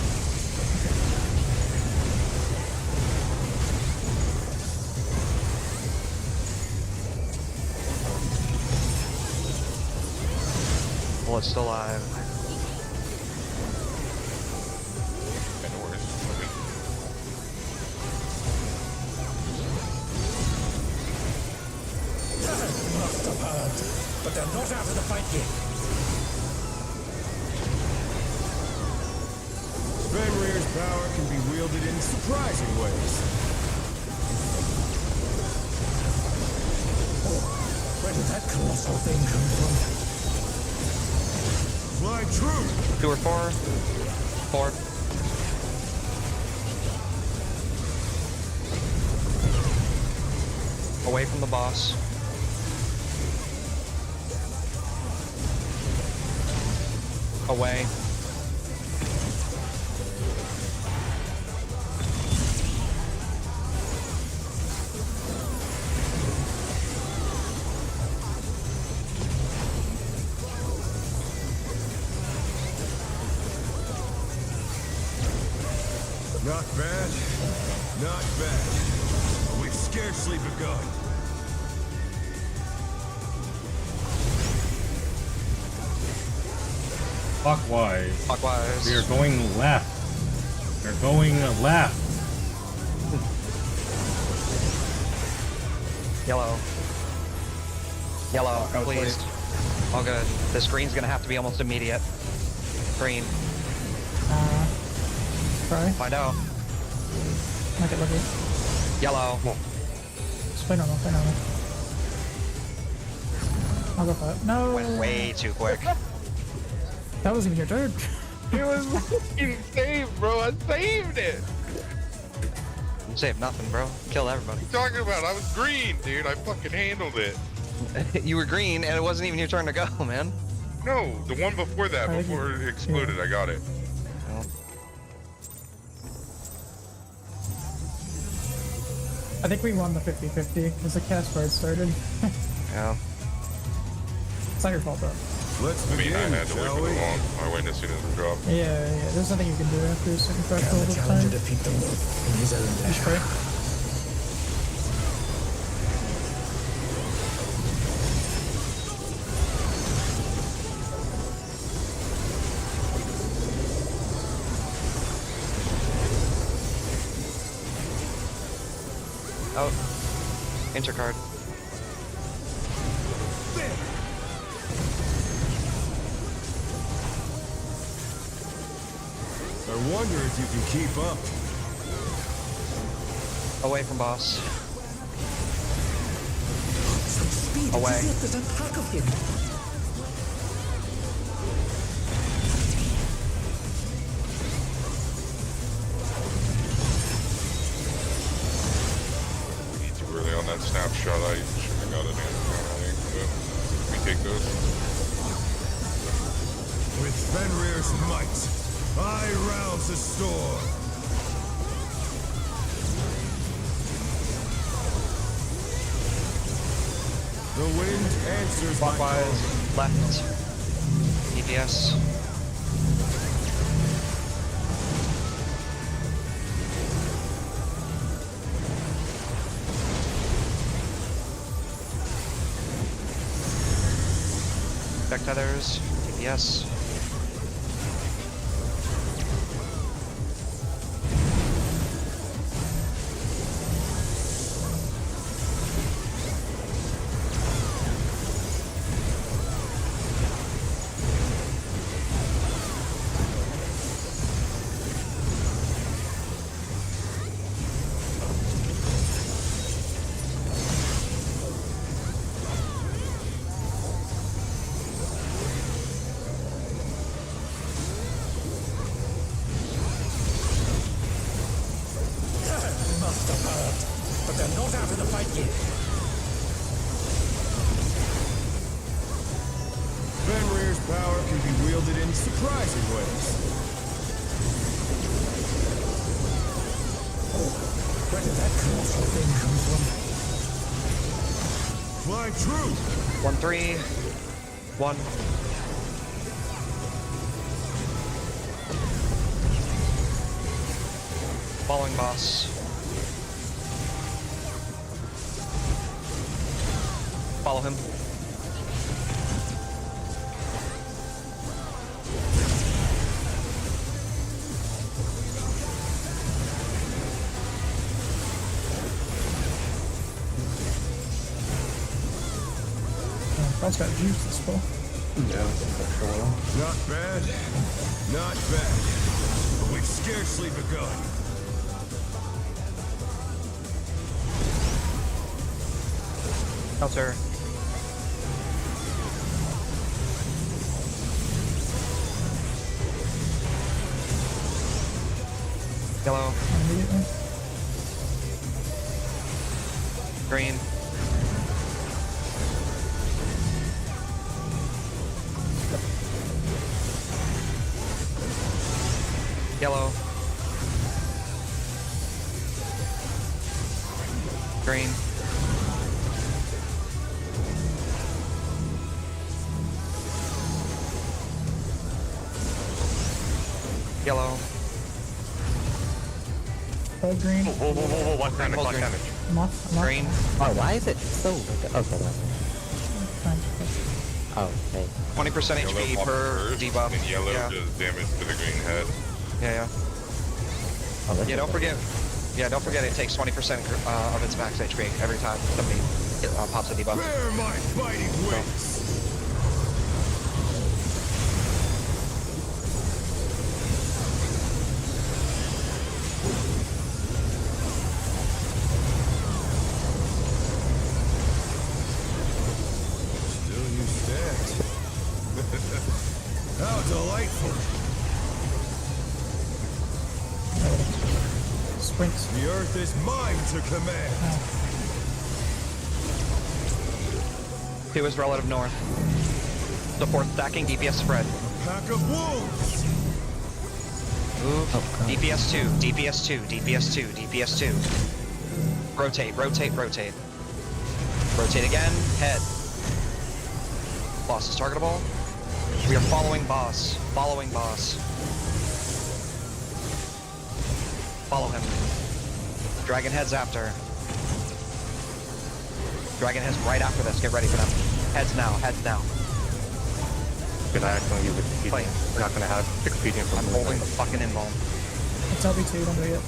Speaker 11: Well, it's still alive.
Speaker 8: Yeah, no worries. Okay.
Speaker 7: Must have heard. But they're not out of the fight yet.
Speaker 6: Fenrir's power can be wielded in surprising ways.
Speaker 7: Where did that colossal thing come from?
Speaker 6: Fly true!
Speaker 11: 2 or 4. 4. Away from the boss. Away.
Speaker 6: Not bad. Not bad. But we've scarcely begun.
Speaker 4: Clockwise.
Speaker 1: Clockwise.
Speaker 4: We are going left. We're going left.
Speaker 1: Yellow. Yellow, please. All good. This green's gonna have to be almost immediate. Green.
Speaker 3: Try.
Speaker 1: Find out.
Speaker 3: Might get lucky.
Speaker 1: Yellow.
Speaker 3: Just play normal, play normal. I'll go for it. No!
Speaker 1: Went way too quick.
Speaker 3: That wasn't even your turn.
Speaker 5: It was fucking saved, bro. I saved it.
Speaker 1: You saved nothing, bro. Killed everybody.
Speaker 8: What are you talking about? I was green, dude. I fucking handled it.
Speaker 1: You were green, and it wasn't even your turn to go, man.
Speaker 8: No, the one before that,
Speaker 3: I think
Speaker 8: before it exploded, I got it.
Speaker 3: I think we won the 50-50 because the cast card started.
Speaker 1: Yeah.
Speaker 3: It's not your fault though.
Speaker 6: Let's
Speaker 8: I mean,
Speaker 6: begin,
Speaker 8: I had to wait
Speaker 6: shall
Speaker 8: for the
Speaker 6: we?
Speaker 8: long. I went as soon as it dropped.
Speaker 3: Yeah. There's nothing you can do after a certain
Speaker 7: Can
Speaker 3: threshold
Speaker 7: the
Speaker 3: of
Speaker 7: challenger
Speaker 3: time.
Speaker 7: defeat the wolf in his own
Speaker 3: Just
Speaker 7: lair?
Speaker 3: pray.
Speaker 1: Out. Intercard.
Speaker 6: I wonder if you can keep up.
Speaker 1: Away from boss.
Speaker 7: Some speed.
Speaker 1: Away.
Speaker 7: It's as if there's a pack of him.
Speaker 8: Too early on that snapshot. I should have got an answer, I think. But we take those.
Speaker 6: With Fenrir's might, I rouse the storm. The wind answers my call.
Speaker 1: Clockwise. Left. EPS. Back tethers. EPS.
Speaker 7: Must have heard. But they're not out of the fight yet.
Speaker 6: Fenrir's power can be wielded in surprising ways.
Speaker 7: Where did that colossal thing come from?
Speaker 6: Fly true!
Speaker 1: 1-3. 1. Following boss. Follow him.
Speaker 3: That's got juice this spell.
Speaker 2: Yeah, that's for oil.
Speaker 6: Not bad. Not bad. But we've scarcely begun.
Speaker 1: Counter. Yellow.
Speaker 3: Immediately.
Speaker 1: Green. Yellow. Green. Yellow.
Speaker 3: Hold green.
Speaker 5: Whoa, what kind of clock damage?
Speaker 3: I'm off.
Speaker 1: Green.
Speaker 9: Oh, why is it so? Okay,
Speaker 3: Fine.
Speaker 9: oh, okay.
Speaker 1: 20%
Speaker 8: Yellow
Speaker 1: HP
Speaker 8: pops
Speaker 1: per
Speaker 8: first,
Speaker 1: debuff.
Speaker 8: and yellow
Speaker 1: Yeah.
Speaker 8: does damage to the green head.
Speaker 1: Yeah.
Speaker 9: Oh, that's
Speaker 1: Yeah, don't forget. Yeah, don't forget it takes 20% of its max HP every time somebody pops a debuff.
Speaker 6: Bear my biting wings. Still you stand. How delightful.
Speaker 3: Sprints.
Speaker 6: The earth is mine to command.
Speaker 1: Two is relative north. Support stacking, DPS spread.
Speaker 6: Pack of wolves.
Speaker 1: Move. DPS 2, DPS 2, DPS 2, DPS 2. Rotate, rotate, rotate. Rotate again, head. Boss is targetable. We are following boss. Following boss. Follow him. Dragon heads after. Dragon heads right after this. Get ready for them. Heads now, heads now.
Speaker 5: Because I accidentally used expedient. We're not gonna have expedient from
Speaker 1: I'm holding the fucking invuln.
Speaker 3: It's LB2, don't do it.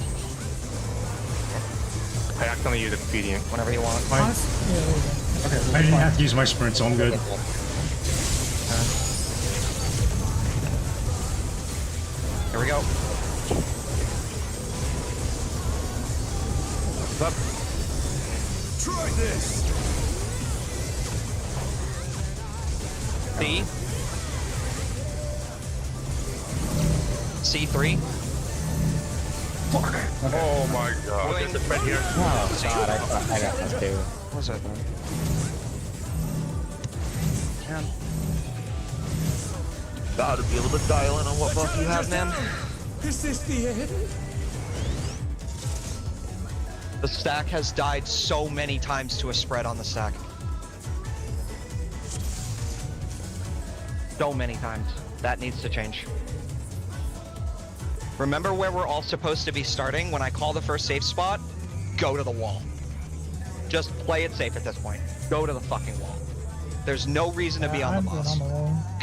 Speaker 5: I accidentally used expedient.
Speaker 1: Whenever you want.
Speaker 4: Fine.
Speaker 3: Honest? Yeah, there you go. Okay,
Speaker 4: I didn't have to use my sprint, so I'm good.
Speaker 1: Here we go. Up.
Speaker 6: Try this.
Speaker 1: C. C3.
Speaker 8: Oh my god.
Speaker 1: There's a
Speaker 5: spread here.
Speaker 9: Oh god, I thought I got that too.
Speaker 1: What's that then? Gotta be able to dial in on what buff you have, man.
Speaker 6: Is this the end?
Speaker 1: The stack has died so many times to a spread on the stack. So many times. That needs to change. Remember where we're all supposed to be starting? When I call the first safe spot, go to the wall. Just play it safe at this point. Go to the fucking wall. There's no reason to be on the boss.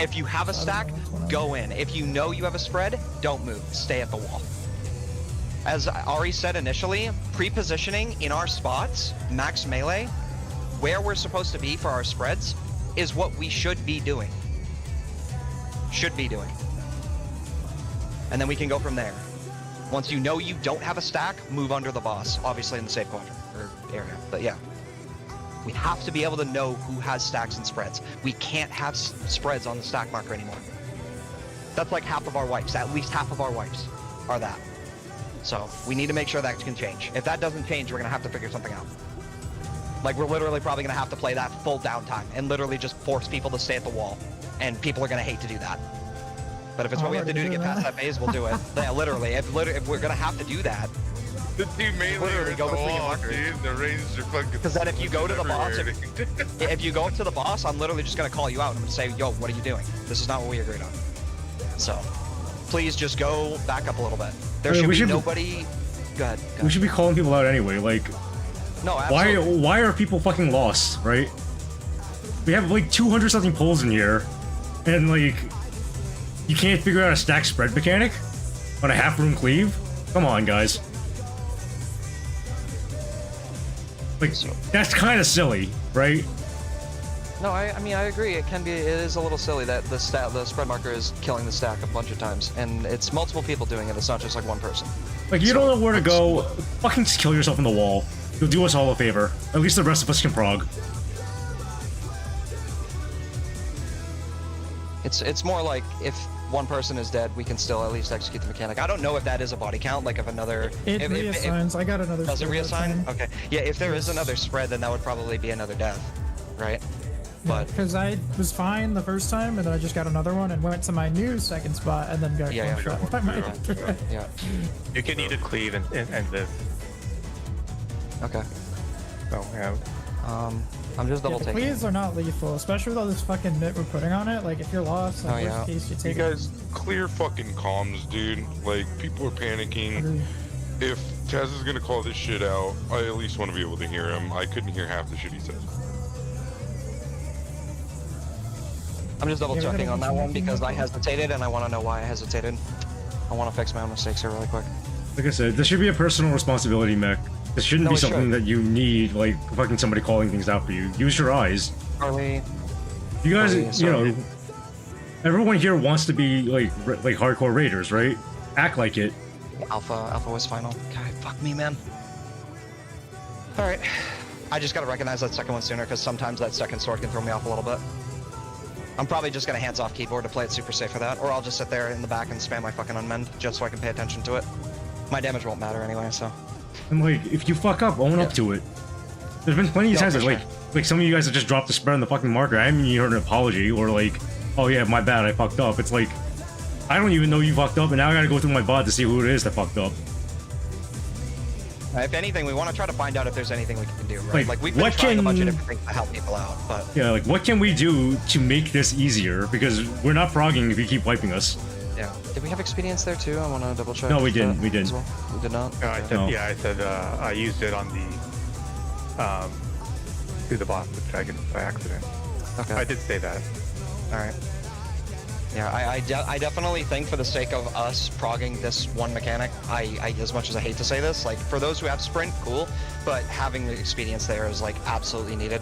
Speaker 1: If you have a stack, go in. If you know you have a spread, don't move. Stay at the wall. As Ari said initially, pre-positioning in our spots, max melee, where we're supposed to be for our spreads, is what we should be doing. Should be doing. And then we can go from there. Once you know you don't have a stack, move under the boss, obviously in the safe quadrant or area. But yeah, we have to be able to know who has stacks and spreads. We can't have spreads on the stack marker anymore. That's like half of our wipes. At least half of our wipes are that. So we need to make sure that can change. If that doesn't change, we're gonna have to figure something out. Like we're literally probably gonna have to play that full downtime and literally just force people to stay at the wall. And people are gonna hate to do that. But if it's what we have to do to get past that phase, we'll do it. Yeah, literally. If we're gonna have to do that,
Speaker 8: The two mainly
Speaker 1: literally
Speaker 8: are
Speaker 1: go
Speaker 8: the
Speaker 1: between
Speaker 8: wall,
Speaker 1: markers.
Speaker 8: dude. The range are fucking.
Speaker 1: Because then if you go to the boss,
Speaker 8: everywhere.
Speaker 1: if you go up to the boss, I'm literally just gonna call you out and I'm gonna say, yo, what are you doing? This is not what we agreed on. So, please just go back up a little bit. There
Speaker 4: Hey,
Speaker 1: should be nobody. Go ahead.
Speaker 4: We should be calling people out anyway. Like,
Speaker 1: No, absolutely.
Speaker 4: why are people fucking lost, right? We have like 200 something polls in here, and like, you can't figure out a stack spread mechanic on a half room cleave? Come on, guys. Like, that's kind of silly, right?
Speaker 1: No, I mean I agree. It is a little silly that the spread marker is killing the stack a bunch of times, and it's multiple people doing it. It's not just like one person.
Speaker 4: Like, you don't know where to go, fucking just kill yourself in the wall. You'll do us all a favor. At least the rest of us can prog.
Speaker 1: It's more like if one person is dead, we can still at least execute the mechanic. I don't know if that is a body count, like if another...
Speaker 3: It reassigns. I got another.
Speaker 1: Does it
Speaker 3: spread that
Speaker 1: reassign?
Speaker 3: time.
Speaker 1: Okay. Yeah, if there is another spread, then that would probably be another death, right? But
Speaker 3: Because I was fine the first time, and then I just got another one and went to my new second spot, and then got
Speaker 1: Yeah,
Speaker 3: one
Speaker 1: yeah.
Speaker 3: shot by my
Speaker 1: yeah.
Speaker 5: You can either cleave and this.
Speaker 1: Okay.
Speaker 5: So yeah.
Speaker 1: I'm just double
Speaker 3: the
Speaker 1: taking.
Speaker 3: cleaves are not lethal, especially with all this fucking mitt we're putting on it. Like, if you're lost, like,
Speaker 1: Oh,
Speaker 3: worst
Speaker 1: yeah.
Speaker 3: case, you
Speaker 8: You
Speaker 3: take
Speaker 8: guys clear fucking comms, dude. Like people are panicking. if Taz is gonna call this shit out, I at least want to be able to hear him. I couldn't hear half the shit he said.
Speaker 11: I'm just double
Speaker 3: Yeah, we
Speaker 11: checking
Speaker 3: gotta
Speaker 11: on that
Speaker 3: mention
Speaker 11: one
Speaker 3: that
Speaker 11: because
Speaker 3: thing,
Speaker 11: I hesitated and I want to know why I hesitated. I want to fix my own mistakes here really quick.
Speaker 4: Like I said, this should be a personal responsibility, Mech. This shouldn't
Speaker 11: No,
Speaker 4: be
Speaker 11: it
Speaker 4: something
Speaker 11: should.
Speaker 4: that you need, like, fucking somebody calling things out for you. Use your eyes.
Speaker 11: Charlie,
Speaker 4: You guys,
Speaker 11: Charlie,
Speaker 4: you know, everyone here wants to be, like hardcore raiders, right? Act like it.
Speaker 11: Alpha was final. God, fuck me, man. Alright. I just gotta recognize that second one sooner because sometimes that second sword can throw me off a little bit. I'm probably just gonna hands-off keyboard to play it super safe for that, or I'll just sit there in the back and spam my fucking unmend just so I can pay attention to it. My damage won't matter anyway, so.
Speaker 4: And, like, if you fuck up, own up to it. There's been plenty of times
Speaker 11: for
Speaker 4: that, like some of you guys have just dropped the spread on the fucking marker. I haven't even heard an apology, or like, oh yeah, my bad, I fucked up. It's like, I don't even know you fucked up, and now I gotta go through my bot to see who it is that fucked up.
Speaker 11: If anything, we want to try to find out if there's anything we can do, right?
Speaker 4: Like,
Speaker 11: we've been
Speaker 4: what
Speaker 11: trying a bunch of
Speaker 4: can-
Speaker 11: different things to help people out, but
Speaker 4: Yeah, like, what can we do to make this easier? Because we're not frogging if you keep wiping us.
Speaker 11: yeah. Did we have expedience there too? I want to double check.
Speaker 4: No, we
Speaker 11: that
Speaker 4: didn't, we
Speaker 11: as
Speaker 4: didn't.
Speaker 11: well. We did not.
Speaker 5: I said,
Speaker 4: No.
Speaker 5: yeah, I said I used it on the through the boss with dragon by accident.
Speaker 11: Okay.
Speaker 5: I did say that.
Speaker 11: All right. Yeah, I definitely think for the sake of us progging this one mechanic, I as much as I hate to say this, like for those who have sprint, cool, but having the expedience there is like absolutely needed.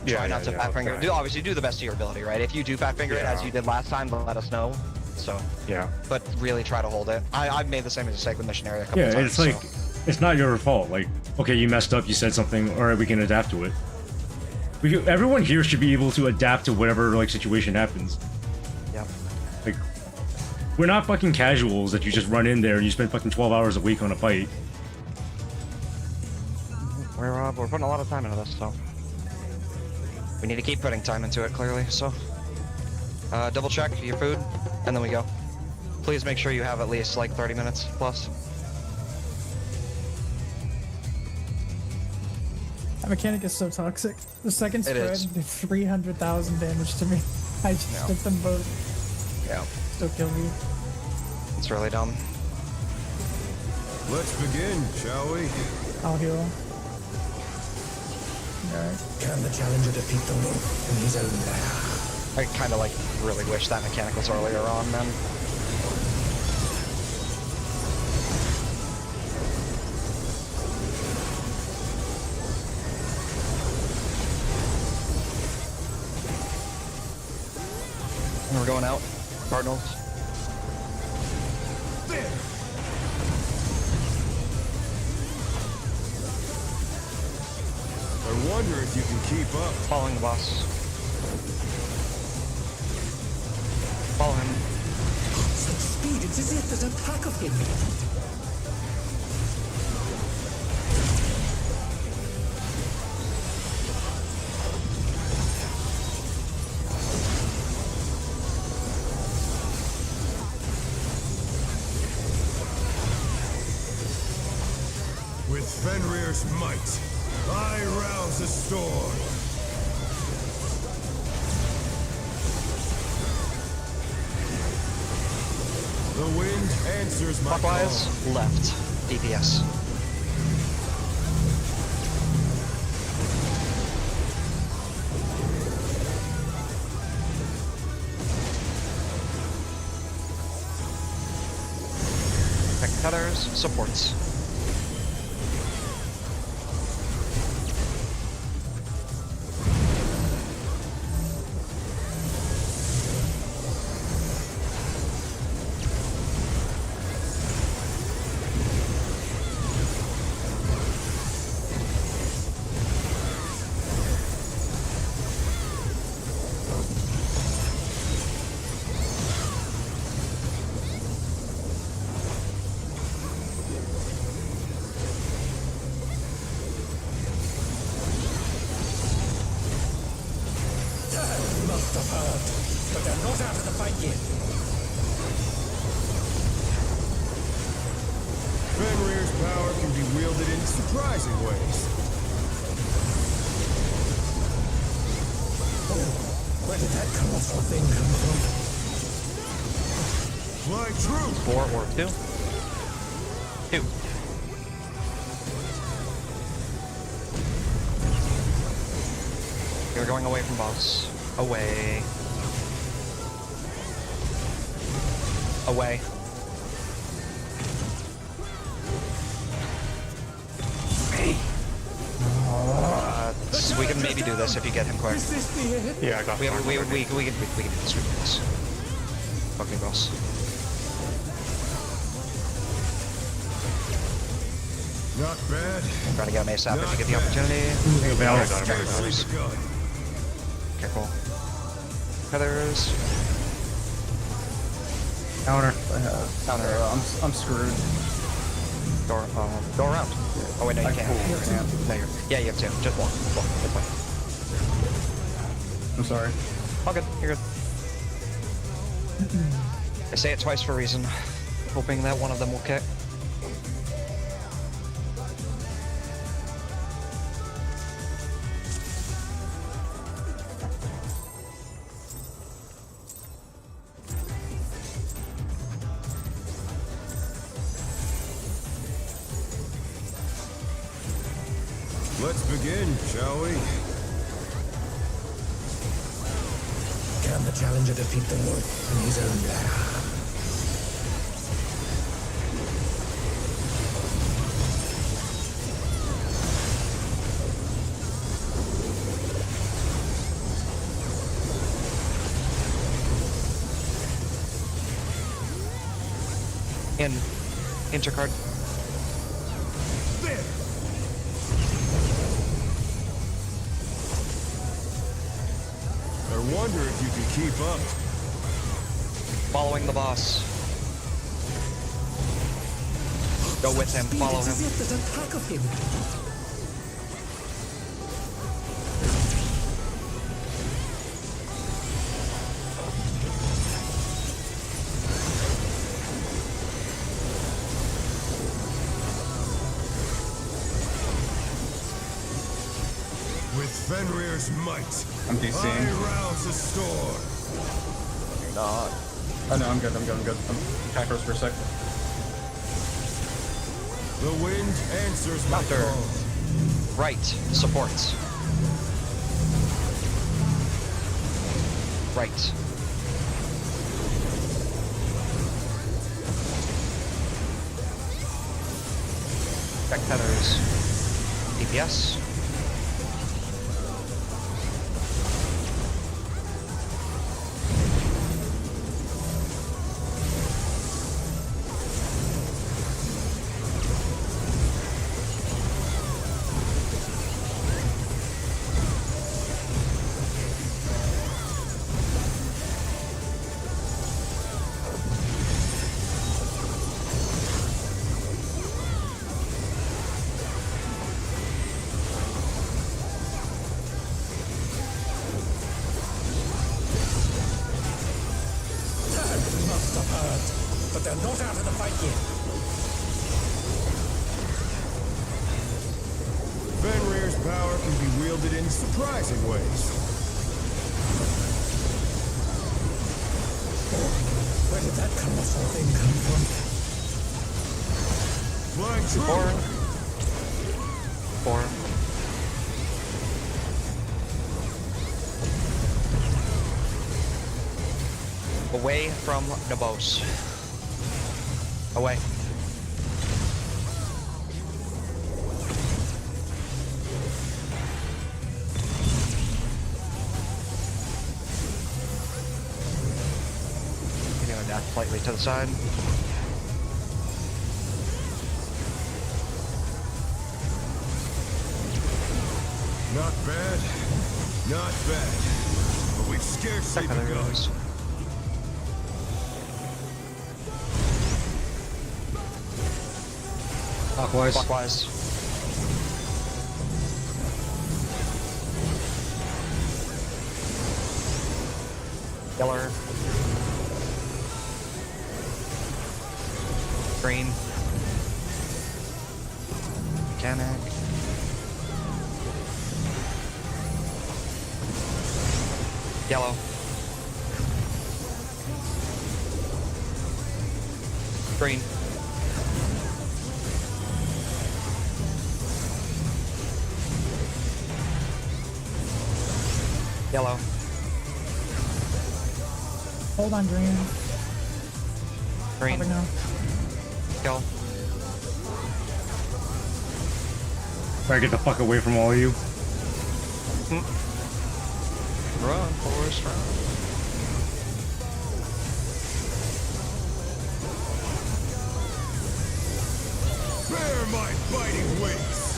Speaker 11: Try not to fat finger.
Speaker 5: okay.
Speaker 11: Obviously, do the best of your ability, right? If you do fat finger it as
Speaker 5: Yeah.
Speaker 11: you did last time, let us know. So,
Speaker 5: Yeah.
Speaker 11: but really try to hold it. I've made the same mistake with missionary a couple
Speaker 4: Yeah,
Speaker 11: times.
Speaker 4: it's like,
Speaker 11: so.
Speaker 4: it's not your fault. Like, okay, you messed up, you said something, alright, we can adapt to it. Everyone here should be able to adapt to whatever, like, situation happens.
Speaker 11: Yeah.
Speaker 4: Like, we're not fucking casuals that you just run in there and you spend fucking 12 hours a week on a fight.
Speaker 11: We're putting a lot of time into this, so we need to keep putting time into it. Clearly, so double check your food, and then we go. Please make sure you have at least like 30 minutes plus.
Speaker 3: That mechanic is so toxic. The second
Speaker 11: It
Speaker 3: spread
Speaker 11: is.
Speaker 3: did 300,000 damage to me. I just
Speaker 11: Yeah.
Speaker 3: hit them both.
Speaker 11: Yeah,
Speaker 3: Still kill me.
Speaker 11: it's really dumb.
Speaker 6: Let's begin, shall we?
Speaker 3: I'll heal. Alright.
Speaker 7: Can the challenger defeat the wolf in his own lair?
Speaker 11: I kind of like really wish that mechanic was earlier on, man. And we're going out. Cardinals.
Speaker 6: I wonder if you can keep up.
Speaker 11: Following the boss. Follow him.
Speaker 7: Such speed, it's as if there's a pack of him.
Speaker 6: With Fenrir's might, I rouse a storm. The wind answers my
Speaker 11: Clockwise,
Speaker 6: call.
Speaker 11: left. DPS. Cutters, supports.
Speaker 7: Must have heard, but they're not out of the fight yet.
Speaker 6: Fenrir's power can be wielded in surprising ways.
Speaker 7: Oh, where did that colossal thing come from?
Speaker 6: Fly true!
Speaker 11: 4 or 2. 2. going away from boss. Away. Away. We can maybe do this if you get him quick.
Speaker 5: Yeah, I got
Speaker 11: We
Speaker 5: farm
Speaker 11: can do
Speaker 5: already.
Speaker 11: this. We can do this. Fucking boss.
Speaker 6: Not bad.
Speaker 11: I'm trying to get him ASAP if you get the
Speaker 6: Not bad.
Speaker 11: opportunity.
Speaker 5: I got him.
Speaker 6: Scarcely begun.
Speaker 11: Careful. Feathers.
Speaker 4: Counter.
Speaker 11: Counter.
Speaker 2: I'm screwed.
Speaker 11: Go around. Oh wait, no, you
Speaker 2: I
Speaker 11: can't.
Speaker 2: pulled.
Speaker 11: No, yeah, you have to. Just walk. Walk. This way.
Speaker 2: I'm sorry.
Speaker 11: All good. You're good. I say it twice for a reason. Hoping that one of them will kick.
Speaker 6: Let's begin, shall we?
Speaker 7: Can the challenger defeat the wolf in his own lair?
Speaker 11: In intercard.
Speaker 6: There! I wonder if you can keep up.
Speaker 11: Following the boss. Go with him. Follow him.
Speaker 7: That attack of him.
Speaker 6: With Fenrir's might,
Speaker 2: I'm DCing.
Speaker 6: I rouse the storm.
Speaker 2: You're not. Oh no, I'm good. I'm good. I'm attack first for a sec.
Speaker 6: The wind answers my
Speaker 11: Counter.
Speaker 6: call.
Speaker 11: Right. Supports. Right. Back feathers. DPS.
Speaker 7: Must have heard. But they're not out of the fight yet.
Speaker 6: Fenrir's power can be wielded in surprising ways.
Speaker 7: Where did that colossal thing come from?
Speaker 6: Flying true.
Speaker 11: Four. Away from the boss. Away. You're gonna dash slightly to the side.
Speaker 6: Not bad. Not bad. But we've scarcely
Speaker 11: Second
Speaker 6: begun.
Speaker 11: goes.
Speaker 4: Clockwise.
Speaker 11: Clockwise. Yeller. Green. Mechanic. Yellow. Green.
Speaker 1: Yellow.
Speaker 3: Hold on, Green.
Speaker 1: Green.
Speaker 3: Popping now.
Speaker 1: Kill.
Speaker 4: Try to get the fuck away from all of you.
Speaker 1: Run, Forrest, run.
Speaker 6: Bear my biting wings!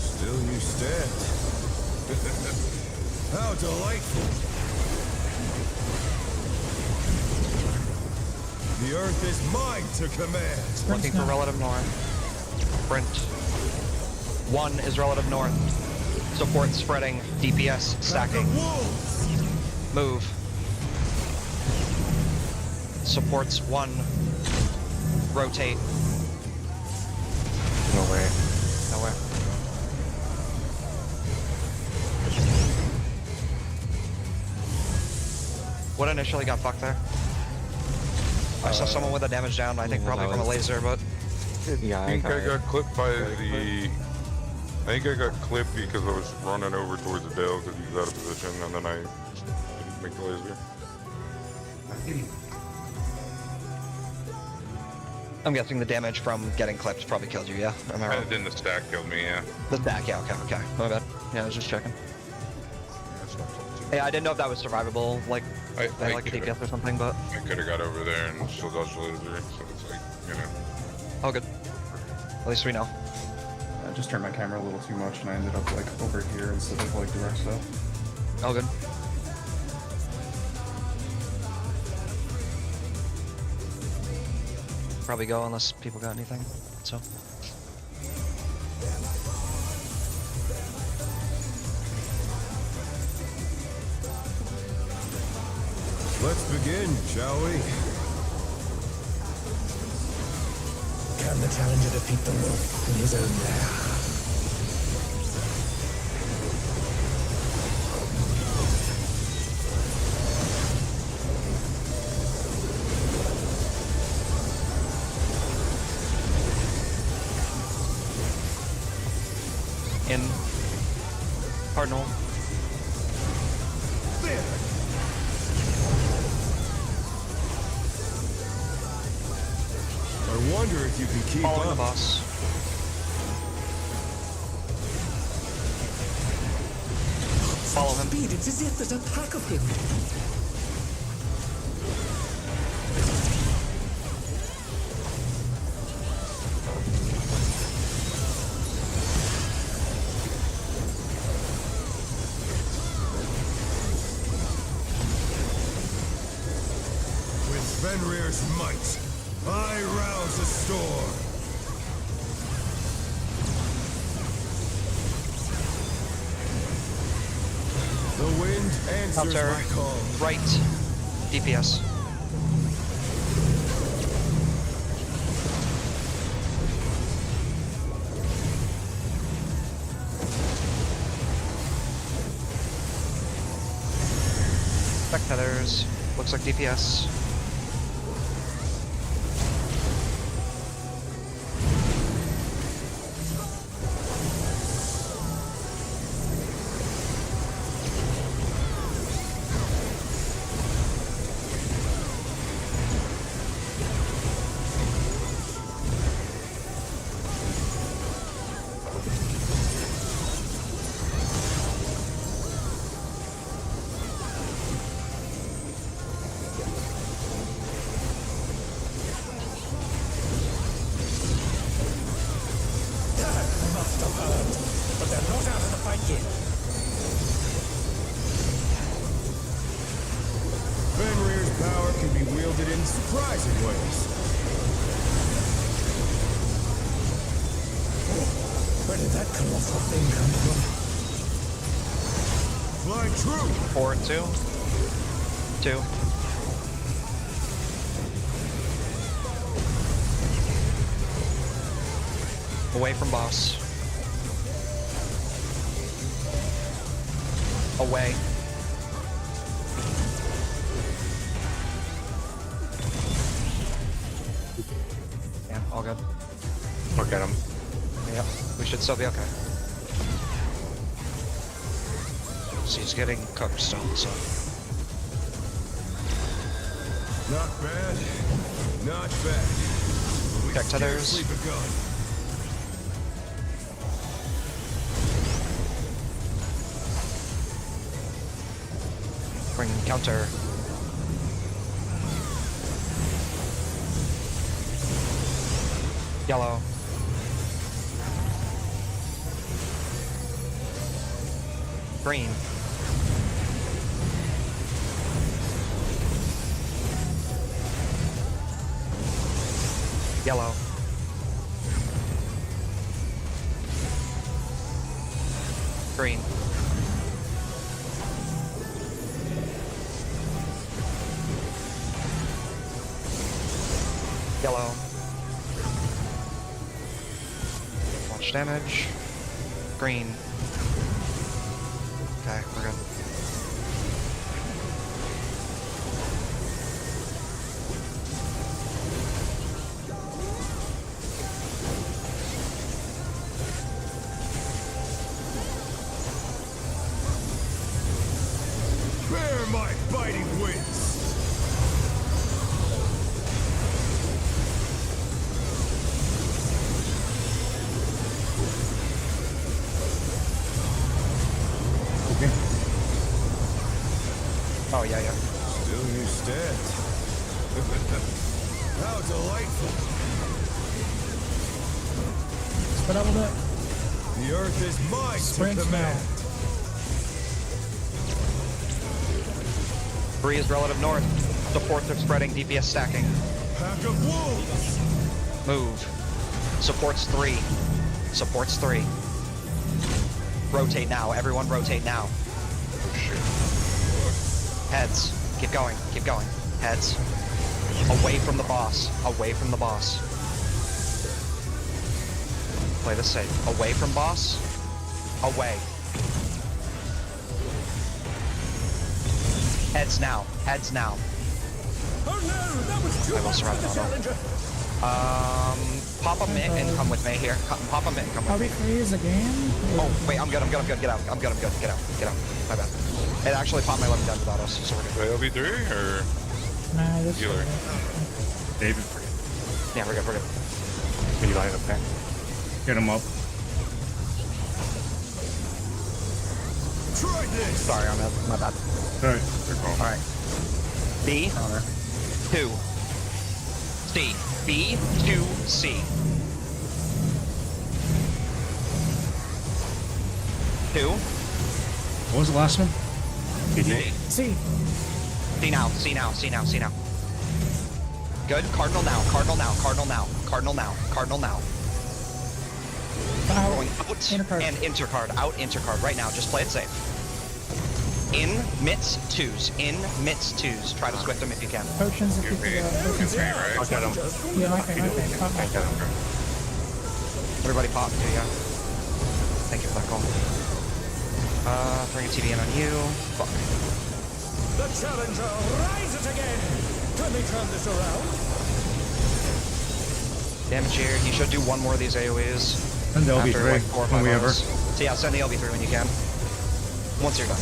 Speaker 6: Still you stand. How delightful! The earth is mine to command!
Speaker 1: Looking for relative north. Sprint. 1 is relative north. Support spreading. DPS stacking. Move. Supports 1. Rotate.
Speaker 10: Nowhere.
Speaker 1: Nowhere. What initially got fucked there? I saw someone with a damage down, I think
Speaker 10: yeah,
Speaker 1: probably
Speaker 10: that
Speaker 1: from a
Speaker 10: was-
Speaker 1: laser, but
Speaker 10: Yeah,
Speaker 8: I think I got clipped by the. I think I got clipped because I was running over towards the Dale because he was out of position, and then I didn't make the laser.
Speaker 1: I'm guessing the damage from getting clipped probably killed you, yeah? Am I right?
Speaker 8: And then the stack killed me, yeah.
Speaker 1: The stack, yeah, okay. My bad. Yeah, I was just checking.
Speaker 8: That's not too
Speaker 1: Hey, I didn't know if that was survivable, like,
Speaker 8: I
Speaker 1: like a
Speaker 8: coulda-
Speaker 1: DPS or something, but
Speaker 8: I could have got over there and still dodged the laser, so it's like, you know.
Speaker 1: all good. At least we know.
Speaker 2: I just turned my camera a little too much and I ended up like over here instead of like direct stuff.
Speaker 1: All good. Probably go unless people got anything, so.
Speaker 6: Let's begin, shall we?
Speaker 7: Can the challenger defeat the wolf in his own lair?
Speaker 1: In. Cardinal.
Speaker 6: I wonder if you can keep
Speaker 1: Following the
Speaker 6: up.
Speaker 1: boss. Follow him.
Speaker 7: Speed, it's as if there's a pack of him.
Speaker 6: With Fenrir's might, I rouse a storm. The wind answers
Speaker 1: Counter.
Speaker 6: my call.
Speaker 1: Right. DPS. Back tethers. Looks like DPS.
Speaker 7: Must have heard, but they're not out of the fight yet.
Speaker 6: Fenrir's power can be wielded in surprising ways.
Speaker 7: Where did that colossal thing come from?
Speaker 6: Fly true!
Speaker 1: 4, 2. 2. Away from boss. Away.
Speaker 11: good.
Speaker 5: Look at him.
Speaker 11: Yep, we should still be okay. So he's getting cooked still, so.
Speaker 6: Not bad. Not bad. But we've
Speaker 11: Check tethers.
Speaker 6: scarcely begun.
Speaker 11: Bring counter. Yellow. Green. Yellow. Green. Yellow. Watch damage. Green. Okay, we're good.
Speaker 6: Bear my biting wings.
Speaker 11: Oh, yeah, yeah.
Speaker 6: Still new stats. How delightful.
Speaker 3: Spit out with
Speaker 6: The earth is mine
Speaker 3: Sprint
Speaker 6: to command.
Speaker 11: 3 is relative north. Supports are spreading, DPS stacking.
Speaker 6: Pack of wolves.
Speaker 11: Move. Supports 3. Supports 3. Rotate now. Everyone rotate now. Heads. Keep going. Keep going. Heads. Away from the boss. Away from the boss. Play this safe. Away from boss. Away. Heads now. Heads now.
Speaker 6: Oh no, that was too
Speaker 11: I will
Speaker 6: much
Speaker 11: surround
Speaker 6: for the
Speaker 11: the
Speaker 6: challenger.
Speaker 11: Pop a mitt and come with me here. Pop a mitt and come with me.
Speaker 3: RB3 is a game?
Speaker 11: Oh, wait, I'm good, I'm good, I'm good. Get out. I'm good, I'm good. Get out. Get out. My bad. It actually popped my weapon down without us, so we're good.
Speaker 8: Wait, LB3 or
Speaker 3: Nah, this
Speaker 8: healer?
Speaker 4: David,
Speaker 11: Yeah, we're good, we're good.
Speaker 5: Can you line up there?
Speaker 4: get him up.
Speaker 6: Try this.
Speaker 11: Sorry, my bad.
Speaker 4: Alright.
Speaker 11: Alright. B, 2. C. B, 2, C. 2.
Speaker 4: What was the last one?
Speaker 3: See,
Speaker 11: C now, C now, C now, C now. Good. Cardinal now, Cardinal now, Cardinal now, Cardinal now, Cardinal now. Going out
Speaker 3: Intercard.
Speaker 11: and intercard. Out intercard right now. Just play it safe. In mitts 2s. In mitts 2s. Try to squift them if you can.
Speaker 3: potions if you
Speaker 8: Okay.
Speaker 3: could, potions.
Speaker 8: Okay, right?
Speaker 5: I'll get him.
Speaker 3: Yeah, my thing, my thing.
Speaker 5: I get him.
Speaker 11: Everybody pop, yeah, yeah. Thank you for that call. Bring a TDN on you. Fuck.
Speaker 6: The challenger rises again. Can they turn this around?
Speaker 11: Damage here. You should do one more of these AoEs.
Speaker 4: And the
Speaker 11: after
Speaker 4: LB3,
Speaker 11: like 4 or 5
Speaker 4: when we ever.
Speaker 11: hours. So yeah, send the LB3 when you can. Once you're done.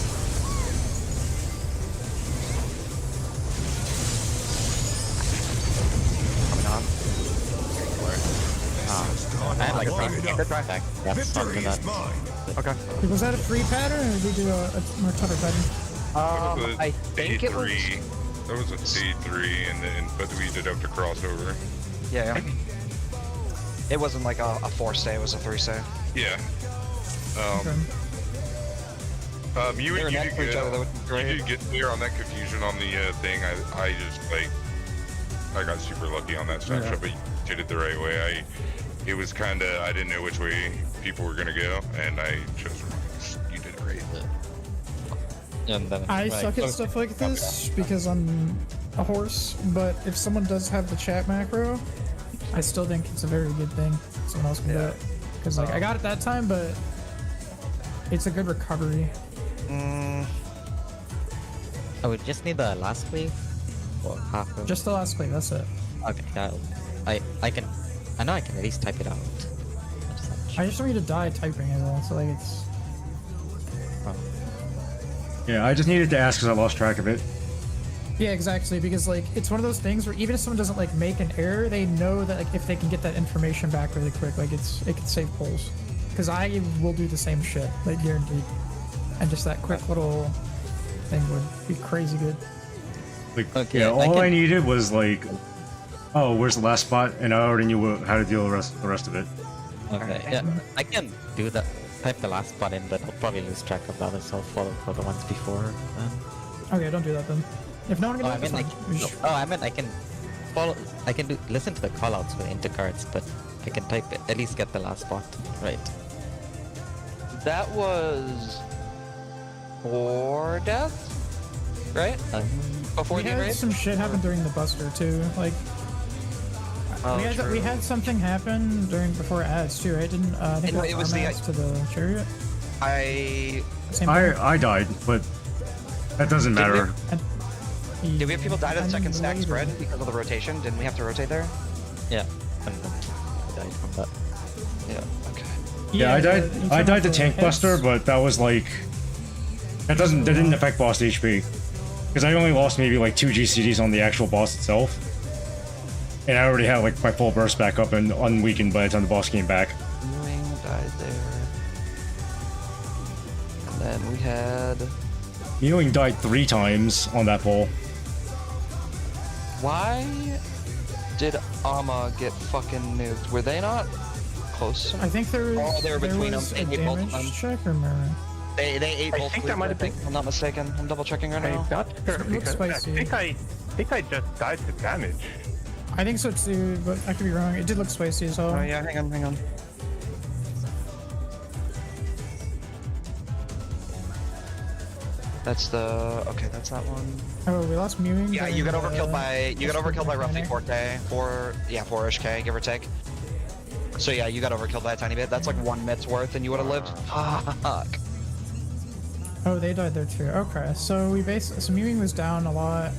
Speaker 11: Coming on.
Speaker 9: I had like a free back. Yeah,
Speaker 6: Victory
Speaker 9: something like
Speaker 6: is
Speaker 9: that.
Speaker 6: mine.
Speaker 11: Okay.
Speaker 3: Was that a free pattern or did we do a more tougher pattern?
Speaker 8: That was a
Speaker 11: I think it was.
Speaker 8: D3. That was a D3, and then but we did have to cross over.
Speaker 11: Yeah, yeah. It wasn't like a 4-stay, it was a 3-stay.
Speaker 8: Yeah.
Speaker 3: Okay.
Speaker 8: You
Speaker 11: They were
Speaker 8: did
Speaker 11: next to each other, that
Speaker 8: good.
Speaker 11: would be great.
Speaker 8: You did get clear on that confusion on the thing. I just like I got super lucky on that snapshot, but you did it the right way. It was kind of I didn't know which way people were gonna go, and I chose wrong. You did it right.
Speaker 9: And then
Speaker 3: I
Speaker 9: when
Speaker 3: suck at
Speaker 9: closed
Speaker 3: stuff
Speaker 9: it,
Speaker 3: like this because I'm a horse, but if someone does have the chat macro, I still think it's a very good thing. Someone else can do it. Because like I got it that time, but it's a good recovery.
Speaker 9: I would just need the last wave. Or half of
Speaker 3: Just the last play, that's it.
Speaker 9: Okay, yeah, I I know I can at least type it out.
Speaker 3: I just want you to die typing it all, so like it's.
Speaker 4: Yeah, I just needed to ask because I lost track of it.
Speaker 3: Yeah, exactly. Because like it's one of those things where even if someone doesn't like make an error, they know that like if they can get that information back really quick, like it can save polls. Because I will do the same shit, like guaranteed. And just that quick little thing would be crazy good.
Speaker 4: Like,
Speaker 9: Okay,
Speaker 4: yeah, all I
Speaker 9: can-
Speaker 4: needed was like, oh, where's the last spot, and I already knew how to deal with the rest of it.
Speaker 9: Okay, yeah, I can do that. Type the last spot in, but I'll probably lose track of the others, so I'll follow for the ones before.
Speaker 3: Okay, don't do that then. If no one can
Speaker 9: Oh,
Speaker 3: do
Speaker 9: I
Speaker 3: it,
Speaker 9: mean,
Speaker 3: it's fine.
Speaker 9: I meant I can follow. I can listen to the callouts for intercards, but I can type it, at least get the last spot right.
Speaker 11: That was 4 deaths, right? Before
Speaker 3: We
Speaker 11: the
Speaker 3: had
Speaker 11: raid?
Speaker 3: some shit happen during the Buster too. Like
Speaker 11: Oh,
Speaker 3: we
Speaker 11: true.
Speaker 3: had something happen during ads too, right? Didn't I think
Speaker 11: It was the-
Speaker 3: ads to the chariot.
Speaker 11: I...
Speaker 3: Same thing?
Speaker 4: I died, but that doesn't
Speaker 11: Did we-
Speaker 4: matter.
Speaker 11: Did we have people die to the second stack
Speaker 3: Later.
Speaker 11: spread because of the rotation? Didn't we have to rotate there?
Speaker 9: Yeah, and I died from that.
Speaker 11: Yeah, okay.
Speaker 4: Yeah, I died.
Speaker 3: but you
Speaker 4: I
Speaker 3: took
Speaker 4: died
Speaker 3: out
Speaker 4: to
Speaker 3: the
Speaker 4: Tank
Speaker 3: hits.
Speaker 4: Buster, but that was like that didn't affect boss HP because I only lost maybe like 2 GCDs on the actual boss itself, and I already had like my full burst back up and unweakened by the time the boss came back.
Speaker 11: Ewing died there. And then we had...
Speaker 4: Ewing died 3 times on that pole.
Speaker 11: Why did Ama get fucking nuked? Were they not close?
Speaker 3: I think there was,
Speaker 11: Oh, they were between
Speaker 3: was
Speaker 11: them.
Speaker 3: a
Speaker 11: They ate both of
Speaker 3: damage
Speaker 11: them.
Speaker 3: check or mirror.
Speaker 11: They ate
Speaker 5: I
Speaker 11: both
Speaker 5: think
Speaker 11: of
Speaker 5: that might have been-
Speaker 11: if I'm not mistaken. I'm double checking right now.
Speaker 5: I'm not sure
Speaker 3: It looks
Speaker 5: because
Speaker 3: spicy.
Speaker 5: I think I just died to damage.
Speaker 3: I think so too, but I could be wrong. It did look spicy as well.
Speaker 11: Oh yeah, hang on. That's the... Okay, that's that one.
Speaker 3: Oh, we lost Mewing.
Speaker 11: Yeah, you got overkilled by... You got
Speaker 3: Buster
Speaker 11: overkilled by roughly
Speaker 3: mechanic.
Speaker 11: 4K. 4-ish K, give or take. So yeah, you got overkilled by a tiny bit. That's like 1 mit's worth and you would have lived. Fuck.
Speaker 3: Oh, they died there too. Okay, so we so Mewing was down a lot.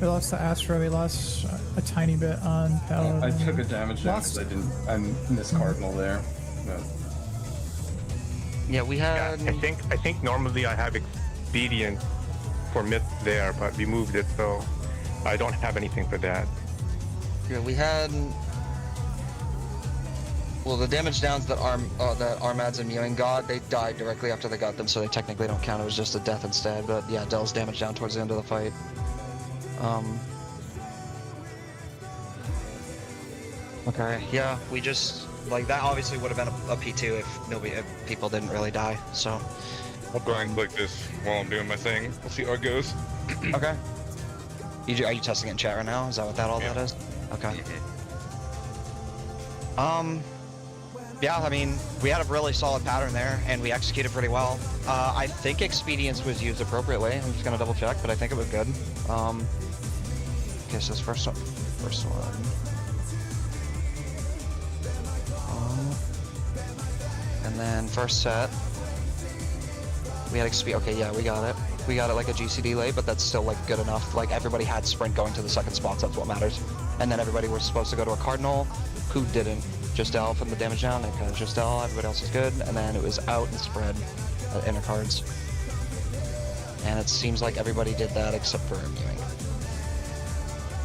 Speaker 3: We lost the Astro. We lost a tiny bit on Paladin.
Speaker 2: I took a damage down
Speaker 3: Lost-
Speaker 2: because I missed Cardinal there. But
Speaker 11: Yeah, we
Speaker 5: Yeah,
Speaker 11: had...
Speaker 5: I think normally I have expedient for myth there, but we moved it, so I don't have anything for that.
Speaker 11: Yeah, we had... Well, the damage downs that Armads and Mewing got, they died directly after they got them, so they technically don't count. It was just a death instead. But yeah, Dell's damage down towards the end of the fight. Okay, yeah, we just... Like, that obviously would have been a P2 if people didn't really die, so...
Speaker 8: I'll go and click this while I'm doing my thing. We'll see how it goes.
Speaker 11: Okay. Are you testing it in chat right now? Is that what that is? Okay. Yeah, I mean, we had a really solid pattern there, and we executed pretty well. I think Expedience was used appropriately. I'm just gonna double check, but I think it was good. Okay, so this first one. And then first set. We had okay, yeah, we got it. We got it like a GCD late, but that's still like good enough. Like everybody had sprint going to the second spots, that's what matters. And then everybody was supposed to go to a Cardinal, who didn't. Just L from the damage down, and kind of just L, everybody else is good. And then it was out and spread inner cards. And it seems like everybody did that except for Mewing.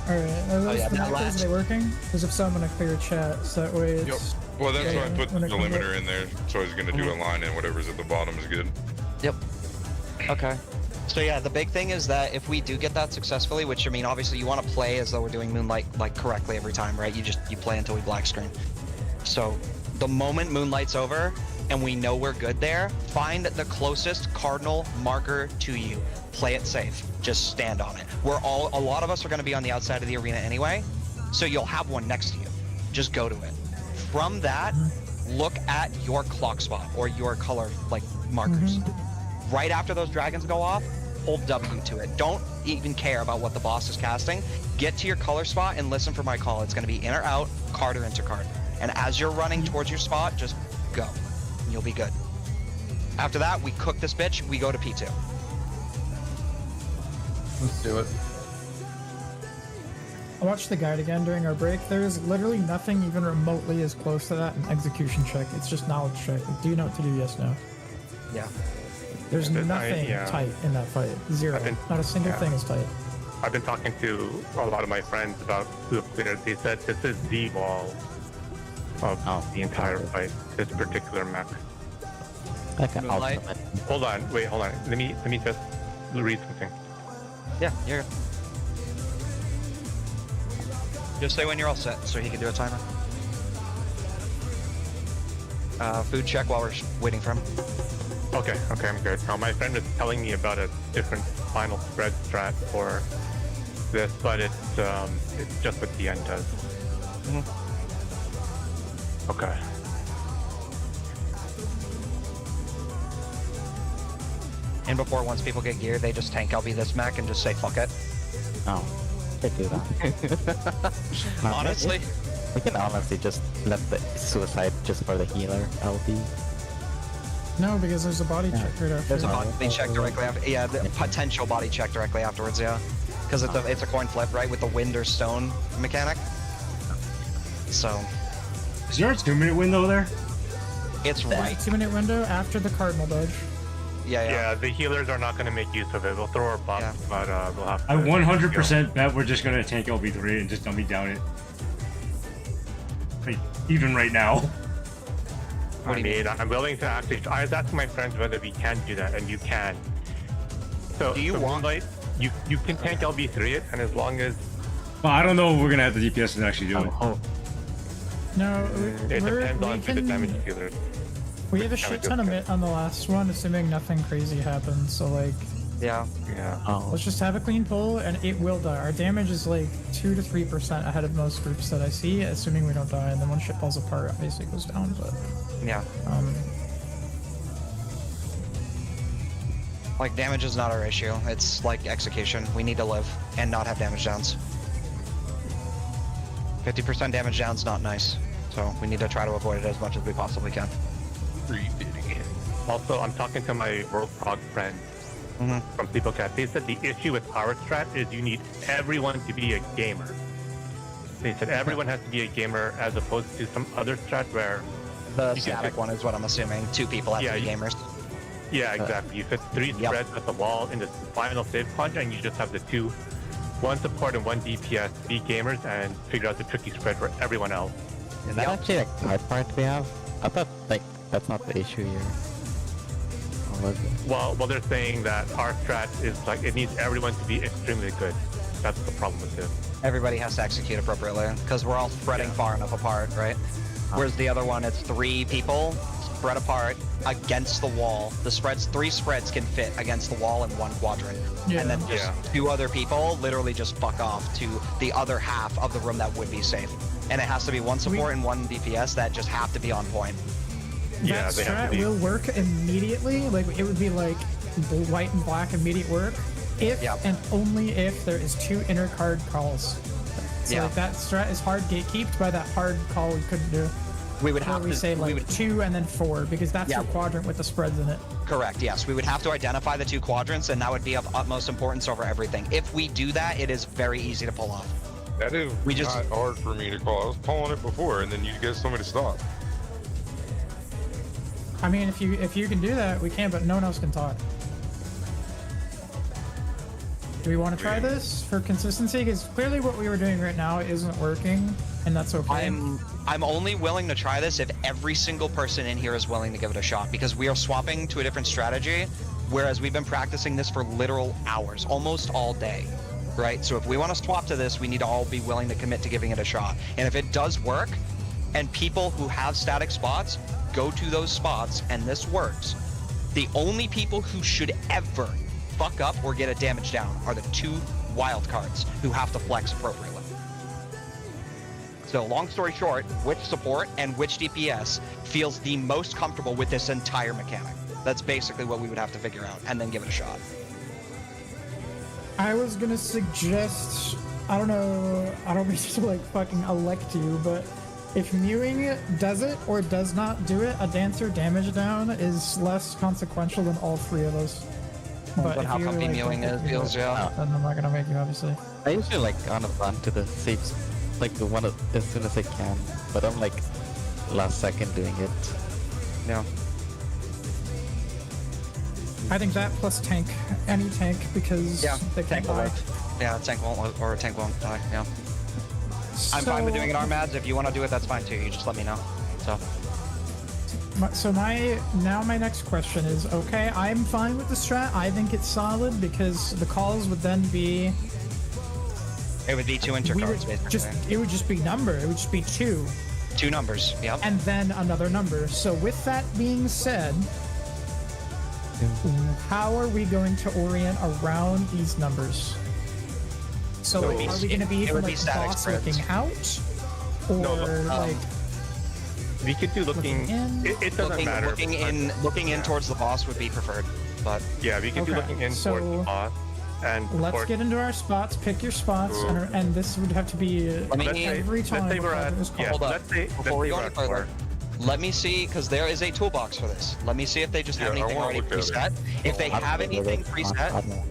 Speaker 3: Alright, are those
Speaker 11: yeah,
Speaker 3: the
Speaker 11: that
Speaker 3: macros,
Speaker 11: last-
Speaker 3: are they working? Because if so, I'm gonna clear chat, so that way it's...
Speaker 8: Yep. Well, that's
Speaker 3: Yeah,
Speaker 8: why I put the
Speaker 3: when it comes
Speaker 8: limiter
Speaker 3: up.
Speaker 8: in there, so I was gonna do a line, and whatever's at the bottom is good.
Speaker 11: Yep. Okay. So yeah, the big thing is that if we do get that successfully, which I mean, obviously you want to play as though we're doing Moonlight like correctly every time, right? You play until we black screen. So the moment Moonlight's over and we know we're good there, find the closest Cardinal marker to you. Play it safe. Just stand on it. A lot of us are going to be on the outside of the arena anyway, so you'll have one next to you. Just go to it. From that, look at your clock spot or your color like markers. Right after those dragons go off, hold W to it. Don't even care about what the boss is casting. Get to your color spot and listen for my call. It's going to be in or out, card or into card. And as you're running towards your spot, just go. And you'll be good. After that, we cook this bitch. We go to P2.
Speaker 2: let's do it.
Speaker 3: I watched the guide again during our break. There's literally nothing even remotely as close to that in execution check. It's just knowledge check. Like, do you know what to do? Yes, no.
Speaker 11: Yeah.
Speaker 3: There's nothing
Speaker 5: yeah.
Speaker 3: tight in that fight. Zero. Not a single thing is tight.
Speaker 5: I've been talking to a lot of my friends about who have cleared. They said this is the wall of the entire fight. This particular mech.
Speaker 9: Like an
Speaker 11: Moonlight.
Speaker 9: ultimate.
Speaker 5: Hold on, wait, hold on. Let me just read something.
Speaker 11: Yeah, you're good. Just say when you're all set so he can do a timer. Food check while we're waiting for him.
Speaker 5: Okay, I'm good. Now my friend was telling me about a different final spread strat for this, but it's just what the end does. Okay.
Speaker 11: And before, once people get gear, they just tank LB this mech and just say fuck it.
Speaker 9: Oh, they do that.
Speaker 11: Honestly.
Speaker 9: We can honestly just let the suicide just for the healer LB.
Speaker 3: No, because there's a body check right after.
Speaker 11: There's a body check directly after. Yeah, the potential body check directly afterwards. Yeah, because it's a coin flip, right, with the wind or stone mechanic. So
Speaker 4: Is there a 2-minute window there?
Speaker 11: it's right.
Speaker 3: 2-minute window after the cardinal dodge.
Speaker 5: Yeah, the healers are not going to make use of it. They'll throw our buff, but we'll have to...
Speaker 4: I 100% bet we're just gonna tank LB3 and just dummy down it. Like, even right now.
Speaker 5: I mean, I'm willing to actually... I was asking my friends whether we can do that, and you can. So,
Speaker 11: Do you want...
Speaker 5: Moonlight, you can tank LB3 it, and as long as...
Speaker 4: Well, I don't know if we're gonna have the DPS to actually do it.
Speaker 3: No,
Speaker 5: It
Speaker 3: we're,
Speaker 5: depends
Speaker 3: we
Speaker 5: on who the
Speaker 3: can.
Speaker 5: damage dealers.
Speaker 3: We have a shit ton of mit on the last one, assuming nothing crazy happens. So like,
Speaker 11: Yeah.
Speaker 3: let's just have a clean pull, and it will die. Our damage is like 2 to 3% ahead of most groups that I see, assuming we don't die. And then when shit falls apart, obviously it goes down. But
Speaker 11: Yeah. Like, damage is not our issue. It's like execution. We need to live and not have damage downs. 50% damage down's not nice. So we need to try to avoid it as much as we possibly can.
Speaker 5: Also, I'm talking to my World Prog friend from Sleepocat. They said the issue with our strat is you need everyone to be a gamer. They said everyone has to be a gamer as opposed to some other strat where...
Speaker 11: The static one is what I'm assuming. 2 people have to be gamers.
Speaker 5: Yeah, exactly. You fit 3 spreads at the wall in the final save punch, and you just have the 2, 1 support and 1 DPS be gamers and figure out the tricky spread for everyone else.
Speaker 9: Is that actually a hard part we have? I thought like that's not the issue here. Or was it?
Speaker 5: Well, they're saying that our strat is like it needs everyone to be extremely good. That's the problem with it.
Speaker 11: Everybody has to execute appropriately because we're all spreading far enough apart, right? Whereas the other one, it's 3 people spread apart against the wall. The 3 spreads can fit against the wall in 1 quadrant.
Speaker 3: Yeah.
Speaker 11: And then just 2 other people literally just fuck off to the other half of the room that would be safe. And it has to be 1 support and 1 DPS that just have to be on point.
Speaker 5: Yeah,
Speaker 3: that
Speaker 5: they have to
Speaker 3: strat
Speaker 5: be.
Speaker 3: will work immediately. Like it would be like white and black immediate work if and only if there is 2 inner card calls. So like that strat is hard gatekeeped by that hard call we couldn't do.
Speaker 11: We would have to
Speaker 3: say like 2 and then 4 because that's your quadrant with the spreads in it.
Speaker 11: Correct, yes. We would have to identify the 2 quadrants, and that would be of utmost importance over everything. If we do that, it is very easy to pull off.
Speaker 8: That is not hard for me to call. I was calling it before, and then you get somebody to stop.
Speaker 3: I mean, if you can do that, we can, but no one else can talk. Do we want to try this for consistency? Because clearly what we were doing right now isn't working, and that's okay.
Speaker 11: I'm only willing to try this if every single person in here is willing to give it a shot, because we are swapping to a different strategy, whereas we've been practicing this for literal hours, almost all day, right? So if we want to swap to this, we need to all be willing to commit to giving it a shot. And if it does work, and people who have static spots go to those spots, and this works, the only people who should ever fuck up or get a damage down are the 2 wild cards who have to flex appropriately. So long story short, which support and which DPS feels the most comfortable with this entire mechanic? That's basically what we would have to figure out and then give it a shot.
Speaker 3: I was gonna suggest, I don't know, I don't mean to like fucking elect you, but if mewing does it or does not do it, a dancer damage down is less consequential than all 3 of us.
Speaker 11: But how comfy mewing is feels,
Speaker 3: then I'm not gonna make you, obviously.
Speaker 9: I usually like on a run to the safe, like the one as soon as I can, but I'm like last second doing it.
Speaker 11: Yeah.
Speaker 3: I think that plus tank, any tank, because
Speaker 11: Yeah,
Speaker 3: they
Speaker 11: tank
Speaker 3: can't
Speaker 11: will
Speaker 3: die.
Speaker 11: live. Yeah, tank won't, or tank won't die. Yeah. I'm fine with doing it Armads. If you want to do it, that's fine too. You just let me know. So.
Speaker 3: So my next question is, okay, I'm fine with the strat. I think it's solid because the calls would then be
Speaker 11: It would be 2 intercards, basically.
Speaker 3: it would just be number. It would just be 2.
Speaker 11: 2 numbers. Yep.
Speaker 3: And then another number. So with that being said, how are we going to orient around these numbers? So
Speaker 11: It
Speaker 3: like,
Speaker 11: would be-
Speaker 3: are we going to be
Speaker 11: it
Speaker 3: from
Speaker 11: would be
Speaker 3: like
Speaker 11: static
Speaker 3: boss
Speaker 11: spreads.
Speaker 3: looking out, or
Speaker 5: No,
Speaker 3: like
Speaker 5: We could do looking.
Speaker 3: in?
Speaker 5: It doesn't matter.
Speaker 11: Looking in towards the boss would be preferred. But
Speaker 5: Yeah, we could do
Speaker 3: Okay,
Speaker 5: looking in
Speaker 3: so
Speaker 5: towards the boss. And
Speaker 3: let's
Speaker 5: or-
Speaker 3: get into our spots. Pick your spots, and this would have to be every time.
Speaker 5: Let's say we're
Speaker 3: a
Speaker 5: at.
Speaker 3: card is
Speaker 5: Yeah,
Speaker 3: called.
Speaker 11: Hold up.
Speaker 5: let's say
Speaker 11: Before we go
Speaker 5: we're
Speaker 11: any
Speaker 5: at
Speaker 11: further,
Speaker 5: 4.
Speaker 11: let me see, because there is a toolbox for this. Let me see if they just have
Speaker 8: Yeah, I
Speaker 11: anything
Speaker 8: wanna
Speaker 11: already
Speaker 8: look at it.
Speaker 11: preset. If they have anything preset,
Speaker 9: Oh,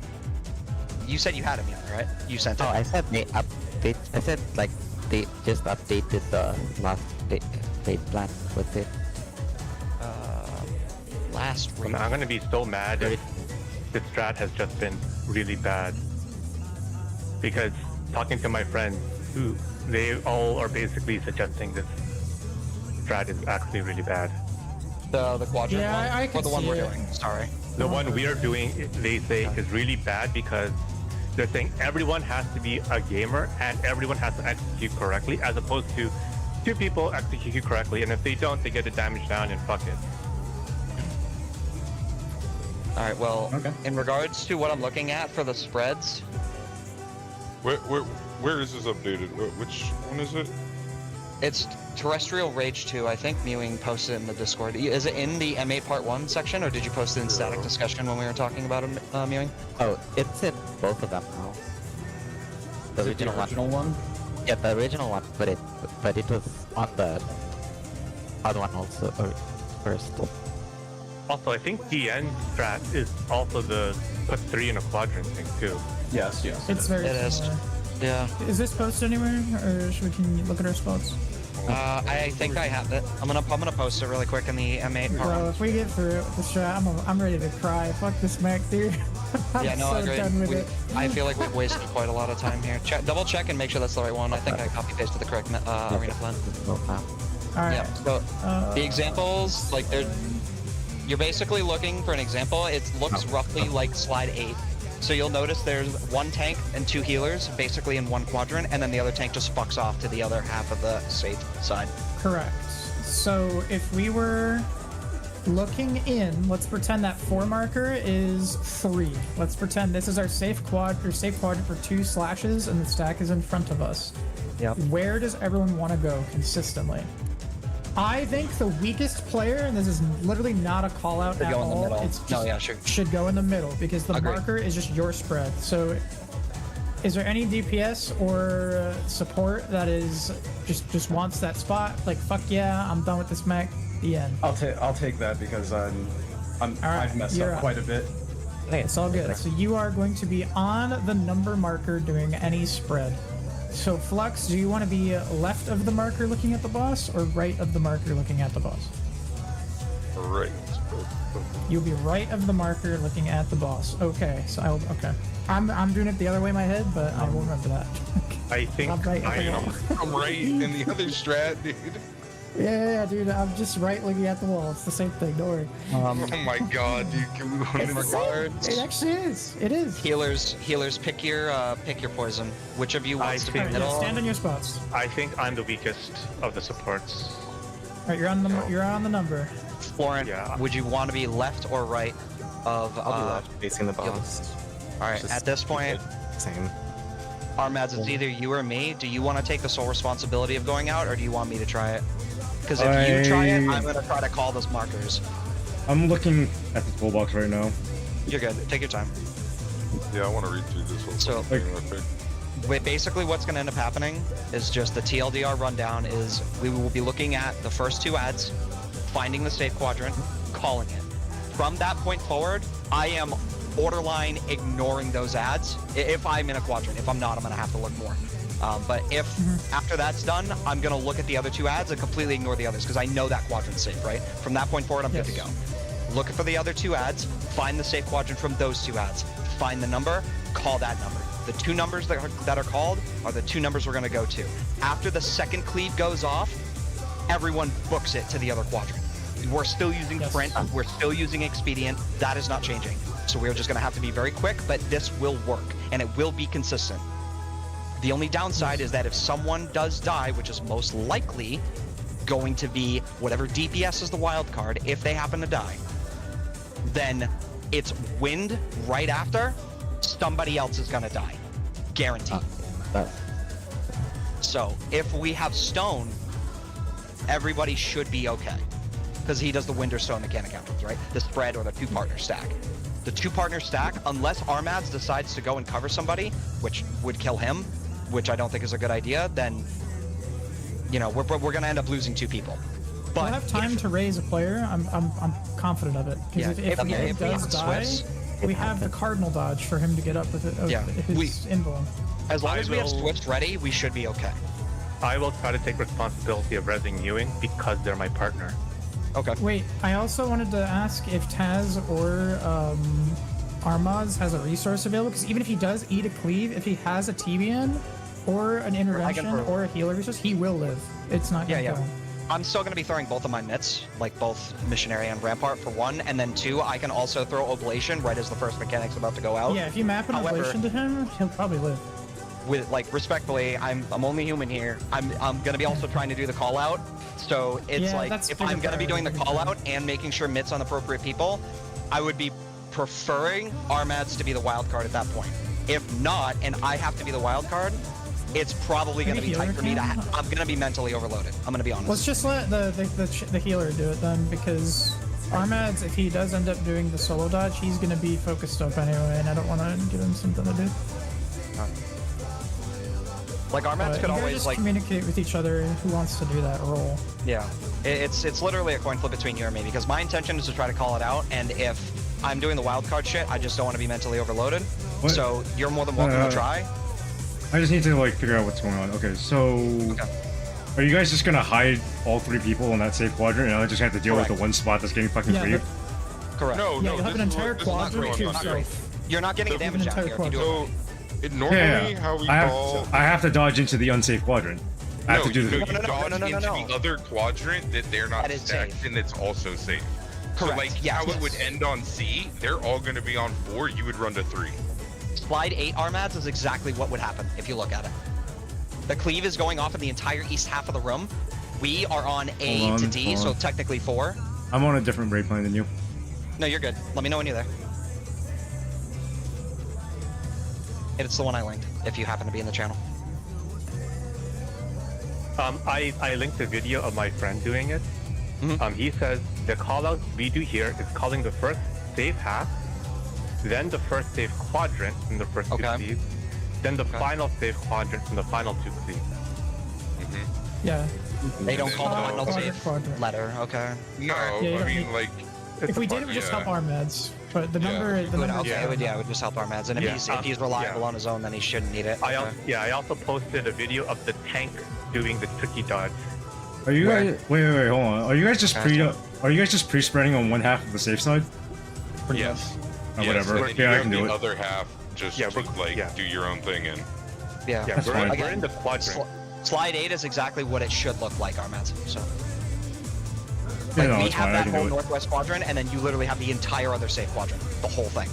Speaker 11: you said you had them yet, right? You sent it.
Speaker 9: I said they update. I said like they just updated the last date plan with it.
Speaker 11: Last week.
Speaker 5: I'm gonna be so mad if this strat has just been really bad. Because talking to my friends, who they all are basically suggesting this strat is actually really bad.
Speaker 11: The quadrant
Speaker 3: Yeah,
Speaker 11: one,
Speaker 3: I
Speaker 11: or
Speaker 3: could
Speaker 11: the one
Speaker 3: see
Speaker 11: we're
Speaker 3: it.
Speaker 11: doing. Sorry.
Speaker 5: The one we are doing, they say, is really bad because they're saying everyone has to be a gamer and everyone has to execute correctly, as opposed to 2 people execute correctly, and if they don't, they get the damage down and fuck it.
Speaker 11: All right. Well,
Speaker 2: Okay.
Speaker 11: in regards to what I'm looking at for the spreads,
Speaker 8: Where is this updated? Which one is it?
Speaker 11: it's Terrestrial Rage 2. I think Mewing posted in the Discord. Is it in the M8 Part 1 section, or did you post it in static discussion when we were talking about Mewing?
Speaker 9: Oh, it's in both of them now. The
Speaker 2: Is it the original one?
Speaker 9: Yeah, the original one, but it was on the other one also first.
Speaker 5: Also, I think DN strat is also the put 3 in a quadrant thing too.
Speaker 2: Yes, yes.
Speaker 3: It's very
Speaker 11: It is.
Speaker 3: similar.
Speaker 11: Yeah.
Speaker 3: Is this posted anywhere, or should we can look at our spots?
Speaker 11: I think I have it. I'm gonna post it really quick in the M8 Part
Speaker 3: Bro,
Speaker 11: 1.
Speaker 3: if we get through it with the strat, I'm ready to cry. Fuck this mech, dude. I'm
Speaker 11: Yeah, no, I
Speaker 3: so
Speaker 11: agree.
Speaker 3: done with it.
Speaker 11: I feel like we've wasted quite a lot of time here. Double check and make sure that's the right one. I think I copy pasted the correct arena plan.
Speaker 3: All right.
Speaker 11: Yeah. So the examples, like you're basically looking for an example. It looks roughly like slide 8. So you'll notice there's 1 tank and 2 healers, basically in 1 quadrant, and then the other tank just fucks off to the other half of the safe side.
Speaker 3: Correct. So if we were looking in, let's pretend that 4 marker is 3. Let's pretend this is our safe quadrant for 2 slashes, and the stack is in front of us.
Speaker 11: Yep.
Speaker 3: Where does everyone want to go consistently? I think the weakest player, and this is literally not a call out
Speaker 11: Should
Speaker 3: at
Speaker 11: go in the
Speaker 3: all,
Speaker 11: middle.
Speaker 3: it's just,
Speaker 11: No, yeah, sure.
Speaker 3: should go in the middle because the
Speaker 11: Agreed.
Speaker 3: marker is just your spread. So is there any DPS or support that is just wants that spot? Like, fuck yeah, I'm done with this mech. The end.
Speaker 2: I'll take that because I've messed
Speaker 3: you're
Speaker 2: up
Speaker 3: up.
Speaker 2: quite a bit.
Speaker 3: Okay, it's all good. So you are going to be on the number marker doing any spread. So Flux, do you want to be left of the marker looking at the boss or right of the marker looking at the boss?
Speaker 8: Right.
Speaker 3: You'll be right of the marker looking at the boss. Okay, so okay. I'm doing it the other way in my head, but I will remember that.
Speaker 5: I think
Speaker 3: I'm right
Speaker 5: I
Speaker 3: of the
Speaker 5: am.
Speaker 3: wall.
Speaker 8: I'm right in the other strat, dude.
Speaker 3: Yeah, dude, I'm just right looking at the wall. It's the same thing, don't worry.
Speaker 8: Oh my god, dude. Can we go
Speaker 11: In regards,
Speaker 3: It actually is. It is.
Speaker 11: healers, pick your poison. Which of you wants to be
Speaker 5: think-
Speaker 3: Alright, yeah,
Speaker 11: middle?
Speaker 3: stand on your spots.
Speaker 5: I think I'm the weakest of the supports.
Speaker 3: Alright, you're on the number.
Speaker 11: Florent,
Speaker 5: Yeah.
Speaker 11: would you want to be left or right of?
Speaker 10: I'll be left facing the boss.
Speaker 11: All right.
Speaker 10: Just
Speaker 11: At this
Speaker 10: keep
Speaker 11: point,
Speaker 10: it same.
Speaker 11: Armads, it's either you or me. Do you want to take the sole responsibility of going out, or do you want me to try it? Because if you try it, I'm gonna try to call those markers.
Speaker 4: I'm looking at the toolbox right now.
Speaker 11: You're good. Take your time.
Speaker 8: Yeah, I want to read through this whole
Speaker 11: So-
Speaker 8: thing real quick.
Speaker 11: Wait, basically, what's going to end up happening is just the TLDR rundown is we will be looking at the first 2 ads, finding the safe quadrant, calling it. From that point forward, I am borderline ignoring those ads if I'm in a quadrant. If I'm not, I'm gonna have to look more. But if after that's done, I'm gonna look at the other 2 ads and completely ignore the others because I know that quadrant's safe, right? From that point forward, I'm good to go. Look for the other 2 ads, find the safe quadrant from those 2 ads, find the number, call that number. The 2 numbers that are called are the 2 numbers we're gonna go to. After the second cleave goes off, everyone books it to the other quadrant. We're still using Sprint, we're still using Expedient, that is not changing. So we're just gonna have to be very quick, but this will work, and it will be consistent. The only downside is that if someone does die, which is most likely going to be whatever DPS is the wild card, if they happen to die, then it's wind right after, somebody else is gonna die. Guaranteed. So if we have stone, everybody should be okay. Because he does the wind or stone mechanic afterwards, right? The spread or the 2-partner stack. The 2-partner stack, unless Armads decides to go and cover somebody, which would kill him, which I don't think is a good idea, then, you know, we're gonna end up losing 2 people. But
Speaker 3: we'll have time to raise a player. I'm confident of it. Because if he does die, we have the cardinal dodge for him to get up with it. His invuln.
Speaker 11: As long as we have Swift ready, we should be okay.
Speaker 5: I will try to take responsibility of resing Ewing because they're my partner.
Speaker 11: Okay.
Speaker 3: Wait, I also wanted to ask if Taz or Armaz has a resource available, because even if he does eat a cleave, if he has a TBN or an intervention or a healer resource, he will live. It's not gonna kill him.
Speaker 11: I'm still gonna be throwing both of my mitts, like both Missionary and Rampart for 1, and then 2, I can also throw Oblation right as the first mechanic's about to go out.
Speaker 3: Yeah, if you map an Oblation to him, he'll probably live.
Speaker 11: With like respectfully, I'm only human here. I'm gonna be also trying to do the call out. So it's like if I'm gonna be doing the call out and making sure mitts on appropriate people, I would be preferring Armads to be the wild card at that point. If not, and I have to be the wild card, it's probably gonna be tight for me to. I'm gonna be mentally overloaded. I'm gonna be honest.
Speaker 3: Let's just let the healer do it then, because Armads, if he does end up doing the solo dodge, he's gonna be focused up anyway, and I don't want to give him something to do.
Speaker 11: Like Armads could always
Speaker 3: just
Speaker 11: like
Speaker 3: communicate with each other who wants to do that role.
Speaker 11: Yeah, it's literally a coin flip between you and me because my intention is to try to call it out, and if I'm doing the wild card shit, I just don't want to be mentally overloaded.
Speaker 4: What?
Speaker 11: So you're more than welcome to try.
Speaker 4: I just need to like figure out what's going on. Okay, so are you guys just gonna hide all 3 people in that safe quadrant, and I just have to deal with the 1 spot that's getting fucking cleaved?
Speaker 11: Correct.
Speaker 6: No,
Speaker 3: you'll have an entire quadrant to yourself.
Speaker 11: You're not getting a damage out here if you do it.
Speaker 8: Normally, how we call...
Speaker 4: I have to dodge into the unsafe quadrant. I have to do the...
Speaker 8: you dodge into the other quadrant that they're not stacked and it's also safe.
Speaker 11: Correct.
Speaker 8: So like how it would end on C, they're all going to be on 4, you would run to 3.
Speaker 11: Slide 8 Armads is exactly what would happen if you look at it. The cleave is going off in the entire east half of the room. We are on A to D, so technically 4.
Speaker 4: I'm on a different rate plan than you.
Speaker 11: No, you're good. Let me know when you're there. It's the one I linked, if you happen to be in the channel.
Speaker 5: I linked a video of my friend doing it. He says the call out we do here is calling the first safe half, then the first safe quadrant from the first 2 cleaves, then the final safe quadrant from the final 2 cleaves.
Speaker 3: Yeah.
Speaker 11: They don't call the final safe letter, okay?
Speaker 8: No, I mean like...
Speaker 3: If we did, it would just help Armads. But the number...
Speaker 11: It would just help Armads. And if he's reliable on his own, then he shouldn't need it.
Speaker 5: I also posted a video of the tank doing the tricky dodge.
Speaker 4: Are you guys... Wait, hold on. Are you guys just pre-spreading on one half of the safe side?
Speaker 8: Yes.
Speaker 4: Whatever.
Speaker 8: And then
Speaker 4: Yeah,
Speaker 8: you
Speaker 4: I
Speaker 8: have
Speaker 4: can do
Speaker 8: the
Speaker 4: it.
Speaker 8: other half just do your own thing in.
Speaker 11: Yeah.
Speaker 4: That's fine.
Speaker 5: We're in the quadrant.
Speaker 11: Slide 8 is exactly what it should look like, Armads. So...
Speaker 4: Yeah, no,
Speaker 11: we
Speaker 4: it's
Speaker 11: have
Speaker 4: fine. I
Speaker 11: that
Speaker 4: can
Speaker 11: whole
Speaker 4: do it.
Speaker 11: northwest quadrant, and then you literally have the entire other safe quadrant, the whole thing.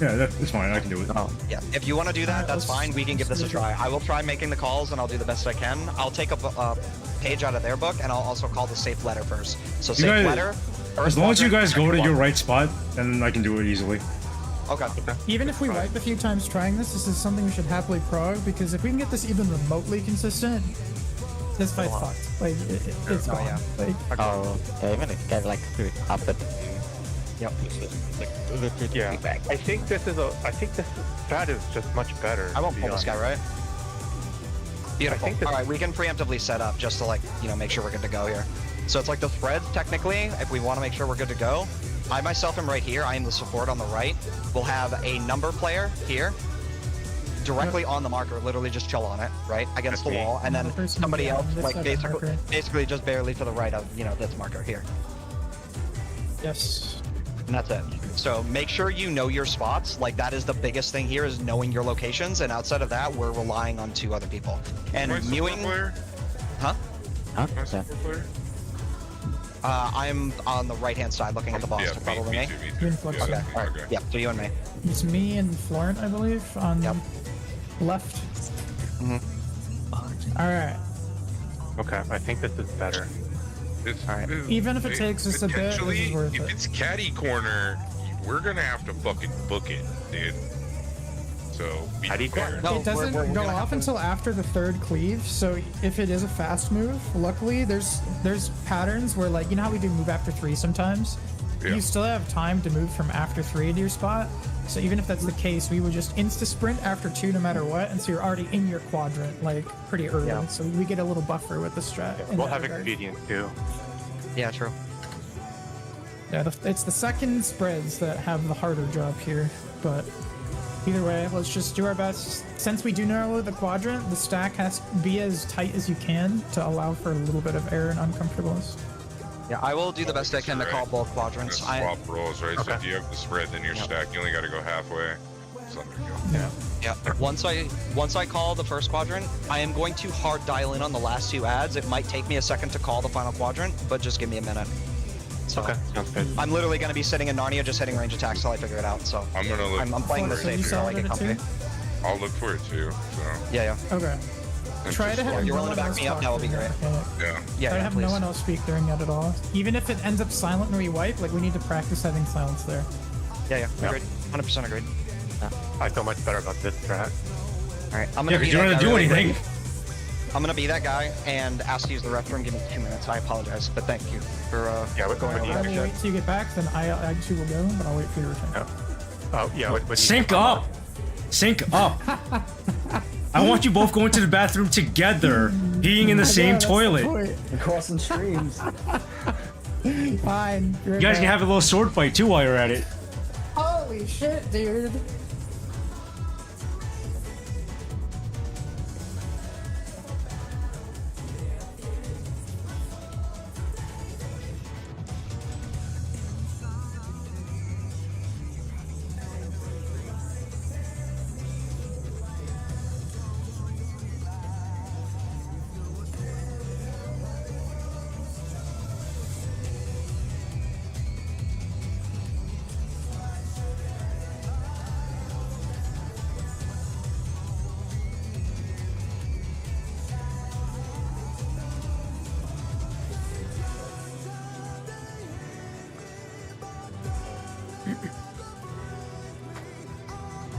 Speaker 4: Yeah, that's fine. I can do it.
Speaker 11: Yeah, if you want to do that, that's fine. We can give this a try. I will try making the calls, and I'll do the best I can. I'll take a page out of their book, and I'll also call the safe letter first. So safe letter.
Speaker 4: As long as you guys go to your right spot, then I can do it easily.
Speaker 11: Okay.
Speaker 3: Even if we wipe a few times trying this is something we should happily prog, because if we can get this even remotely consistent, this fight's fucked. Like, it's gone.
Speaker 11: Yeah.
Speaker 3: Like,
Speaker 9: even if you get like up it.
Speaker 11: Yep.
Speaker 5: Yeah. I think this strat is just much better.
Speaker 11: I won't pull this guy, right? Beautiful.
Speaker 5: this-
Speaker 11: All right, we can preemptively set up just to make sure we're good to go here. So it's like the spreads, technically, if we want to make sure we're good to go,
Speaker 1: I myself am right here. I am the support on the right. We'll have a number player here, directly on the marker, literally just chill on it, right, against the wall, and then somebody else, like basically just barely to the right of, you know, this marker here.
Speaker 3: Yes.
Speaker 1: And that's it. So make sure you know your spots. Like, that is the biggest thing here, is knowing your locations. And outside of that, we're relying on 2 other people. And
Speaker 8: My support
Speaker 1: mewing,
Speaker 8: player?
Speaker 1: huh?
Speaker 8: My support player?
Speaker 1: I'm on the right-hand side, looking at the boss.
Speaker 8: Yeah,
Speaker 1: so probably
Speaker 8: me
Speaker 1: me.
Speaker 8: too, me
Speaker 3: You
Speaker 8: too.
Speaker 3: influx
Speaker 8: Yeah,
Speaker 3: it.
Speaker 1: Okay. All right.
Speaker 8: okay.
Speaker 1: Yeah. So you and me.
Speaker 3: It's me and Florent, I believe, on
Speaker 1: Yep.
Speaker 3: left. All right.
Speaker 5: Okay, I think this is better.
Speaker 3: Even if it takes us a bit, this is
Speaker 8: potentially,
Speaker 3: worth
Speaker 8: if
Speaker 3: it.
Speaker 8: it's caddy corner, we're gonna have to fucking book it, dude. So be
Speaker 5: Caddy corner?
Speaker 8: prepared.
Speaker 1: No,
Speaker 3: It doesn't
Speaker 1: we're
Speaker 3: go
Speaker 1: gonna
Speaker 3: off
Speaker 1: have to-
Speaker 3: until after the 3rd cleave, so if it is a fast move, luckily there's patterns where, like, you know how we do move after 3 sometimes?
Speaker 8: Yeah.
Speaker 3: You still have time to move from after 3 to your spot, so even if that's the case, we would just insta-sprint after 2 no matter what, and so you're already in your quadrant, like, pretty early,
Speaker 1: Yeah.
Speaker 3: so we get a little buffer with the strat. in
Speaker 5: We'll
Speaker 3: that
Speaker 5: have
Speaker 3: regard.
Speaker 5: expedience too.
Speaker 1: Yeah, true.
Speaker 3: Yeah, it's the second spreads that have the harder job here, but either way, let's just do our best. Since we do narrow the quadrant, the stack has to be as tight as you can to allow for a little bit of error and uncomfortableness.
Speaker 1: Yeah, I will do the best I can to call both quadrants.
Speaker 8: Swap rolls, right? So
Speaker 5: Okay.
Speaker 8: if you have the spread, then your stack, you only gotta go halfway. So there you go.
Speaker 3: Yeah.
Speaker 1: Yeah. Once I call the first quadrant, I am going to hard dial in on the last 2 ads. It might take me a second to call the final quadrant, but just give me a minute. So
Speaker 5: Okay, sounds good.
Speaker 1: I'm literally going to be sitting in Narnia, just hitting range attacks till I figure it out. So
Speaker 8: I'm gonna look.
Speaker 1: I'm playing the
Speaker 3: So you
Speaker 1: safe here,
Speaker 3: saw
Speaker 1: like
Speaker 3: it
Speaker 1: a
Speaker 3: at
Speaker 1: company.
Speaker 3: 2?
Speaker 8: I'll look for it too. So
Speaker 1: Yeah, yeah,
Speaker 3: Okay.
Speaker 8: it's
Speaker 3: Try
Speaker 8: just
Speaker 3: to have
Speaker 8: like-
Speaker 1: You're
Speaker 3: no
Speaker 1: willing to
Speaker 3: one
Speaker 1: back
Speaker 3: else
Speaker 1: me up?
Speaker 3: talk
Speaker 1: That would be
Speaker 3: during
Speaker 1: great.
Speaker 3: that mechanic.
Speaker 8: yeah.
Speaker 1: yeah.
Speaker 3: Try to
Speaker 1: Yeah,
Speaker 3: have
Speaker 1: please.
Speaker 3: no one else speak during that at all. Even if it ends up silent when we wipe, like, we need to practice having silence there.
Speaker 1: Yeah, yeah.
Speaker 5: Yeah.
Speaker 1: Agreed. 100% agreed.
Speaker 5: I feel much better about this strat.
Speaker 1: All right, I'm
Speaker 4: Yeah,
Speaker 1: gonna
Speaker 4: because
Speaker 1: be
Speaker 4: you don't
Speaker 1: that
Speaker 4: have to
Speaker 1: guy
Speaker 4: do
Speaker 1: really
Speaker 4: anything.
Speaker 1: quick. I'm gonna be that guy and ask to use the restroom. Give me 2 minutes. I apologize, but thank you for
Speaker 5: Yeah, what-
Speaker 1: going
Speaker 5: what
Speaker 1: over
Speaker 5: do you
Speaker 3: I
Speaker 1: that
Speaker 3: will
Speaker 1: shit.
Speaker 3: wait till you get back, then I too will go, but I'll wait for your return.
Speaker 5: Yeah. Oh yeah, what do you
Speaker 4: Sync
Speaker 5: think?
Speaker 4: up. Sync up. I want you both going to the bathroom together, peeing in the same
Speaker 3: Yeah, that's the
Speaker 4: toilet.
Speaker 3: point.
Speaker 2: Crossing streams.
Speaker 3: Fine.
Speaker 4: You guys can have a little sword fight too while you're at it.
Speaker 3: Holy shit, dude.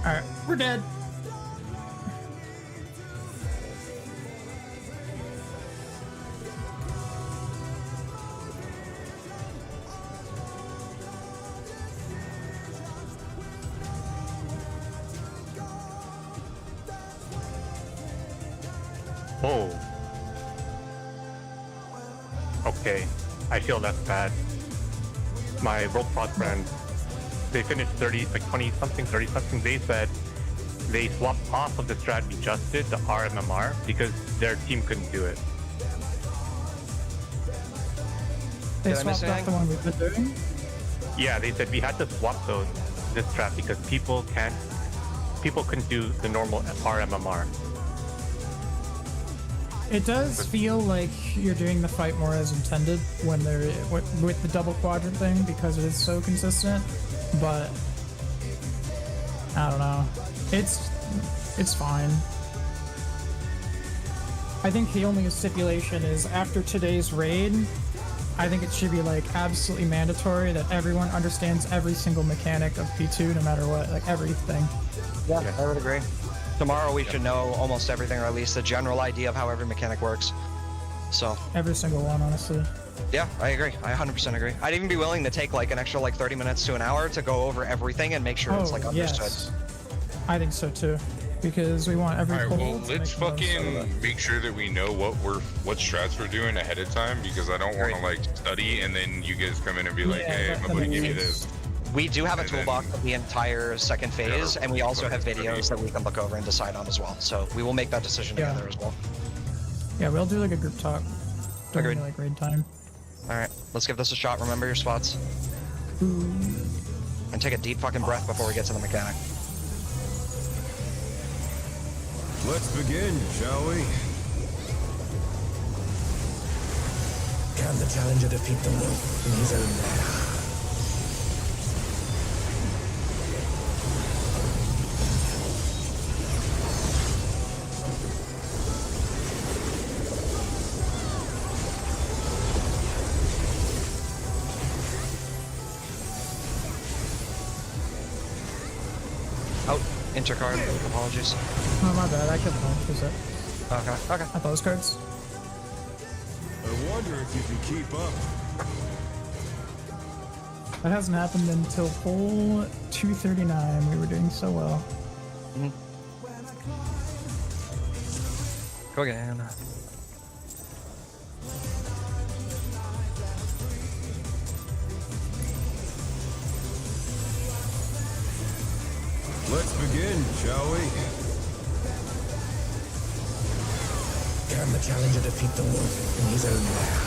Speaker 3: Alright, we're dead.
Speaker 5: Oh. Okay, I feel that's bad. My rope prod friends, they finished 30, like 20 something, 30 something. They said they swapped off of the strat we just did, the RMMR, because their team couldn't do it.
Speaker 3: They
Speaker 1: Did I miss
Speaker 3: swapped off the one we've been doing.
Speaker 5: Yeah, they said we had to swap this strat because people couldn't do the normal RMMR.
Speaker 3: It does feel like you're doing the fight more as intended when they're with the double quadrant thing because it is so consistent, but I don't know. It's fine. I think the only stipulation is after today's raid, I think it should be like absolutely mandatory that everyone understands every single mechanic of P2 no matter what, like everything.
Speaker 1: Yeah, I would agree. Tomorrow we should know almost everything, or at least a general idea of how every mechanic works. So,
Speaker 3: Every single one, honestly.
Speaker 1: yeah, I agree. I 100% agree. I'd even be willing to take like an extra like 30 minutes to an hour to go over everything and make sure it's like understood.
Speaker 3: yes. I think so too. because we want every
Speaker 8: Alright, well,
Speaker 3: cold to
Speaker 8: let's
Speaker 3: make the most out of it.
Speaker 8: fucking make sure that we know what strats we're doing ahead of time, because I don't want to like study and then you guys come in and be like,
Speaker 3: Yeah,
Speaker 8: hey,
Speaker 3: that
Speaker 8: my buddy
Speaker 3: makes
Speaker 8: give me
Speaker 3: sense.
Speaker 8: this.
Speaker 1: We do have a
Speaker 8: And then-
Speaker 1: toolbox of the entire second phase, and we also have videos that we can look over and decide on as well. So we will make that decision
Speaker 3: Yeah.
Speaker 1: together as well.
Speaker 3: Yeah, we'll do like a group talk during
Speaker 1: Agreed.
Speaker 3: like raid time.
Speaker 1: All right, let's give this a shot. Remember your spots. And take a deep fucking breath before we get to the mechanic.
Speaker 6: Let's begin, shall we?
Speaker 7: Can the challenger defeat the wolf in his own lair?
Speaker 1: Oh, intercard. Apologies.
Speaker 3: Oh my bad, I kept going. Who's that?
Speaker 1: Okay. Okay.
Speaker 3: I thought those cards.
Speaker 6: I wonder if you can keep up.
Speaker 3: That hasn't happened until hole 239. We were doing so well.
Speaker 1: Go again.
Speaker 6: Let's begin, shall we?
Speaker 7: Can the challenger defeat the wolf in his own lair?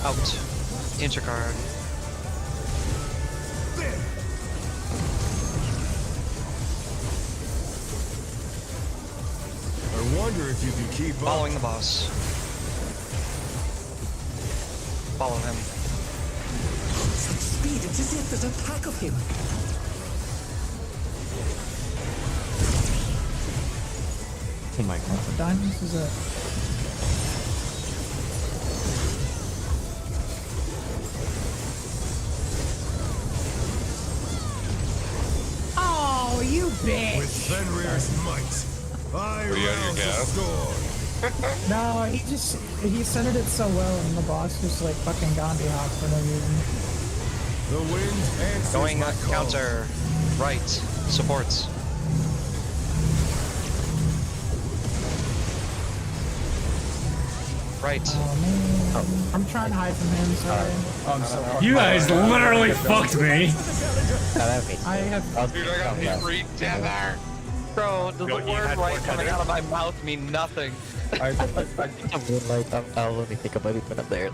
Speaker 1: Out. Intercard.
Speaker 6: I wonder if you can keep up.
Speaker 1: Following the boss. Follow him.
Speaker 7: Such speed, it's as if there's a pack of him.
Speaker 10: Oh my god.
Speaker 3: What diamonds is that? Oh, you bitch!
Speaker 6: With Fenrir's might, I
Speaker 8: Were you out of your
Speaker 6: rouse the
Speaker 8: gas?
Speaker 6: storm.
Speaker 3: No, he centered it so well, and the boss just like fucking Gandhi hop for no reason.
Speaker 6: The wind answers
Speaker 1: Going
Speaker 6: my call.
Speaker 1: counter. Right. Supports. Right.
Speaker 3: Oh man, I'm trying to hide from him. Sorry.
Speaker 2: I'm so
Speaker 4: You guys literally fucked me.
Speaker 3: I have.
Speaker 8: Dude, I got hit right tether.
Speaker 1: Bro, does
Speaker 5: Yo,
Speaker 1: the
Speaker 5: you
Speaker 1: word
Speaker 5: had
Speaker 1: right
Speaker 5: one
Speaker 1: coming
Speaker 5: tether?
Speaker 1: out of my mouth mean nothing?
Speaker 9: I'll only think about it up there.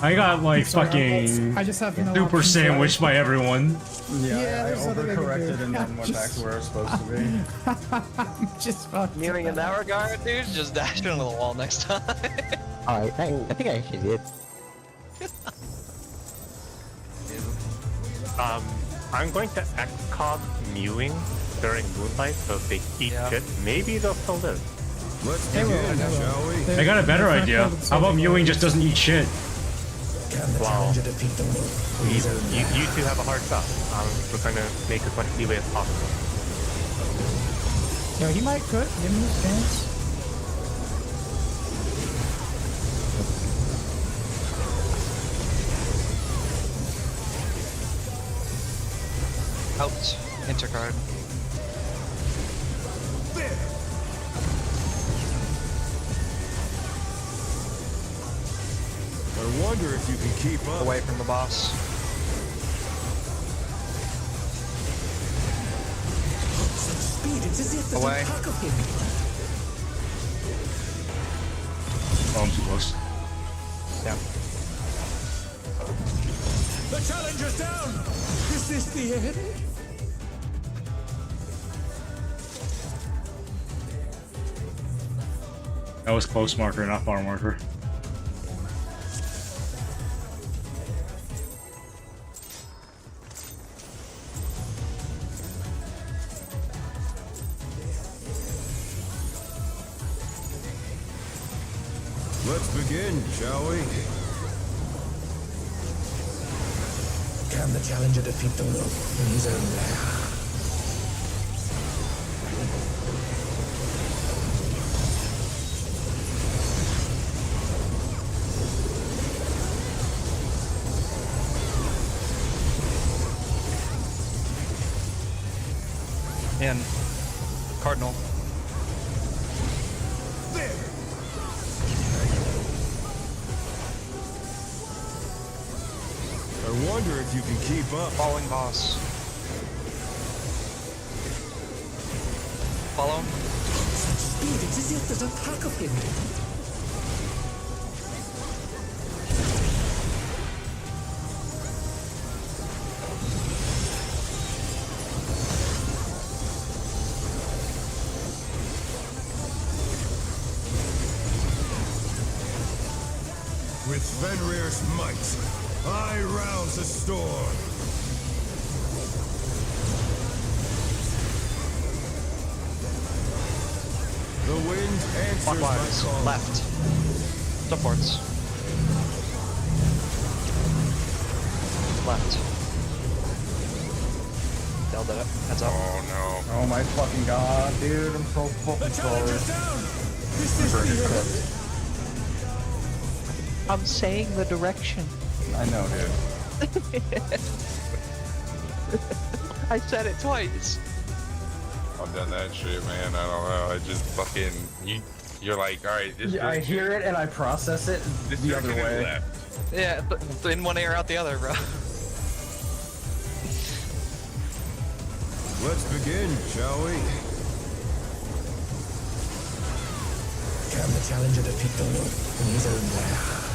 Speaker 4: I got like
Speaker 3: Sorry,
Speaker 4: fucking
Speaker 3: I just have no
Speaker 4: super
Speaker 3: options,
Speaker 4: sandwiched by everyone.
Speaker 3: Yeah,
Speaker 2: Yeah, I
Speaker 3: there's nothing I can
Speaker 2: overcorrected
Speaker 3: do.
Speaker 2: and then went back to where I was supposed to be.
Speaker 3: Just fucked.
Speaker 1: Meaning in that regard, dude, just dash into the wall next time.
Speaker 9: Alright, I think I actually did.
Speaker 5: I'm going to excog mewing during moonlight, so if they eat
Speaker 1: Yeah.
Speaker 5: shit, maybe they'll still live.
Speaker 6: Let's
Speaker 3: They will,
Speaker 6: begin,
Speaker 3: they will.
Speaker 6: shall we?
Speaker 3: They-
Speaker 4: I got a better
Speaker 3: they're
Speaker 4: idea.
Speaker 3: not
Speaker 4: How about
Speaker 3: saving
Speaker 4: Mewing
Speaker 3: it.
Speaker 4: just doesn't eat shit?
Speaker 7: Can the
Speaker 5: Wow.
Speaker 7: challenger defeat the wolf in his own lair?
Speaker 5: You two have a hard shot. We're going to make as much leeway as possible.
Speaker 3: Yo, he might cook. Give him his chance.
Speaker 1: Out. Intercard.
Speaker 6: I wonder if you can keep up.
Speaker 1: Away from the boss.
Speaker 7: Such speed, it's as if there's
Speaker 1: Away.
Speaker 7: a pack of him.
Speaker 4: Oh, I'm too close.
Speaker 1: Yeah.
Speaker 6: The challenger's down.
Speaker 7: Is this the end?
Speaker 4: That was close marker, not far marker.
Speaker 6: Let's begin, shall we?
Speaker 7: Can the challenger defeat the wolf in his own lair?
Speaker 11: In. Cardinal.
Speaker 6: I wonder if you can keep up.
Speaker 11: Following boss. Follow.
Speaker 7: Speed, it's as if there's a pack of him.
Speaker 6: With Fenrir's might, I rouse the storm. The wind answers my
Speaker 11: Clockwise.
Speaker 6: call.
Speaker 11: Left. Supports. Left. Del did it. Heads up.
Speaker 8: Oh no.
Speaker 2: Oh my fucking god, dude! I'm so fucking sorry.
Speaker 11: I'm saying the direction.
Speaker 2: I know, dude.
Speaker 11: I said it twice.
Speaker 8: I've done that shit, man. I don't know. I just fucking you're like, all right, this.
Speaker 2: I hear it and I process it
Speaker 8: This
Speaker 2: the other
Speaker 8: direction is
Speaker 2: way.
Speaker 8: left.
Speaker 11: Yeah, in one ear, out the other, bro.
Speaker 6: Let's begin, shall we?
Speaker 7: Can the challenger defeat the wolf in his own lair?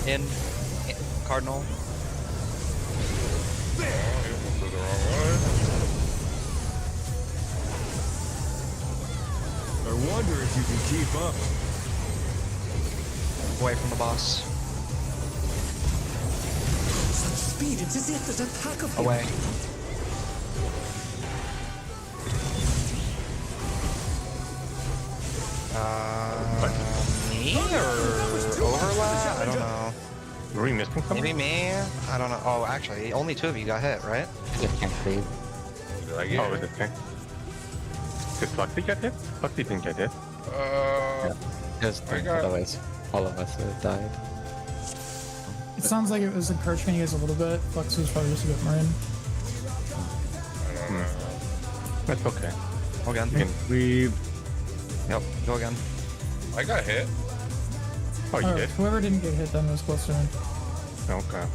Speaker 11: In. Cardinal.
Speaker 8: Oh, he went to the wrong one.
Speaker 6: I wonder if you can keep up.
Speaker 11: Away from the boss.
Speaker 7: Such speed, it's as if there's a pack of him.
Speaker 11: Away. Me or overlap? I don't know.
Speaker 5: Were we missing something?
Speaker 11: Maybe me? I don't know. Oh, actually, only 2 of you got hit, right?
Speaker 9: It can't cleave.
Speaker 8: Did I get
Speaker 5: Oh,
Speaker 8: it?
Speaker 5: was it okay? Did Fluxy get hit? Fluxy didn't get hit.
Speaker 9: Just
Speaker 8: I got-
Speaker 9: otherwise, all of us would have died.
Speaker 3: It sounds like it was encroaching you guys a little bit. Flux was probably just a bit marine.
Speaker 8: I don't know.
Speaker 5: That's okay.
Speaker 11: Go again.
Speaker 5: You can
Speaker 2: We
Speaker 11: Yep, go again.
Speaker 8: I got hit.
Speaker 5: Oh, you
Speaker 3: Oh,
Speaker 5: did?
Speaker 3: whoever didn't get hit then was close to me.
Speaker 5: Okay.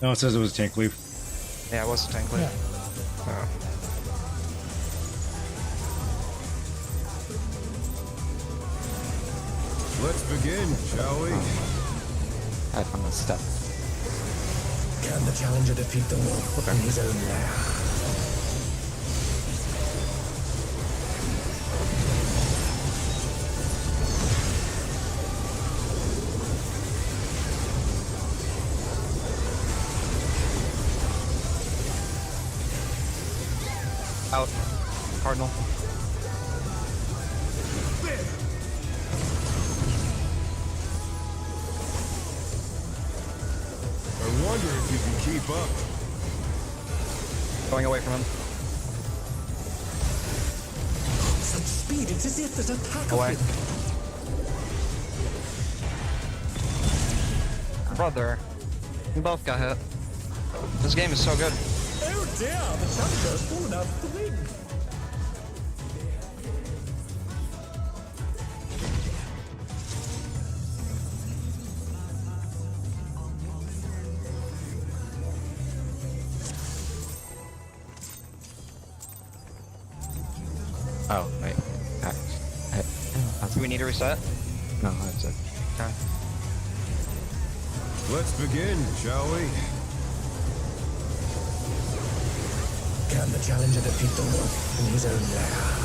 Speaker 4: No, it says it was a tank cleave.
Speaker 11: Yeah, it was a tank lead.
Speaker 3: Yeah.
Speaker 5: Oh.
Speaker 6: Let's begin, shall we?
Speaker 9: I found a step.
Speaker 7: Can the challenger defeat the wolf in his own lair?
Speaker 11: Out. Cardinal.
Speaker 6: I wonder if you can keep up.
Speaker 11: Going away from him.
Speaker 7: Such speed, it's as if there's a pack
Speaker 11: Away.
Speaker 7: of him.
Speaker 11: Brother. We both got hit. This game is so good.
Speaker 7: Oh dear, the challenger has fallen out of the ring.
Speaker 9: Oh, wait.
Speaker 11: Do we need to reset?
Speaker 9: No, it's okay.
Speaker 11: Okay.
Speaker 6: Let's begin, shall we?
Speaker 7: Can the challenger defeat the wolf in his own lair?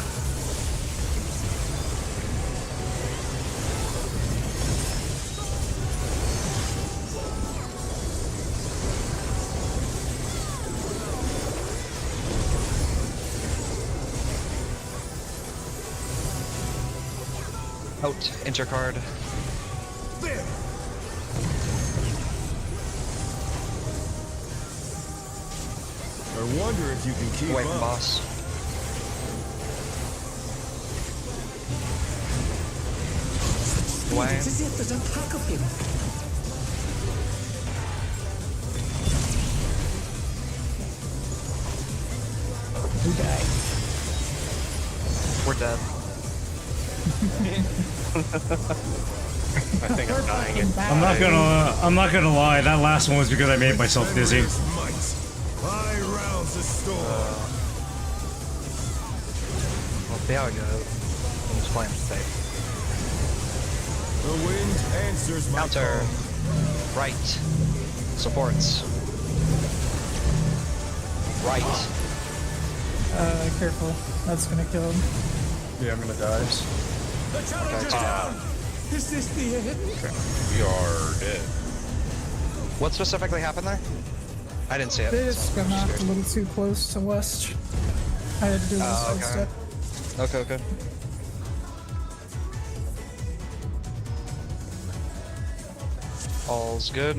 Speaker 11: Out. Intercard.
Speaker 6: I I wonder if you can keep
Speaker 1: Away from
Speaker 6: up.
Speaker 1: boss. Away.
Speaker 7: It's as if there's a pack of him.
Speaker 3: Who died?
Speaker 1: We're dead.
Speaker 5: I think I'm dying.
Speaker 4: I'm not gonna lie. That last one was because I made myself dizzy.
Speaker 6: High rounds the store.
Speaker 1: We'll see how it goes. I'm just playing safe.
Speaker 6: The wind answers my
Speaker 1: Counter.
Speaker 6: call.
Speaker 1: Right. Supports. Right.
Speaker 3: Careful. That's gonna kill him.
Speaker 2: Yeah, I'm gonna die.
Speaker 6: The challenge is down. Is this the end?
Speaker 8: We are dead.
Speaker 1: What specifically happened there? I didn't see it.
Speaker 3: They just got knocked a little too close to West. I had to do this
Speaker 1: Oh, okay.
Speaker 3: step.
Speaker 1: Okay. All's good.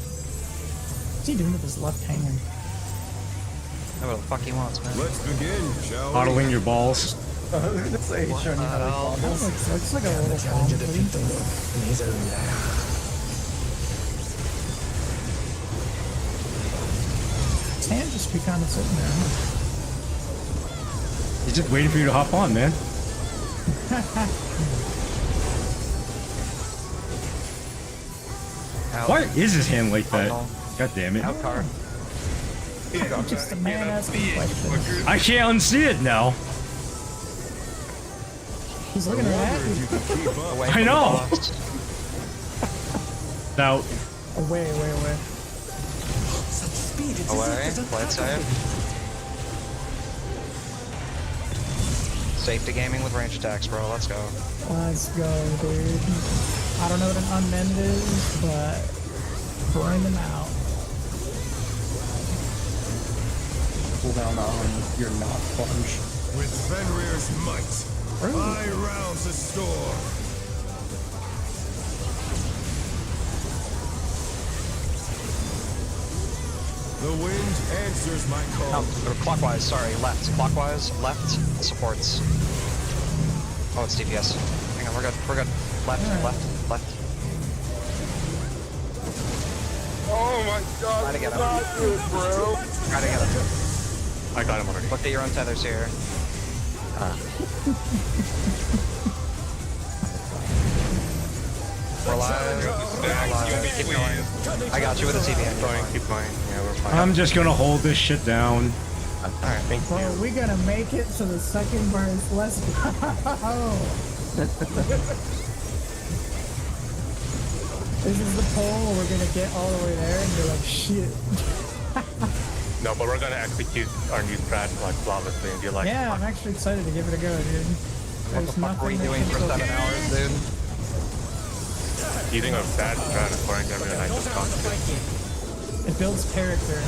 Speaker 3: What's he doing with his left hand?
Speaker 1: What the fuck he wants, man.
Speaker 6: Let's begin, shall we?
Speaker 4: Coddling your balls.
Speaker 2: I was gonna say, he's showing you how to
Speaker 1: hell?
Speaker 2: combo.
Speaker 3: Looks like a little
Speaker 7: Challenge
Speaker 3: bomb,
Speaker 7: to
Speaker 3: please.
Speaker 7: defeat the wolf in his own lair.
Speaker 3: His hand just be kind of sitting there.
Speaker 4: He's just waiting for you to hop on, man.
Speaker 1: Out.
Speaker 4: Why is his hand like that?
Speaker 1: Cardinal.
Speaker 4: God damn it.
Speaker 1: Out card.
Speaker 3: Just a man asking questions.
Speaker 4: I can't unsee it now.
Speaker 3: He's looking
Speaker 6: Wonder
Speaker 3: at
Speaker 6: if
Speaker 3: you.
Speaker 6: you can keep up.
Speaker 1: Away
Speaker 4: I
Speaker 1: from
Speaker 4: know.
Speaker 1: the boss.
Speaker 4: Now,
Speaker 3: Away.
Speaker 7: Such speed, it's as if
Speaker 1: Away.
Speaker 7: there's a
Speaker 1: Play it
Speaker 7: pack of
Speaker 1: safe.
Speaker 7: him.
Speaker 1: Safety gaming with range attacks, bro. Let's go.
Speaker 3: Let's go, dude. I don't know what an unmend is, but bring them out.
Speaker 2: Pull down on your not plunge.
Speaker 6: With Fenrir's might, high rounds the store. The wind answers my call.
Speaker 1: Or clockwise, sorry. Left. Clockwise. Left. Supports. Oh, it's DPS. Hang on, we're good. Left.
Speaker 8: Oh my god.
Speaker 1: Try to get him.
Speaker 8: Not good, bro.
Speaker 1: Try to get him.
Speaker 5: I got him already.
Speaker 1: Look at your own tethers here. We're alive. Keep going. I got you with a TPN.
Speaker 5: Keep going. Yeah, we're fine.
Speaker 4: I'm just gonna hold this shit down.
Speaker 5: Alright, thank
Speaker 3: Bro,
Speaker 5: you.
Speaker 3: we gonna make it to the second verse. Let's go. This is the poll. We're gonna get all the way there and be like, shit.
Speaker 5: No, but we're gonna execute our new strat like flawlessly and be like,
Speaker 3: Yeah, I'm actually excited to give it a go, dude.
Speaker 1: What the fuck were we doing for 7 hours, dude?
Speaker 5: using a bad strat according to everyone I just talked to.
Speaker 3: It builds character.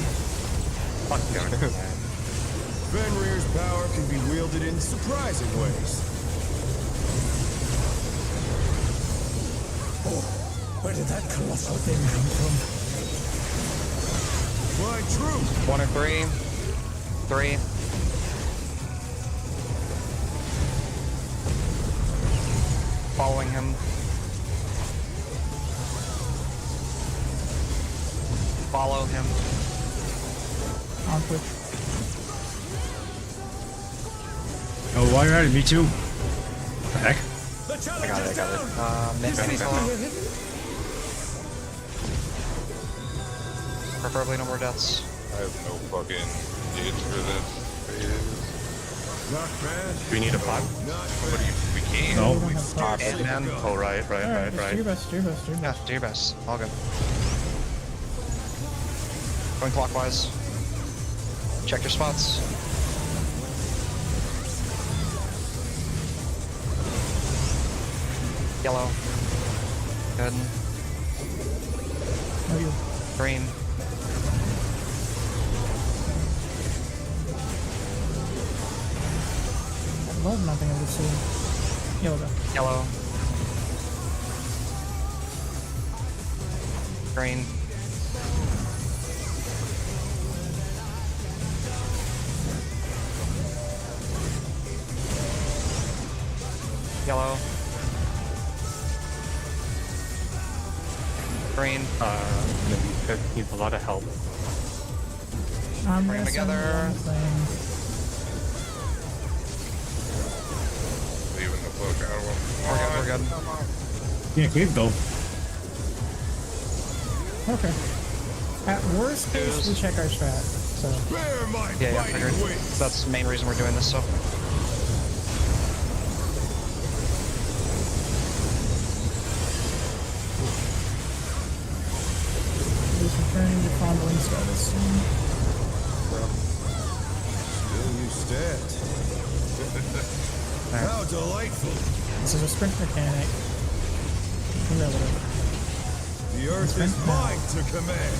Speaker 5: Fuck character, man.
Speaker 6: Fenrir's power can be wielded in surprising ways.
Speaker 7: Oh, where did that colossal thing come from?
Speaker 6: Why, true.
Speaker 1: 1 or 3. 3. Following him. Follow him.
Speaker 3: On Twitch.
Speaker 4: Oh, while you're at it, me too. The heck?
Speaker 6: The challenge is down.
Speaker 1: Mini follow. Preferably no more deaths.
Speaker 8: I have no fucking gauge for this phase.
Speaker 6: Not bad.
Speaker 5: Do we need a pot?
Speaker 6: Not
Speaker 8: What do
Speaker 6: bad.
Speaker 8: we can't.
Speaker 4: No.
Speaker 3: We don't have power.
Speaker 1: And
Speaker 5: Oh, right.
Speaker 3: Alright, just do your best, do your best, do your
Speaker 1: yeah,
Speaker 3: best.
Speaker 1: do your best. All good. Going clockwise. Check your spots. Yellow. Good.
Speaker 3: No, you.
Speaker 1: Green.
Speaker 3: I love nothing of the sea. Yellow go.
Speaker 11: Yellow. Green. Yellow. Green.
Speaker 5: Maybe needs a lot of help.
Speaker 3: I'm
Speaker 11: Bring 'em
Speaker 3: gonna send
Speaker 11: together.
Speaker 3: one thing.
Speaker 8: Leaving the cloak out of them.
Speaker 11: We're good.
Speaker 4: Yeah, cleave though.
Speaker 3: Okay. At worst case, we check our strat. So
Speaker 6: Bear my
Speaker 11: Yeah,
Speaker 6: fighting
Speaker 11: figured.
Speaker 6: wings.
Speaker 11: That's the main reason we're doing this, so.
Speaker 3: he's returning to fondling status.
Speaker 6: Still you stand. How delightful.
Speaker 3: This is a sprint mechanic. Irrelevant.
Speaker 6: The earth is mine to command.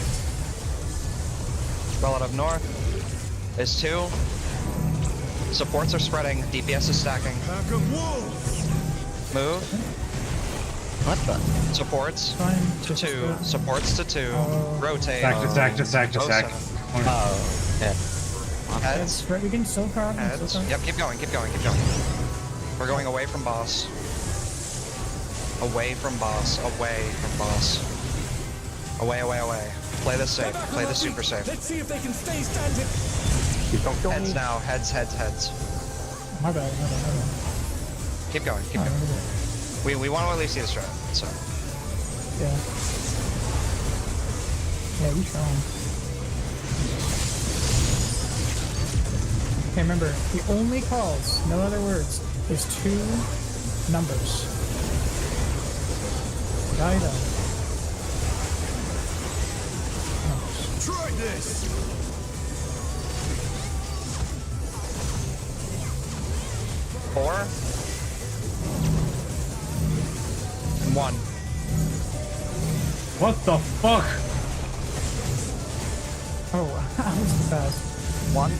Speaker 11: Relative north is 2. Supports are spreading. DPS is stacking.
Speaker 6: Pack of wolves.
Speaker 11: Move.
Speaker 9: What the?
Speaker 11: Supports
Speaker 3: Fine.
Speaker 11: to 2. Supports to 2.
Speaker 3: Oh.
Speaker 11: Rotate.
Speaker 4: Sack to sack to sack to sack.
Speaker 11: 07.
Speaker 9: Oh, yeah.
Speaker 11: Heads.
Speaker 3: Spread. We can still card.
Speaker 11: Heads. Yep, keep going, keep going, keep going. We're going away from boss. Away from boss. Away from boss. Away, away, away. Play this safe. Play this super safe.
Speaker 7: Let's see if they can stay standing.
Speaker 5: Don't kill
Speaker 11: Heads
Speaker 5: me.
Speaker 11: now. Heads, heads, heads.
Speaker 3: My bad. My bad. My bad.
Speaker 11: Keep going, keep
Speaker 3: Alright,
Speaker 11: going.
Speaker 3: we're good.
Speaker 11: We want to at least see the strat, so.
Speaker 3: Yeah. Yeah, we strong. Okay, remember, the only calls, no other words, is 2 numbers. Guide up. Numbers.
Speaker 6: Try this.
Speaker 11: Four. And 1.
Speaker 4: What the fuck?
Speaker 3: Oh, I was fast.
Speaker 11: 1.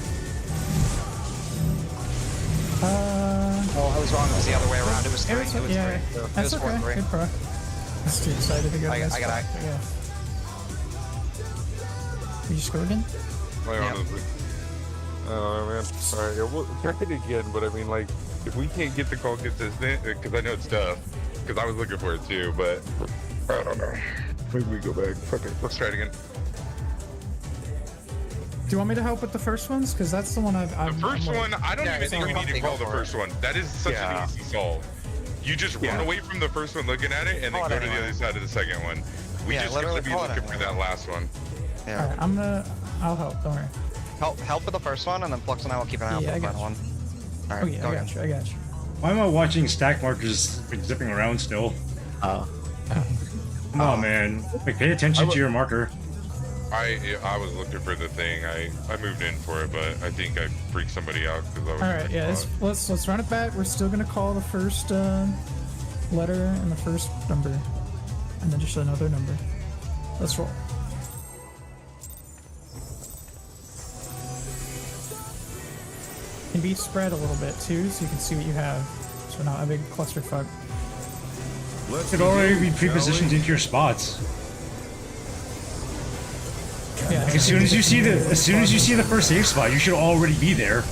Speaker 11: Oh, I was wrong. It was the other way around. It was 3. It was 3.
Speaker 3: Yeah,
Speaker 11: It
Speaker 3: that's
Speaker 11: was 4
Speaker 3: okay.
Speaker 11: 3.
Speaker 3: Good pro. Just too excited to go.
Speaker 11: I
Speaker 3: this
Speaker 11: got
Speaker 3: far.
Speaker 11: eye.
Speaker 3: Yeah. You just go again?
Speaker 8: Like,
Speaker 11: Yeah.
Speaker 8: honestly. Oh man, alright, yeah, we'll try it again, but I mean, like, if we can't get the call consistent, because I know it's tough, because I was looking for it too, but I don't know. Maybe we go back. Fuck it, let's try it again.
Speaker 3: Do you want me to help with the first ones? Because that's the one
Speaker 8: The first one, I don't even think we need to call the first one. That is such an easy solve. You just run away from the first one looking at it, and then
Speaker 11: Call
Speaker 8: go
Speaker 11: it
Speaker 8: to the
Speaker 11: anyway.
Speaker 8: other side of the second one. We
Speaker 11: Yeah,
Speaker 8: just have
Speaker 11: literally
Speaker 8: to be
Speaker 11: call it
Speaker 8: looking for
Speaker 11: anyway.
Speaker 8: that last one.
Speaker 11: Yeah.
Speaker 3: Alright, I'll help, don't worry.
Speaker 11: Help with the first one, and then Flux and I will keep an eye out
Speaker 3: Yeah,
Speaker 11: for
Speaker 3: I
Speaker 11: the
Speaker 3: got
Speaker 11: final
Speaker 3: you.
Speaker 11: one. All right,
Speaker 3: Oh yeah,
Speaker 11: go
Speaker 3: I
Speaker 11: again.
Speaker 3: got you, I got you.
Speaker 4: Why am I watching stack markers like zipping around still?
Speaker 9: Oh.
Speaker 4: Come on, man. Like, pay attention to your marker.
Speaker 8: I was looking for the thing. I moved in for it, but I think I freaked somebody out because I was.
Speaker 3: Alright, yeah, let's run it back. We're still gonna call the first letter and the first number. And then just another number. Let's roll. Can be spread a little bit too, so you can see what you have. So not a big clusterfuck.
Speaker 6: Let's
Speaker 4: It should already be
Speaker 6: begin, shall
Speaker 4: pre-positioned
Speaker 6: we?
Speaker 4: into your spots.
Speaker 3: Yeah,
Speaker 4: Like, as soon as you see the first safe spot, you should already be there.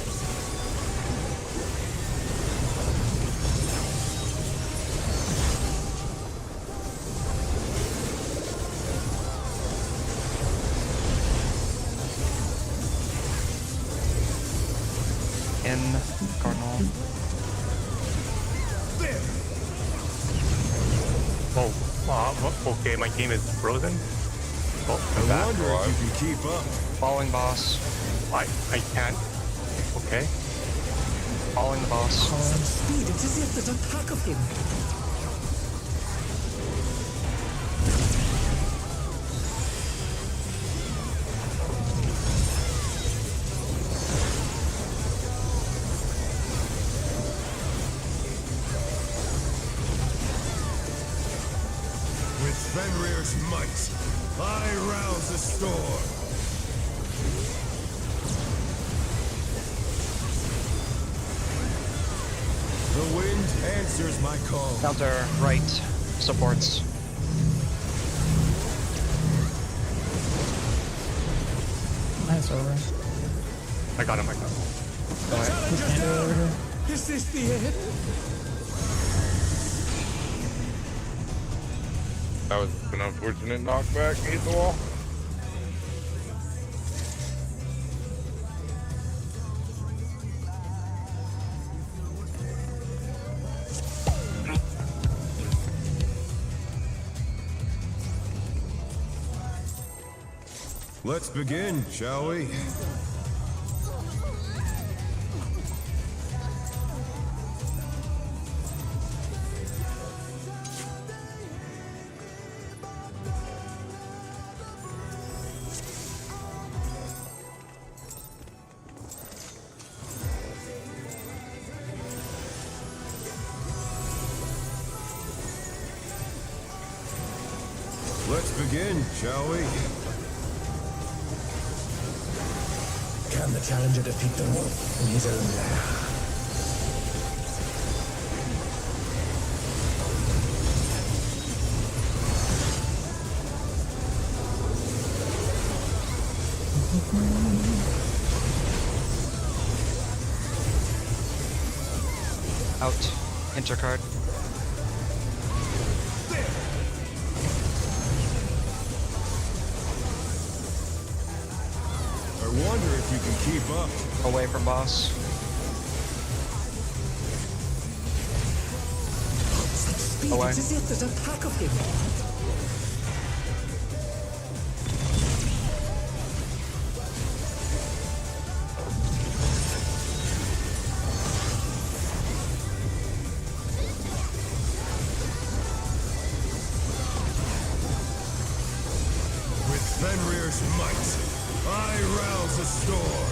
Speaker 11: In Cardinal.
Speaker 5: Oh, okay, my game is frozen. Oh, I'm
Speaker 6: I
Speaker 5: back.
Speaker 6: wonder if you can keep up.
Speaker 11: Following boss.
Speaker 5: I can't. Okay.
Speaker 11: Following the boss.
Speaker 7: Speed, it's as if there's a pack of them.
Speaker 6: With Fenrir's might, I rouse the storm. The wind answers my call.
Speaker 1: Counter, right, supports.
Speaker 3: Nice over.
Speaker 5: I got him.
Speaker 3: Over here.
Speaker 6: Is this the end?
Speaker 8: That was an unfortunate knockback. Hit the wall.
Speaker 6: Let's begin, shall we? Let's begin, shall we?
Speaker 7: Can the challenger defeat the wolf in his own lair?
Speaker 1: Out. Intercard.
Speaker 6: I wonder if you can keep up.
Speaker 1: Away from boss.
Speaker 7: Such speed,
Speaker 1: Away.
Speaker 7: it's as if there's a pack of him.
Speaker 6: With Fenrir's might, I rouse a storm.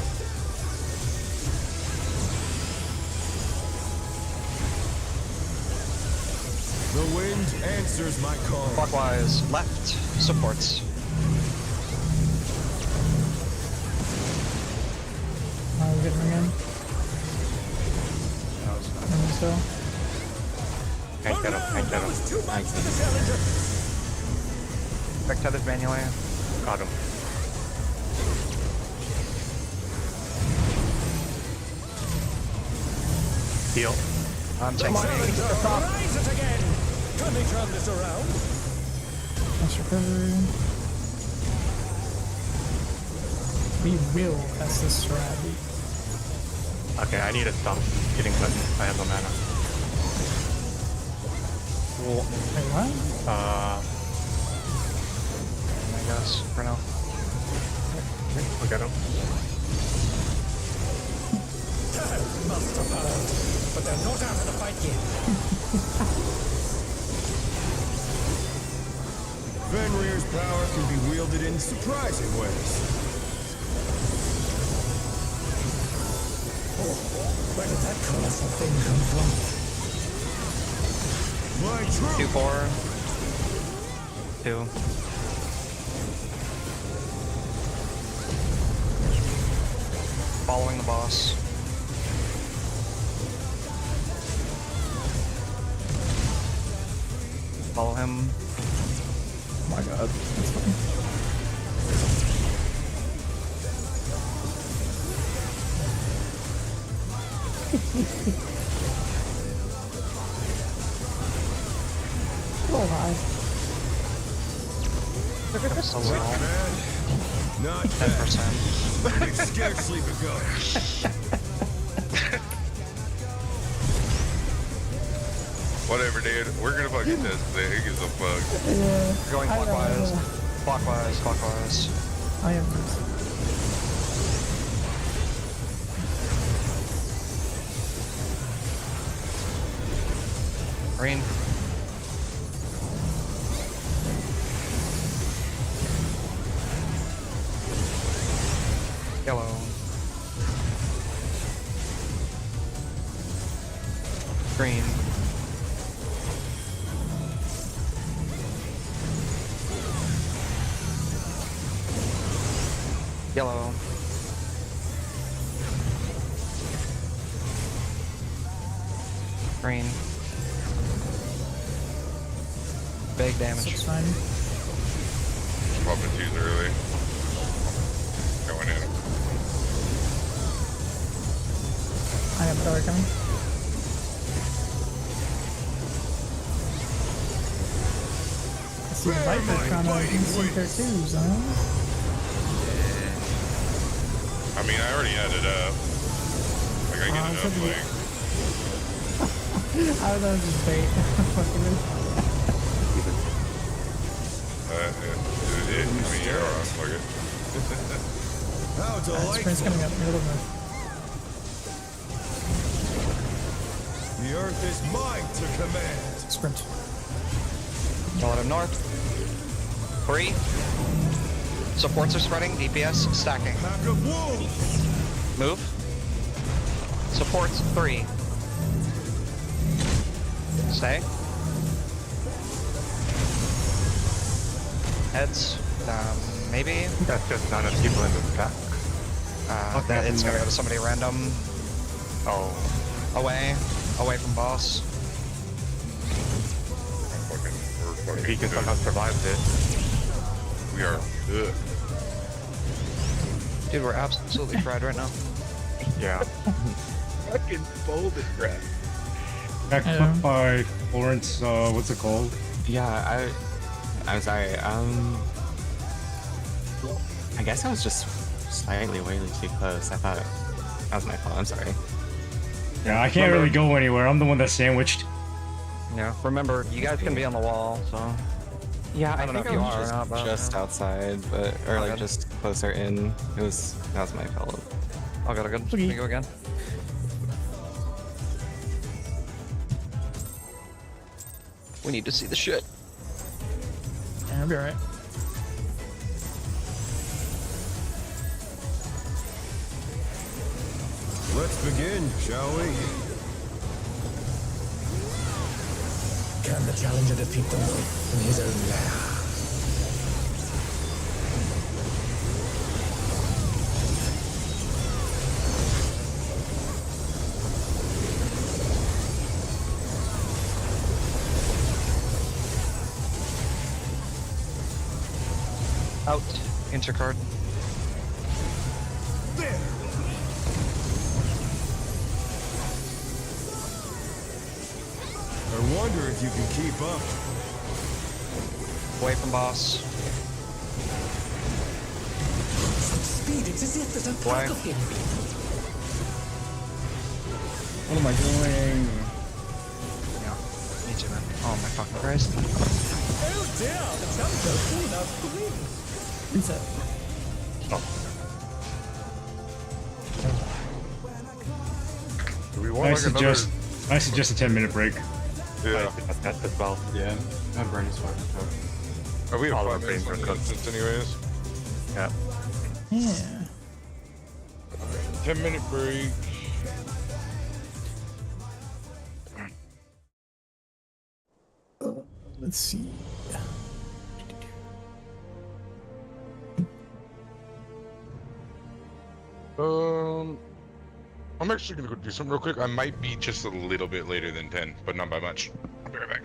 Speaker 6: The wind answers my call.
Speaker 1: Clockwise, left, supports.
Speaker 3: We're getting again. Still.
Speaker 5: I get him. I get him.
Speaker 7: Too much for the challenger.
Speaker 1: Back tethered manually.
Speaker 5: Got him. Heal.
Speaker 1: I'm taking it.
Speaker 7: Rise it again. Can they turn this around?
Speaker 3: Nice recovery. We will pass this strat.
Speaker 5: Okay, I need to stop getting cut. I have no mana.
Speaker 3: Wait, what?
Speaker 1: I guess, for now.
Speaker 5: Look at him.
Speaker 7: Master power. But they're not out of the fight yet.
Speaker 6: Fenrir's power can be wielded in surprising ways.
Speaker 7: Where did that colossal thing come from?
Speaker 6: My truth.
Speaker 1: 2-4. 2. Following the boss. Follow him.
Speaker 3: Oh my god. That's fine. Oh hi.
Speaker 1: Just a little.
Speaker 6: Bad. Not
Speaker 1: 10%.
Speaker 6: bad. We've scarcely begun.
Speaker 8: Whatever, dude. We're gonna fucking test thing. Who gives a fuck?
Speaker 3: Yeah.
Speaker 1: Going
Speaker 3: I know,
Speaker 1: clockwise.
Speaker 3: I know.
Speaker 1: Clockwise, clockwise.
Speaker 3: I am.
Speaker 1: Green. Yellow. Green. Yellow.
Speaker 11: Green. Big damage.
Speaker 3: Six fine.
Speaker 8: Popping twos early. Going in.
Speaker 3: I have power coming. I see the Viper trying to sink their twos, huh?
Speaker 8: I mean, I already had it up. Like, I get it up, like...
Speaker 3: I thought it was just bait.
Speaker 8: I mean, you're wrong, fuck it.
Speaker 6: How
Speaker 3: Sprint's
Speaker 6: delightful.
Speaker 3: coming up, middle of
Speaker 6: The earth is mine to command.
Speaker 3: the sprint.
Speaker 11: Roll it up north. 3. Supports are spreading. DPS stacking.
Speaker 6: Pack of wolves.
Speaker 11: Move. Supports 3. Stay. Heads. Maybe.
Speaker 5: That's just not enough people in the stack.
Speaker 11: It's gonna go to somebody random.
Speaker 5: Oh.
Speaker 11: Away. Away from boss.
Speaker 5: If he can somehow survive this.
Speaker 8: We are good.
Speaker 11: Dude, we're absolutely fried right now.
Speaker 5: Yeah.
Speaker 8: Fucking folded crap.
Speaker 4: Got clipped by Florence, what's it called?
Speaker 10: Yeah, I'm sorry. I guess I was just slightly way too close. I thought that was my fault. I'm sorry.
Speaker 4: Yeah, I can't really go anywhere. I'm the one that's sandwiched.
Speaker 11: Yeah, remember, you guys can be on the wall, so...
Speaker 10: Yeah,
Speaker 11: I
Speaker 10: I
Speaker 11: don't know
Speaker 10: think
Speaker 11: if
Speaker 10: I
Speaker 11: you
Speaker 10: was
Speaker 11: are or
Speaker 10: just,
Speaker 11: not, but,
Speaker 10: just outside, but or
Speaker 11: Oh,
Speaker 10: like
Speaker 11: good.
Speaker 10: just closer in. That was my fault.
Speaker 11: I'll go good. Let me go again. We need to see the shit.
Speaker 3: Yeah, I'll be alright.
Speaker 6: Let's begin, shall we?
Speaker 7: Can the challenger defeat the wolf in his own lair?
Speaker 11: Out. Intercard.
Speaker 6: There. I wonder if you can keep up.
Speaker 11: Away from boss.
Speaker 7: Speed, it's as if there's a
Speaker 11: Why?
Speaker 7: pack of him.
Speaker 2: What am I doing?
Speaker 11: Yeah. Me too, man. Oh my fucking Christ.
Speaker 7: Oh dear, the challenger pulled out the win.
Speaker 3: Reset.
Speaker 8: Do we want like another...
Speaker 4: I suggest a 10-minute break.
Speaker 8: Yeah.
Speaker 5: That's as well.
Speaker 2: Yeah, that brain is fucking
Speaker 8: Are we at
Speaker 5: All
Speaker 8: 5
Speaker 5: our
Speaker 8: minutes
Speaker 5: brains
Speaker 8: on
Speaker 5: are
Speaker 8: the
Speaker 5: cooked.
Speaker 8: instance anyways?
Speaker 5: Yeah.
Speaker 3: Yeah.
Speaker 8: 10-minute break.
Speaker 3: Let's see.
Speaker 8: I'm actually gonna go do something real quick. I might be just a little bit later than 10, but not by much. I'll be right back.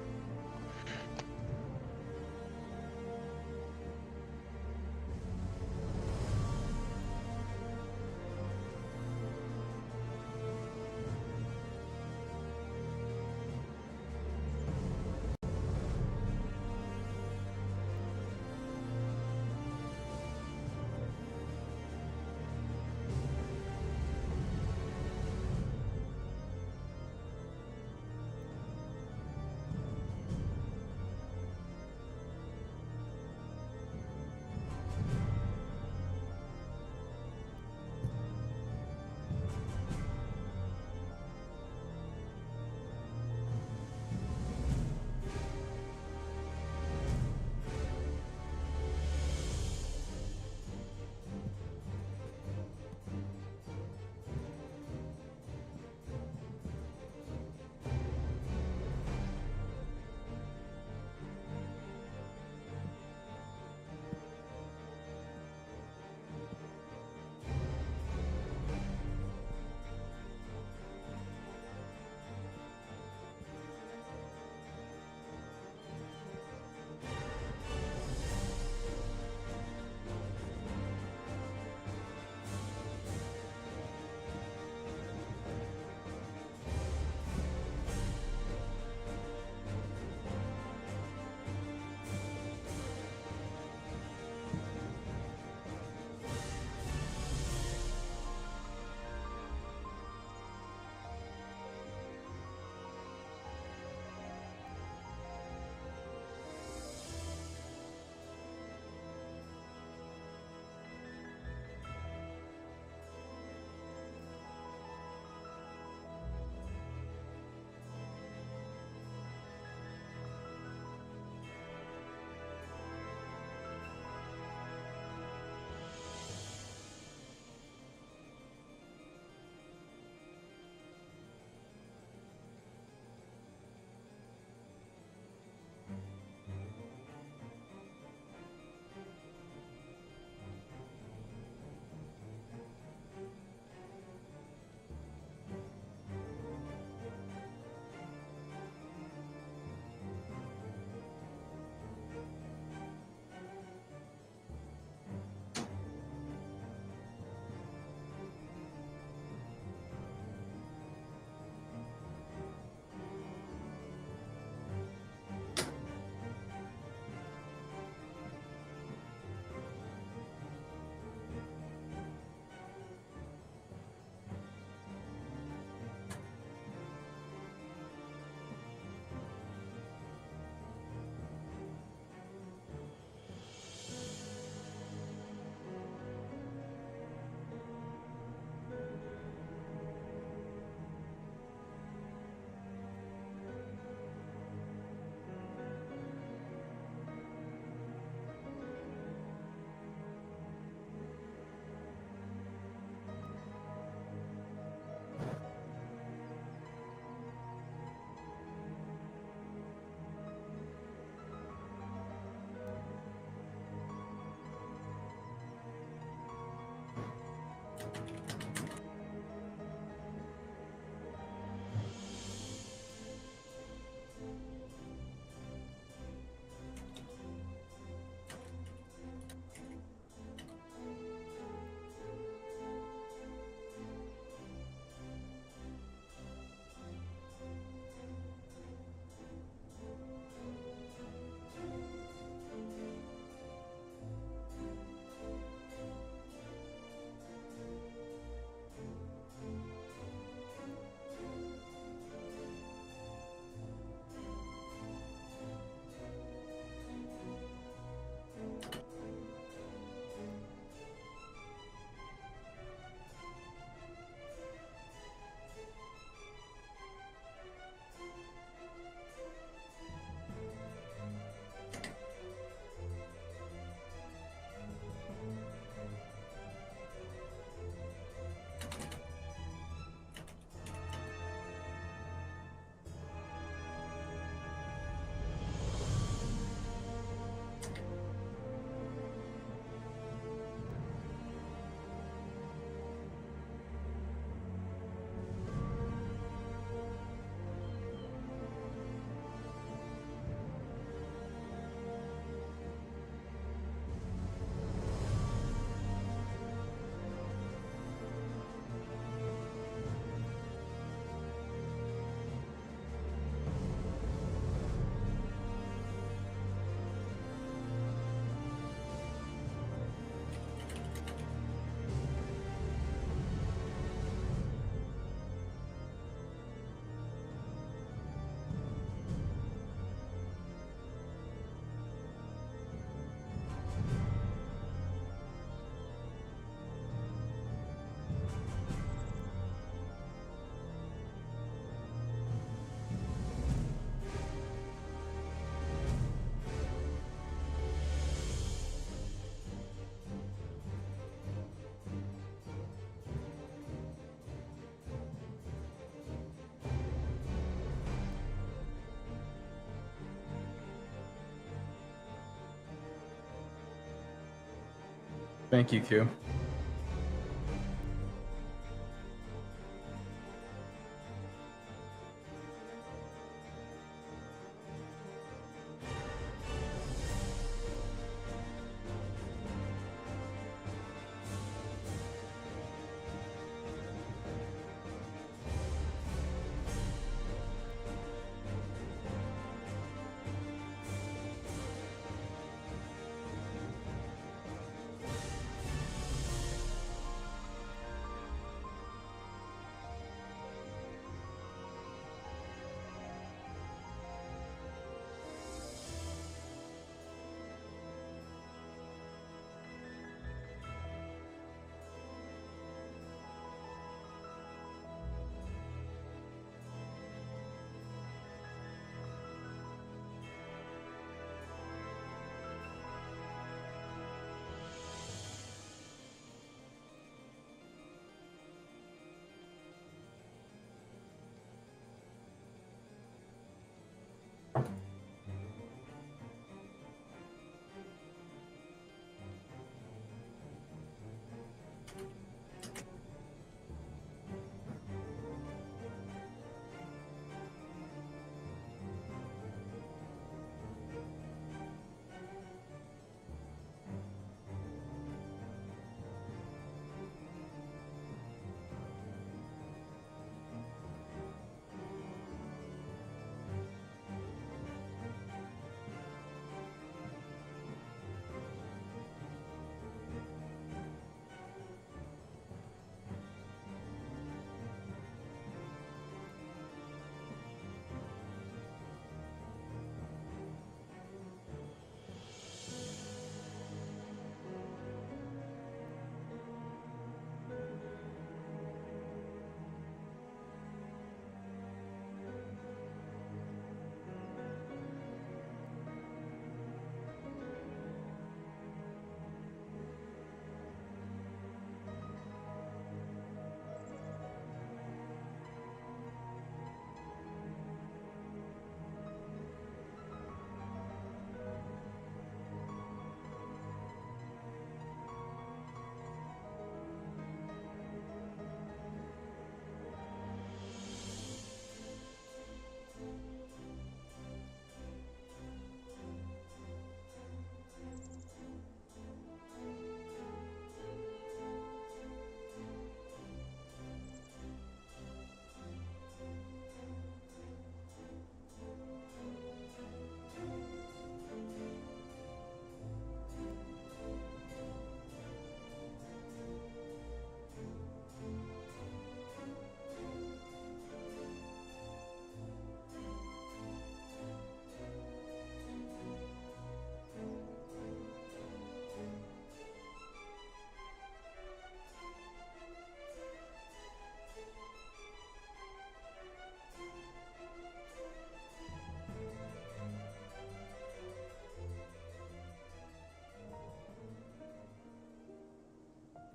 Speaker 2: Thank you, Q.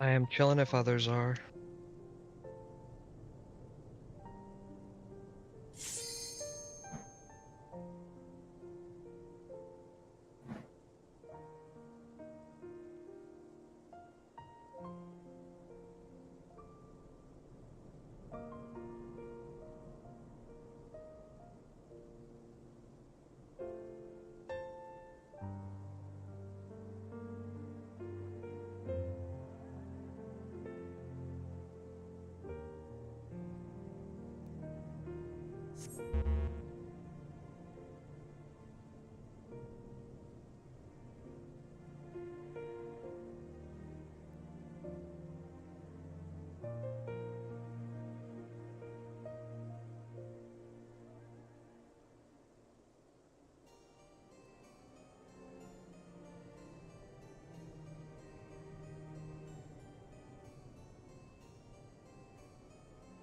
Speaker 11: I am chilling if others are.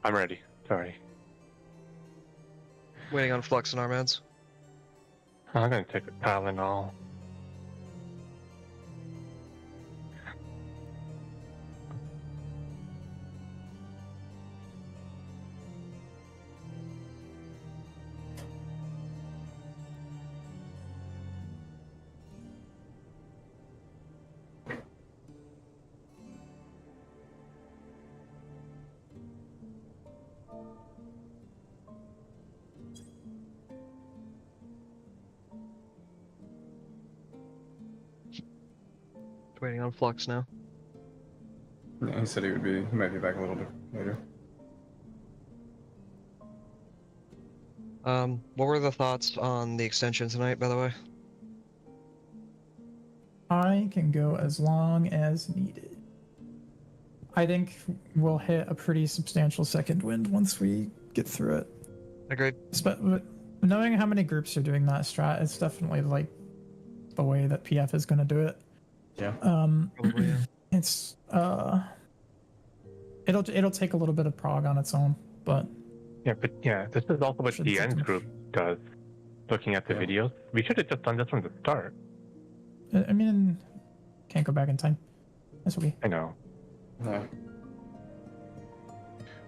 Speaker 5: I'm ready. Sorry.
Speaker 11: Waiting on Flux and our meds.
Speaker 5: I'm gonna take a Tylenol.
Speaker 11: Waiting on Flux now.
Speaker 2: Yeah, he said he might be back a little bit later.
Speaker 11: What were the thoughts on the extension tonight, by the way?
Speaker 3: I can go as long as needed. I think we'll hit a pretty substantial second wind once we get through it.
Speaker 11: Agreed.
Speaker 3: But knowing how many groups are doing that strat, it's definitely like the way that PF is going to do it.
Speaker 2: Yeah.
Speaker 11: Probably, yeah.
Speaker 3: It's it'll take a little bit of prog on its own, but
Speaker 5: Yeah, but yeah, this is also what
Speaker 3: Shouldn't
Speaker 5: the
Speaker 3: take
Speaker 5: end
Speaker 3: too much.
Speaker 5: group does. Looking at the
Speaker 2: Yeah.
Speaker 5: videos, we should have just done this from the start.
Speaker 3: I mean, can't go back in time. That's okay.
Speaker 5: I know.
Speaker 2: No.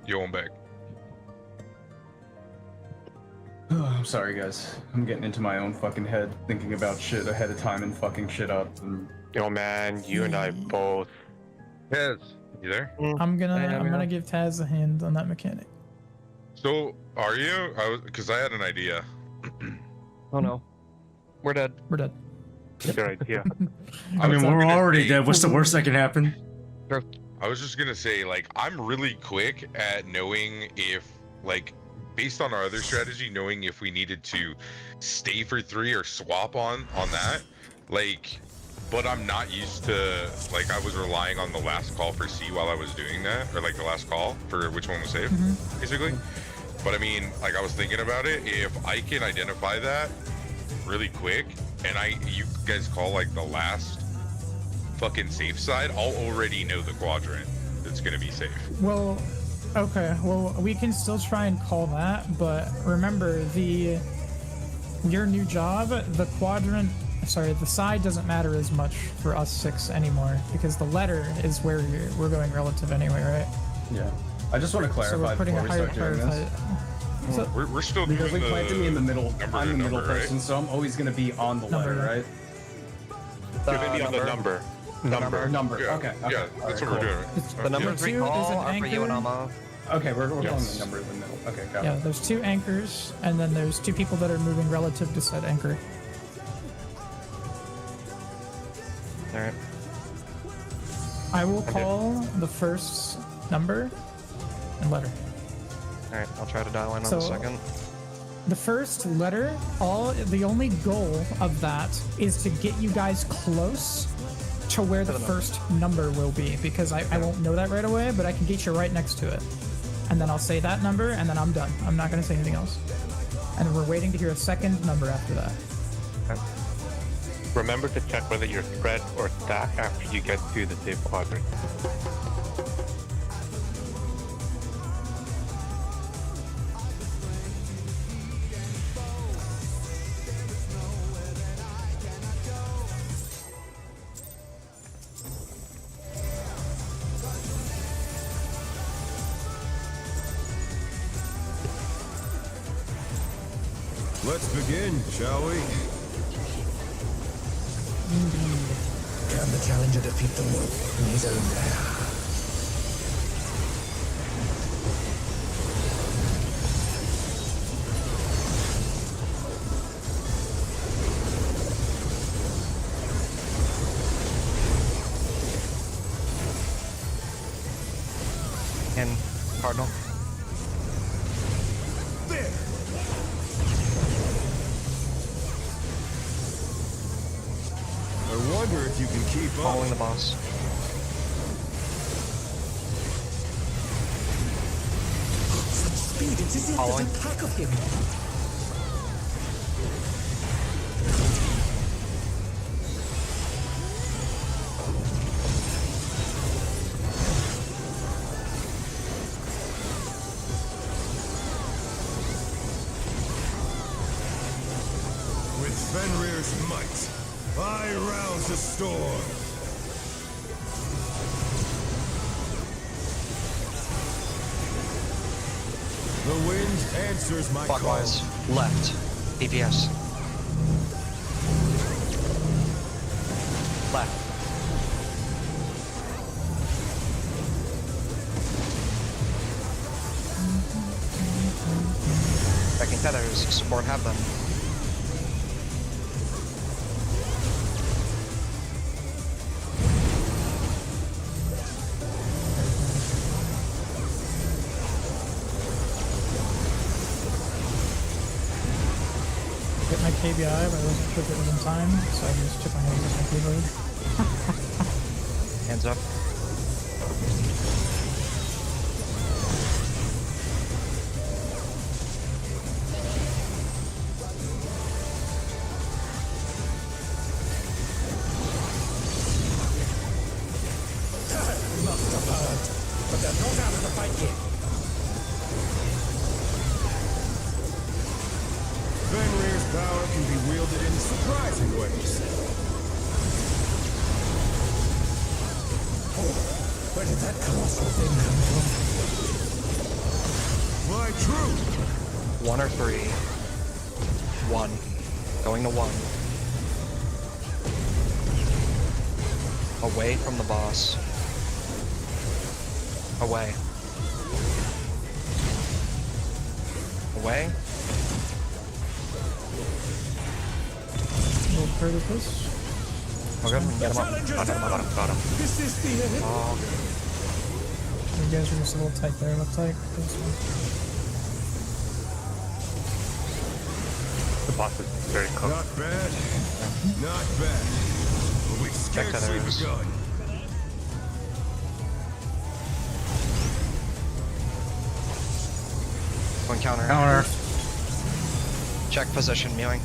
Speaker 8: Yo, I'm back.
Speaker 2: I'm sorry, guys. I'm getting into my own fucking head, thinking about shit ahead of time and fucking shit up. And
Speaker 5: Yo, man, you and I both.
Speaker 8: Tez, you there?
Speaker 3: I'm gonna
Speaker 11: Yeah, yeah.
Speaker 3: give Taz a hand on that mechanic.
Speaker 8: So, are you? Because I had an idea.
Speaker 11: Oh no. We're dead.
Speaker 3: We're dead.
Speaker 5: Good idea.
Speaker 4: I mean, we're already dead. What's the worst that can happen?
Speaker 8: I was just gonna say, like, I'm really quick at knowing if, like, based on our other strategy, knowing if we needed to stay for 3 or swap on that. Like, but I'm not used to, like, I was relying on the last call for C while I was doing that, or like the last call for which one was safe, basically. But I mean, like, I was thinking about it. If I can identify that really quick, and you guys call like the last fucking safe side, I'll already know the quadrant that's gonna be safe.
Speaker 3: Well, okay. Well, we can still try and call that, but remember your new job, the quadrant. Sorry, the side doesn't matter as much for us 6 anymore because the letter is where we're going relative anyway, right?
Speaker 2: yeah, I just want to
Speaker 3: So
Speaker 2: clarify
Speaker 3: we're putting
Speaker 2: before
Speaker 3: a
Speaker 2: we
Speaker 3: higher
Speaker 2: start doing this.
Speaker 3: So,
Speaker 8: We're still
Speaker 2: Because
Speaker 8: doing
Speaker 2: they planted me in the middle.
Speaker 8: number
Speaker 2: I'm
Speaker 8: to
Speaker 2: the middle
Speaker 8: number, right?
Speaker 2: person, so I'm always gonna be on the
Speaker 3: Number,
Speaker 2: letter,
Speaker 3: yeah.
Speaker 2: right?
Speaker 5: You're gonna be on the number.
Speaker 2: Number.
Speaker 8: Yeah,
Speaker 2: Okay.
Speaker 8: yeah, that's what we're doing. Right?
Speaker 11: The numbers we
Speaker 3: two is
Speaker 11: call
Speaker 3: an
Speaker 11: are for you and
Speaker 3: anchor.
Speaker 11: Alma.
Speaker 2: Okay, we're calling
Speaker 3: Yes.
Speaker 2: the number in the middle. Okay, got
Speaker 3: yeah,
Speaker 2: it.
Speaker 3: there's 2 anchors, and then there's 2 people that are moving relative to said anchor.
Speaker 11: Alright.
Speaker 3: I will call the first number and letter.
Speaker 11: Alright, I'll try to dial in on
Speaker 3: So-
Speaker 11: the second.
Speaker 3: The first letter, the only goal of that is to get you guys close to where the first number will be, because I won't know that right away, but I can get you right next to it. And then I'll say that number, and then I'm done. I'm not going to say anything else. And we're waiting to hear a second number after that.
Speaker 5: Remember to check whether you're spread or stack after you get to the safe quadrant.
Speaker 6: Let's begin, shall we?
Speaker 7: Can the challenger defeat the wolf in his own lair?
Speaker 11: And Cardinal.
Speaker 6: There! I wonder if you can keep up.
Speaker 11: Following the boss.
Speaker 7: Such speed, it's as if
Speaker 11: Following.
Speaker 7: there's a pack of him.
Speaker 6: With Fenrir's might, I rouse a storm. The wind answers my
Speaker 11: Clockwise.
Speaker 6: call.
Speaker 11: Left. DPS. Left. Checking tethers. Support have them.
Speaker 3: Get my KBI, but I wasn't sure if it was in time, so I just took my hands off my keyboard.
Speaker 11: Hands up.
Speaker 7: But they're not out of the fight yet.
Speaker 6: Fenrir's power can be wielded in surprising ways.
Speaker 7: Where did that colossal thing come from?
Speaker 6: Why, true.
Speaker 11: 1 or 3. 1. Going to 1. Away from the boss. Away. Away.
Speaker 3: A little further, please.
Speaker 11: Oh, good. Get him up. Got him.
Speaker 6: This is the end.
Speaker 11: Oh,
Speaker 3: You guys are just a little tight there, looks like. This one.
Speaker 5: The boss is very cooked.
Speaker 6: Not bad. Not bad. But we've scarcely
Speaker 11: others.
Speaker 6: begun.
Speaker 11: one counter.
Speaker 4: Counter.
Speaker 11: Check position, mewing.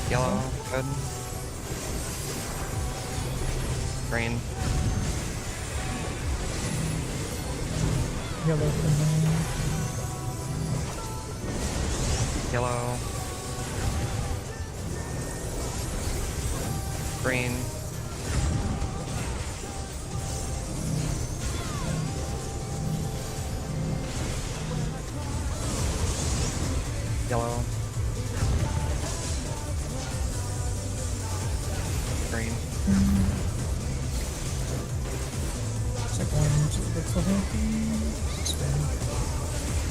Speaker 11: Yellow, good. Green.
Speaker 3: Yellow for me.
Speaker 11: Yellow. Green. Yellow. Green.
Speaker 3: Second one, just looks so happy. Spin.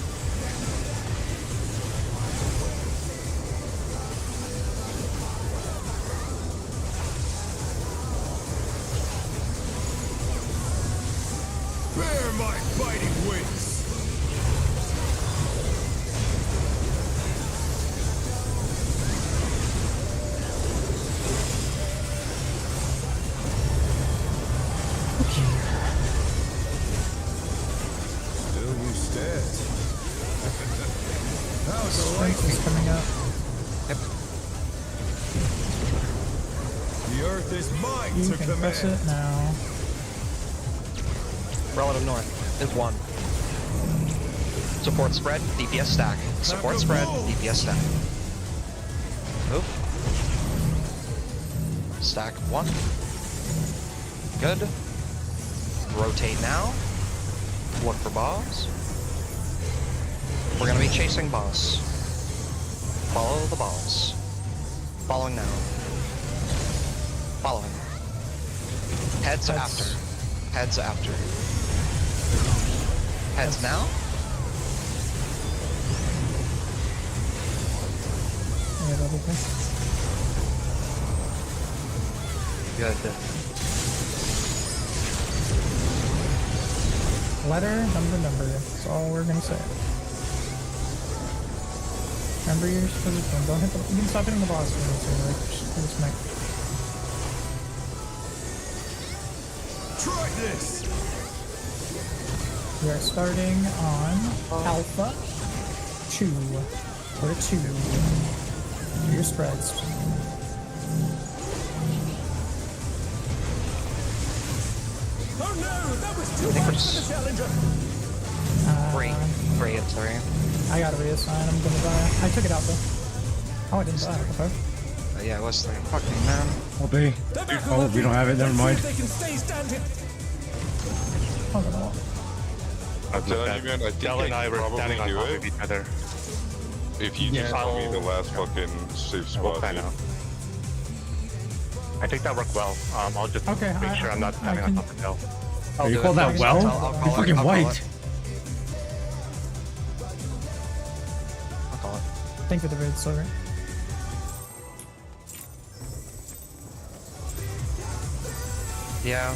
Speaker 6: Bear my biting wings. Still you stand. How
Speaker 3: Strength is
Speaker 6: delightful.
Speaker 3: coming up.
Speaker 6: The earth is mine
Speaker 3: You
Speaker 6: to
Speaker 3: can
Speaker 6: command.
Speaker 3: press it now.
Speaker 11: Relative north is 1. Support spread, DPS stack. Support spread, DPS stack. Move. Stack 1. Good. Rotate now. Look for boss. We're gonna be chasing boss. Follow the boss. Following now. Following. Heads after. Heads after. Heads now.
Speaker 3: Yeah, that'll be
Speaker 11: Good.
Speaker 3: letter, number. That's all we're gonna say. Remember your position. Don't hit the. You can stop hitting the boss when it's like just hit its mic.
Speaker 6: Try this.
Speaker 3: We are starting on Alpha 2. Or 2. Do your spreads.
Speaker 7: Oh no, that was too
Speaker 11: I think
Speaker 7: much
Speaker 11: we're
Speaker 7: for the challenger.
Speaker 11: Great, I'm sorry.
Speaker 3: I gotta reassign. I'm gonna die. I took it out though. Oh, I didn't die. Okay.
Speaker 11: Yeah, it was 3. Fucking man.
Speaker 4: I'll be. Oh, we don't have it. Never mind.
Speaker 7: They can stay standing.
Speaker 3: Oh, no.
Speaker 8: I'm telling you, man, I think
Speaker 5: Dell and I
Speaker 8: I
Speaker 5: were standing
Speaker 8: probably
Speaker 5: on
Speaker 8: do
Speaker 5: top of
Speaker 8: it.
Speaker 5: each other.
Speaker 8: If you just tell me the last fucking safe
Speaker 5: We'll
Speaker 8: spot,
Speaker 5: find
Speaker 8: dude.
Speaker 5: out. I think that worked well. I'll just
Speaker 3: Okay,
Speaker 5: make sure I'm not standing on top of Dell.
Speaker 11: I'll
Speaker 4: You
Speaker 11: do
Speaker 4: call
Speaker 11: it.
Speaker 4: that well?
Speaker 11: I'll
Speaker 4: You
Speaker 11: call it.
Speaker 4: fucking
Speaker 11: I'll call it.
Speaker 4: white.
Speaker 11: I'll call it.
Speaker 3: Thank you for the raid, Silver.
Speaker 11: Yeah.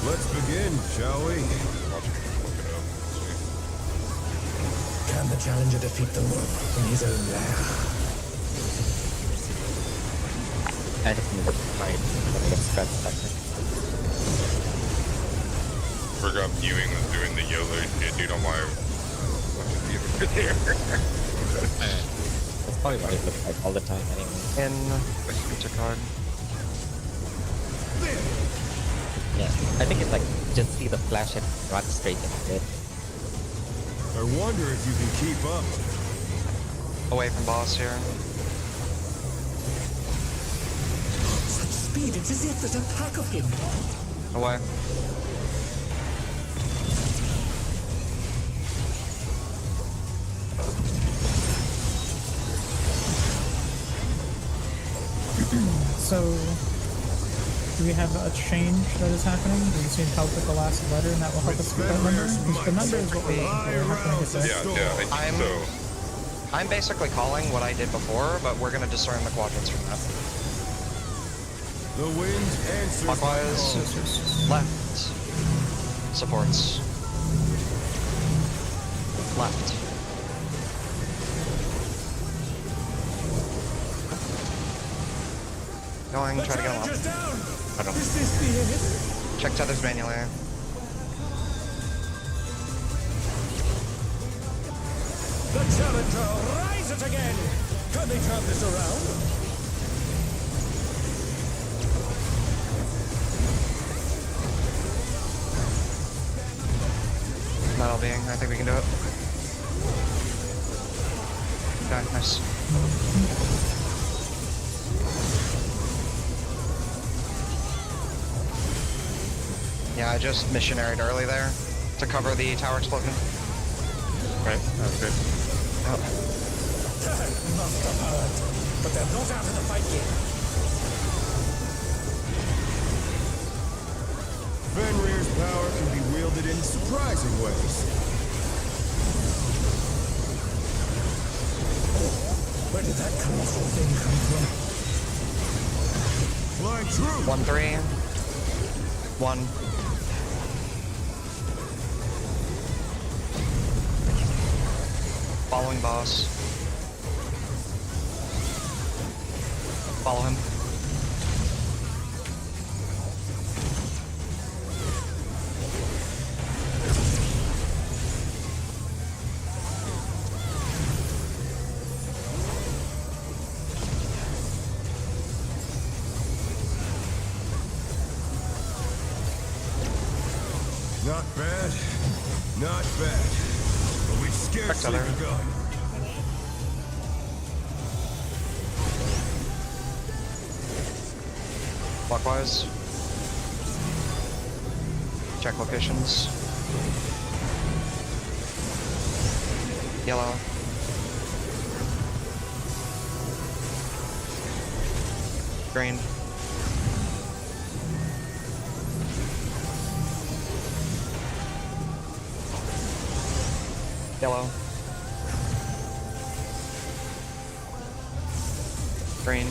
Speaker 6: Let's begin, shall we?
Speaker 8: Watch me look it up. See.
Speaker 7: Can the challenger defeat the wolf in his own lair?
Speaker 9: I just need to fight. I get scratched back there.
Speaker 8: Forgot Ewing was doing the YOLO shit, dude, on my over there.
Speaker 9: That's probably what it looks like all the time anyway.
Speaker 11: In Intercard.
Speaker 9: Yeah, I think it's like just see the flash and run straight into it.
Speaker 6: I wonder if you can keep up.
Speaker 11: Away from boss here.
Speaker 7: Such speed, it's as if there's a pack of him.
Speaker 11: Away.
Speaker 3: So, do we have a change that is happening? Do we just need help with the last letter and that will help us get that number? Because the number is what we're looking for. How can I get that?
Speaker 8: Yeah, I think so.
Speaker 11: I'm basically calling what I did before, but we're gonna discern the quadrants from that.
Speaker 6: The wind answers my
Speaker 11: Clockwise,
Speaker 6: call.
Speaker 11: left, supports, left. Going, try to get him up.
Speaker 7: Down.
Speaker 11: I don't.
Speaker 7: Is this the end?
Speaker 11: Check tethers manually.
Speaker 7: The challenger rises again. Can they turn this around?
Speaker 11: Metal being, I think we can do it. Okay, nice. Yeah, I just missionaried early there to cover the tower explosion.
Speaker 5: Right, that's good.
Speaker 11: Yep.
Speaker 7: Must have hurt. But they're not out of the fight yet.
Speaker 6: Fenrir's power can be wielded in surprising ways.
Speaker 7: Where did that colossal thing come from?
Speaker 6: Flying true.
Speaker 11: 1-3. 1. Following boss. Follow him.
Speaker 6: Not bad. Not bad. But we've scarcely
Speaker 11: Other.
Speaker 6: begun.
Speaker 11: Clockwise. Check locations. Yellow. Green. Yellow. Green.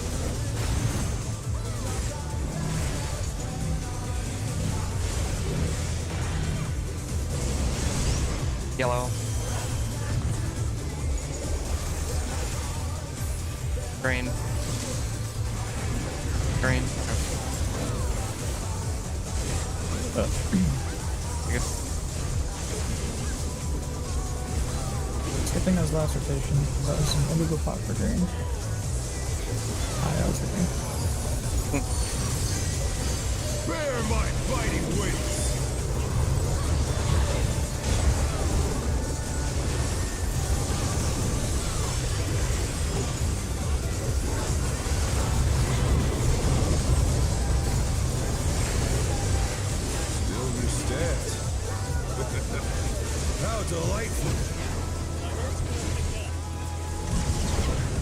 Speaker 11: Yellow. Green. Green. Okay. You good?
Speaker 3: Skipping those last rotation, because that was an illegal pot for green. I was thinking.
Speaker 6: Bear my fighting wings. Still you stand. How delightful.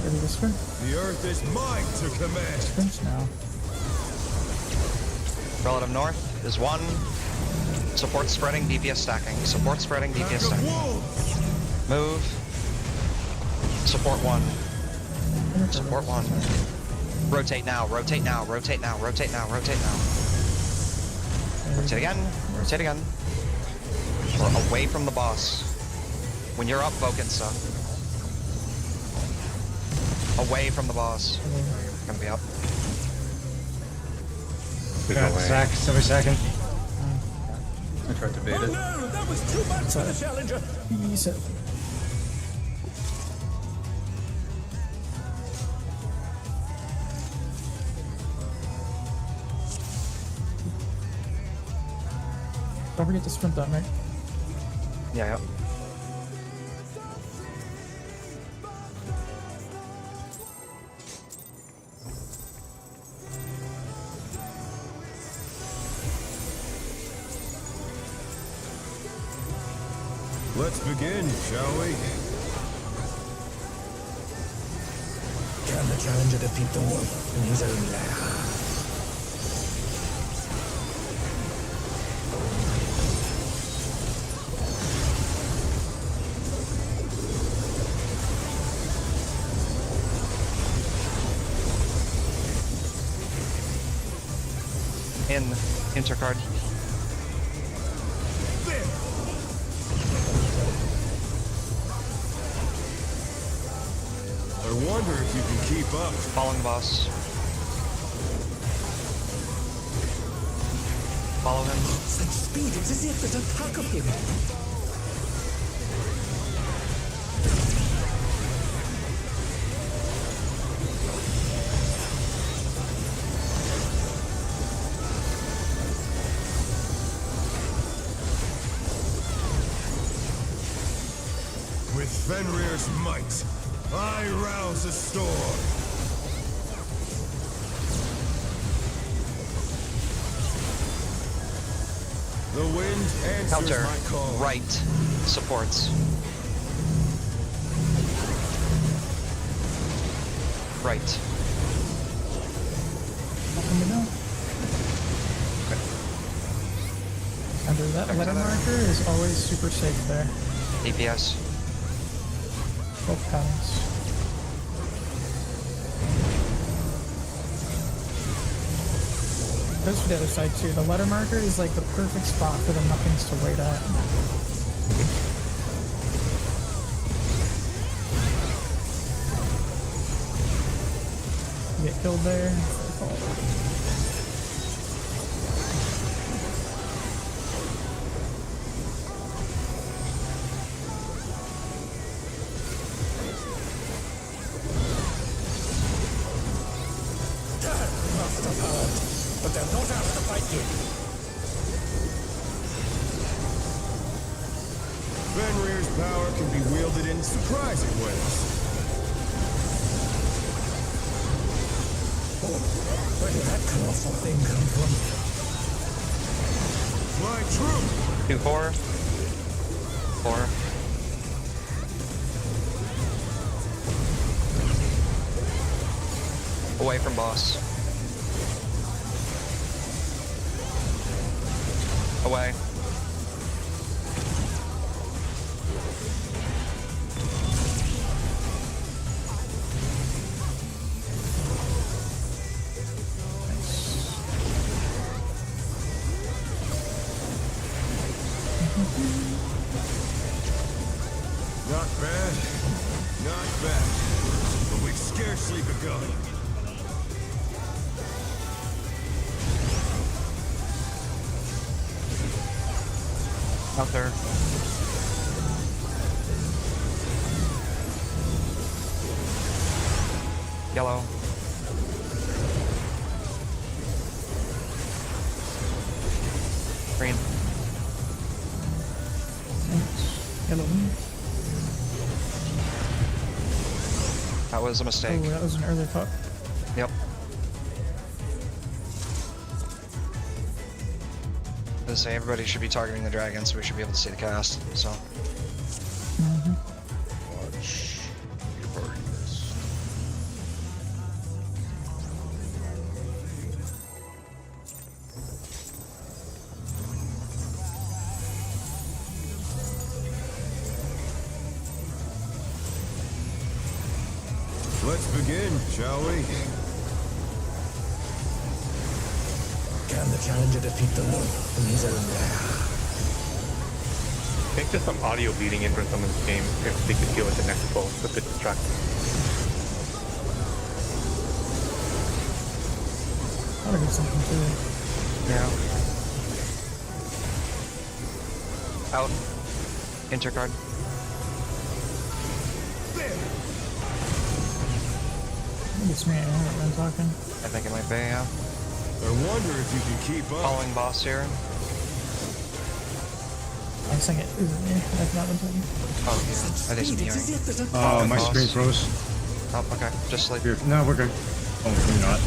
Speaker 3: Ready to sprint?
Speaker 6: The earth is mine to command.
Speaker 3: Sprints now.
Speaker 11: Relative north is 1. Support spreading, DPS stacking. Support spreading,
Speaker 6: Pack
Speaker 11: DPS
Speaker 6: of
Speaker 11: stacking.
Speaker 6: wolves.
Speaker 11: Move. Support 1. Support 1. Rotate now, rotate now, rotate now, rotate now, rotate now.
Speaker 1: Rotate again. Rotate again. We're away from the boss. When you're up, Vokensa. Away from the boss. Gonna be up.
Speaker 4: Sack, somebody second.
Speaker 2: I tried to bait
Speaker 7: Oh
Speaker 2: it.
Speaker 7: no, that was too much for the challenger.
Speaker 3: Easy. Don't forget to sprint that, mate.
Speaker 1: Yeah, yeah.
Speaker 6: Let's begin, shall we?
Speaker 7: Can the challenger defeat the wolf in his own lair?
Speaker 1: In intercard.
Speaker 6: I wonder if you can keep up.
Speaker 1: Following the boss. Follow him.
Speaker 7: Such speed, it's as if at a tuck of him.
Speaker 6: With Fenrir's might, I rouse the storm. The wind answers
Speaker 1: Counter.
Speaker 6: my call.
Speaker 1: Right. Supports. Right.
Speaker 3: Let me know. Under that
Speaker 1: Back to
Speaker 3: letter
Speaker 1: that.
Speaker 3: marker is always super safe there.
Speaker 1: DPS.
Speaker 3: Both patterns. Goes for the other side too. The letter marker is like the perfect spot for the nothings to wait at. You get killed there.
Speaker 7: But they're not out to fight you.
Speaker 6: Fenrir's power can be wielded in surprising ways.
Speaker 7: Where did that colossal thing come from?
Speaker 6: My truth!
Speaker 1: 2-4. 4. Away from boss. Away.
Speaker 6: Not bad. Not bad. But we've scarcely begun.
Speaker 1: Counter. Yellow. Green.
Speaker 3: Yellow.
Speaker 1: That was a mistake.
Speaker 3: Oh, that was an early puck.
Speaker 1: Yep. I say everybody should be targeting the dragon, so we should be able to see the cast. So
Speaker 8: Watch your party list.
Speaker 6: Let's begin, shall we?
Speaker 7: Can the challenger defeat the Lord in his own lair?
Speaker 5: I think there's some audio bleeding in from someone's game. If they could deal with the next pull, it's a bit distracting.
Speaker 3: I'll get something too.
Speaker 11: Yeah. Out. Intercard.
Speaker 3: I think it's me. I haven't been talking.
Speaker 11: I think it might be, yeah.
Speaker 6: I wonder if you can keep up.
Speaker 11: Following boss here.
Speaker 3: I was thinking, is it me? I've not been talking.
Speaker 11: Oh, yeah. I think it's hearing.
Speaker 4: Oh, my
Speaker 11: boss.
Speaker 4: screen froze.
Speaker 11: Oh, okay. Just sleep.
Speaker 4: Here. No, we're good. Oh, we're not.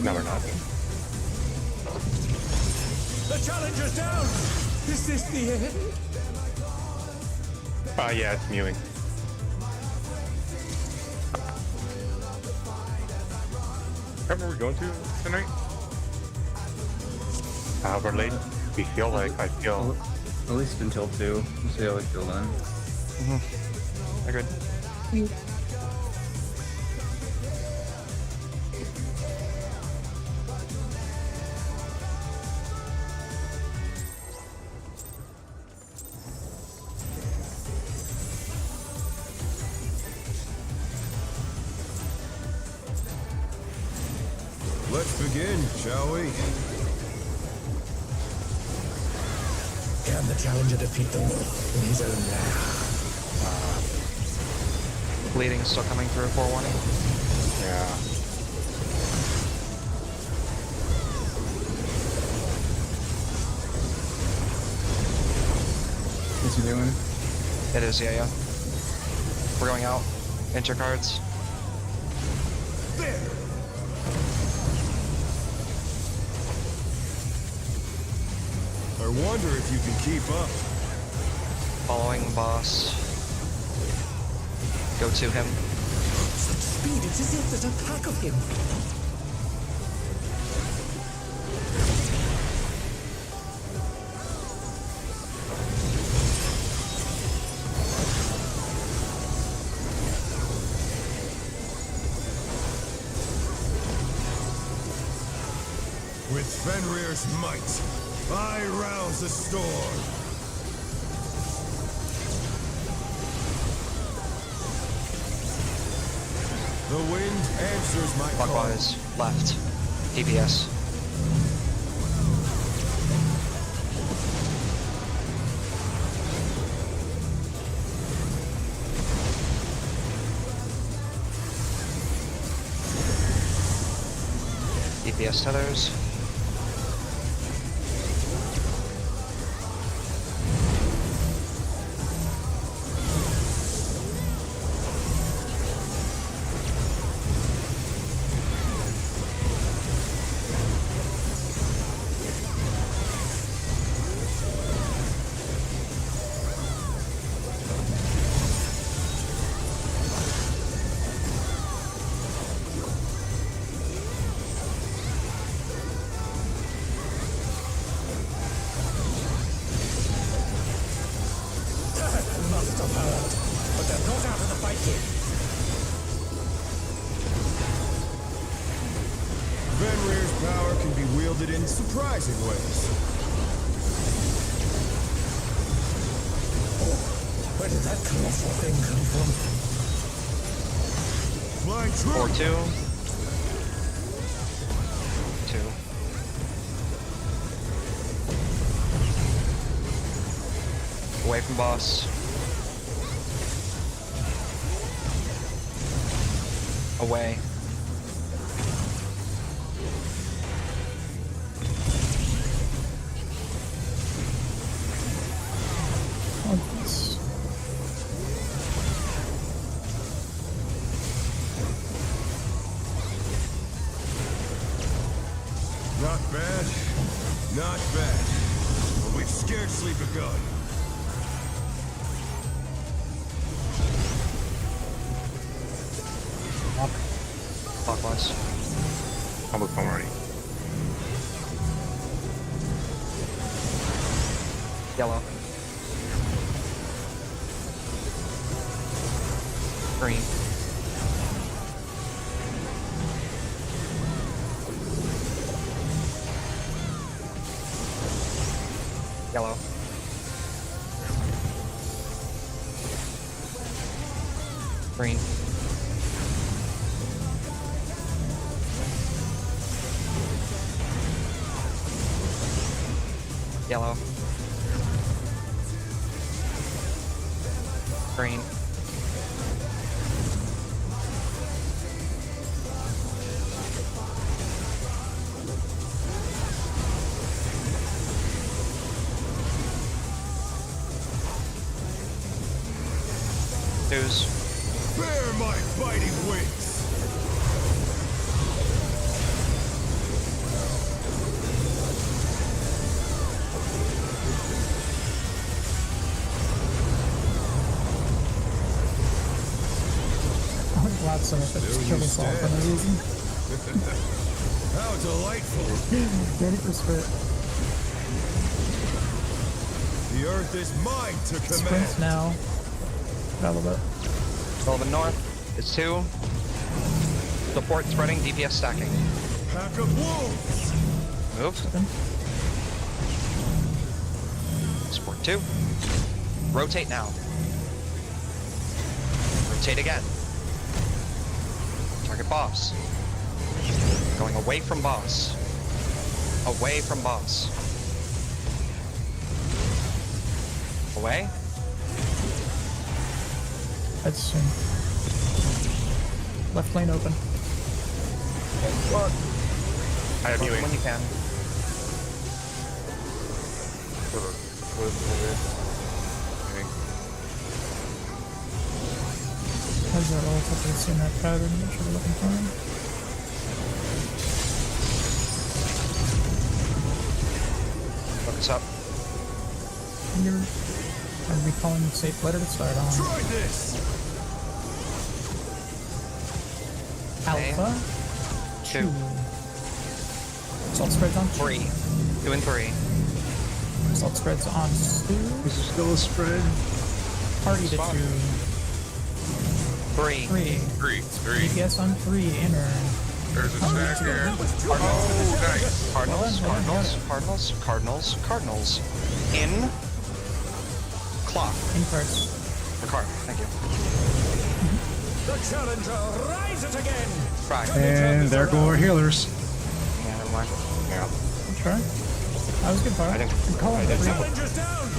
Speaker 5: No, we're not.
Speaker 7: The challenger's down! Is this the end?
Speaker 5: Yeah, it's mewing. Where are we going to tonight? We're late. We feel like, I feel.
Speaker 2: At least until 2. We'll see how we feel then.
Speaker 11: Agreed.
Speaker 6: Let's begin, shall we?
Speaker 7: Can the challenger defeat the Lord in his own lair?
Speaker 11: Bleeding is still coming through, forewarning.
Speaker 5: Yeah.
Speaker 2: What's he doing?
Speaker 11: It is, yeah. We're going out. Intercards.
Speaker 6: I wonder if you can keep up.
Speaker 11: Following boss. Go to him.
Speaker 7: Such speed, it's as if there's a pack of him.
Speaker 6: With Fenrir's might, I rouse the storm. The wind answers my call.
Speaker 11: Clockwise. Left. DPS. DPS tethers.
Speaker 7: Must have heard, but they're not out of the fight yet.
Speaker 6: Fenrir's power can be wielded in surprising ways.
Speaker 7: Where did that colossal thing come from?
Speaker 6: Fly true.
Speaker 11: 4-2. 2. Away from boss. Away.
Speaker 3: Oh, yes.
Speaker 6: Not bad. Not bad. But we've scarcely begun.
Speaker 11: Clockwise.
Speaker 5: Almost home already.
Speaker 11: Yellow. Green. Yellow. Green. Yellow. Green. Twos.
Speaker 6: Bear my biting wings!
Speaker 3: I'm glad so much I just
Speaker 6: Still
Speaker 3: killed
Speaker 6: you
Speaker 3: us all for no
Speaker 6: stand?
Speaker 3: reason.
Speaker 6: How delightful!
Speaker 3: Ready for sprit.
Speaker 6: The earth is mine to
Speaker 3: Sprints
Speaker 6: command!
Speaker 3: now. Got a little bit.
Speaker 11: Relevant north is 2. Support spreading, DPS stacking.
Speaker 6: Pack of wolves!
Speaker 11: Move. Support 2. Rotate now. Rotate again. Target boss. Going away from boss. Away from boss. Away.
Speaker 3: That's soon. Left lane open.
Speaker 5: I have
Speaker 11: When
Speaker 5: viewing.
Speaker 11: you can.
Speaker 3: How's that all couple seeing that pattern that you were looking for?
Speaker 11: Focus up.
Speaker 3: You're are we calling safe letter to start on?
Speaker 6: Try this!
Speaker 3: Alpha.
Speaker 11: 2.
Speaker 3: Salt spreads on
Speaker 11: 3. 2 and 3.
Speaker 3: Salt spreads on 2.
Speaker 4: This is still a spread.
Speaker 3: Party to 2.
Speaker 11: 3.
Speaker 3: 3.
Speaker 8: 3.
Speaker 3: DPS on 3. Inner.
Speaker 8: There's a stack here.
Speaker 11: Cardinals.
Speaker 8: Nice.
Speaker 11: Cardinals.
Speaker 3: Well done, well done.
Speaker 11: Cardinals. Cardinals. Cardinals. In. Clock.
Speaker 3: In cards.
Speaker 11: For card. Thank you.
Speaker 7: The challenger rises again.
Speaker 11: Frag.
Speaker 4: And there go our healers.
Speaker 11: Yeah, never mind.
Speaker 5: Yeah.
Speaker 3: Good try. That was good,
Speaker 5: I didn't.
Speaker 3: Good call.
Speaker 5: I didn't.
Speaker 7: Challenger's down.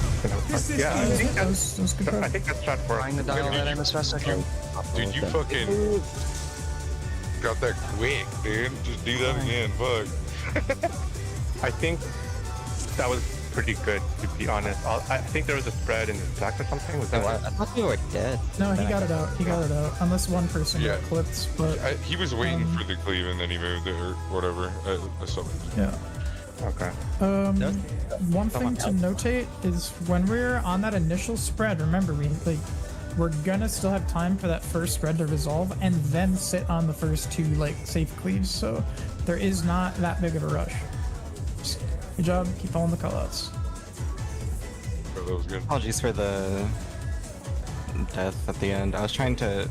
Speaker 5: Yeah, I think
Speaker 3: That was good.
Speaker 5: I think that's shot for.
Speaker 11: Trying to dial that in as best I can.
Speaker 8: Dude, you fucking got that quick, dude. Just do that again. Fuck.
Speaker 5: I think that was pretty good, to be honest. I think there was a spread in the stack or something. Was that
Speaker 9: I thought we were dead.
Speaker 3: No, he
Speaker 9: Then I
Speaker 3: got it out. He got it out. Unless one person
Speaker 8: Yeah.
Speaker 3: got clipped, but
Speaker 8: He was waiting for the cleave and then he moved it or whatever. Something.
Speaker 3: yeah.
Speaker 5: Okay.
Speaker 3: One thing to notate is when we're on that initial spread, remember we're gonna still have time for that first spread to resolve and then sit on the first 2 safe cleaves, so there is not that big of a rush. Just good job, keep following the callouts.
Speaker 8: Oh, that was good.
Speaker 10: Apologies for the death at the end. I was trying to...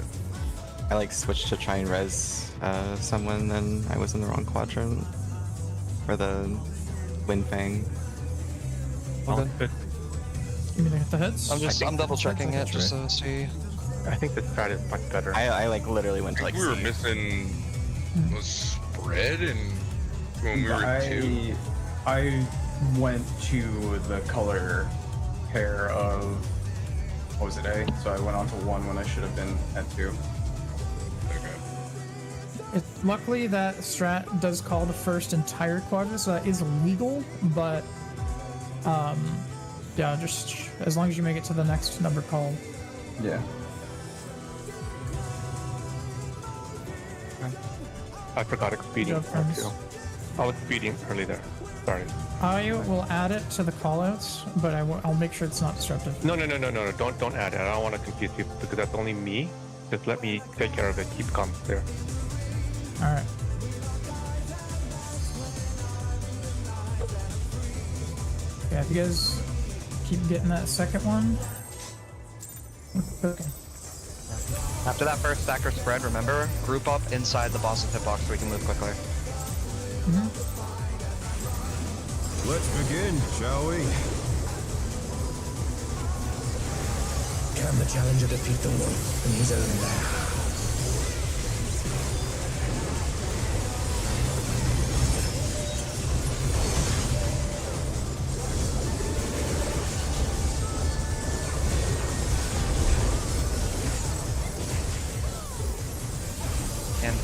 Speaker 10: I switched to try and res someone, then I was in the wrong quadrant for the Wind Fang.
Speaker 5: Well, good.
Speaker 3: You mean to hit the heads?
Speaker 11: I'm double checking it just to see.
Speaker 5: I think the strat is much better.
Speaker 10: I literally went to
Speaker 8: I think we were
Speaker 10: C.
Speaker 8: missing a spread and when we were 2.
Speaker 2: I went to the color pair of what was it, A? So I went on to 1 when I should have been at 2.
Speaker 8: Okay.
Speaker 3: Luckily, that strat does call the first entire quadrant, so that is legal, but yeah, just as long as you make it to the next number called.
Speaker 2: Yeah.
Speaker 5: I forgot expedient.
Speaker 3: Good job, friends.
Speaker 5: I was speeding early there. Sorry.
Speaker 3: I will add it to the callouts, but I'll make sure it's not disruptive.
Speaker 5: No. Don't add it. I don't want to confuse you because that's only me. Just let me take care of it. Keep calm there.
Speaker 3: All right. Yeah, if you guys keep getting that second one. Okay.
Speaker 11: After that first stacker spread, remember, group up inside the boss's hitbox so we can move quickly.
Speaker 6: Let's begin, shall we?
Speaker 7: Can the challenger defeat the wolf in his own lair?
Speaker 11: And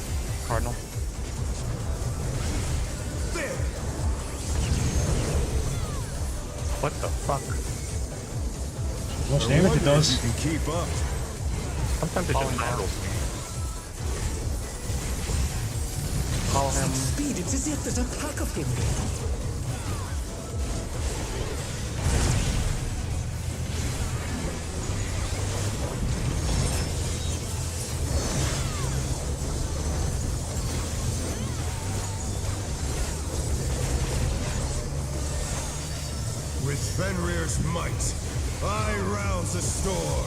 Speaker 11: Cardinal.
Speaker 5: What the fuck?
Speaker 4: How much damage it does?
Speaker 6: You can keep up.
Speaker 5: Sometimes it just handles me.
Speaker 11: Call him.
Speaker 7: Speed, it's as if there's a pack of him.
Speaker 6: With Fenrir's might, I rouse the storm.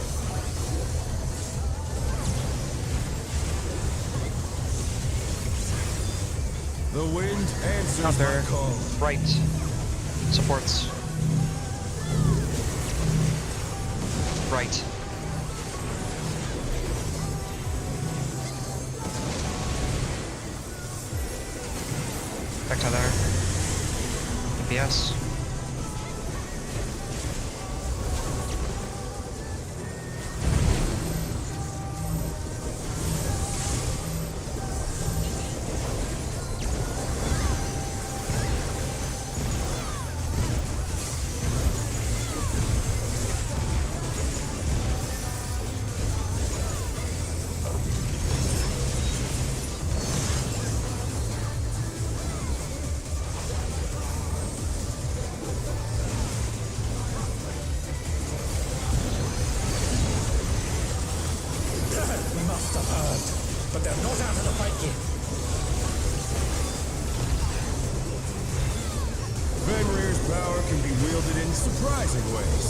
Speaker 6: The wind answers
Speaker 11: Counter.
Speaker 6: my call.
Speaker 11: Right. Supports. Right. Back to there. DPS.
Speaker 7: We must have heard, but they're not out of the fight yet.
Speaker 6: Fenrir's power can be wielded in surprising ways.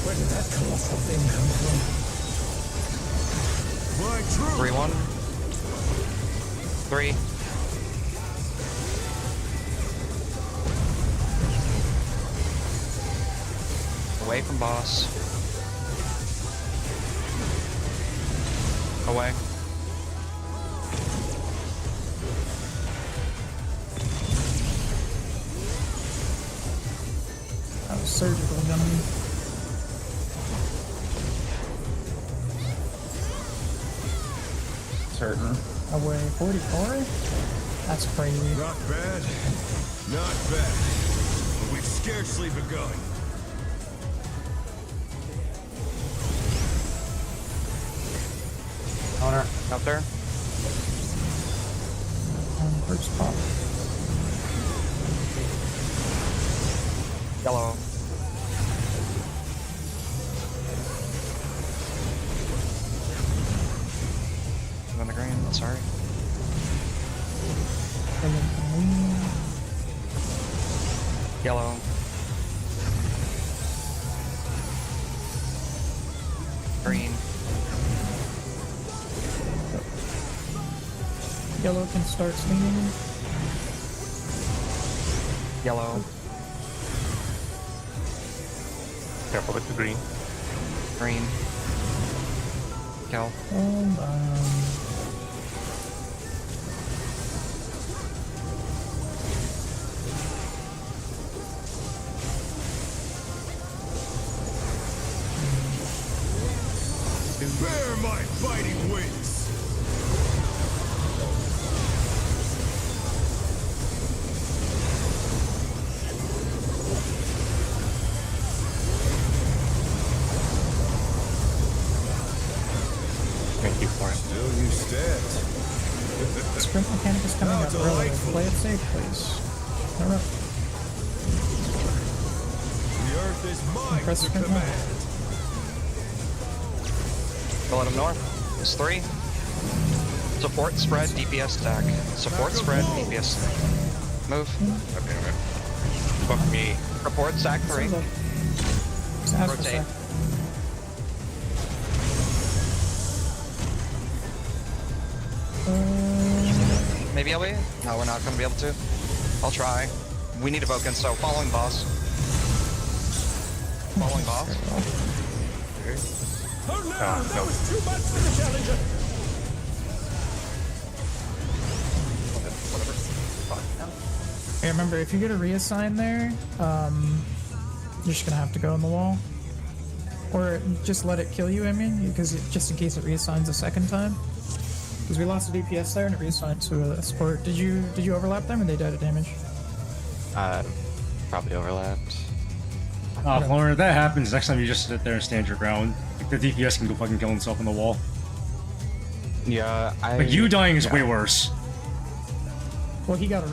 Speaker 7: Where did that colossal thing come from?
Speaker 6: My truth.
Speaker 11: 3-1. 3. Away from boss. Away.
Speaker 3: That was surgical, gentlemen.
Speaker 2: Certain.
Speaker 3: Away 44? That's crazy.
Speaker 6: Not bad. Not bad. But we've scarcely begun.
Speaker 11: Counter. Counter.
Speaker 3: First pop.
Speaker 11: Yellow. On the green, sorry. Yellow. Green.
Speaker 3: Yellow can start swinging.
Speaker 11: Yellow.
Speaker 5: Careful with the green.
Speaker 11: Green. Kill.
Speaker 3: Hold on.
Speaker 6: Bear my fighting wings.
Speaker 5: Thank you for it.
Speaker 6: Still you stand.
Speaker 3: Sprint mechanic is coming
Speaker 6: How
Speaker 3: up early.
Speaker 6: delightful.
Speaker 3: Play it safe, please. Alright.
Speaker 6: The earth is mine
Speaker 3: Press
Speaker 6: to
Speaker 3: sprint now.
Speaker 6: command.
Speaker 11: Go let him north. It's 3. Support, spread, DPS stack. Support, spread, DPS stack. Move.
Speaker 5: God damn it. Fuck me.
Speaker 11: Report, stack 3.
Speaker 3: Just ask for
Speaker 11: Rotate.
Speaker 3: sec.
Speaker 11: Maybe I'll be? No, we're not going to be able to. I'll try. We need a Boken, so following boss.
Speaker 1: Following boss.
Speaker 7: Oh no,
Speaker 5: Ah,
Speaker 7: that
Speaker 5: no.
Speaker 7: was too much for the challenger.
Speaker 3: Hey, remember, if you get a reassign there, you're just gonna have to go in the wall. Or just let it kill you, I mean, because just in case it reassigns a second time. Because we lost a DPS there and it reassigned to a support. Did you overlap them or they died of damage?
Speaker 10: Probably overlapped.
Speaker 4: Lauren, if that happens, next time you just sit there and stand your ground. Like, the DPS can go fucking kill himself on the wall.
Speaker 10: Yeah,
Speaker 4: Like, you dying is way worse.
Speaker 3: Well, he got a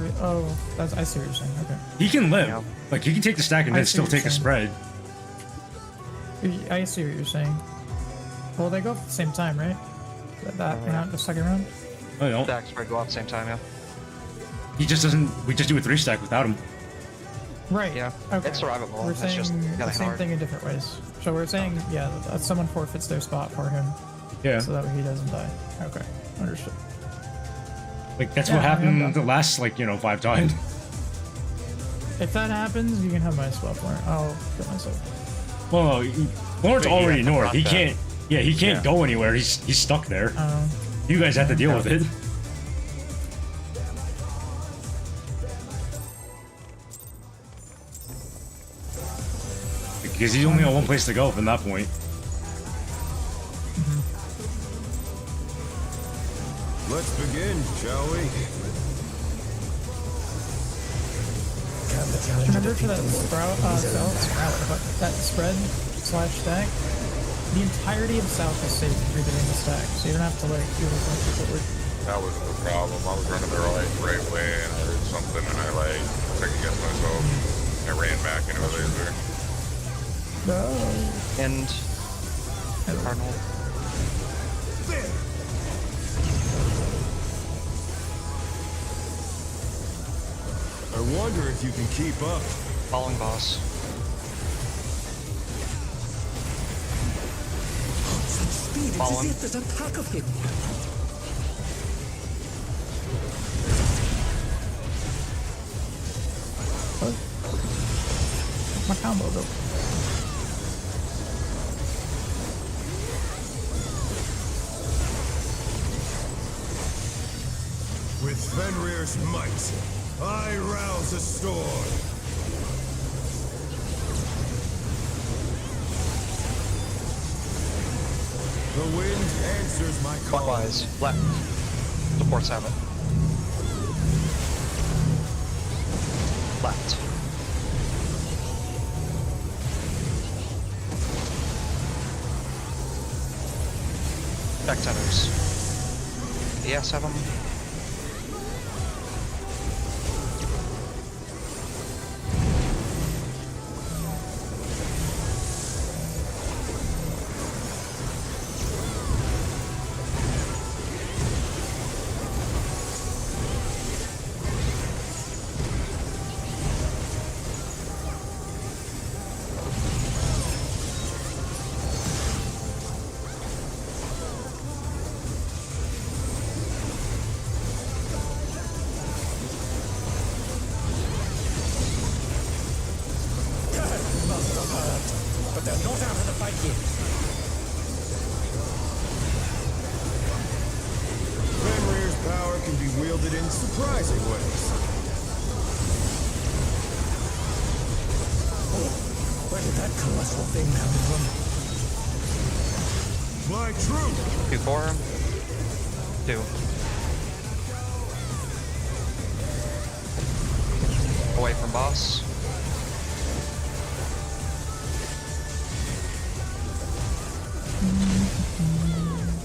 Speaker 3: I see what you're saying. Okay.
Speaker 4: He can live. Like, he can take the stack and
Speaker 3: I
Speaker 4: then
Speaker 3: see
Speaker 4: still
Speaker 3: what you're
Speaker 4: take a
Speaker 3: saying.
Speaker 4: spread.
Speaker 3: I see what you're saying. Well, they go at the same time, right? That round, the second round?
Speaker 4: No, they don't.
Speaker 1: Stack spread go off at the same time, yeah.
Speaker 4: He just doesn't. We just do a 3-stack without him.
Speaker 3: Right.
Speaker 1: Yeah.
Speaker 3: Okay.
Speaker 1: It's survivable.
Speaker 3: We're
Speaker 1: It's
Speaker 3: saying
Speaker 1: just
Speaker 3: the
Speaker 1: really
Speaker 3: same
Speaker 1: hard.
Speaker 3: thing in different ways. So we're saying, yeah, that someone forfeits their spot for him.
Speaker 4: Yeah.
Speaker 3: So that way he doesn't die. Okay. Understood.
Speaker 4: Like, that's
Speaker 3: Yeah,
Speaker 4: what
Speaker 3: I am
Speaker 4: happened
Speaker 3: down.
Speaker 4: the last, 5 times.
Speaker 3: If that happens, you can have my spot for it. I'll get myself.
Speaker 4: Well, no, Lawrence
Speaker 5: Wait, you
Speaker 4: already
Speaker 5: have to
Speaker 4: north. He
Speaker 5: block that.
Speaker 4: can't. Yeah, he can't
Speaker 5: Yeah.
Speaker 4: go anywhere. He's stuck there. You guys have to deal with it. Because he's only got one place to go from that point.
Speaker 6: Let's begin, shall we?
Speaker 3: Remember for that that spread slash stack, the entirety of South is safe if you're doing the stack, so you don't have to deal with bunch of forward.
Speaker 8: That wasn't the problem. I was running the right way and I heard something and I second guessed myself. I ran back into a laser.
Speaker 1: And Cardinal.
Speaker 6: I wonder if you can keep up.
Speaker 1: Following boss.
Speaker 7: Such speed, it's
Speaker 1: Follow
Speaker 7: as
Speaker 1: him.
Speaker 7: if there's a pack of him.
Speaker 3: My combo though.
Speaker 6: With Fenrir's might, I rouse a storm. The wind answers my call.
Speaker 1: Clockwise. Left. Supports have it. Left. Back centers. Yes, have them.
Speaker 7: Must have hurt, but they're not out of the fight yet.
Speaker 6: Fenrir's power can be wielded in surprising ways.
Speaker 7: Where did that colossal thing come from?
Speaker 6: My truth!
Speaker 1: 2-4. 2. Away from boss.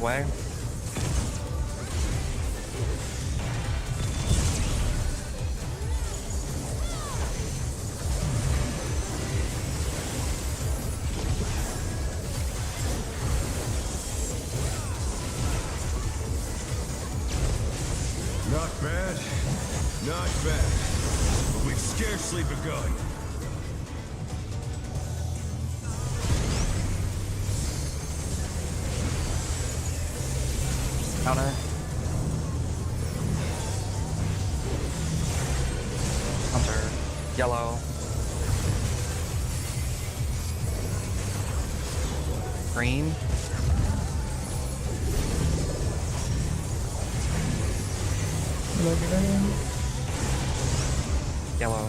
Speaker 1: Away.
Speaker 6: Not bad. Not bad. But we've scarcely begun.
Speaker 1: Counter. Counter. Yellow.
Speaker 11: Green.
Speaker 3: Look at him.
Speaker 11: Yellow.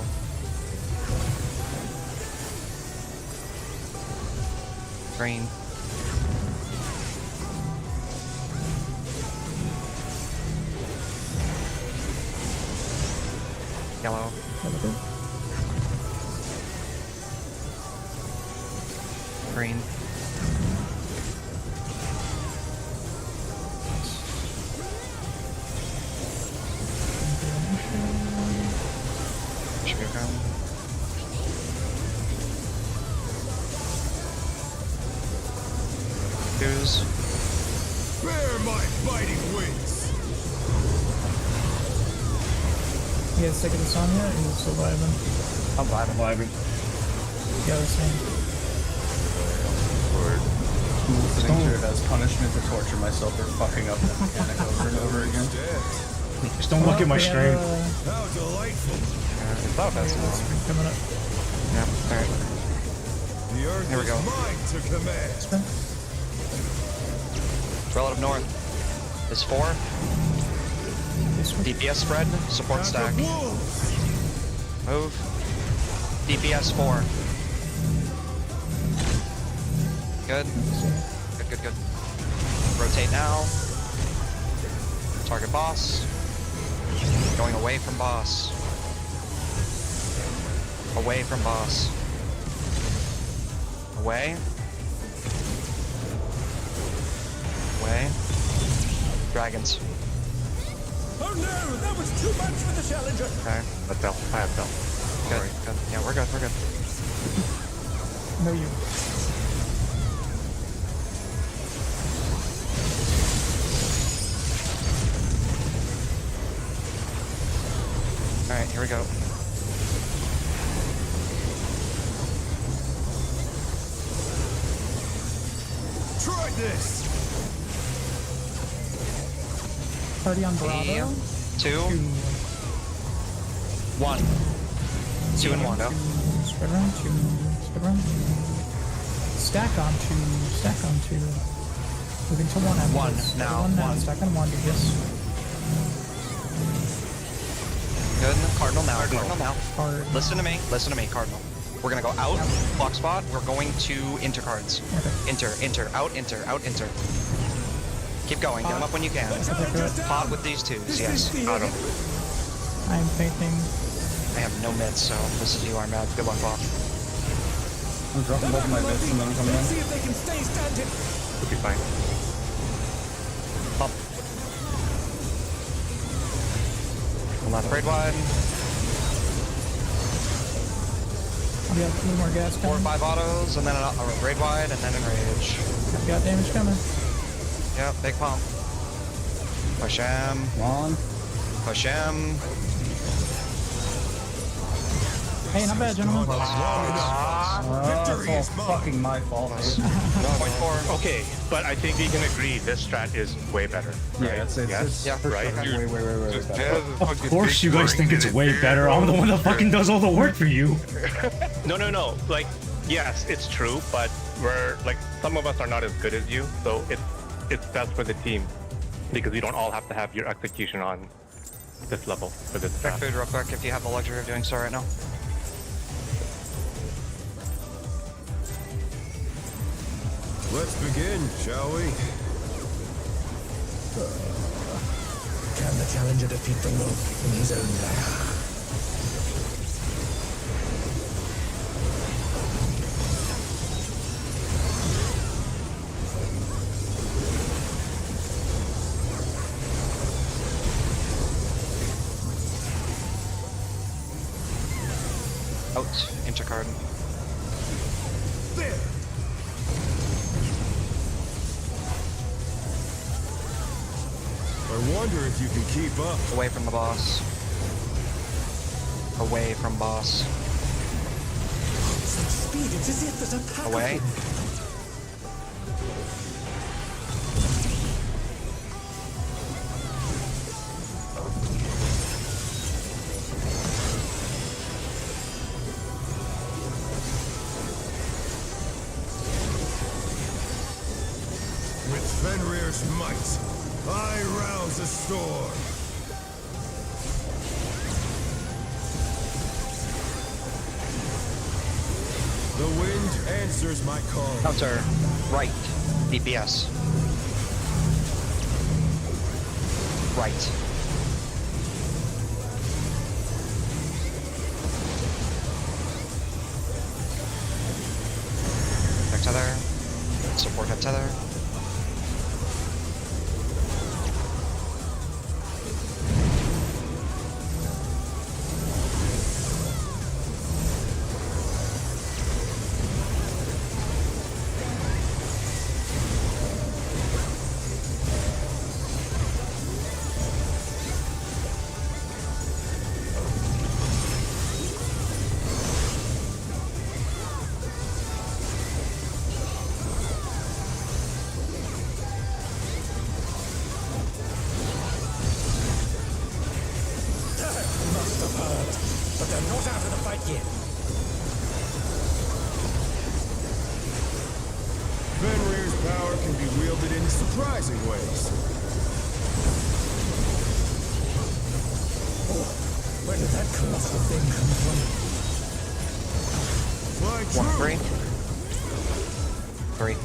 Speaker 11: Green. Yellow. Green. Sugar gum. Twos.
Speaker 6: Bear my biting wings.
Speaker 3: You guys taking this on yet? Or are you surviving?
Speaker 11: I'm vibing.
Speaker 3: Yeah, the same.
Speaker 2: Listening to it as punishment to torture myself for fucking up that mechanic over and over again.
Speaker 4: Just don't look at my
Speaker 3: We have,
Speaker 4: stream.
Speaker 6: How delightful.
Speaker 11: It's not bad.
Speaker 3: spring coming up.
Speaker 11: Yeah, alright.
Speaker 6: The earth
Speaker 11: Here we go.
Speaker 6: is mine to command.
Speaker 3: Spin.
Speaker 11: Relative north is 4.
Speaker 3: This one.
Speaker 11: DPS spread, support
Speaker 6: Pack
Speaker 11: stack.
Speaker 6: of wolves.
Speaker 11: Move. DPS 4. Good. Good. Rotate now. Target boss. Going away from boss. Away from boss. Away. Away. Dragons.
Speaker 7: Oh no, that was too much for the challenger.
Speaker 11: Okay.
Speaker 5: Let's go. I have bell.
Speaker 11: Good. Good. Yeah, we're good.
Speaker 3: No, you.
Speaker 11: Alright, here we go.
Speaker 6: Try this.
Speaker 3: Party on Bravo.
Speaker 11: 2, 1. 2 and 1. Go.
Speaker 3: Spread around 2. Spread around 2. Stack on 2. Stack on 2. Moving to 1 after
Speaker 11: 1
Speaker 3: this.
Speaker 11: now,
Speaker 3: 1 now.
Speaker 11: 1.
Speaker 3: Stack on 1, yes.
Speaker 11: Good. Cardinal now.
Speaker 3: Hard.
Speaker 11: Listen to me, Cardinal. We're gonna go out, block spot. We're going to inter cards.
Speaker 3: Okay.
Speaker 11: Enter, out, enter. Keep going, get them up when you can. Pot with these twos, yes. Auto.
Speaker 3: I'm fainting.
Speaker 11: I have no mids, so this is you, Armad. Good one, Bob.
Speaker 2: I'm dropping both of my bits and then I'm coming
Speaker 7: Let's
Speaker 2: in.
Speaker 7: see if they can stay standing.
Speaker 5: We'll be fine.
Speaker 11: Up. 11. Braid wide.
Speaker 3: We have 2 more gas
Speaker 11: 4 or
Speaker 3: coming.
Speaker 11: 5 autos, and then a braid wide, and then enrage.
Speaker 3: I've got damage coming.
Speaker 11: Yep, big pump. Push him.
Speaker 2: Come on.
Speaker 11: Push him.
Speaker 3: Hey, not bad, gentlemen.
Speaker 6: Victory
Speaker 2: It's
Speaker 6: is
Speaker 2: all
Speaker 6: mine.
Speaker 2: fucking my fault.
Speaker 11: 1.4.
Speaker 5: Okay, but I think we can agree this strat is way better.
Speaker 2: Yeah, it's
Speaker 5: Yes?
Speaker 11: Yeah,
Speaker 2: for
Speaker 5: right.
Speaker 2: sure. Way
Speaker 8: Just
Speaker 2: better.
Speaker 8: Jazz is
Speaker 4: Of
Speaker 8: fucking
Speaker 4: course you guys think it's way
Speaker 8: dude.
Speaker 4: better. I'm the one that fucking does all the work for you.
Speaker 5: No. Like, yes, it's true, but we're like some of us are not as good as you, so it's best for the team because we don't all have to have your execution on this level for this
Speaker 11: Check
Speaker 5: strat.
Speaker 11: food real quick if you have the luxury of doing so right now.
Speaker 6: Let's begin, shall we?
Speaker 7: Can the challenger defeat the wolf in his own lair?
Speaker 11: Out. Intercard.
Speaker 6: There. I wonder if you can keep up.
Speaker 11: Away from the boss. Away from boss.
Speaker 7: Such speed, it's as if there's a pack
Speaker 11: Away.
Speaker 7: of them.
Speaker 6: fierce might, I rouse a storm. The wind answers my call.
Speaker 11: Counter. Right. DPS. Right. Head tether. Support head tether.
Speaker 7: Must have heard, but they're not out of the fight yet.
Speaker 6: Fenrir's power can be wielded in surprising ways.
Speaker 7: Where did that colossal thing come from?
Speaker 6: My
Speaker 11: 1, 3. 3.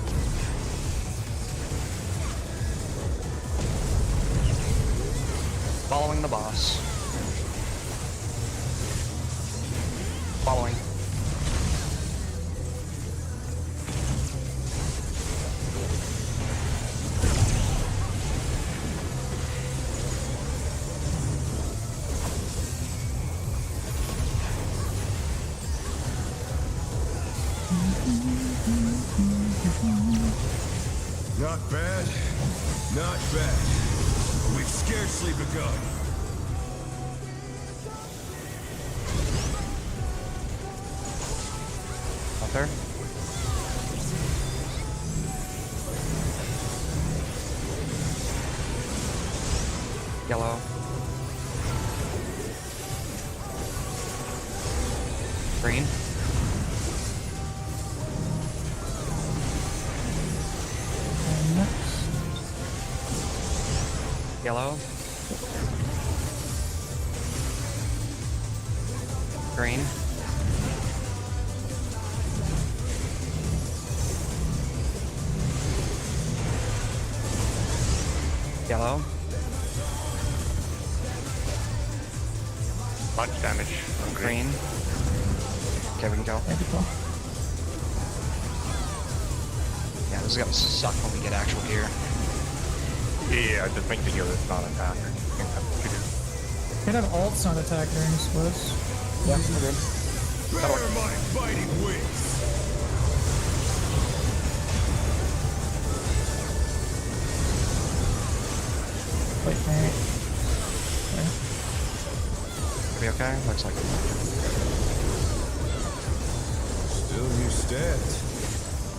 Speaker 11: Following the boss. Following.
Speaker 6: Not bad, not bad. But we've scarcely begun.
Speaker 11: Counter. Yellow. Green.
Speaker 3: And next.
Speaker 11: Yellow. Green. Yellow.
Speaker 5: Much damage. On
Speaker 11: Green. Okay, we can go.
Speaker 3: There we go.
Speaker 11: Yeah, this is gonna suck when we get actual gear.
Speaker 5: Yeah, just make the healer not attack. I think that's what you do.
Speaker 3: Could have ults on attack during splits.
Speaker 11: Yeah, we're good.
Speaker 6: Bear my fighting wings.
Speaker 3: Wait, wait.
Speaker 11: Are we okay? Looks like
Speaker 6: Still you stand.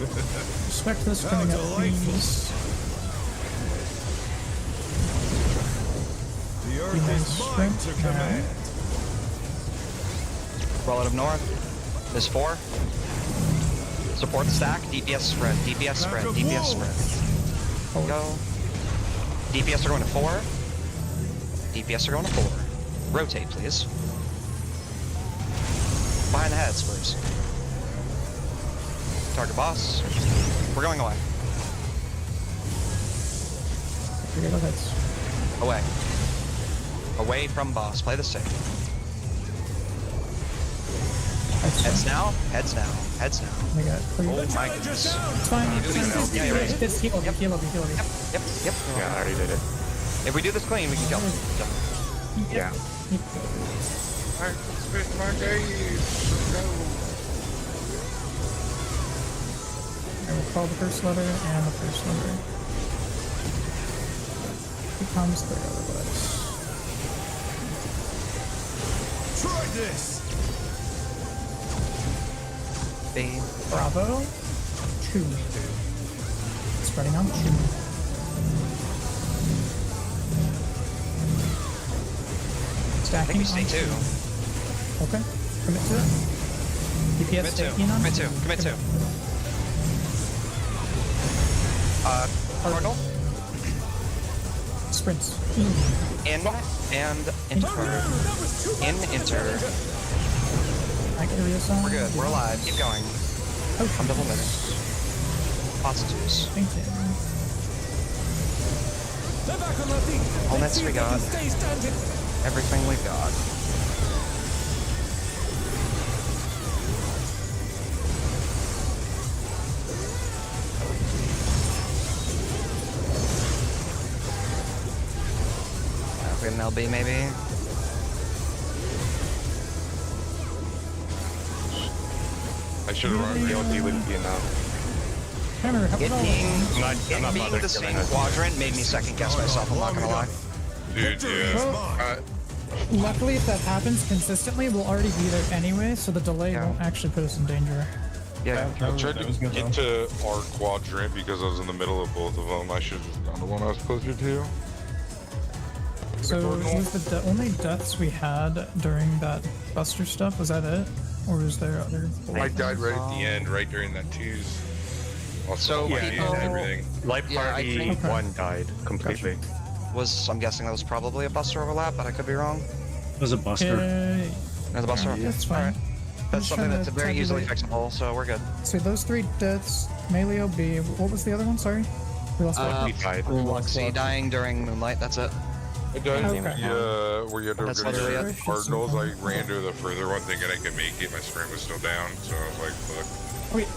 Speaker 3: Respect this
Speaker 6: How
Speaker 3: coming up,
Speaker 6: delightful.
Speaker 3: please.
Speaker 6: The earth
Speaker 3: Behind
Speaker 6: is mine
Speaker 3: sprint
Speaker 6: to
Speaker 3: now.
Speaker 6: command.
Speaker 11: relative north. This 4. Support stack. DPS spread. DPS spread. DPS spread. Go. DPS are going to 4. DPS are going to 4. Rotate, please. Behind the heads, please. Target boss. We're going away.
Speaker 3: Forget about heads.
Speaker 11: Away. Away from boss. Play the safe. Heads now. Heads now. Heads now.
Speaker 3: Oh my god.
Speaker 11: Oh my goodness.
Speaker 3: It's fine.
Speaker 11: Yeah, you're right.
Speaker 3: It's heal me, heal me, heal me.
Speaker 11: Yep. Yep.
Speaker 5: Yeah, I already did it.
Speaker 11: If we do this clean, we can kill.
Speaker 5: Yeah.
Speaker 8: Alright, spit my days. Let's
Speaker 3: I will call the first letter and the first letter. Becomes the otherwise.
Speaker 6: Try this.
Speaker 11: B.
Speaker 3: Bravo. 2. Spreading on 2.
Speaker 11: I think we stay
Speaker 3: on
Speaker 11: 2.
Speaker 3: Okay. Commit to it. DPS
Speaker 11: Commit 2.
Speaker 3: stacking on
Speaker 11: Commit 2. Commit 2. Cardinal.
Speaker 3: Sprints.
Speaker 11: In and into card. In, enter.
Speaker 3: I can read some.
Speaker 11: We're good. We're alive. Keep going.
Speaker 3: Oh,
Speaker 11: I'm double miss. Lots of twos.
Speaker 3: Thank you.
Speaker 7: They're back on their feet.
Speaker 11: All
Speaker 7: Let's
Speaker 11: nets
Speaker 7: see
Speaker 11: we
Speaker 7: if they
Speaker 11: got.
Speaker 7: can stay standing.
Speaker 11: Everything we got. We get an LB maybe.
Speaker 8: I should have run
Speaker 5: DLT wouldn't be enough.
Speaker 3: Hammer, help
Speaker 11: It
Speaker 3: me out.
Speaker 11: being,
Speaker 5: I'm
Speaker 11: it
Speaker 5: not
Speaker 11: being
Speaker 5: bothered
Speaker 11: the
Speaker 5: giving
Speaker 11: same
Speaker 5: it.
Speaker 11: quadrant made me second guess myself, I'm not gonna lie.
Speaker 8: Dude, yeah.
Speaker 3: Luckily, if that happens consistently, we'll already be there anyway, so the delay
Speaker 11: Yeah.
Speaker 3: won't actually put us in danger.
Speaker 11: Yeah.
Speaker 8: I tried to get to our quadrant because I was in the middle of both of them. I should have just gone the one I was closer to.
Speaker 3: So was the only deaths we had during that Buster stuff, was that it? Or was there other?
Speaker 8: I died right at the end, right during that twos. Also,
Speaker 11: So
Speaker 8: my
Speaker 11: people-
Speaker 8: knees and everything.
Speaker 5: Life
Speaker 11: Yeah, I
Speaker 5: Party
Speaker 11: think-
Speaker 5: 1 died completely.
Speaker 11: I'm guessing that was probably a Buster overlap, but I could be wrong.
Speaker 4: It was a buster.
Speaker 3: Okay,
Speaker 11: There's a Buster.
Speaker 3: that's fine.
Speaker 11: Alright. That's
Speaker 3: just
Speaker 11: something
Speaker 3: trying
Speaker 11: that's
Speaker 3: to
Speaker 11: very easily
Speaker 3: tabulate.
Speaker 11: fixable, so we're good.
Speaker 3: So those 3 deaths, melee OB. What was the other one? Sorry, we lost one.
Speaker 5: We died.
Speaker 11: Luxie dying during Moonlight, that's it.
Speaker 8: I died in
Speaker 3: Okay.
Speaker 8: the where you had to
Speaker 11: That's
Speaker 8: go to
Speaker 11: literally
Speaker 8: the
Speaker 3: it.
Speaker 8: Cardinals. I ran to the further one thinking I could make it. My sprint was still down, so I was like, fuck.
Speaker 3: Wait,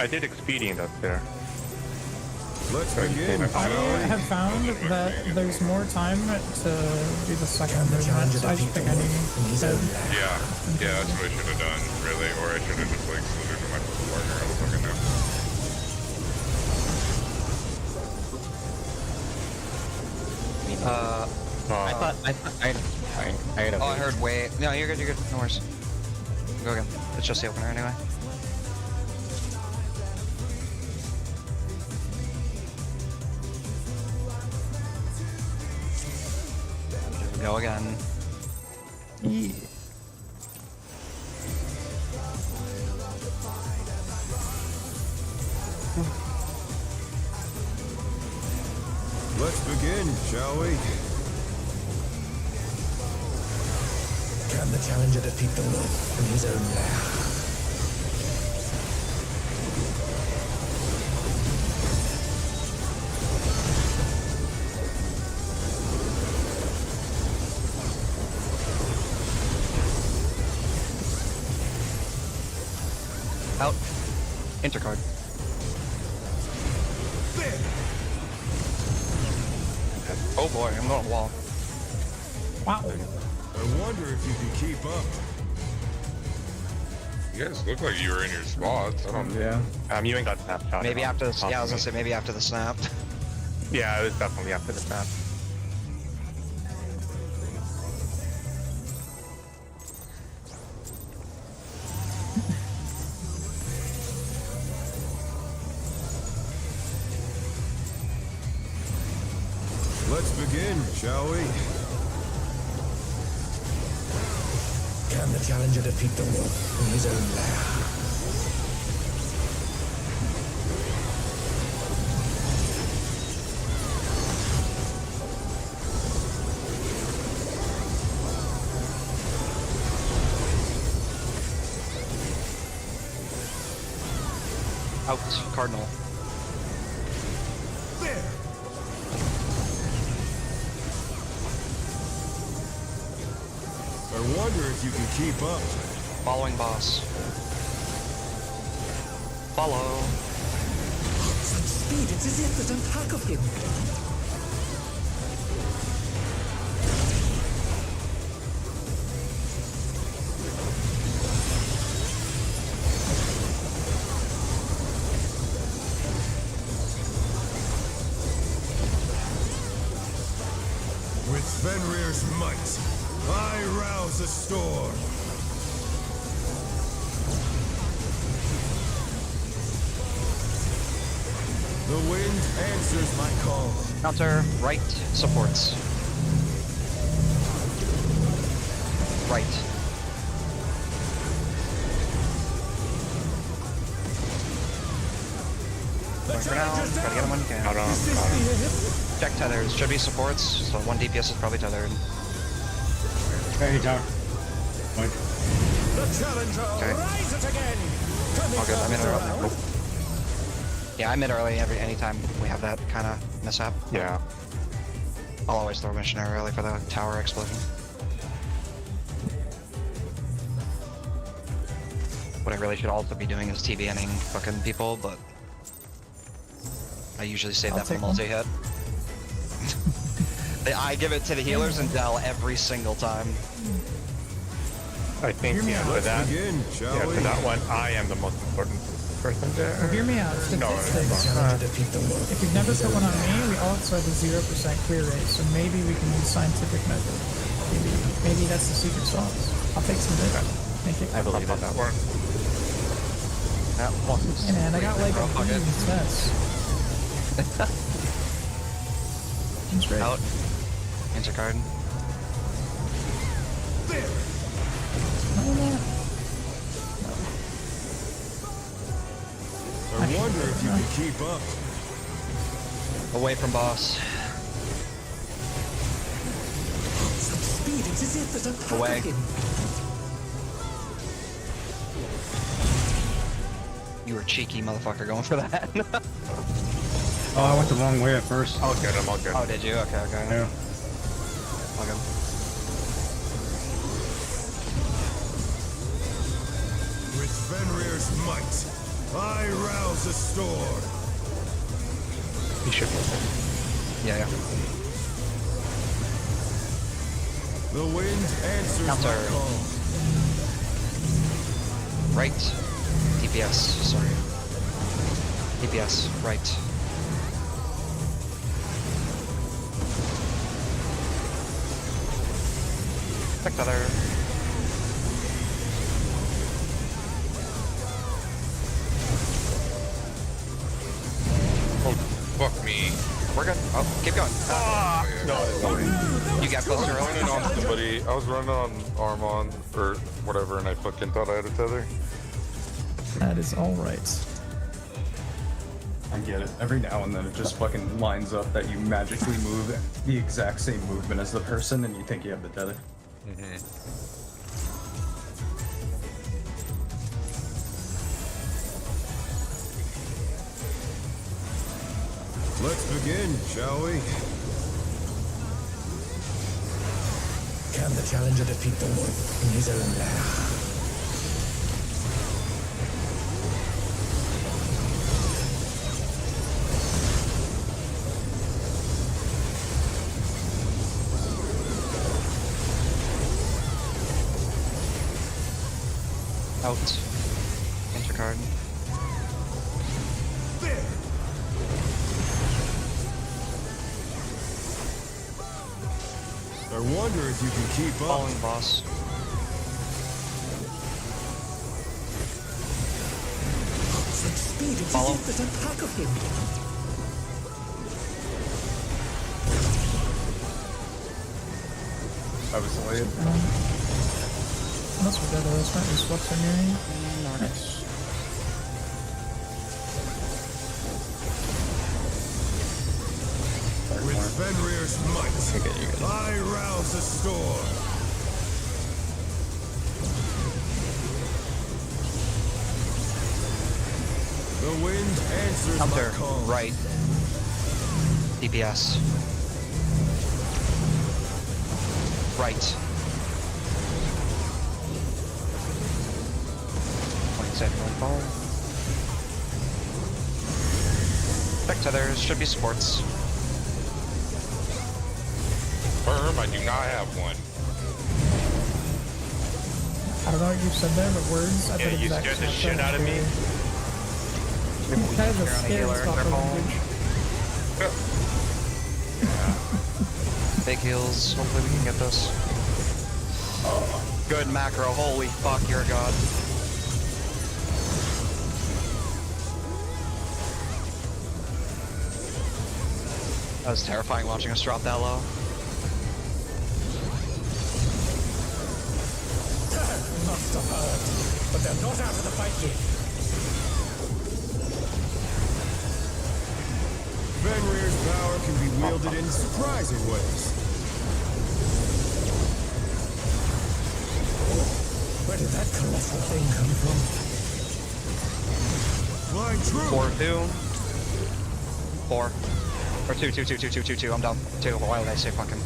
Speaker 5: I did expedient up there.
Speaker 6: Let's begin.
Speaker 3: I have found that there's more time to do the second movement. So I just pick any.
Speaker 8: Yeah, that's what I should have done, really. Or I should have just like slid into my partner. I don't fucking know.
Speaker 9: I thought I had a
Speaker 11: Oh, I heard wait. No, you're good, no worries. Go again. It's just the opener anyway. Go again.
Speaker 6: Let's begin, shall we?
Speaker 7: Can the challenger defeat the wolf in his own lair?
Speaker 11: Out. Intercard. Oh boy, I'm going wall.
Speaker 3: Wow.
Speaker 6: I wonder if you can keep up.
Speaker 8: You guys look like you were in your spots. I don't.
Speaker 2: Yeah.
Speaker 5: You ain't got snapshot.
Speaker 11: Maybe after the yeah, I was gonna say maybe after the snap.
Speaker 5: Yeah, it was definitely after the snap.
Speaker 6: Let's begin, shall we?
Speaker 7: Can the challenger defeat the wolf in his own lair?
Speaker 11: Out. Cardinal.
Speaker 6: There. I wonder if you can keep up.
Speaker 11: Following boss. Follow.
Speaker 7: Such speed, it's as if there's on top of him.
Speaker 6: With Fenrir's might, I rouse the storm. The wind answers my call.
Speaker 11: Counter. Right. Supports. Right.
Speaker 7: The
Speaker 11: Going for now.
Speaker 7: challenger's
Speaker 11: Try to get him when you can.
Speaker 5: Hold on.
Speaker 7: Is this the end?
Speaker 11: Check tethers. Should be supports, so one DPS is probably tethered.
Speaker 4: Hey, tower. Point.
Speaker 7: The challenger
Speaker 11: Okay.
Speaker 7: rises again. Can they
Speaker 11: All good,
Speaker 7: turn
Speaker 11: I'm in
Speaker 7: this
Speaker 11: early.
Speaker 7: around?
Speaker 11: Yeah, I'm in early anytime we have that kind of mishap.
Speaker 5: Yeah.
Speaker 11: I'll always throw missionary early for the tower explosion. What I really should also be doing is TBNing fucking people, but I usually save
Speaker 3: I'll
Speaker 11: that for
Speaker 3: take one.
Speaker 11: multi-hit. I give it to the healers and Dell every single time.
Speaker 5: I think, yeah, for that,
Speaker 6: Begin, shall
Speaker 5: yeah,
Speaker 6: we?
Speaker 5: for that one, I am the most important person there.
Speaker 3: Hear me out.
Speaker 5: No,
Speaker 3: Statistics. If you've never put one on me, we also have a 0% clear rate, so maybe we can use scientific method. Maybe that's the secret sauce. I'll take some bit. Thank you.
Speaker 9: I believe
Speaker 5: How
Speaker 9: it.
Speaker 5: that works.
Speaker 11: That one.
Speaker 3: Hey man, I got like
Speaker 11: Bro, fuck it.
Speaker 3: sets. Seems great.
Speaker 11: Out. Enter card.
Speaker 6: I wonder if you can keep up.
Speaker 11: Away from boss.
Speaker 7: Such speed, it's as if there's a pack
Speaker 11: Away.
Speaker 7: of him.
Speaker 11: You were cheeky, motherfucker, going for that.
Speaker 4: Oh, I went the wrong way at first.
Speaker 5: I'll get him, I'll get him.
Speaker 11: Oh, did you? Okay, okay.
Speaker 4: Yeah.
Speaker 11: I'll go.
Speaker 6: With Fenrir's might, I rouse the storm.
Speaker 5: He should be okay.
Speaker 11: Yeah, yeah.
Speaker 6: The wind answers my
Speaker 11: Counter.
Speaker 6: call.
Speaker 11: Right. DPS, sorry. DPS, right. Check the other.
Speaker 8: Oh, fuck me.
Speaker 11: We're good. Oh, keep going. You got closer
Speaker 8: I was running
Speaker 11: early.
Speaker 8: on somebody. I was running on Armon or whatever, and I fucking thought I had a tether.
Speaker 3: That is alright.
Speaker 2: I get it. Every now and then it just fucking lines up that you magically move the exact same movement as the person and you think you have the tether.
Speaker 6: Let's begin, shall we?
Speaker 7: Can the challenger defeat the wolf in his own lair?
Speaker 11: Out. Enter card.
Speaker 6: I wonder if you can keep up.
Speaker 11: Following boss.
Speaker 7: Such speed, it's
Speaker 11: Follow.
Speaker 7: as if there's a pack of him.
Speaker 2: I was delayed.
Speaker 3: Unless we're dead, those might be swaps are near me. Nice.
Speaker 6: With Fenrir's might, I rouse the storm. The wind answers
Speaker 11: Counter.
Speaker 6: my call.
Speaker 11: Right. DPS. Right. 27 fall. Check tethers. Should be supports.
Speaker 8: Firm, I do not have one.
Speaker 3: I don't know what you said there, but words. I
Speaker 5: Yeah, you scared the shit out of me.
Speaker 3: That is a
Speaker 11: You're on a
Speaker 3: scary
Speaker 11: healer,
Speaker 3: stop
Speaker 11: they're
Speaker 3: of
Speaker 11: falling.
Speaker 3: language.
Speaker 11: Big heals. Hopefully we can get this. Good macro. Holy fuck, you're a god. That was terrifying watching us drop that low.
Speaker 7: Must have heard, but they're not out of the fight yet.
Speaker 6: Fenrir's power can be wielded in surprising ways.
Speaker 7: Where did that colossal thing come from?
Speaker 6: Flying true.
Speaker 11: 4-2. 4. Or 2. I'm down. 2. Why did I say fucking?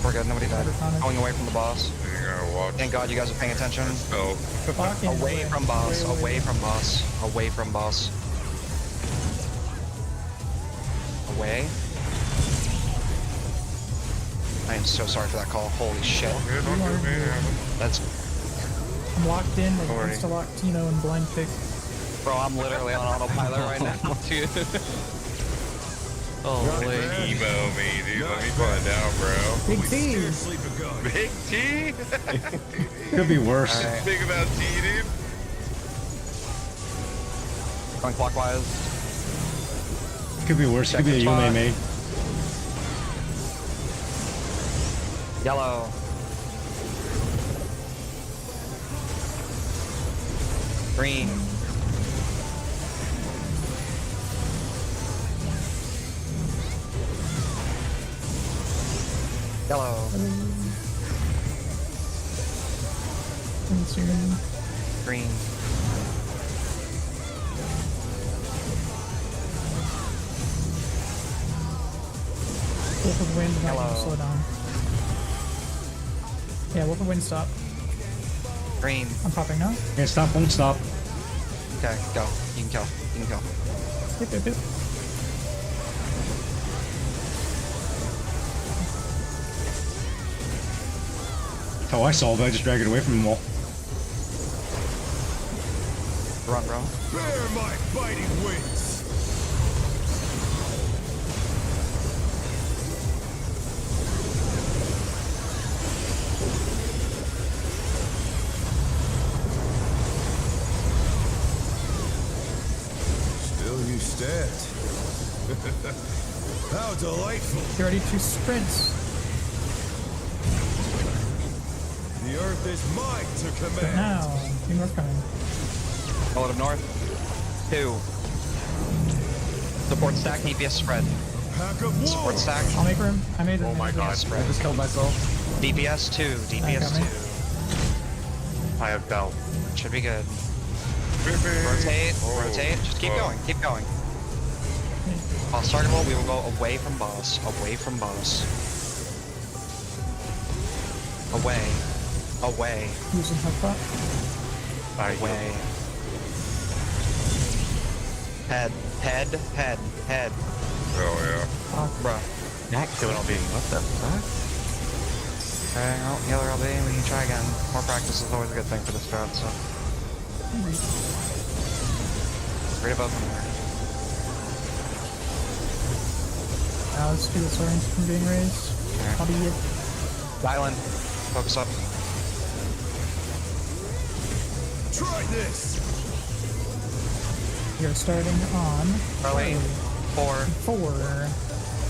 Speaker 11: We're good. Nobody died. Going away from the boss.
Speaker 8: You gotta watch.
Speaker 11: Thank God you guys are paying attention.
Speaker 8: Oh,
Speaker 3: Fucking
Speaker 11: Away from boss. Away from boss. Away from boss. Away. I am so sorry for that call. Holy shit. That's
Speaker 3: I'm locked in. Like
Speaker 11: Alright.
Speaker 3: insta-lock Tino and blind pick.
Speaker 11: bro. I'm literally on autopilot right now, dude. Holy.
Speaker 8: emo me, dude. Let me find out, bro.
Speaker 3: Big T.
Speaker 6: Scarcely begun.
Speaker 8: Big T?
Speaker 4: Could be worse.
Speaker 11: Alright.
Speaker 8: Think about T, dude.
Speaker 11: Going clockwise.
Speaker 4: Could be worse. It could be a
Speaker 11: Second
Speaker 4: Yume
Speaker 11: spot.
Speaker 4: made.
Speaker 11: Yellow. Green. Yellow. Green.
Speaker 3: Wolf of Wind might
Speaker 11: Hello.
Speaker 3: slow down. Yeah, Wolf of Wind stop.
Speaker 11: Green.
Speaker 3: I'm popping now.
Speaker 4: Can't stop, won't stop.
Speaker 11: Okay, go. You can kill. You can kill.
Speaker 3: Yep, yep, yep.
Speaker 4: Oh, I solved it. I just dragged it away from them all.
Speaker 11: Run, bro.
Speaker 6: Bear my biting wings. Still you stand. How delightful.
Speaker 3: You're ready to sprint.
Speaker 6: The earth is mine to
Speaker 3: But
Speaker 6: command.
Speaker 3: now, New North coming.
Speaker 11: Bullet of North. 2. Support stack, DPS spread.
Speaker 6: Pack of wolves.
Speaker 11: Support stack,
Speaker 3: I'll make room. I made room.
Speaker 5: Oh my god.
Speaker 2: I just killed myself.
Speaker 11: DPS 2. DPS
Speaker 3: got me.
Speaker 11: 2.
Speaker 5: I have bell.
Speaker 11: Should be good. Rotate, rotate. Just keep going, keep going. Boss targetable, we will go away from boss. Away from boss. Away. Away.
Speaker 3: Using health pot.
Speaker 11: Away. Head. Head. Head. Head.
Speaker 8: Oh, yeah.
Speaker 11: Bruh.
Speaker 10: Actually, what the fuck?
Speaker 11: Okay, oh, healer LB, we can try again. More practice is always a good thing for this strat, so. Right above them there.
Speaker 3: Now let's do this orange from being raised.
Speaker 11: Okay.
Speaker 3: I'll be it.
Speaker 11: Island. Focus up.
Speaker 6: Try this.
Speaker 3: You're starting on
Speaker 11: Early. 4.
Speaker 3: 4.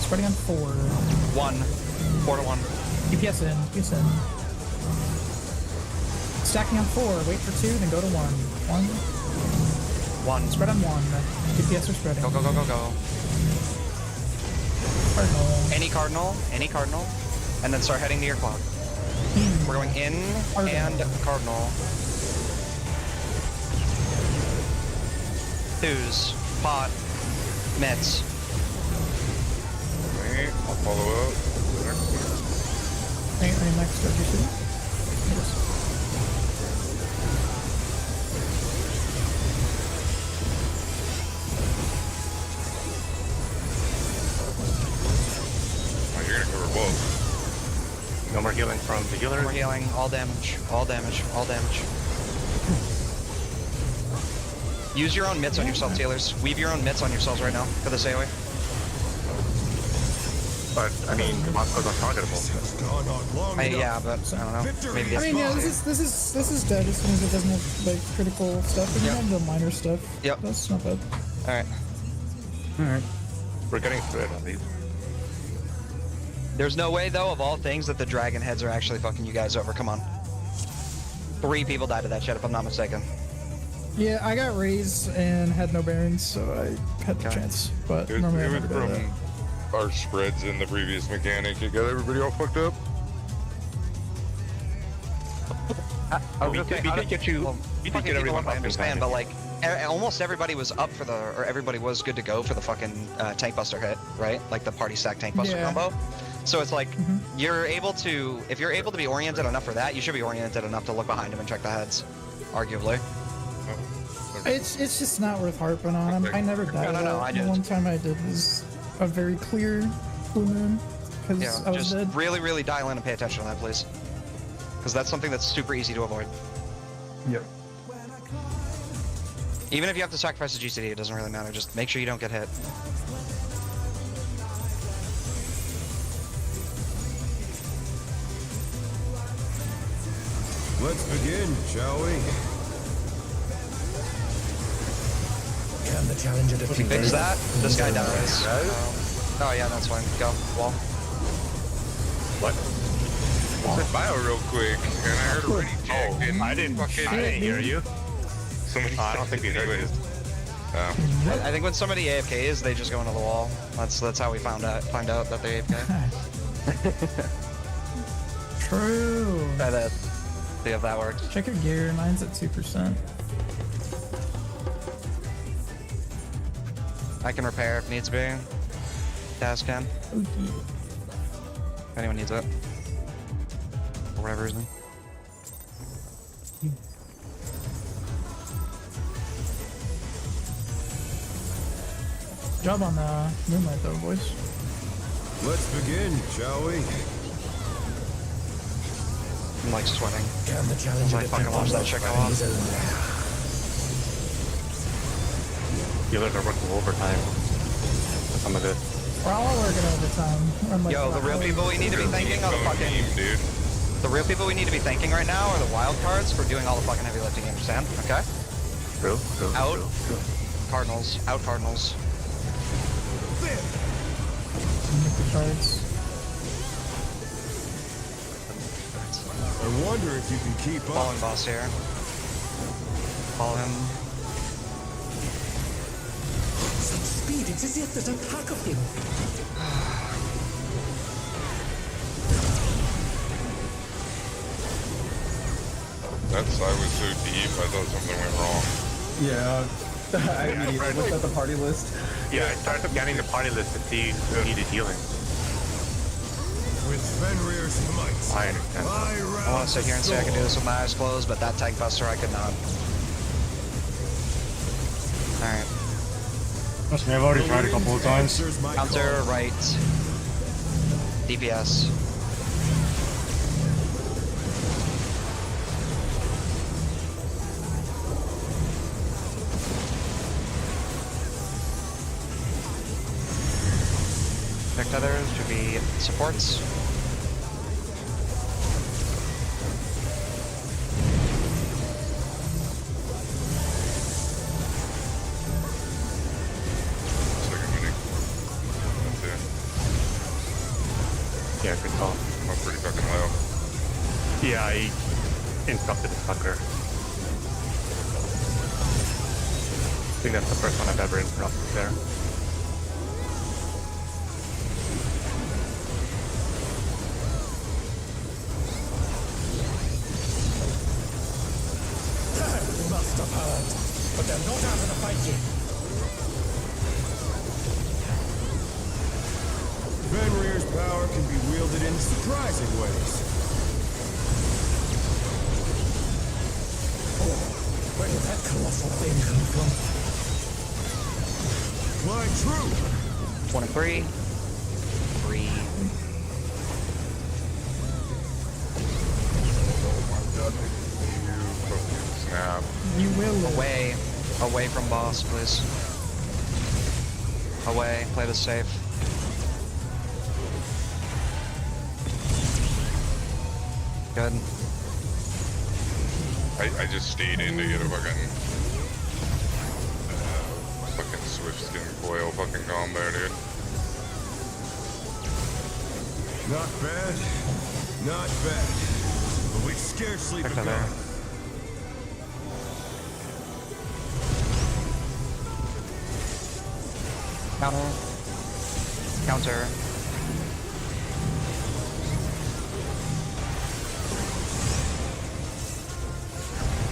Speaker 3: Spreading on 4.
Speaker 11: 1. 4 to 1.
Speaker 3: DPS in. DPS in. Stacking on 4. Wait for 2, then go to 1. 1.
Speaker 11: 1.
Speaker 3: Spread on 1. DPS are spreading.
Speaker 11: Go, go, go, go, go.
Speaker 3: Cardinal.
Speaker 11: Any cardinal, and then start heading to your clock. We're going in and cardinal. 2s, pot, mitts.
Speaker 8: Wait, I'll follow up.
Speaker 3: Right next to you.
Speaker 8: Oh, you're gonna cover both.
Speaker 5: No more healing from the healer.
Speaker 11: We're healing, all damage, all damage, all damage. Use your own mitts on yourself, Taylors. Weave your own mitts on yourselves right now for this AoE.
Speaker 5: But, I mean, the boss goes untargetable.
Speaker 6: Has gone on long enough.
Speaker 11: Yeah, but I don't know. Maybe
Speaker 3: I mean, yeah, this is dead as soon as it doesn't have like critical stuff. And you have the minor stuff.
Speaker 11: Yep.
Speaker 3: That's not bad.
Speaker 11: Alright.
Speaker 4: Alright.
Speaker 5: We're getting through it at least.
Speaker 11: There's no way, though, of all things, that the dragon heads are actually fucking you guys over. Come on. 3 people died to that shit, if I'm not mistaken.
Speaker 3: Yeah, I got raised and had no bearings, so I had the chance. But
Speaker 8: It
Speaker 3: normally I
Speaker 8: was
Speaker 3: never do that.
Speaker 8: from our spreads in the previous mechanic. It got everybody all fucked up.
Speaker 5: We did get you. We did
Speaker 1: Fucking
Speaker 5: get everyone
Speaker 1: people, I
Speaker 5: up in
Speaker 1: understand,
Speaker 5: time.
Speaker 1: but like almost everybody was up for or everybody was good to go for the fucking tank buster hit, right? Like the party stack tank buster
Speaker 3: Yeah.
Speaker 1: combo. So it's like you're able to, if you're able to be oriented enough for that, you should be oriented enough to look behind him and check the heads, arguably.
Speaker 3: It's just not worth harping on. I never died.
Speaker 1: No, I
Speaker 3: The
Speaker 1: did.
Speaker 3: one time I did was a very clear blue moon because
Speaker 1: Yeah,
Speaker 3: I was
Speaker 1: just
Speaker 3: dead.
Speaker 1: really dial in and pay attention to that, please. Because that's something that's super easy to avoid.
Speaker 2: Yep.
Speaker 1: Even if you have to sacrifice a GCD, it doesn't really matter. Just make sure you don't get hit.
Speaker 6: Let's begin, shall we?
Speaker 7: Can the challenger defeat
Speaker 1: Fix
Speaker 7: the
Speaker 1: that. This guy dies. Oh yeah, that's fine. Go. Wall.
Speaker 5: What?
Speaker 8: I said bio real quick, and I heard a ready check. and
Speaker 5: I didn't hear you.
Speaker 8: Somebody
Speaker 5: I don't think we heard
Speaker 8: anyways.
Speaker 1: I think when somebody AFKs, they just go into the wall. That's how we find out that they AFK.
Speaker 3: True.
Speaker 1: Try that. See if that works.
Speaker 3: Check your gear. Mine's at 2%.
Speaker 1: I can repair if needs be. Daz can.
Speaker 3: Okay.
Speaker 1: If anyone needs it. For whatever reason.
Speaker 3: Job on the moonlight though, boys.
Speaker 6: Let's begin, shall we?
Speaker 1: I'm like sweating.
Speaker 7: Can the challenger
Speaker 1: I fucking watch that shit go off.
Speaker 5: You guys are working overtime. For some of it.
Speaker 3: We're all working overtime. I'm like,
Speaker 1: Yo, the real people we need to be thanking are the fucking.
Speaker 8: Dude.
Speaker 1: The real people we need to be thanking right now are the wild cards for doing all the fucking heavy lifting. You understand? Okay.
Speaker 5: True.
Speaker 1: Out. Cardinals. Out Cardinals.
Speaker 3: cards.
Speaker 6: I wonder if you can keep up.
Speaker 1: Following boss here. Follow him.
Speaker 7: Such speed, it's as if there's a pack of him.
Speaker 8: That side was so deep, I thought something went wrong.
Speaker 2: Yeah, I immediately looked at the party list.
Speaker 5: Yeah, I started scanning the party list to see who needed healing.
Speaker 6: With Fenrir's might,
Speaker 5: I understand.
Speaker 1: I want to sit here and say I can do this with my eyes closed, but that tank buster I could not. Alright.
Speaker 4: Trust me, I've already tried a couple of times.
Speaker 1: Counter, right. DPS. Pick others should be supports.
Speaker 8: Second minute. That's it.
Speaker 5: Yeah, good call.
Speaker 8: I'm pretty fucking low.
Speaker 5: Yeah, I interrupted the sucker. I think that's the first one I've ever interrupted there.
Speaker 7: You must have heard, but they're not out of the fight yet.
Speaker 6: Fenrir's power can be wielded in surprising ways.
Speaker 7: Where did that colossal thing come from?
Speaker 6: Fly true!
Speaker 1: 23. 3.
Speaker 8: Fucking snap.
Speaker 3: You will live.
Speaker 1: Away. Away from boss, please. Away. Play this safe. Good.
Speaker 8: I just stayed in to get a fucking fucking swift skin coil fucking combo, dude.
Speaker 6: Not bad. Not bad. But we've scarcely
Speaker 1: Check that
Speaker 6: begun.
Speaker 1: out.
Speaker 11: Counter. Counter.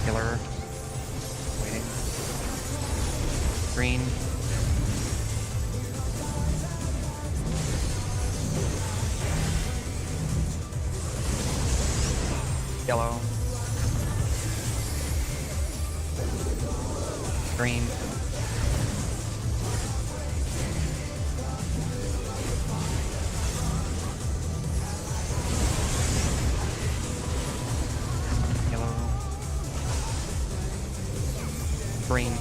Speaker 11: Killer. Waiting. Green. Yellow. Green. Yellow. Green.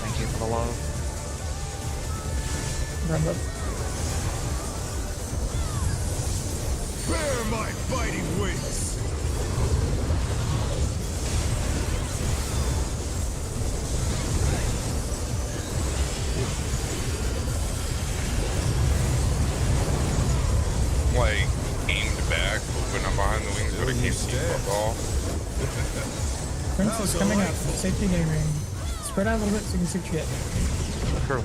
Speaker 11: Thank you for the love.
Speaker 3: Remember.
Speaker 6: Bear my fighting wings!
Speaker 8: Like, aimed back, hoping I'm behind the wings, but I can't see fuck all.
Speaker 3: Prince is coming up. Safety gaming. Spread out a little bit so you can see what you get.
Speaker 11: True.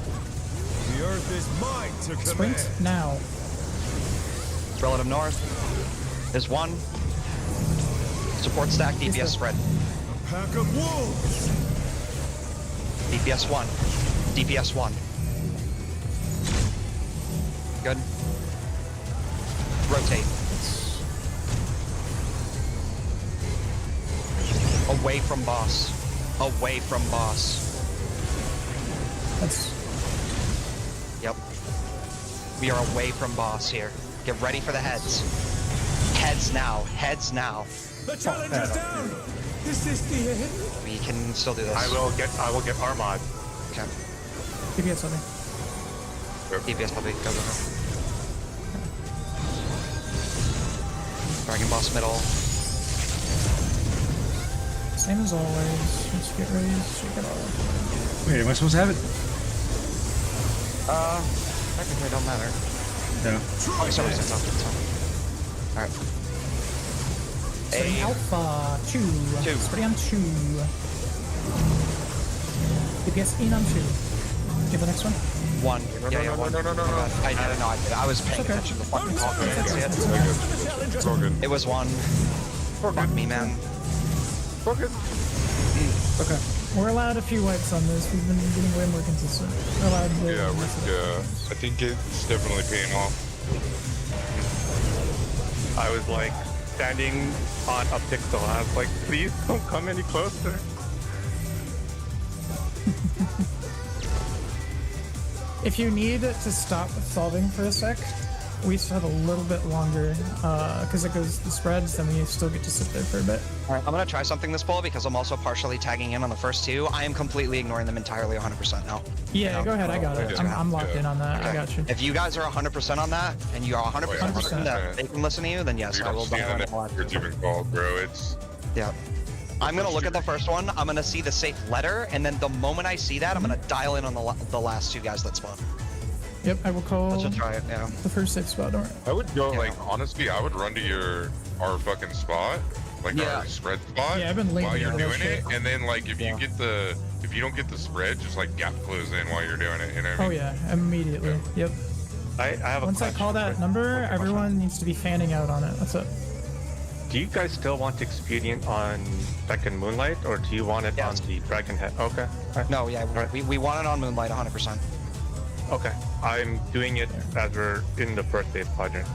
Speaker 6: The earth is mine to
Speaker 3: Sprint
Speaker 6: command.
Speaker 3: now.
Speaker 11: Relative north is 1. Support stack, DPS spread.
Speaker 6: A pack of wolves!
Speaker 11: DPS 1. DPS 1. Good. Rotate. Away from boss. Away from boss.
Speaker 3: That's
Speaker 11: Yep. We are away from boss here. Get ready for the heads. Heads now. Heads now.
Speaker 7: The challenge is down. Is this the end?
Speaker 11: We can still do this.
Speaker 5: I will get Armad.
Speaker 11: Okay.
Speaker 3: DPS something.
Speaker 11: DPS probably go. Dragon boss middle.
Speaker 3: Same as always. Let's get ready to shake it all.
Speaker 4: Wait, am I supposed to have it?
Speaker 11: Technically don't matter.
Speaker 4: No.
Speaker 11: Oh, sorry, it's off. Alright.
Speaker 3: Spreading Alpha 2.
Speaker 11: Two.
Speaker 3: Spreading on 2. DPS in on 2. Get the next one.
Speaker 11: 1. Yeah, 1.
Speaker 5: No.
Speaker 11: I didn't know I did. I was paying
Speaker 3: Okay.
Speaker 11: attention to the fucking clock. I didn't see it.
Speaker 7: The challenge
Speaker 8: It's all good.
Speaker 11: It was 1. Fuck me, man.
Speaker 3: Okay. We're allowed a few wipes on this. We've been getting way more consistent. We're allowed way
Speaker 8: Yeah,
Speaker 3: more consistent.
Speaker 8: I think it's definitely paying off.
Speaker 5: I was like standing on a pixel. I was like, please don't come any closer.
Speaker 3: If you need to stop solving for a sec, we still have a little bit longer because it goes the spreads, then we still get to sit there for a bit.
Speaker 11: Alright, I'm gonna try something this poll because I'm also partially tagging in on the first 2. I am completely ignoring them entirely 100% now.
Speaker 3: Yeah, go ahead. I got it. I'm locked in on that. I got you.
Speaker 11: If you guys are 100% on that, and you are 100%
Speaker 3: 100%.
Speaker 11: certain that they can listen to you, then yes,
Speaker 8: You
Speaker 11: I
Speaker 8: don't
Speaker 11: will
Speaker 8: see
Speaker 11: dial
Speaker 8: the
Speaker 11: in.
Speaker 8: next words even called, bro. It's
Speaker 11: Yeah. I'm gonna look at the first one. I'm gonna see the safe letter, and then the moment I see that, I'm gonna dial in on the last 2 guys that spawn.
Speaker 3: Yep, I will call
Speaker 11: Let's just try it. Yeah.
Speaker 3: the first safe spot. Don't worry.
Speaker 8: I would go
Speaker 11: Yeah.
Speaker 8: like honestly, I would run to our fucking spot, like
Speaker 11: Yeah.
Speaker 8: our spread spot,
Speaker 3: Yeah, I've been
Speaker 8: while
Speaker 3: lazy
Speaker 8: you're
Speaker 3: on that
Speaker 8: doing it,
Speaker 3: shit.
Speaker 8: and then like if
Speaker 3: Yeah.
Speaker 8: you don't get the spread, just like gap close in while you're doing it. You know what I
Speaker 3: Oh
Speaker 8: mean?
Speaker 3: yeah, immediately. Yep.
Speaker 5: I have a
Speaker 3: Once I
Speaker 5: question.
Speaker 3: call that number, everyone needs to be fanning out on it. That's it.
Speaker 5: Do you guys still want Expedient on second Moonlight, or do you want it
Speaker 11: Yes.
Speaker 5: on the Dragon Head? Okay. Alright.
Speaker 11: No, yeah, we want it on Moonlight 100%.
Speaker 5: Okay. I'm doing it as we're in the first safe quadrant,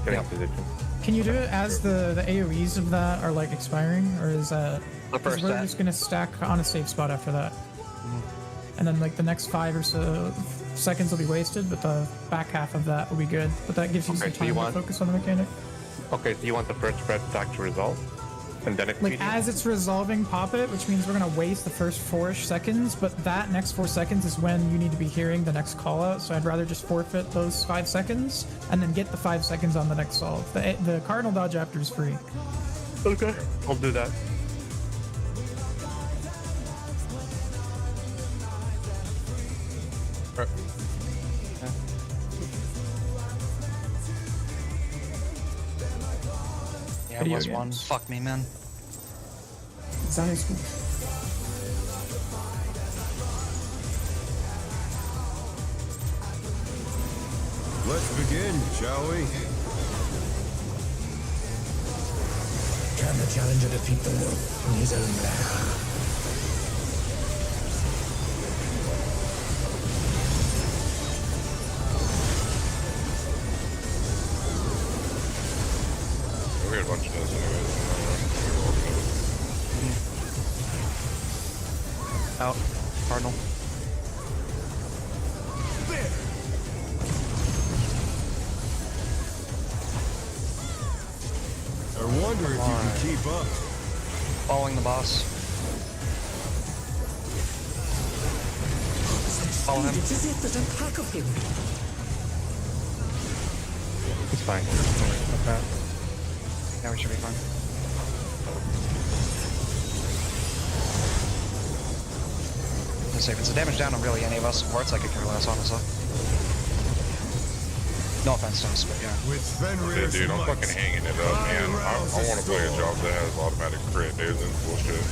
Speaker 5: getting
Speaker 11: Yep.
Speaker 5: position.
Speaker 3: Can you do it as the AoEs of that are like expiring, or is that?
Speaker 11: The
Speaker 3: 'cause
Speaker 11: first
Speaker 3: we're
Speaker 11: set.
Speaker 3: just gonna stack on a safe spot after that, and then like the next 5 or so seconds will be wasted, but the back half of that will be good. But that gives you
Speaker 5: Okay,
Speaker 3: some
Speaker 5: so
Speaker 3: time
Speaker 5: you
Speaker 3: to
Speaker 5: want-
Speaker 3: focus on the mechanic.
Speaker 5: Okay, so you want the first spread stack to resolve, and then
Speaker 3: Like
Speaker 5: Expedient?
Speaker 3: as it's resolving, pop it, which means we're gonna waste the first 4-ish seconds, but that next 4 seconds is when you need to be hearing the next call out. So I'd rather just forfeit those 5 seconds and then get the 5 seconds on the next solve. The cardinal dodge after is free.
Speaker 5: Okay, I'll do that.
Speaker 11: Yeah,
Speaker 3: Video
Speaker 11: it was 1.
Speaker 3: games.
Speaker 11: Fuck me, man.
Speaker 3: Sounding school.
Speaker 6: Let's begin, shall we?
Speaker 7: Can the challenger defeat the wolf in his own lair?
Speaker 8: We had a bunch of those anyways.
Speaker 11: Out. Cardinal.
Speaker 6: I wonder if you can keep up.
Speaker 11: Following the boss. Follow him.
Speaker 7: It's as if there's a pack of him.
Speaker 5: It's fine.
Speaker 11: Okay. Yeah, we should be fine. Let's see, if it's a damage down on really any of us supports, I could care less, honestly. No offense to us, but yeah.
Speaker 6: With
Speaker 8: Yeah,
Speaker 6: Fenrir's
Speaker 8: dude, I'm
Speaker 6: might,
Speaker 8: fucking hanging it up, man. I want to play a job that has automatic crit, dude. This bullshit.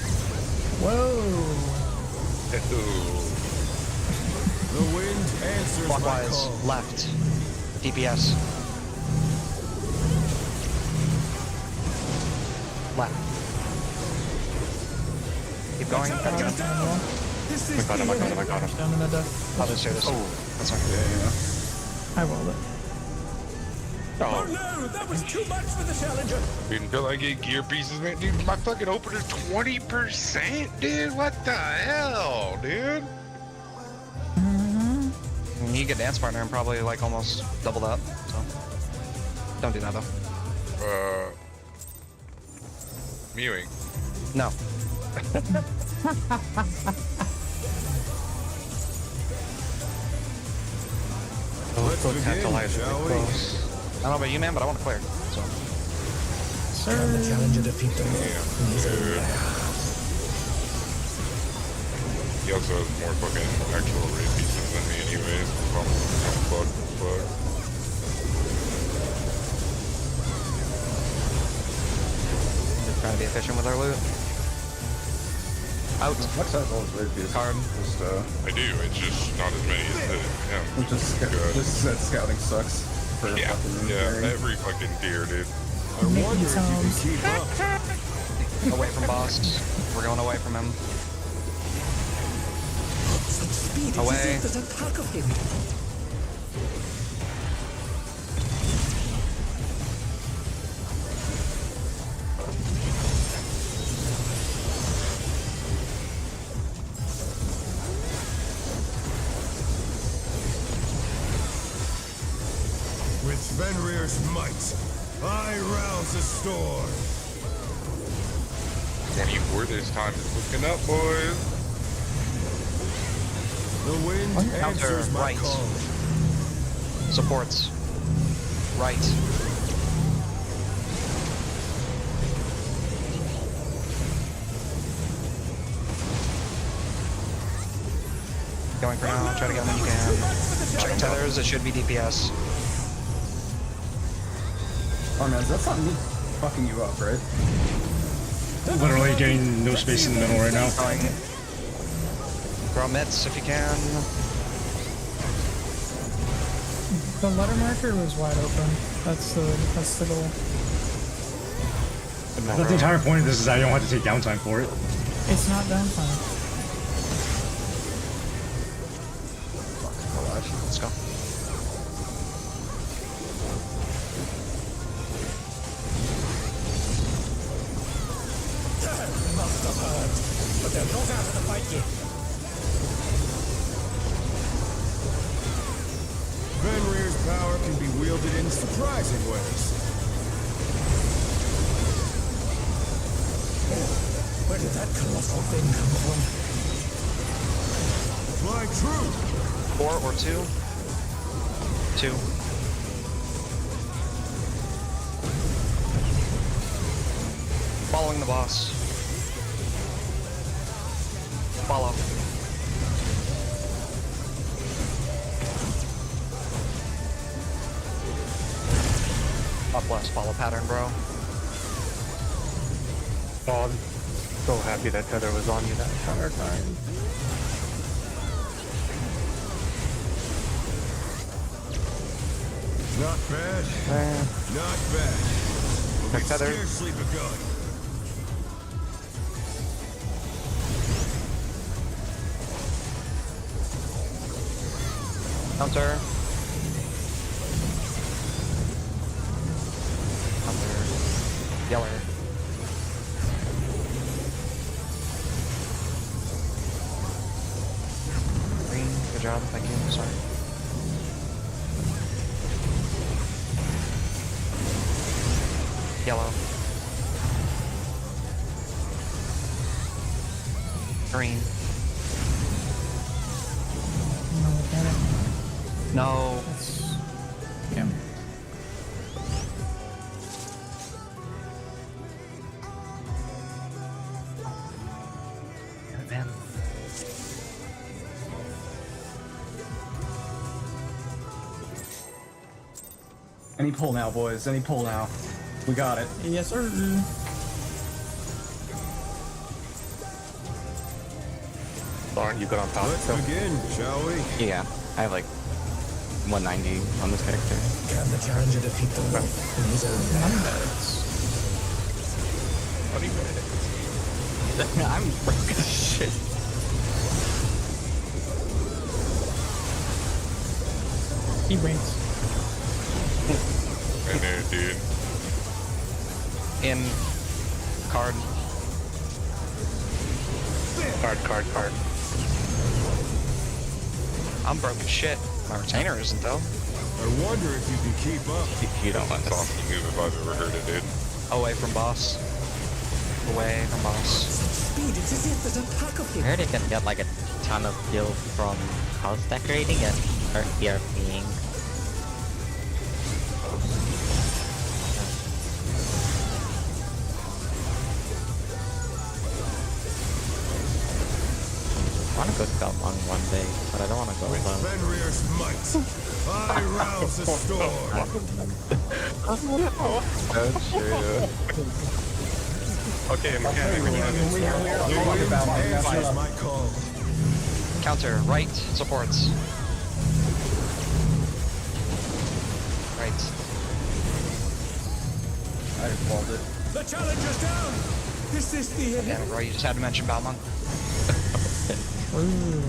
Speaker 3: Whoa.
Speaker 6: the wind answers my
Speaker 11: Clockwise,
Speaker 6: call.
Speaker 11: left. DPS. Left. Keep going.
Speaker 3: I got him.
Speaker 5: I got him.
Speaker 3: Down in the death.
Speaker 11: I'll just do this. Oh, that's fine.
Speaker 3: I rolled it.
Speaker 7: Oh no, that was too much for the challenger.
Speaker 8: Dude, until I get gear pieces, man. Dude, my fucking opener's 20%, dude. What the hell, dude?
Speaker 11: You get dance partner and probably like almost double that. So don't do that though.
Speaker 8: Mewing.
Speaker 11: No.
Speaker 6: Let's begin, shall we?
Speaker 11: I don't know about you, man, but I want to clear. So
Speaker 7: Can the challenger defeat the wolf in his own lair?
Speaker 8: He also has more fucking actual raid pieces than me anyways. I'm fucked as fuck.
Speaker 11: just trying to be efficient with our loot. Out.
Speaker 2: What's that old raid piece?
Speaker 11: Card.
Speaker 2: Just,
Speaker 8: I do, it's just not as many as him.
Speaker 2: just that scouting sucks for
Speaker 8: Yeah,
Speaker 2: fucking
Speaker 8: yeah,
Speaker 2: carrying.
Speaker 8: every fucking tier, dude.
Speaker 6: I wonder if you can keep up.
Speaker 11: Away from boss. We're going away from him.
Speaker 7: Such speed, it's
Speaker 11: Away.
Speaker 7: as if there's a pack of him.
Speaker 6: With Fenrir's might, I rouse the storm.
Speaker 8: 24 this time is looking up, boys.
Speaker 6: The wind
Speaker 11: Counter,
Speaker 6: answers my
Speaker 11: right.
Speaker 6: call.
Speaker 11: Supports. Right. Going for now. Try to get him when you can. Check tethers. It should be DPS.
Speaker 2: Oh man, that's not me fucking you up, right?
Speaker 4: Literally getting no space in the middle right now.
Speaker 11: Going. Throw mitts if you can.
Speaker 3: The letter marker was wide open. That's the goal.
Speaker 4: That's the entire point of this is I don't have to take downtime for it.
Speaker 3: It's not downtime.
Speaker 11: Let's go.
Speaker 7: Must have heard, but they're not out of the fight yet.
Speaker 6: Fenrir's power can be wielded in surprising ways.
Speaker 7: Where did that colossal thing come from?
Speaker 6: Fly true.
Speaker 11: 4 or 2. 2. Following the boss. Follow. Up west, follow pattern, bro.
Speaker 5: God. So happy that tether was on you that entire time.
Speaker 6: Not bad. Not bad. But we've
Speaker 5: tether.
Speaker 6: scarcely begun.
Speaker 11: Counter. Counter. Yeller. Green. Good job. Thank you. Sorry. Yellow. Green.
Speaker 3: No, damn it.
Speaker 11: No.
Speaker 3: That's... Yeah.
Speaker 11: Man.
Speaker 2: Any pull now, boys. Any pull now. We got it.
Speaker 3: Yes, sir.
Speaker 5: Lauren, you good on top?
Speaker 6: Let's begin, shall we?
Speaker 10: Yeah, I have like 190 on this character.
Speaker 7: Can the challenger defeat the wolf in his own land?
Speaker 10: I'm broke as shit.
Speaker 3: He wins.
Speaker 8: I know, dude.
Speaker 11: In. Card.
Speaker 5: Card.
Speaker 11: I'm broke as shit. My retainer isn't though.
Speaker 6: I wonder if you can keep up.
Speaker 10: You don't want
Speaker 8: That's
Speaker 10: this.
Speaker 8: awesome move if I've ever heard it, dude.
Speaker 11: Away from boss. Away from boss.
Speaker 7: Speed, it's as if there's a pack of
Speaker 9: I heard it can get like a ton of gil from house decorating and ERPing. I want to go scout on one day, but I don't want to go
Speaker 6: With
Speaker 9: alone.
Speaker 6: Fenrir's might, I rouse the storm.
Speaker 5: Okay, mechanic.
Speaker 6: The wind answers my call.
Speaker 11: Counter. Right. Supports. Right.
Speaker 2: I called it.
Speaker 7: The challenger's down! Is this the end?
Speaker 11: Damn it, bro. You just had to mention Balmung.
Speaker 3: Ooh.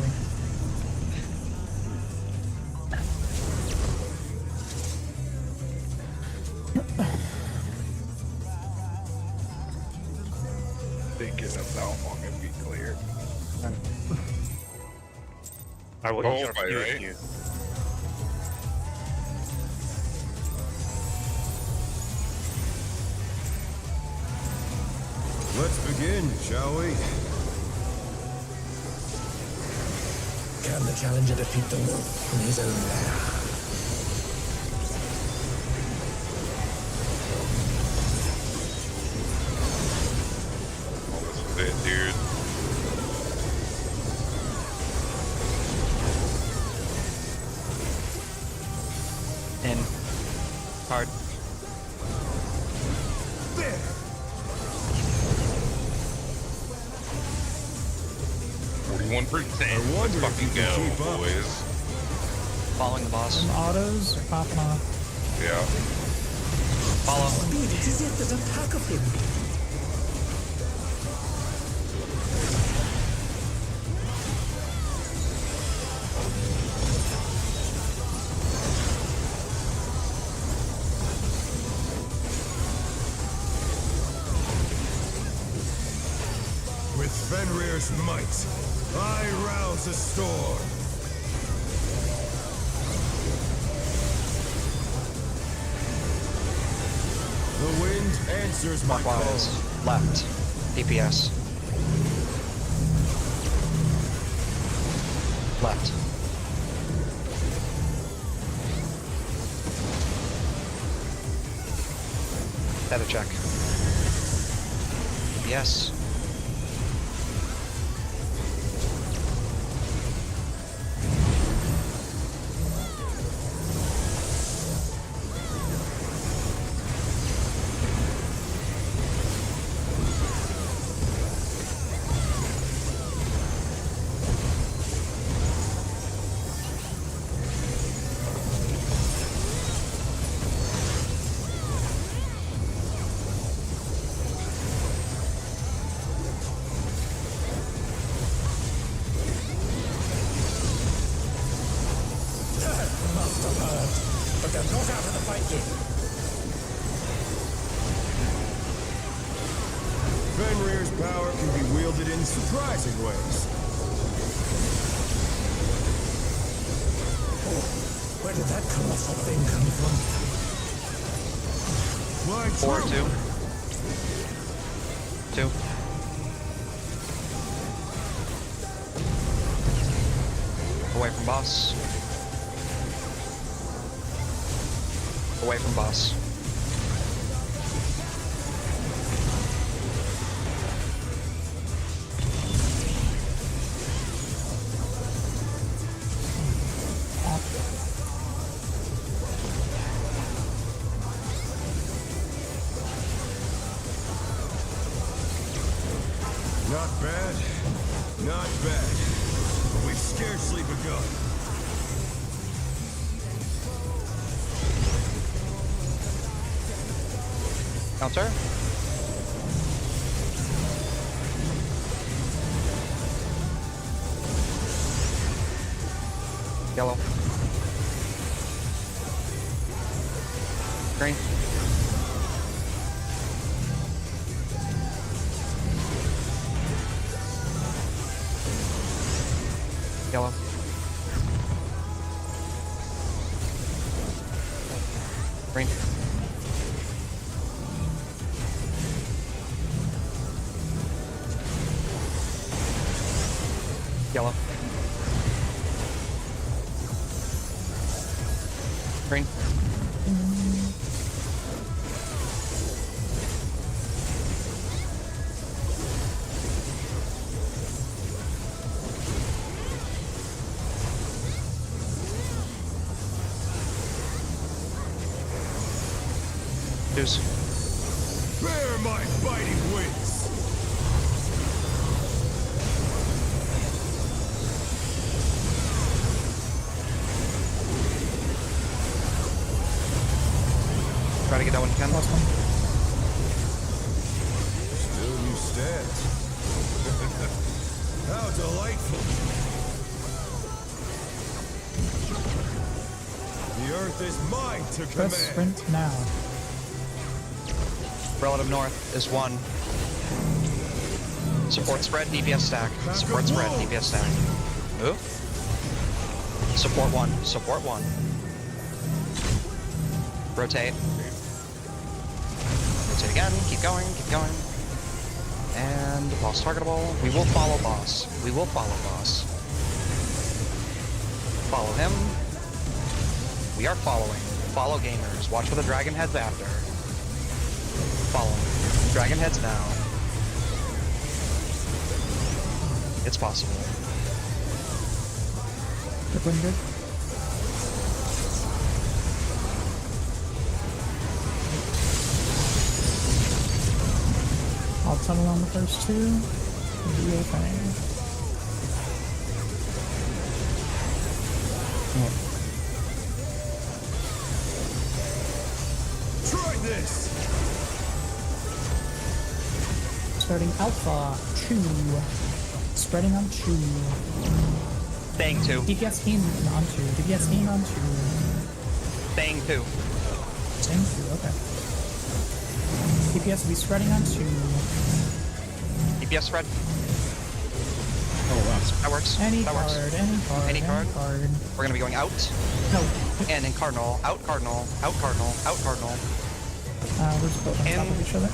Speaker 8: Thinking about long and be clear.
Speaker 5: I will
Speaker 8: Oh,
Speaker 5: ERP
Speaker 8: right?
Speaker 5: you.
Speaker 6: Let's begin, shall we?
Speaker 7: Can the challenger defeat the wolf in his own lair?
Speaker 8: Oh, this is it, dude.
Speaker 11: In. Card.
Speaker 8: 41%.
Speaker 6: I
Speaker 8: Let's
Speaker 6: wonder if
Speaker 8: fucking
Speaker 6: you can
Speaker 8: go,
Speaker 6: keep up.
Speaker 8: boys.
Speaker 11: Following the boss.
Speaker 3: Some autos are popping off.
Speaker 8: Yeah.
Speaker 11: Follow.
Speaker 7: Speed, it's as if there's a pack of him.
Speaker 6: With Fenrir's might, I rouse the storm. The wind answers my call.
Speaker 11: Clockwise. Left. DPS. Left. Data check. Yes.
Speaker 7: Fighter got out of the fight game.
Speaker 6: Fenrir's power can be wielded in surprising ways.
Speaker 7: Where did that colossal thing come from?
Speaker 6: My
Speaker 1: 4,
Speaker 6: true.
Speaker 1: 2. 2. Away from boss. Away from boss.
Speaker 6: Not bad. Not bad. But we've scarcely begun.
Speaker 1: Counter. Yellow. Green. Yellow. Green. Yellow. Green. Deuce.
Speaker 6: Bear my biting wings.
Speaker 1: Try to get that one, Ken.
Speaker 3: Last one.
Speaker 6: Still you stand. How delightful. The earth is mine to command.
Speaker 3: Press sprint now.
Speaker 1: Relative north is 1. Support spread, DPS stack. Support spread, DPS stack. Move. Support 1. Support 1. Rotate. Rotate again. Keep going. Keep going. And boss targetable. We will follow boss. We will follow boss. Follow him. We are following. Follow gamers. Watch for the dragon heads after. Follow. Dragon heads now. It's possible.
Speaker 3: Looking good. I'll tunnel on the first 2. Do your thing.
Speaker 6: Try this.
Speaker 3: Starting alpha 2. Spreading on 2.
Speaker 1: Bang 2.
Speaker 3: DPS in on 2. DPS in on 2.
Speaker 1: Bang 2.
Speaker 3: Same 2, okay. DPS will be spreading on 2.
Speaker 1: DPS spread.
Speaker 4: Oh wow.
Speaker 1: That works.
Speaker 3: Any
Speaker 1: that
Speaker 3: card,
Speaker 1: works.
Speaker 3: any card,
Speaker 1: Any card?
Speaker 3: card.
Speaker 1: We're gonna be going out.
Speaker 3: No.
Speaker 1: And in cardinal. Out cardinal. Out cardinal. Out cardinal.
Speaker 3: We're just both on top of each other.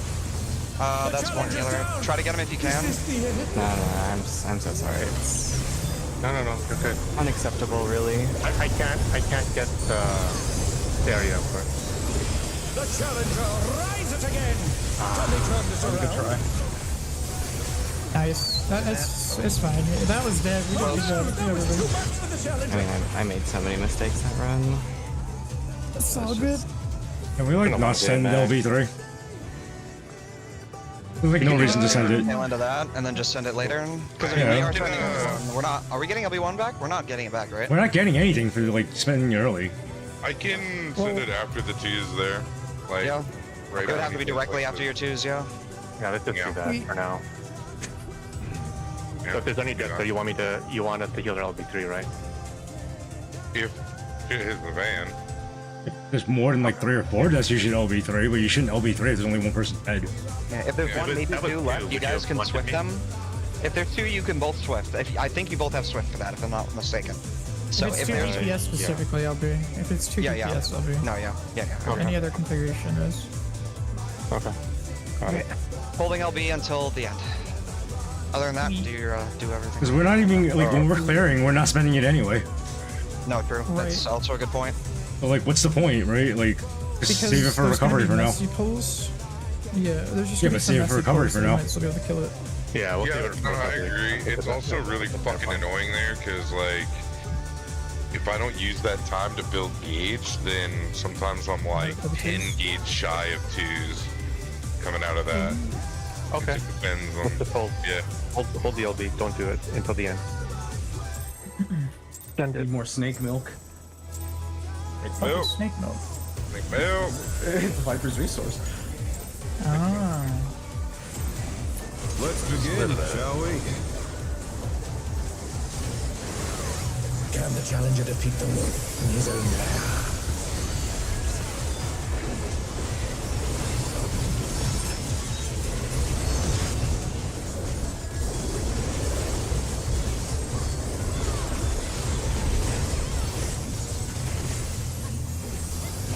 Speaker 1: That's one healer. Try to get him if you can.
Speaker 10: No, I'm so sorry. It's
Speaker 5: No, you're good.
Speaker 10: unacceptable, really.
Speaker 5: I can't get the area for it.
Speaker 7: The challenger rises again. Can they turn this around?
Speaker 2: Good try.
Speaker 3: Nice. It's fine. That was dead. We did good job.
Speaker 7: That was too much for the
Speaker 10: I
Speaker 7: challenger.
Speaker 10: mean, I made so many mistakes that run.
Speaker 3: It's all good.
Speaker 4: Can we like not send LV3? There's like no reason to send it.
Speaker 1: Tail end of that, and then just send it later. Because
Speaker 4: Yeah.
Speaker 1: we are turning LB1. We're not. Are we getting LB1 back? We're not getting it back, right?
Speaker 4: We're not getting anything for like spending it early.
Speaker 8: I can send it after the 2's there. Like,
Speaker 1: Yeah.
Speaker 8: right
Speaker 1: It would have to be
Speaker 8: underneath
Speaker 1: directly
Speaker 8: like
Speaker 1: after
Speaker 8: the-
Speaker 1: your 2's, yeah.
Speaker 5: Yeah, let's just
Speaker 8: Yeah.
Speaker 5: do that for now.
Speaker 8: Yeah,
Speaker 5: So if there's any
Speaker 8: yeah.
Speaker 5: death, you want us to heal their LB3, right?
Speaker 8: If it hits the van.
Speaker 4: If there's more than like 3 or 4, that's usually an LB3, but you shouldn't LB3 if there's only one person dead.
Speaker 11: Yeah, if there's one, maybe two left, you guys can swift them. If there's 2, you can both swift. I think you both have swift for that, if I'm not mistaken. So
Speaker 3: if it's 2
Speaker 11: there's
Speaker 3: DPS specifically, I'll be. If it's 2 DPS, I'll be.
Speaker 11: No, yeah.
Speaker 3: Any other configuration is.
Speaker 5: Okay. Got it.
Speaker 11: Holding LB until the end. Other than that, do everything.
Speaker 4: Because we're not even, like, when we're clearing, we're not spending it anyway.
Speaker 11: No, true. That's also a good point.
Speaker 4: But, like, what's the point, right? Like, just save it for recovery for now.
Speaker 3: Pulls. Yeah, there's just
Speaker 4: but save it for recovery for now.
Speaker 3: Might still be able to kill it.
Speaker 5: Yeah, we'll
Speaker 8: Yeah,
Speaker 5: save it for
Speaker 8: no, I
Speaker 5: recovery.
Speaker 8: agree. It's also really fucking annoying there because, like, if I don't use that time to build gauge, then sometimes I'm like 10 gauge shy of 2s coming out of that.
Speaker 5: Okay.
Speaker 8: It depends on.
Speaker 5: Just hold.
Speaker 8: Yeah.
Speaker 5: Hold the LB. Don't do it until the end.
Speaker 2: Need more snake milk.
Speaker 8: Milk.
Speaker 3: Snake milk.
Speaker 8: Snake milk.
Speaker 2: It's the Viper's resource.
Speaker 3: Ah.
Speaker 6: Let's begin, shall we?
Speaker 7: Can the challenger defeat the wolf in his own lair?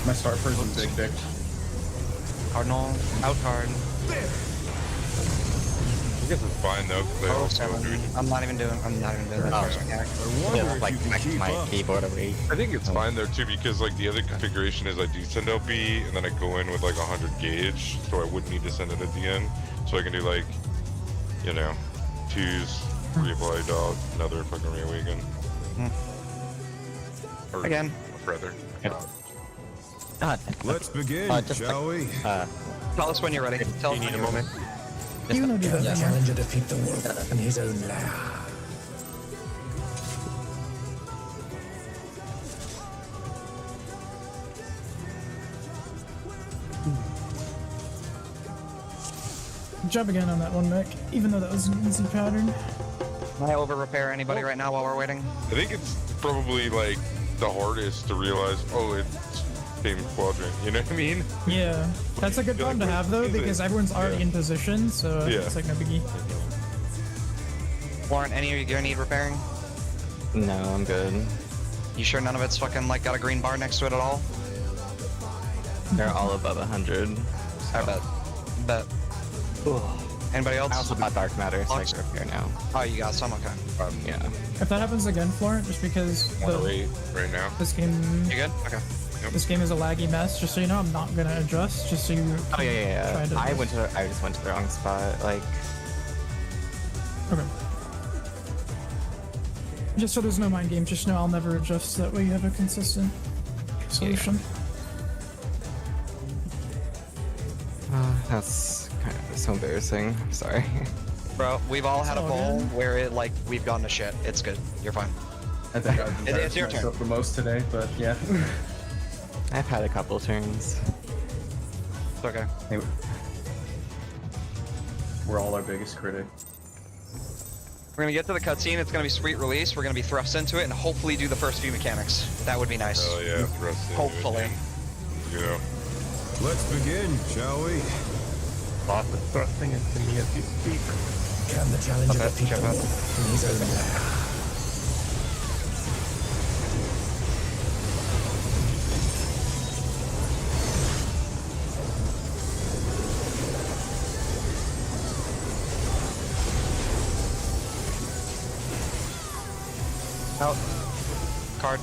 Speaker 2: My start person big dick.
Speaker 11: Cardinal, out card.
Speaker 8: I guess it's fine though. 'Cause they also do.
Speaker 11: I'm not even doing that first mechanic.
Speaker 9: Yeah, like back to my keyboard away.
Speaker 8: I think it's fine there too because like the other configuration is I do send LB and then I go in with like 100 gauge, so I wouldn't need to send it at the end. So I can do like, you know, 2s, reapply dog, another fucking reawaken. Or,
Speaker 11: Again.
Speaker 8: rather.
Speaker 9: God.
Speaker 6: Let's begin,
Speaker 9: Just
Speaker 6: shall we?
Speaker 11: Tell us when you're ready. Tell us
Speaker 5: You
Speaker 11: when
Speaker 5: need a
Speaker 11: you're ready.
Speaker 5: moment.
Speaker 3: You know, do
Speaker 7: Can the
Speaker 3: that.
Speaker 7: challenger defeat the wolf in his own lair?
Speaker 3: Jump again on that one, Mick. Even though that was an easy pattern.
Speaker 11: Can I over repair anybody right now while we're waiting?
Speaker 8: I think it's probably like the hardest to realize, oh, it's same quadrant. You know what I mean?
Speaker 3: Yeah, that's a good problem to have though, because everyone's already in position, so it's like no biggie.
Speaker 11: Warren, any of you gonna need repairing?
Speaker 10: No, I'm good.
Speaker 11: You sure none of it's fucking like got a green bar next to it at all?
Speaker 10: They're all above 100.
Speaker 11: I bet. Anybody else?
Speaker 10: I also got dark matter, so I can repair now.
Speaker 11: Oh, you got some, okay.
Speaker 10: Yeah.
Speaker 3: If that happens again, Florent, just because
Speaker 8: 108 right now.
Speaker 3: this game,
Speaker 11: You good? Okay.
Speaker 3: this game is a laggy mess. Just so you know, I'm not gonna adjust. Just so you.
Speaker 10: Oh yeah.
Speaker 3: try to
Speaker 10: I just went to the wrong spot. Like,
Speaker 3: Okay. Just so there's no mind game, just know I'll never adjust. That way you have a consistent solution.
Speaker 10: that's kind of so embarrassing. I'm sorry.
Speaker 11: Bro, we've all had a
Speaker 3: all
Speaker 11: bowl
Speaker 3: good.
Speaker 11: where it like we've gone to shit. It's good. You're fine.
Speaker 2: I think I've
Speaker 11: It's your turn.
Speaker 2: myself the most today, but yeah.
Speaker 10: I've had a couple turns.
Speaker 11: It's okay.
Speaker 2: Hey, we're all our biggest critic.
Speaker 11: We're gonna get to the cutscene. It's gonna be sweet release. We're gonna be thrust into it and hopefully do the first few mechanics. That would be nice.
Speaker 8: Oh yeah, thrust into it,
Speaker 11: Hopefully.
Speaker 8: yeah.
Speaker 6: Let's begin, shall we?
Speaker 5: Boss is thrusting into me as you speak.
Speaker 7: Can the challenger
Speaker 11: Okay,
Speaker 7: defeat
Speaker 11: check
Speaker 7: the
Speaker 11: out.
Speaker 7: wolf in his own lair?
Speaker 11: Out. Card.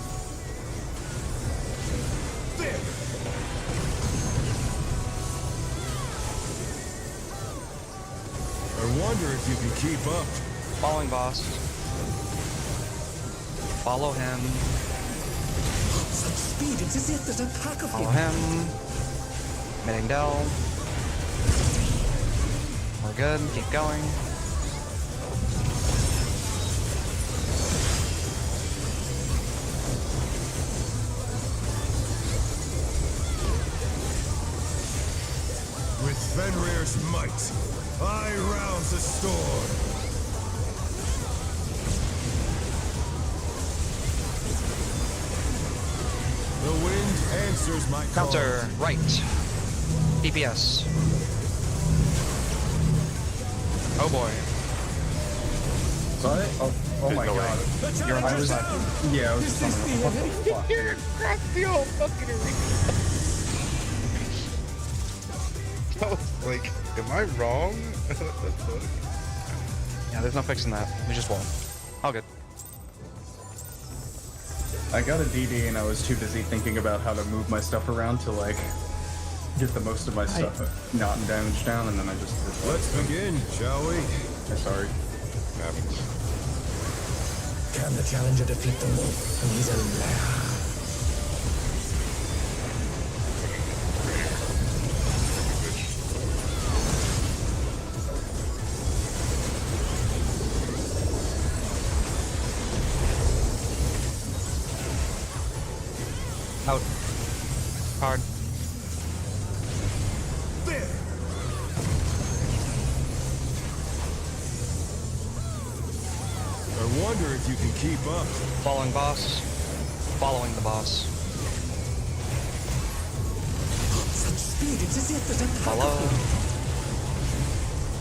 Speaker 6: I wonder if you can keep up.
Speaker 11: Following boss. Follow him.
Speaker 7: Such speed, it's as if there's a pack of
Speaker 11: Follow
Speaker 7: him.
Speaker 11: him. Hitting Dell. We're good. Keep going.
Speaker 6: With Fenrir's might, I rouse the storm. The wind and answers my call.
Speaker 1: Counter right. DPS. Oh boy.
Speaker 2: So oh my
Speaker 5: no way.
Speaker 2: god.
Speaker 7: The
Speaker 1: You're on
Speaker 2: I
Speaker 1: the
Speaker 2: was,
Speaker 7: challenger's down.
Speaker 2: yeah, I was just on the, what the fuck, dude?
Speaker 8: I was like, am I wrong?
Speaker 1: Yeah, there's no fixing that. We just won't. All good.
Speaker 2: I got a DD and I was too busy thinking about how to move my stuff around to like get the most of my stuff not damage down, and then I just did
Speaker 6: Let's begin, shall we?
Speaker 2: I'm sorry.
Speaker 8: Happens.
Speaker 7: Can the challenger defeat them? And he's a liar.
Speaker 1: Out. Hard.
Speaker 6: There. I wonder if you can keep up.
Speaker 1: Following boss. Following the boss.
Speaker 7: Such speed, it's as if there's a
Speaker 1: Follow.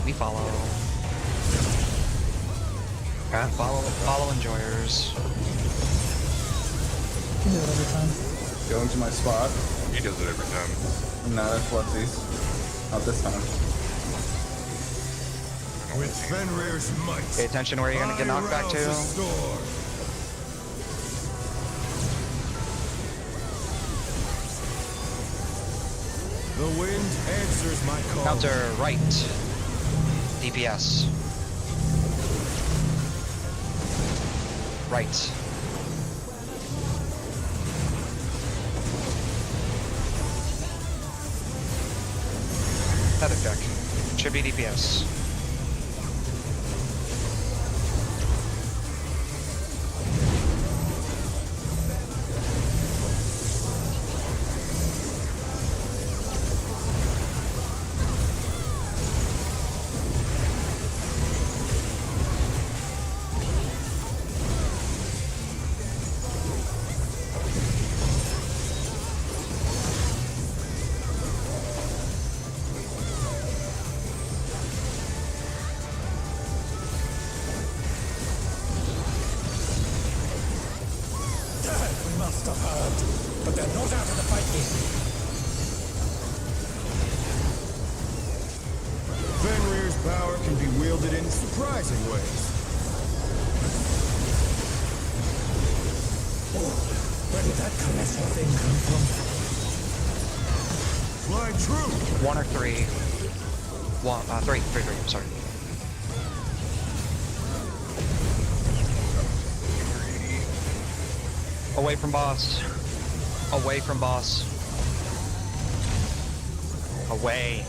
Speaker 1: We follow. Follow enjoyers.
Speaker 3: You do it every time.
Speaker 2: Going to my spot.
Speaker 8: He does it every time.
Speaker 2: Nah, that's Whatsy's. Not this time.
Speaker 6: With Fenrir's might.
Speaker 1: Pay attention where you're gonna get knocked back to.
Speaker 6: I rouse the storm. The wind answers my call.
Speaker 1: Counter right. DPS. Right. Pathetic deck. Should be DPS.
Speaker 7: We must have heard, but they're not out of the fight yet.
Speaker 6: Fenrir's power can be wielded in surprising ways.
Speaker 7: Where did that colossal thing come from?
Speaker 6: Fly true.
Speaker 1: One or three. Three, I'm sorry. Away from boss. Away from boss. Away.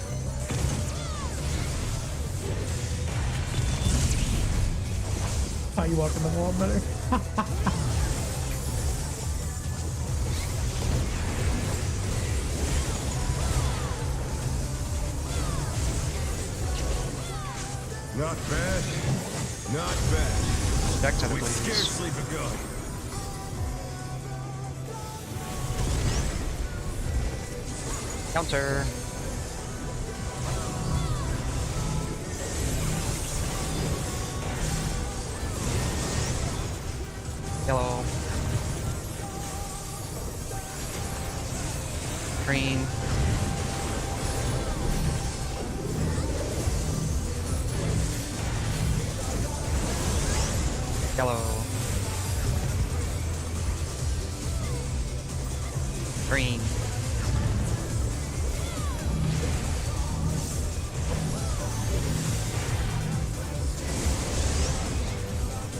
Speaker 3: How you walk in the wall better?
Speaker 6: Not bad. Not bad.
Speaker 1: Deck to the
Speaker 6: We've
Speaker 1: please.
Speaker 6: scarcely begun.
Speaker 1: Counter. Yellow. Green. Yellow. Green.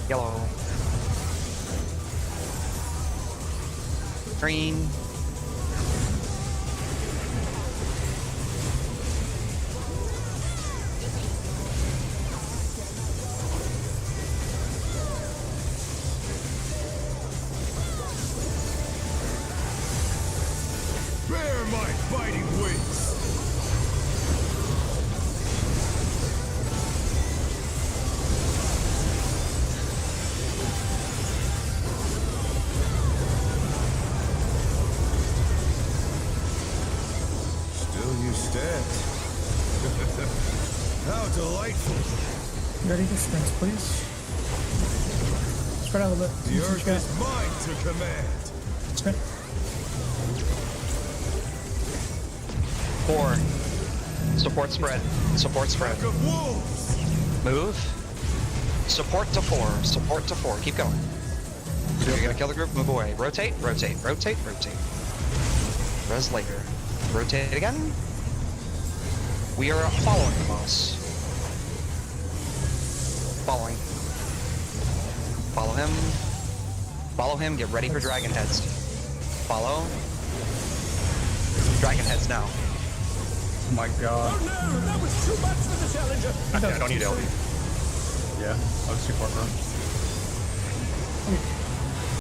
Speaker 1: Yellow. Green.
Speaker 6: Bear my fighting wings. dead. How delightful.
Speaker 3: You ready for sprints, please? Spread out a little bit.
Speaker 6: The
Speaker 3: See what
Speaker 6: earth
Speaker 3: you got.
Speaker 6: is mine to command.
Speaker 3: Sprint.
Speaker 1: 4. Support spread. Support spread.
Speaker 6: Pack of wolves.
Speaker 1: Move. Support to 4. Support to 4. Keep going. You're gonna kill the group. Move away. Rotate. Rotate. Rotate. Rotate. Res later. Rotate again. We are following the boss. Following. Follow him. Follow him. Get ready for dragon heads. Follow. Dragon heads now.
Speaker 2: Oh my god.
Speaker 7: Oh no, that was too much for the challenger.
Speaker 5: I don't need LB.
Speaker 2: Yeah, I was too far from.
Speaker 3: Okay,